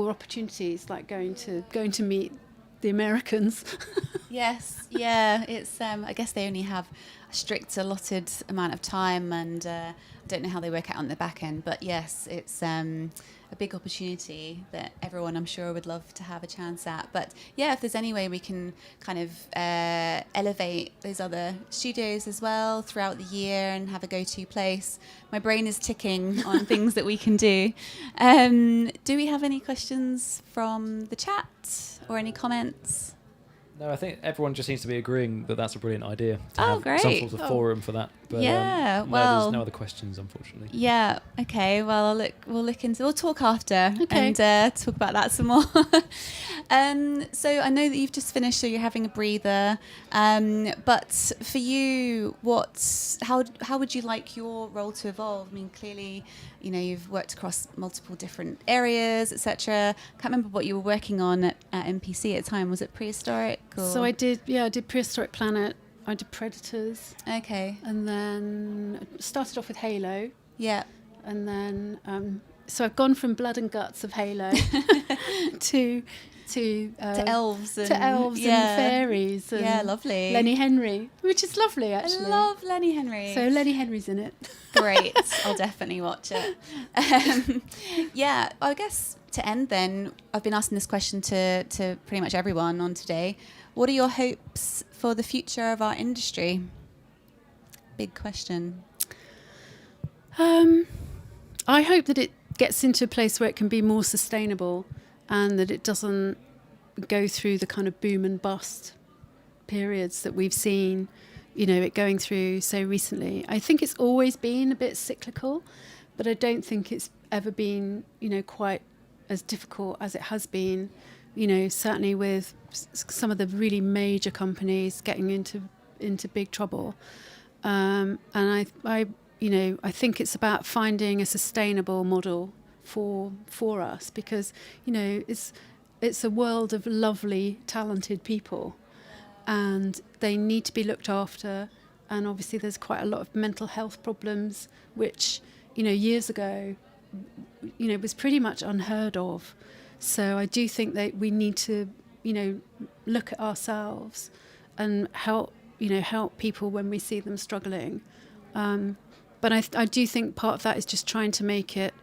Speaker 5: opportunities, like going to meet the Americans.
Speaker 1: Yes, yeah, it's I guess they only have a strict allotted amount of time, and I don't know how they work out on the back end, but yes, it's a big opportunity that everyone, I'm sure, would love to have a chance at. But yeah, if there's any way we can kind of elevate those other studios as well throughout the year and have a go-to place. My brain is ticking on things that we can do. Do we have any questions from the chat or any comments?
Speaker 2: No, I think everyone just seems to be agreeing that that's a brilliant idea to have
Speaker 1: great.
Speaker 2: some sort of forum for that. But,
Speaker 1: yeah,
Speaker 2: there's no other questions, unfortunately.
Speaker 1: Yeah, okay. Well, we'll talk after
Speaker 5: Okay.
Speaker 1: and talk about that some more. So I know that you've just finished, so you're having a breather. But for you, how would you like your role to evolve? I mean, clearly, you've worked across multiple different areas, etc. Can't remember what you were working on at MPC at the time. Was it prehistoric? Or?
Speaker 5: So I did Prehistoric Planet. I did Predators.
Speaker 1: Okay.
Speaker 5: And then started off with Halo.
Speaker 1: Yeah.
Speaker 5: And then so I've gone from blood and guts of Halo to
Speaker 1: elves and
Speaker 5: and fairies. And
Speaker 1: lovely.
Speaker 5: Lenny Henry, which is lovely, actually.
Speaker 1: I love Lenny Henry.
Speaker 5: So Lenny Henry's in it.
Speaker 1: Great. I'll definitely watch it. I guess to end then, I've been asking this question to pretty much everyone on today. What are your hopes for the future of our industry? Big question.
Speaker 5: I hope that it gets into a place where it can be more sustainable, and that it doesn't go through the kind of boom and bust periods that we've seen, it going through so recently. I think it's always been a bit cyclical, but I don't think it's ever been, quite as difficult as it has been, certainly with some of the really major companies getting into big trouble. And I think it's about finding a sustainable model for us, because it's a world of lovely, talented people, and they need to be looked after. And obviously there's quite a lot of mental health problems, which years ago was pretty much unheard of. So I do think that we need to look at ourselves and help people when we see them struggling. But I do think part of that is just trying to make it.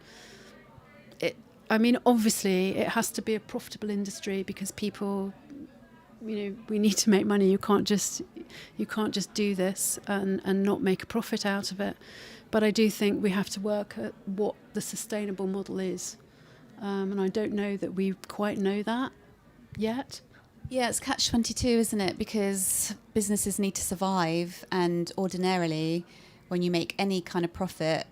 Speaker 5: Obviously, it has to be a profitable industry, because people, we need to make money. You can't just do this and not make a profit out of it. But I do think we have to work at what the sustainable model is, and I don't know that we quite know that yet.
Speaker 1: Yeah, it's catch-22, isn't it? Because businesses need to survive, and ordinarily, when you make any kind of profit,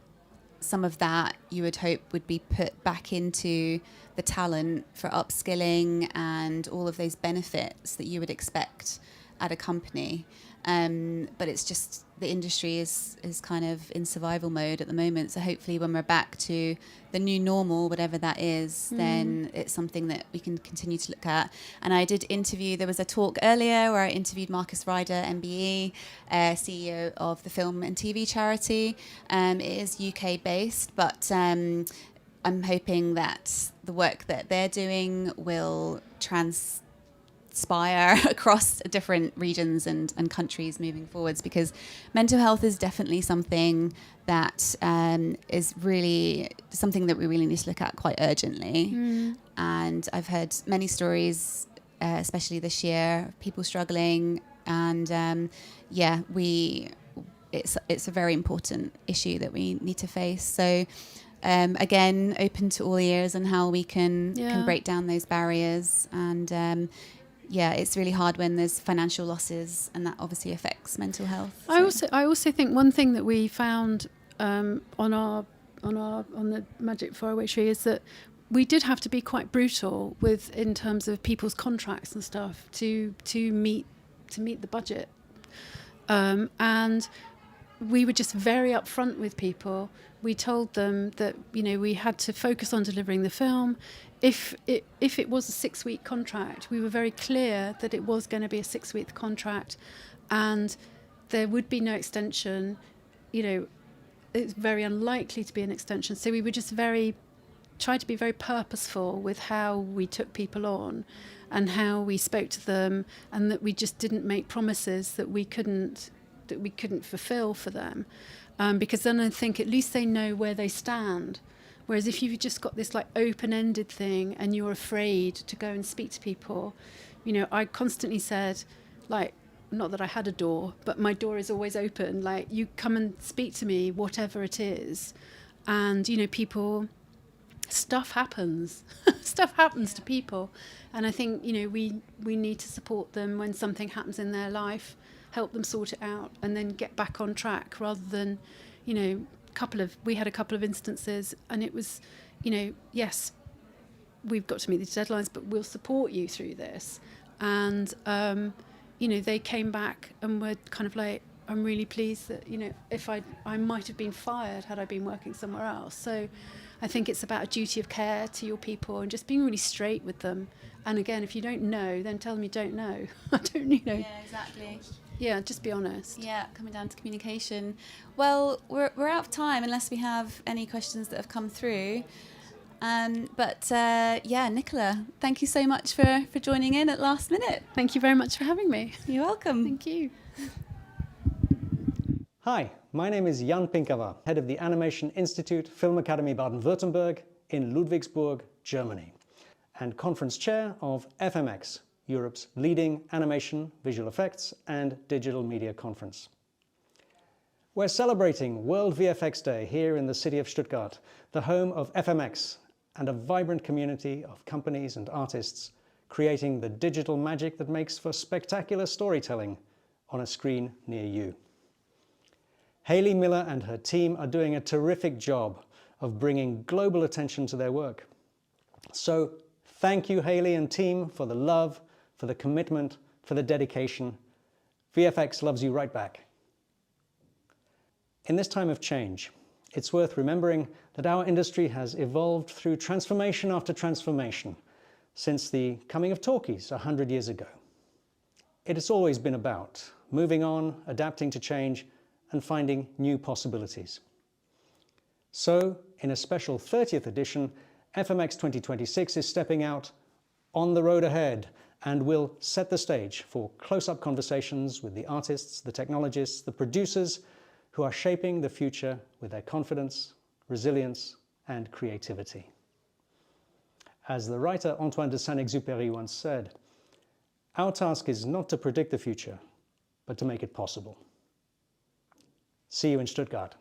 Speaker 1: some of that you would hope would be put back into the talent for upskilling and all of those benefits that you would expect at a company. But it's just the industry is kind of in survival mode at the moment. So hopefully when we're back to the new normal, whatever that is, then it's something that we can continue to look at. And I did interview, there was a talk earlier where I interviewed Marcus Ryder, MBE, CEO of the film and TV charity. It is UK based, but I'm hoping that the work that they're doing will transpire across different regions and countries moving forwards, because mental health is definitely something that is really something that we really need to look at quite urgently. And I've heard many stories, especially this year, of people struggling, and it's a very important issue that we need to face. So again, open to all ears on how we can break down those barriers. And it's really hard when there's financial losses, and that obviously affects mental health. So.
Speaker 5: I also think one thing that we found on the Magic Faraway Tree is that we did have to be quite brutal in terms of people's contracts and stuff to meet the budget, and we were just very upfront with people. We told them that we had to focus on delivering the film. If it was a 6-week contract, we were very clear that it was going to be a 6-week contract, and there would be no extension. It's very unlikely to be an extension. So we were just tried to be very purposeful with how we took people on and how we spoke to them, and that we just didn't make promises that we couldn't fulfill for them, because then I think at least they know where they stand. Whereas if you've just got this open-ended thing and you're afraid to go and speak to people, I constantly said, not that I had a door, but my door is always open. You come and speak to me, whatever it is. And, stuff happens. Stuff happens to people. And I think, we need to support them when something happens in their life, help them sort it out, and then get back on track, rather than, we had a couple of instances, and it was, yes, we've got to meet these deadlines, but we'll support you through this. And, they came back and were kind of I'm really pleased that, if I might have been fired had I been working somewhere else. So I think it's about a duty of care to your people and just being really straight with them. And again, if you don't know, then tell them you don't know. I don't,
Speaker 1: Yeah, exactly.
Speaker 5: Yeah, just be honest.
Speaker 1: Yeah, coming down to communication. Well, we're out of time unless we have any questions that have come through. Nicola, thank you so much for joining in at last minute.
Speaker 5: Thank you very much for having me.
Speaker 1: You're welcome.
Speaker 5: Thank you.
Speaker 7: Hi, my name is Jan Pinkava, head of the Animation Institute, Film Academy Baden-Württemberg in Ludwigsburg, Germany, and conference chair of FMX, Europe's leading animation, visual effects, and digital media conference. We're celebrating World VFX Day here in the city of Stuttgart, the home of FMX, and a vibrant community of companies and artists creating the digital magic that makes for spectacular storytelling on a screen near you. Hayley Miller and her team are doing a terrific job of bringing global attention to their work. So thank you, Hayley and team, for the love, for the commitment, for the dedication. VFX loves you right back. In this time of change, it's worth remembering that our industry has evolved through transformation after transformation since the coming of talkies 100 years ago. It has always been about moving on, adapting to change, and finding new possibilities. So, in a special 30th edition, FMX 2026 is stepping out on the road ahead and will set the stage for close-up conversations with the artists, the technologists, the producers who are shaping the future with their confidence, resilience, and creativity. As the writer Antoine de Saint-Exupéry once said, our task is not to predict the future, but to make it possible. See you in Stuttgart.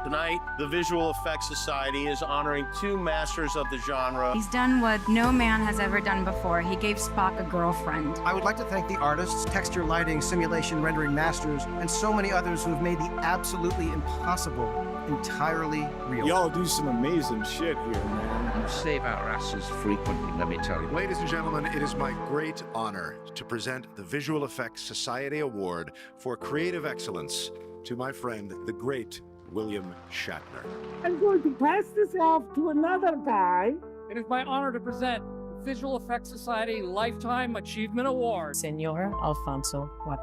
Speaker 14: Tonight, the Visual Effects Society is honoring two masters of the genre.
Speaker 9: He's done what no man has ever done before. He gave Spock a girlfriend.
Speaker 12: I would like to thank the artists, texture, lighting, simulation, rendering masters, and so many others who have made the absolutely impossible entirely real.
Speaker 15: Y'all do some amazing shit here, man.
Speaker 21: You save our asses frequently, let me tell you.
Speaker 22: Ladies and gentlemen, it is my great honor to present the Visual Effects Society Award for Creative Excellence to my friend, the great William Shatner.
Speaker 27: I'm going to pass this off to another guy. It is my honor to present the Visual Effects Society Lifetime Achievement Award.
Speaker 8: Senor Alfonso, what?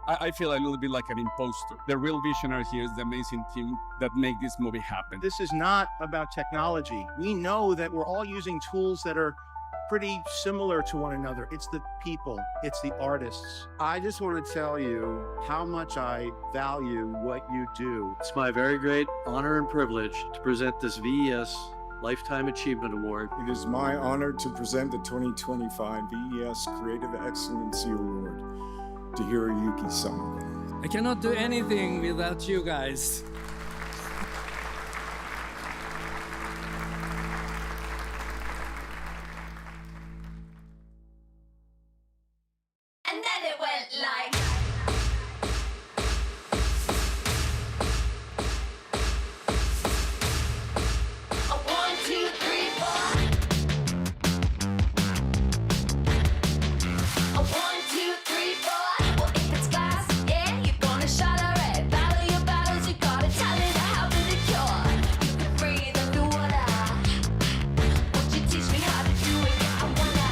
Speaker 6: I feel a little bit like an imposter. The real visionary here is the amazing team that make this movie happen.
Speaker 14: This is not about technology. We know that we're all using tools that are pretty similar to one another. It's the people, it's the artists.
Speaker 30: I just want to tell you how much I value what you do. It's my very great honor and privilege to present this VES Lifetime Achievement Award.
Speaker 15: It is my honor to present the 2025 VES Creative Excellency Award to Hiroyuki-sama.
Speaker 27: I cannot do anything without you guys.
Speaker 17: And then it went like. A 1, 2, 3, 4. A 1, 2, 3, 4. Well, if it's glass, yeah, you're gonna shatter it. Battle your battles, you got a talent, how to the cure. You can breathe underwater. Won't you teach me how to do it? I wanna.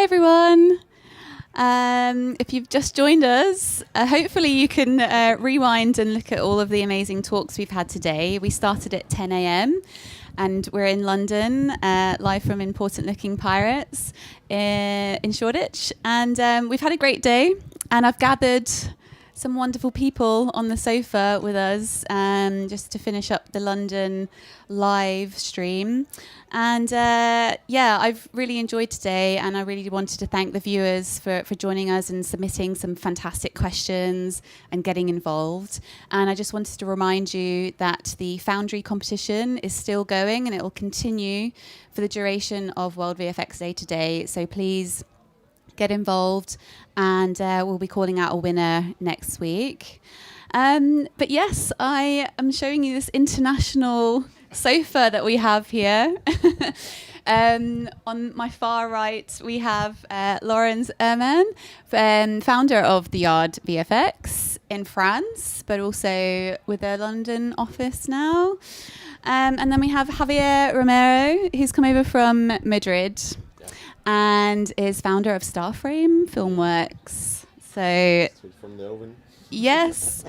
Speaker 1: Hi, everyone. If you've just joined us, hopefully you can rewind and look at all of the amazing talks we've had today. We started at 10 a.m. and we're in London, live from Important Looking Pirates in Shoreditch. And we've had a great day, and I've gathered some wonderful people on the sofa with us just to finish up the London live stream. And I've really enjoyed today, and I really wanted to thank the viewers for joining us and submitting some fantastic questions and getting involved. And I just wanted to remind you that the Foundry competition is still going, and it will continue for the duration of World VFX Day today. So please get involved, and we'll be calling out a winner next week. But yes, I am showing you this international sofa that we have here. On my far right, we have Laurence Ehrmann, founder of the Yard VFX in France, but also with their London office now. And then we have Javier Romero, who's come over from Madrid and is founder of Starframe Filmworks. So
Speaker 10: from the oven.
Speaker 1: Yes.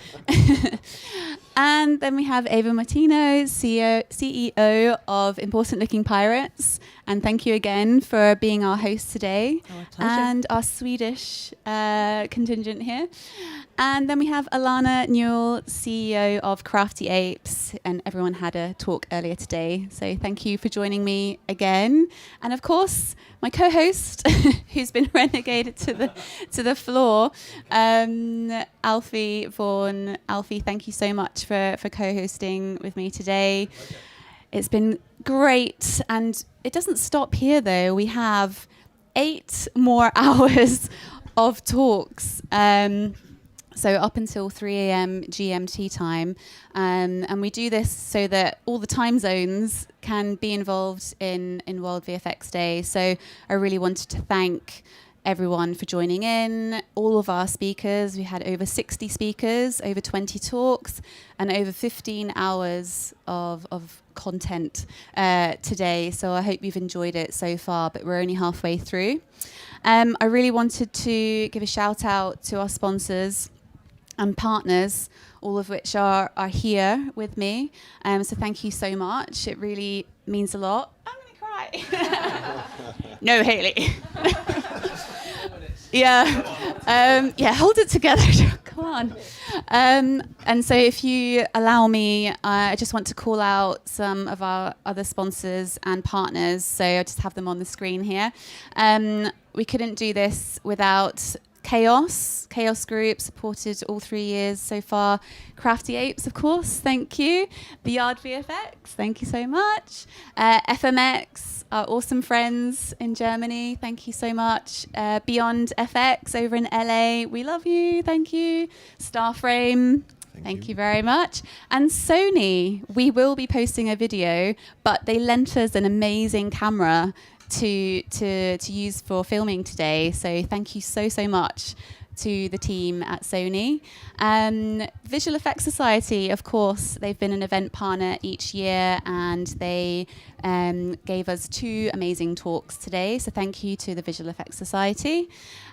Speaker 1: And then we have Eva Mautino, CEO of Important Looking Pirates. And thank you again for being our host today.
Speaker 8: Our pleasure.
Speaker 1: And our Swedish contingent here. And then we have Alana Newell, CEO of Crafty Apes. And everyone had a talk earlier today. So thank you for joining me again. And of course, my co-host, who's been relegated to the floor, Alfie, Vaughan. Alfie, thank you so much for co-hosting with me today. Okay. It's been great, and it doesn't stop here though. We have 8 more hours of talks. So up until 3 a.m. GMT time. And we do this so that all the time zones can be involved in World VFX Day. So I really wanted to thank everyone for joining in, all of our speakers. We had over 60 speakers, over 20 talks, and over 15 hours of content today. So I hope you've enjoyed it so far, but we're only halfway through. I really wanted to give a shout out to our sponsors and partners, all of which are here with me. So thank you so much. It really means a lot. I'm going to cry. No, Hayley. Yeah, hold it together. Come on. And so if you allow me, I just want to call out some of our other sponsors and partners. So I just have them on the screen here. We couldn't do this without Chaos Group, supported all 3 years so far. Crafty Apes, of course, thank you. The Yard VFX, thank you so much. FMX, our awesome friends in Germany, thank you so much. Beyond FX over in LA, we love you, thank you. Starframe, thank you very much. And Sony, we will be posting a video, but they lent us an amazing camera to use for filming today. So thank you so much to the team at Sony. Visual Effects Society, of course, they've been an event partner each year, and they gave us 2 amazing talks today. So thank you to the Visual Effects Society.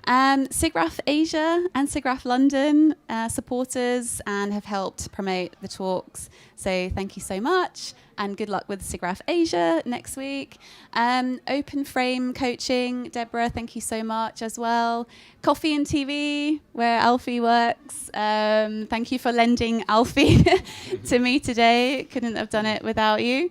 Speaker 1: SIGGRAPH Asia and SIGGRAPH London supporters and have helped promote the talks. So thank you so much. And good luck with SIGGRAPH Asia next week. Open Frame Coaching, Debra, thank you so much as well. Coffee and TV, where Alfie works. Thank you for lending Alfie to me today. Couldn't have done it without you.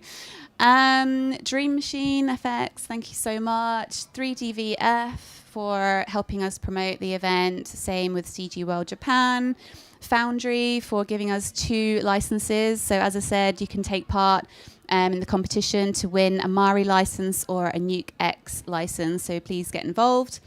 Speaker 1: Dream Machine FX, thank you so much. 3DVF for helping us promote the event. Same with CG World Japan. Foundry for giving us 2 licenses. So as I said, you can take part in the competition to win a Mari license or a Nuke X license. So please get involved.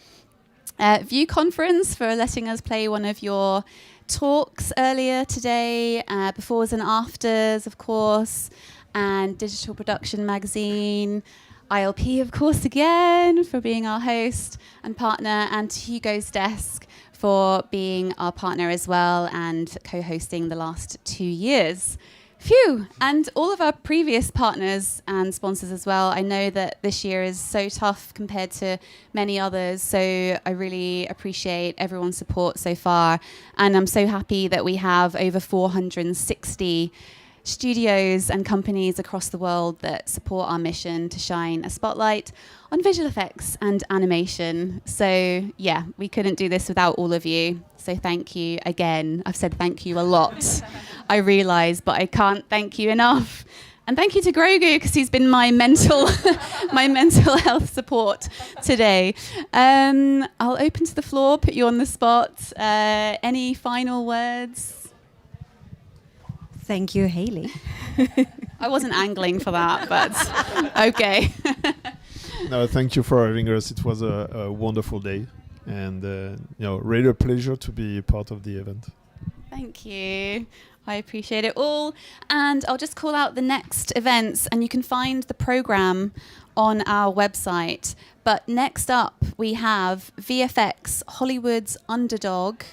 Speaker 1: View Conference for letting us play one of your talks earlier today. Befores and afters, of course. And Digital Production Magazine. ILP, of course, again, for being our host and partner. And Hugo's Desk for being our partner as well and co-hosting the last 2 years. Phew! And all of our previous partners and sponsors as well. I know that this year is so tough compared to many others, so I really appreciate everyone's support so far. And I'm so happy that we have over 460 studios and companies across the world that support our mission to shine a spotlight on visual effects and animation. So yeah, we couldn't do this without all of you. So thank you again. I've said thank you a lot, I realise, but I can't thank you enough. And thank you to Grogu, because he's been my mental health support today. I'll open to the floor, put you on the spot. Any final words?
Speaker 10: Thank you, Hayley.
Speaker 1: I wasn't angling for that, but okay.
Speaker 16: No, thank you for having us. It was a wonderful day, and really a pleasure to be part of the event.
Speaker 1: Thank you. I appreciate it all. And I'll just call out the next events, and you can find the program on our website. But next up, we have VFX Hollywood's Underdog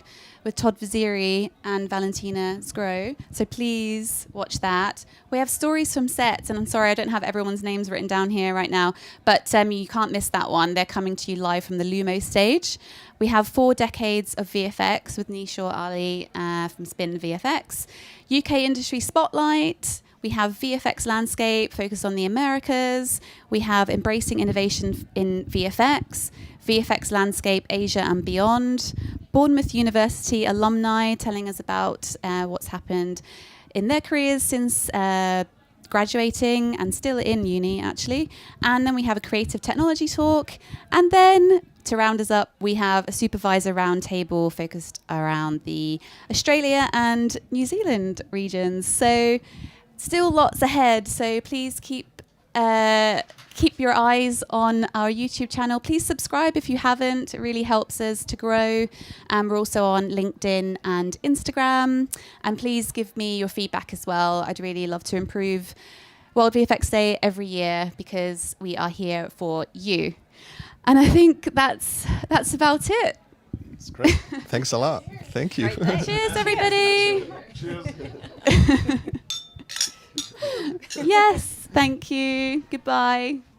Speaker 1: with Todd Vaziri and Valentina Zgro. So please watch that. We have stories from sets, and I'm sorry I don't have everyone's names written down here right now, but you can't miss that one. They're coming to you live from the Lumo stage. We have 4 decades of VFX with Nisha Ali from Spin VFX. UK Industry Spotlight. We have VFX Landscape, focused on the Americas. We have Embracing Innovation in VFX, VFX Landscape Asia and Beyond. Bournemouth University alumni telling us about what's happened in their careers since graduating and still in uni, actually. And then we have a creative technology talk. And then to round us up, we have a supervisor roundtable focused around the Australia and New Zealand regions. So still lots ahead. So please keep your eyes on our YouTube channel. Please subscribe if you haven't. It really helps us to grow. We're also on LinkedIn and Instagram. And please give me your feedback as well. I'd really love to improve World VFX Day every year, because we are here for you. And I think that's about it.
Speaker 18: That's great. Thanks a lot. Thank you.
Speaker 1: Cheers, everybody.
Speaker 18: Cheers.
Speaker 1: Yes, thank you. Goodbye.